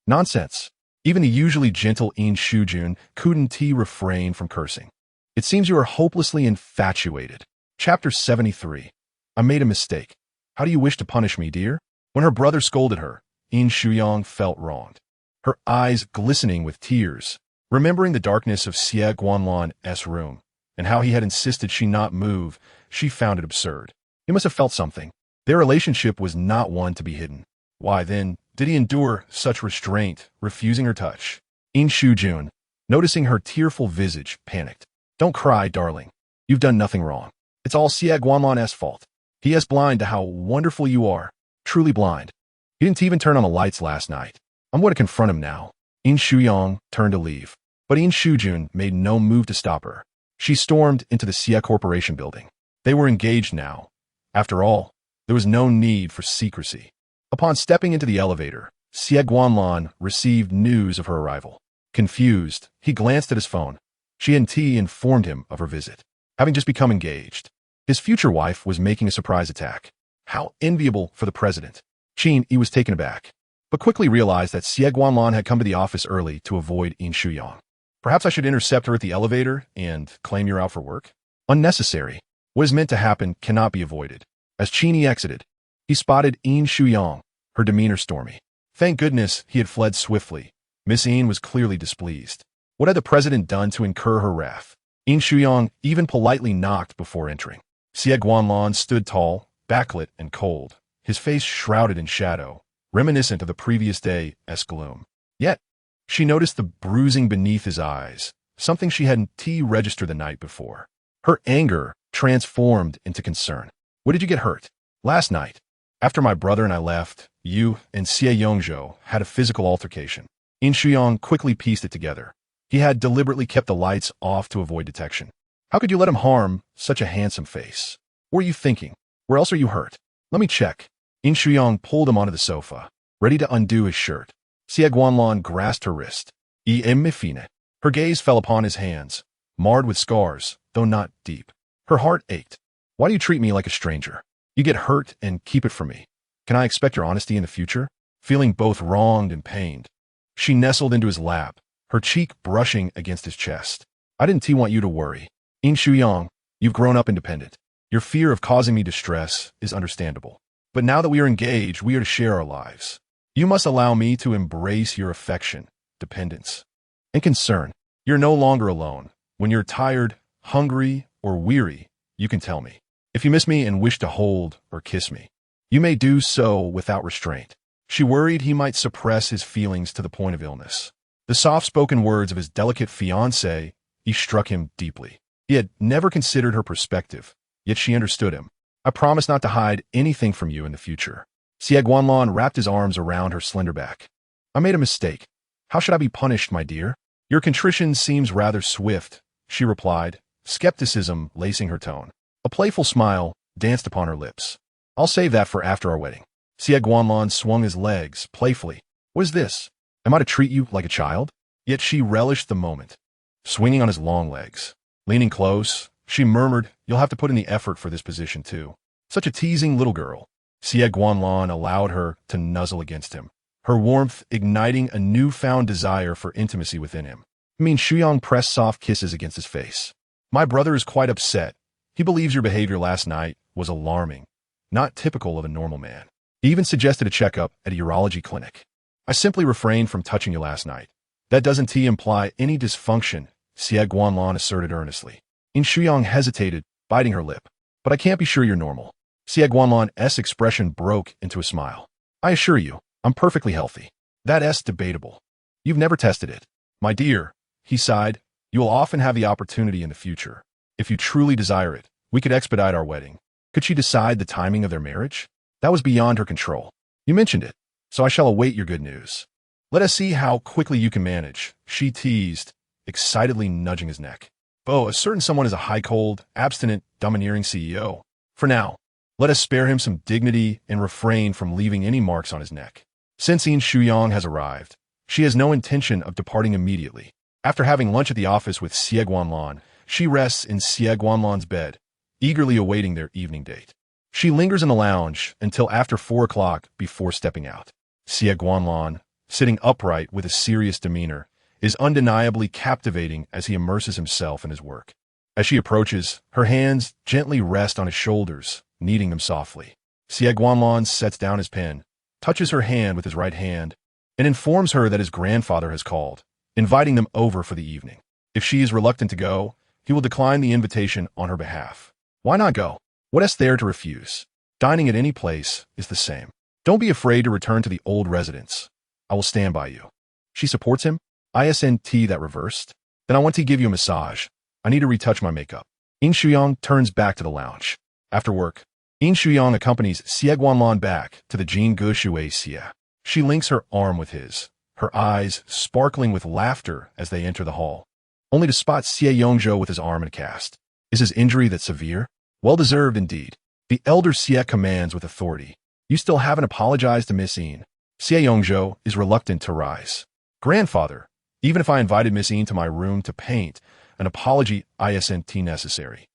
Nonsense. Even the usually gentle Yin Shujun couldn't refrain from cursing. It seems you are hopelessly infatuated. Chapter 73. I made a mistake. How do you wish to punish me, dear? When her brother scolded her, Yin Shuyang felt wronged. Her eyes glistening with tears, remembering the darkness of Xie Guanlan's room, and how he had insisted she not move, she found it absurd. He must have felt something. Their relationship was not one to be hidden. Why, then, did he endure such restraint, refusing her touch? Yin Shuyang, noticing her tearful visage, panicked. Don't cry, darling. You've done nothing wrong. It's all Xie Guanlan's fault. He is blind to how wonderful you are. Truly blind. He didn't even turn on the lights last night. I'm going to confront him now. Yin Shuyang turned to leave. But Yin Shuyang made no move to stop her. She stormed into the Xie Corporation building. They were engaged now. After all, there was no need for secrecy. Upon stepping into the elevator, Xie Guanlan received news of her arrival. Confused, he glanced at his phone. She and T informed him of her visit. Having just become engaged, his future wife was making a surprise attack. How enviable for the president. He was taken aback, but quickly realized that Xie Guanlan had come to the office early to avoid Yin Shuyang. Perhaps I should intercept her at the elevator and claim you're out for work? Unnecessary. What is meant to happen cannot be avoided. As Qin exited, he spotted Yin Shuyang, her demeanor stormy. Thank goodness he had fled swiftly. Miss Yin was clearly displeased. What had the president done to incur her wrath? Yin Shuyang even politely knocked before entering. Xie Guanlan stood tall, backlit and cold, his face shrouded in shadow, reminiscent of the previous day's gloom. Yet, she noticed the bruising beneath his eyes, something she hadn't registered the night before. Her anger transformed into concern. What did you get hurt? Last night, after my brother and I left, you and Xie Yongzhou had a physical altercation. Yin Shuyang quickly pieced it together. He had deliberately kept the lights off to avoid detection. How could you let him harm such a handsome face? What were you thinking? Where else are you hurt? Let me check. Yin Shuyang pulled him onto the sofa, ready to undo his shirt. Xie Guanlan grasped her wrist. Her gaze fell upon his hands, marred with scars, though not deep. Her heart ached. Why do you treat me like a stranger? You get hurt and keep it from me. Can I expect your honesty in the future? Feeling both wronged and pained, she nestled into his lap, her cheek brushing against his chest. I didn't want you to worry. Yin Shuyang, you've grown up independent. Your fear of causing me distress is understandable. But now that we are engaged, we are to share our lives. You must allow me to embrace your affection, dependence, and concern. You're no longer alone. When you're tired, hungry, or weary, you can tell me. If you miss me and wish to hold or kiss me, you may do so without restraint. She worried he might suppress his feelings to the point of illness. The soft-spoken words of his delicate fiancée struck him deeply. He had never considered her perspective, yet she understood him. I promise not to hide anything from you in the future. Xie Guanlan wrapped his arms around her slender back. I made a mistake. How should I be punished, my dear? Your contrition seems rather swift, she replied, skepticism lacing her tone. A playful smile danced upon her lips. I'll save that for after our wedding. Xie Guanlan swung his legs playfully. What is this? Am I to treat you like a child? Yet she relished the moment, swinging on his long legs. Leaning close, she murmured, you'll have to put in the effort for this position too. Such a teasing little girl. Xie Guanlan allowed her to nuzzle against him, her warmth igniting a newfound desire for intimacy within him. Yin Shuyang pressed soft kisses against his face. My brother is quite upset. He believes your behavior last night was alarming, not typical of a normal man. He even suggested a checkup at a urology clinic. I simply refrained from touching you last night. That doesn't imply any dysfunction, Xie Guanlan asserted earnestly. Yin Shuyang hesitated, biting her lip. But I can't be sure you're normal. Xie Guanlan's expression broke into a smile. I assure you, I'm perfectly healthy. That's debatable. You've never tested it. My dear, he sighed, you will often have the opportunity in the future. If you truly desire it, we could expedite our wedding. Could she decide the timing of their marriage? That was beyond her control. You mentioned it, so I shall await your good news. Let us see how quickly you can manage, she teased, excitedly nudging his neck. Oh, a certain someone is a high-cold, abstinent, domineering CEO. For now, let us spare him some dignity and refrain from leaving any marks on his neck. Since Yin Shuyang has arrived, she has no intention of departing immediately. After having lunch at the office with Xie Guanlan, she rests in Xie Guanlan's bed, eagerly awaiting their evening date. She lingers in the lounge until after 4 o'clock before stepping out. Xie Guanlan, sitting upright with a serious demeanor, is undeniably captivating as he immerses himself in his work. As she approaches, her hands gently rest on his shoulders, kneading them softly. Xie Guanlan sets down his pen, touches her hand with his right hand, and informs her that his grandfather has called, inviting them over for the evening. If she is reluctant to go, he will decline the invitation on her behalf. Why not go? What is there to refuse? Dining at any place is the same. Don't be afraid to return to the old residence. I will stand by you. She supports him. Isn't that reversed? Then I want to give you a massage. I need to retouch my makeup. Yin Shuyang turns back to the lounge. After work, Yin Shuyang accompanies Xie Guanlan back to the Jin Shui Xie. She links her arm with his, her eyes sparkling with laughter as they enter the hall, only to spot Xie Yongzhou with his arm in a cast. Is his injury that severe? Well-deserved indeed. The elder Xie commands with authority. You still haven't apologized to Miss Yin. Xie Yongzhou is reluctant to rise. Grandfather, even if I invited Miss Yin to my room to paint, an apology isn't necessary.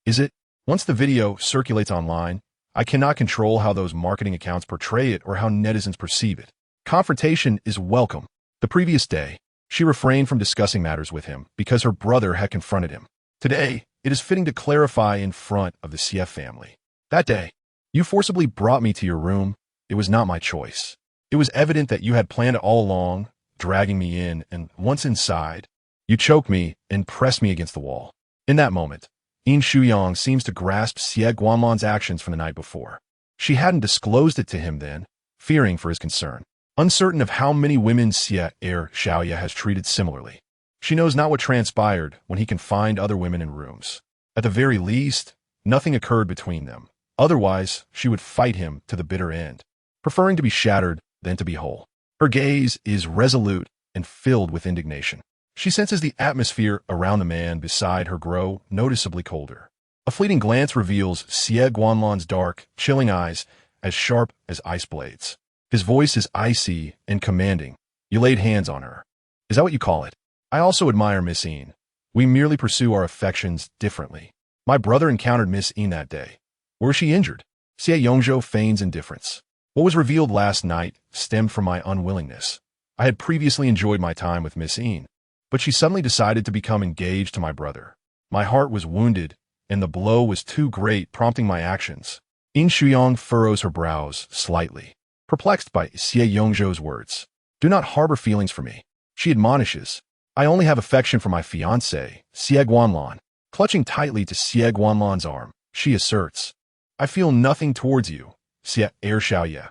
Is it? Once the video circulates online, I cannot control how those marketing accounts portray it or how netizens perceive it. Confrontation is welcome. The previous day, she refrained from discussing matters with him because her brother had confronted him. Today, it is fitting to clarify in front of the Xie family. That day, you forcibly brought me to your room. It was not my choice. It was evident that you had planned it all along, dragging me in, and once inside, you choked me and pressed me against the wall. In that moment, Yin Shuyang seems to grasp Xie Guanlan's actions from the night before. She hadn't disclosed it to him then, fearing for his concern. Uncertain of how many women Xie Xiaoya has treated similarly. She knows not what transpired when he confined other women in rooms. At the very least, nothing occurred between them. Otherwise, she would fight him to the bitter end, preferring to be shattered than to be whole. Her gaze is resolute and filled with indignation. She senses the atmosphere around the man beside her grow noticeably colder. A fleeting glance reveals Xie Guanlan's dark, chilling eyes as sharp as ice blades. His voice is icy and commanding. You laid hands on her. Is that what you call it? I also admire Miss Yin. We merely pursue our affections differently. My brother encountered Miss Yin that day. Were she injured? Xie Yongzhou feigns indifference. What was revealed last night stemmed from my unwillingness. I had previously enjoyed my time with Miss Yin, but she suddenly decided to become engaged to my brother. My heart was wounded, and the blow was too great, prompting my actions. Yin Shuyang furrows her brows slightly, perplexed by Xie Yongzhou's words. Do not harbor feelings for me. She admonishes. I only have affection for my fiancé, Xie Guanlan. Clutching tightly to Xie Guanlan's arm, she asserts. I feel nothing towards you, Xie Xiaoya.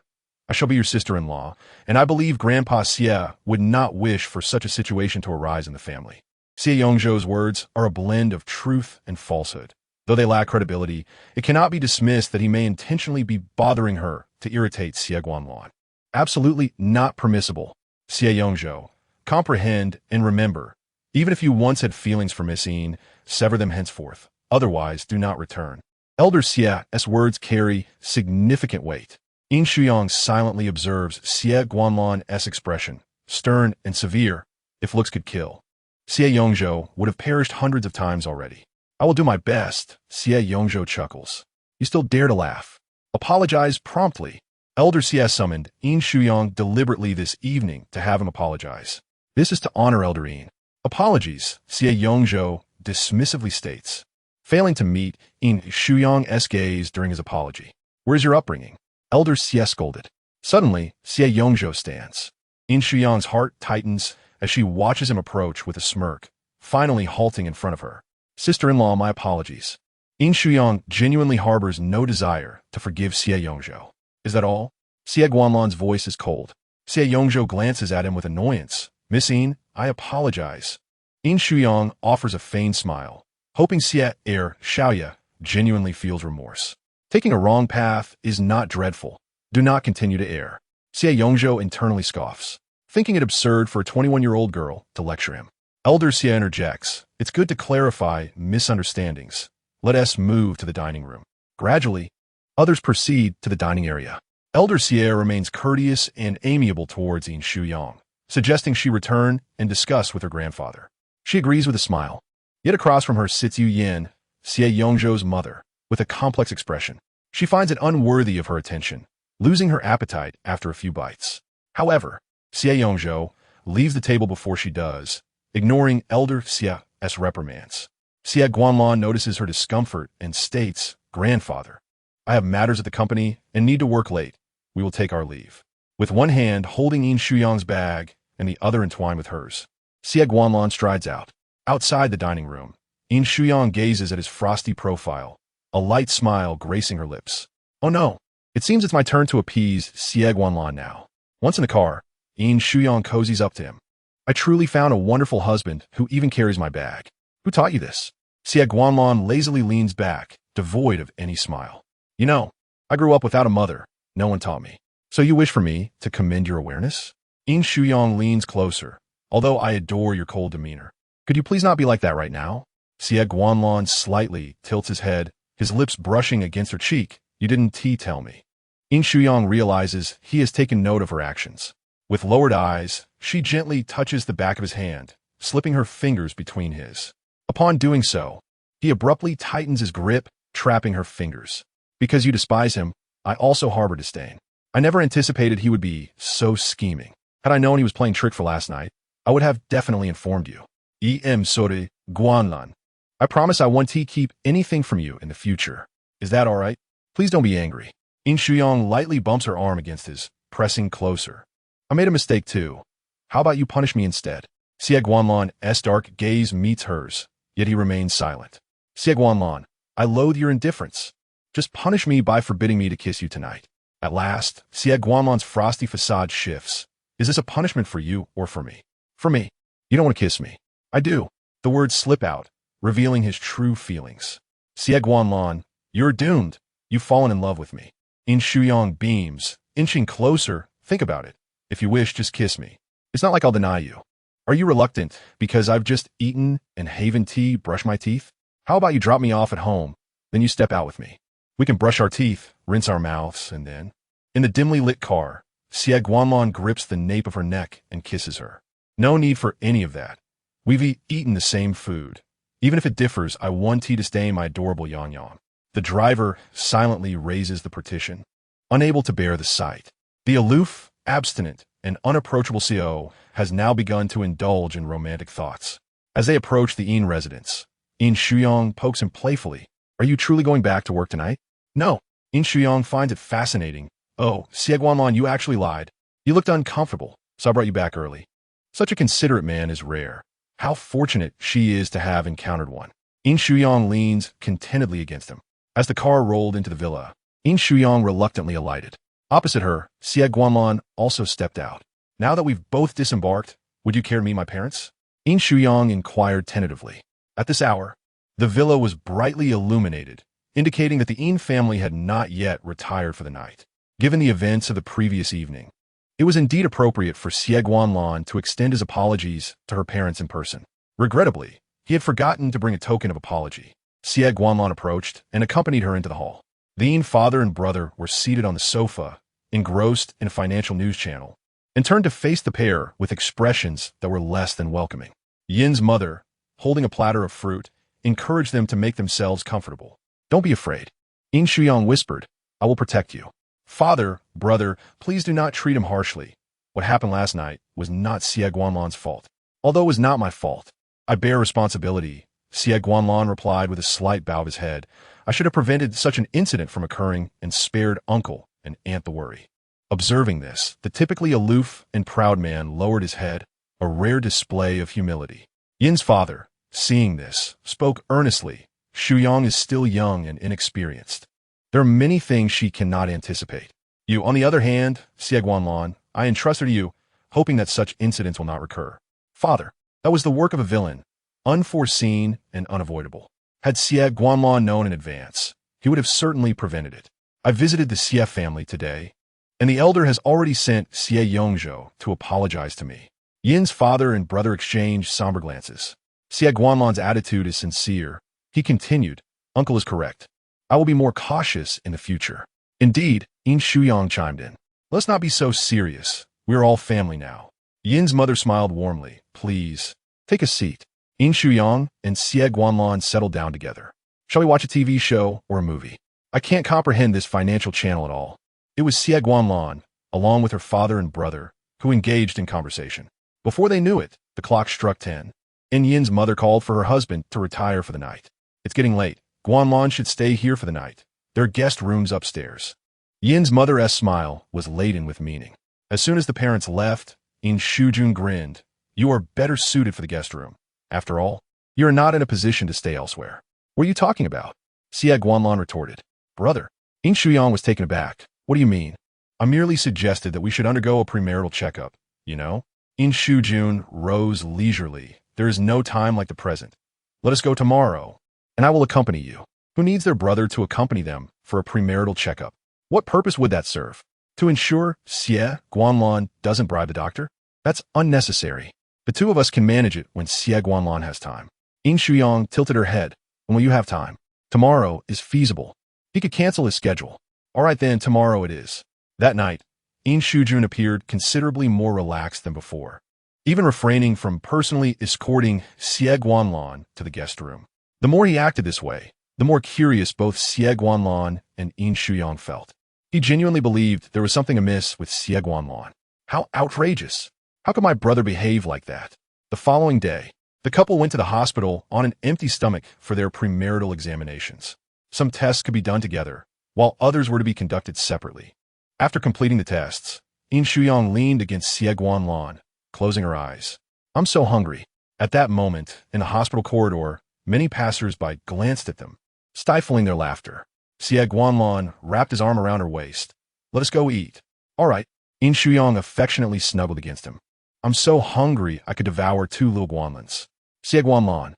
I shall be your sister-in-law, and I believe Grandpa Xie would not wish for such a situation to arise in the family. Xie Yongzhou's words are a blend of truth and falsehood. Though they lack credibility, it cannot be dismissed that he may intentionally be bothering her to irritate Xie Guanlan. Absolutely not permissible. Xie Yongzhou, comprehend and remember, even if you once had feelings for Miss Yin, sever them henceforth. Otherwise, do not return. Elder Xie's words carry significant weight. Yin Shuyang silently observes Xie Guanlan's expression, stern and severe, if looks could kill. Xie Yongzhou would have perished hundreds of times already. I will do my best, Xie Yongzhou chuckles. You still dare to laugh. Apologize promptly. Elder Xie summoned Yin Shuyang deliberately this evening to have him apologize. This is to honor Elder Yin. Apologies, Xie Yongzhou dismissively states, failing to meet Yin Shuyang's gaze during his apology. Where's your upbringing? Elder Xie scolded. Suddenly, Xie Yongzhou stands. Yin Shuyang's heart tightens as she watches him approach with a smirk, finally halting in front of her. Sister-in-law, my apologies. Yin Shuyang genuinely harbors no desire to forgive Xie Yongzhou. Is that all? Xie Guanlan's voice is cold. Xie Yongzhou glances at him with annoyance. Miss Yin, I apologize. Yin Shuyang offers a feigned smile, hoping Xie Xiaoya genuinely feels remorse. Taking a wrong path is not dreadful. Do not continue to err. Xie Yongzhou internally scoffs, thinking it absurd for a 21-year-old girl to lecture him. Elder Xie interjects. It's good to clarify misunderstandings. Let us move to the dining room. Gradually, others proceed to the dining area. Elder Xie remains courteous and amiable towards Yin Shuyang, suggesting she return and discuss with her grandfather. She agrees with a smile. Yet across from her sits Yu Yin, Xie Yongzhou's mother, with a complex expression. She finds it unworthy of her attention, losing her appetite after a few bites. However, Xie Yongzhou leaves the table before she does, ignoring Elder Xie's reprimands. Xie Guanlan notices her discomfort and states, Grandfather, I have matters at the company and need to work late. We will take our leave. With one hand holding Yin Shuyang's bag and the other entwined with hers, Xie Guanlan strides out. Outside the dining room, Yin Shuyang gazes at his frosty profile, a light smile gracing her lips. Oh no, it seems it's my turn to appease Xie Guanlan now. Once in the car, Yin Shuyang cozies up to him. I truly found a wonderful husband who even carries my bag. Who taught you this? Xie Guanlan lazily leans back, devoid of any smile. You know, I grew up without a mother. No one taught me. So you wish for me to commend your awareness? Yin Shuyang leans closer. Although I adore your cold demeanor, could you please not be like that right now? Xie Guanlan slightly tilts his head, his lips brushing against her cheek. You didn't tell me. Yin Shuyang realizes he has taken note of her actions. With lowered eyes, she gently touches the back of his hand, slipping her fingers between his. Upon doing so, he abruptly tightens his grip, trapping her fingers. Because you despise him, I also harbor disdain. I never anticipated he would be so scheming. Had I known he was playing trick for last night, I would have definitely informed you. Xie Guanlan. I promise I won't keep anything from you in the future. Is that all right? Please don't be angry. Yin Shuyang lightly bumps her arm against his, pressing closer. I made a mistake too. How about you punish me instead? Xie Guanlan's dark gaze meets hers, yet he remains silent. Xie Guanlan, I loathe your indifference. Just punish me by forbidding me to kiss you tonight. At last, Xie Guanlan's frosty facade shifts. Is this a punishment for you or for me? For me. You don't want to kiss me. I do. The words slip out, revealing his true feelings. Xie Guanlan, you're doomed. You've fallen in love with me. Yin Shuyang beams, inching closer. Think about it. If you wish, just kiss me. It's not like I'll deny you. Are you reluctant because I've just eaten and haven tea, brush my teeth? How about you drop me off at home, then you step out with me? We can brush our teeth, rinse our mouths, and then... In the dimly lit car, Xie Guanlan grips the nape of her neck and kisses her. No need for any of that. We've eaten the same food. Even if it differs, I want to disdain my adorable Yang. The driver silently raises the partition, unable to bear the sight. The aloof, abstinent, and unapproachable CEO has now begun to indulge in romantic thoughts. As they approach the Yin residence, Yin Shuyang pokes him playfully. Are you truly going back to work tonight? No. Yin Shuyang finds it fascinating. Oh, Xie Guanlan, you actually lied. You looked uncomfortable, so I brought you back early. Such a considerate man is rare. How fortunate she is to have encountered one. Yin Shuyang leans contentedly against him. As the car rolled into the villa, Yin Shuyang reluctantly alighted. Opposite her, Xie Guanlan also stepped out. Now that we've both disembarked, would you care to meet my parents? Yin Shuyang inquired tentatively. At this hour, the villa was brightly illuminated, indicating that the Yin family had not yet retired for the night. Given the events of the previous evening, it was indeed appropriate for Xie Guanlan to extend his apologies to her parents in person. Regrettably, he had forgotten to bring a token of apology. Xie Guanlan approached and accompanied her into the hall. The Yin father and brother were seated on the sofa, engrossed in a financial news channel, and turned to face the pair with expressions that were less than welcoming. Yin's mother, holding a platter of fruit, encouraged them to make themselves comfortable. Don't be afraid. Yin Shuyang whispered, I will protect you. Father, brother, please do not treat him harshly. What happened last night was not Xie Guanlan's fault. Although it was not my fault, I bear responsibility. Xie Guanlan replied with a slight bow of his head. I should have prevented such an incident from occurring and spared uncle and aunt the worry. Observing this, the typically aloof and proud man lowered his head, a rare display of humility. Yin's father, seeing this, spoke earnestly. Shuyang is still young and inexperienced. There are many things she cannot anticipate. You, on the other hand, Xie Guanlan, I entrust her to you, hoping that such incidents will not recur. Father, that was the work of a villain, unforeseen and unavoidable. Had Xie Guanlan known in advance, he would have certainly prevented it. I visited the Xie family today, and the elder has already sent Xie Yongzhou to apologize to me. Yin's father and brother exchanged somber glances. Xie Guanlan's attitude is sincere. He continued, Uncle is correct. I will be more cautious in the future. Indeed, Yin Shuyang chimed in. Let's not be so serious. We're all family now. Yin's mother smiled warmly. Please, take a seat. Yin Shuyang and Xie Guanlan settled down together. Shall we watch a TV show or a movie? I can't comprehend this financial channel at all. It was Xie Guanlan, along with her father and brother, who engaged in conversation. Before they knew it, the clock struck 10, and Yin's mother called for her husband to retire for the night. It's getting late. Guanlan should stay here for the night. There are guest rooms upstairs. Yin's mother's smile was laden with meaning. As soon as the parents left, Yin Shujun grinned. You are better suited for the guest room. After all, you are not in a position to stay elsewhere. What are you talking about? Xie Guanlan retorted. Brother. Yin Shuyang was taken aback. What do you mean? I merely suggested that we should undergo a premarital checkup, you know? Yin Shujun rose leisurely. There is no time like the present. Let us go tomorrow, and I will accompany you. Who needs their brother to accompany them for a premarital checkup? What purpose would that serve? To ensure Xie Guanlan doesn't bribe the doctor? That's unnecessary. The two of us can manage it when Xie Guanlan has time. Yin Shuyang tilted her head. When will you have time? Tomorrow is feasible. He could cancel his schedule. All right then, tomorrow it is. That night, Yin Shujun appeared considerably more relaxed than before, even refraining from personally escorting Xie Guanlan to the guest room. The more he acted this way, the more curious both Xie Guanlan and Yin Shuyang felt. He genuinely believed there was something amiss with Xie Guanlan. How outrageous! How could my brother behave like that? The following day, the couple went to the hospital on an empty stomach for their premarital examinations. Some tests could be done together, while others were to be conducted separately. After completing the tests, Yin Shuyang leaned against Xie Guanlan, closing her eyes. I'm so hungry. At that moment, in the hospital corridor, many passers-by glanced at them, stifling their laughter. Xie Guanlan wrapped his arm around her waist. Let us go eat. All right. Yin Shuyang affectionately snuggled against him. I'm so hungry I could devour 2 little Guanlans. Xie Guanlan.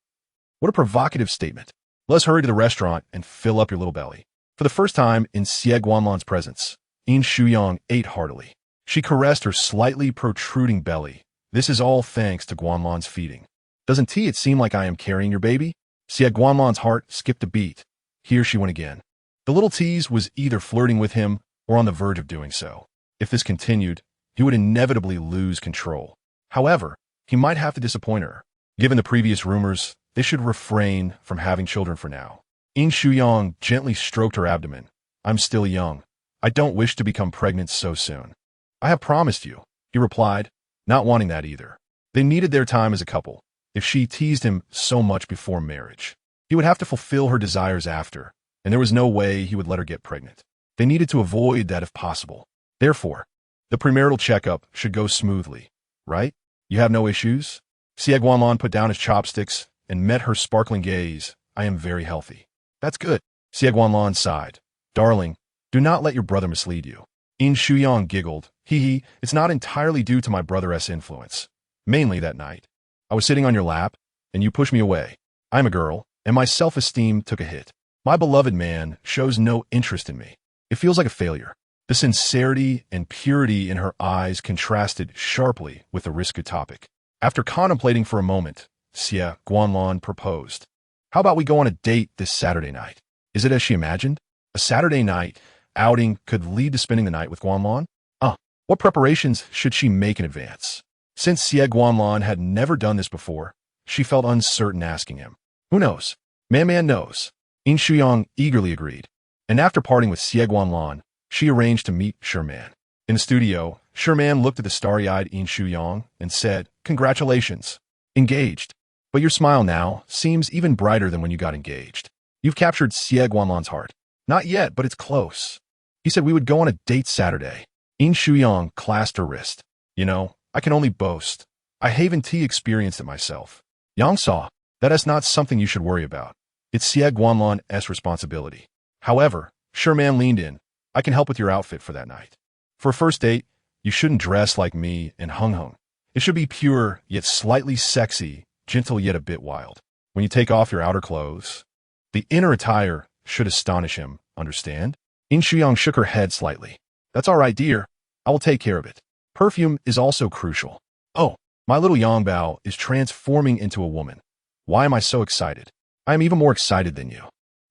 What a provocative statement. Let's hurry to the restaurant and fill up your little belly. For the first time in Xie Guanlan's presence, Yin Shuyang ate heartily. She caressed her slightly protruding belly. This is all thanks to Guanlan's feeding. Doesn't it seem like I am carrying your baby? Xie Guanlan's heart skipped a beat. Here she went again. The little tease was either flirting with him or on the verge of doing so. If this continued, he would inevitably lose control. However, he might have to disappoint her. Given the previous rumors, they should refrain from having children for now. Yin Shuyang gently stroked her abdomen. I'm still young. I don't wish to become pregnant so soon. I have promised you, he replied, not wanting that either. They needed their time as a couple. If she teased him so much before marriage, he would have to fulfill her desires after, and there was no way he would let her get pregnant. They needed to avoid that if possible. Therefore, the premarital checkup should go smoothly, right? You have no issues? Xie Guanlan put down his chopsticks and met her sparkling gaze. I am very healthy. That's good. Xie Guanlan sighed. Darling, do not let your brother mislead you. Yin Shuyang giggled. Hee, it's not entirely due to my brother's influence. Mainly that night. I was sitting on your lap, and you pushed me away. I'm a girl, and my self-esteem took a hit. My beloved man shows no interest in me. It feels like a failure. The sincerity and purity in her eyes contrasted sharply with the risky topic. After contemplating for a moment, Xie Guanlan proposed. How about we go on a date this Saturday night? Is it as she imagined? A Saturday night outing could lead to spending the night with Guanlan? What preparations should she make in advance? Since Xie Guanlan had never done this before, she felt uncertain asking him. Who knows? Man knows. Yin Shuyang eagerly agreed. And after parting with Xie Guanlan, she arranged to meet Sherman. In the studio, Sherman looked at the starry-eyed Yin Shuyang and said, Congratulations. Engaged. But your smile now seems even brighter than when you got engaged. You've captured Xie Guanlan's heart. Not yet, but it's close. He said we would go on a date Saturday. Yin Shuyang clasped her wrist. You know, I can only boast. I haven't experienced it myself. Yang saw, that is not something you should worry about. It's Xie Guanlan's responsibility. However, Sherman leaned in. I can help with your outfit for that night. For a first date, you shouldn't dress like me and hung. It should be pure, yet slightly sexy, gentle yet a bit wild. When you take off your outer clothes, the inner attire should astonish him, understand? Yin Shuyang shook her head slightly. That's all right, dear. I will take care of it. Perfume is also crucial. Oh, my little Yangbao is transforming into a woman. Why am I so excited? I am even more excited than you.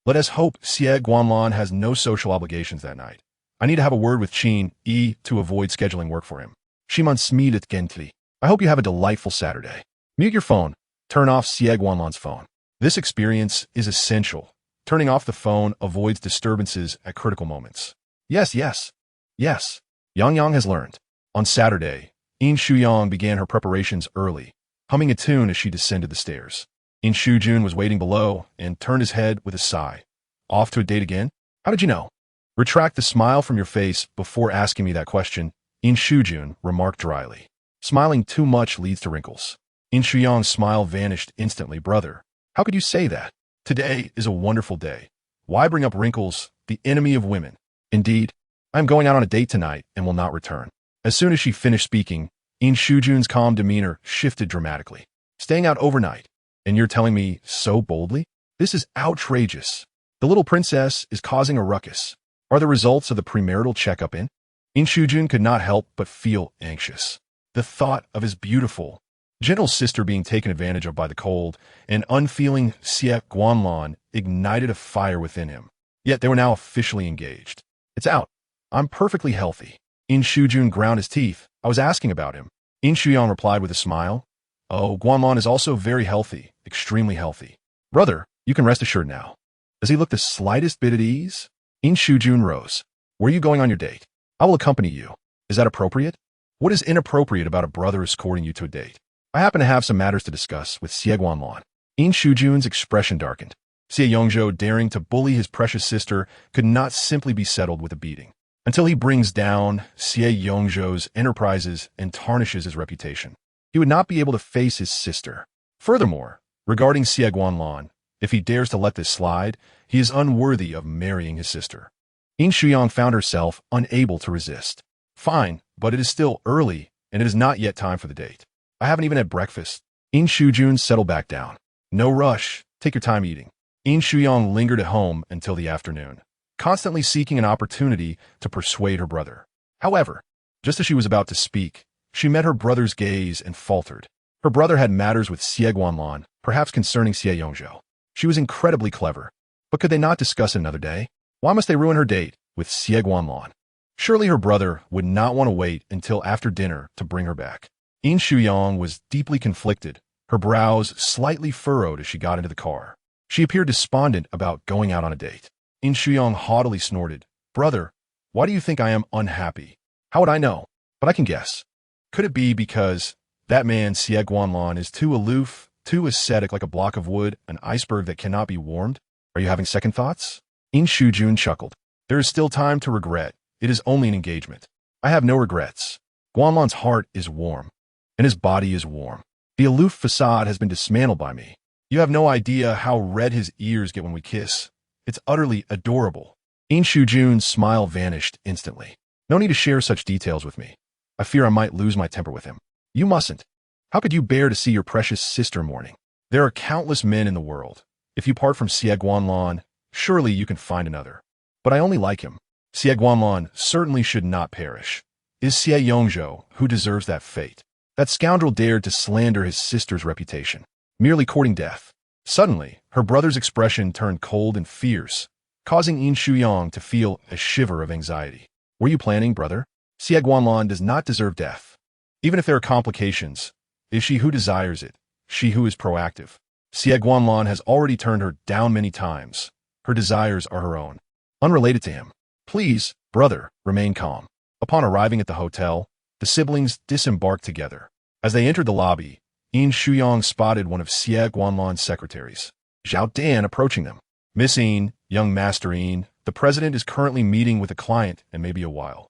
Let us hope Xie Guanlan has no social obligations that night. I need to have a word with Qin Yi to avoid scheduling work for him. Shiman smidet gently. I hope you have a delightful Saturday. Mute your phone. Turn off Xie Guanlan's phone. This experience is essential. Turning off the phone avoids disturbances at critical moments. Yes. Yang has learned. On Saturday, Yin Shuyang began her preparations early, humming a tune as she descended the stairs. Yin Shujun was waiting below and turned his head with a sigh. Off to a date again? How did you know? Retract the smile from your face before asking me that question, Yin Shujun remarked dryly. Smiling too much leads to wrinkles. Yin Shuyang's smile vanished instantly. Brother, how could you say that? Today is a wonderful day. Why bring up wrinkles, the enemy of women? Indeed, I am going out on a date tonight and will not return. As soon as she finished speaking, Yin Shuyang's calm demeanor shifted dramatically. Staying out overnight, and you're telling me so boldly? This is outrageous. The little princess is causing a ruckus. Are the results of the premarital checkup in? Yin Shuyang could not help but feel anxious. The thought of his beautiful, gentle sister being taken advantage of by the cold and unfeeling Xie Guanlan ignited a fire within him. Yet they were now officially engaged. It's out. I'm perfectly healthy. Yin Shuyang ground his teeth. I was asking about him. Yin Shuyang replied with a smile. Oh, Guanlan is also very healthy, extremely healthy. Brother, you can rest assured now. Does he look the slightest bit at ease? Yin Shuyang rose. Where are you going on your date? I will accompany you. Is that appropriate? What is inappropriate about a brother escorting you to a date? I happen to have some matters to discuss with Xie Guanlan. Yin Shuyang's expression darkened. Xie Yongzhou, daring to bully his precious sister, could not simply be settled with a beating. Until he brings down Xie Yongzhou's enterprises and tarnishes his reputation, he would not be able to face his sister. Furthermore, regarding Xie Guanlan, if he dares to let this slide, he is unworthy of marrying his sister. Yin Shuyang found herself unable to resist. Fine, but it is still early, and it is not yet time for the date. I haven't even had breakfast. Yin Shuyang settled back down. No rush. Take your time eating. Yin Shuyang lingered at home until the afternoon, constantly seeking an opportunity to persuade her brother. However, just as she was about to speak, she met her brother's gaze and faltered. Her brother had matters with Xie Guanlan, perhaps concerning Xie Yongzhou. She was incredibly clever, but could they not discuss it another day? Why must they ruin her date with Xie Guanlan? Surely her brother would not want to wait until after dinner to bring her back. Yin Shuyang was deeply conflicted, her brows slightly furrowed as she got into the car. She appeared despondent about going out on a date. Yin Shuyang haughtily snorted, Brother, why do you think I am unhappy? How would I know? But I can guess. Could it be because that man Xie Guanlan is too aloof, too ascetic like a block of wood, an iceberg that cannot be warmed? Are you having second thoughts? Yin Shuyang chuckled. There is still time to regret. It is only an engagement. I have no regrets. Guanlan's heart is warm, and his body is warm. The aloof facade has been dismantled by me. You have no idea how red his ears get when we kiss. It's utterly adorable. Yin Shuyang's smile vanished instantly. No need to share such details with me. I fear I might lose my temper with him. You mustn't. How could you bear to see your precious sister mourning? There are countless men in the world. If you part from Xie Guanlan, surely you can find another. But I only like him. Xie Guanlan certainly should not perish. It is Xie Yongzhou who deserves that fate. That scoundrel dared to slander his sister's reputation, merely courting death. Suddenly, her brother's expression turned cold and fierce, causing Yin Shuyang to feel a shiver of anxiety. Were you planning, brother? Xie Guanlan does not deserve death. Even if there are complications, it is she who desires it, she who is proactive. Xie Guanlan has already turned her down many times. Her desires are her own, unrelated to him. Please, brother, remain calm. Upon arriving at the hotel, the siblings disembarked together. As they entered the lobby, Yin Shuyang spotted one of Xie Guanlan's secretaries, Zhao Dan, approaching them. Miss Yin, young Master Yin, the president is currently meeting with a client and may be a while.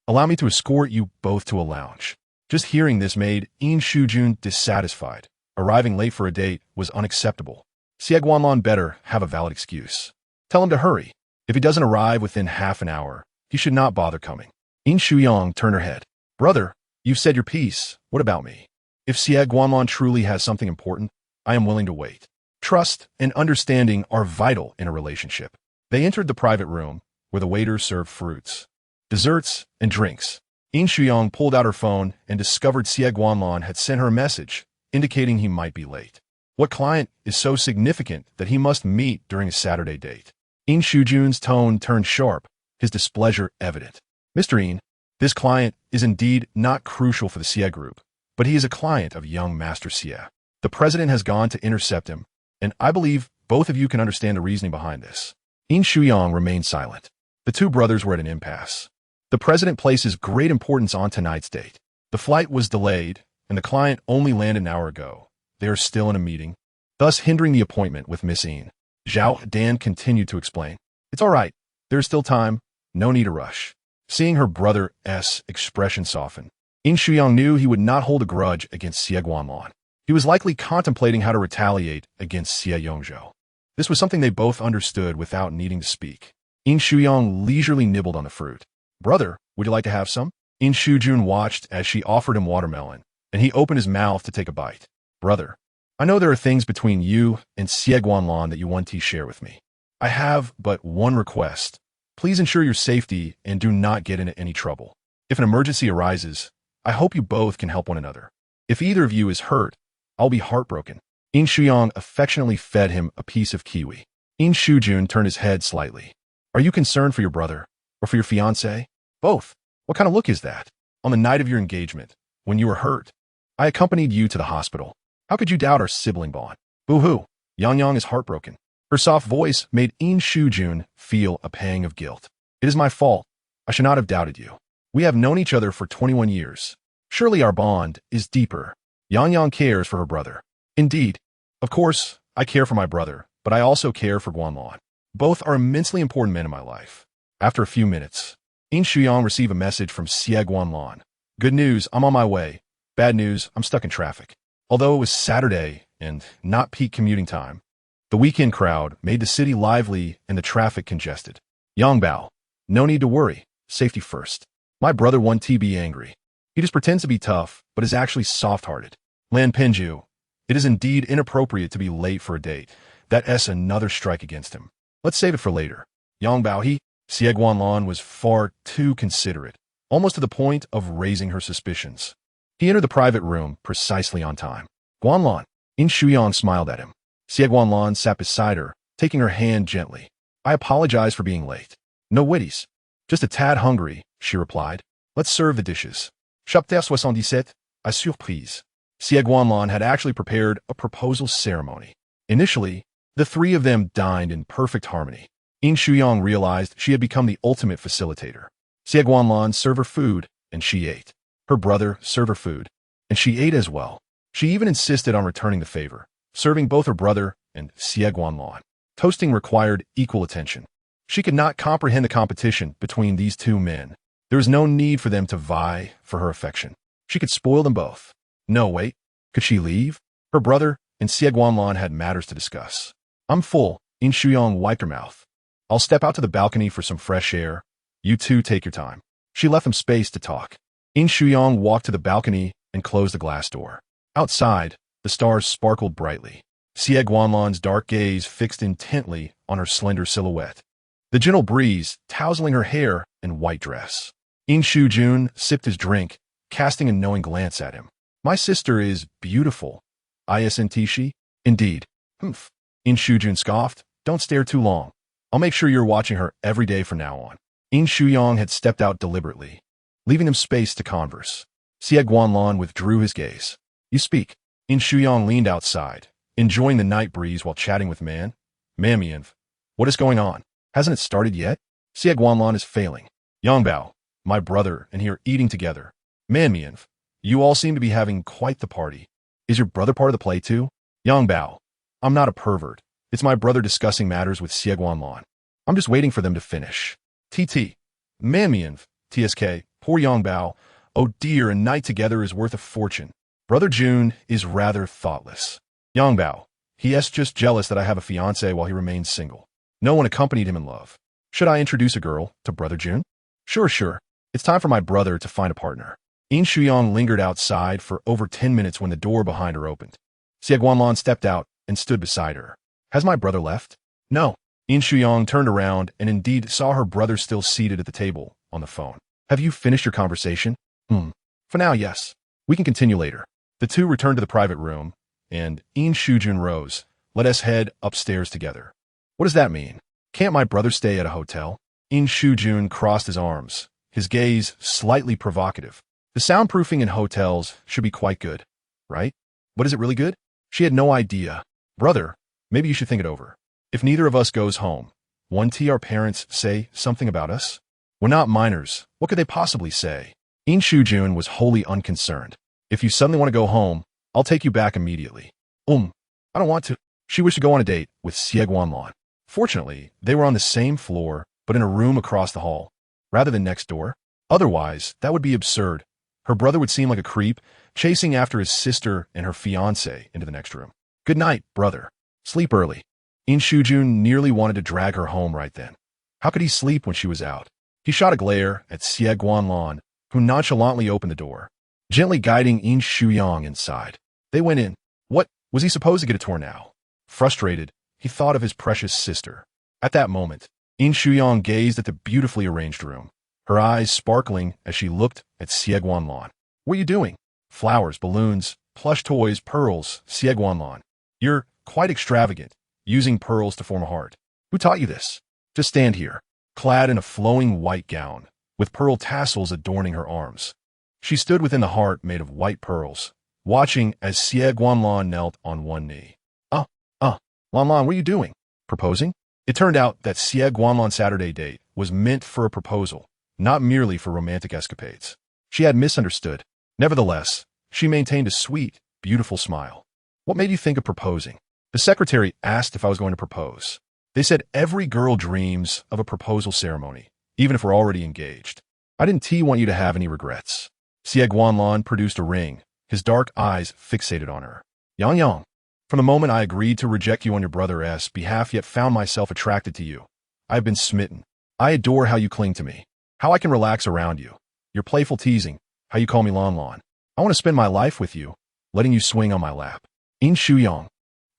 Allow me to escort you both to a lounge. Just hearing this made Yin Shuyang dissatisfied. Arriving late for a date was unacceptable. Xie Guanlan better have a valid excuse. Tell him to hurry. If he doesn't arrive within half an hour, he should not bother coming. Yin Shuyang turned her head. Brother, you've said your piece. What about me? If Xie Guanlan truly has something important, I am willing to wait. Trust and understanding are vital in a relationship. They entered the private room, where the waiter served fruits, desserts, and drinks. Yin Shuyang pulled out her phone and discovered Xie Guanlan had sent her a message, indicating he might be late. What client is so significant that he must meet during a Saturday date? Yin Shuyang's tone turned sharp, his displeasure evident. Mr. Yin, this client is indeed not crucial for the Xie group, but he is a client of young Master Xie. The president has gone to intercept him, and I believe both of you can understand the reasoning behind this. Yin Shuyang remained silent. The two brothers were at an impasse. The president places great importance on tonight's date. The flight was delayed, and the client only landed an hour ago. They are still in a meeting, thus hindering the appointment with Miss Yin. Zhao Dan continued to explain. It's all right. There's still time. No need to rush. Seeing her brother's expression soften, Yin Shuyang knew he would not hold a grudge against Xie Guanlan. He was likely contemplating how to retaliate against Xie Yongzhou. This was something they both understood without needing to speak. Yin Shuyang leisurely nibbled on the fruit. Brother, would you like to have some? Yin Shujun watched as she offered him watermelon, and he opened his mouth to take a bite. Brother, I know there are things between you and Xie Guanlan that you want to share with me. I have but one request. Please ensure your safety and do not get into any trouble. If an emergency arises, I hope you both can help one another. If either of you is hurt, I'll be heartbroken. Yin Shuyang affectionately fed him a piece of kiwi. Yin Shujun turned his head slightly. Are you concerned for your brother or for your fiancé? Both. What kind of look is that? On the night of your engagement, when you were hurt, I accompanied you to the hospital. How could you doubt our sibling bond? Boo-hoo. Yang Yang is heartbroken. Her soft voice made Yin Shujun feel a pang of guilt. It is my fault. I should not have doubted you. We have known each other for 21 years. Surely our bond is deeper. Yang Yang cares for her brother. Indeed. Of course, I care for my brother, but I also care for Guanlan. Both are immensely important men in my life. After a few minutes, Yin Shuyang received a message from Xie Guanlan. Good news, I'm on my way. Bad news, I'm stuck in traffic. Although it was Saturday and not peak commuting time, the weekend crowd made the city lively and the traffic congested. Yang Bao, no need to worry. Safety first. My brother won't be angry. He just pretends to be tough, but is actually soft-hearted. Lan Penju, it is indeed inappropriate to be late for a date. That's another strike against him. Let's save it for later. Yang Bao Xie Guanlan was far too considerate, almost to the point of raising her suspicions. He entered the private room precisely on time. Guanlan, Yin Shuyang smiled at him. Xie Guanlan sat beside her, taking her hand gently. I apologize for being late. No witties. Just a tad hungry, she replied. Let's serve the dishes. Chapitre 77, à surprise. Xie Guanlan had actually prepared a proposal ceremony. Initially, the three of them dined in perfect harmony. Yin Shuyang realized she had become the ultimate facilitator. Xie Guanlan served her food, and she ate. Her brother served her food, and she ate as well. She even insisted on returning the favor, serving both her brother and Xie Guanlan. Toasting required equal attention. She could not comprehend the competition between these two men. There was no need for them to vie for her affection. She could spoil them both. No, wait. Could she leave? Her brother and Xie Guanlan had matters to discuss. I'm full. Yin Shuyang wiped her mouth. I'll step out to the balcony for some fresh air. You two take your time. She left them space to talk. Yin Shuyang walked to the balcony and closed the glass door. Outside, the stars sparkled brightly. Xie Guanlan's dark gaze fixed intently on her slender silhouette. The gentle breeze tousling her hair and white dress. Yin Shujun sipped his drink, casting a knowing glance at him. My sister is beautiful. Isn't she? Indeed. Humph. Yin Shujun scoffed. Don't stare too long. I'll make sure you're watching her every day from now on. Yin Shuyang had stepped out deliberately, leaving them space to converse. Xie Guanlan withdrew his gaze. You speak. Yin Shuyang leaned outside, enjoying the night breeze while chatting with Man. Mamian, what is going on? Hasn't it started yet? Xie Guanlan is failing. Yang Bao, my brother, and he are eating together. Mamian, you all seem to be having quite the party. Is your brother part of the play too? Yang Bao, I'm not a pervert. It's my brother discussing matters with Xie Guanlan. I'm just waiting for them to finish. TT. Mamian, TSK, poor Yang Bao. Oh dear, a night together is worth a fortune. Brother Jun is rather thoughtless. Yang Bao, he is just jealous that I have a fiancé while he remains single. No one accompanied him in love. Should I introduce a girl to Brother Jun? Sure. It's time for my brother to find a partner. Yin Shuyang lingered outside for over 10 minutes when the door behind her opened. Xie Guanlan stepped out and stood beside her. Has my brother left? No. Yin Shuyang turned around and indeed saw her brother still seated at the table on the phone. Have you finished your conversation? For now, yes. We can continue later. The two returned to the private room, and Yin Shujun rose. Let us head upstairs together. What does that mean? Can't my brother stay at a hotel? Yin Shujun crossed his arms, his gaze slightly provocative. The soundproofing in hotels should be quite good, right? But is it really good? She had no idea. Brother, maybe you should think it over. If neither of us goes home, won't our parents say something about us? We're not minors. What could they possibly say? Yin Shujun was wholly unconcerned. If you suddenly want to go home, I'll take you back immediately. I don't want to. She wished to go on a date with Xie Guanlan. Fortunately, they were on the same floor, but in a room across the hall, rather than next door. Otherwise, that would be absurd. Her brother would seem like a creep, chasing after his sister and her fiancé into the next room. Good night, brother. Sleep early. Yin Shuyang nearly wanted to drag her home right then. How could he sleep when she was out? He shot a glare at Xie Guanlan, who nonchalantly opened the door, gently guiding Yin Shuyang inside. They went in. What was he supposed to get a tour now? Frustrated, he thought of his precious sister. At that moment, Yin Shuyang gazed at the beautifully arranged room, her eyes sparkling as she looked at Xie Guanlan. What are you doing? Flowers, balloons, plush toys, pearls, Xie Guanlan. You're quite extravagant, using pearls to form a heart. Who taught you this? Just stand here, clad in a flowing white gown, with pearl tassels adorning her arms. She stood within the heart made of white pearls, watching as Xie Guanlan knelt on one knee. Lanlan, what are you doing? Proposing? It turned out that Xie Guanlan's Saturday date was meant for a proposal, not merely for romantic escapades. She had misunderstood. Nevertheless, she maintained a sweet, beautiful smile. What made you think of proposing? The secretary asked if I was going to propose. They said every girl dreams of a proposal ceremony, even if we're already engaged. I didn't want you to have any regrets. Xie Guanlan produced a ring, his dark eyes fixated on her. Yang. From the moment I agreed to reject you on your brother's behalf yet found myself attracted to you, I have been smitten. I adore how you cling to me, how I can relax around you, your playful teasing, how you call me Lanlan. I want to spend my life with you, letting you swing on my lap. Yin Shuyang,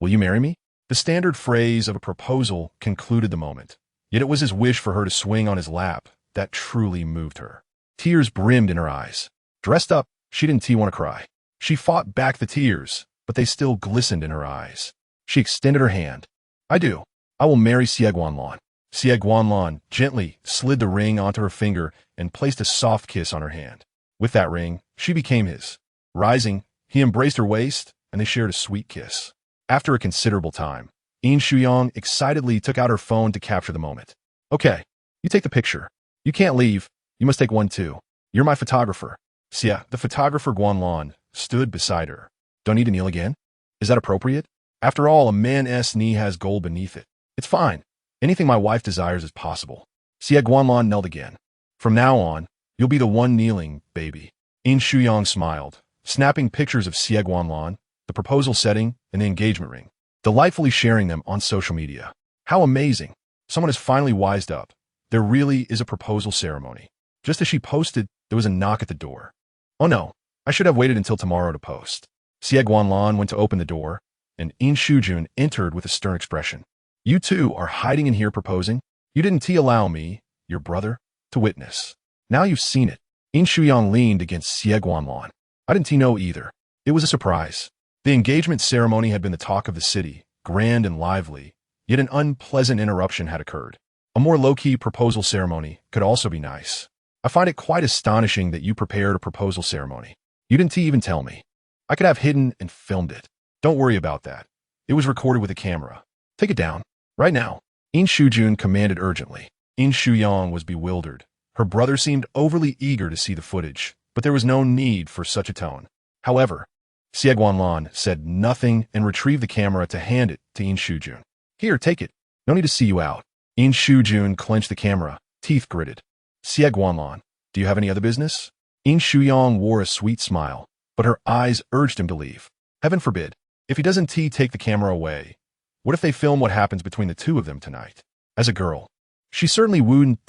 will you marry me? The standard phrase of a proposal concluded the moment, yet it was his wish for her to swing on his lap that truly moved her. Tears brimmed in her eyes. Dressed up, she didn't want to cry. She fought back the tears, but they still glistened in her eyes. She extended her hand. I do. I will marry Xie Guanlan. Xie Guanlan gently slid the ring onto her finger and placed a soft kiss on her hand. With that ring, she became his. Rising, he embraced her waist, and they shared a sweet kiss. After a considerable time, Yin Shuyang excitedly took out her phone to capture the moment. Okay, you take the picture. You can't leave. You must take one too. You're my photographer. Xie, the photographer Guanlan, stood beside her. Don't need to kneel again? Is that appropriate? After all, a man's knee has gold beneath it. It's fine. Anything my wife desires is possible. Xie Guanlan knelt again. From now on, you'll be the one kneeling, baby. Yin Shuyang smiled, snapping pictures of Xie Guanlan, the proposal setting, and the engagement ring, delightfully sharing them on social media. How amazing. Someone has finally wised up. There really is a proposal ceremony. Just as she posted, there was a knock at the door. Oh no, I should have waited until tomorrow to post. Xie Guanlan went to open the door, and Yin Shuyang entered with a stern expression. You two are hiding in here proposing? You didn't allow me, your brother, to witness. Now you've seen it. Yin Shuyang leaned against Xie Guanlan. I didn't know either. It was a surprise. The engagement ceremony had been the talk of the city, grand and lively, yet an unpleasant interruption had occurred. A more low-key proposal ceremony could also be nice. I find it quite astonishing that you prepared a proposal ceremony. You didn't even tell me. I could have hidden and filmed it. Don't worry about that. It was recorded with a camera. Take it down. Right now. Yin Shuyang commanded urgently. Yin Shuyang was bewildered. Her brother seemed overly eager to see the footage, but there was no need for such a tone. However, Xie Guanlan said nothing and retrieved the camera to hand it to Yin Shuyang. Here, take it. No need to see you out. Yin Shuyang clenched the camera, teeth gritted. Xie Guanlan, do you have any other business? Yin Shuyang wore a sweet smile, but her eyes urged him to leave. Heaven forbid. If he doesn't take the camera away, what if they film what happens between the two of them tonight? As a girl, she certainly wouldn't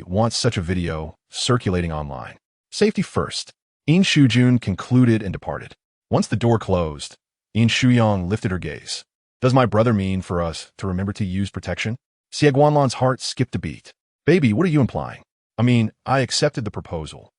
want such a video circulating online. Safety first. Yin Shuyang concluded and departed. Once the door closed, Yin Shuyang lifted her gaze. Does my brother mean for us to remember to use protection? Xie Guanlan's heart skipped a beat. Baby, what are you implying? I mean, I accepted the proposal.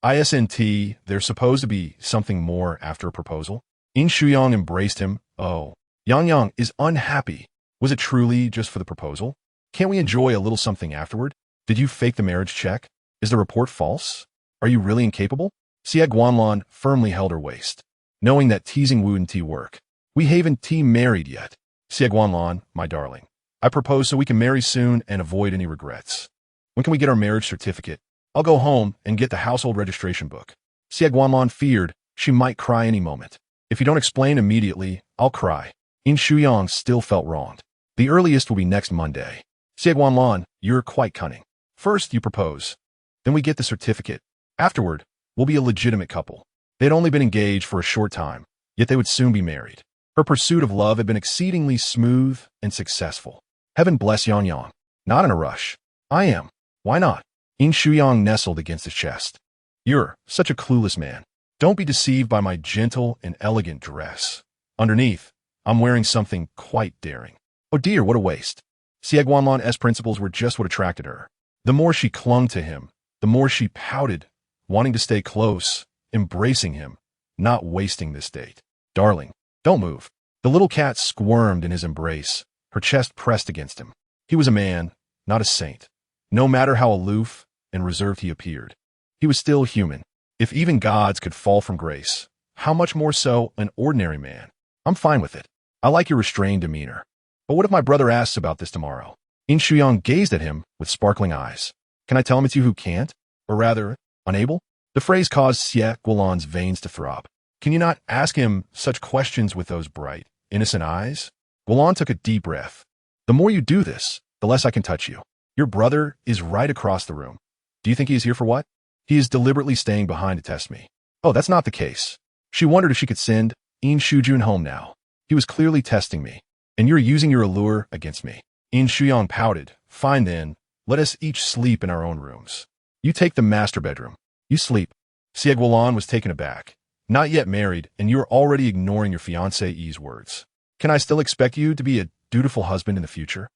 ISNT, there's supposed to be something more after a proposal? Yin Shuyang embraced him. Oh, Yang is unhappy. Was it truly just for the proposal? Can't we enjoy a little something afterward? Did you fake the marriage check? Is the report false? Are you really incapable? Xie Guanlan firmly held her waist, knowing that teasing wouldn't work. We haven't married yet. Xie Guanlan, my darling. I propose so we can marry soon and avoid any regrets. When can we get our marriage certificate? I'll go home and get the household registration book. Xie Guanlan feared she might cry any moment. If you don't explain immediately, I'll cry. Yin Shuyang still felt wronged. The earliest will be next Monday. Xie Guanlan, you're quite cunning. First, you propose. Then we get the certificate. Afterward, we'll be a legitimate couple. They had only been engaged for a short time, yet they would soon be married. Her pursuit of love had been exceedingly smooth and successful. Heaven bless Yang Yang. Not in a rush. I am. Why not? Yin Shuyang nestled against his chest. You're such a clueless man. Don't be deceived by my gentle and elegant dress. Underneath, I'm wearing something quite daring. Oh dear, what a waste. Xie Guanlan's principles were just what attracted her. The more she clung to him, the more she pouted, wanting to stay close, embracing him, not wasting this date. Darling, don't move. The little cat squirmed in his embrace, her chest pressed against him. He was a man, not a saint. No matter how aloof and reserved he appeared, he was still human. If even gods could fall from grace, how much more so an ordinary man? I'm fine with it. I like your restrained demeanor. But what if my brother asks about this tomorrow? Yin Shuyang gazed at him with sparkling eyes. Can I tell him it's you who can't? Or rather, unable? The phrase caused Xie Guanlan's veins to throb. Can you not ask him such questions with those bright, innocent eyes? Guanlan took a deep breath. The more you do this, the less I can touch you. Your brother is right across the room. Do you think he is here for what? He is deliberately staying behind to test me. Oh, that's not the case. She wondered if she could send Yin Shujun home now. He was clearly testing me, and you're using your allure against me. Yin Shuyang pouted. Fine then, let us each sleep in our own rooms. You take the master bedroom. You sleep. Xie Guanlan was taken aback. Not yet married, and you're already ignoring your fiancée's words. Can I still expect you to be a dutiful husband in the future?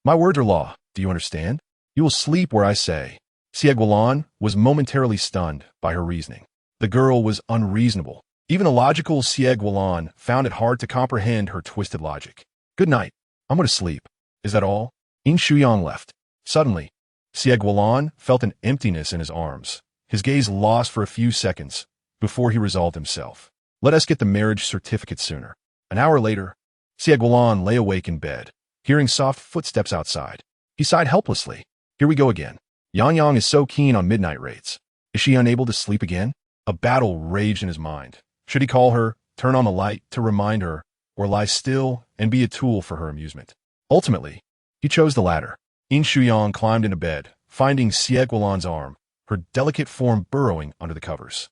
My words are law. Do you understand? You will sleep where I say. Xie Guanlan was momentarily stunned by her reasoning. The girl was unreasonable. Even the logical Xie Guanlan found it hard to comprehend her twisted logic. Good night. I'm going to sleep. Is that all? Yin Shuyang left. Suddenly, Xie Guanlan felt an emptiness in his arms, his gaze lost for a few seconds before he resolved himself. Let us get the marriage certificate sooner. An hour later, Xie Guanlan lay awake in bed, hearing soft footsteps outside. He sighed helplessly. Here we go again. Yang Yang is so keen on midnight raids. Is she unable to sleep again? A battle raged in his mind. Should he call her, turn on the light to remind her, or lie still and be a tool for her amusement? Ultimately, he chose the latter. Yin Shuyang climbed into bed, finding Xie Guanlan's arm, her delicate form burrowing under the covers.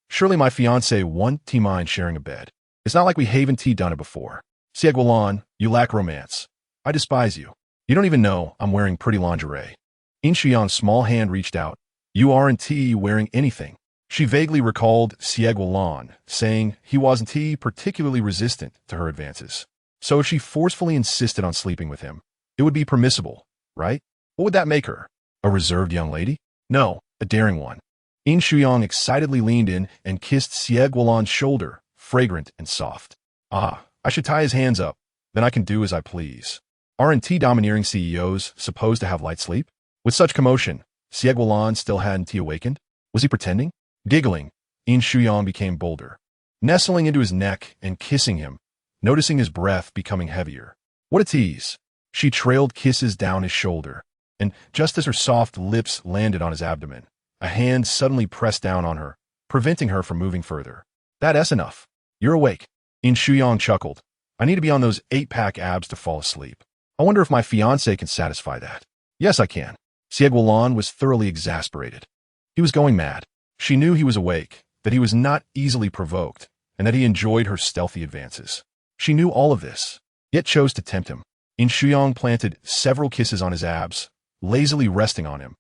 Surely my fiancé won't mind sharing a bed. It's not like we haven't done it before. Xie Guanlan, you lack romance. I despise you. You don't even know I'm wearing pretty lingerie. Yin Shuyang's small hand reached out. You aren't wearing anything. She vaguely recalled Xie Guanlan, saying he wasn't particularly resistant to her advances. So if she forcefully insisted on sleeping with him, it would be permissible, right? What would that make her? A reserved young lady? No, a daring one. Yin Shuyang excitedly leaned in and kissed Xie Guanlan's shoulder, fragrant and soft. Ah, I should tie his hands up, then I can do as I please. Aren't domineering CEOs supposed to have light sleep? With such commotion, Xie Guanlan still hadn't awakened? Was he pretending? Giggling, Yin Shuyang became bolder, nestling into his neck and kissing him, noticing his breath becoming heavier. What a tease. She trailed kisses down his shoulder, and just as her soft lips landed on his abdomen, a hand suddenly pressed down on her, preventing her from moving further. That's enough. You're awake. Yin Shuyang chuckled. I need to be on those 8-pack abs to fall asleep. I wonder if my fiancé can satisfy that. Yes, I can. Xie Guanlan was thoroughly exasperated. He was going mad. She knew he was awake, that he was not easily provoked, and that he enjoyed her stealthy advances. She knew all of this, yet chose to tempt him. Yin Shuyang planted several kisses on his abs, lazily resting on him.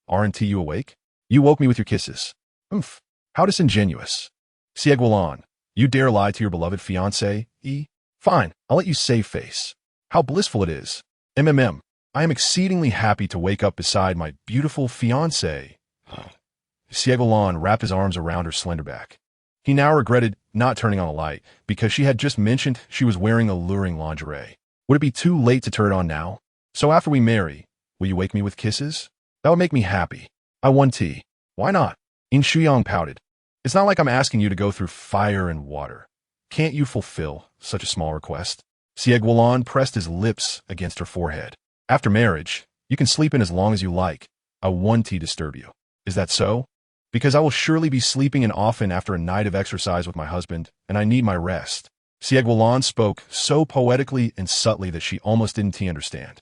Aren't you awake? You woke me with your kisses. Oomph, how disingenuous. Xie Guanlan, you dare lie to your beloved fiancé, E? Fine, I'll let you save face. How blissful it is. I am exceedingly happy to wake up beside my beautiful fiancé. Xie Guanlan wrapped his arms around her slender back. He now regretted not turning on the light because she had just mentioned she was wearing alluring lingerie. Would it be too late to turn it on now? So after we marry, will you wake me with kisses? That would make me happy. I want tea. Why not? Yin Shuyang pouted. It's not like I'm asking you to go through fire and water. Can't you fulfill such a small request? Xie Guanlan pressed his lips against her forehead. After marriage, you can sleep in as long as you like. I won't disturb you. Is that so? Because I will surely be sleeping in often after a night of exercise with my husband, and I need my rest. Xie Guanlan spoke so poetically and subtly that she almost didn't understand.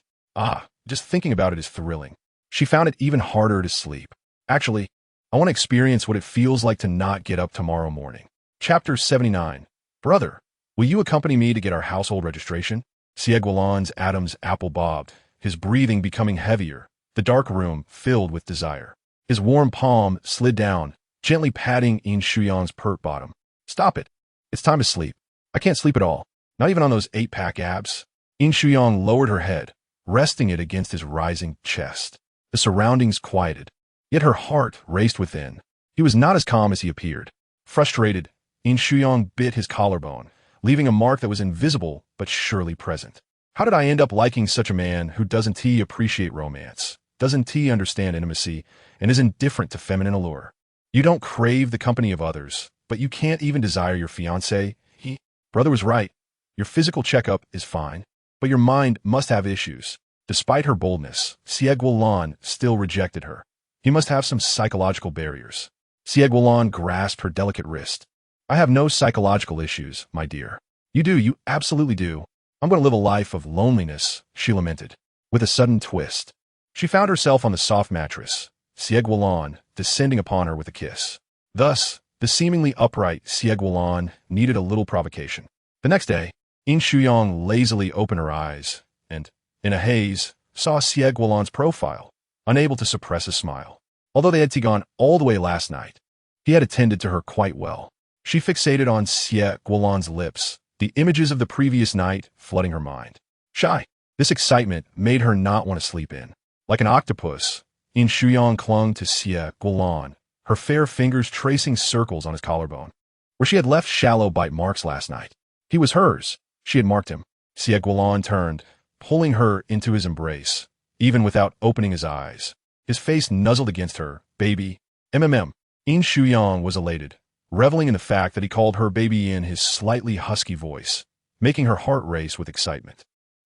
Just thinking about it is thrilling. She found it even harder to sleep. Actually, I want to experience what it feels like to not get up tomorrow morning. Chapter 79. Brother, Will you accompany me to get our household registration? Xie Guanlan's Adam's apple bobbed, his breathing becoming heavier, the dark room filled with desire. His warm palm slid down, gently patting Yin Shuyang's pert bottom. Stop it. It's time to sleep. I can't sleep at all. Not even on those 8-pack abs. Yin Shuyang lowered her head, resting it against his rising chest. The surroundings quieted, yet her heart raced within. He was not as calm as he appeared. Frustrated, Yin Shuyang bit his collarbone, leaving a mark that was invisible but surely present. How did I end up liking such a man who doesn't appreciate romance, doesn't understand intimacy, and is indifferent to feminine allure? You don't crave the company of others, but you can't even desire your fiancé. Brother was right. Your physical checkup is fine, but your mind must have issues. Despite her boldness, Xie Guanlan still rejected her. He must have some psychological barriers. Xie Guanlan grasped her delicate wrist. I have no psychological issues, my dear. You do, you absolutely do. I'm going to live a life of loneliness, she lamented. With a sudden twist, she found herself on the soft mattress, Xie Guanlan descending upon her with a kiss. Thus, the seemingly upright Xie Guanlan needed a little provocation. The next day, Yin Shuyang lazily opened her eyes and, in a haze, saw Xie Guanlan's profile, unable to suppress a smile. Although they had gone all the way last night, he had attended to her quite well. She fixated on Xie Guanlan's lips, the images of the previous night flooding her mind. Shy. This excitement made her not want to sleep in. Like an octopus, Yin Shuyang clung to Xie Guanlan, her fair fingers tracing circles on his collarbone, where she had left shallow bite marks last night. He was hers. She had marked him. Xie Guanlan turned, pulling her into his embrace, even without opening his eyes. His face nuzzled against her. Baby. Yin Shuyang was elated, reveling in the fact that he called her baby in his slightly husky voice, making her heart race with excitement.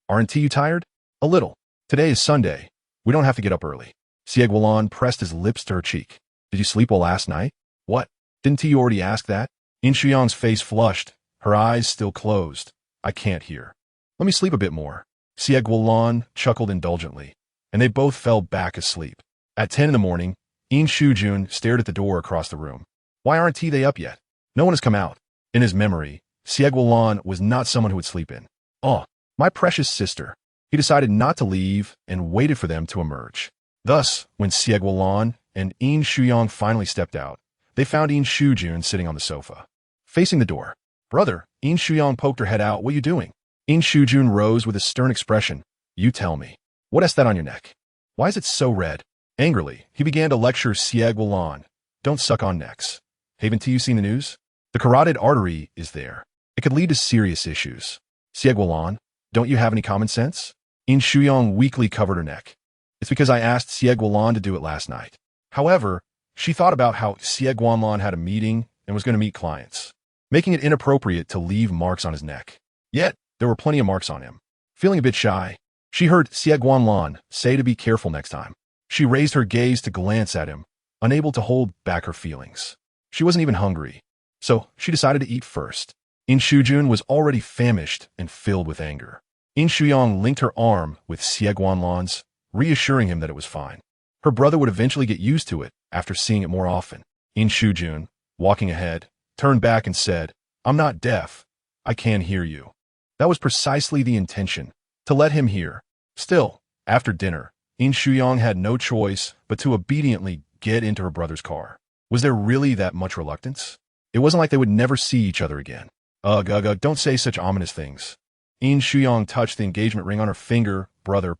Aren't you tired? A little. Today is Sunday. We don't have to get up early. Xie Guanlan pressed his lips to her cheek. Did you sleep well last night? What? Didn't you already ask that? Yin Shuyang's face flushed, her eyes still closed. I can't hear. Let me sleep a bit more. Xie Guanlan chuckled indulgently, and they both fell back asleep. At 10 in the morning, Yin Shuyang stared at the door across the room. Why aren't they up yet? No one has come out. In his memory, Xie Guanlan was not someone who would sleep in. Oh, my precious sister. He decided not to leave and waited for them to emerge. Thus, when Xie Guanlan and Yin Shuyang finally stepped out, they found Yin Shuyang sitting on the sofa, facing the door. Brother, Yin Shuyang poked her head out. What are you doing? Yin Shuyang rose with a stern expression. You tell me. What has that on your neck? Why is it so red? Angrily, he began to lecture Xie Guanlan. Don't suck on necks. Haven't you seen the news? The carotid artery is there. It could lead to serious issues. Xie Guanlan, don't you have any common sense? Yin Shuyang weakly covered her neck. It's because I asked Xie Guanlan to do it last night. However, she thought about how Xie Guanlan had a meeting and was going to meet clients, making it inappropriate to leave marks on his neck. Yet, there were plenty of marks on him. Feeling a bit shy, she heard Xie Guanlan say to be careful next time. She raised her gaze to glance at him, unable to hold back her feelings. She wasn't even hungry, so she decided to eat first. Yin Shuyang was already famished and filled with anger. Yin Shuyang linked her arm with Xie Guanlan's, reassuring him that it was fine. Her brother would eventually get used to it after seeing it more often. Yin Shuyang, walking ahead, turned back and said, I'm not deaf. I can hear you. That was precisely the intention, to let him hear. Still, after dinner, Yin Shuyang had no choice but to obediently get into her brother's car. Was there really that much reluctance? It wasn't like they would never see each other again. Ugh, don't say such ominous things. Yin Shuyang touched the engagement ring on her finger. Brother.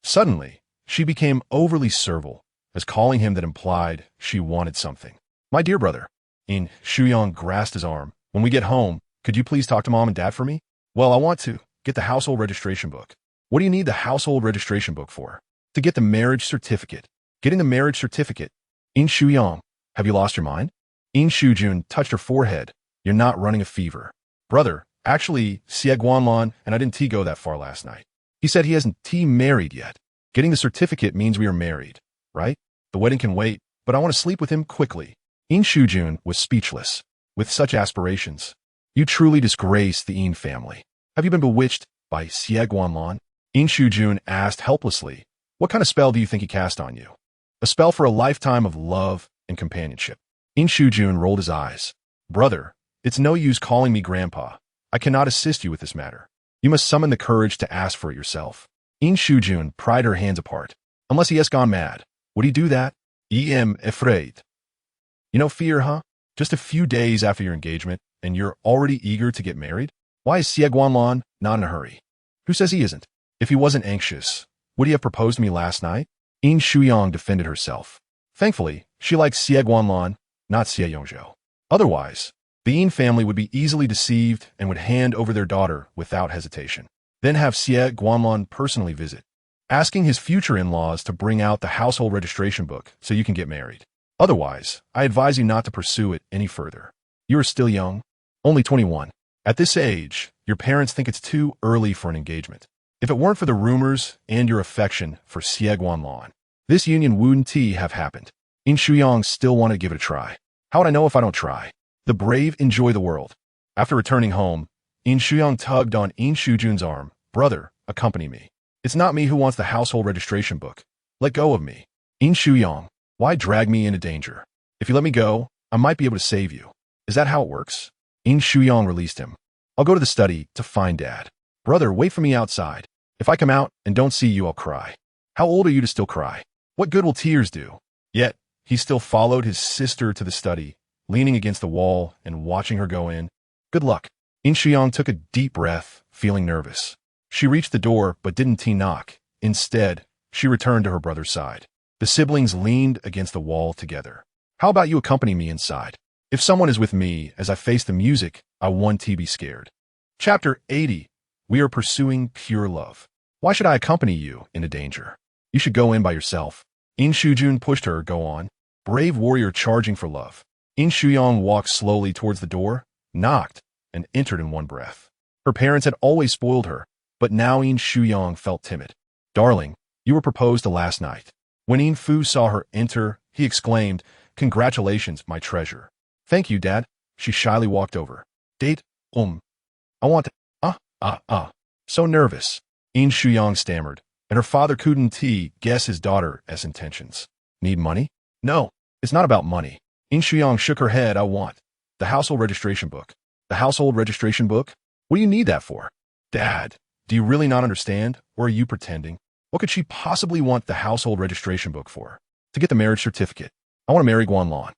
Suddenly, she became overly servile, as calling him that implied she wanted something. My dear brother. Yin Shuyang grasped his arm. When we get home, could you please talk to Mom and Dad for me? Well, I want to get the household registration book. What do you need the household registration book for? To get the marriage certificate. Getting the marriage certificate. Yin Shuyang, have you lost your mind? Yin Shuyang touched her forehead. You're not running a fever. Brother, actually, Xie Guanlan and I didn't go that far last night. He said he hasn't married yet. Getting the certificate means we are married, right? The wedding can wait, but I want to sleep with him quickly. Yin Shuyang was speechless. With such aspirations, you truly disgrace the Yin family. Have you been bewitched by Xie Guanlan? Yin Shuyang asked helplessly. What kind of spell do you think he cast on you? A spell for a lifetime of love and companionship. Yin Shuyang rolled his eyes. Brother, it's no use calling me grandpa. I cannot assist you with this matter. You must summon the courage to ask for it yourself. Yin Shuyang pried her hands apart. Unless he has gone mad. Would he do that? I am afraid. You know fear, huh? Just a few days after your engagement, and you're already eager to get married? Why is Xie Guanlan not in a hurry? Who says he isn't? If he wasn't anxious, would he have proposed to me last night? Yin Shuyang defended herself. Thankfully, she likes Xie Guanlan, not Xie Yongzhou. Otherwise, the Yin family would be easily deceived and would hand over their daughter without hesitation. Then have Xie Guanlan personally visit, asking his future in-laws to bring out the household registration book so you can get married. Otherwise, I advise you not to pursue it any further. You are still young, only 21. At this age, your parents think it's too early for an engagement. If it weren't for the rumors and your affection for Xie Guanlan, this union wouldn't have happened. Yin Shuyang still wanted to give it a try. How would I know if I don't try? The brave enjoy the world. After returning home, Yin Shuyang tugged on Yin Shujun's arm. Brother, accompany me. It's not me who wants the household registration book. Let go of me. Yin Shuyang, why drag me into danger? If you let me go, I might be able to save you. Is that how it works? Yin Shuyang released him. I'll go to the study to find Dad. Brother, wait for me outside. If I come out and don't see you, I'll cry. How old are you to still cry? What good will tears do? Yet, he still followed his sister to the study, leaning against the wall and watching her go in. Good luck. Yin Shuyang took a deep breath, feeling nervous. She reached the door but didn't knock. Instead, she returned to her brother's side. The siblings leaned against the wall together. How about you accompany me inside? If someone is with me as I face the music, I won't be scared. Chapter 80. We are pursuing pure love. Why should I accompany you into danger? You should go in by yourself. Yin Shujun pushed her, go on. Brave warrior charging for love. Yin Shuyang walked slowly towards the door, knocked, and entered in one breath. Her parents had always spoiled her, but now Yin Shuyang felt timid. Darling, you were proposed to last night. When Yin Fu saw her enter, he exclaimed, Congratulations, my treasure. Thank you, Dad. She shyly walked over. Date? I want to, So nervous. Yin Shuyang stammered, and her father couldn't guess his daughter's intentions. Need money? No, it's not about money. Yin Shuyang shook her head. I want the household registration book. The household registration book? What do you need that for? Dad, do you really not understand, or are you pretending? What could she possibly want the household registration book for? To get the marriage certificate. I want to marry Guanlan.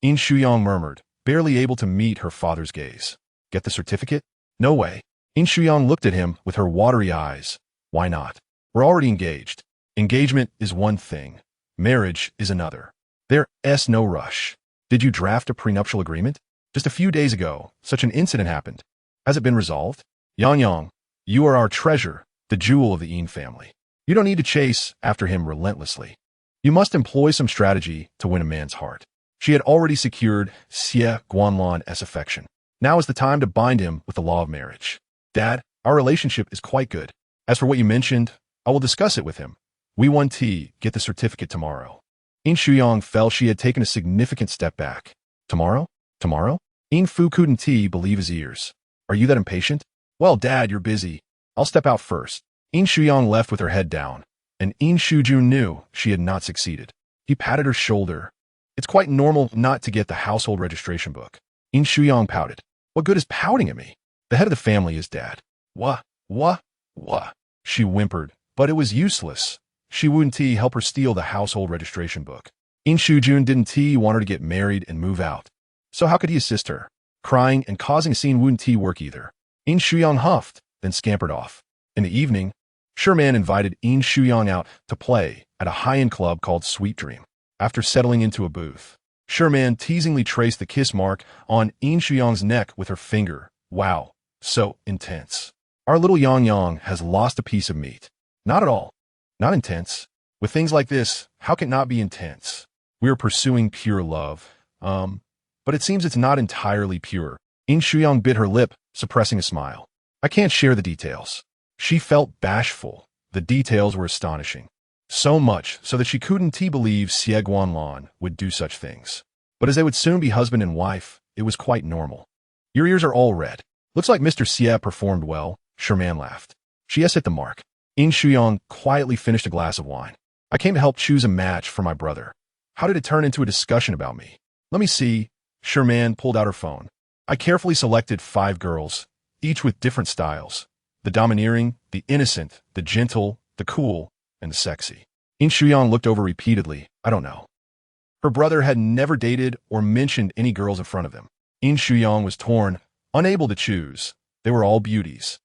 Yin Shuyang murmured, barely able to meet her father's gaze. Get the certificate? No way. Yin Shuyang looked at him with her watery eyes. Why not? We're already engaged. Engagement is one thing. Marriage is another. There's no rush. Did you draft a prenuptial agreement? Just a few days ago, such an incident happened. Has it been resolved? Yang, you are our treasure, the jewel of the Yin family. You don't need to chase after him relentlessly. You must employ some strategy to win a man's heart. She had already secured Xie Guanlan's affection. Now is the time to bind him with the law of marriage. Dad, our relationship is quite good. As for what you mentioned, I will discuss it with him. We want to get the certificate tomorrow. Yin Shuyang felt she had taken a significant step back. Tomorrow? Tomorrow? Yin Fu couldn't believe his ears. Are you that impatient? Well, Dad, you're busy. I'll step out first. Yin Shuyang left with her head down, and Yin Shujun knew she had not succeeded. He patted her shoulder. It's quite normal not to get the household registration book. Yin Shuyang pouted. What good is pouting at me? The head of the family is Dad. What? She whimpered, but it was useless. She wouldn't help her steal the household registration book. Yin Shujun didn't want her to get married and move out. So how could he assist her? Crying and causing a scene wouldn't work either. Yin Shuyang huffed, then scampered off. In the evening, Sherman invited Yin Shuyang out to play at a high-end club called Sweet Dream. After settling into a booth, Sherman teasingly traced the kiss mark on Yin Shuyang's neck with her finger. Wow, so intense. Our little Yang has lost a piece of meat. Not at all. Not intense. With things like this, how can it not be intense? We are pursuing pure love. But it seems it's not entirely pure. Yin Shuyang bit her lip, suppressing a smile. I can't share the details. She felt bashful. The details were astonishing. So much so that she couldn't believe Xie Guanlan would do such things. But as they would soon be husband and wife, it was quite normal. Your ears are all red. Looks like Mr. Xie performed well, Sherman laughed. She has hit the mark. Yin Shuyang quietly finished a glass of wine. I came to help choose a match for my brother. How did it turn into a discussion about me? Let me see. Sherman pulled out her phone. I carefully selected 5 girls, each with different styles: the domineering, the innocent, the gentle, the cool, and the sexy. Yin Shuyang looked over repeatedly. I don't know. Her brother had never dated or mentioned any girls in front of him. Yin Shuyang was torn, unable to choose. They were all beauties.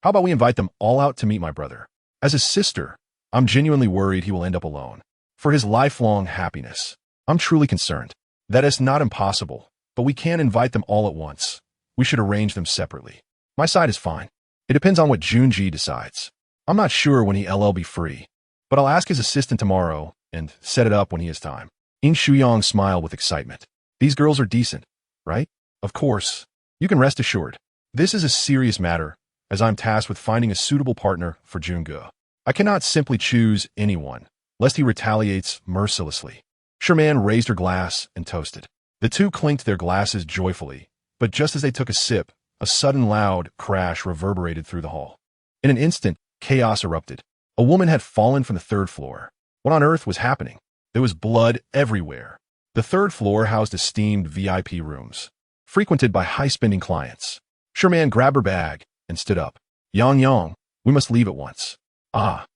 How about we invite them all out to meet my brother? As his sister, I'm genuinely worried he will end up alone. For his lifelong happiness, I'm truly concerned. That is not impossible, but we can't invite them all at once. We should arrange them separately. My side is fine. It depends on what Junji decides. I'm not sure when he'll be free, but I'll ask his assistant tomorrow and set it up when he has time. Yin Shuyang smiled with excitement. These girls are decent, right? Of course. You can rest assured. This is a serious matter, as I'm tasked with finding a suitable partner for Junge. I cannot simply choose anyone, lest he retaliates mercilessly. Sherman raised her glass and toasted. The two clinked their glasses joyfully, but just as they took a sip, a sudden loud crash reverberated through the hall. In an instant, chaos erupted. A woman had fallen from the third floor. What on earth was happening? There was blood everywhere. The third floor housed esteemed VIP rooms, frequented by high-spending clients. Sherman grabbed her bag and stood up. Yang, we must leave at once.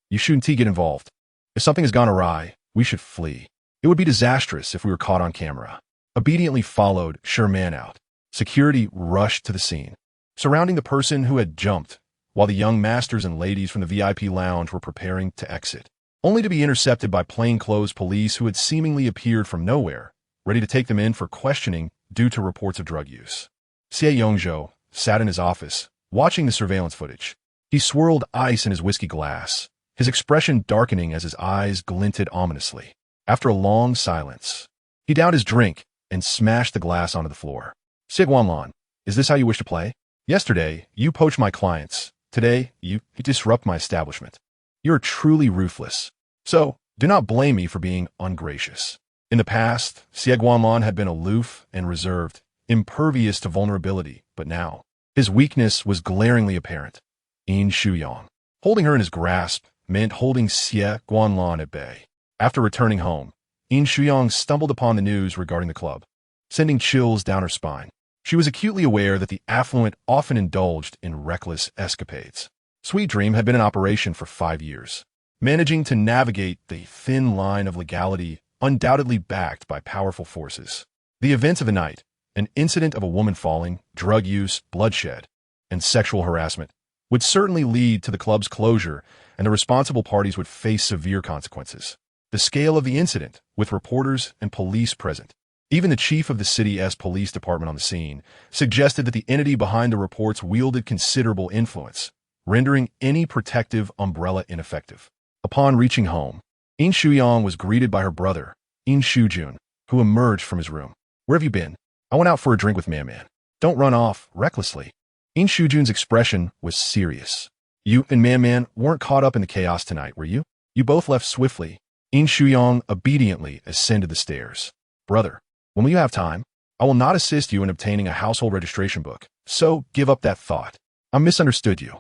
You shouldn't get involved. If something has gone awry, we should flee. It would be disastrous if we were caught on camera. Obediently followed Sherman out. Security rushed to the scene, surrounding the person who had jumped, while the young masters and ladies from the VIP lounge were preparing to exit, only to be intercepted by plainclothes police who had seemingly appeared from nowhere, ready to take them in for questioning due to reports of drug use. Xie Yongzhou sat in his office, watching the surveillance footage. He swirled ice in his whiskey glass, his expression darkening as his eyes glinted ominously. After a long silence, he downed his drink and smashed the glass onto the floor. Xie Guanlan, is this how you wish to play? Yesterday, you poached my clients. Today, you disrupt my establishment. You're truly ruthless. So, do not blame me for being ungracious. In the past, Xie Guanlan had been aloof and reserved, impervious to vulnerability, but now, his weakness was glaringly apparent. Yin Shuyang, holding her in his grasp, meant holding Xie Guanlan at bay. After returning home, Yin Shuyang stumbled upon the news regarding the club, sending chills down her spine. She was acutely aware that the affluent often indulged in reckless escapades. Sweet Dream had been in operation for 5 years, managing to navigate the thin line of legality undoubtedly backed by powerful forces. The events of the night, an incident of a woman falling, drug use, bloodshed, and sexual harassment, would certainly lead to the club's closure, and the responsible parties would face severe consequences. The scale of the incident, with reporters and police present, even the chief of the city's police department on the scene, suggested that the entity behind the reports wielded considerable influence, rendering any protective umbrella ineffective. Upon reaching home, Yin Shuyang was greeted by her brother, Yin Shujun, who emerged from his room. Where have you been? I went out for a drink with Man. Don't run off recklessly. Yin Shujun's expression was serious. You and Man weren't caught up in the chaos tonight, were you? You both left swiftly. Yin Shuyang obediently ascended the stairs. Brother, when will you have time? I will not assist you in obtaining a household registration book, so give up that thought. I misunderstood you.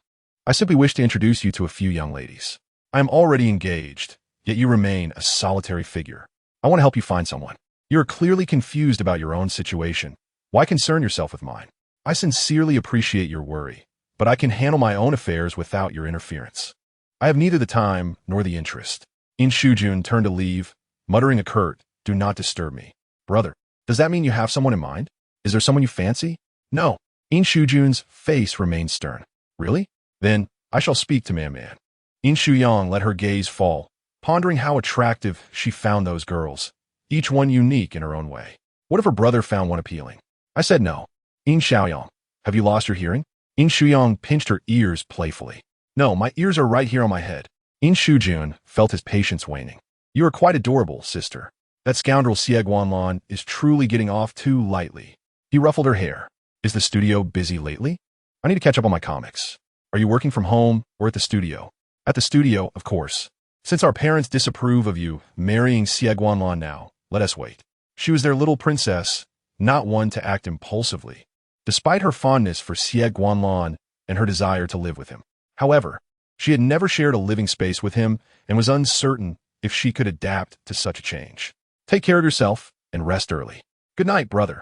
I simply wish to introduce you to a few young ladies. I am already engaged, yet you remain a solitary figure. I want to help you find someone. You are clearly confused about your own situation. Why concern yourself with mine? I sincerely appreciate your worry, but I can handle my own affairs without your interference. I have neither the time nor the interest. Yin Shujun turned to leave, muttering a curt, "Do not disturb me." Brother, does that mean you have someone in mind? Is there someone you fancy? No. Yin Shujun's face remained stern. Really? Then, I shall speak to Man. Yin Shuyang let her gaze fall, pondering how attractive she found those girls, each one unique in her own way. What if her brother found one appealing? I said no. Yin Shuyang, have you lost your hearing? Yin Shuyang pinched her ears playfully. No, my ears are right here on my head. Yin Shujun felt his patience waning. You are quite adorable, sister. That scoundrel Xie Guanlan is truly getting off too lightly. He ruffled her hair. Is the studio busy lately? I need to catch up on my comics. Are you working from home or at the studio? At the studio, of course. Since our parents disapprove of you marrying Xie Guanlan now, let us wait. She was their little princess, not one to act impulsively, despite her fondness for Xie Guanlan and her desire to live with him. However, she had never shared a living space with him and was uncertain if she could adapt to such a change. Take care of yourself and rest early. Good night, brother.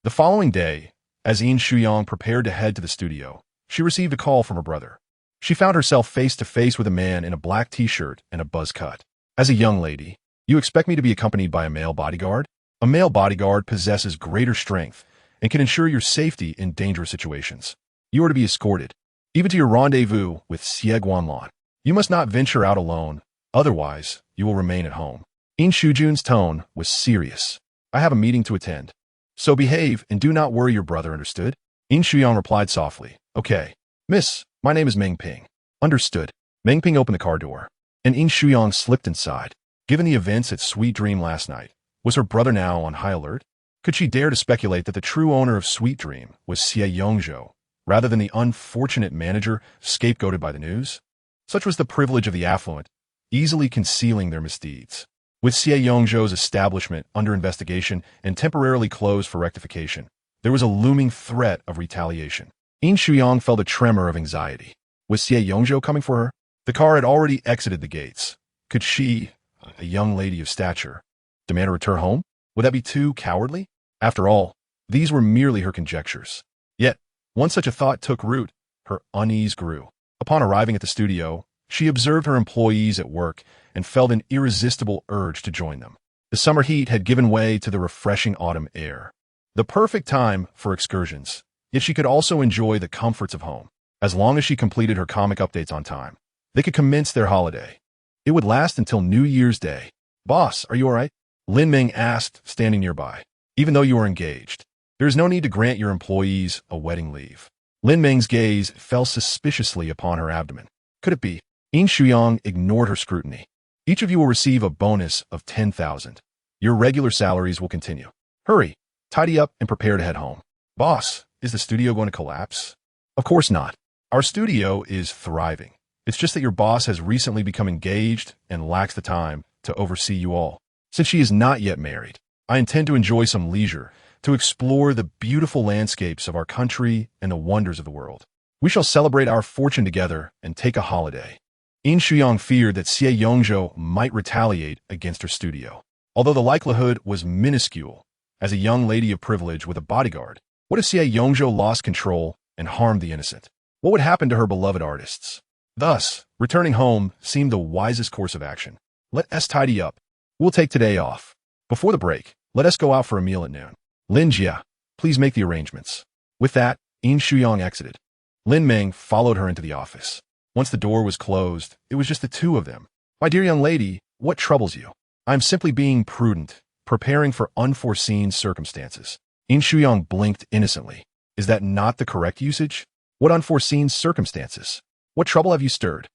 The following day, as Yin Shuyang prepared to head to the studio, she received a call from her brother. She found herself face to face with a man in a black t-shirt and a buzz cut. As a young lady, you expect me to be accompanied by a male bodyguard? A male bodyguard possesses greater strength and can ensure your safety in dangerous situations. You are to be escorted, even to your rendezvous with Xie Guanlan. You must not venture out alone, otherwise you will remain at home. Yin Shuyang's tone was serious. I have a meeting to attend. So behave and do not worry your brother, understood? Yin Shuyang replied softly. Okay. Miss, my name is Meng Ping. Understood. Meng Ping opened the car door, and Yin Shuyang slipped inside. Given the events at Sweet Dream last night, was her brother now on high alert? Could she dare to speculate that the true owner of Sweet Dream was Xie Guanlan, rather than the unfortunate manager scapegoated by the news? Such was the privilege of the affluent, easily concealing their misdeeds. With Xie Guanlan's establishment under investigation and temporarily closed for rectification, there was a looming threat of retaliation. Yin Shuyang felt a tremor of anxiety. Was Xie Guanlan coming for her? The car had already exited the gates. Could she, a young lady of stature, demand a return home? Would that be too cowardly? After all, these were merely her conjectures. Yet, once such a thought took root, her unease grew. Upon arriving at the studio, she observed her employees at work and felt an irresistible urge to join them. The summer heat had given way to the refreshing autumn air. The perfect time for excursions, yet she could also enjoy the comforts of home. As long as she completed her comic updates on time, they could commence their holiday. It would last until New Year's Day. Boss, are you all right? Lin Meng asked, standing nearby. Even though you are engaged, there is no need to grant your employees a wedding leave. Lin Meng's gaze fell suspiciously upon her abdomen. Could it be? Yin Shuyang ignored her scrutiny. Each of you will receive a bonus of 10,000. Your regular salaries will continue. Hurry, tidy up and prepare to head home. Boss, is the studio going to collapse? Of course not. Our studio is thriving. It's just that your boss has recently become engaged and lacks the time to oversee you all. Since she is not yet married, I intend to enjoy some leisure to explore the beautiful landscapes of our country and the wonders of the world. We shall celebrate our fortune together and take a holiday. Yin Shuyang feared that Xie Guanlan might retaliate against her studio. Although the likelihood was minuscule, as a young lady of privilege with a bodyguard, what if Xie Guanlan lost control and harmed the innocent? What would happen to her beloved artists? Thus, returning home seemed the wisest course of action. Let us tidy up. We'll take today off. Before the break, let us go out for a meal at noon. Lin Jia, please make the arrangements. With that, Yin Shuyang exited. Lin Meng followed her into the office. Once the door was closed, it was just the two of them. My dear young lady, what troubles you? I'm simply being prudent, preparing for unforeseen circumstances. Yin Shuyang blinked innocently. Is that not the correct usage? What unforeseen circumstances? What trouble have you stirred?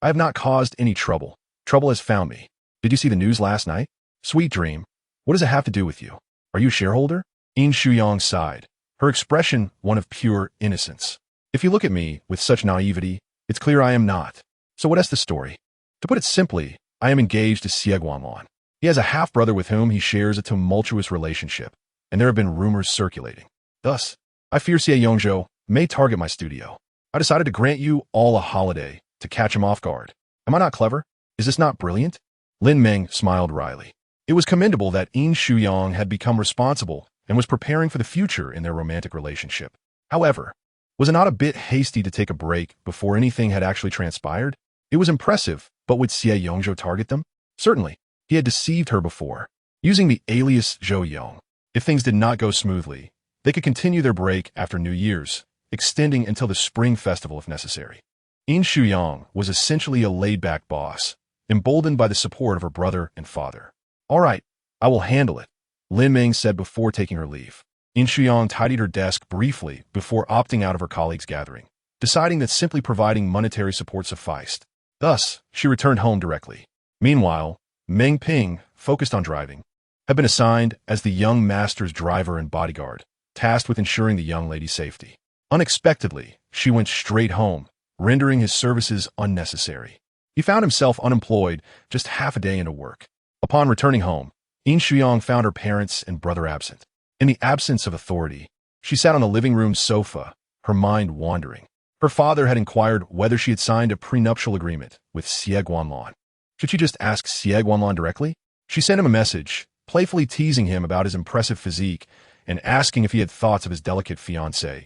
I have not caused any trouble. Trouble has found me. Did you see the news last night? Sweet Dream. What does it have to do with you? Are you a shareholder? Yin Shuyang sighed, her expression one of pure innocence. If you look at me with such naivety, it's clear I am not. So what is the story? To put it simply, I am engaged to Xie Guanlan. He has a half-brother with whom he shares a tumultuous relationship, and there have been rumors circulating. Thus, I fear Xie Guanlan may target my studio. I decided to grant you all a holiday to catch him off guard. Am I not clever? Is this not brilliant? Lin Meng smiled wryly. It was commendable that Yin Shuyang had become responsible and was preparing for the future in their romantic relationship. However, was it not a bit hasty to take a break before anything had actually transpired? It was impressive, but would Xie Guanlan target them? Certainly. He had deceived her before, using the alias Zhou Yong. If things did not go smoothly, they could continue their break after New Year's, extending until the Spring Festival if necessary. Yin Shuyang was essentially a laid-back boss, emboldened by the support of her brother and father. All right, I will handle it, Lin Meng said before taking her leave. Yin Shuyang tidied her desk briefly before opting out of her colleagues' gathering, deciding that simply providing monetary support sufficed. Thus, she returned home directly. Meanwhile, Meng Ping, focused on driving, had been assigned as the young master's driver and bodyguard, tasked with ensuring the young lady's safety. Unexpectedly, she went straight home, rendering his services unnecessary. He found himself unemployed just half a day into work. Upon returning home, Yin Shuyang found her parents and brother absent. In the absence of authority, she sat on the living room sofa, her mind wandering. Her father had inquired whether she had signed a prenuptial agreement with Xie Guanlan. Should she just ask Xie Guanlan directly? She sent him a message, playfully teasing him about his impressive physique and asking if he had thoughts of his delicate fiancée.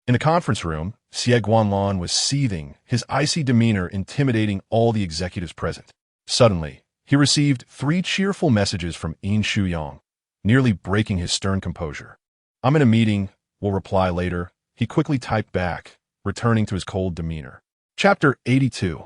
In the conference room, Xie Guanlan was seething, his icy demeanor intimidating all the executives present. Suddenly, he received 3 cheerful messages from Yin Shuyang, nearly breaking his stern composure. "I'm in a meeting, we'll reply later," he quickly typed back, returning to his cold demeanor. Chapter 82.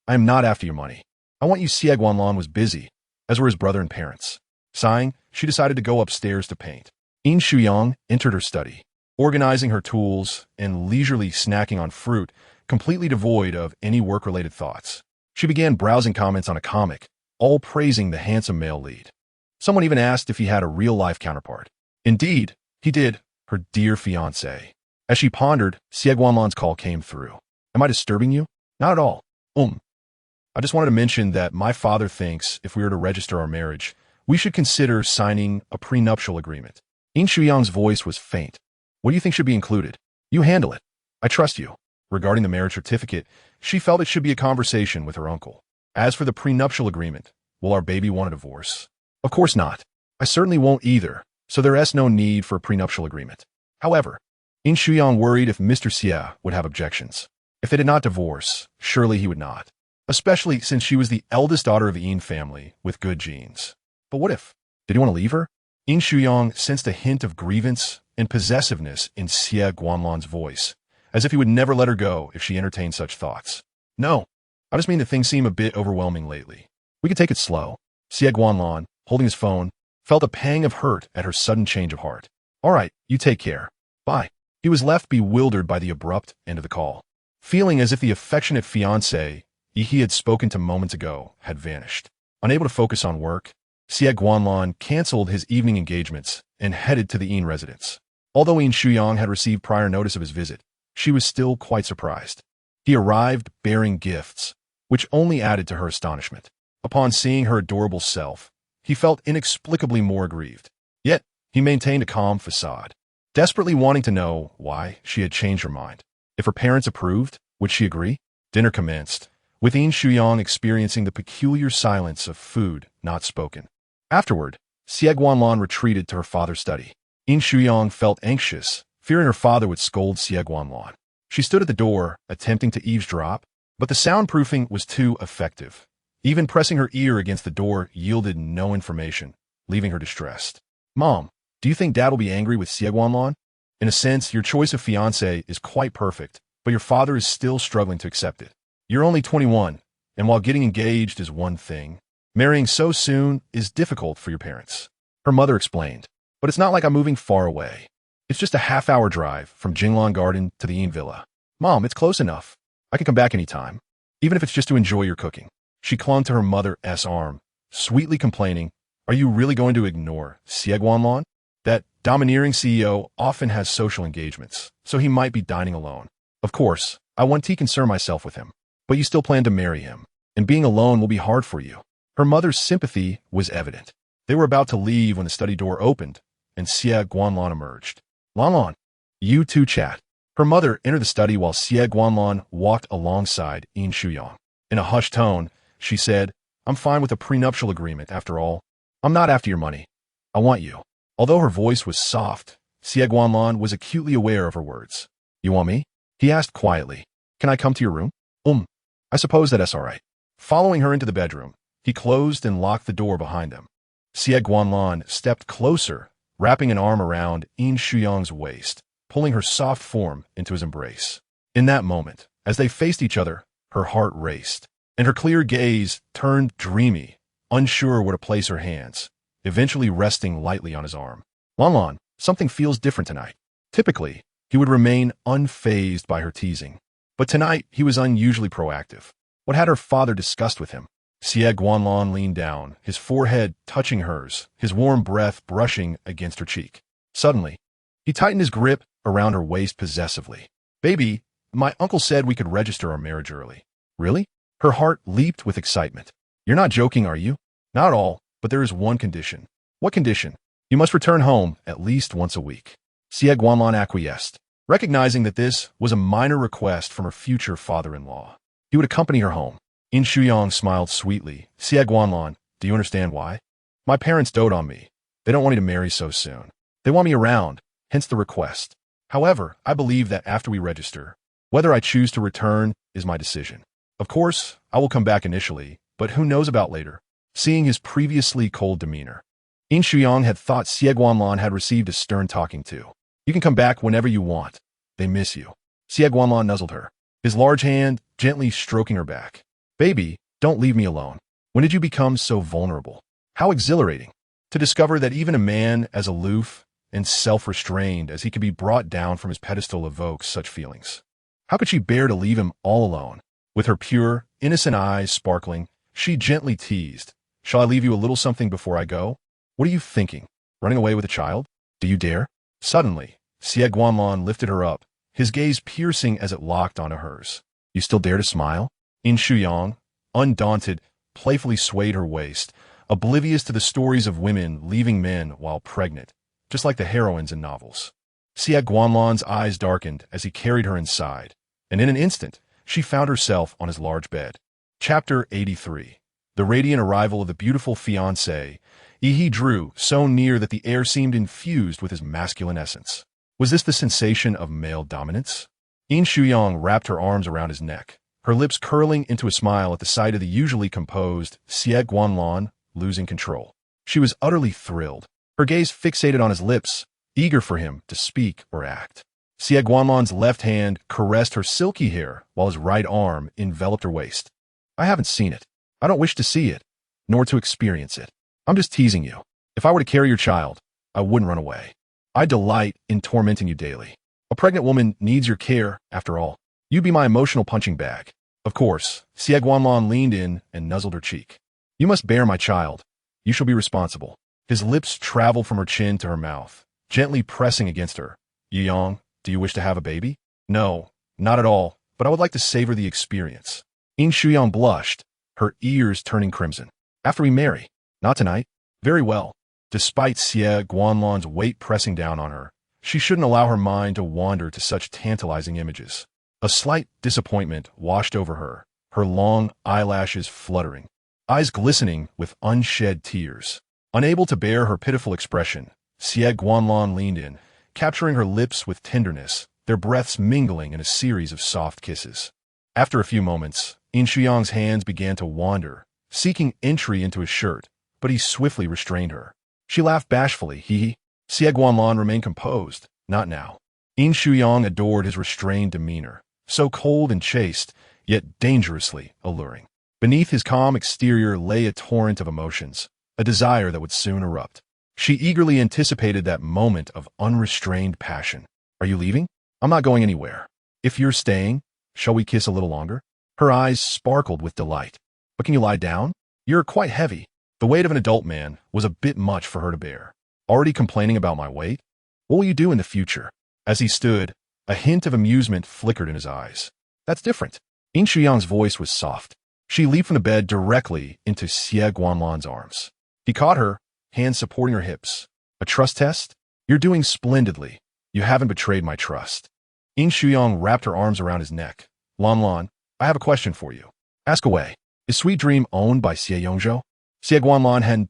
I am not after your money. I want you. Xie Guanlan was busy, as were his brother and parents. Sighing, she decided to go upstairs to paint. Yin Shuyang entered her study, organizing her tools and leisurely snacking on fruit, completely devoid of any work-related thoughts. She began browsing comments on a comic, all praising the handsome male lead. Someone even asked if he had a real-life counterpart. Indeed, he did, her dear fiancé. As she pondered, Xie Guanlan's call came through. "Am I disturbing you?" "Not at all. I just wanted to mention that my father thinks if we were to register our marriage, we should consider signing a prenuptial agreement." Yin Shuyang's voice was faint. "What do you think should be included?" "You handle it. I trust you." Regarding the marriage certificate, she felt it should be a conversation with her uncle. As for the prenuptial agreement, will our baby want a divorce? "Of course not. I certainly won't either, so there is no need for a prenuptial agreement." However, Yin Shuyang worried if Mr. Xie would have objections. If they did not divorce, surely he would not, especially since she was the eldest daughter of the Yin family with good genes. But what if? Did he want to leave her? Yin Shuyang sensed a hint of grievance and possessiveness in Xie Guanlan's voice, as if he would never let her go if she entertained such thoughts. "No, I just mean that things seem a bit overwhelming lately. We could take it slow." Xie Guanlan, holding his phone, felt a pang of hurt at her sudden change of heart. "All right, you take care. Bye." He was left bewildered by the abrupt end of the call, feeling as if the affectionate fiancé he had spoken to moments ago had vanished. Unable to focus on work, Xie Guanlan canceled his evening engagements and headed to the Yin residence. Although Yin Shuyang had received prior notice of his visit, she was still quite surprised. He arrived bearing gifts, which only added to her astonishment. Upon seeing her adorable self, he felt inexplicably more aggrieved. Yet, he maintained a calm facade, desperately wanting to know why she had changed her mind. If her parents approved, would she agree? Dinner commenced, with Yin Shuyang experiencing the peculiar silence of food not spoken. Afterward, Xie Guanlan retreated to her father's study. Yin Shuyang felt anxious, fearing her father would scold Xie Guanlan. She stood at the door, attempting to eavesdrop, but the soundproofing was too effective. Even pressing her ear against the door yielded no information, leaving her distressed. "Mom, do you think Dad will be angry with Xie Guanlan? In a sense, your choice of fiancé is quite perfect, but your father is still struggling to accept it. You're only 21, and while getting engaged is one thing, marrying so soon is difficult for your parents." Her mother explained, "But it's not like I'm moving far away. It's just a half-hour drive from Jinglan Garden to the Yin Villa. Mom, it's close enough. I can come back anytime, even if it's just to enjoy your cooking." She clung to her mother's arm, sweetly complaining, "Are you really going to ignore Xie Guanlan? That domineering CEO often has social engagements, so he might be dining alone. Of course, I want to concern myself with him, but you still plan to marry him, and being alone will be hard for you." Her mother's sympathy was evident. They were about to leave when the study door opened, and Xie Guanlan emerged. "Lanlan, you two chat." Her mother entered the study while Xie Guanlan walked alongside Yin Shuyang. In a hushed tone, she said, "I'm fine with a prenuptial agreement, after all. I'm not after your money. I want you." Although her voice was soft, Xie Guanlan was acutely aware of her words. "You want me?" he asked quietly. "Can I come to your room?" I suppose that's all right." Following her into the bedroom, he closed and locked the door behind them. Xie Guanlan stepped closer, wrapping an arm around Yin Shuyang's waist, pulling her soft form into his embrace. In that moment, as they faced each other, her heart raced, and her clear gaze turned dreamy, unsure where to place her hands, eventually resting lightly on his arm. "Lanlan, something feels different tonight." Typically, he would remain unfazed by her teasing, but tonight he was unusually proactive. What had her father discussed with him? Xie Guanlan leaned down, his forehead touching hers, his warm breath brushing against her cheek. Suddenly, he tightened his grip around her waist possessively. "Baby, my uncle said we could register our marriage early." "Really?" Her heart leaped with excitement. "You're not joking, are you?" "Not at all, but there is one condition." "What condition?" "You must return home at least once a week." Xie Guanlan acquiesced, recognizing that this was a minor request from her future father-in-law. He would accompany her home. Yin Shuyang smiled sweetly. "Xie Guanlan, do you understand why? My parents dote on me. They don't want me to marry so soon. They want me around, hence the request." However, I believe that after we register, whether I choose to return is my decision. Of course, I will come back initially, but who knows about later. Seeing his previously cold demeanor, Yin Shuyang had thought Xie Guanlan had received a stern talking to. You can come back whenever you want. They miss you. Xie Guanlan nuzzled her, his large hand gently stroking her back. Baby, don't leave me alone. When did you become so vulnerable? How exhilarating to discover that even a man as aloof and self-restrained as he could be brought down from his pedestal evokes such feelings. How could she bear to leave him all alone? With her pure, innocent eyes sparkling, she gently teased, "Shall I leave you a little something before I go? What are you thinking? Running away with a child? Do you dare?" Suddenly, Xie Guanlan lifted her up, his gaze piercing as it locked onto hers. "You still dare to smile?" Yin Shuyang, undaunted, playfully swayed her waist, oblivious to the stories of women leaving men while pregnant, just like the heroines in novels. Xie Guanlan's eyes darkened as he carried her inside, and in an instant, she found herself on his large bed. Chapter 83. The radiant arrival of the beautiful fiancé, He drew so near that the air seemed infused with his masculine essence. Was this the sensation of male dominance? Yin Shuyang wrapped her arms around his neck, her lips curling into a smile at the sight of the usually composed Xie Guanlan losing control. She was utterly thrilled, her gaze fixated on his lips, eager for him to speak or act. Xie Guanlan's left hand caressed her silky hair while his right arm enveloped her waist. "I haven't seen it. I don't wish to see it, nor to experience it. I'm just teasing you. If I were to carry your child, I wouldn't run away. I delight in tormenting you daily. A pregnant woman needs your care, after all. You'd be my emotional punching bag." Of course, Xie Guanlan leaned in and nuzzled her cheek. "You must bear my child. You shall be responsible." His lips traveled from her chin to her mouth, gently pressing against her. "Yang, do you wish to have a baby?" "No, not at all, but I would like to savor the experience." Yin Shuyang blushed, her ears turning crimson. "After we marry." "Not tonight." "Very well." Despite Xie Guanlan's weight pressing down on her, she shouldn't allow her mind to wander to such tantalizing images. A slight disappointment washed over her, her long eyelashes fluttering, eyes glistening with unshed tears. Unable to bear her pitiful expression, Xie Guanlan leaned in, capturing her lips with tenderness, their breaths mingling in a series of soft kisses. After a few moments, Yin Shuyang's hands began to wander, seeking entry into his shirt, but he swiftly restrained her. She laughed bashfully, hee. Xie Guanlan remained composed. Not now. Yin Shuyang adored his restrained demeanor, so cold and chaste, yet dangerously alluring. Beneath his calm exterior lay a torrent of emotions, a desire that would soon erupt. She eagerly anticipated that moment of unrestrained passion. "Are you leaving?" "I'm not going anywhere." "If you're staying, shall we kiss a little longer?" Her eyes sparkled with delight. "But can you lie down? You're quite heavy." The weight of an adult man was a bit much for her to bear. "Already complaining about my weight? What will you do in the future?" As he stood, a hint of amusement flickered in his eyes. "That's different." Yin Shuyang's voice was soft. She leaped from the bed directly into Xie Guanlan's arms. He caught her, hands supporting her hips. "A trust test? You're doing splendidly. You haven't betrayed my trust." Yin Shuyang wrapped her arms around his neck. "Lan, I have a question for you." "Ask away." "Is Sweet Dream owned by Xie Yongzhou?" Xie Guanlan had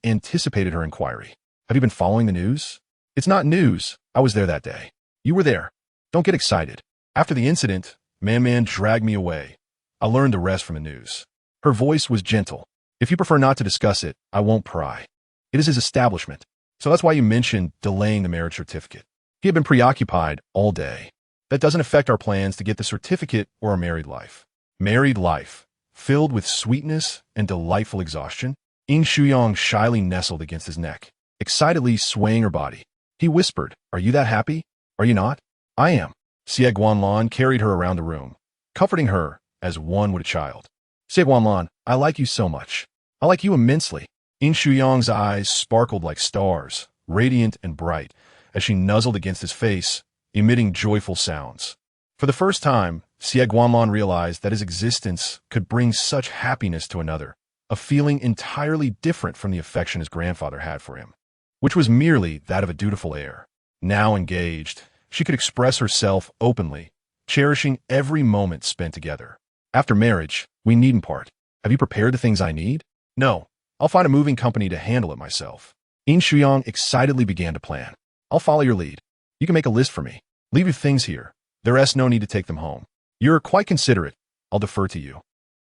anticipated her inquiry. "Have you been following the news?" "It's not news. I was there that day." "You were there. Don't get excited. After the incident, Man dragged me away. I learned the rest from the news." Her voice was gentle. "If you prefer not to discuss it, I won't pry. It is his establishment. So that's why you mentioned delaying the marriage certificate. He had been preoccupied all day. That doesn't affect our plans to get the certificate or our married life." Married life, filled with sweetness and delightful exhaustion? Yin Shuyang shyly nestled against his neck, excitedly swaying her body. He whispered, "Are you that happy? Are you not?" "I am." Xie Guanlan carried her around the room, comforting her as one would a child. "Xie Guanlan, I like you so much. I like you immensely." Yin Shuyang's eyes sparkled like stars, radiant and bright, as she nuzzled against his face, emitting joyful sounds. For the first time, Xie Guanlan realized that his existence could bring such happiness to another, a feeling entirely different from the affection his grandfather had for him, which was merely that of a dutiful heir. Now engaged, she could express herself openly, cherishing every moment spent together. "After marriage, we needn't part. Have you prepared the things I need?" "No. I'll find a moving company to handle it myself." Yin Shuyang excitedly began to plan. "I'll follow your lead. You can make a list for me." Leave your things here. There's no need to take them home. You're quite considerate. I'll defer to you.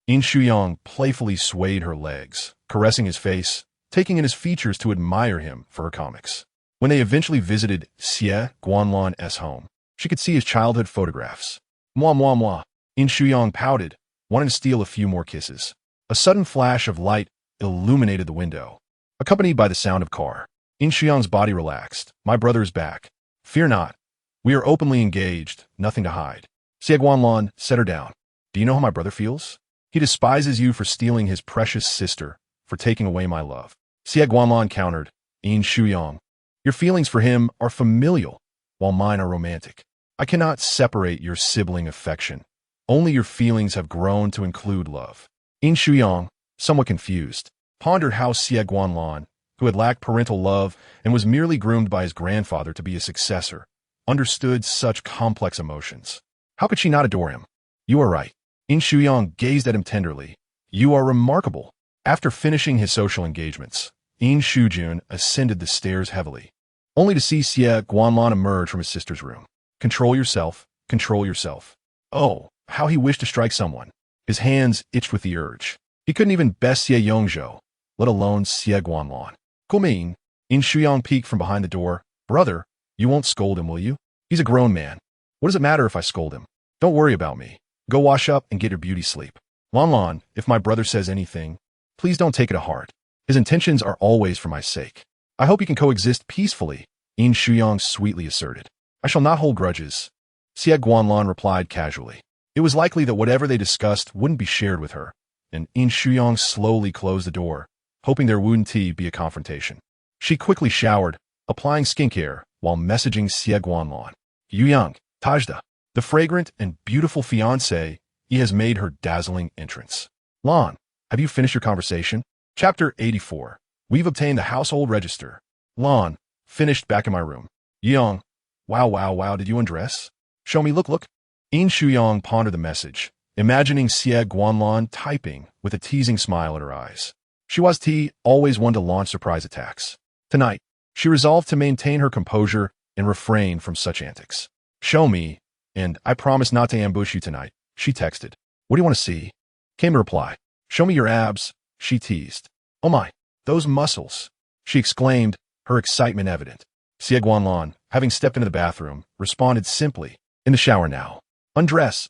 Yin Shuyang playfully swayed her legs, caressing his face, taking in his features to admire him for her comics. When they eventually visited Xie Guanlan's home, she could see his childhood photographs. Moi, moi, moi. Yin Shuyang pouted, wanting to steal a few more kisses. A sudden flash of light illuminated the window, accompanied by the sound of car. Yin Shuyang's body relaxed. My brother is back. Fear not. We are openly engaged, nothing to hide. Xie Guanlan, set her down. Do you know how my brother feels? He despises you for stealing his precious sister, for taking away my love. Xie Guanlan countered. Yin Shuyang, your feelings for him are familial, while mine are romantic. I cannot separate your sibling affection. Only your feelings have grown to include love. Yin Shuyang, somewhat confused, pondered how Xie Guanlan, who had lacked parental love and was merely groomed by his grandfather to be a successor, understood such complex emotions. How could she not adore him? You are right. Yin Shuyang gazed at him tenderly. You are remarkable. After finishing his social engagements, Yin Shujun ascended the stairs heavily, only to see Xie Guanlan emerge from his sister's room. Control yourself, control yourself. Oh, how he wished to strike someone. His hands itched with the urge. He couldn't even best Xie Yongzhou, let alone Xie Guanlan. Kumin, Yin Shuyang peeked from behind the door. Brother, you won't scold him, will you? He's a grown man. What does it matter if I scold him? Don't worry about me. Go wash up and get your beauty sleep. Lanlan, if my brother says anything, please don't take it to heart. His intentions are always for my sake. I hope you can coexist peacefully, Yin Shuyang sweetly asserted. I shall not hold grudges. Xie Guanlan replied casually. It was likely that whatever they discussed wouldn't be shared with her, and Yin Shuyang slowly closed the door, hoping there wouldn't be a confrontation. She quickly showered, applying skincare, while messaging Xie Guanlan. Yuyang, Tajda, the fragrant and beautiful fiancée, he has made her dazzling entrance. Lan, have you finished your conversation? Chapter 84. We've obtained the household register. Lan, finished back in my room. Yang, wow, did you undress? Show me, look. Yin Shuyang pondered the message, imagining Xie Guanlan typing with a teasing smile in her eyes. She was always one to launch surprise attacks. Tonight, she resolved to maintain her composure and refrain from such antics. Show me, and I promise not to ambush you tonight, she texted. What do you want to see? Came a reply. Show me your abs, she teased. Oh my, those muscles, she exclaimed, her excitement evident. Xie Guanlan, having stepped into the bathroom, responded simply, in the shower now. Undress,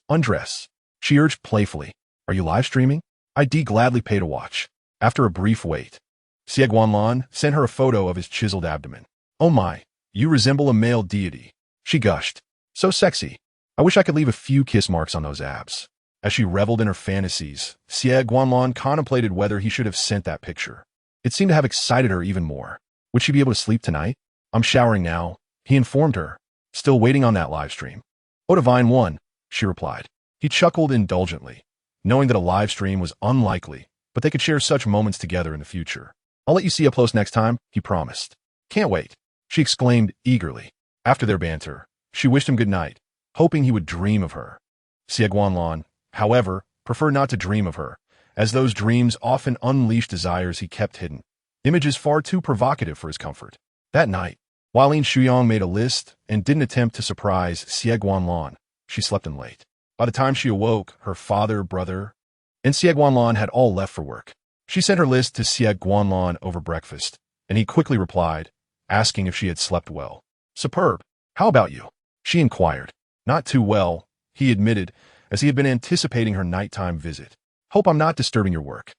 she urged playfully. Are you live streaming? I'd gladly pay to watch. After a brief wait, Xie Guanlan sent her a photo of his chiseled abdomen. Oh my, you resemble a male deity, she gushed. So sexy. I wish I could leave a few kiss marks on those abs. As she reveled in her fantasies, Xie Guanlan contemplated whether he should have sent that picture. It seemed to have excited her even more. Would she be able to sleep tonight? I'm showering now, he informed her, still waiting on that live stream. Oh, divine one, she replied. He chuckled indulgently, knowing that a live stream was unlikely, but they could share such moments together in the future. I'll let you see up close next time, he promised. Can't wait, she exclaimed eagerly. After their banter, she wished him good night, hoping he would dream of her. Xie Guanlan, however, preferred not to dream of her, as those dreams often unleashed desires he kept hidden, images far too provocative for his comfort. That night, while Yin Shuyang made a list and didn't attempt to surprise Xie Guanlan, she slept in late. By the time she awoke, her father, brother, and Xie Guanlan had all left for work. She sent her list to Xie Guanlan over breakfast, and he quickly replied, asking if she had slept well. Superb. How about you? She inquired. Not too well, he admitted, as he had been anticipating her nighttime visit. Hope I'm not disturbing your work.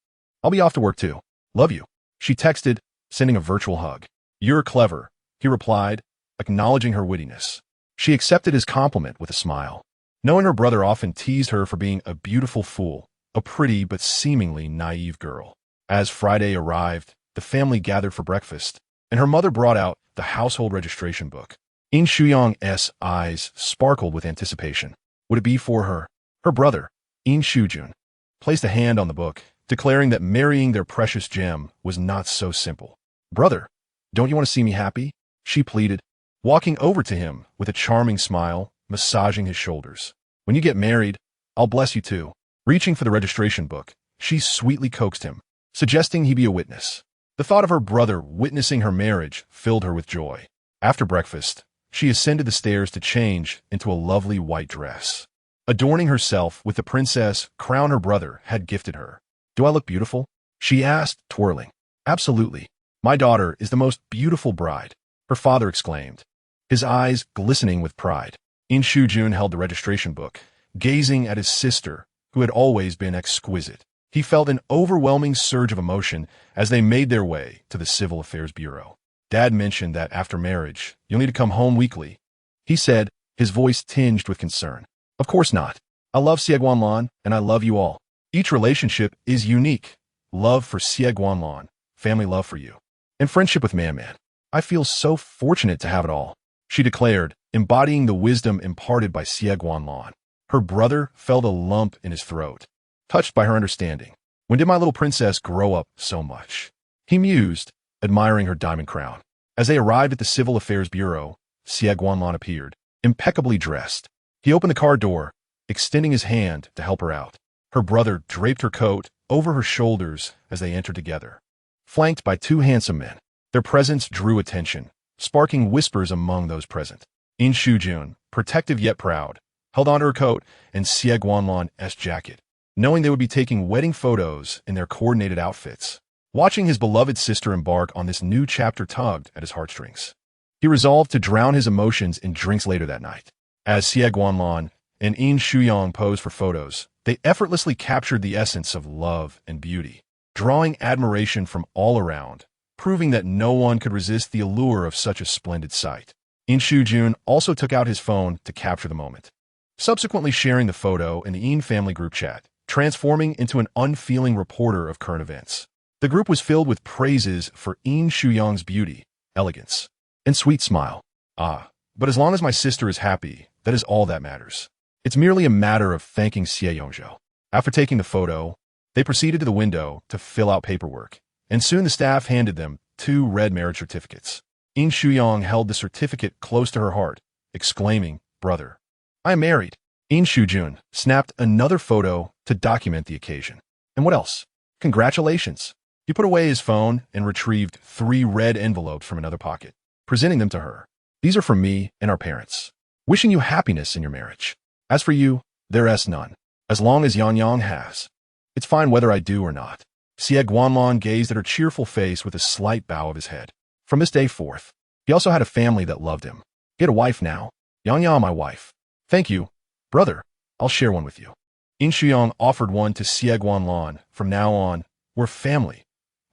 I'll be off to work too. Love you. She texted, sending a virtual hug. You're clever, he replied, acknowledging her wittiness. She accepted his compliment with a smile. Knowing her brother often teased her for being a beautiful fool, a pretty but seemingly naive girl. As Friday arrived, the family gathered for breakfast, and her mother brought out the household registration book. Yin Shuyang's eyes sparkled with anticipation. Would it be for her? Her brother, Yin Shujun, placed a hand on the book, declaring that marrying their precious gem was not so simple. Brother, don't you want to see me happy? She pleaded, walking over to him with a charming smile, massaging his shoulders. When you get married, I'll bless you too. Reaching for the registration book, she sweetly coaxed him, suggesting he be a witness. The thought of her brother witnessing her marriage filled her with joy. After breakfast, she ascended the stairs to change into a lovely white dress. Adorning herself with the princess crown her brother had gifted her. "Do I look beautiful?" she asked, twirling. "Absolutely. My daughter is the most beautiful bride," her father exclaimed, his eyes glistening with pride. Yin Shuyang held the registration book, gazing at his sister, who had always been exquisite. He felt an overwhelming surge of emotion as they made their way to the Civil Affairs Bureau. "Dad mentioned that after marriage, you'll need to come home weekly," he said, his voice tinged with concern. "Of course not. I love Xie Guanlan, and I love you all. Each relationship is unique. Love for Xie Guanlan, family love for you, and friendship with Man. I feel so fortunate to have it all," she declared, embodying the wisdom imparted by Xie Guanlan. Her brother felt a lump in his throat, touched by her understanding. "When did my little princess grow up so much?" he mused, admiring her diamond crown. As they arrived at the Civil Affairs Bureau, Xie Guanlan appeared, impeccably dressed. He opened the car door, extending his hand to help her out. Her brother draped her coat over her shoulders as they entered together, flanked by two handsome men. Their presence drew attention, sparking whispers among those present. Yin Shuyang, protective yet proud, held onto her coat and Xie Guanlan's jacket, knowing they would be taking wedding photos in their coordinated outfits. Watching his beloved sister embark on this new chapter tugged at his heartstrings. He resolved to drown his emotions in drinks later that night. As Xie Guanlan and Yin Shuyang posed for photos, they effortlessly captured the essence of love and beauty, drawing admiration from all around, proving that no one could resist the allure of such a splendid sight. Yin Shuyang also took out his phone to capture the moment, subsequently sharing the photo in the Yin family group chat, transforming into an unfeeling reporter of current events. The group was filled with praises for Yin Shuyang's beauty, elegance, and sweet smile. But as long as my sister is happy, that is all that matters. It's merely a matter of thanking Xie Yongzhou. After taking the photo, they proceeded to the window to fill out paperwork, and soon the staff handed them 2 red marriage certificates. Yin Shuyang held the certificate close to her heart, exclaiming, "Brother, I am married." Yin Shuyang snapped another photo to document the occasion. "And what else? Congratulations." He put away his phone and retrieved 3 red envelopes from another pocket, presenting them to her. "These are from me and our parents, wishing you happiness in your marriage. As for you, there is none, as long as Yang has. It's fine whether I do or not." Xie Guanlan gazed at her cheerful face with a slight bow of his head. From this day forth, he also had a family that loved him. He had a wife now. "Yang, my wife." "Thank you, brother. I'll share one with you." Yin Shuyang offered one to Xie Guanlan. "From now on, we're family.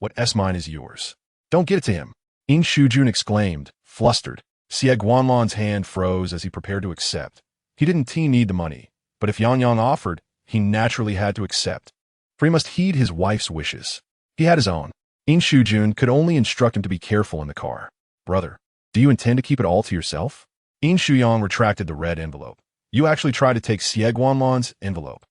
What's mine is yours. Don't get it to him." Yin Shuyang exclaimed, flustered. Xie Guanlan's hand froze as he prepared to accept. He didn't need the money, but if Yang offered, he naturally had to accept, for he must heed his wife's wishes. He had his own. Yin Shuyang could only instruct him to be careful in the car. "Brother, do you intend to keep it all to yourself?" Yin Shuyang retracted the red envelope. "You actually tried to take Xie Guanlan's envelope."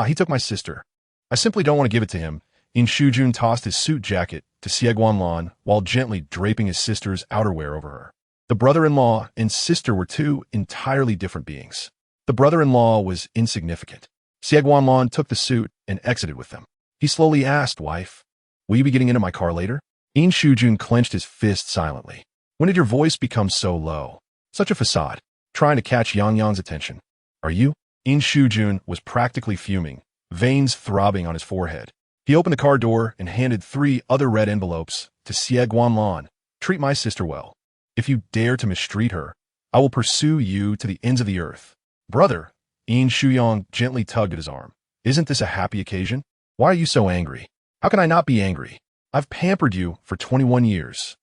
He took my sister. I simply don't want to give it to him." Yin Shuyang tossed his suit jacket to Xie Guanlan while gently draping his sister's outerwear over her. The brother-in-law and sister were 2 entirely different beings. The brother-in-law was insignificant. Xie Guanlan took the suit and exited with them. He slowly asked, "Wife, will you be getting into my car later?" Yin Shuyang clenched his fist silently. "When did your voice become so low? Such a facade." Trying to catch Yang's attention. "Are you?" Yin Shuyang was practically fuming, veins throbbing on his forehead. He opened the car door and handed 3 other red envelopes to Xie Guanlan. "Treat my sister well. If you dare to mistreat her, I will pursue you to the ends of the earth." "Brother," Yin Shuyang gently tugged at his arm. "Isn't this a happy occasion? Why are you so angry?" "How can I not be angry? I've pampered you for 21 years.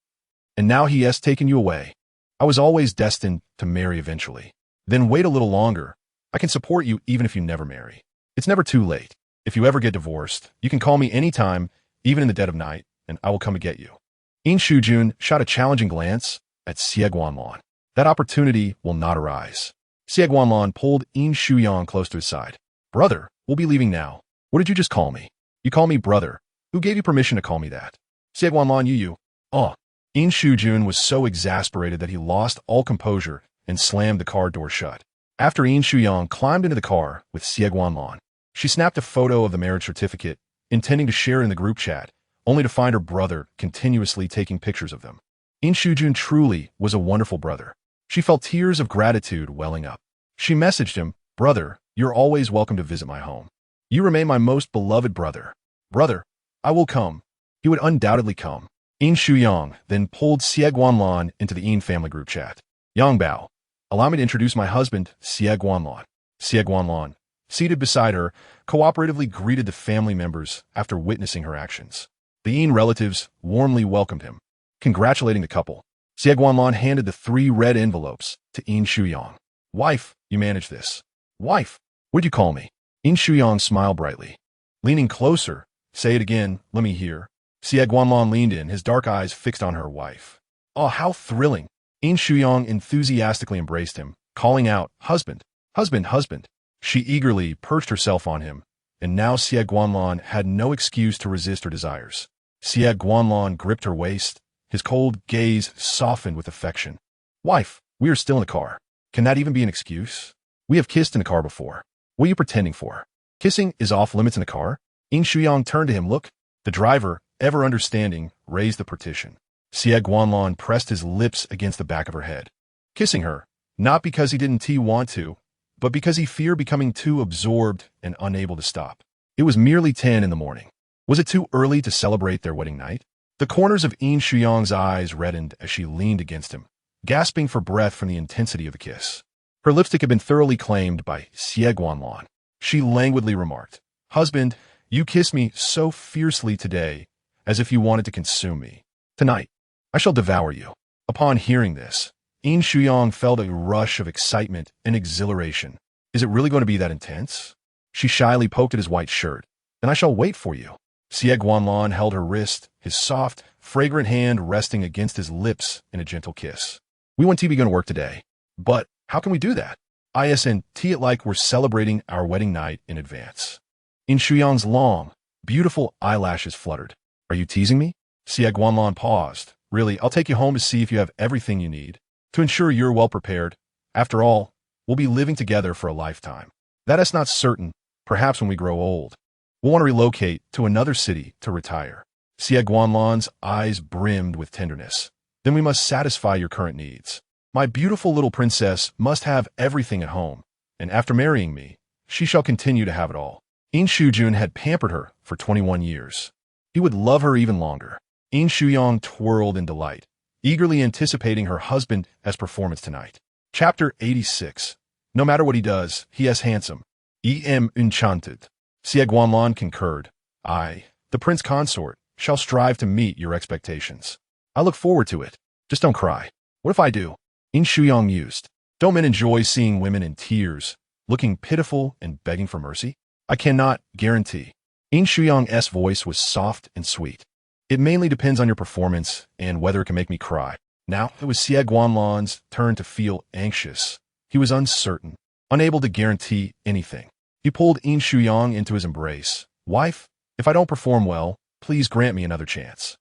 And now he has taken you away. I was always destined to marry eventually. Then wait a little longer. I can support you even if you never marry. It's never too late. If you ever get divorced, you can call me anytime, even in the dead of night, and I will come to get you." Yin Shuyang shot a challenging glance at Xie Guanlan. "That opportunity will not arise." Xie Guanlan pulled Yin Shuyang close to his side. "Brother, we'll be leaving now. What did you just call me?" "You call me brother. Who gave you permission to call me that?" "Xie Guanlan, you. Oh." Yin Shuyang was so exasperated that he lost all composure and slammed the car door shut. After Yin Shuyang climbed into the car with Xie Guanlan, she snapped a photo of the marriage certificate, intending to share it in the group chat, only to find her brother continuously taking pictures of them. Yin Shuyang truly was a wonderful brother. She felt tears of gratitude welling up. She messaged him, "Brother, you're always welcome to visit my home. You remain my most beloved brother. Brother, I will come." He would undoubtedly come. Yin Shuyang then pulled Xie Guanlan into the Yin family group chat. "Yang Bao, allow me to introduce my husband, Xie Guanlan." Xie Guanlan, seated beside her, cooperatively greeted the family members after witnessing her actions. The Yin relatives warmly welcomed him, congratulating the couple. Xie Guanlan handed the 3 red envelopes to Yin Shuyang. "Wife, you managed this." "Wife, what'd you call me?" Yin Shuyang smiled brightly. Leaning closer, "Say it again, let me hear." Xie Guanlan leaned in, his dark eyes fixed on her wife. "Oh, how thrilling." Yin Shuyang enthusiastically embraced him, calling out, "Husband, husband, husband." She eagerly perched herself on him, and now Xie Guanlan had no excuse to resist her desires. Xie Guanlan gripped her waist, his cold gaze softened with affection. "Wife, we are still in the car. Can that even be an excuse? We have kissed in the car before. What are you pretending for? Kissing is off limits in the car?" Yin Shuyang turned to him. "Look." The driver, ever understanding, raised the partition. Xie Guanlan pressed his lips against the back of her head, kissing her, not because he didn't want to, but because he feared becoming too absorbed and unable to stop. It was merely 10 in the morning. Was it too early to celebrate their wedding night? The corners of Yin Shuyang's eyes reddened as she leaned against him, gasping for breath from the intensity of the kiss. Her lipstick had been thoroughly claimed by Xie Guanlan. She languidly remarked, "Husband, you kissed me so fiercely today, as if you wanted to consume me. Tonight, I shall devour you." Upon hearing this, Yin Shuyang felt a rush of excitement and exhilaration. Is it really going to be that intense? She shyly poked at his white shirt. "Then I shall wait for you." Xie Guanlan held her wrist, his soft, fragrant hand resting against his lips in a gentle kiss. "We want TV going to work today. But how can we do that? Isn't it like we're celebrating our wedding night in advance?" Yin Shuyang's long, beautiful eyelashes fluttered. "Are you teasing me?" Xie Guanlan paused. "Really, I'll take you home to see if you have everything you need, to ensure you're well prepared. After all, we'll be living together for a lifetime. That is not certain. Perhaps when we grow old, we'll want to relocate to another city to retire." Xie Guanlan's eyes brimmed with tenderness. "Then we must satisfy your current needs. My beautiful little princess must have everything at home, and after marrying me, she shall continue to have it all." Yin Shujun had pampered her for 21 years. He would love her even longer. Yin Shuyang twirled in delight, eagerly anticipating her husband's performance tonight. Chapter 86. No matter what he does, he is handsome. Enchanted. Xie Guanlan concurred. "I, the prince consort, shall strive to meet your expectations. I look forward to it. Just don't cry." "What if I do?" Yin Shuyang mused. "Don't men enjoy seeing women in tears, looking pitiful and begging for mercy?" "I cannot guarantee." Yin Shuyang's voice was soft and sweet. "It mainly depends on your performance and whether it can make me cry." Now it was Xie Guanlan's turn to feel anxious. He was uncertain, unable to guarantee anything. He pulled Yin Shuyang into his embrace. "Wife, if I don't perform well, please grant me another chance.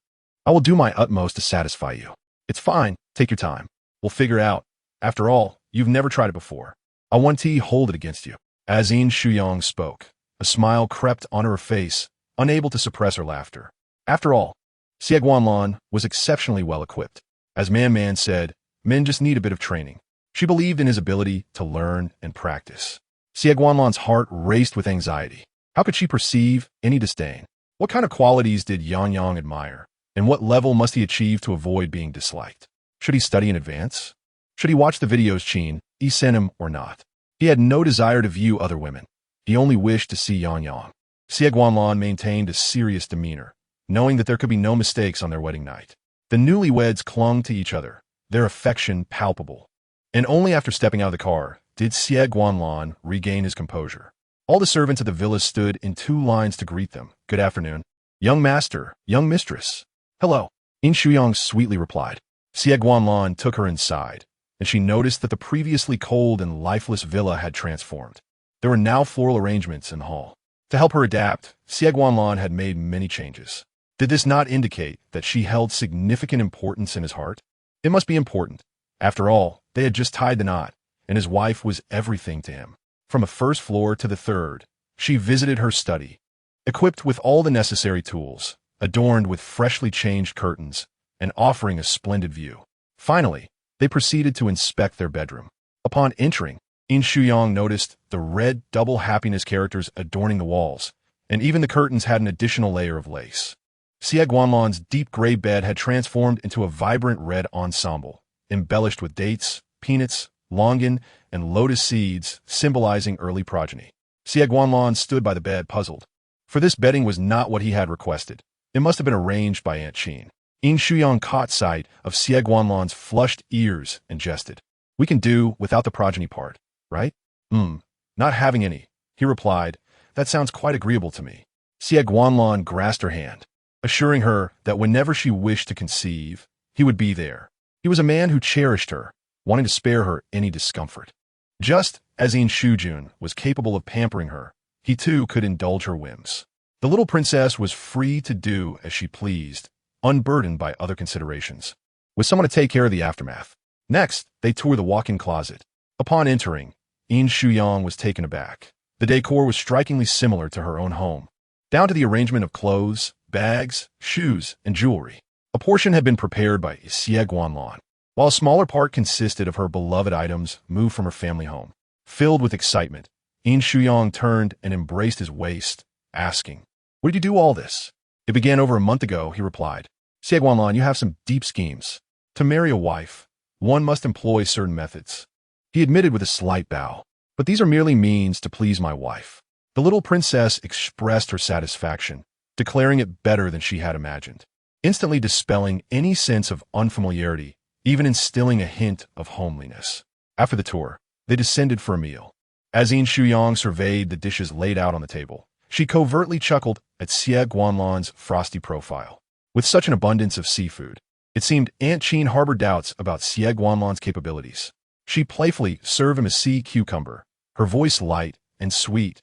I will do my utmost to satisfy you." "It's fine. Take your time. We'll figure it out. After all, you've never tried it before. I want to hold it against you." As Yin Shuyang spoke, a smile crept onto her face, unable to suppress her laughter. After all, Xie Guanlan was exceptionally well equipped. As Man said, men just need a bit of training. She believed in his ability to learn and practice. Xie Guanlan's heart raced with anxiety. How could she perceive any disdain? What kind of qualities did Yang admire? And what level must he achieve to avoid being disliked? Should he study in advance? Should he watch the videos Qin sent him or not? He had no desire to view other women. He only wished to see Yang. Xie Guanlan maintained a serious demeanor, knowing that there could be no mistakes on their wedding night. The newlyweds clung to each other, their affection palpable. And only after stepping out of the car did Xie Guanlan regain his composure. All the servants at the villa stood in 2 lines to greet them. "Good afternoon. Young master, young mistress." "Hello," Yin Shuyang sweetly replied. Xie Guanlan took her inside, and she noticed that the previously cold and lifeless villa had transformed. There were now floral arrangements in the hall. To help her adapt, Xie Guanlan had made many changes. Did this not indicate that she held significant importance in his heart? It must be important. After all, they had just tied the knot, and his wife was everything to him. From the 1st floor to the 3rd, she visited her study, equipped with all the necessary tools, adorned with freshly changed curtains, and offering a splendid view. Finally, They proceeded to inspect their bedroom. Upon entering, Yin Shuyang noticed the red double happiness characters adorning the walls, and even the curtains had an additional layer of lace. Xie Guanlan's deep gray bed had transformed into a vibrant red ensemble, embellished with dates, peanuts, longan, and lotus seeds, symbolizing early progeny. Xie Guanlan stood by the bed, puzzled. For this bedding was not what he had requested. It must have been arranged by Aunt Qin. Yin Shuyang caught sight of Xie Guanlan's flushed ears and jested. "We can do without the progeny part, right?" Not having any," he replied. "That sounds quite agreeable to me." Xie Guanlan grasped her hand, assuring her that whenever she wished to conceive, he would be there. He was a man who cherished her, wanting to spare her any discomfort. Just as Yin Shujun was capable of pampering her, he too could indulge her whims. The little princess was free to do as she pleased, unburdened by other considerations. With someone to take care of the aftermath. Next, they toured the walk-in closet. Upon entering, Yin Shuyang was taken aback. The decor was strikingly similar to her own home, down to the arrangement of clothes, bags, shoes, and jewelry. A portion had been prepared by Xie Guanlan, while a smaller part consisted of her beloved items moved from her family home. Filled with excitement, Yin Shuyang turned and embraced his waist, asking, "Where did you do all this?" "It began over a month ago," he replied. "Xie Guanlan, you have some deep schemes. To marry a wife, one must employ certain methods." He admitted with a slight bow, "But these are merely means to please my wife." The little princess expressed her satisfaction, declaring it better than she had imagined, instantly dispelling any sense of unfamiliarity, even instilling a hint of homeliness. After the tour, they descended for a meal. As Yin Shuyang surveyed the dishes laid out on the table, she covertly chuckled at Xie Guanlan's frosty profile. With such an abundance of seafood, it seemed Aunt Qin harbored doubts about Xie Guanlan's capabilities. She playfully served him a sea cucumber, her voice light and sweet.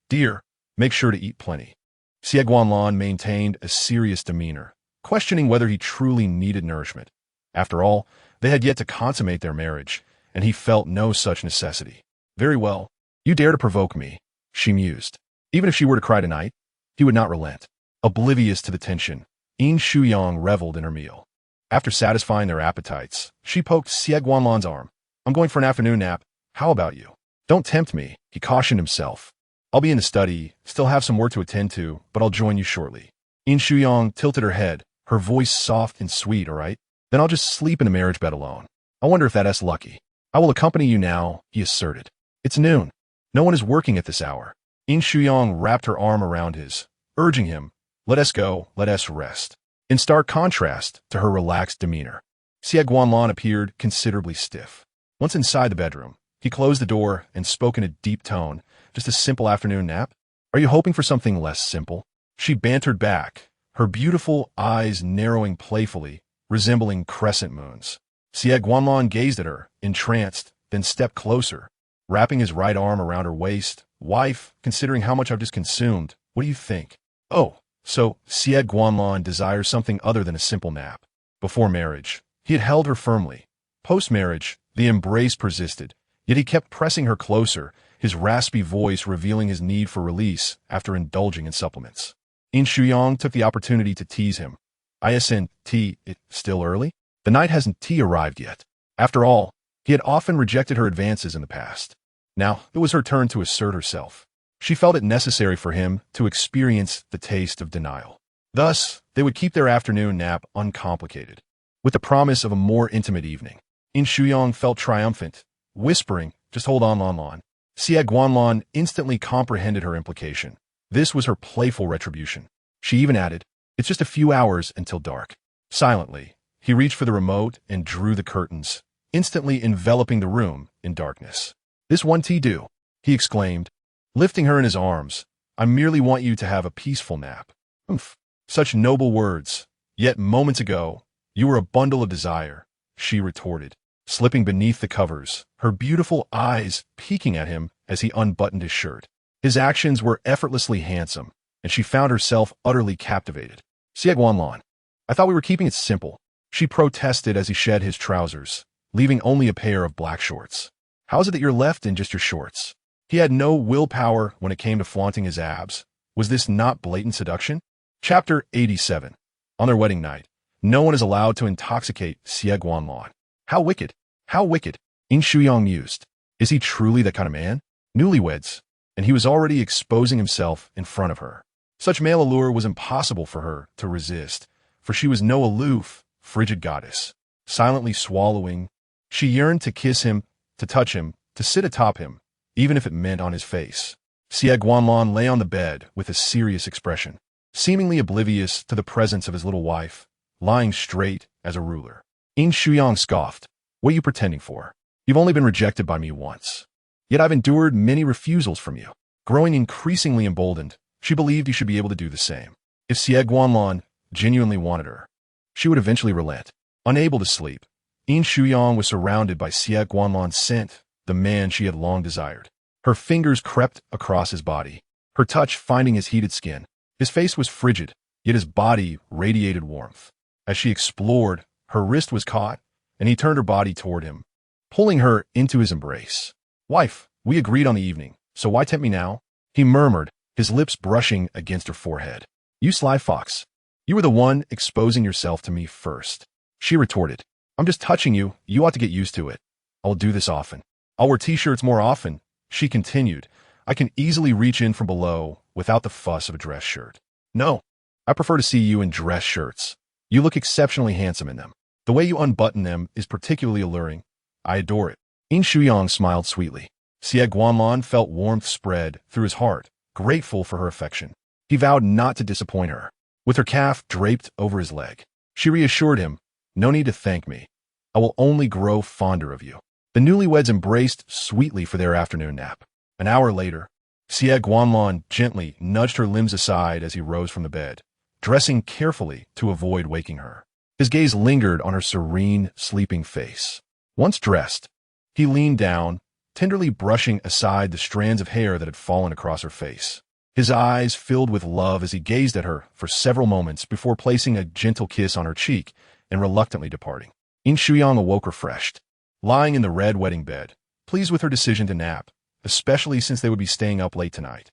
"Dear, make sure to eat plenty." Xie Guanlan maintained a serious demeanor, questioning whether he truly needed nourishment. After all, they had yet to consummate their marriage, and he felt no such necessity. "Very well, you dare to provoke me," she mused. Even if she were to cry tonight, he would not relent. Oblivious to the tension, Yin Shuyang reveled in her meal. After satisfying their appetites, she poked Xie Guanlan's arm. "I'm going for an afternoon nap. How about you?" "Don't tempt me," he cautioned himself. "I'll be in the study, still have some work to attend to, but I'll join you shortly." Yin Shuyang tilted her head, her voice soft and sweet. "All right, then I'll just sleep in the marriage bed alone. I wonder if that's lucky." "I will accompany you now," he asserted. "It's noon. No one is working at this hour." Yin Shuyang wrapped her arm around his, urging him, "Let us go, let us rest." In stark contrast to her relaxed demeanor, Xie Guanlan appeared considerably stiff. Once inside the bedroom, he closed the door and spoke in a deep tone. "Just a simple afternoon nap? Are you hoping for something less simple?" She bantered back, her beautiful eyes narrowing playfully, resembling crescent moons. Xie Guanlan gazed at her, entranced, then stepped closer, wrapping his right arm around her waist. "Wife, considering how much I've just consumed, what do you think?" "Oh, so Xie Guanlan desires something other than a simple nap." Before marriage, he had held her firmly. Post-marriage, the embrace persisted, yet he kept pressing her closer, his raspy voice revealing his need for release after indulging in supplements. Yin Shuyang took the opportunity to tease him. "ISNT, it still early? The night hasn't arrived yet." After all, he had often rejected her advances in the past. Now it was her turn to assert herself. She felt it necessary for him to experience the taste of denial. Thus, they would keep their afternoon nap uncomplicated, with the promise of a more intimate evening. Yin Shuyang felt triumphant, whispering, "Just hold on, Lan." Xie Guanlan instantly comprehended her implication. This was her playful retribution. She even added, "It's just a few hours until dark." Silently, he reached for the remote and drew the curtains, instantly enveloping the room in darkness. "This won't do," he exclaimed, lifting her in his arms. "I merely want you to have a peaceful nap." "Oomph, such noble words. Yet moments ago, you were a bundle of desire," she retorted, slipping beneath the covers, her beautiful eyes peeking at him as he unbuttoned his shirt. His actions were effortlessly handsome, and she found herself utterly captivated. "Xie Guanlan, I thought we were keeping it simple," she protested as he shed his trousers, leaving only a pair of black shorts. "How is it that you're left in just your shorts?" He had no willpower when it came to flaunting his abs. Was this not blatant seduction? Chapter 87. On their wedding night, no one is allowed to intoxicate Xie Guanlan. How wicked! How wicked, Yin Shuyang mused. Is he truly that kind of man? Newlyweds, and he was already exposing himself in front of her. Such male allure was impossible for her to resist, for she was no aloof, frigid goddess. Silently swallowing, she yearned to kiss him, to touch him, to sit atop him, even if it meant on his face. Xie Guanlan lay on the bed with a serious expression, seemingly oblivious to the presence of his little wife, lying straight as a ruler. Yin Shuyang scoffed. What are you pretending for? You've only been rejected by me once. Yet I've endured many refusals from you. Growing increasingly emboldened, she believed you should be able to do the same. If Xie Guanlan genuinely wanted her, she would eventually relent. Unable to sleep, Yin Shuyang was surrounded by Xie Guanlan's scent, the man she had long desired. Her fingers crept across his body, her touch finding his heated skin. His face was frigid, yet his body radiated warmth. As she explored, her wrist was caught, and he turned her body toward him, pulling her into his embrace. Wife, we agreed on the evening, so why tempt me now? He murmured, his lips brushing against her forehead. You sly fox. You were the one exposing yourself to me first. She retorted. I'm just touching you. You ought to get used to it. I'll do this often. I'll wear t-shirts more often. She continued. I can easily reach in from below without the fuss of a dress shirt. No, I prefer to see you in dress shirts. You look exceptionally handsome in them. The way you unbutton them is particularly alluring. I adore it. Yin Shuyang smiled sweetly. Xie Guanlan felt warmth spread through his heart, grateful for her affection. He vowed not to disappoint her. With her calf draped over his leg, she reassured him, no need to thank me. I will only grow fonder of you. The newlyweds embraced sweetly for their afternoon nap. An hour later, Xie Guanlan gently nudged her limbs aside as he rose from the bed, dressing carefully to avoid waking her. His gaze lingered on her serene, sleeping face. Once dressed, he leaned down, tenderly brushing aside the strands of hair that had fallen across her face. His eyes filled with love as he gazed at her for several moments before placing a gentle kiss on her cheek and reluctantly departing. Yin Shuyang awoke refreshed, lying in the red wedding bed, pleased with her decision to nap, especially since they would be staying up late tonight.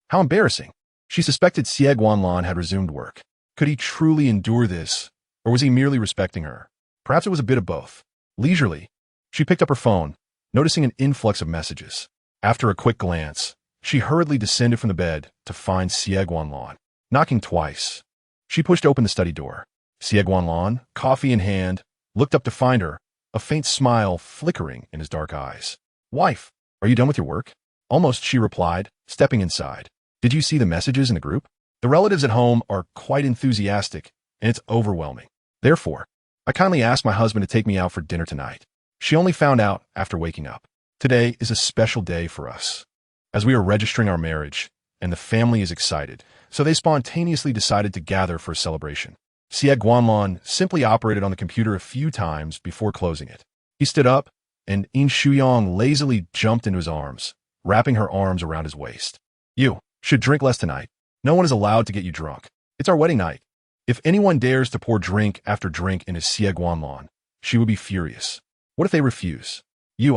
How embarrassing. She suspected Xie Guanlan had resumed work. Could he truly endure this, or was he merely respecting her? Perhaps it was a bit of both. Leisurely, she picked up her phone, noticing an influx of messages. After a quick glance, she hurriedly descended from the bed to find Xie Guanlan. Knocking twice, she pushed open the study door. Xie Guanlan, coffee in hand, looked up to find her, a faint smile flickering in his dark eyes. Wife, are you done with your work? Almost, she replied, stepping inside. Did you see the messages in the group? The relatives at home are quite enthusiastic, and it's overwhelming. Therefore, I kindly asked my husband to take me out for dinner tonight. She only found out after waking up. Today is a special day for us, as we are registering our marriage, and the family is excited, so they spontaneously decided to gather for a celebration. Xie Guanlan simply operated on the computer a few times before closing it. He stood up, and Yin Shuyang lazily jumped into his arms, wrapping her arms around his waist. You should drink less tonight. No one is allowed to get you drunk. It's our wedding night. If anyone dares to pour drink after drink into Xie Guanlan, she would be furious. What if they refuse? They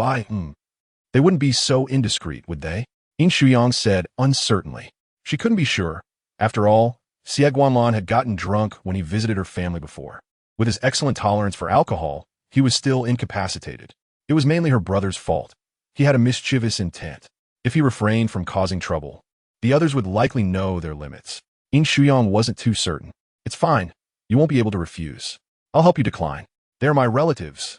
wouldn't be so indiscreet, would they? Yin Shuyang said uncertainly. She couldn't be sure. After all, Xie Guanlan had gotten drunk when he visited her family before. With his excellent tolerance for alcohol, he was still incapacitated. It was mainly her brother's fault. He had a mischievous intent. If he refrained from causing trouble, the others would likely know their limits. Yin Shuyang wasn't too certain. It's fine. You won't be able to refuse. I'll help you decline. They're my relatives.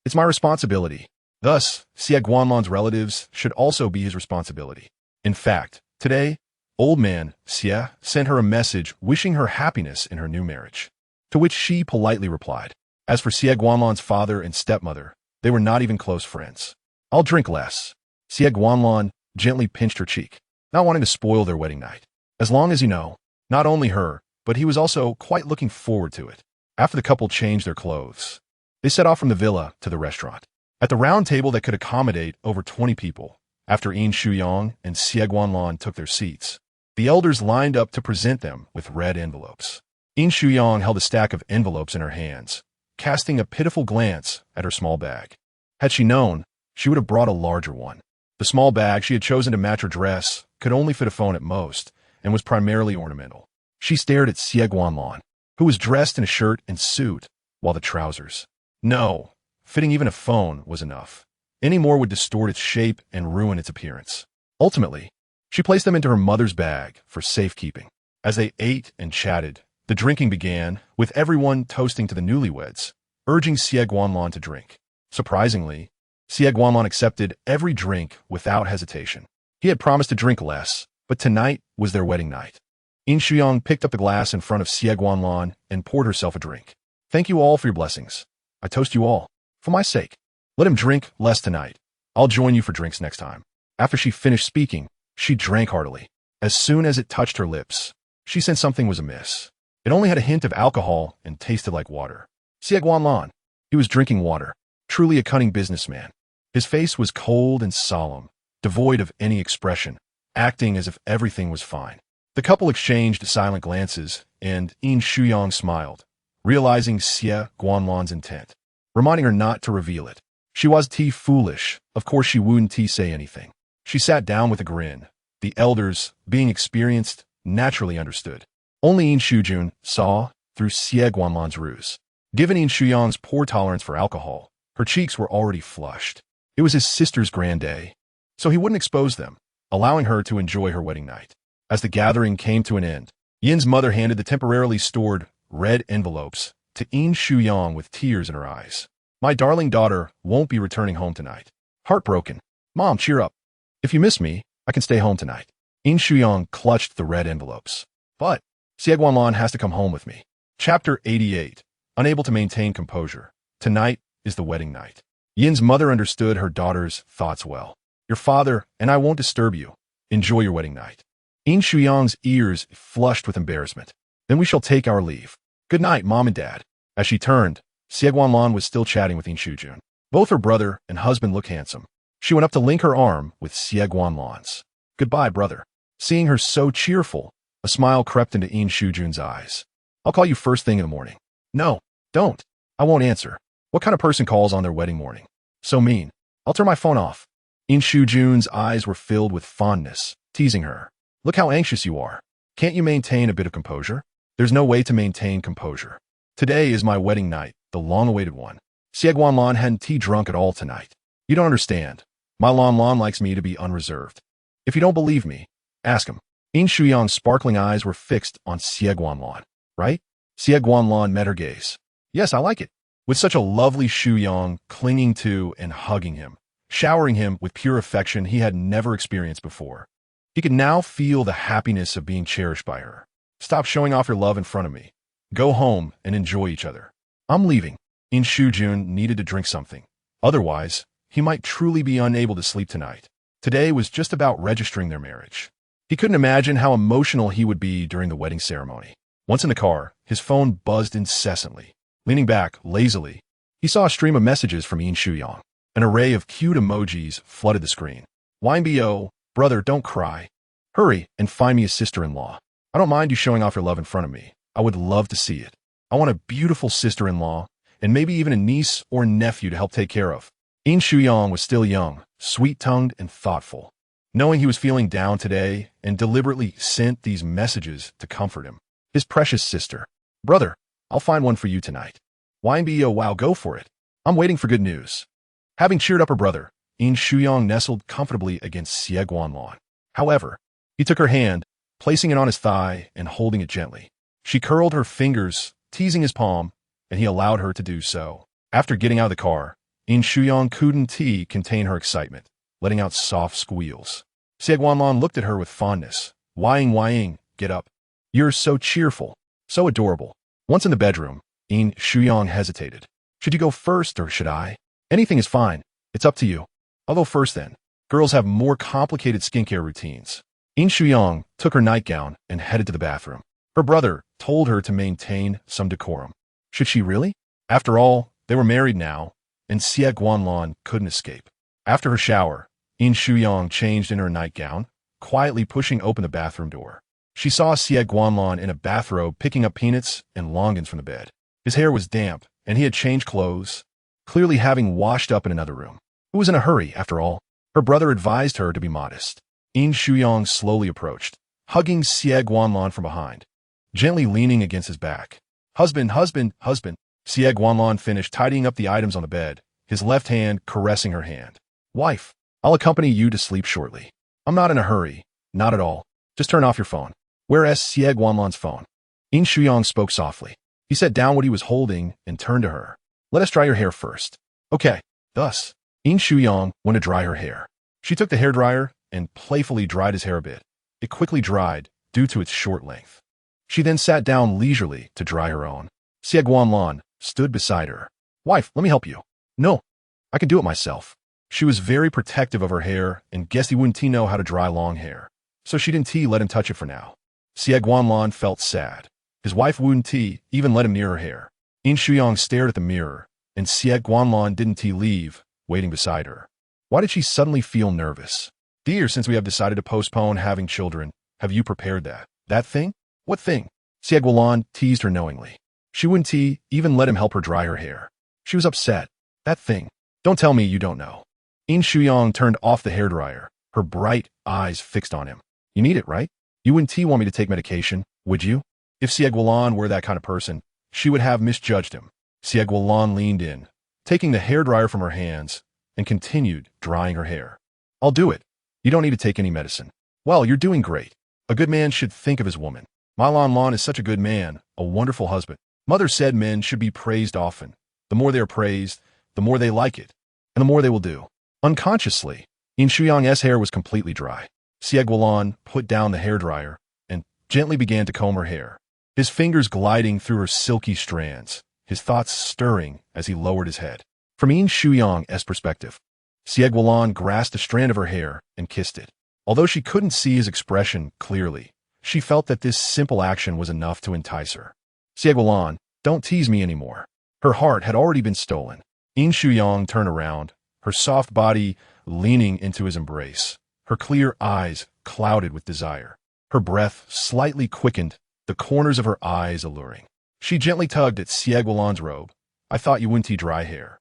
It's my responsibility. Thus, Xie Guanlan's relatives should also be his responsibility. In fact, today, old man Xie sent her a message wishing her happiness in her new marriage, to which she politely replied. As for Xie Guanlan's father and stepmother, they were not even close friends. I'll drink less. Xie Guanlan gently pinched her cheek, not wanting to spoil their wedding night. As long as you know, not only her, but he was also quite looking forward to it. After the couple changed their clothes, they set off from the villa to the restaurant. At the round table that could accommodate over 20 people, after Yin Shuyang and Xie Guanlan took their seats, the elders lined up to present them with red envelopes. Yin Shuyang held a stack of envelopes in her hands, casting a pitiful glance at her small bag. Had she known, she would have brought a larger one. The small bag she had chosen to match her dress could only fit a phone at most, and was primarily ornamental. She stared at Xie Guanlan, who was dressed in a shirt and suit, while the trousers. No, fitting even a phone was enough. Any more would distort its shape and ruin its appearance. Ultimately, she placed them into her mother's bag for safekeeping. As they ate and chatted, the drinking began, with everyone toasting to the newlyweds, urging Xie Guanlan to drink. Surprisingly, Xie Guanlan accepted every drink without hesitation. He had promised to drink less, but tonight was their wedding night. Yin Shuyang picked up the glass in front of Xie Guanlan and poured herself a drink. Thank you all for your blessings. I toast you all. For my sake. Let him drink less tonight. I'll join you for drinks next time. After she finished speaking, she drank heartily. As soon as it touched her lips, she sensed something was amiss. It only had a hint of alcohol and tasted like water. Xie Guanlan. He was drinking water. Truly a cunning businessman. His face was cold and solemn, devoid of any expression, acting as if everything was fine. The couple exchanged silent glances, and Yin Shuyang smiled, realizing Xie Guanlan's intent, reminding her not to reveal it. She was foolish. Of course she wouldn't say anything. She sat down with a grin. The elders, being experienced, naturally understood. Only Yin Shujun saw through Xie Guanlan's ruse. Given Yin Shuyang's poor tolerance for alcohol, her cheeks were already flushed. It was his sister's grand day, so he wouldn't expose them, allowing her to enjoy her wedding night. As the gathering came to an end, Yin's mother handed the temporarily stored red envelopes to Yin Shuyang with tears in her eyes. My darling daughter won't be returning home tonight. Heartbroken. Mom, cheer up. If you miss me, I can stay home tonight. Yin Shuyang clutched the red envelopes. But Xie Guanlan has to come home with me. Chapter 88. Unable to maintain composure. Tonight is the wedding night. Yin's mother understood her daughter's thoughts well. Your father and I won't disturb you. Enjoy your wedding night. Yin Shuyang's ears flushed with embarrassment. Then we shall take our leave. Good night, Mom and Dad. As she turned, Xie Guanlan was still chatting with Yin Shujun. Both her brother and husband looked handsome. She went up to link her arm with Xie Guanlan's. Goodbye, brother. Seeing her so cheerful, a smile crept into Yin Shujun's eyes. I'll call you first thing in the morning. No, don't. I won't answer. What kind of person calls on their wedding morning? So mean. I'll turn my phone off. Yin Shujun's eyes were filled with fondness, teasing her. Look how anxious you are. Can't you maintain a bit of composure? There's no way to maintain composure. Today is my wedding night, the long-awaited one. Xie Guanlan hadn't drunk at all tonight. You don't understand. My Lan likes me to be unreserved. If you don't believe me, ask him. Yin Shuyang's sparkling eyes were fixed on Xie Guanlan. Right? Xie Guanlan met her gaze. Yes, I like it. With such a lovely Shuyang clinging to and hugging him, showering him with pure affection he had never experienced before. He could now feel the happiness of being cherished by her. Stop showing off your love in front of me. Go home and enjoy each other. I'm leaving. Yin Shujun needed to drink something. Otherwise, he might truly be unable to sleep tonight. Today was just about registering their marriage. He couldn't imagine how emotional he would be during the wedding ceremony. Once in the car, his phone buzzed incessantly. Leaning back, lazily, he saw a stream of messages from Yin Shuyang. An array of cute emojis flooded the screen. YMBO, brother, don't cry. Hurry and find me a sister-in-law. I don't mind you showing off your love in front of me. I would love to see it. I want a beautiful sister-in-law, and maybe even a niece or nephew to help take care of. Yin Shuyang was still young, sweet-tongued, and thoughtful. Knowing he was feeling down today, and deliberately sent these messages to comfort him. His precious sister. Brother, I'll find one for you tonight. YMBO, wow, go for it. I'm waiting for good news. Having cheered up her brother, Yin Shuyang nestled comfortably against Xie Guanlan. However, he took her hand, placing it on his thigh and holding it gently. She curled her fingers, teasing his palm, and he allowed her to do so. After getting out of the car, Yin Shuyang couldn't contain her excitement, letting out soft squeals. Xie Guanlan looked at her with fondness. Wying, get up. You're so cheerful, so adorable. Once in the bedroom, Yin Shuyang hesitated. Should you go first or should I? Anything is fine. It's up to you. I'll go first then. Girls have more complicated skincare routines. Yin Shuyang took her nightgown and headed to the bathroom. Her brother told her to maintain some decorum. Should she really? After all, they were married now, and Xie Guanlan couldn't escape. After her shower, Yin Shuyang changed in her nightgown, quietly pushing open the bathroom door. She saw Xie Guanlan in a bathrobe picking up peanuts and longans from the bed. His hair was damp, and he had changed clothes, clearly having washed up in another room. Who was in a hurry, after all? Her brother advised her to be modest. Yin Shuyang slowly approached, hugging Xie Guanlan from behind, gently leaning against his back. Husband. Xie Guanlan finished tidying up the items on the bed his left hand caressing her hand. Wife, I'll accompany you to sleep shortly. I'm not in a hurry. Not at all. Just turn off your phone. Where's Xie Guanlan's phone? Yin Shuyang spoke softly. He set down what he was holding and turned to her. Let us dry your hair first. Okay. Thus, Yin Shuyang went to dry her hair. She took the hairdryer and playfully dried his hair a bit. It quickly dried due to its short length. She then sat down leisurely to dry her own. Xie Guanlan stood beside her. Wife, let me help you. No, I can do it myself. She was very protective of her hair and guessed he wouldn't know how to dry long hair. So she didn't let him touch it for now. Xie Guanlan felt sad. His wife wouldn't even let him near her hair. Yin Shuyang stared at the mirror, and Xie Guanlan didn't leave, waiting beside her. Why did she suddenly feel nervous? Dear, since we have decided to postpone having children, have you prepared that thing? What thing? Xie Guanlan teased her knowingly. She wouldn't even let him help her dry her hair. She was upset. That thing. Don't tell me you don't know. Yin Shuyang turned off the hairdryer, her bright eyes fixed on him. You need it, right? You wouldn't want me to take medication, would you? If Xie Guanlan were that kind of person, she would have misjudged him. Xie Guanlan leaned in, taking the hairdryer from her hands, and continued drying her hair. I'll do it. You don't need to take any medicine. Well, you're doing great. A good man should think of his woman. Ma Lan is such a good man, a wonderful husband. Mother said men should be praised often. The more they are praised, the more they like it, and the more they will do. Unconsciously, Yin Shuyang's hair was completely dry. Xie Guanlan put down the hairdryer and gently began to comb her hair, his fingers gliding through her silky strands, his thoughts stirring as he lowered his head. From Yin Shuyang's perspective, Xie Guanlan grasped a strand of her hair and kissed it. Although she couldn't see his expression clearly, she felt that this simple action was enough to entice her. Xie Guanlan, don't tease me anymore. Her heart had already been stolen. Yin Shuyang turned around, her soft body leaning into his embrace, her clear eyes clouded with desire. Her breath slightly quickened, the corners of her eyes alluring. She gently tugged at Xie Guanlan's robe. I thought you wouldn't dry hair.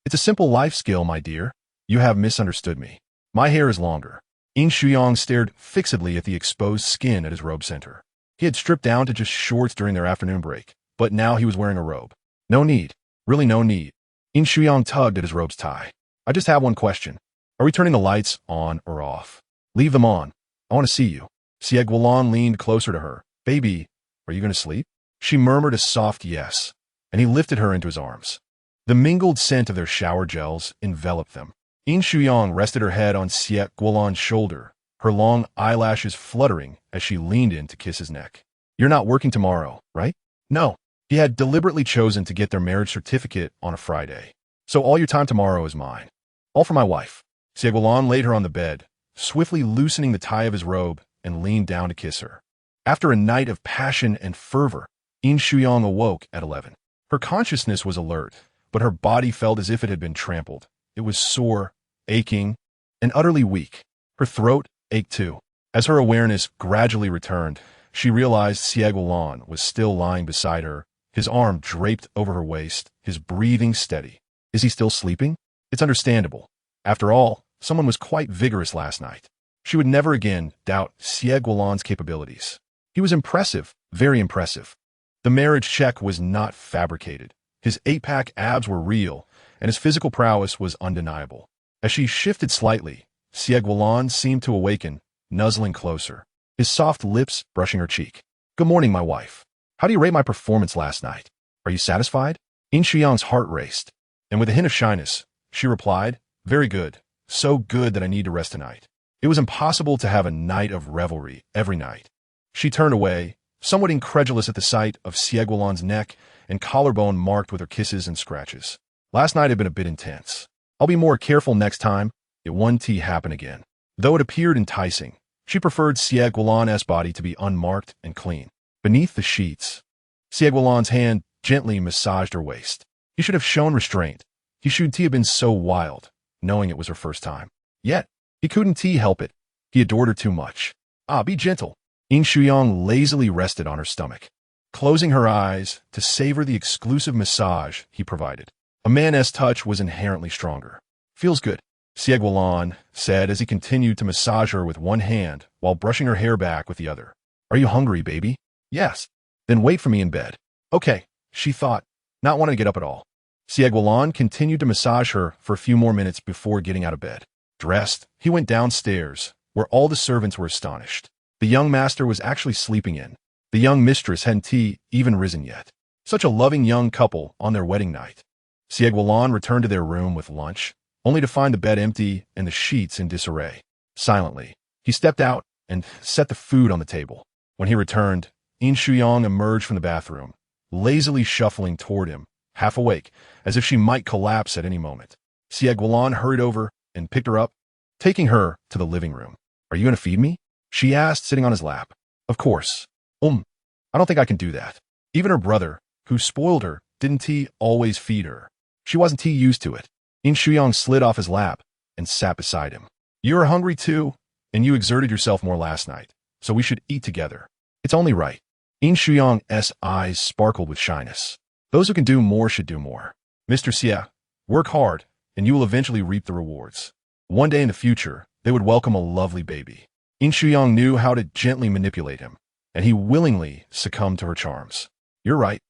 It's a simple life skill, my dear. You have misunderstood me. My hair is longer. Yin Shuyang stared fixedly at the exposed skin at his robe center. He had stripped down to just shorts during their afternoon break, but now he was wearing a robe. No need. Really no need. Yin Shuyang tugged at his robe's tie. I just have one question. Are we turning the lights on or off? Leave them on. I want to see you. Xie Guanlan leaned closer to her. Baby, are you going to sleep? She murmured a soft yes, and he lifted her into his arms. The mingled scent of their shower gels enveloped them. Yin Shuyang rested her head on Xie Guanlan's shoulder, her long eyelashes fluttering as she leaned in to kiss his neck. You're not working tomorrow, right? No. He had deliberately chosen to get their marriage certificate on a Friday. So all your time tomorrow is mine. All for my wife. Xie Guanlan laid her on the bed, swiftly loosening the tie of his robe, and leaned down to kiss her. After a night of passion and fervor, Yin Shuyang awoke at 11. Her consciousness was alert, but her body felt as if it had been trampled. It was sore, aching, and utterly weak. Her throat ached too. As her awareness gradually returned, she realized Xie Guanlan was still lying beside her, his arm draped over her waist, his breathing steady. Is he still sleeping? It's understandable. After all, someone was quite vigorous last night. She would never again doubt Xie Guanlan's capabilities. He was impressive, very impressive. The marriage check was not fabricated. His 8-pack abs were real, and his physical prowess was undeniable. As she shifted slightly, Xie Guanlan seemed to awaken, nuzzling closer, his soft lips brushing her cheek. Good morning, my wife. How do you rate my performance last night? Are you satisfied? Yin Shuyang's heart raced, and with a hint of shyness, she replied, very good. So good that I need to rest tonight. It was impossible to have a night of revelry every night. She turned away, somewhat incredulous at the sight of Xie Guanlan's neck and collarbone marked with her kisses and scratches. Last night had been a bit intense. I'll be more careful next time. It wouldn't happen again. Though it appeared enticing, she preferred Xie Guanlan's body to be unmarked and clean. Beneath the sheets, Xie Guanlan's hand gently massaged her waist. He should have shown restraint. He shouldn't have been so wild, knowing it was her first time. Yet, he couldn't help it. He adored her too much. Be gentle. Yin Shuyang lazily rested on her stomach, closing her eyes to savor the exclusive massage he provided. A man's touch was inherently stronger. Feels good, Xie Guanlan said as he continued to massage her with one hand while brushing her hair back with the other. Are you hungry, baby? Yes. Then wait for me in bed. Okay, she thought, not wanting to get up at all. Xie Guanlan continued to massage her for a few more minutes before getting out of bed. Dressed, he went downstairs, where all the servants were astonished. The young master was actually sleeping in. The young mistress hadn't even risen yet. Such a loving young couple on their wedding night. Xie Guanlan returned to their room with lunch, only to find the bed empty and the sheets in disarray. Silently, he stepped out and set the food on the table. When he returned, Yin Shuyang emerged from the bathroom, lazily shuffling toward him, half awake, as if she might collapse at any moment. Xie Guanlan hurried over and picked her up, taking her to the living room. "Are you going to feed me?" she asked, sitting on his lap. "Of course. I don't think I can do that." Even her brother, who spoiled her, didn't always feed her. She wasn't used to it. Yin Shuyang slid off his lap and sat beside him. "You are hungry too, and you exerted yourself more last night, so we should eat together. It's only right." Yin Shuyang's eyes sparkled with shyness. Those who can do more should do more. "Mr. Xie, work hard, and you will eventually reap the rewards." One day in the future, they would welcome a lovely baby. Yin Shuyang knew how to gently manipulate him, and he willingly succumbed to her charms. "You're right,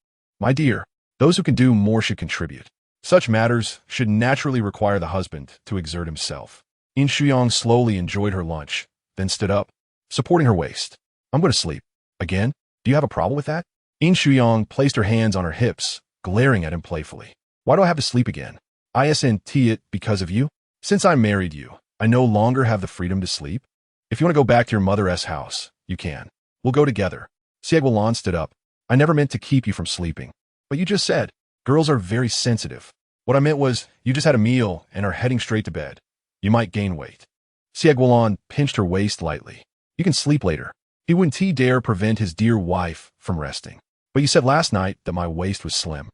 my dear. Those who can do more should contribute. Such matters should naturally require the husband to exert himself." Yin Shuyang slowly enjoyed her lunch, then stood up, supporting her waist. "I'm going to sleep. Again? Do you have a problem with that?" Yin Shuyang placed her hands on her hips, glaring at him playfully. "Why do I have to sleep again? Isn't it because of you? Since I married you, I no longer have the freedom to sleep? If you want to go back to your mother's house, you can. We'll go together." Xie Guanlan stood up. "I never meant to keep you from sleeping. But you just said, girls are very sensitive. What I meant was, you just had a meal and are heading straight to bed. You might gain weight." Xie Guanlan pinched her waist lightly. "You can sleep later." He wouldn't dare prevent his dear wife from resting. "But you said last night that my waist was slim."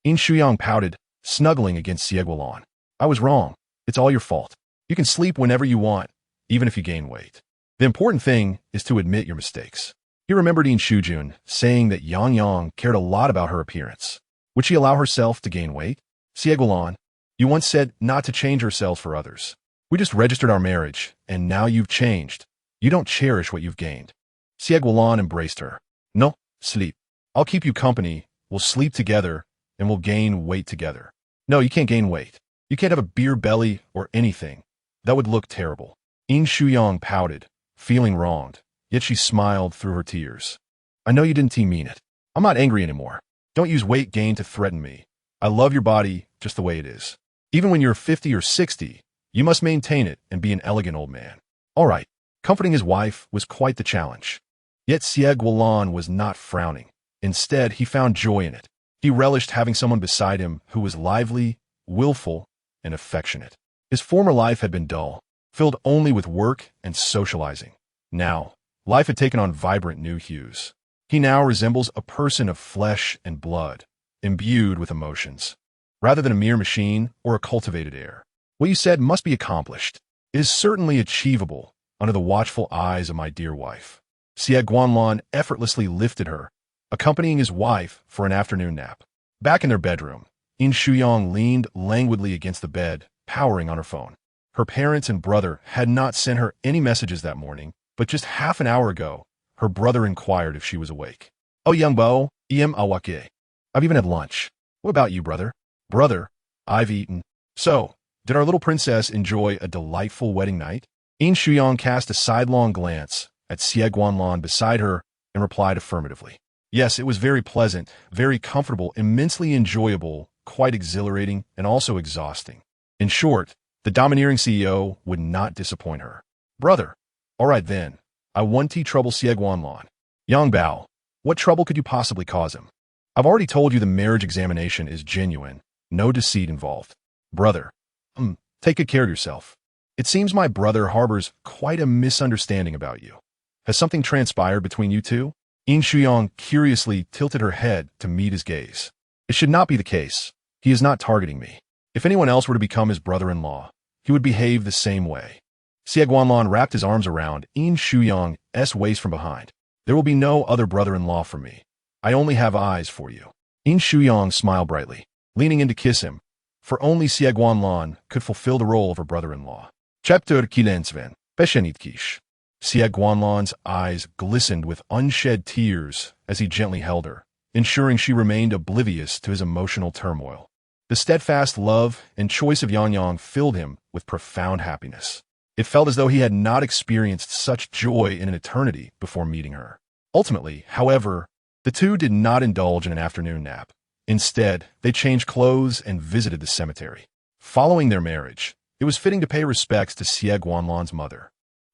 Yin Shuyang pouted, snuggling against Xie Guanlan. "I was wrong. It's all your fault. You can sleep whenever you want, even if you gain weight. The important thing is to admit your mistakes." He remembered Yin Shujun saying that Yang Yang cared a lot about her appearance. Would she allow herself to gain weight? "Xie Guanlan, you once said not to change ourselves for others. We just registered our marriage, and now you've changed. You don't cherish what you've gained." Xie Guanlan embraced her. "No, sleep. I'll keep you company. We'll sleep together, and we'll gain weight together." "No, you can't gain weight. You can't have a beer belly or anything. That would look terrible." Yin Shuyang pouted, feeling wronged, yet she smiled through her tears. "I know you didn't mean it. I'm not angry anymore. Don't use weight gain to threaten me. I love your body just the way it is. Even when you're 50 or 60, you must maintain it and be an elegant old man." All right. Comforting his wife was quite the challenge. Yet Xie Guanlan was not frowning. Instead, he found joy in it. He relished having someone beside him who was lively, willful, and affectionate. His former life had been dull, filled only with work and socializing. Now, life had taken on vibrant new hues. He now resembles a person of flesh and blood, imbued with emotions, rather than a mere machine or a cultivated air. What you said must be accomplished. It is certainly achievable under the watchful eyes of my dear wife. Xie Guanlan effortlessly lifted her, accompanying his wife for an afternoon nap. Back in their bedroom, Yin Shuyang leaned languidly against the bed, powering on her phone. Her parents and brother had not sent her any messages that morning, but just half an hour ago, her brother inquired if she was awake. "Oh, young Bo, em awake. I've even had lunch. What about you, brother?" "Brother, I've eaten." "So, did our little princess enjoy a delightful wedding night?" Yin Shuyang cast a sidelong glance at Xie Guanlan beside her and replied affirmatively. "Yes, it was very pleasant, very comfortable, immensely enjoyable, quite exhilarating, and also exhausting." In short, the domineering CEO would not disappoint her. "Brother, all right then, I won't trouble Xie Guanlan." "Yang Bao, what trouble could you possibly cause him? I've already told you the marriage examination is genuine, no deceit involved." "Brother, take good care of yourself. It seems my brother harbors quite a misunderstanding about you. Has something transpired between you two?" Yin Shuyang curiously tilted her head to meet his gaze. "It should not be the case. He is not targeting me. If anyone else were to become his brother-in-law, he would behave the same way." Xie Guanlan wrapped his arms around Yin Shuyang's waist from behind. "There will be no other brother-in-law for me. I only have eyes for you." Yin Shuyang smiled brightly, leaning in to kiss him, for only Xie Guanlan could fulfill the role of her brother-in-law. Chapter Kilensven, Peshenitkish. Xie Guanlan's eyes glistened with unshed tears as he gently held her, ensuring she remained oblivious to his emotional turmoil. The steadfast love and choice of Yang filled him with profound happiness. It felt as though he had not experienced such joy in an eternity before meeting her. Ultimately, however, the two did not indulge in an afternoon nap. Instead, they changed clothes and visited the cemetery. Following their marriage, it was fitting to pay respects to Xie Guanlan's mother.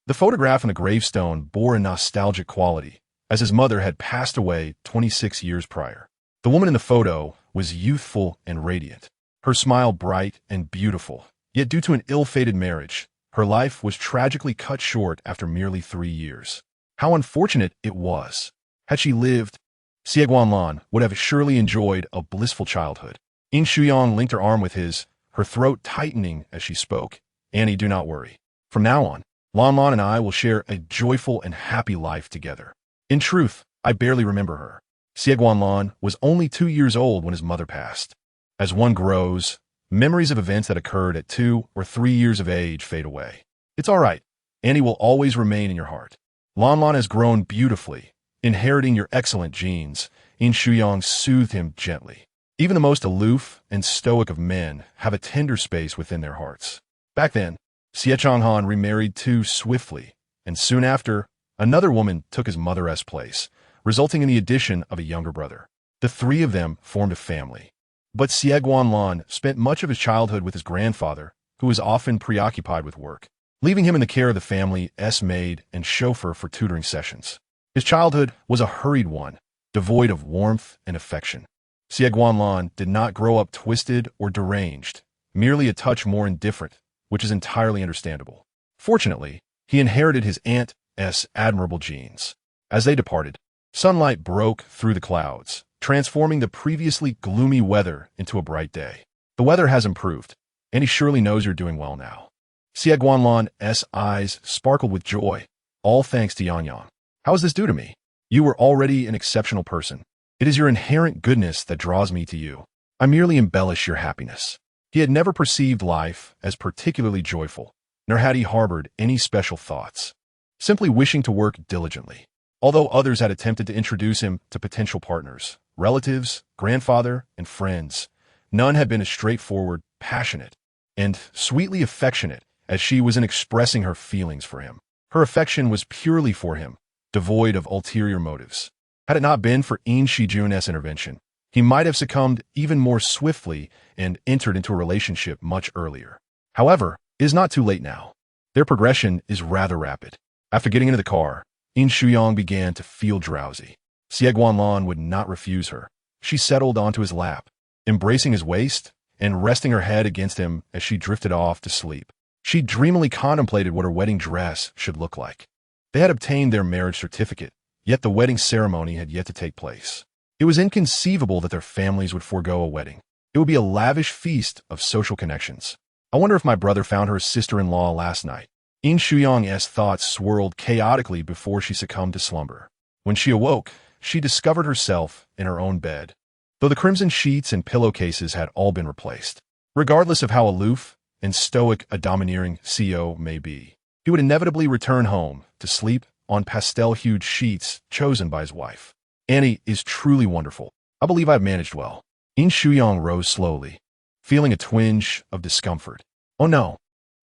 The photograph on the gravestone bore a nostalgic quality, as his mother had passed away 26 years prior. The woman in the photo was youthful and radiant, her smile bright and beautiful, yet due to an ill-fated marriage, her life was tragically cut short after merely 3 years. How unfortunate it was. Had she lived, Xie Guanlan would have surely enjoyed a blissful childhood. Yin Shuyang linked her arm with his, her throat tightening as she spoke. Annie, do not worry. From now on, Lanlan and I will share a joyful and happy life together. In truth, I barely remember her. Xie Guanlan was only 2 years old when his mother passed. As one grows, memories of events that occurred at 2 or 3 years of age fade away. It's all right. Annie will always remain in your heart. Lanlan has grown beautifully, inheriting your excellent genes. Yin Shuyang soothed him gently. Even the most aloof and stoic of men have a tender space within their hearts. Back then, Xie Changhan remarried too swiftly, and soon after, another woman took his mother's place, resulting in the addition of a younger brother. The three of them formed a family. But Xie Guanlan spent much of his childhood with his grandfather, who was often preoccupied with work, leaving him in the care of the family's maid and chauffeur for tutoring sessions. His childhood was a hurried one, devoid of warmth and affection. Xie Guanlan did not grow up twisted or deranged, merely a touch more indifferent, which is entirely understandable. Fortunately, he inherited his aunt's admirable genes. As they departed, sunlight broke through the clouds, transforming the previously gloomy weather into a bright day. The weather has improved, and he surely knows you're doing well now. Xie Guanlan's eyes sparkled with joy, all thanks to Yang. How is this due to me? You were already an exceptional person. It is your inherent goodness that draws me to you. I merely embellish your happiness. He had never perceived life as particularly joyful, nor had he harbored any special thoughts, simply wishing to work diligently. Although others had attempted to introduce him to potential partners, relatives, grandfather, and friends, none had been as straightforward, passionate, and sweetly affectionate as she was in expressing her feelings for him. Her affection was purely for him, devoid of ulterior motives. Had it not been for Yin Shuyang's intervention, he might have succumbed even more swiftly and entered into a relationship much earlier. However, it is not too late now. Their progression is rather rapid. After getting into the car, Yin Shuyang began to feel drowsy. Xie Guanlan would not refuse her. She settled onto his lap, embracing his waist and resting her head against him as she drifted off to sleep. She dreamily contemplated what her wedding dress should look like. They had obtained their marriage certificate, yet the wedding ceremony had yet to take place. It was inconceivable that their families would forego a wedding. It would be a lavish feast of social connections. I wonder if my brother found her sister-in-law last night. Yin Shuyang's thoughts swirled chaotically before she succumbed to slumber. When she awoke, she discovered herself in her own bed, though the crimson sheets and pillowcases had all been replaced. Regardless of how aloof and stoic a domineering CEO may be, he would inevitably return home to sleep on pastel-hued sheets chosen by his wife. Annie is truly wonderful. I believe I've managed well. Yin Shuyang rose slowly, feeling a twinge of discomfort. Oh no,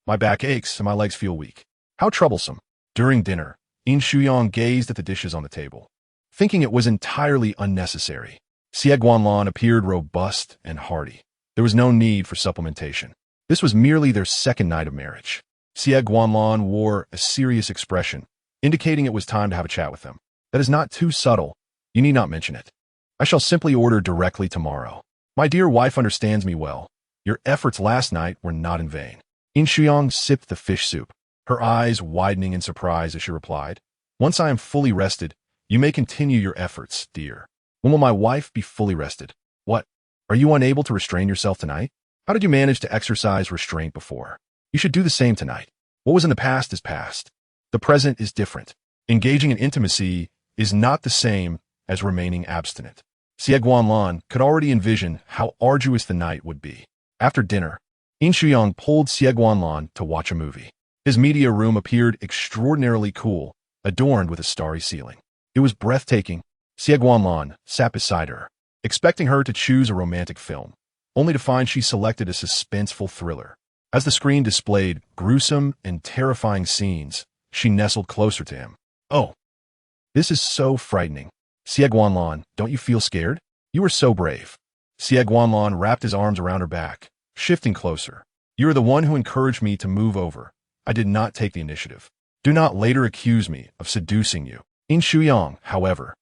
my back aches and my legs feel weak. How troublesome. During dinner, Yin Shuyang gazed at the dishes on the table, thinking it was entirely unnecessary. Xie Guanlan appeared robust and hearty. There was no need for supplementation. This was merely their second night of marriage. Xie Guanlan wore a serious expression, indicating it was time to have a chat with them. That is not too subtle. You need not mention it. I shall simply order directly tomorrow. My dear wife understands me well. Your efforts last night were not in vain. Yin Shuyang sipped the fish soup, her eyes widening in surprise as she replied, Once I am fully rested, you may continue your efforts, dear. When will my wife be fully rested? What? Are you unable to restrain yourself tonight? How did you manage to exercise restraint before? You should do the same tonight. What was in the past is past. The present is different. Engaging in intimacy is not the same as remaining abstinent. Xie Guanlan could already envision how arduous the night would be. After dinner, Yin Shuyang pulled Xie Guanlan to watch a movie. His media room appeared extraordinarily cool, adorned with a starry ceiling. It was breathtaking. Xie Guanlan sat beside her, expecting her to choose a romantic film. only to find she selected a suspenseful thriller. As the screen displayed gruesome and terrifying scenes, she nestled closer to him. "Oh, this is so frightening. Xie Guanlan, don't you feel scared? You are so brave." Xie Guanlan wrapped his arms around her back, shifting closer. "You are the one who encouraged me to move over. I did not take the initiative. Do not later accuse me of seducing you." Yin Shuyang, however,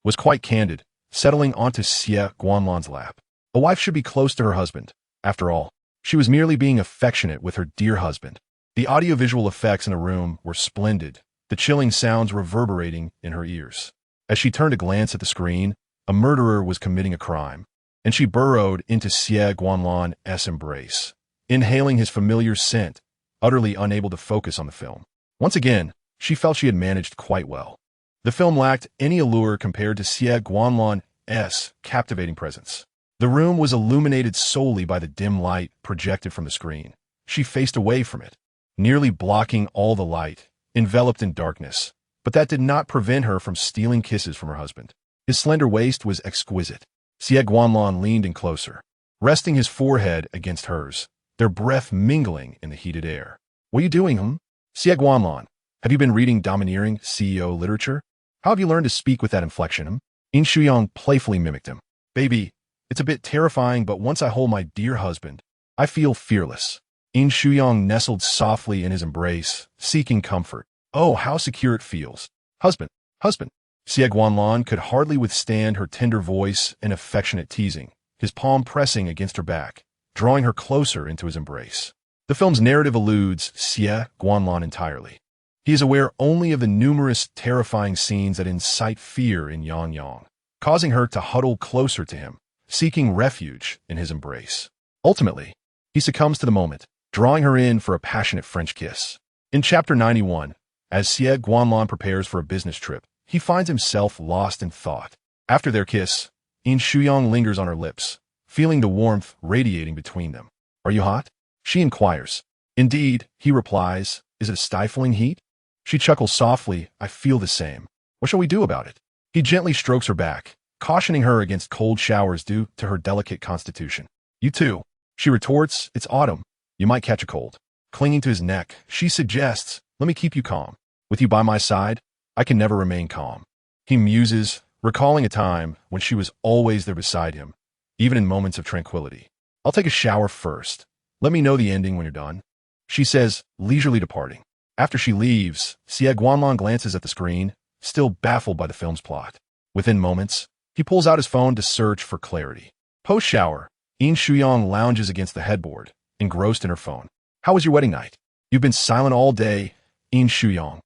was quite candid, settling onto Xie Guanlan's lap. A wife should be close to her husband. After all, she was merely being affectionate with her dear husband. The audiovisual effects in the room were splendid, the chilling sounds reverberating in her ears. As she turned to glance at the screen, a murderer was committing a crime, and she burrowed into Xie Guanlan's embrace, inhaling his familiar scent, utterly unable to focus on the film. Once again, she felt she had managed quite well. The film lacked any allure compared to Xie Guanlan's captivating presence. The room was illuminated solely by the dim light projected from the screen. She faced away from it, nearly blocking all the light, enveloped in darkness. But that did not prevent her from stealing kisses from her husband. His slender waist was exquisite. Xie Guanlan leaned in closer, resting his forehead against hers, their breath mingling in the heated air. "What are you doing, Xie Guanlan? Have you been reading domineering CEO literature? How have you learned to speak with that inflection?" Yin Shuyang playfully mimicked him. "Baby, it's a bit terrifying, but once I hold my dear husband, I feel fearless." Yin Shuyang nestled softly in his embrace, seeking comfort. "Oh, how secure it feels. Husband, husband." Xie Guanlan could hardly withstand her tender voice and affectionate teasing, his palm pressing against her back, drawing her closer into his embrace. The film's narrative eludes Xie Guanlan entirely. He is aware only of the numerous terrifying scenes that incite fear in Yang, causing her to huddle closer to him, seeking refuge in his embrace. Ultimately, he succumbs to the moment, drawing her in for a passionate French kiss. In Chapter 91, as Xie Guanlan prepares for a business trip, he finds himself lost in thought. After their kiss, Yin Shuyang lingers on her lips, feeling the warmth radiating between them. "Are you hot?" she inquires. "Indeed," he replies. "Is it a stifling heat?" She chuckles softly. "I feel the same. What shall we do about it?" He gently strokes her back, cautioning her against cold showers due to her delicate constitution. "You too," she retorts. "It's autumn. You might catch a cold." Clinging to his neck, she suggests, "Let me keep you calm. With you by my side, I can never remain calm." He muses, recalling a time when she was always there beside him, even in moments of tranquility. "I'll take a shower first. Let me know the ending when you're done," she says, leisurely departing. After she leaves, Xie Guanlan glances at the screen, still baffled by the film's plot. Within moments, he pulls out his phone to search for clarity. Post-shower, Yin Shuyang lounges against the headboard, engrossed in her phone. "How was your wedding night? You've been silent all day, Yin Shuyang.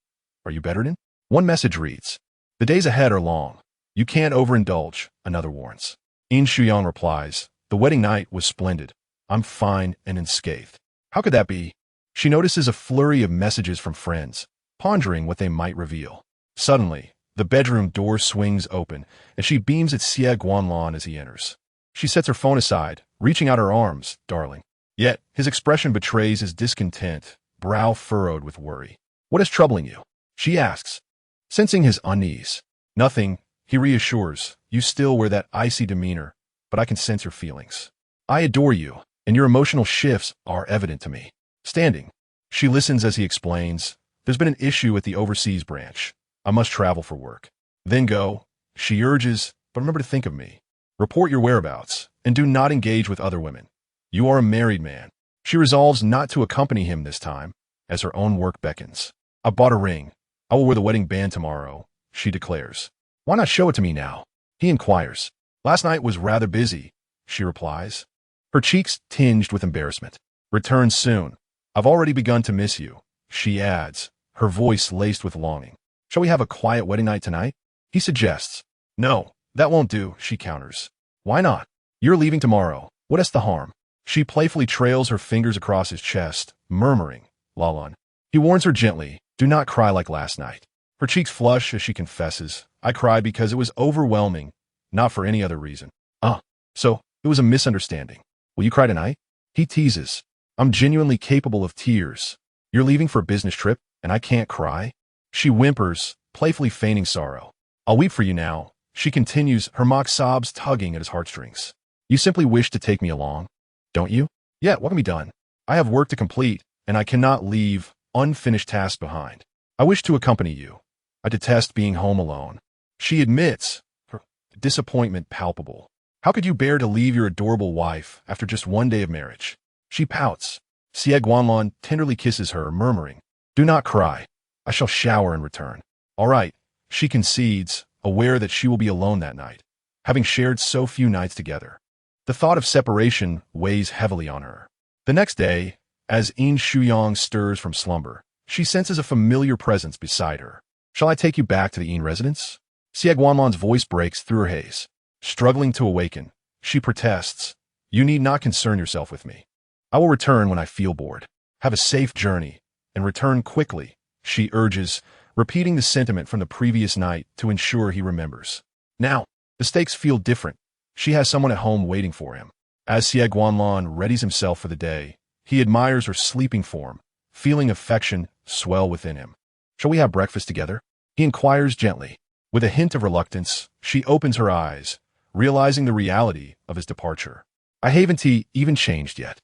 Are you better than?" One message reads, "The days ahead are long. You can't overindulge," another warns. Yin Shuyang replies, "The wedding night was splendid. I'm fine and unscathed." How could that be? She notices a flurry of messages from friends, pondering what they might reveal. Suddenly, the bedroom door swings open, and she beams at Xie Guanlan as he enters. She sets her phone aside, reaching out her arms, "Darling." Yet, his expression betrays his discontent, brow furrowed with worry. "What is troubling you?" she asks, sensing his unease. "Nothing," he reassures. "You still wear that icy demeanor, but I can sense your feelings. I adore you, and your emotional shifts are evident to me." Standing, she listens as he explains, "There's been an issue at the overseas branch. I must travel for work." "Then go," she urges, "but remember to think of me. Report your whereabouts, and do not engage with other women. You are a married man." She resolves not to accompany him this time, as her own work beckons. "I bought a ring. I will wear the wedding band tomorrow," she declares. "Why not show it to me now?" he inquires. "Last night was rather busy," she replies, her cheeks tinged with embarrassment. "Return soon. I've already begun to miss you," she adds, her voice laced with longing. "Shall we have a quiet wedding night tonight?" he suggests. "No, that won't do," she counters. "Why not? You're leaving tomorrow. What is the harm?" She playfully trails her fingers across his chest, murmuring, "Lalan." He warns her gently, "Do not cry like last night." Her cheeks flush as she confesses, "I cried because it was overwhelming, not for any other reason." So it was a misunderstanding. Will you cry tonight?" He teases. "I'm genuinely capable of tears. You're leaving for a business trip, and I can't cry?" She whimpers, playfully feigning sorrow. "I'll weep for you now," she continues, her mock sobs tugging at his heartstrings. "You simply wish to take me along." don't you? Yet, what can be done? I have work to complete, and I cannot leave unfinished tasks behind. I wish to accompany you. I detest being home alone. She admits, her disappointment palpable. How could you bear to leave your adorable wife after just one day of marriage? She pouts. Xie Guanlan tenderly kisses her, murmuring, do not cry. I shall shower and return. All right, she concedes, aware that she will be alone that night, having shared so few nights together. The thought of separation weighs heavily on her. The next day, as Yin Shuyang stirs from slumber, she senses a familiar presence beside her. Shall I take you back to the Yin residence? Xie Guanlan's voice breaks through her haze. Struggling to awaken, she protests, you need not concern yourself with me. I will return when I feel bored. Have a safe journey, and return quickly, she urges, repeating the sentiment from the previous night to ensure he remembers. Now, the stakes feel different. She has someone at home waiting for him. As Xie Guanlan readies himself for the day, he admires her sleeping form, feeling affection swell within him. Shall we have breakfast together? He inquires gently. With a hint of reluctance, she opens her eyes, realizing the reality of his departure. I haven't even changed yet.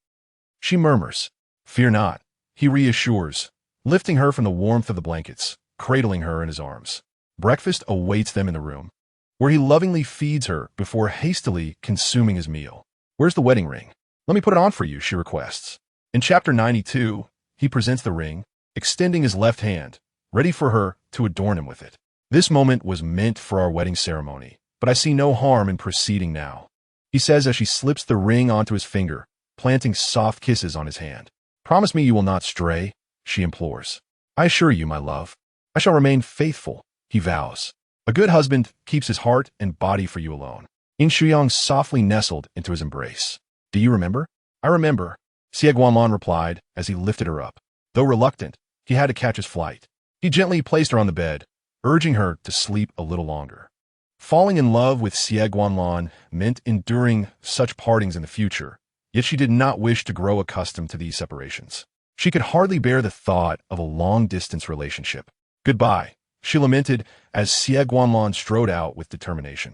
She murmurs. Fear not, he reassures, lifting her from the warmth of the blankets, cradling her in his arms. Breakfast awaits them in the room, where he lovingly feeds her before hastily consuming his meal. Where's the wedding ring? Let me put it on for you, she requests. In chapter 92, he presents the ring, extending his left hand, ready for her to adorn him with it. This moment was meant for our wedding ceremony, but I see no harm in proceeding now, he says as she slips the ring onto his finger, planting soft kisses on his hand. Promise me you will not stray, she implores. I assure you, my love, I shall remain faithful, he vows. A good husband keeps his heart and body for you alone. Yin Shuyang softly nestled into his embrace. Do you remember? I remember, Xie Guanlan replied as he lifted her up. Though reluctant, he had to catch his flight. He gently placed her on the bed, urging her to sleep a little longer. Falling in love with Xie Guanlan meant enduring such partings in the future, yet she did not wish to grow accustomed to these separations. She could hardly bear the thought of a long-distance relationship. Goodbye, she lamented as Xie Guanlan strode out with determination.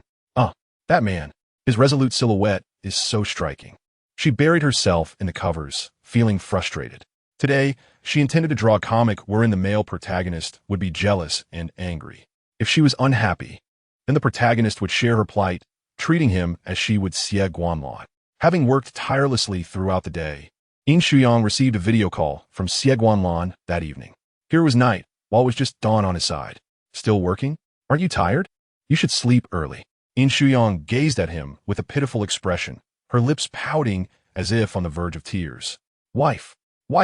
That man, his resolute silhouette is so striking. She buried herself in the covers, feeling frustrated. Today, she intended to draw a comic wherein the male protagonist would be jealous and angry. If she was unhappy, then the protagonist would share her plight, treating him as she would Xie Guanlan. Having worked tirelessly throughout the day, Yin Shuyang received a video call from Xie Guanlan that evening. Here was night, while it was just dawn on his side. Still working? Aren't you tired? You should sleep early. Yin Shuyang gazed at him with a pitiful expression, her lips pouting as if on the verge of tears. Wife,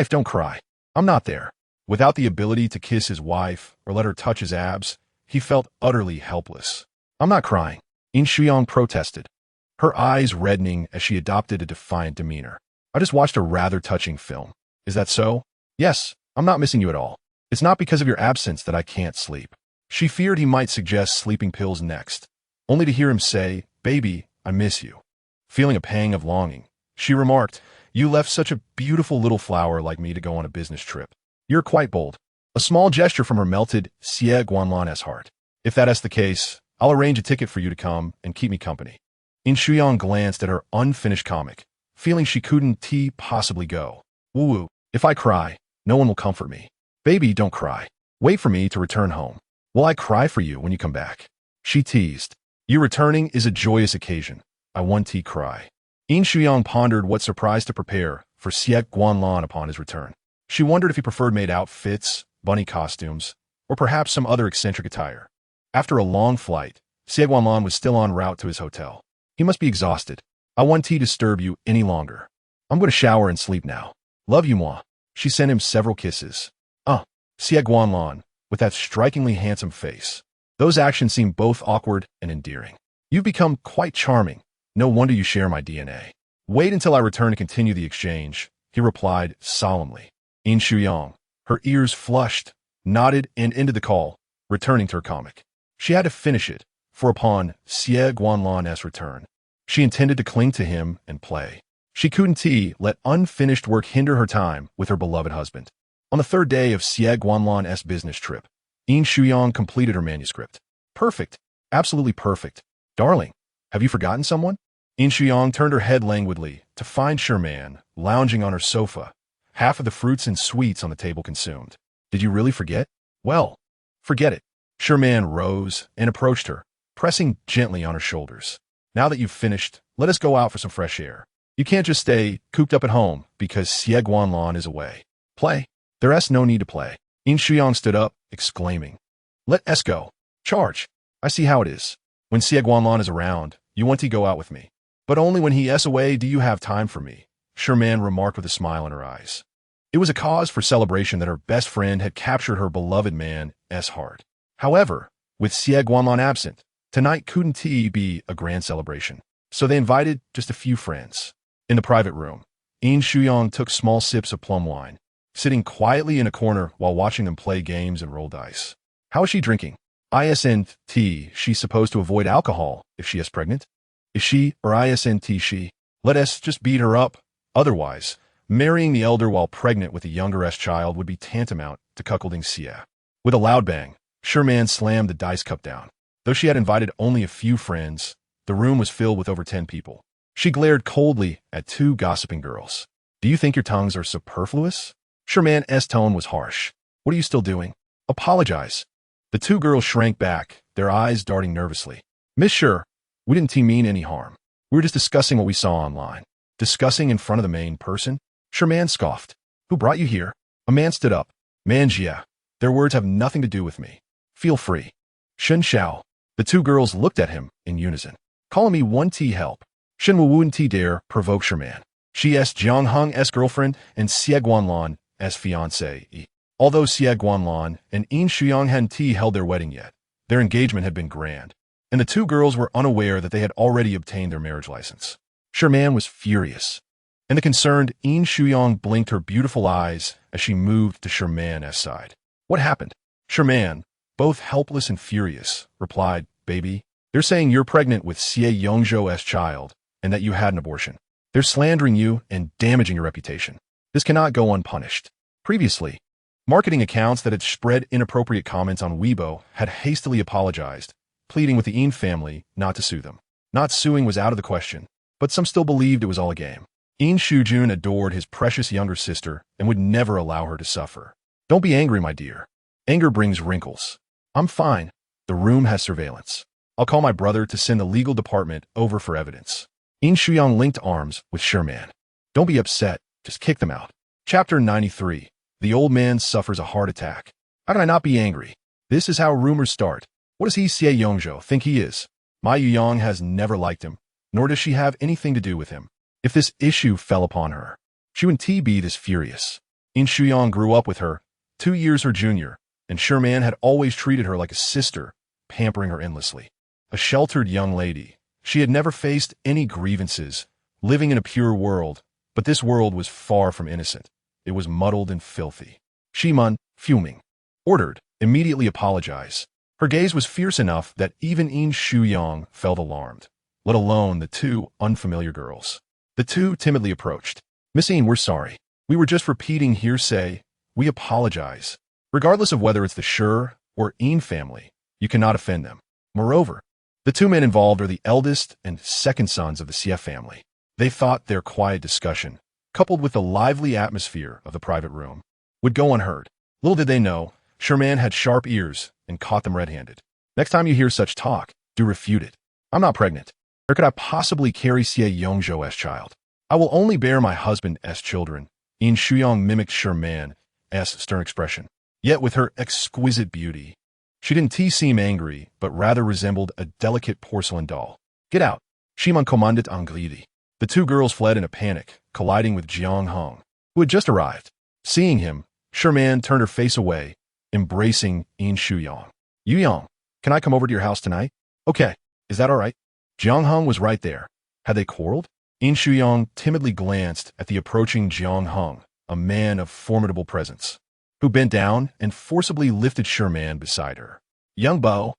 don't cry. I'm not there. Without the ability to kiss his wife or let her touch his abs, he felt utterly helpless. I'm not crying, Yin Shuyang protested, her eyes reddening as she adopted a defiant demeanor. I just watched a rather touching film. Is that so? Yes, I'm not missing you at all. It's not because of your absence that I can't sleep. She feared he might suggest sleeping pills next, only to hear him say, baby, I miss you. Feeling a pang of longing, she remarked, you left such a beautiful little flower like me to go on a business trip. You're quite bold. A small gesture from her melted Xie Guanlan's heart. If that is the case, I'll arrange a ticket for you to come and keep me company. Yin Shuyang glanced at her unfinished comic, feeling she couldn't possibly go. Woo-woo, if I cry, no one will comfort me. Baby, don't cry. Wait for me to return home. Will I cry for you when you come back? She teased. You returning is a joyous occasion. I want to cry. Yin Shuyang pondered what surprise to prepare for Xie Guanlan upon his return. She wondered if he preferred maid outfits, bunny costumes, or perhaps some other eccentric attire. After a long flight, Xie Guanlan was still en route to his hotel. He must be exhausted. I won't disturb you any longer. I'm going to shower and sleep now. Love you, moi. She sent him several kisses. Xie Guanlan, with that strikingly handsome face. Those actions seem both awkward and endearing. You've become quite charming. No wonder you share my DNA. Wait until I return to continue the exchange, he replied solemnly. Yin Shuyang, her ears flushed, nodded and ended the call, returning to her comic. She had to finish it, for upon Xie Guanlan's return, she intended to cling to him and play. She couldn't let unfinished work hinder her time with her beloved husband. On the third day of Xie Guanlan's business trip, Yin Shuyang completed her manuscript. Perfect. Absolutely perfect. Darling, have you forgotten someone? Yin Shuyang turned her head languidly to find Sherman lounging on her sofa, half of the fruits and sweets on the table consumed. Did you really forget? Well, forget it. Sherman rose and approached her, pressing gently on her shoulders. Now that you've finished, let us go out for some fresh air. You can't just stay cooped up at home because Xie Guanlan is away. Play. There's no need to play. Yin Shuyang stood up, exclaiming. Let us go. Charge. I see how it is. When Xie Guanlan is around, you want to go out with me. But only when he is away do you have time for me, Sherman remarked with a smile in her eyes. It was a cause for celebration that her best friend had captured her beloved man's heart. However, with Xie Guanlan absent, tonight couldn't be a grand celebration. So they invited just a few friends. In the private room, Yin Shuyang took small sips of plum wine, sitting quietly in a corner while watching them play games and roll dice. How is she drinking? Isn't she supposed to avoid alcohol if she is pregnant? Is she or isn't she? Let us just beat her up. Otherwise, marrying the elder while pregnant with a younger child would be tantamount to cuckolding Xie. With a loud bang, Sherman slammed the dice cup down. Though she had invited only a few friends, the room was filled with over 10 people. She glared coldly at two gossiping girls. Do you think your tongues are superfluous? Sherman's tone was harsh. What are you still doing? Apologize. The two girls shrank back, their eyes darting nervously. Miss Sure, we didn't mean any harm. We were just discussing what we saw online. Discussing in front of the main person? Sherman scoffed. Who brought you here? A man stood up. Manjia. Their words have nothing to do with me. Feel free. Shen Xiao. The two girls looked at him in unison. Calling me one T help. Shen Wu wouldn't dare provoke Sherman. She is Jiang Heng's girlfriend and Xie Guanlan's fiancée. Although Xie Guanlan and Yin Shuyang hadn't held their wedding yet, their engagement had been grand, and the two girls were unaware that they had already obtained their marriage license. Sherman was furious, and the concerned Yin Shuyang blinked her beautiful eyes as she moved to Sherman's side. What happened? Sherman, both helpless and furious, replied, Baby, they're saying you're pregnant with Xie Yongzhou's child and that you had an abortion. They're slandering you and damaging your reputation. This cannot go unpunished. Previously, marketing accounts that had spread inappropriate comments on Weibo had hastily apologized, pleading with the Yin family not to sue them. Not suing was out of the question, but some still believed it was all a game. Yin Shujun adored his precious younger sister and would never allow her to suffer. Don't be angry, my dear. Anger brings wrinkles. I'm fine. The room has surveillance. I'll call my brother to send the legal department over for evidence. Yin Shuyang linked arms with Sherman. Don't be upset. Just kick them out. Chapter 93. The old man suffers a heart attack. How can I not be angry? This is how rumors start. What does Xie Yongzhou think he is? Ma Yuyang has never liked him, nor does she have anything to do with him. If this issue fell upon her, she wouldn't be this furious. Yin Shuyang grew up with her, 2 years her junior, and Sherman had always treated her like a sister, pampering her endlessly. A sheltered young lady, she had never faced any grievances, living in a pure world, but this world was far from innocent. It was muddled and filthy. Shimun, fuming, ordered, immediately apologize. Her gaze was fierce enough that even Yin Shuyang felt alarmed, let alone the two unfamiliar girls. The two timidly approached. Miss Yin, we're sorry. We were just repeating hearsay. We apologize. Regardless of whether it's the Sure or Yin family, you cannot offend them. Moreover, the two men involved are the eldest and second sons of the Xie family. They thought their quiet discussion, coupled with the lively atmosphere of the private room, would go unheard. Little did they know, Sherman had sharp ears and caught them red-handed. Next time you hear such talk, do refute it. I'm not pregnant. Nor could I possibly carry Xie Yongzhou's child. I will only bear my husband's children. Yin Shuyang mimicked Sherman's stern expression. Yet with her exquisite beauty, she didn't seem angry, but rather resembled a delicate porcelain doll. Get out. Shimun commanded Anglidi. The two girls fled in a panic, colliding with Jiang Heng, who had just arrived. Seeing him, Sherman turned her face away, embracing Yin Shuyang. Yuyang, can I come over to your house tonight? Okay, is that all right? Jiang Heng was right there. Had they quarreled? Yin Shuyang timidly glanced at the approaching Jiang Heng, a man of formidable presence, who bent down and forcibly lifted Sherman beside her. Young Bo,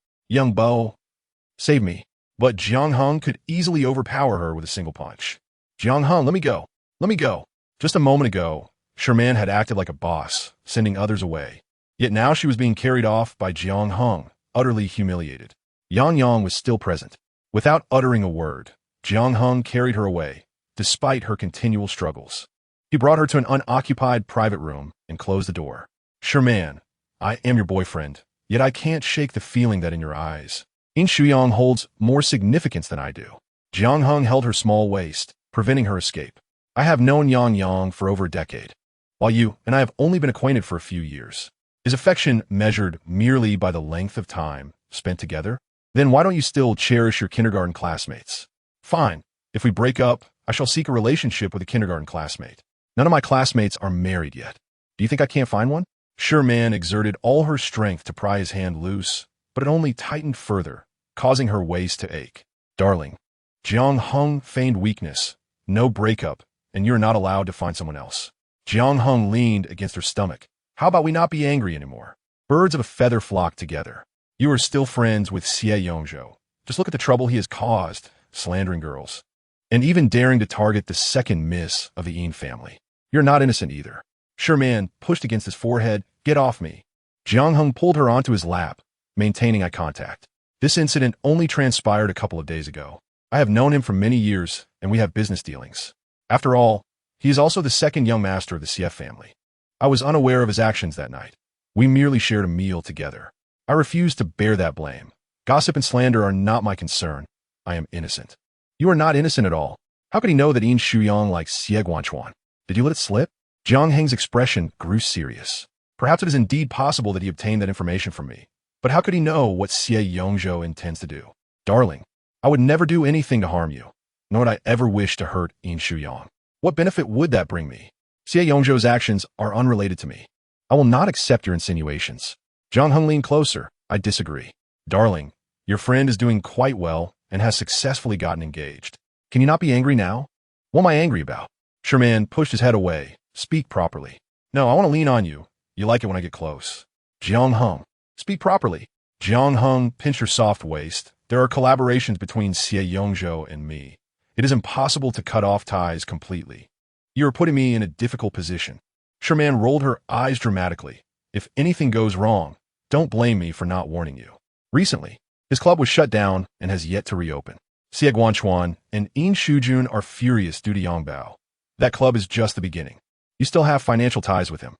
save me. But Jiang Heng could easily overpower her with a single punch. Jiang Heng, let me go. Just a moment ago, Sherman had acted like a boss, sending others away. Yet now she was being carried off by Jiang Heng, utterly humiliated. Yang Yang was still present. Without uttering a word, Jiang Heng carried her away, despite her continual struggles. He brought her to an unoccupied private room and closed the door. Sure, man, I am your boyfriend, yet I can't shake the feeling that in your eyes, Yin Shuyang holds more significance than I do. Jiang Heng held her small waist, preventing her escape. I have known Yang for over a decade, while you and I have only been acquainted for a few years. Is affection measured merely by the length of time spent together? Then why don't you still cherish your kindergarten classmates? Fine. If we break up, I shall seek a relationship with a kindergarten classmate. None of my classmates are married yet. Do you think I can't find one? Sure Man exerted all her strength to pry his hand loose, but it only tightened further, causing her waist to ache. Darling, Jiang Heng feigned weakness. No breakup, and you're not allowed to find someone else. Jiang Heng leaned against her stomach. How about we not be angry anymore? Birds of a feather flock together. You are still friends with Xie Guanlan. Just look at the trouble he has caused, slandering girls, and even daring to target the second miss of the Yin family. You're not innocent either. Sure Man pushed against his forehead. Get off me. Jiang Heng pulled her onto his lap, maintaining eye contact. This incident only transpired a couple of days ago. I have known him for many years, and we have business dealings. After all, he is also the second young master of the CF family. I was unaware of his actions that night. We merely shared a meal together. I refuse to bear that blame. Gossip and slander are not my concern. I am innocent. You are not innocent at all. How could he know that Yin Shuyang likes Xie Guanlan? Did you let it slip? Jiang Heng's expression grew serious. Perhaps it is indeed possible that he obtained that information from me. But how could he know what Xie Guanlan intends to do? Darling, I would never do anything to harm you, nor would I ever wish to hurt Yin Shuyang. What benefit would that bring me? Xie Guanlan's actions are unrelated to me. I will not accept your insinuations. Jiang Heng leaned closer. I disagree. Darling, your friend is doing quite well and has successfully gotten engaged. Can you not be angry now? What am I angry about? Sherman pushed his head away. Speak properly. No, I want to lean on you. You like it when I get close. Jiang Heng, speak properly. Jiang Heng pinched her soft waist. There are collaborations between Xie Guanlan and me. It is impossible to cut off ties completely. You are putting me in a difficult position. Sherman rolled her eyes dramatically. If anything goes wrong, don't blame me for not warning you. Recently, his club was shut down and has yet to reopen. Xie Guanlan and Yin Shuyang are furious due to Yangbao. That club is just the beginning. You still have financial ties with him.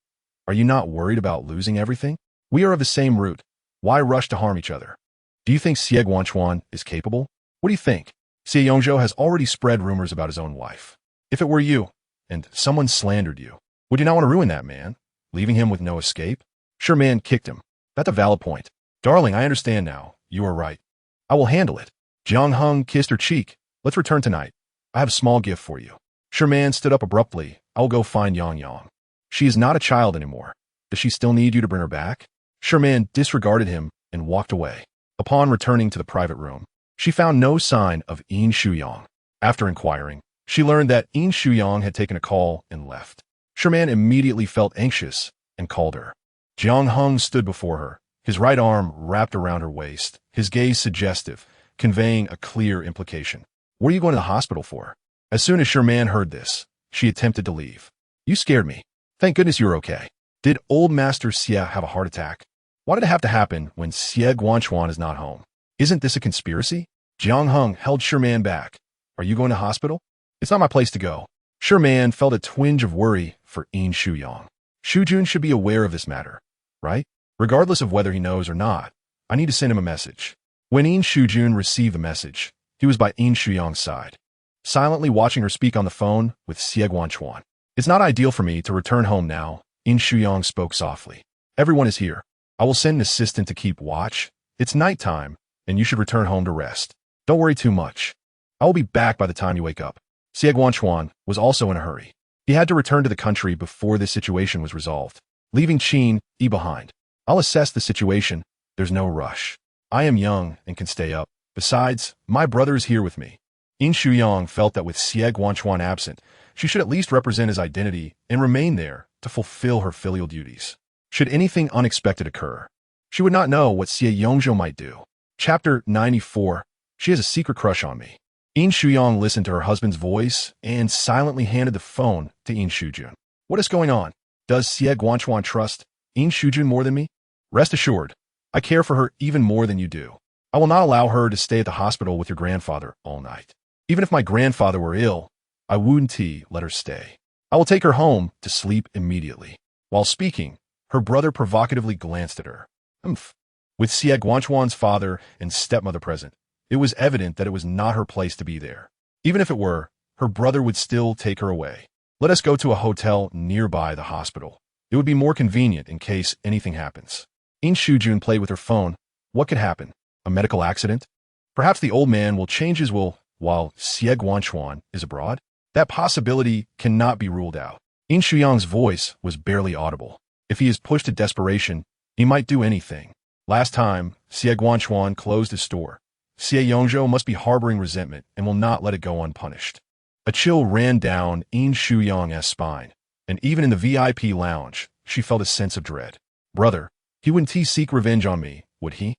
Are you not worried about losing everything? We are of the same root. Why rush to harm each other? Do you think Xie Guanlan is capable? What do you think? Xie Guanlan has already spread rumors about his own wife. If it were you, and someone slandered you, would you not want to ruin that man, leaving him with no escape? Sure Man kicked him. That's a valid point. Darling, I understand now. You are right. I will handle it. Jiang Heng kissed her cheek. Let's return tonight. I have a small gift for you. Sure Man stood up abruptly. I will go find Yang. She is not a child anymore. Does she still need you to bring her back? Sure Man disregarded him and walked away. Upon returning to the private room, she found no sign of Yin Shuyang. After inquiring, she learned that Yin Shuyang had taken a call and left. Sherman immediately felt anxious and called her. Jiang Heng stood before her, his right arm wrapped around her waist, his gaze suggestive, conveying a clear implication. What are you going to the hospital for? As soon as Sherman heard this, she attempted to leave. You scared me. Thank goodness you're okay. Did old Master Xie have a heart attack? Why did it have to happen when Xie Guanlan is not home? Isn't this a conspiracy? Jiang Heng held Sherman back. Are you going to hospital? It's not my place to go. Sherman felt a twinge of worry for Yin Shuyang. Shujun should be aware of this matter, right? Regardless of whether he knows or not, I need to send him a message. When Yin Shujun received the message, he was by Yin Shuyang's side, silently watching her speak on the phone with Xie Guanlan. It's not ideal for me to return home now, Yin Shuyang spoke softly. Everyone is here. I will send an assistant to keep watch. It's nighttime, and you should return home to rest. Don't worry too much. I will be back by the time you wake up. Xie Guanlan was also in a hurry. He had to return to the country before this situation was resolved, leaving Qin Yi behind. I'll assess the situation. There's no rush. I am young and can stay up. Besides, my brother is here with me. Yin Shuyang felt that with Xie Guanlan absent, she should at least represent his identity and remain there to fulfill her filial duties. Should anything unexpected occur, she would not know what Xie Guanlan might do. Chapter 94. She has a secret crush on me. Yin Shuyang listened to her husband's voice and silently handed the phone to Yin Shujun. What is going on? Does Xie Guanlan trust Yin Shujun more than me? Rest assured, I care for her even more than you do. I will not allow her to stay at the hospital with your grandfather all night. Even if my grandfather were ill, I wouldn't let her stay. I will take her home to sleep immediately. While speaking, her brother provocatively glanced at her. Umph. With Xie Guanlan's father and stepmother present, it was evident that it was not her place to be there. Even if it were, her brother would still take her away. Let us go to a hotel nearby the hospital. It would be more convenient in case anything happens. Yin Shuyang played with her phone. What could happen? A medical accident? Perhaps the old man will change his will while Xie Guanlan is abroad? That possibility cannot be ruled out. Yin Shuyang's voice was barely audible. If he is pushed to desperation, he might do anything. Last time, Xie Guanlan closed his store. Xie Yongzhou must be harboring resentment and will not let it go unpunished. A chill ran down Yin Shuyang's spine, and even in the VIP lounge, she felt a sense of dread. Brother, he wouldn't seek revenge on me, would he?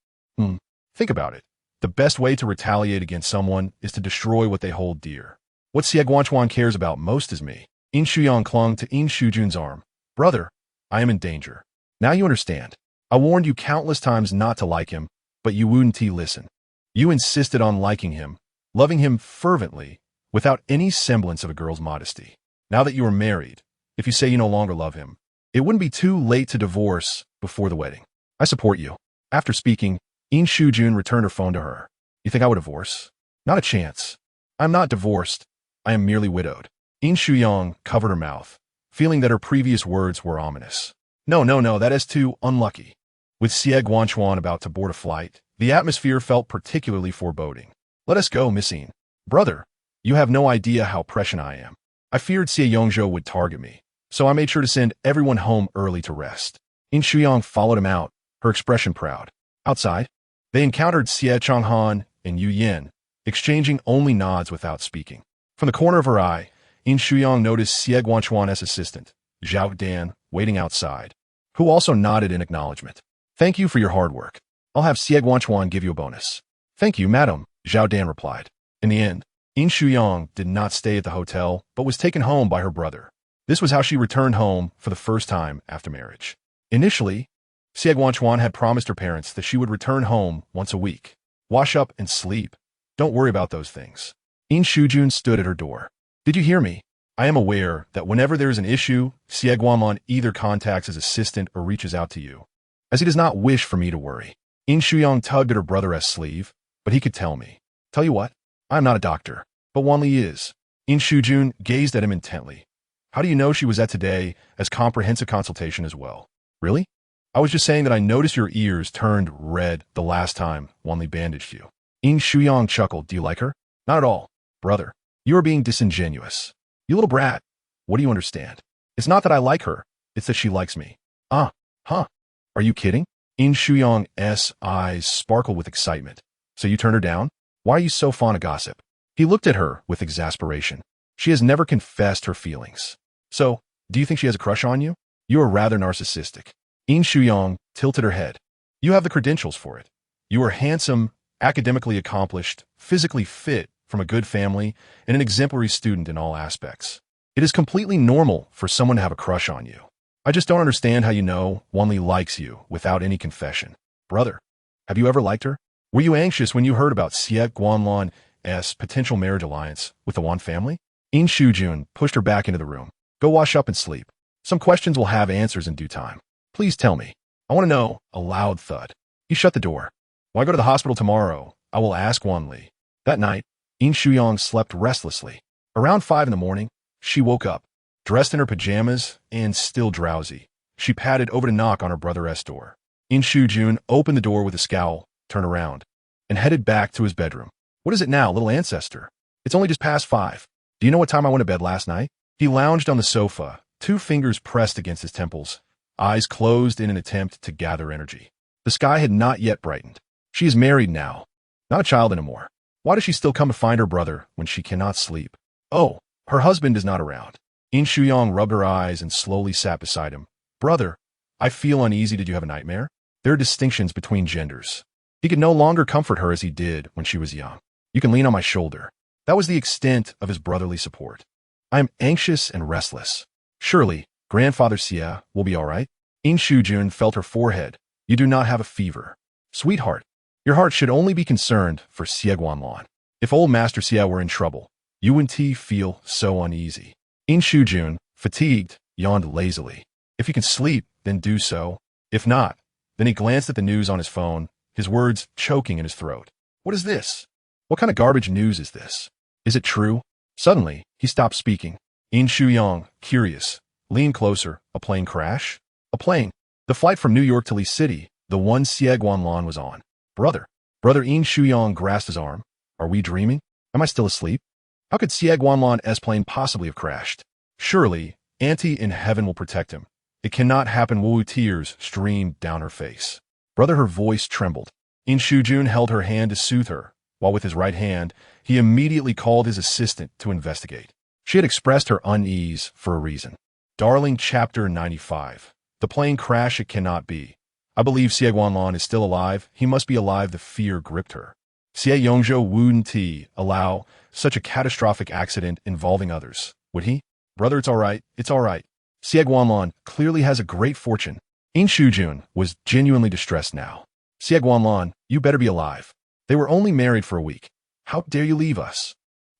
Think about it. The best way to retaliate against someone is to destroy what they hold dear. What Xie Guanlan cares about most is me. Yin Shuyang clung to Yin Shuyang's arm. Brother, I am in danger. Now you understand. I warned you countless times not to like him, but you wouldn't listen. You insisted on liking him, loving him fervently, without any semblance of a girl's modesty. Now that you are married, if you say you no longer love him, it wouldn't be too late to divorce before the wedding. I support you. After speaking, Yin Shuyang returned her phone to her. You think I would divorce? Not a chance. I'm not divorced. I am merely widowed. Yin Shuyang covered her mouth, feeling that her previous words were ominous. No, that is too unlucky. With Xie Guanlan about to board a flight, the atmosphere felt particularly foreboding. Let us go, Miss Yin. Brother, you have no idea how prescient I am. I feared Xie Yongzhou would target me, so I made sure to send everyone home early to rest. Yin Shuyang followed him out, her expression proud. Outside, they encountered Xie Changhan and Yu Yin, exchanging only nods without speaking. From the corner of her eye, Yin Shuyang noticed Xie Guanlan's assistant, Zhao Dan, waiting outside, who also nodded in acknowledgement. Thank you for your hard work. I'll have Xie Guanlan give you a bonus. Thank you, madam, Zhao Dan replied. In the end, Yin Shuyang did not stay at the hotel, but was taken home by her brother. This was how she returned home for the first time after marriage. Initially, Xie Guanlan had promised her parents that she would return home once a week. Wash up and sleep. Don't worry about those things. Yin Shuyang stood at her door. Did you hear me? I am aware that whenever there is an issue, Xie Guanlan either contacts his assistant or reaches out to you, as he does not wish for me to worry. Yin Shuyang tugged at her brother's sleeve, but he could tell me. Tell you what, I am not a doctor, but Guanli is. Yin Shuyang gazed at him intently. How do you know she was at today as comprehensive consultation as well? Really? I was just saying that I noticed your ears turned red the last time Guanli bandaged you. Yin Shuyang chuckled. Do you like her? Not at all. Brother, you are being disingenuous. You little brat. What do you understand? It's not that I like her, it's that she likes me. Are you kidding? Yin Shuyang's eyes sparkled with excitement. So you turned her down? Why are you so fond of gossip? He looked at her with exasperation. She has never confessed her feelings. So, do you think she has a crush on you? You are rather narcissistic. Yin Shuyang tilted her head. You have the credentials for it. You are handsome, academically accomplished, physically fit, from a good family, and an exemplary student in all aspects. It is completely normal for someone to have a crush on you. I just don't understand how you know Guanli likes you without any confession. Brother, have you ever liked her? Were you anxious when you heard about Xie Guanlan's potential marriage alliance with the Wan family? Yin Shuyang pushed her back into the room. Go wash up and sleep. Some questions will have answers in due time. Please tell me. I want to know. A loud thud. He shut the door. When I go to the hospital tomorrow, I will ask Guanli. That night, Yin Shuyang slept restlessly. Around 5 in the morning, she woke up, dressed in her pajamas and still drowsy. She padded over to knock on her brother's door. Yin Shuyang opened the door with a scowl, turned around, and headed back to his bedroom. What is it now, little ancestor? It's only just past 5. Do you know what time I went to bed last night? He lounged on the sofa, 2 fingers pressed against his temples, eyes closed in an attempt to gather energy. The sky had not yet brightened. She is married now, not a child anymore. Why does she still come to find her brother when she cannot sleep? Oh, her husband is not around. Yin Shuyang rubbed her eyes and slowly sat beside him. Brother, I feel uneasy. Did you have a nightmare? There are distinctions between genders. He could no longer comfort her as he did when she was young. You can lean on my shoulder. That was the extent of his brotherly support. I am anxious and restless. Surely, Grandfather Xie will be all right. Yin Shuyang felt her forehead. You do not have a fever. Sweetheart, your heart should only be concerned for Xie Guanlan. If old Master Xie were in trouble, you wouldn't feel so uneasy. Yin Shuyang, fatigued, yawned lazily. If you can sleep, then do so. If not, then he glanced at the news on his phone, his words choking in his throat. What is this? What kind of garbage news is this? Is it true? Suddenly, he stopped speaking. Yin Shuyang, curious, leaned closer. A plane crash? A plane. The flight from New York to Lee City, the one Xie Guanlan was on. Brother. Brother Yin Shuyang grasped his arm. Are we dreaming? Am I still asleep? How could Xie Guanlan's plane possibly have crashed? Surely, Auntie in heaven will protect him. It cannot happen. Wu tears streamed down her face. Brother, her voice trembled. Yin Shuyang held her hand to soothe her, while with his right hand, he immediately called his assistant to investigate. She had expressed her unease for a reason. Darling, Chapter 95. The plane crash, it cannot be. I believe Xie Guanlan is still alive. He must be alive. The fear gripped her. Xie Yongzhou wouldn't allow such a catastrophic accident involving others, would he? Brother, it's all right. It's all right. Xie Guanlan clearly has a great fortune. Yin Shuyang was genuinely distressed now. Xie Guanlan, you better be alive. They were only married for a week. How dare you leave us?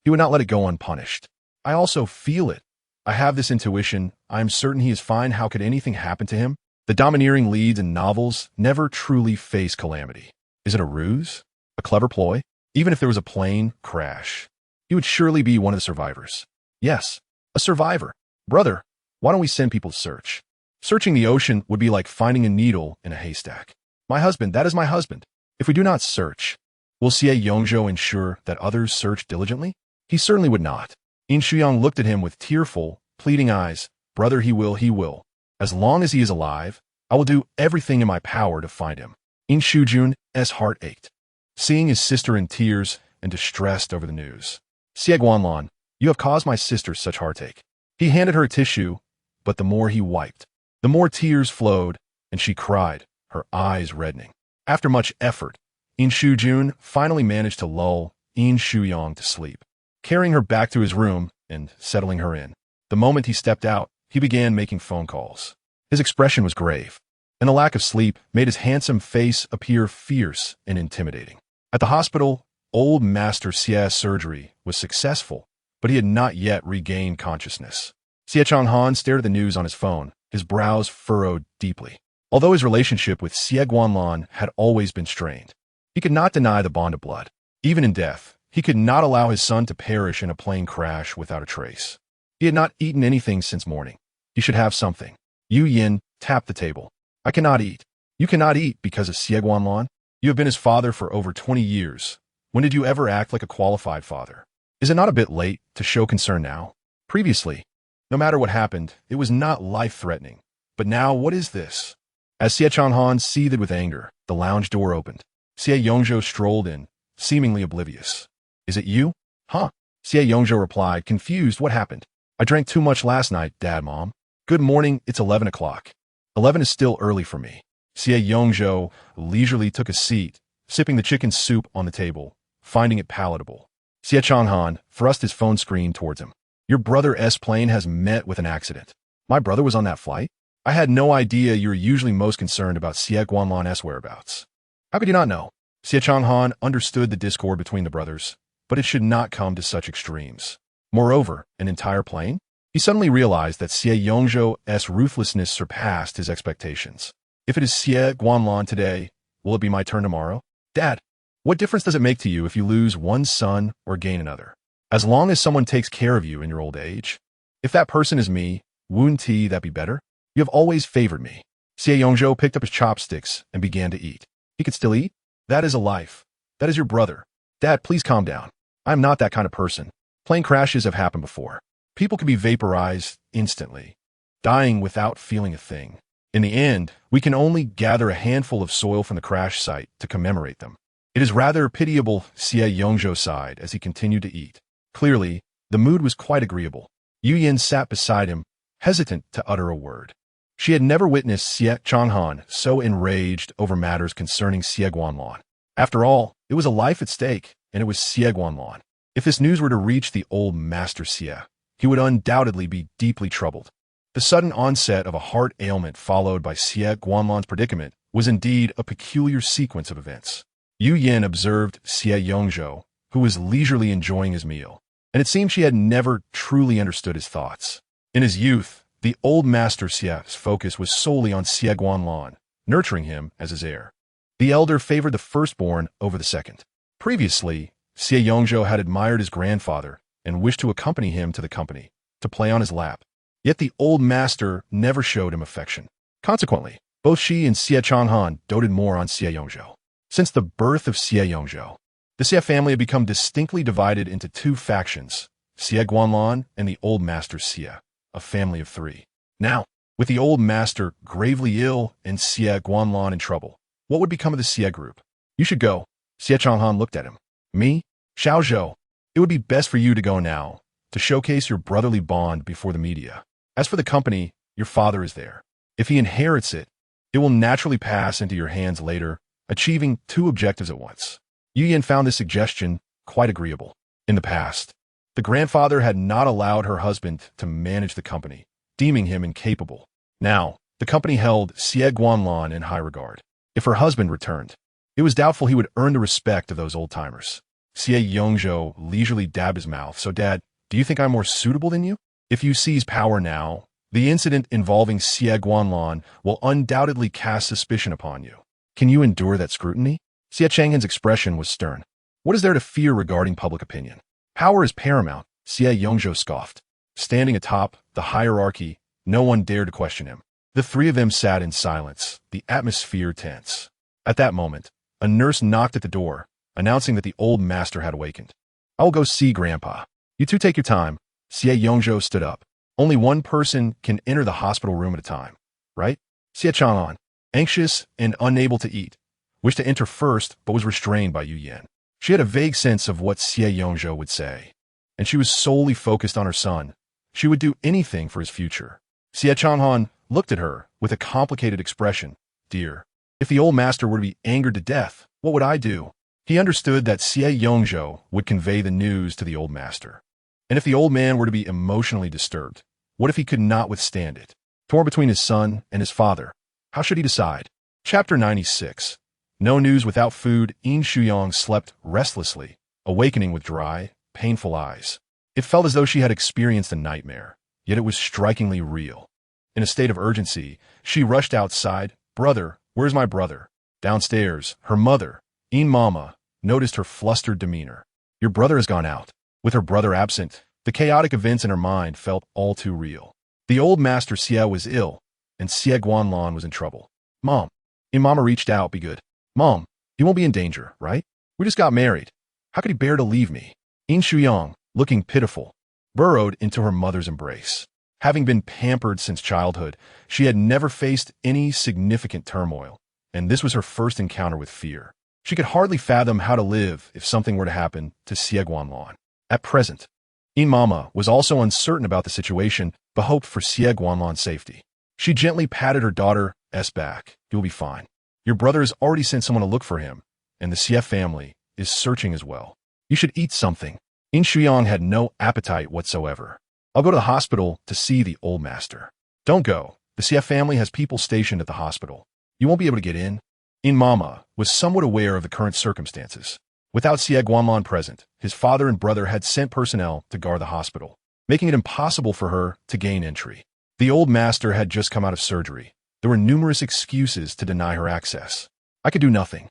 He would not let it go unpunished. I also feel it. I have this intuition. I am certain he is fine. How could anything happen to him? The domineering leads in novels never truly face calamity. Is it a ruse? A clever ploy? Even if there was a plane crash, he would surely be one of the survivors. Yes, a survivor. Brother, why don't we send people to search? Searching the ocean would be like finding a needle in a haystack. My husband, that is my husband. If we do not search, will Xie Yongzhou ensure that others search diligently? He certainly would not. Yin Shuyang looked at him with tearful, pleading eyes. Brother, he will, he will. As long as he is alive, I will do everything in my power to find him. Yin Shuyang's heart ached, seeing his sister in tears and distressed over the news. Xie Guanlan, you have caused my sister such heartache. He handed her a tissue, but the more he wiped, the more tears flowed, and she cried, her eyes reddening. After much effort, Yin Shuyang finally managed to lull Yin Shuyang to sleep, carrying her back to his room and settling her in. The moment he stepped out, he began making phone calls. His expression was grave, and the lack of sleep made his handsome face appear fierce and intimidating. At the hospital, old Master Xie's surgery was successful, but he had not yet regained consciousness. Xie Changhan stared at the news on his phone, his brows furrowed deeply. Although his relationship with Xie Guanlan had always been strained, he could not deny the bond of blood. Even in death, he could not allow his son to perish in a plane crash without a trace. He had not eaten anything since morning. He should have something. Yu Yin tapped the table. I cannot eat. You cannot eat because of Xie Guanlan? You have been his father for over 20 years. When did you ever act like a qualified father? Is it not a bit late to show concern now? Previously, no matter what happened, it was not life-threatening. But now, what is this? As Xie Changhan seethed with anger, the lounge door opened. Xie Yongzhou strolled in, seemingly oblivious. Is it you? Huh? Xie Yongzhou replied, confused. What happened? I drank too much last night, Dad, Mom. Good morning, it's 11 o'clock. 11 is still early for me. Xie Yongzhou leisurely took a seat, sipping the chicken soup on the table, finding it palatable. Xie Changhan thrust his phone screen towards him. Your brother's plane has met with an accident. My brother was on that flight? I had no idea you're usually most concerned about Xie Guanlan's whereabouts. How could you not know? Xie Changhan understood the discord between the brothers, but it should not come to such extremes. Moreover, an entire plane? He suddenly realized that Xie Yongzhou's ruthlessness surpassed his expectations. If it is Xie Guanlan today, will it be my turn tomorrow? Dad, what difference does it make to you if you lose one son or gain another? As long as someone takes care of you in your old age. If that person is me, wouldn't that be better? You have always favored me. Xie Yongzhou picked up his chopsticks and began to eat. He could still eat? That is a life. That is your brother. Dad, please calm down. I am not that kind of person. Plane crashes have happened before. People can be vaporized instantly, dying without feeling a thing. In the end, we can only gather a handful of soil from the crash site to commemorate them. It is rather pitiable, Xie Yongzhou sighed as he continued to eat. Clearly, the mood was quite agreeable. Yu Yin sat beside him, hesitant to utter a word. She had never witnessed Xie Changhan so enraged over matters concerning Xie Guanlan. After all, it was a life at stake, and it was Xie Guanlan. If this news were to reach the old Master Xie, he would undoubtedly be deeply troubled. The sudden onset of a heart ailment followed by Xie Guanlan's predicament was indeed a peculiar sequence of events. Yu Yin observed Xie Yongzhou, who was leisurely enjoying his meal, and it seemed she had never truly understood his thoughts. In his youth, the old master Xie's focus was solely on Xie Guanlan, nurturing him as his heir. The elder favored the firstborn over the second. Previously, Xie Yongzhou had admired his grandfather and wished to accompany him to the company, to play on his lap. Yet the old master never showed him affection. Consequently, both she and Xie Changhan doted more on Xie Yongzhou. Since the birth of Xie Yongzhou, the Xie family had become distinctly divided into two factions, Xie Guanlan and the old master Xie, a family of three. Now, with the old master gravely ill and Xie Guanlan in trouble, what would become of the Xie group? You should go. Xie Changhan looked at him. Me? Xiao Zhou. It would be best for you to go now, to showcase your brotherly bond before the media. As for the company, your father is there. If he inherits it, it will naturally pass into your hands later, achieving two objectives at once. Yu Yan found this suggestion quite agreeable. In the past, the grandfather had not allowed her husband to manage the company, deeming him incapable. Now, the company held Xie Guanlan in high regard. If her husband returned, it was doubtful he would earn the respect of those old-timers. Xie Yongzhou leisurely dabbed his mouth. So, Dad, do you think I'm more suitable than you? If you seize power now, the incident involving Xie Guanlan will undoubtedly cast suspicion upon you. Can you endure that scrutiny? Xie Changhan's expression was stern. What is there to fear regarding public opinion? Power is paramount, Xie Yongzhou scoffed. Standing atop the hierarchy, no one dared to question him. The three of them sat in silence, the atmosphere tense. At that moment, a nurse knocked at the door, announcing that the old master had awakened. I will go see Grandpa. You two take your time. Xie Yongzhou stood up. Only one person can enter the hospital room at a time, right? Xie Chang'an, anxious and unable to eat, wished to enter first but was restrained by Yu Yan. She had a vague sense of what Xie Yongzhou would say, and she was solely focused on her son. She would do anything for his future. Xie Chang'an looked at her with a complicated expression. Dear, if the old master were to be angered to death, what would I do? He understood that Xie Yongzhou would convey the news to the old master. And if the old man were to be emotionally disturbed, what if he could not withstand it? Torn between his son and his father, how should he decide? Chapter 96. No news without food. Yin Shuyang slept restlessly, awakening with dry, painful eyes. It felt as though she had experienced a nightmare, yet it was strikingly real. In a state of urgency, she rushed outside. Brother, where's my brother? Downstairs, her mother, Yin Mama, noticed her flustered demeanor. Your brother has gone out. With her brother absent, the chaotic events in her mind felt all too real. The old master Xie was ill, and Xie Guanlan was in trouble. Mom. Yin Mama reached out. Be good. Mom, he won't be in danger, right? We just got married. How could he bear to leave me? Yin Shuyang, looking pitiful, burrowed into her mother's embrace. Having been pampered since childhood, she had never faced any significant turmoil, and this was her first encounter with fear. She could hardly fathom how to live if something were to happen to Xie Guanlan. At present, Yin Mama was also uncertain about the situation, but hoped for Xie Guanlan's safety. She gently patted her daughter's back. You'll be fine. Your brother has already sent someone to look for him, and the Xie family is searching as well. You should eat something. Yin Shuyang had no appetite whatsoever. I'll go to the hospital to see the old master. Don't go. The Xie family has people stationed at the hospital. You won't be able to get in. Yin Mama was somewhat aware of the current circumstances. Without Xie Guanlan present, his father and brother had sent personnel to guard the hospital, making it impossible for her to gain entry. The old master had just come out of surgery. There were numerous excuses to deny her access. I could do nothing.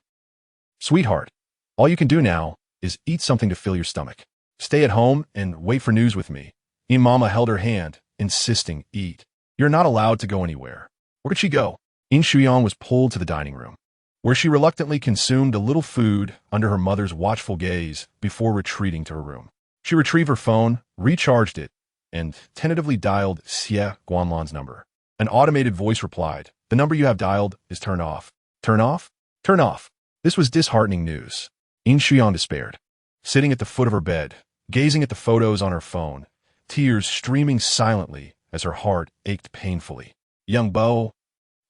Sweetheart, all you can do now is eat something to fill your stomach. Stay at home and wait for news with me. Yin Mama held her hand, insisting, eat. You're not allowed to go anywhere. Where could she go? Yin Shuyang was pulled to the dining room, where she reluctantly consumed a little food under her mother's watchful gaze before retreating to her room. She retrieved her phone, recharged it, and tentatively dialed Xie Guanlan's number. An automated voice replied, the number you have dialed is turned off. Turn off? Turn off. This was disheartening news. Yin Shuyang despaired, sitting at the foot of her bed, gazing at the photos on her phone, tears streaming silently as her heart ached painfully. Young Bo.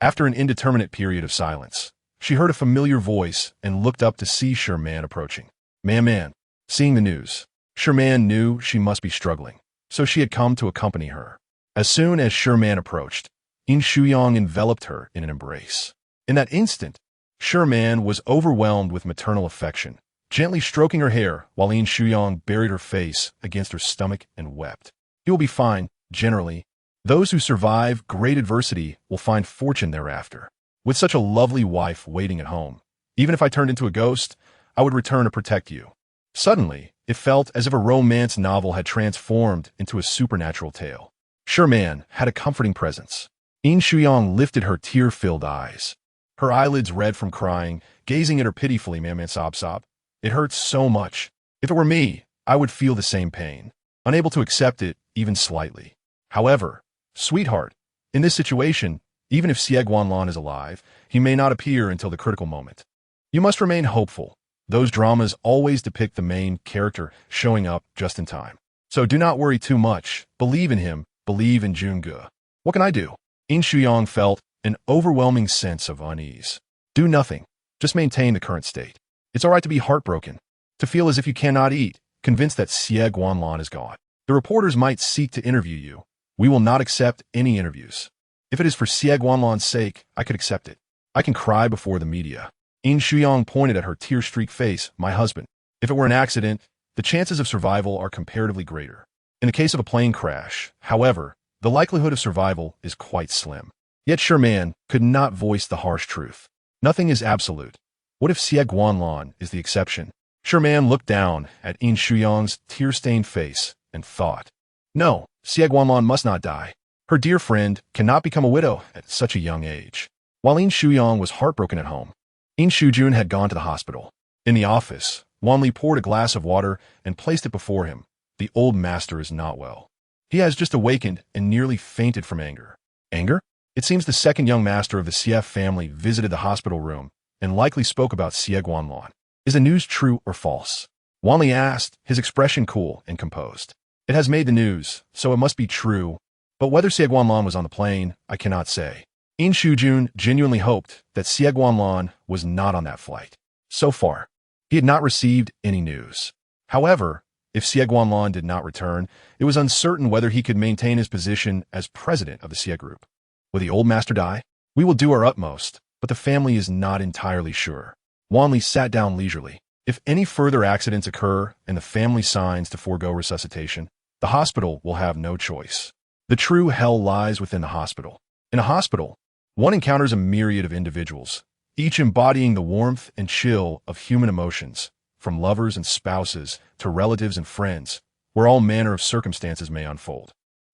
After an indeterminate period of silence, she heard a familiar voice and looked up to see Sherman approaching. Man. Seeing the news, Sherman knew she must be struggling, so she had come to accompany her. As soon as Sherman approached, Yin Shuyang enveloped her in an embrace. In that instant, Sherman was overwhelmed with maternal affection, gently stroking her hair while Yin Shuyang buried her face against her stomach and wept. "You will be fine, generally. Those who survive great adversity will find fortune thereafter. With such a lovely wife waiting at home, even if I turned into a ghost, I would return to protect you." Suddenly, it felt as if a romance novel had transformed into a supernatural tale. Sure Man had a comforting presence. Yin Shuyang lifted her tear-filled eyes. Her eyelids red from crying, gazing at her pitifully, "Man, sob. It hurts so much. If it were me, I would feel the same pain, unable to accept it even slightly. However, sweetheart, in this situation, even if Xie Guanlan is alive, he may not appear until the critical moment. You must remain hopeful. Those dramas always depict the main character showing up just in time. So do not worry too much. Believe in him. Believe in Junge." "What can I do?" Yin Shuyang felt an overwhelming sense of unease. "Do nothing. Just maintain the current state. It's all right to be heartbroken, to feel as if you cannot eat, convinced that Xie Guanlan is gone. The reporters might seek to interview you. We will not accept any interviews. If it is for Xie Guanlan's sake, I could accept it. I can cry before the media." Yin Shuyang pointed at her tear-streaked face. "My husband. If it were an accident, the chances of survival are comparatively greater. In the case of a plane crash, however, the likelihood of survival is quite slim." Yet Sure Man could not voice the harsh truth. Nothing is absolute. What if Xie Guanlan is the exception? Sure Man looked down at Yin Shuyang's tear-stained face and thought, "No, Xie Guanlan must not die. Her dear friend cannot become a widow at such a young age." While Yin Shuyang was heartbroken at home, Yin Shujun had gone to the hospital. In the office, Wanli poured a glass of water and placed it before him. "The old master is not well. He has just awakened and nearly fainted from anger." "Anger?" It seems the second young master of the Xie family visited the hospital room and likely spoke about Xie Guanlan. "Is the news true or false?" Wanli asked, his expression cool and composed. "It has made the news, so it must be true. But whether Xie Guanlan was on the plane, I cannot say." Yin Shujun genuinely hoped that Xie Guanlan was not on that flight. So far, he had not received any news. However, if Xie Guanlan did not return, it was uncertain whether he could maintain his position as president of the Xie Group. Will the old master die? "We will do our utmost, but the family is not entirely sure." Wanli sat down leisurely. If any further accidents occur and the family signs to forego resuscitation, the hospital will have no choice. The true hell lies within the hospital. In a hospital, one encounters a myriad of individuals, each embodying the warmth and chill of human emotions, from lovers and spouses to relatives and friends, where all manner of circumstances may unfold.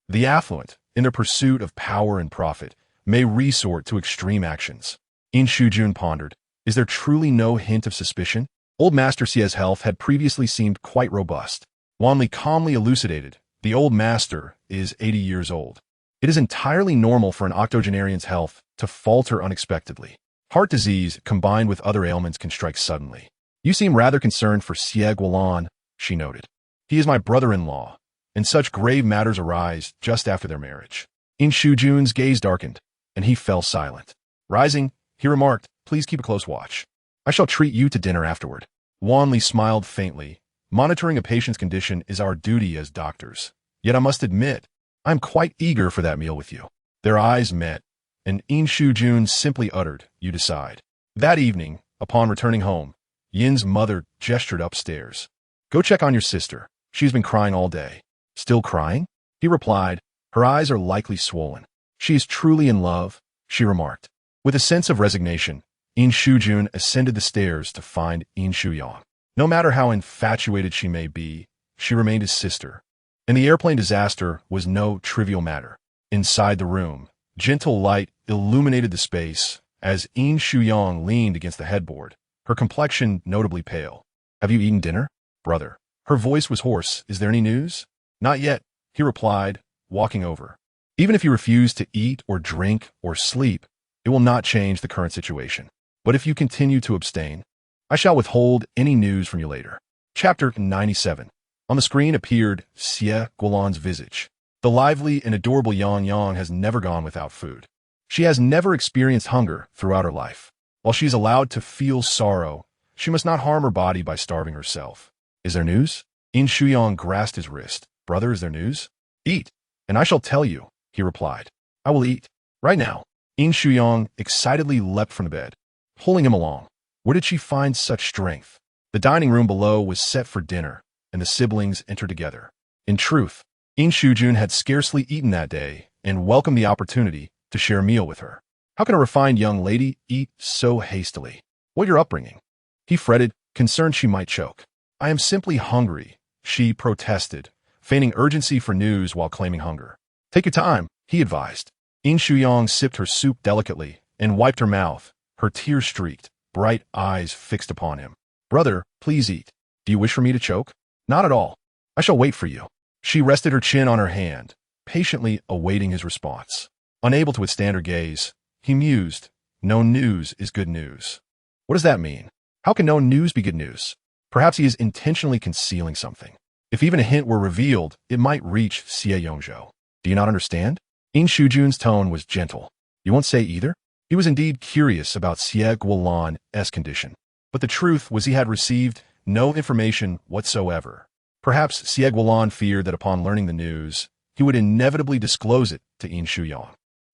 The affluent, in their pursuit of power and profit, may resort to extreme actions. Yin Shujun pondered, is there truly no hint of suspicion? Old Master Xie's health had previously seemed quite robust. Wanli calmly elucidated, the old master is 80 years old. It is entirely normal for an octogenarian's health to falter unexpectedly. Heart disease combined with other ailments can strike suddenly. "You seem rather concerned for Xie Guanlan," she noted. "He is my brother-in-law, and such grave matters arise just after their marriage." Yin Shujun's gaze darkened, and he fell silent. Rising, he remarked, "Please keep a close watch. I shall treat you to dinner afterward." Wanli smiled faintly. "Monitoring a patient's condition is our duty as doctors. Yet I must admit, I am quite eager for that meal with you." Their eyes met, and Yin Shujun simply uttered, "You decide." That evening, upon returning home, Yin's mother gestured upstairs. "Go check on your sister. She's been crying all day." "Still crying?" he replied. "Her eyes are likely swollen." "She is truly in love," she remarked. With a sense of resignation, Yin Shujun ascended the stairs to find Yin Shuyang. No matter how infatuated she may be, she remained his sister. And the airplane disaster was no trivial matter. Inside the room, gentle light illuminated the space as Yin Shuyang leaned against the headboard, her complexion notably pale. "Have you eaten dinner, brother?" Her voice was hoarse. "Is there any news?" "Not yet," he replied, walking over. "Even if you refuse to eat or drink or sleep, it will not change the current situation. But if you continue to abstain, I shall withhold any news from you later." Chapter 97. On the screen appeared Xie Guanlan's visage. The lively and adorable Yang Yang has never gone without food. She has never experienced hunger throughout her life. While she is allowed to feel sorrow, she must not harm her body by starving herself. "Is there news?" Yin Shuyang grasped his wrist. "Brother, is there news?" "Eat, and I shall tell you," he replied. "I will eat. Right now." Yin Shuyang excitedly leapt from the bed, pulling him along. Where did she find such strength? The dining room below was set for dinner, and the siblings entered together. In truth, Yin Shuyang had scarcely eaten that day and welcomed the opportunity to share a meal with her. How can a refined young lady eat so hastily? What your upbringing? He fretted, concerned she might choke. I am simply hungry, she protested, feigning urgency for news while claiming hunger. Take your time, he advised. Yin Shuyang sipped her soup delicately and wiped her mouth, her tears streaked, bright eyes fixed upon him. Brother, please eat. Do you wish for me to choke? Not at all. I shall wait for you. She rested her chin on her hand, patiently awaiting his response. Unable to withstand her gaze, he mused, no news is good news. What does that mean? How can no news be good news? Perhaps he is intentionally concealing something. If even a hint were revealed, it might reach Xie Guanlan. Do you not understand? Yin Shuyang's tone was gentle. You won't say either? He was indeed curious about Xie Guanlan's condition, but the truth was he had received no information whatsoever. Perhaps Xie Guanlan feared that upon learning the news, he would inevitably disclose it to Yin Shuyang.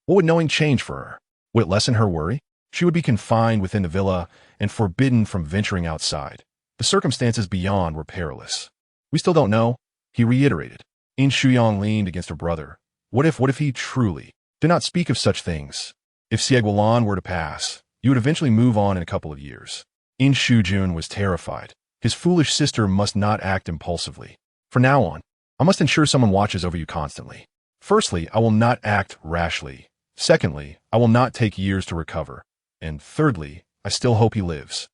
What would knowing change for her? Would it lessen her worry? She would be confined within the villa and forbidden from venturing outside. The circumstances beyond were perilous. We still don't know, he reiterated. Yin Shuyang leaned against her brother. What if he truly? Do not speak of such things. If Xie Guanlan were to pass, you would eventually move on in a couple of years. Yin Shuyang was terrified. His foolish sister must not act impulsively. From now on, I must ensure someone watches over you constantly. Firstly, I will not act rashly. Secondly, I will not take years to recover. And thirdly, I still hope he lives.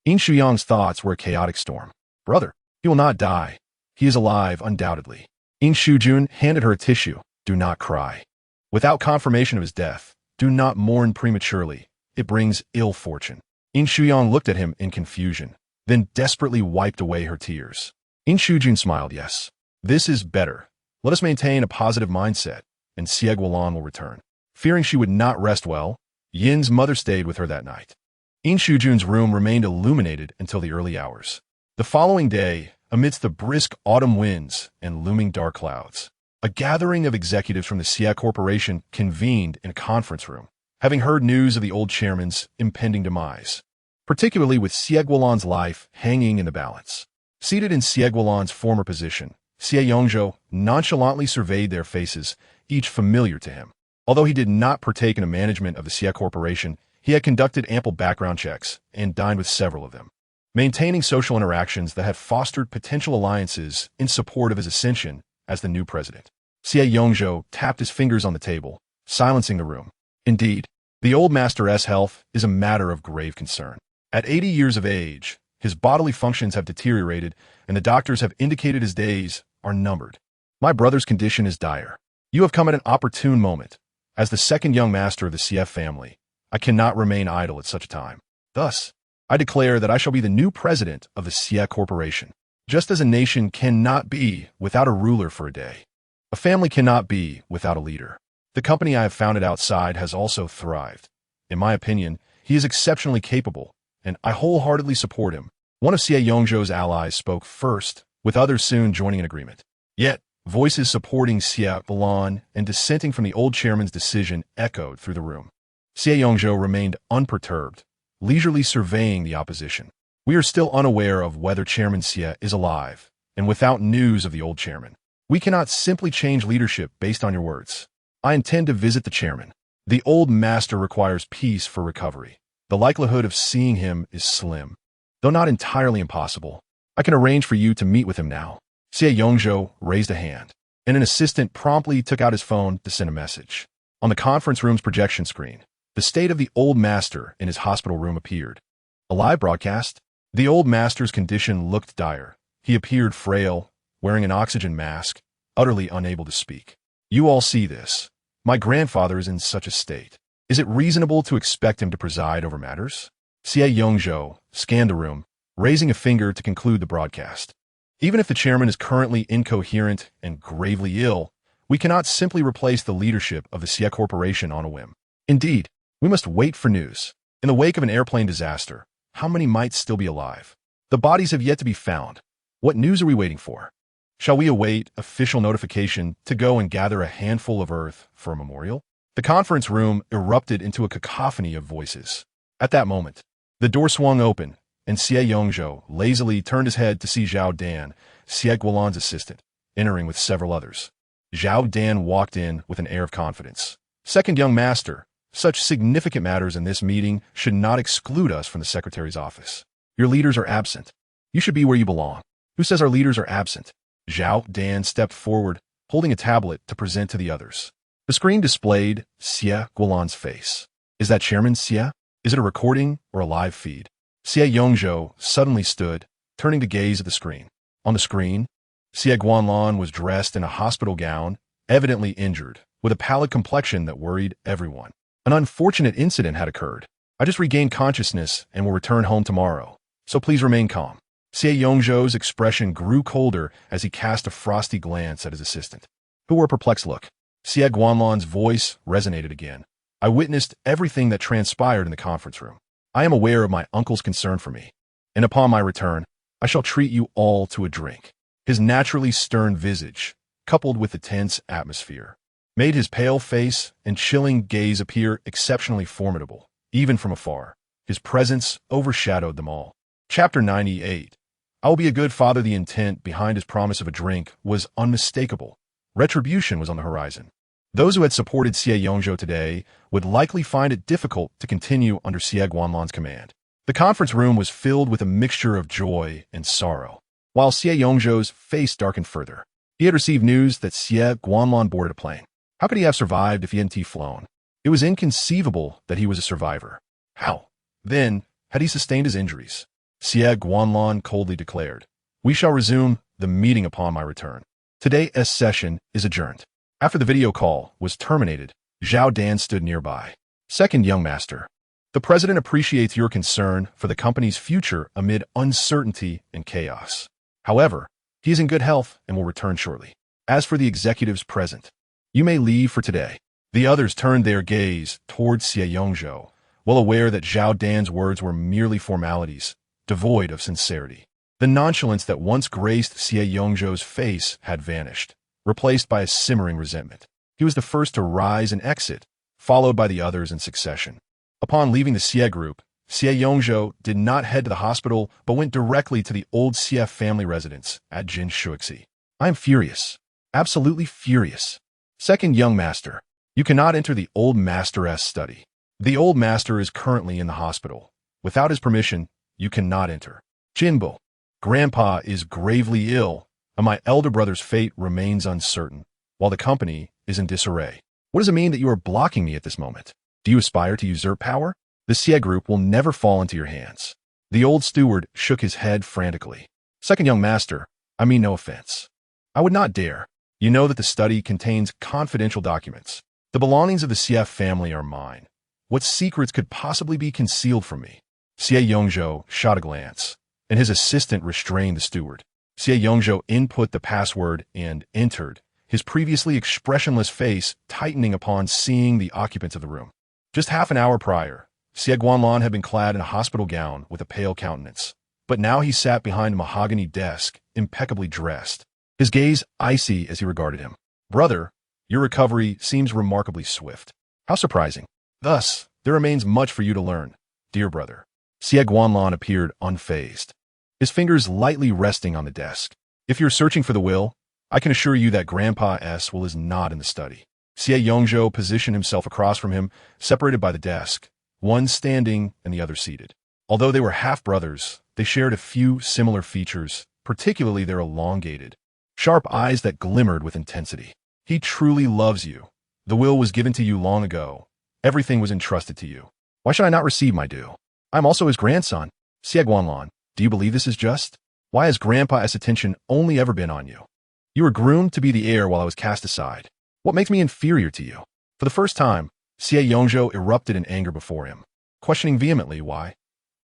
Yin Shuyang's thoughts were a chaotic storm. Brother, he will not die. He is alive, undoubtedly. Yin Shuyang handed her a tissue. Do not cry. Without confirmation of his death, do not mourn prematurely. It brings ill fortune. Yin Shuyang looked at him in confusion, then desperately wiped away her tears. Yin Shuyang smiled, yes. This is better. Let us maintain a positive mindset, and Xie Guanlan will return. Fearing she would not rest well, Yin's mother stayed with her that night. Yin Shuyang's room remained illuminated until the early hours. The following day, amidst the brisk autumn winds and looming dark clouds, a gathering of executives from the Xie Corporation convened in a conference room, having heard news of the old chairman's impending demise, particularly with Xie Guanlan's life hanging in the balance. Seated in Xie Guanlan's former position, Xie Guanlan nonchalantly surveyed their faces, each familiar to him. Although he did not partake in the management of the Xie Corporation, he had conducted ample background checks and dined with several of them, maintaining social interactions that had fostered potential alliances in support of his ascension as the new president. Xie Guanlan tapped his fingers on the table, silencing the room. Indeed, the old master's health is a matter of grave concern. At 80 years of age, his bodily functions have deteriorated, and the doctors have indicated his days are numbered. My brother's condition is dire. You have come at an opportune moment. As the second young master of the Xie family, I cannot remain idle at such a time. Thus, I declare that I shall be the new president of the Xie Corporation. Just as a nation cannot be without a ruler for a day, a family cannot be without a leader. The company I have founded outside has also thrived. In my opinion, he is exceptionally capable, and I wholeheartedly support him. One of Xie Guanlan's allies spoke first, with others soon joining in agreement. Yet, voices supporting Xie Guanlan and dissenting from the old chairman's decision echoed through the room. Xie Guanlan remained unperturbed, leisurely surveying the opposition. We are still unaware of whether Chairman Xie is alive, and without news of the old chairman, we cannot simply change leadership based on your words. I intend to visit the chairman. The old master requires peace for recovery. The likelihood of seeing him is slim, though not entirely impossible. I can arrange for you to meet with him now. Xie Guanlan raised a hand, and an assistant promptly took out his phone to send a message. On the conference room's projection screen, the state of the old master in his hospital room appeared. A live broadcast? The old master's condition looked dire. He appeared frail, wearing an oxygen mask, utterly unable to speak. You all see this. My grandfather is in such a state. Is it reasonable to expect him to preside over matters? Xie Guanlan scanned the room, raising a finger to conclude the broadcast. Even if the chairman is currently incoherent and gravely ill, we cannot simply replace the leadership of the Xie Corporation on a whim. Indeed, we must wait for news. In the wake of an airplane disaster, how many might still be alive? The bodies have yet to be found. What news are we waiting for? Shall we await official notification to go and gather a handful of earth for a memorial? The conference room erupted into a cacophony of voices. At that moment, the door swung open, and Xie Yongzhou lazily turned his head to see Zhao Dan, Xie Guanlan's assistant, entering with several others. Zhao Dan walked in with an air of confidence. Second young master, such significant matters in this meeting should not exclude us from the secretary's office. Your leaders are absent. You should be where you belong. Who says our leaders are absent? Zhao Dan stepped forward, holding a tablet to present to the others. The screen displayed Xie Guanlan's face. Is that Chairman Xie? Is it a recording or a live feed? Xie Yongzhou suddenly stood, turning to gaze at the screen. On the screen, Xie Guanlan was dressed in a hospital gown, evidently injured, with a pallid complexion that worried everyone. An unfortunate incident had occurred. I just regained consciousness and will return home tomorrow, so please remain calm. Xie Yongzhou's expression grew colder as he cast a frosty glance at his assistant, who wore a perplexed look. Xie Guanlan's voice resonated again. I witnessed everything that transpired in the conference room. I am aware of my uncle's concern for me, and upon my return, I shall treat you all to a drink. His naturally stern visage, coupled with the tense atmosphere, made his pale face and chilling gaze appear exceptionally formidable, even from afar. His presence overshadowed them all. Chapter 98. I will be a good father. The intent behind his promise of a drink was unmistakable. Retribution was on the horizon. Those who had supported Xie Yongzhou today would likely find it difficult to continue under Xie Guanlan's command. The conference room was filled with a mixture of joy and sorrow, while Xie Yongzhou's face darkened further. He had received news that Xie Guanlan boarded a plane. How could he have survived if he hadn't flown? It was inconceivable that he was a survivor. How, then, had he sustained his injuries? Xie Guanlan coldly declared, "We shall resume the meeting upon my return. Today's session is adjourned." After the video call was terminated, Zhao Dan stood nearby. Second young master, the president appreciates your concern for the company's future amid uncertainty and chaos. However, he is in good health and will return shortly. As for the executives present, you may leave for today. The others turned their gaze towards Xie Yongzhou, well aware that Zhao Dan's words were merely formalities, devoid of sincerity. The nonchalance that once graced Xie Yongzhou's face had vanished, replaced by a simmering resentment. He was the first to rise and exit, followed by the others in succession. Upon leaving the Xie group, Xie Yongzhou did not head to the hospital, but went directly to the old Xie family residence at Yin Shuyang. I am furious. Absolutely furious. Second young master, you cannot enter the old master's study. The old master is currently in the hospital. Without his permission, you cannot enter. Jinbo, Grandpa is gravely ill, and my elder brother's fate remains uncertain, while the company is in disarray. What does it mean that you are blocking me at this moment? Do you aspire to usurp power? The Xie group will never fall into your hands. The old steward shook his head frantically. Second young master, I mean no offense. I would not dare. You know that the study contains confidential documents. The belongings of the Xie family are mine. What secrets could possibly be concealed from me? Xie Yongzhou shot a glance, and his assistant restrained the steward. Xie Yongzhou input the password and entered, his previously expressionless face tightening upon seeing the occupants of the room. Just half an hour prior, Xie Guanlan had been clad in a hospital gown with a pale countenance, but now he sat behind a mahogany desk, impeccably dressed, his gaze icy as he regarded him. Brother, your recovery seems remarkably swift. How surprising. Thus, there remains much for you to learn, dear brother. Xie Guanlan appeared unfazed, his fingers lightly resting on the desk. If you're searching for the will, I can assure you that Grandpa's will is not in the study. Xie Yongzhou positioned himself across from him, separated by the desk, one standing and the other seated. Although they were half-brothers, they shared a few similar features, particularly their elongated, sharp eyes that glimmered with intensity. He truly loves you. The will was given to you long ago. Everything was entrusted to you. Why should I not receive my due? I'm also his grandson. Xie Guanlan, do you believe this is just? Why has Grandpa's attention only ever been on you? You were groomed to be the heir while I was cast aside. What makes me inferior to you? For the first time, Xie Yongzhou erupted in anger before him, questioning vehemently why.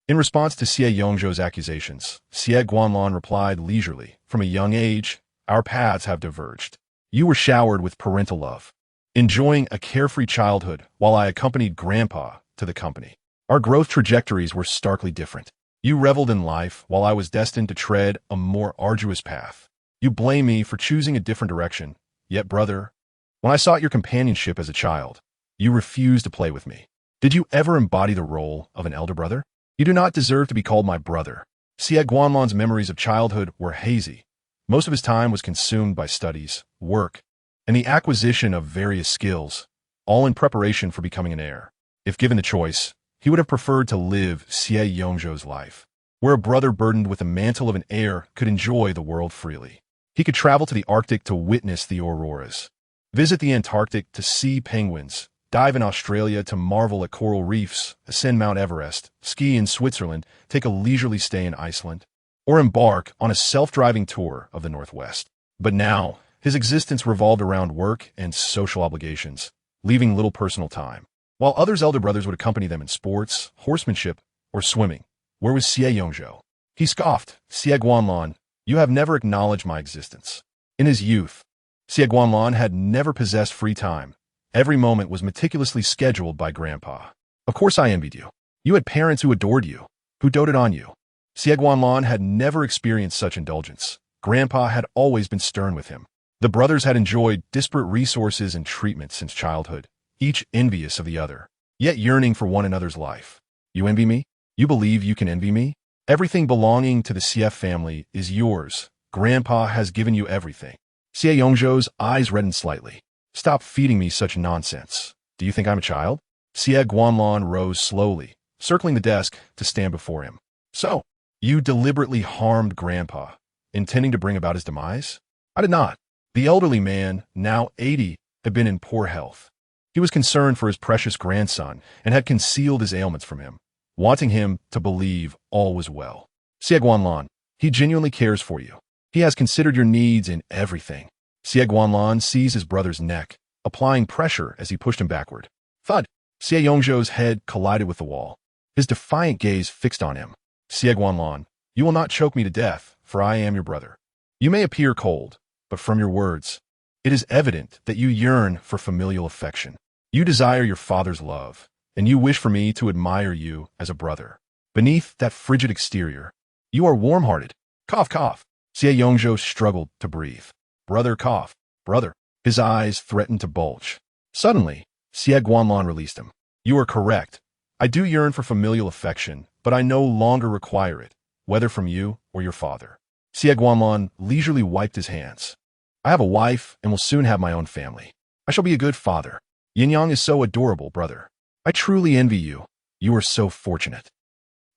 In response to Xie Yongzhou's accusations, Xie Guanlan replied leisurely, from a young age, our paths have diverged. You were showered with parental love, enjoying a carefree childhood while I accompanied Grandpa to the company. Our growth trajectories were starkly different. You reveled in life while I was destined to tread a more arduous path. You blame me for choosing a different direction. Yet, brother, when I sought your companionship as a child, you refused to play with me. Did you ever embody the role of an elder brother? You do not deserve to be called my brother. Xie Guanlan's memories of childhood were hazy. Most of his time was consumed by studies, work, and the acquisition of various skills, all in preparation for becoming an heir. If given the choice, he would have preferred to live Xie Yongzhou's life, where a brother burdened with the mantle of an heir could enjoy the world freely. He could travel to the Arctic to witness the auroras, visit the Antarctic to see penguins, dive in Australia to marvel at coral reefs, ascend Mount Everest, ski in Switzerland, take a leisurely stay in Iceland, or embark on a self-driving tour of the Northwest. But now, his existence revolved around work and social obligations, leaving little personal time. While others' elder brothers would accompany them in sports, horsemanship, or swimming, where was Xie Yongzhou? He scoffed, Xie Guanlan, you have never acknowledged my existence. In his youth, Xie Guanlan had never possessed free time. Every moment was meticulously scheduled by Grandpa. Of course I envied you. You had parents who adored you, who doted on you. Xie Guanlan had never experienced such indulgence. Grandpa had always been stern with him. The brothers had enjoyed disparate resources and treatment since childhood, each envious of the other, yet yearning for one another's life. You envy me? You believe you can envy me? Everything belonging to the Xie family is yours. Grandpa has given you everything. Xie Yongzhou's eyes reddened slightly. Stop feeding me such nonsense. Do you think I'm a child? Xie Guanlan rose slowly, circling the desk to stand before him. So, you deliberately harmed Grandpa, intending to bring about his demise? I did not. The elderly man, now 80, had been in poor health. He was concerned for his precious grandson and had concealed his ailments from him, wanting him to believe all was well. Xie Guanlan, he genuinely cares for you. He has considered your needs in everything. Xie Guanlan seized his brother's neck, applying pressure as he pushed him backward. Thud! Xie Yongzhou's head collided with the wall, his defiant gaze fixed on him. Xie Guanlan, you will not choke me to death, for I am your brother. You may appear cold, but from your words, it is evident that you yearn for familial affection. You desire your father's love, and you wish for me to admire you as a brother. Beneath that frigid exterior, you are warm-hearted. Cough, cough. Xie Yongzhou struggled to breathe. Brother, cough. Brother. His eyes threatened to bulge. Suddenly, Xie Guanlan released him. You are correct. I do yearn for familial affection, but I no longer require it, whether from you or your father. Xie Guanlan leisurely wiped his hands. I have a wife and will soon have my own family. I shall be a good father. Yin Yang is so adorable, brother. I truly envy you. You are so fortunate.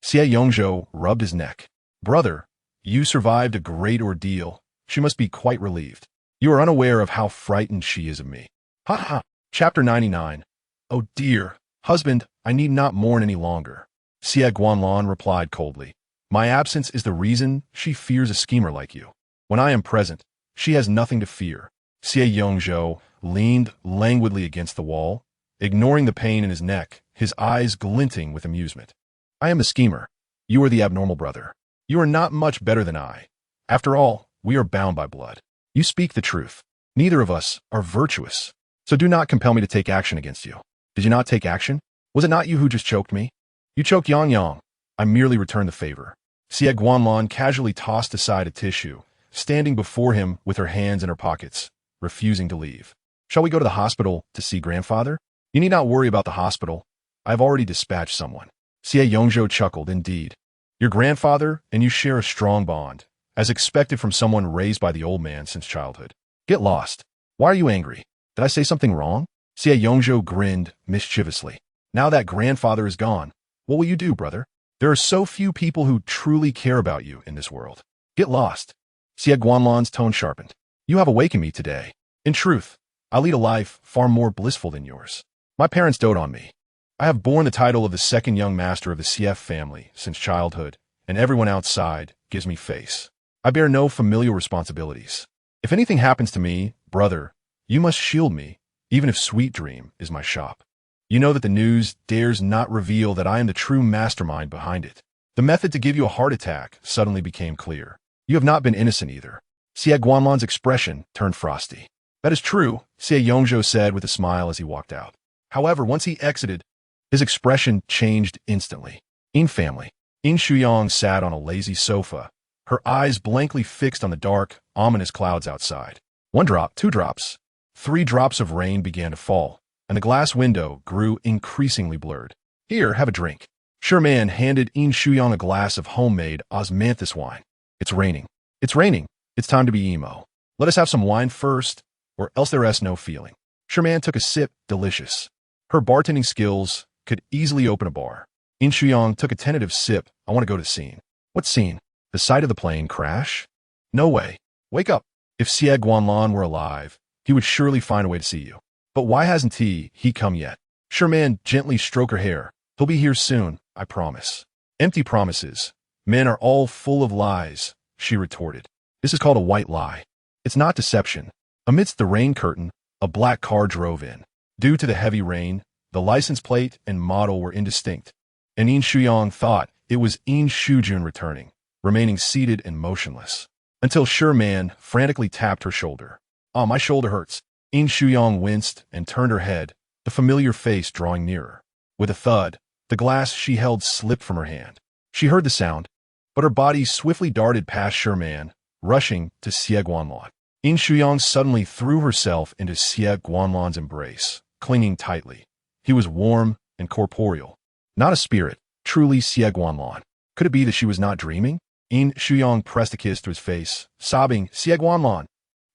Xie Yongzhou rubbed his neck. Brother, you survived a great ordeal. She must be quite relieved. You are unaware of how frightened she is of me. Ha ha. Chapter 99. Oh dear, husband, I need not mourn any longer. Xie Guanlan replied coldly. My absence is the reason she fears a schemer like you. When I am present, she has nothing to fear. Xie Yongzhou leaned languidly against the wall, ignoring the pain in his neck, his eyes glinting with amusement. I am the schemer. You are the abnormal brother. You are not much better than I. After all, we are bound by blood. You speak the truth. Neither of us are virtuous. So do not compel me to take action against you. Did you not take action? Was it not you who just choked me? You choked Yang Yang. I merely returned the favor. Xie Guanlan casually tossed aside a tissue, standing before him with her hands in her pockets, refusing to leave. Shall we go to the hospital to see grandfather? You need not worry about the hospital. I have already dispatched someone. Xie Yongzhou chuckled, indeed. Your grandfather and you share a strong bond, as expected from someone raised by the old man since childhood. Get lost. Why are you angry? Did I say something wrong? Xie Yongzhou grinned mischievously. Now that grandfather is gone, what will you do, brother? There are so few people who truly care about you in this world. Get lost. Xie Guanlan's tone sharpened. You have awakened me today. In truth, I lead a life far more blissful than yours. My parents dote on me. I have borne the title of the second young master of the Xie family since childhood, and everyone outside gives me face. I bear no familial responsibilities. If anything happens to me, brother, you must shield me, even if Sweet Dream is my shop. You know that the news dares not reveal that I am the true mastermind behind it. The method to give you a heart attack suddenly became clear. You have not been innocent either. Xie Guanlan's expression turned frosty. That is true, Xie Yongzhou said with a smile as he walked out. However, once he exited, his expression changed instantly. Yin family. Yin Shuyang sat on a lazy sofa, her eyes blankly fixed on the dark, ominous clouds outside. 1 drop, 2 drops. 3 drops of rain began to fall, and the glass window grew increasingly blurred. Here, have a drink. Sherman handed Yin Shuyang a glass of homemade osmanthus wine. It's raining. It's raining. It's time to be emo. Let us have some wine first, or else there is no feeling. Sherman took a sip, delicious. Her bartending skills could easily open a bar. Yin Shuyang took a tentative sip. I want to go to scene. What scene? The site of the plane crash? No way. Wake up. If Xie Guanlan were alive, he would surely find a way to see you. But why hasn't he come yet? Sherman gently stroked her hair. He'll be here soon, I promise. Empty promises. Men are all full of lies, she retorted. This is called a white lie. It's not deception. Amidst the rain curtain, a black car drove in. Due to the heavy rain, the license plate and model were indistinct, and Yin Shuyang thought it was Yin Shujun returning, remaining seated and motionless, until Sherman frantically tapped her shoulder. Ah, my shoulder hurts. Yin Shuyang winced and turned her head, the familiar face drawing nearer. With a thud, the glass she held slipped from her hand. She heard the sound, but her body swiftly darted past Sherman, rushing to Xie Guanlan. Yin Shuyang suddenly threw herself into Xie Guanlan's embrace, clinging tightly. He was warm and corporeal. Not a spirit, truly Xie Guanlan. Could it be that she was not dreaming? Yin Shuyang pressed a kiss to his face, sobbing, Xie Guanlan.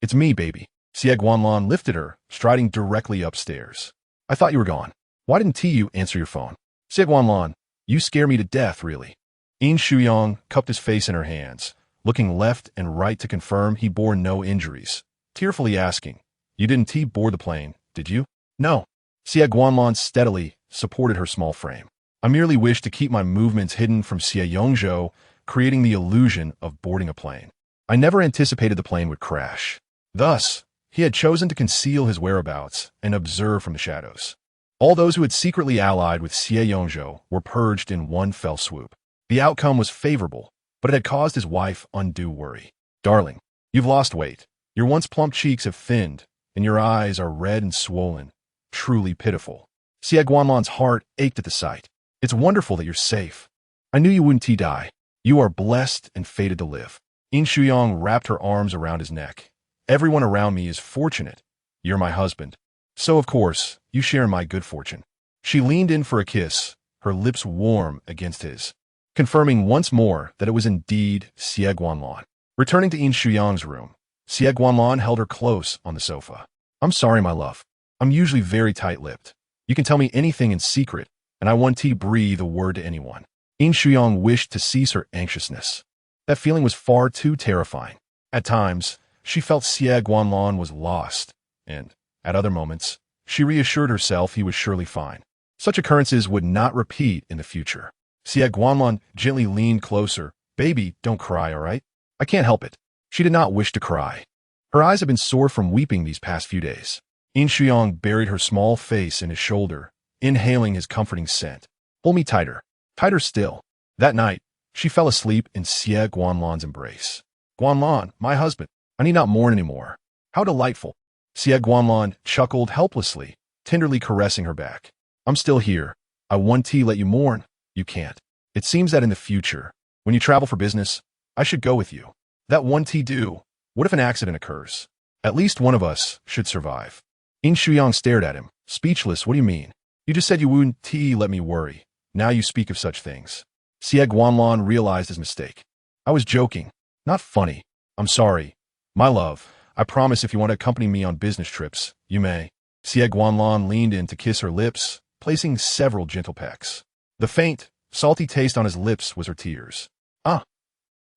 It's me, baby. Xie Guanlan lifted her, striding directly upstairs. I thought you were gone. Why didn't you answer your phone? Xie Guanlan, you scare me to death, really. Yin Shuyang cupped his face in her hands, looking left and right to confirm he bore no injuries, tearfully asking, You didn't board the plane, did you? No. Xie Guanlan steadily supported her small frame. I merely wished to keep my movements hidden from Xie Yongzhou, creating the illusion of boarding a plane. I never anticipated the plane would crash. Thus, he had chosen to conceal his whereabouts and observe from the shadows. All those who had secretly allied with Xie Yongzhou were purged in one fell swoop. The outcome was favorable, but it had caused his wife undue worry. Darling, you've lost weight. Your once plump cheeks have thinned, and your eyes are red and swollen. Truly pitiful. Xie Guanlan's heart ached at the sight. It's wonderful that you're safe. I knew you wouldn't die. You are blessed and fated to live. Yin Shuyang wrapped her arms around his neck. Everyone around me is fortunate. You're my husband. So, of course, you share in my good fortune. She leaned in for a kiss, her lips warm against his, confirming once more that it was indeed Xie Guanlan. Returning to Yin Shuyang's room, Xie Guanlan held her close on the sofa. I'm sorry, my love. I'm usually very tight-lipped. You can tell me anything in secret, and I won't breathe a word to anyone. Yin Shuyang wished to cease her anxiousness. That feeling was far too terrifying. At times, she felt Xie Guanlan was lost, and, at other moments, she reassured herself he was surely fine. Such occurrences would not repeat in the future. Xie Guanlan gently leaned closer. Baby, don't cry, all right? I can't help it. She did not wish to cry. Her eyes had been sore from weeping these past few days. Yin Shuyang buried her small face in his shoulder, inhaling his comforting scent. Hold me tighter. Tighter still. That night, she fell asleep in Xie Guanlan's embrace. Guanlan, my husband, I need not mourn anymore. How delightful. Xie Guanlan chuckled helplessly, tenderly caressing her back. I'm still here. I want to let you mourn. You can't. It seems that in the future, when you travel for business, I should go with you. That won't do. What if an accident occurs? At least one of us should survive. Yin Shuyang stared at him, speechless. What do you mean? You just said you wouldn't let me worry. Now you speak of such things. Xie Guanlan realized his mistake. I was joking. Not funny. I'm sorry. My love, I promise if you want to accompany me on business trips, you may. Xie Guanlan leaned in to kiss her lips, placing several gentle pecks. The faint, salty taste on his lips was her tears. Ah.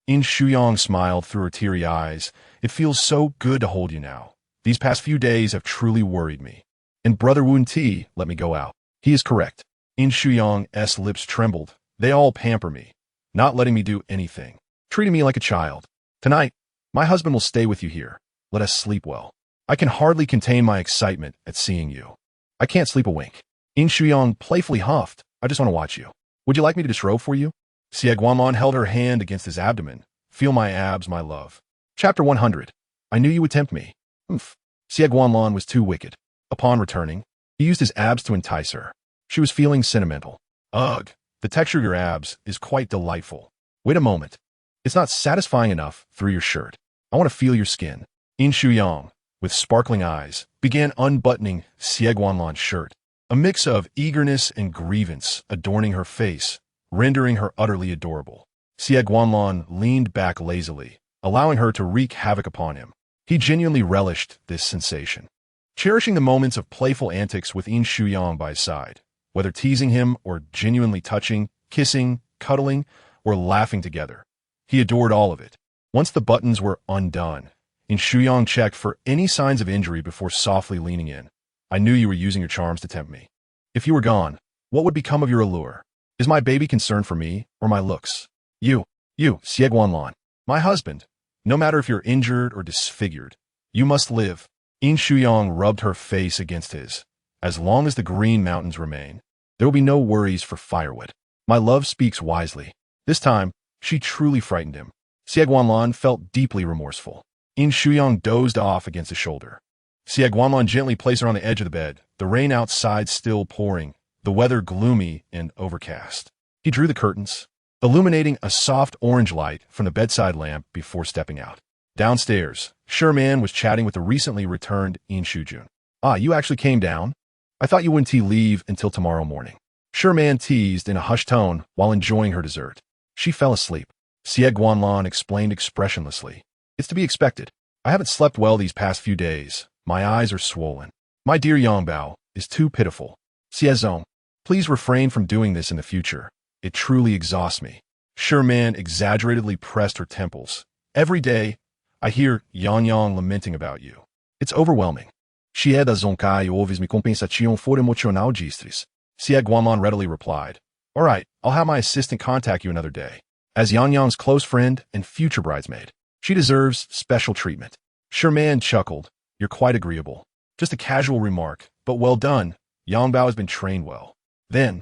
Yin Shuyang smiled through her teary eyes. It feels so good to hold you now. These past few days have truly worried me. And Brother Wu Ti let me go out. He is correct. Yin Shuyang's lips trembled. They all pamper me, not letting me do anything, treating me like a child. Tonight, my husband will stay with you here. Let us sleep well. I can hardly contain my excitement at seeing you. I can't sleep a wink. Yin Shuyang playfully huffed. I just want to watch you. Would you like me to disrobe for you? Xie Guanlan held her hand against his abdomen. Feel my abs, my love. Chapter 100. I knew you would tempt me. Oomph. Xie Guanlan was too wicked. Upon returning, he used his abs to entice her. She was feeling sentimental. Ugh, the texture of your abs is quite delightful. Wait a moment. It's not satisfying enough through your shirt. I want to feel your skin. Yin Shuyang, with sparkling eyes, began unbuttoning Xie Guanlan's shirt. A mix of eagerness and grievance adorning her face, rendering her utterly adorable. Xie Guanlan leaned back lazily, allowing her to wreak havoc upon him. He genuinely relished this sensation, cherishing the moments of playful antics with Yin Shuyang by his side, whether teasing him or genuinely touching, kissing, cuddling, or laughing together. He adored all of it. Once the buttons were undone, Yin Shuyang checked for any signs of injury before softly leaning in. I knew you were using your charms to tempt me. If you were gone, what would become of your allure? Is my baby concerned for me or my looks? You, Xie Guanlan, my husband. No matter if you're injured or disfigured, you must live. Yin Shuyang rubbed her face against his. As long as the green mountains remain, there will be no worries for firewood. My love speaks wisely. This time, she truly frightened him. Xie Guanlan felt deeply remorseful. Yin Shuyang dozed off against his shoulder. Xie Guanlan gently placed her on the edge of the bed, the rain outside still pouring, the weather gloomy and overcast. He drew the curtains, illuminating a soft orange light from the bedside lamp before stepping out. Downstairs, Sherman was chatting with the recently returned Yin Shuyang. Ah, you actually came down? I thought you wouldn't leave until tomorrow morning. Sherman teased in a hushed tone while enjoying her dessert. She fell asleep. Xie Guanlan explained expressionlessly. It's to be expected. I haven't slept well these past few days. My eyes are swollen. My dear Yangbao is too pitiful. Xiezong, please refrain from doing this in the future. It truly exhausts me. Sherman exaggeratedly pressed her temples. Every day, I hear Yang lamenting about you. It's overwhelming. Xie da Zonkai ouves me compensation for emocional distres. Xie Guanlan readily replied. All right, I'll have my assistant contact you another day. As Yang's close friend and future bridesmaid, she deserves special treatment. Sherman chuckled. You're quite agreeable. Just a casual remark, but well done. Yangbao has been trained well. Then,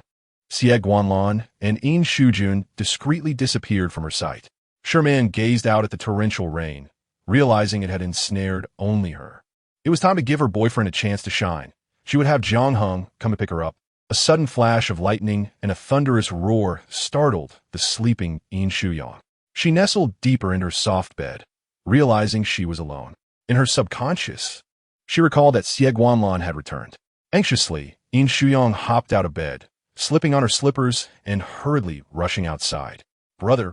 Xie Guanlan and Yin Shuyang discreetly disappeared from her sight. Sherman gazed out at the torrential rain, realizing it had ensnared only her. It was time to give her boyfriend a chance to shine. She would have Jiang Heng come to pick her up. A sudden flash of lightning and a thunderous roar startled the sleeping Yin Shuyang. She nestled deeper in her soft bed, realizing she was alone. In her subconscious, she recalled that Xie Guanlan had returned. Anxiously, Yin Shuyang hopped out of bed, slipping on her slippers and hurriedly rushing outside. Brother.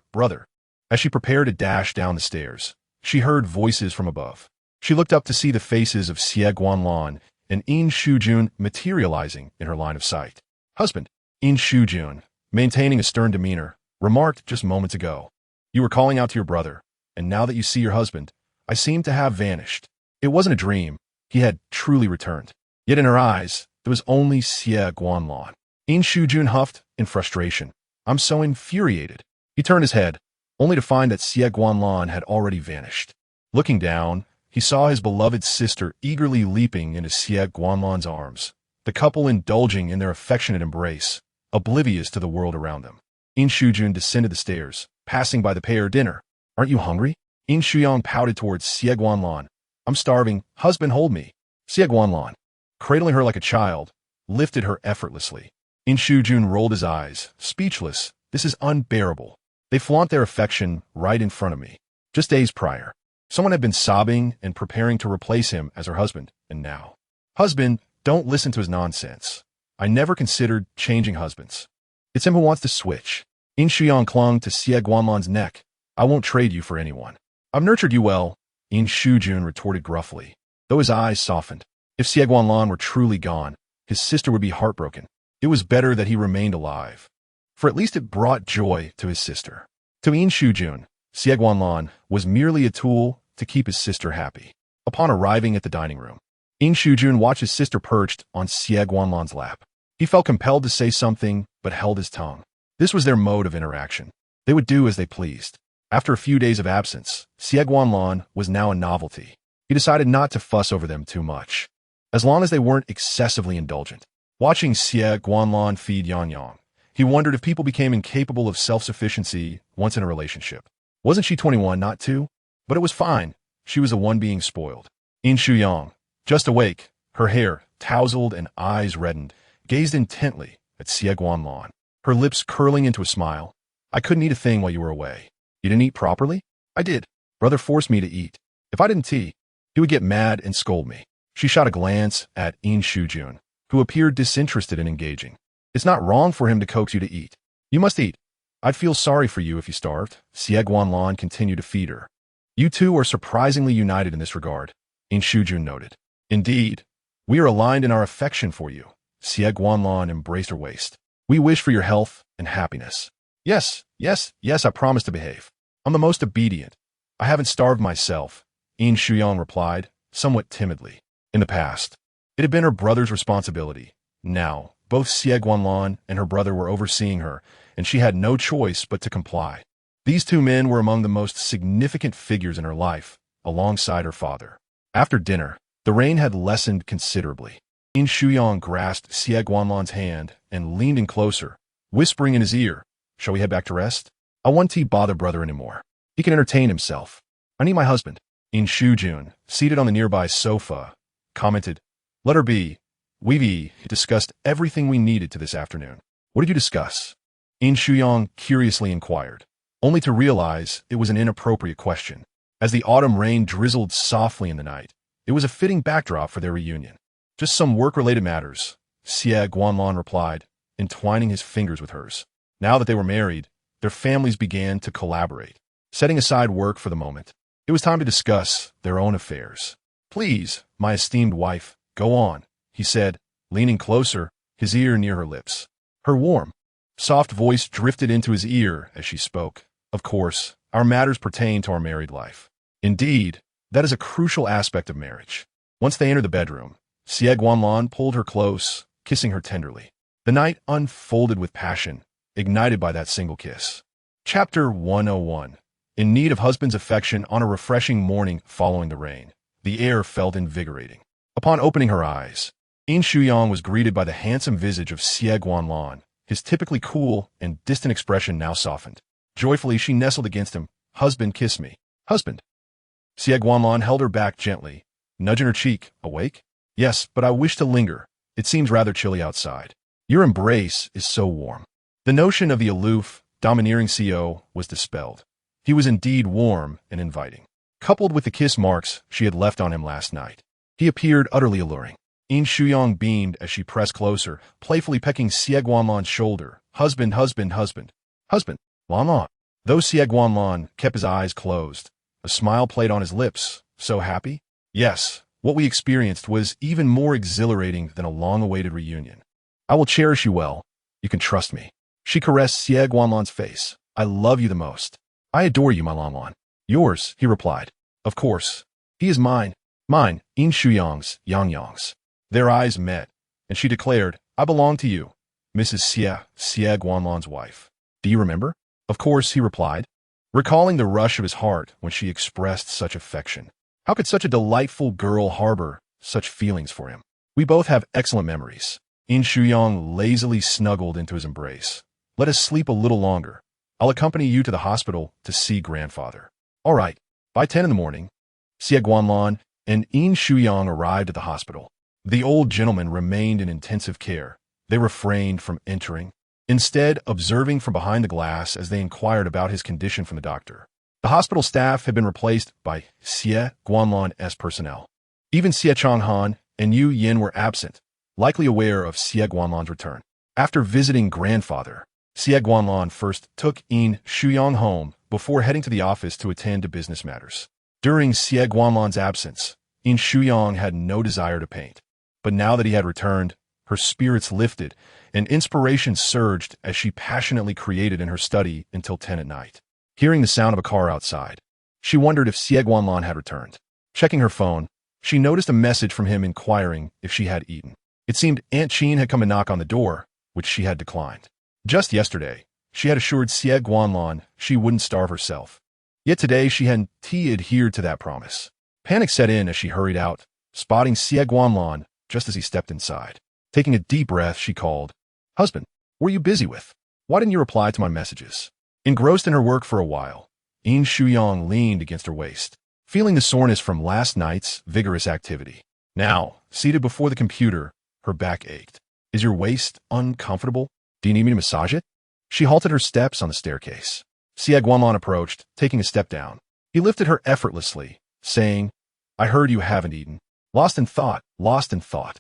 As she prepared to dash down the stairs, she heard voices from above. She looked up to see the faces of Xie Guanlan and Yin Shuyang materializing in her line of sight. Husband, Yin Shuyang, maintaining a stern demeanor, remarked just moments ago. You were calling out to your brother, and now that you see your husband, I seem to have vanished. It wasn't a dream. He had truly returned. Yet in her eyes, there was only Xie Guanlan. Yin Shuyang huffed in frustration. I'm so infuriated. He turned his head, only to find that Xie Guanlan had already vanished. Looking down, he saw his beloved sister eagerly leaping into Xie Guanlan's arms, the couple indulging in their affectionate embrace, oblivious to the world around them. Yin Shuyang descended the stairs, passing by the pair. Dinner. Aren't you hungry? Yin Shuyang pouted towards Xie Guanlan. I'm starving. Husband, hold me. Xie Guanlan, cradling her like a child, lifted her effortlessly. Yin Shuyang rolled his eyes, speechless. This is unbearable. They flaunt their affection right in front of me. Just days prior, someone had been sobbing and preparing to replace him as her husband, and now. Husband, don't listen to his nonsense. I never considered changing husbands. It's him who wants to switch. Yin Shuyang clung to Xie Guanlan's neck. I won't trade you for anyone. I've nurtured you well, Yin Shuyang retorted gruffly, though his eyes softened. If Xie Guanlan were truly gone, his sister would be heartbroken. It was better that he remained alive, for at least it brought joy to his sister. To Yin Shuyang, Xie Guanlan was merely a tool to keep his sister happy. Upon arriving at the dining room, Yin Shuyang watched his sister perched on Xie Guanlan's lap. He felt compelled to say something, but held his tongue. This was their mode of interaction. They would do as they pleased. After a few days of absence, Xie Guanlan was now a novelty. He decided not to fuss over them too much, as long as they weren't excessively indulgent. Watching Xie Guanlan feed Yang, he wondered if people became incapable of self-sufficiency once in a relationship. Wasn't she 21, not 2? But it was fine. She was the one being spoiled. Yin Shuyang, just awake, her hair tousled and eyes reddened, gazed intently at Xie Guanlan, her lips curling into a smile. I couldn't eat a thing while you were away. You didn't eat properly? I did. Brother forced me to eat. If I didn't eat, he would get mad and scold me. She shot a glance at Yin Shuyang, who appeared disinterested in engaging. It's not wrong for him to coax you to eat. You must eat. I'd feel sorry for you if you starved. Xie Guanlan continued to feed her. You two are surprisingly united in this regard, Yin Shuyang noted. Indeed, we are aligned in our affection for you. Xie Guanlan embraced her waist. We wish for your health and happiness. Yes, yes, yes, I promise to behave. I'm the most obedient. I haven't starved myself, Yin Shuyang replied, somewhat timidly. In the past, it had been her brother's responsibility. Now, both Xie Guanlan and her brother were overseeing her, and she had no choice but to comply. These two men were among the most significant figures in her life, alongside her father. After dinner, the rain had lessened considerably. Yin Shuyang grasped Xie Guanlan's hand and leaned in closer, whispering in his ear, "Shall we head back to rest? I won't bother brother anymore. He can entertain himself. I need my husband." Yin Shuyang, seated on the nearby sofa, commented, "Let her be. We've discussed everything we needed to this afternoon." "What did you discuss?" Yin Shuyang curiously inquired, only to realize it was an inappropriate question. As the autumn rain drizzled softly in the night, it was a fitting backdrop for their reunion. "Just some work-related matters," Xie Guanlan replied, entwining his fingers with hers. Now that they were married, their families began to collaborate. Setting aside work for the moment, it was time to discuss their own affairs. "Please, my esteemed wife, go on," he said, leaning closer, his ear near her lips. Her warm, soft voice drifted into his ear as she spoke. "Of course, our matters pertain to our married life. Indeed, that is a crucial aspect of marriage." Once they entered the bedroom, Xie Guanlan pulled her close, kissing her tenderly. The night unfolded with passion, ignited by that single kiss. Chapter 101. In need of husband's affection on a refreshing morning following the rain, the air felt invigorating. Upon opening her eyes, Yin Shuyang was greeted by the handsome visage of Xie Guanlan, his typically cool and distant expression now softened. Joyfully, she nestled against him. "Husband, kiss me." "Husband." Xie Guanlan held her back gently, nudging her cheek. "Awake?" "Yes, but I wish to linger. It seems rather chilly outside. Your embrace is so warm." The notion of the aloof, domineering CEO was dispelled. He was indeed warm and inviting. Coupled with the kiss marks she had left on him last night, he appeared utterly alluring. Yin Shuyang beamed as she pressed closer, playfully pecking Xie Guanlan's shoulder. "Husband, husband, husband. Husband." "Lan." Though Xie Guanlan kept his eyes closed, a smile played on his lips. "So happy?" "Yes, what we experienced was even more exhilarating than a long-awaited reunion. I will cherish you well. You can trust me." She caressed Xie Guanlan's face. "I love you the most. I adore you, my Lan." "Yours," he replied. "Of course. He is mine." "Mine, Yin Shuyang's, Yang." Their eyes met, and she declared, "I belong to you, Mrs. Xie Guanlan's wife. Do you remember?" "Of course," he replied, recalling the rush of his heart when she expressed such affection. How could such a delightful girl harbor such feelings for him? "We both have excellent memories." Yin Shuyang lazily snuggled into his embrace. "Let us sleep a little longer. I'll accompany you to the hospital to see grandfather." "All right." By 10 in the morning, Xie Guanlan and Yin Shuyang arrived at the hospital. The old gentleman remained in intensive care. They refrained from entering, instead observing from behind the glass as they inquired about his condition from the doctor. The hospital staff had been replaced by Xie Guanlan's personnel. Even Xie Changhan and Yu Yin were absent, likely aware of Xie Guanlan's return. After visiting grandfather, Xie Guanlan first took Yin Shuyang home before heading to the office to attend to business matters. During Xie Guanlan's absence, Yin Shuyang had no desire to paint. But now that he had returned, her spirits lifted, and inspiration surged as she passionately created in her study until 10 at night. Hearing the sound of a car outside, she wondered if Xie Guanlan had returned. Checking her phone, she noticed a message from him inquiring if she had eaten. It seemed Aunt Qin had come to knock on the door, which she had declined. Just yesterday, she had assured Xie Guanlan she wouldn't starve herself. Yet today she hadn't adhered to that promise. Panic set in as she hurried out, spotting Xie Guanlan just as he stepped inside. Taking a deep breath, she called, "Husband, what were you busy with? Why didn't you reply to my messages?" Engrossed in her work for a while, Yin Shuyang leaned against her waist, feeling the soreness from last night's vigorous activity. Now, seated before the computer, her back ached. "Is your waist uncomfortable? Do you need me to massage it?" She halted her steps on the staircase. Xie Guanlan approached, taking a step down. He lifted her effortlessly, saying, "I heard you haven't eaten. Lost in thought, lost in thought.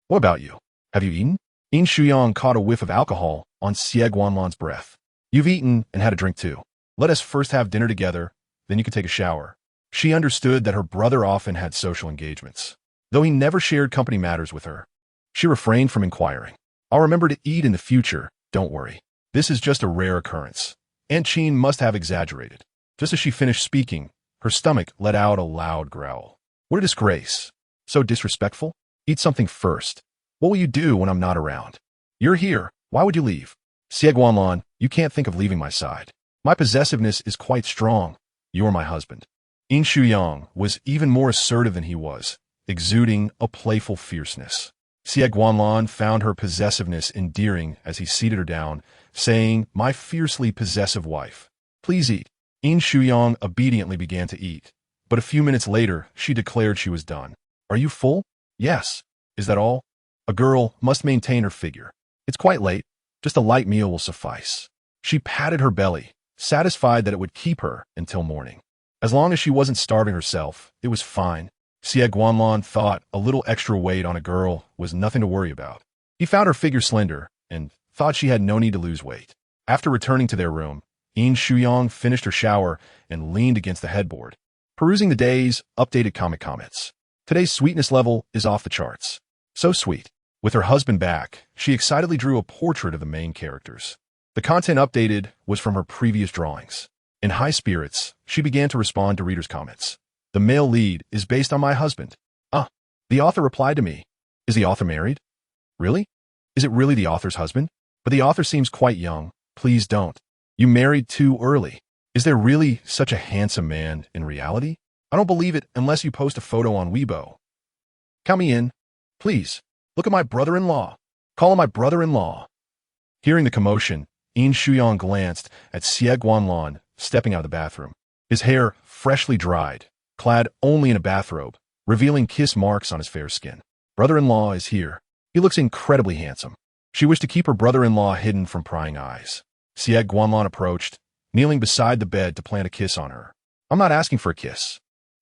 What about you? Have you eaten?" Yin Shuyang caught a whiff of alcohol on Xie Guanlan's breath. You've eaten and had a drink too. Let us first have dinner together, then you can take a shower. She understood that her brother often had social engagements, though he never shared company matters with her. She refrained from inquiring. I'll remember to eat in the future, don't worry. This is just a rare occurrence. Aunt Chin must have exaggerated. Just as she finished speaking, her stomach let out a loud growl. What a disgrace. So disrespectful? Eat something first. What will you do when I'm not around? You're here. Why would you leave? Xie Guanlan, you can't think of leaving my side. My possessiveness is quite strong. You're my husband. Yin Shuyang was even more assertive than he was, exuding a playful fierceness. Xie Guanlan found her possessiveness endearing as he seated her down, saying, my fiercely possessive wife. Please eat. Yin Shuyang obediently began to eat, but a few minutes later, she declared she was done. Are you full? Yes. Is that all? A girl must maintain her figure. It's quite late. Just a light meal will suffice. She patted her belly, satisfied that it would keep her until morning. As long as she wasn't starving herself, it was fine. Xie Guanlan thought a little extra weight on a girl was nothing to worry about. He found her figure slender and thought she had no need to lose weight. After returning to their room, Yin Shuyang finished her shower and leaned against the headboard, perusing the day's updated comic comments. Today's sweetness level is off the charts. So sweet. With her husband back, she excitedly drew a portrait of the main characters. The content updated was from her previous drawings. In high spirits, she began to respond to readers' comments. The male lead is based on my husband. The author replied to me. Is the author married? Really? Is it really the author's husband? But the author seems quite young. Please don't. You married too early. Is there really such a handsome man in reality? I don't believe it unless you post a photo on Weibo. Count me in. Please. Look at my brother-in-law. Call him my brother-in-law. Hearing the commotion, Yin Shuyang glanced at Xie Guanlan stepping out of the bathroom. His hair freshly dried, clad only in a bathrobe, revealing kiss marks on his fair skin. Brother-in-law is here. He looks incredibly handsome. She wished to keep her brother-in-law hidden from prying eyes. Xie Guanlan approached, kneeling beside the bed to plant a kiss on her. I'm not asking for a kiss.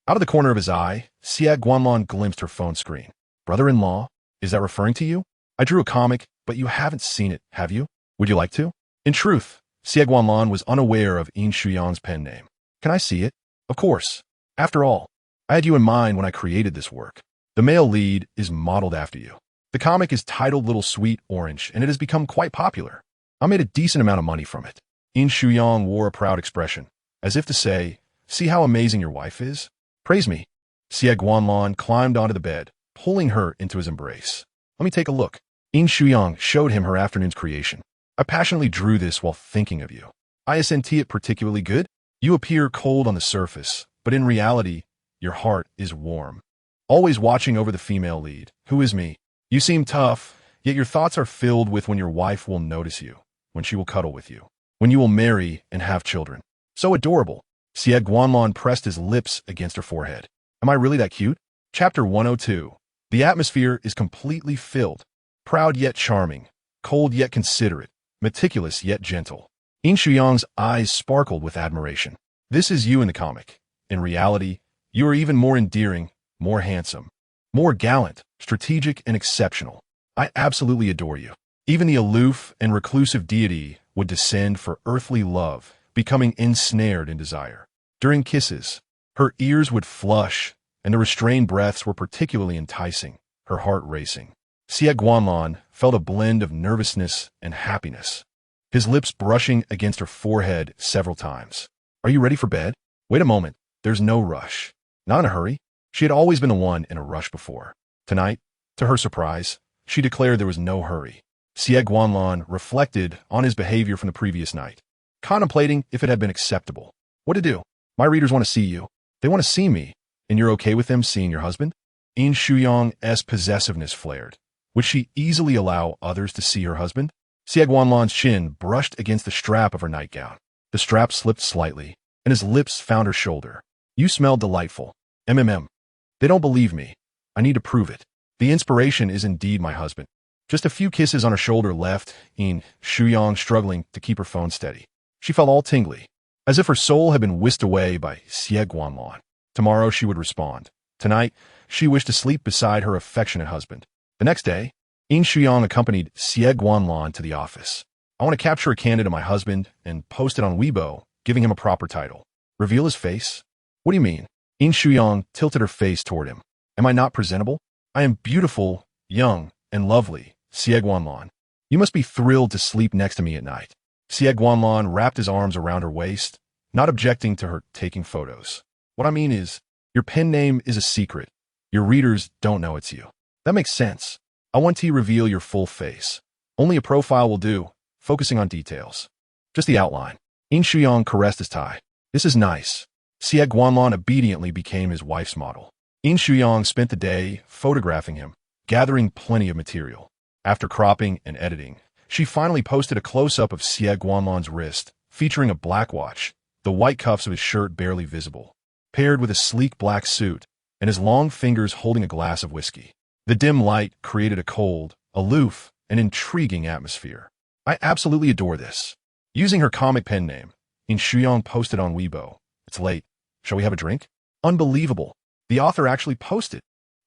Out of the corner of his eye, Xie Guanlan glimpsed her phone screen. Brother-in-law? Is that referring to you? I drew a comic, but you haven't seen it, have you? Would you like to? In truth, Xie Guanlan was unaware of Yin Shuyang's pen name. Can I see it? Of course. After all, I had you in mind when I created this work. The male lead is modeled after you. The comic is titled Little Sweet Orange, and it has become quite popular. I made a decent amount of money from it. Yin Shuyang wore a proud expression, as if to say, see how amazing your wife is? Praise me. Xie Guanlan climbed onto the bed, pulling her into his embrace. Let me take a look. Yin Shuyang showed him her afternoon's creation. I passionately drew this while thinking of you. Isn't it particularly good? You appear cold on the surface, but in reality, your heart is warm. Always watching over the female lead, who is me. You seem tough, yet your thoughts are filled with when your wife will notice you, when she will cuddle with you, when you will marry and have children. So adorable. Xie Guanlan pressed his lips against her forehead. Am I really that cute? Chapter 102. The atmosphere is completely filled. Proud yet charming, cold yet considerate, meticulous yet gentle. Yin Shuyang's eyes sparkled with admiration. This is you in the comic. In reality, you are even more endearing, more handsome, more gallant, strategic, and exceptional. I absolutely adore you. Even the aloof and reclusive deity would descend for earthly love, becoming ensnared in desire. During kisses, her ears would flush, and the restrained breaths were particularly enticing, her heart racing. Xie Guanlan felt a blend of nervousness and happiness, his lips brushing against her forehead several times. Are you ready for bed? Wait a moment. There's no rush. Not in a hurry. She had always been the one in a rush before. Tonight, to her surprise, she declared there was no hurry. Xie Guanlan reflected on his behavior from the previous night, contemplating if it had been acceptable. What to do? My readers want to see you. They want to see me. And you're okay with them seeing your husband? Yin Shuyang's possessiveness flared. Would she easily allow others to see her husband? Xie Guanlan's chin brushed against the strap of her nightgown. The strap slipped slightly, and his lips found her shoulder. You smell delightful. They don't believe me. I need to prove it. The inspiration is indeed my husband. Just a few kisses on her shoulder left, Yin Shuyang struggling to keep her phone steady. She felt all tingly, as if her soul had been whisked away by Xie Guanlan. Tomorrow she would respond. Tonight, she wished to sleep beside her affectionate husband. The next day, Yin Shuyang accompanied Xie Guanlan to the office. I want to capture a candid of my husband and post it on Weibo, giving him a proper title. Reveal his face? What do you mean? Yin Shuyang tilted her face toward him. Am I not presentable? I am beautiful, young, and lovely, Xie Guanlan. You must be thrilled to sleep next to me at night. Xie Guanlan wrapped his arms around her waist, not objecting to her taking photos. What I mean is, your pen name is a secret. Your readers don't know it's you. That makes sense. I want to reveal your full face. Only a profile will do, focusing on details. Just the outline. Yin Shuyang caressed his tie. This is nice. Xie Guanlan obediently became his wife's model. Yin Shuyang spent the day photographing him, gathering plenty of material. After cropping and editing, she finally posted a close-up of Xie Guanlan's wrist, featuring a black watch, the white cuffs of his shirt barely visible, paired with a sleek black suit, and his long fingers holding a glass of whiskey. The dim light created a cold, aloof, and intriguing atmosphere. I absolutely adore this. Using her comic pen name, Yin Shuyang posted on Weibo. It's late. Shall we have a drink? Unbelievable. The author actually posted.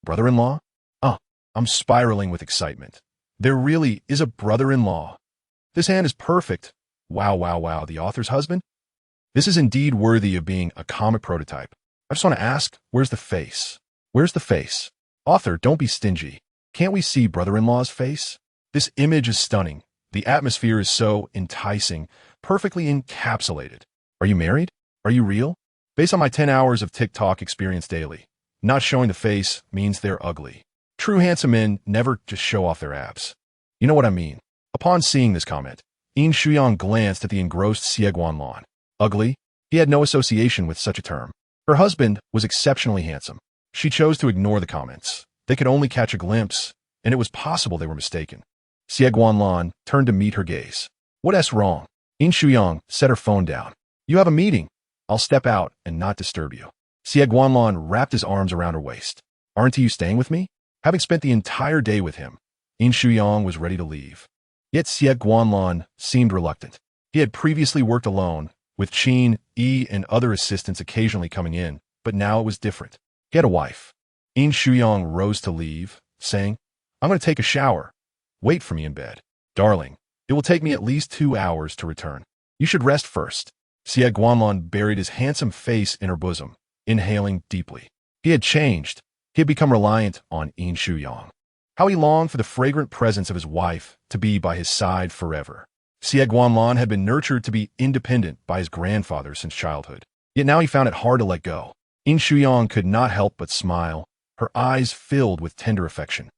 Brother-in-law? I'm spiraling with excitement. There really is a brother-in-law. This hand is perfect. Wow, the author's husband? This is indeed worthy of being a comic prototype. I just want to ask, where's the face? Where's the face? Author, don't be stingy. Can't we see brother-in-law's face? This image is stunning. The atmosphere is so enticing, perfectly encapsulated. Are you married? Are you real? Based on my 10 hours of TikTok experience daily, not showing the face means they're ugly. True handsome men never just show off their abs. You know what I mean. Upon seeing this comment, Yin Shuyang glanced at the engrossed Xie Guanlan. Ugly? He had no association with such a term. Her husband was exceptionally handsome. She chose to ignore the comments. They could only catch a glimpse, and it was possible they were mistaken. Xie Guanlan turned to meet her gaze. What's wrong? Yin Shuyang set her phone down. You have a meeting. I'll step out and not disturb you. Xie Guanlan wrapped his arms around her waist. Aren't you staying with me? Having spent the entire day with him, Yin Shuyang was ready to leave. Yet Xie Guanlan seemed reluctant. He had previously worked alone, with Qin, Yi, and other assistants occasionally coming in, but now it was different. He had a wife. Yin Shuyang rose to leave, saying, I'm going to take a shower. Wait for me in bed. Darling, it will take me at least 2 hours to return. You should rest first. Xie Guanlan buried his handsome face in her bosom, inhaling deeply. He had changed. He had become reliant on Yin Shuyang. How he longed for the fragrant presence of his wife to be by his side forever. Xie Guanlan had been nurtured to be independent by his grandfather since childhood. Yet now he found it hard to let go. Yin Shuyang could not help but smile, her eyes filled with tender affection.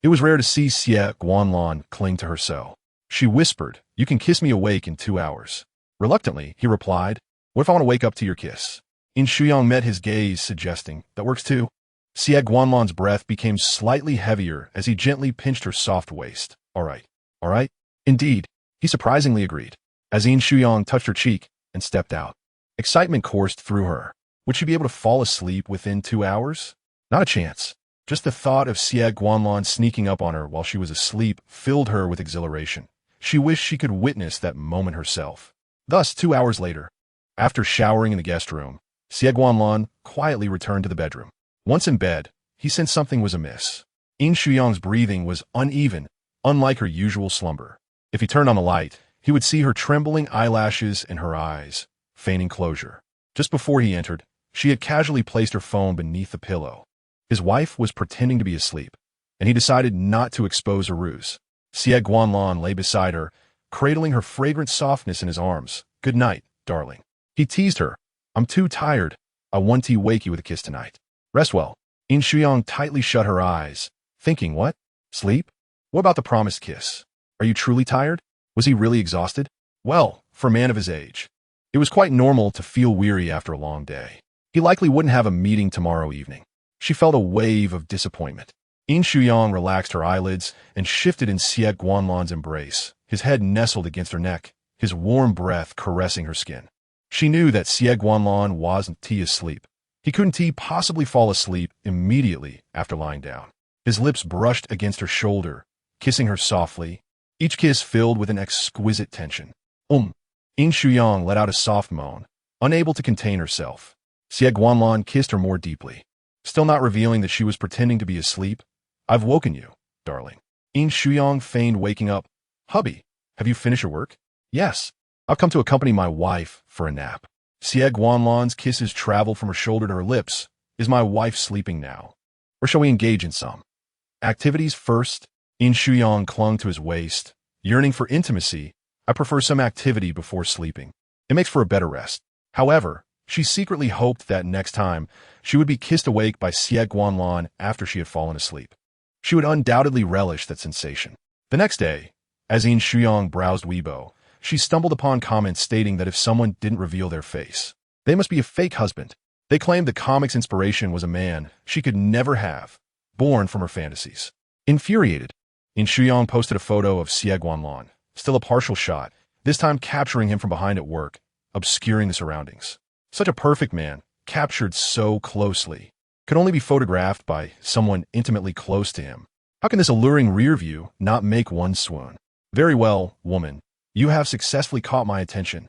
It was rare to see Xie Guanlan cling to her so. She whispered, you can kiss me awake in 2 hours. Reluctantly, he replied, what if I want to wake up to your kiss? Yin Shuyang met his gaze, suggesting, that works too. Xie Guanlan's breath became slightly heavier as he gently pinched her soft waist. All right. Indeed, he surprisingly agreed, as Yin Shuyang touched her cheek and stepped out. Excitement coursed through her. Would she be able to fall asleep within 2 hours? Not a chance. Just the thought of Xie Guanlan sneaking up on her while she was asleep filled her with exhilaration. She wished she could witness that moment herself. Thus, 2 hours later, after showering in the guest room, Xie Guanlan quietly returned to the bedroom. Once in bed, he sensed something was amiss. Yin Shuyang's breathing was uneven, unlike her usual slumber. If he turned on the light, he would see her trembling eyelashes and her eyes, feigning closure. Just before he entered, she had casually placed her phone beneath the pillow. His wife was pretending to be asleep, and he decided not to expose her ruse. Xie Guanlan lay beside her, cradling her fragrant softness in his arms. Good night, darling. He teased her. I'm too tired. I want to wake you with a kiss tonight. Rest well. Yin Shuyang tightly shut her eyes, thinking, what? Sleep? What about the promised kiss? Are you truly tired? Was he really exhausted? Well, for a man of his age, it was quite normal to feel weary after a long day. He likely wouldn't have a meeting tomorrow evening. She felt a wave of disappointment. Yin Shuyang relaxed her eyelids and shifted in Xie Guanlan's embrace, his head nestled against her neck, his warm breath caressing her skin. She knew that Xie Guanlan wasn't asleep. He couldn't possibly fall asleep immediately after lying down. His lips brushed against her shoulder, kissing her softly, each kiss filled with an exquisite tension. Yin Shuyang let out a soft moan, unable to contain herself. Xie Guanlan kissed her more deeply, still not revealing that she was pretending to be asleep. I've woken you, darling. Yin Shuyang feigned waking up. Hubby, Have you finished your work? Yes. I've come to accompany my wife for a nap. Xie Guanlan's kisses travel from her shoulder to her lips. Is my wife sleeping now? Or shall we engage in some activities first? Yin Shuyang clung to his waist, yearning for intimacy. I prefer some activity before sleeping. It makes for a better rest. However, she secretly hoped that next time she would be kissed awake by Xie Guanlan after she had fallen asleep. She would undoubtedly relish that sensation. The next day, as Yin Shuyang browsed Weibo, she stumbled upon comments stating that if someone didn't reveal their face, they must be a fake husband. They claimed the comic's inspiration was a man she could never have, born from her fantasies. Infuriated, Yin Shuyang posted a photo of Xie Guanlan, still a partial shot, this time capturing him from behind at work, obscuring the surroundings. Such a perfect man, captured so closely, could only be photographed by someone intimately close to him. How can this alluring rear view not make one swoon? Very well, woman. You have successfully caught my attention.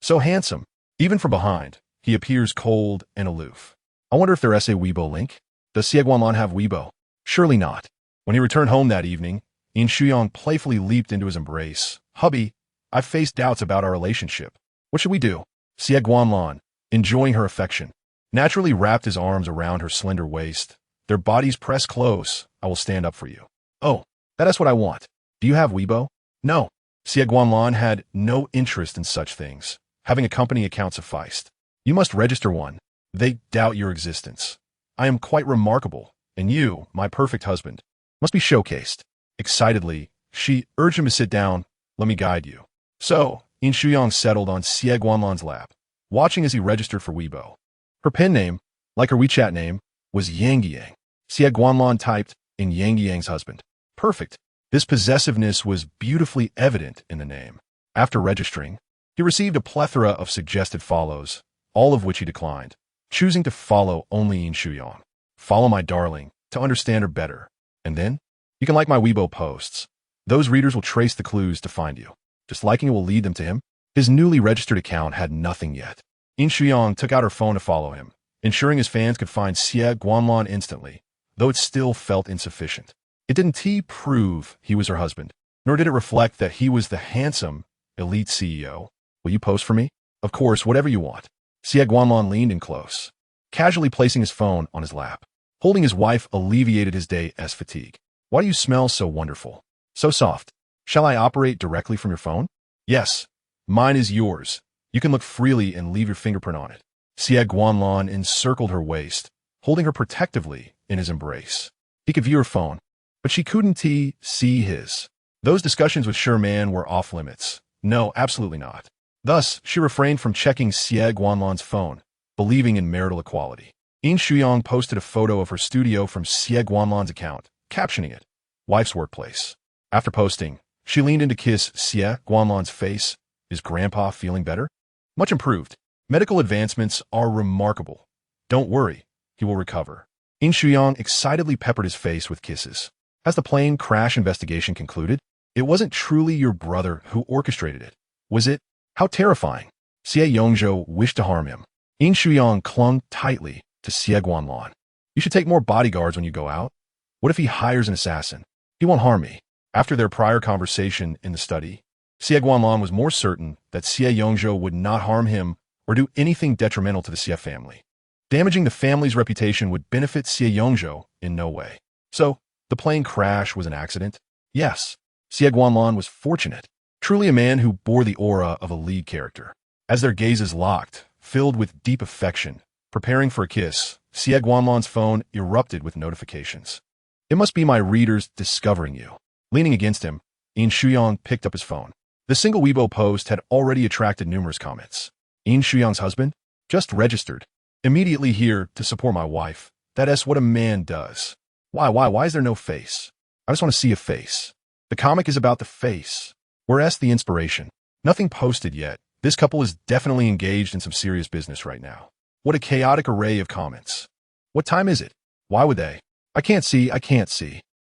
So handsome. Even from behind, he appears cold and aloof. I wonder if there is a Weibo link? Does Xie Guanlan have Weibo? Surely not. When he returned home that evening, Yin Shuyang playfully leaped into his embrace. Hubby, I've faced doubts about our relationship. What should we do? Xie Guanlan, enjoying her affection, naturally wrapped his arms around her slender waist. Their bodies pressed close. I will stand up for you. Oh, that is what I want. Do you have Weibo? No. Xie Guanlan had no interest in such things. Having a company account sufficed. You must register one. They doubt your existence. I am quite remarkable, and you, my perfect husband, must be showcased. Excitedly, she urged him to sit down. Let me guide you. So, Yin Shuyang settled on Xie Guanlan's lap, watching as he registered for Weibo. Her pen name, like her WeChat name, was Yang Yang. Xie Guanlan typed in Yang Yang's husband. Perfect. This possessiveness was beautifully evident in the name. After registering, he received a plethora of suggested follows, all of which he declined, choosing to follow only Yin Shuyang. Follow my darling to understand her better. And then, you can like my Weibo posts. Those readers will trace the clues to find you. Just liking it will lead them to him. His newly registered account had nothing yet. Yin Shuyang took out her phone to follow him, ensuring his fans could find Xie Guanlan instantly, though it still felt insufficient. It didn't prove he was her husband, nor did it reflect that he was the handsome, elite CEO. Will you post for me? Of course, whatever you want. Xie Guanlan leaned in close, casually placing his phone on his lap. Holding his wife alleviated his day's fatigue. Why do you smell so wonderful? So soft. Shall I operate directly from your phone? Yes. Mine is yours. You can look freely and leave your fingerprint on it. Xie Guanlan encircled her waist, holding her protectively in his embrace. He could view her phone, but she couldn't see his. Those discussions with Sherman were off limits. No, absolutely not. Thus, she refrained from checking Xie Guanlan's phone, believing in marital equality. Yin Shuyang posted a photo of her studio from Xie Guanlan's account, captioning it, Wife's Workplace. After posting, she leaned in to kiss Xie Guanlan's face. Is Grandpa feeling better? Much improved. Medical advancements are remarkable. Don't worry, he will recover. Yin Shuyang excitedly peppered his face with kisses. Has the plane crash investigation concluded? It wasn't truly your brother who orchestrated it, was it? How terrifying. Xie Yongzhou wished to harm him. Yin Shuyang clung tightly to Xie Guanlan. You should take more bodyguards when you go out. What if he hires an assassin? He won't harm me. After their prior conversation in the study, Xie Guanlan was more certain that Xie Yongzhou would not harm him or do anything detrimental to the Xie family. Damaging the family's reputation would benefit Xie Yongzhou in no way. So, the plane crash was an accident? Yes. Xie Guanlan was fortunate. Truly a man who bore the aura of a lead character. As their gazes locked, filled with deep affection, preparing for a kiss, Xie Guanlan's phone erupted with notifications. It must be my readers discovering you. Leaning against him, Yin Shuyang picked up his phone. The single Weibo post had already attracted numerous comments. Yin Shuyang's husband? Just registered. Immediately here to support my wife. That is what a man does. Why is there no face? I just want to see a face. The comic is about the face. Whereas the inspiration. Nothing posted yet. This couple is definitely engaged in some serious business right now. What a chaotic array of comments. What time is it? Why would they? I can't see.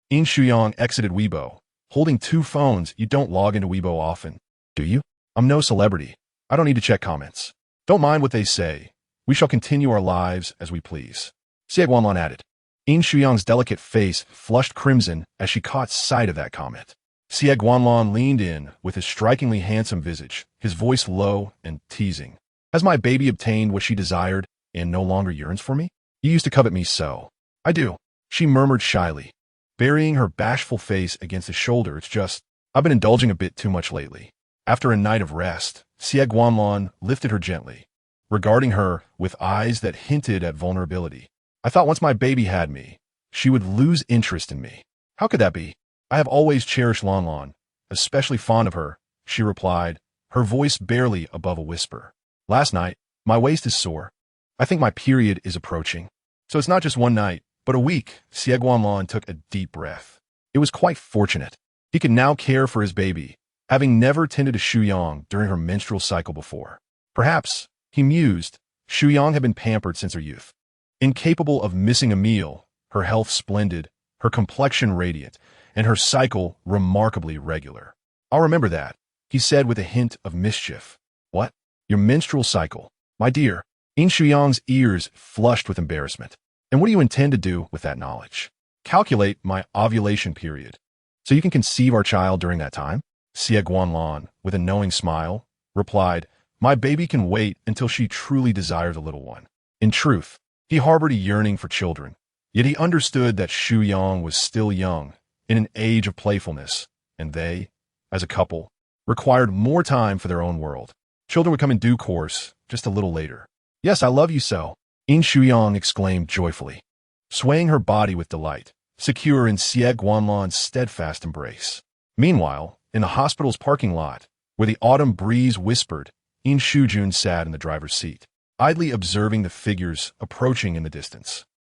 Yin Shuyang exited Weibo. Holding two phones, you don't log into Weibo often, do you? I'm no celebrity. I don't need to check comments. Don't mind what they say. We shall continue our lives as we please. Xie Guanlan added. Yin Shuyang's delicate face flushed crimson as she caught sight of that comment. Xie Guanlan leaned in with his strikingly handsome visage, his voice low and teasing. Has my baby obtained what she desired and no longer yearns for me? You used to covet me so. I do, she murmured shyly, burying her bashful face against his shoulder. It's just, I've been indulging a bit too much lately. After a night of rest, Xie Guanlan lifted her gently, regarding her with eyes that hinted at vulnerability. I thought once my baby had me, she would lose interest in me. How could that be? I have always cherished Lanlan, especially fond of her, she replied, her voice barely above a whisper. Last night, my waist is sore. I think my period is approaching. So it's not just one night, but a week. Xie Guanlan took a deep breath. It was quite fortunate. He could now care for his baby, having never tended to Shuyang during her menstrual cycle before. Perhaps, he mused, Shuyang had been pampered since her youth. Incapable of missing a meal, her health splendid, her complexion radiant, and her cycle remarkably regular. I'll remember that, he said with a hint of mischief. What? Your menstrual cycle? My dear. Yin Shuyang's ears flushed with embarrassment. And what do you intend to do with that knowledge? Calculate my ovulation period, so you can conceive our child during that time? Xie Guanlan, with a knowing smile, replied, my baby can wait until she truly desires a little one. In truth, he harbored a yearning for children, yet he understood that Shuyang was still young, in an age of playfulness, and they, as a couple, required more time for their own world. Children would come in due course, just a little later. Yes, I love you so, Yin Shuyang exclaimed joyfully, swaying her body with delight, secure in Xie Guanlan's steadfast embrace. Meanwhile, in the hospital's parking lot, where the autumn breeze whispered, Yin Shujun sat in the driver's seat, idly observing the figures approaching in the distance.